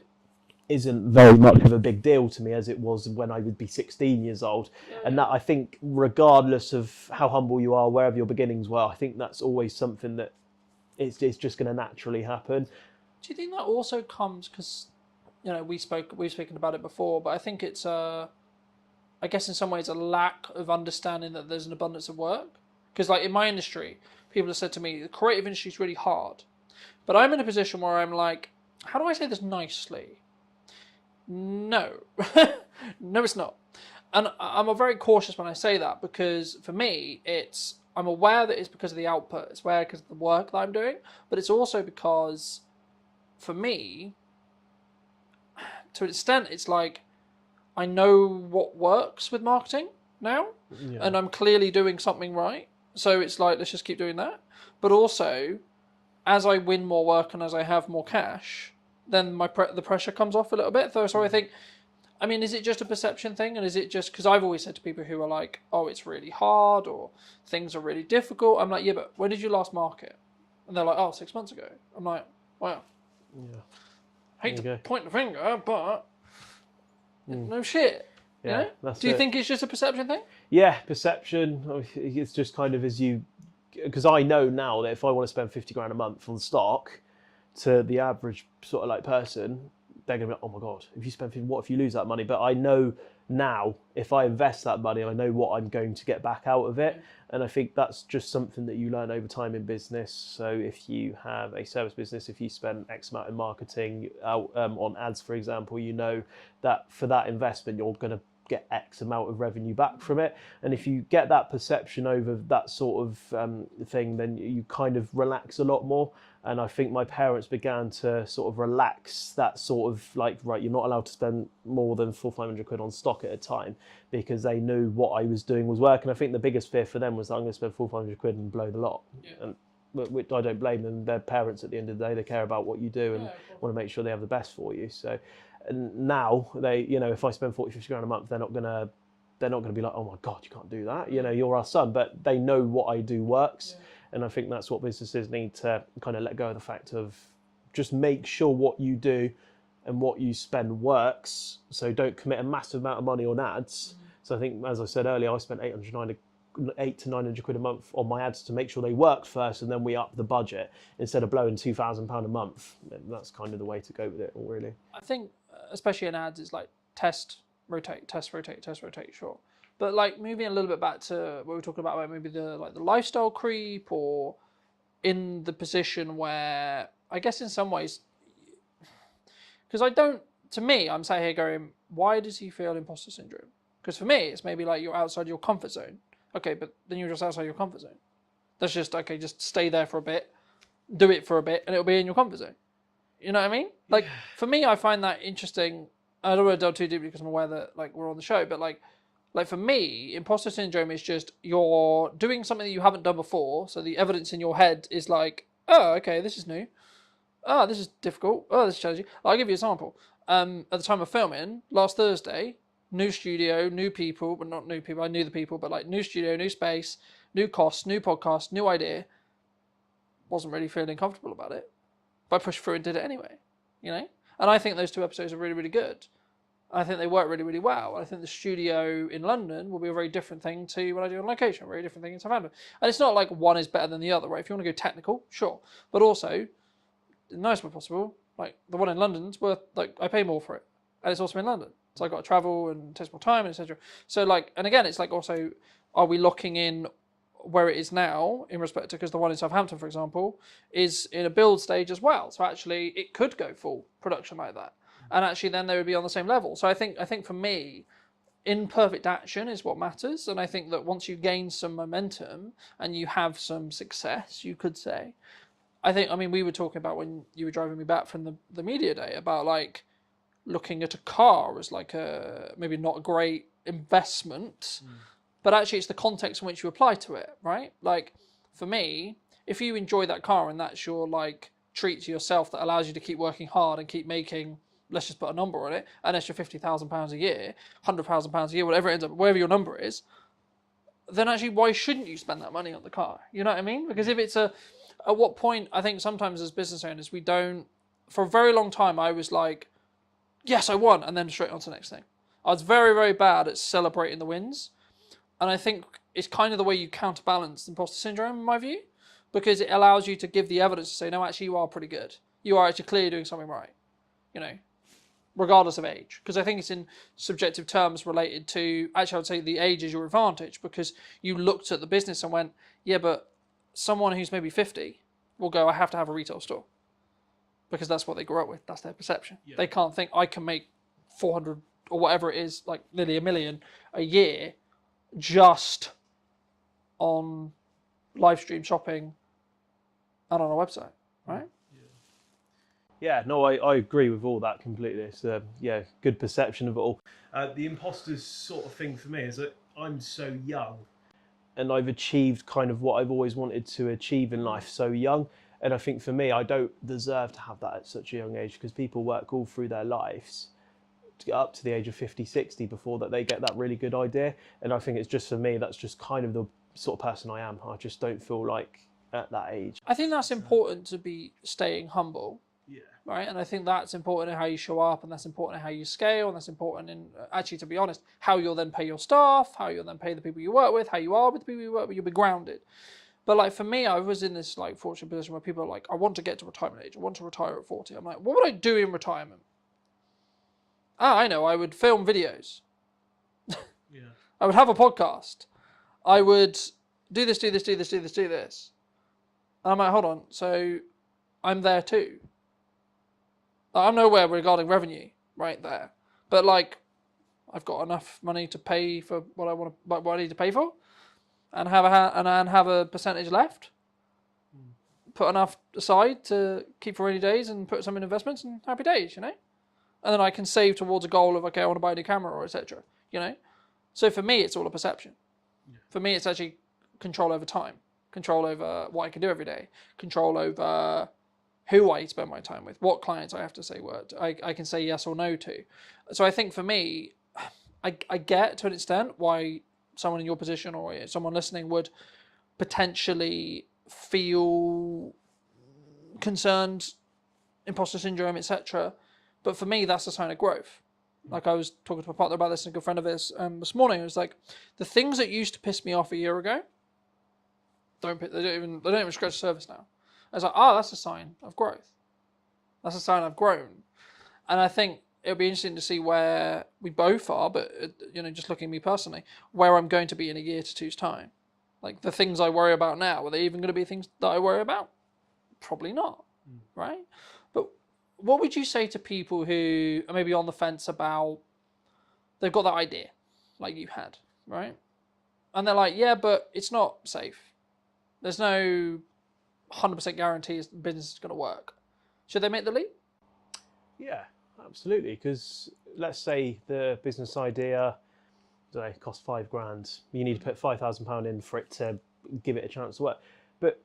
isn't very much of a big deal to me as it was when I would be 16 years old. And that, I think, regardless of how humble you are, wherever your beginnings were, I think that's always something that it's just going to naturally happen. Do you think that also comes because, we've spoken about it before, but I think it's I guess in some ways a lack of understanding that there's an abundance of work. Because like in my industry, people have said to me, the creative industry is really hard. But I'm in a position where I'm like, how do I say this nicely? No. No, it's not. And I'm very cautious when I say that, because for me, I'm aware that it's because of the output. It's aware because of the work that I'm doing. But it's also because, for me, to an extent, it's like, I know what works with marketing now, and I'm clearly doing something right. So it's like, let's just keep doing that. But also, as I win more work and as I have more cash, then the pressure comes off a little bit. So I think, I mean, is it just a perception thing? And is it just, because I've always said to people who are like, oh, it's really hard or things are really difficult. I'm like, yeah, but when did you last market? And they're like, oh, 6 months ago. I'm like, wow. Yeah. Hate to point the finger, but no shit. Yeah, You know? Do you think it's just a perception thing? Yeah, perception. It's just kind of because I know now that if I want to spend 50 grand a month on stock, to the average sort of like person, they're going to be like, oh my God, if you spend 50, what if you lose that money? But I know now if I invest that money, I know what I'm going to get back out of it. And I think that's just something that you learn over time in business. So if you have a service business, if you spend X amount in marketing on ads, for example, you know that for that investment, you're going to get X amount of revenue back from it. And if you get that perception over that sort of thing, then you kind of relax a lot more. And I think my parents began to sort of relax that sort of like, right, you're not allowed to spend more than 400-500 quid on stock at a time, because they knew what I was doing was working. I think the biggest fear for them was that I'm going to spend 400-500 quid and blow the lot. Yeah. And which I don't blame them. They're parents at the end of the day. They care about what you do and want to make sure they have the best for you. So and now they, you know, if I spend 40-50 grand a month, they're not going to be like, oh my God, you can't do that. You know, you're our son. But they know what I do works. Yeah. And I think that's what businesses need to kind of let go of the fact of just make sure what you do and what you spend works. So don't commit a massive amount of money on ads. So I think, as I said earlier, I spent 800 to 900 quid a month on my ads to make sure they worked first, and then we up the budget instead of blowing £2,000 a month. That's kind of the way to go with it, really. I think, especially in ads, it's like test, rotate, test, rotate, test, rotate, sure. But like moving a little bit back to what we were talking about maybe the lifestyle creep, or in the position where I guess in some ways, because to me, I'm sat here going, why does he feel imposter syndrome? Because for me, it's maybe like you're outside your comfort zone. Okay, but then you're just outside your comfort zone. That's just, okay, just stay there for a bit, do it for a bit, and it'll be in your comfort zone. You know what I mean? Like, for me, I find that interesting. I don't want to delve too deeply because I'm aware that like we're on the show, but like for me, imposter syndrome is just you're doing something that you haven't done before, so the evidence in your head is like, oh, okay, this is new. Oh, this is difficult. Oh, this is challenging. I'll give you an example. At the time of filming, last Thursday, new studio, new people, but not new people, I knew the people, but like new studio, new space, new costs, new podcast, new idea. Wasn't really feeling comfortable about it, but I pushed through and did it anyway, you know? And I think those 2 episodes are really, really good. I think they work really, really well. I think the studio in London will be a very different thing to what I do on location, a very different thing in Southampton. And it's not like one is better than the other, right? If you want to go technical, sure. But also, in the nicest way possible, like the one in London's worth, like I pay more for it. And it's also in London. So I've got to travel and it takes more time, etc. So like, and again, it's like also, are we locking in where it is now in respect to, because the one in Southampton, for example, is in a build stage as well. So actually it could go full production like that. And actually then they would be on the same level. So I think for me, imperfect action is what matters. And I think that once you gain some momentum and you have some success, you could say, I mean, we were talking about when you were driving me back from the media day about like looking at a car as like maybe not a great investment, but actually it's the context in which you apply to it, right? Like for me, if you enjoy that car and that's your like treat to yourself that allows you to keep working hard and keep making, let's just put a number on it, an extra £50,000 a year, £100,000 a year, whatever it ends up, wherever your number is, then actually why shouldn't you spend that money on the car? You know what I mean? Because if it's at what point, I think sometimes as business owners, we don't, for a very long time, I was like, yes, I won, and then straight on to the next thing. I was very, very bad at celebrating the wins. And I think it's kind of the way you counterbalance imposter syndrome, in my view, because it allows you to give the evidence to say, no, actually, you are pretty good. You are actually clearly doing something right, you know, regardless of age. Because I think it's in subjective terms related to, actually, I would say the age is your advantage, because you looked at the business and went, yeah, but someone who's maybe 50 will go, I have to have a retail store. Because that's what they grew up with. That's their perception. Yeah. They can't think, I can make 400 or whatever it is, like nearly $1 million a year, just on live stream shopping and on a website, right? Yeah, no, I agree with all that completely. It's good perception of it all. The imposters sort of thing for me is that I'm so young and I've achieved kind of what I've always wanted to achieve in life so young. And I think for me, I don't deserve to have that at such a young age, because people work all through their lives to get up to the age of 50, 60 before that they get that really good idea. And I think it's just, for me, that's just kind of the sort of person I am. I just don't feel like at that age. I think that's important, to be staying humble. Yeah. Right. And I think that's important in how you show up, and that's important in how you scale, and that's important in, actually, to be honest, how you'll then pay your staff, how you'll then pay the people you work with, how you are with the people you work with. You'll be grounded. But like for me, I was in this like fortunate position where people are like, I want to get to retirement age. I want to retire at 40. I'm like, what would I do in retirement? I know. I would film videos. Yeah. I would have a podcast. I would do this. And I'm like, hold on. So I'm there too. I'm nowhere regarding revenue right there. But like, I've got enough money to pay for what I need to pay for, and have a percentage left. Put enough aside to keep for rainy days, and put some in investments, and happy days, And then I can save towards a goal of, okay, I want to buy a new camera, or etc. So for me, it's all a perception. Yeah. For me, it's actually control over time, control over what I can do every day, control over who I spend my time with, what clients I have to say I can say yes or no to. So I think for me, I get to an extent why someone in your position or someone listening would potentially feel concerned, imposter syndrome, etc. But for me, that's a sign of growth. Like I was talking to my partner about this and a good friend of his this morning. It was like, the things that used to piss me off a year ago, they don't even scratch the surface now. I was like, that's a sign of growth. That's a sign I've grown. And I think it'll be interesting to see where we both are, but just looking at me personally, where I'm going to be in a year to two's time. Like the things I worry about now, are they even going to be things that I worry about? Probably not, right? But what would you say to people who are maybe on the fence about, they've got that idea, like you had, right? And they're like, yeah, but it's not safe. There's no 100% guarantee the business is going to work. Should they make the leap? Yeah, absolutely. Because let's say the business idea, costs $5,000. You need to put £5,000 in for it to give it a chance to work. But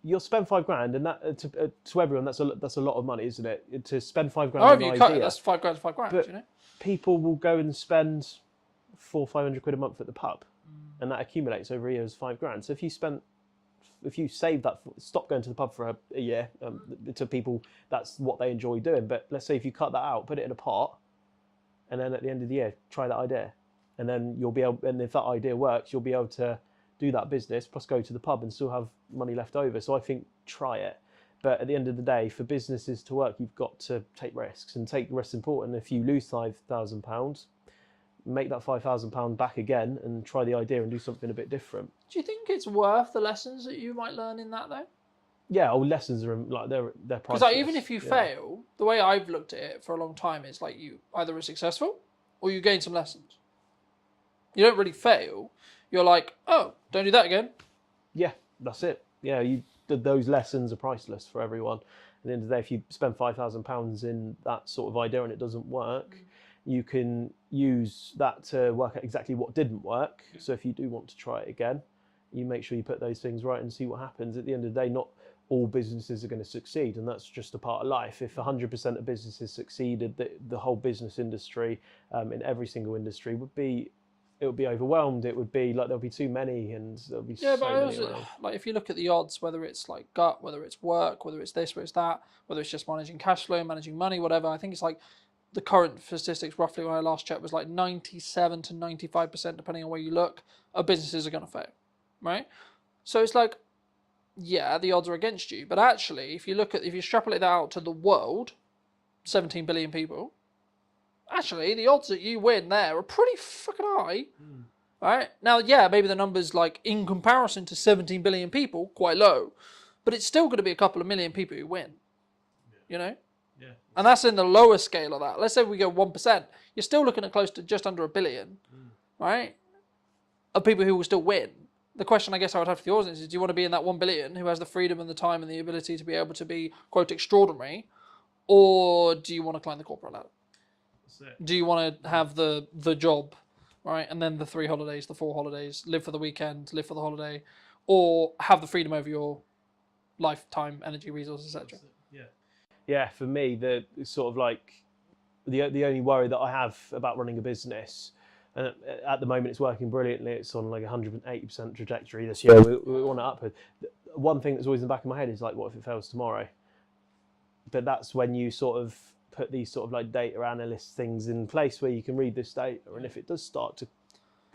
you'll spend $5,000, and that to everyone, that's a lot of money, isn't it? To spend $5,000 on an idea. That's $5,000 to $5,000. But people will go and spend £400-500 a month at the pub, and that accumulates over a year as £5,000. So if you save that, stop going to the pub for a year, to people, that's what they enjoy doing. But let's say if you cut that out, put it in a pot, and then at the end of the year, try that idea. And then you'll be able, and if that idea works, you'll be able to do that business, plus go to the pub and still have money left over. So I think try it. But at the end of the day, for businesses to work, you've got to take risks, and take risks important. If you lose £5,000, make that £5,000 back again and try the idea and do something a bit different. Do you think it's worth the lessons that you might learn in that though? Yeah, lessons are like they're priceless. Because like, even if you fail, the way I've looked at it for a long time is like you either are successful or you gain some lessons. You don't really fail. You're like, oh, don't do that again. Yeah, that's it. Yeah, those lessons are priceless for everyone. At the end of the day, if you spend £5,000 in that sort of idea and it doesn't work, you can use that to work out exactly what didn't work. So if you do want to try it again, you make sure you put those things right and see what happens. At the end of the day, not all businesses are going to succeed, and that's just a part of life. If 100% of businesses succeeded, the whole business industry, in every single industry, it would be overwhelmed. It would be like there'll be too many, and there'll be so many around. Like if you look at the odds, whether it's like gut, whether it's work, whether it's this, whether it's that, whether it's just managing cash flow, managing money, whatever, I think it's like the current statistics, roughly when I last checked, was like 97 to 95%, depending on where you look, of businesses are going to fail, right? So it's like, yeah, the odds are against you, but actually, if you extrapolate that out to the world, 17 billion people, actually, the odds that you win there are pretty fucking high, right? Now, yeah, maybe the numbers, like, in comparison to 17 billion people, quite low, but it's still going to be a couple of million people who win, you know? Yeah. And that's in the lower scale of that. Let's say we go 1%, you're still looking at close to just under 1 billion, right, of people who will still win. The question I guess I would have for the audience is, do you want to be in that 1 billion who has the freedom and the time and the ability to be able to be, quote, extraordinary, or do you want to climb the corporate ladder? Do you want to have the job, right, and then the 3 holidays, the 4 holidays, live for the weekend, live for the holiday, or have the freedom over your lifetime energy, resources, etc. Yeah, for me, the sort of like the only worry that I have about running a business, and at the moment it's working brilliantly. It's on like 180% trajectory this year. We want to up it. One thing that's always in the back of my head is like, what if it fails tomorrow? But that's when you sort of put these sort of like data analyst things in place where you can read this data, and if it does start to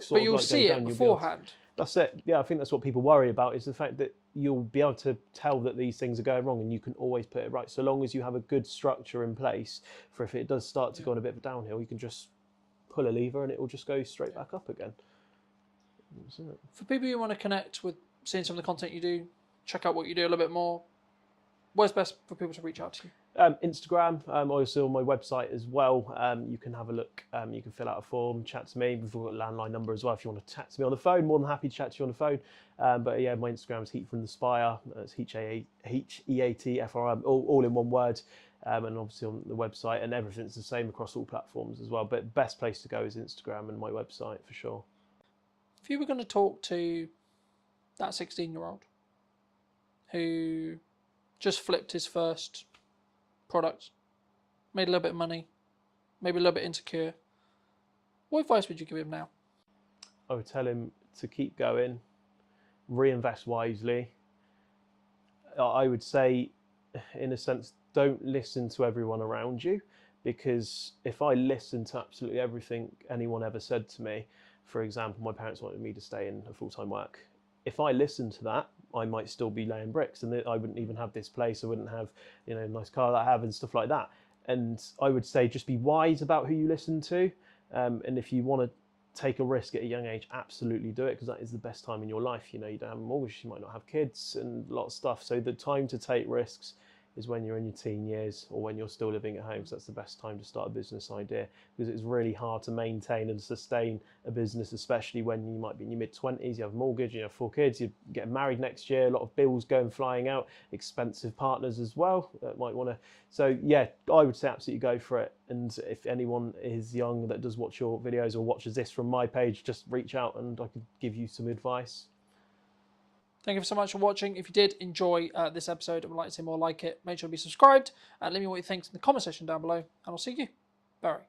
But you'll see it beforehand. That's it. Yeah, I think that's what people worry about, is the fact that you'll be able to tell that these things are going wrong, and you can always put it right. So long as you have a good structure in place for if it does start to go on a bit of a downhill, you can just pull a lever and it will just go straight back up again. That's it. For people who want to connect with seeing some of the content you do, check out what you do a little bit more, where's best for people to reach out to you? Instagram, also on my website as well. You can have a look. You can fill out a form, chat to me. We've got a landline number as well if you want to chat to me on the phone. More than happy to chat to you on the phone. But yeah, my Instagram is Heat from the Spire. It's HEATFRM, all in one word. And obviously on the website, and everything's the same across all platforms as well. But best place to go is Instagram and my website for sure. If you were going to talk to that 16-year-old who just flipped his first product, made a little bit of money, maybe a little bit insecure, what advice would you give him now? I would tell him to keep going, reinvest wisely. I would say, in a sense, don't listen to everyone around you, because if I listened to absolutely everything anyone ever said to me, for example, my parents wanted me to stay in a full-time work. If I listened to that, I might still be laying bricks, and I wouldn't even have this place. I wouldn't have, a nice car that I have and stuff like that. And I would say just be wise about who you listen to. And if you want to take a risk at a young age, absolutely do it, because that is the best time in your life. You don't have a mortgage, you might not have kids and a lot of stuff. So the time to take risks is when you're in your teen years or when you're still living at home. So that's the best time to start a business idea, because it's really hard to maintain and sustain a business, especially when you might be in your mid-20s, you have a mortgage, you have 4 kids, you're getting married next year, a lot of bills going flying out, expensive partners as well that might want to. So yeah, I would say absolutely go for it. And if anyone is young that does watch your videos or watches this from my page, just reach out and I could give you some advice. Thank you so much for watching. If you did enjoy this episode and would like to see more like it, make sure to be subscribed. Let me know what you think in the comment section down below, and I'll see you very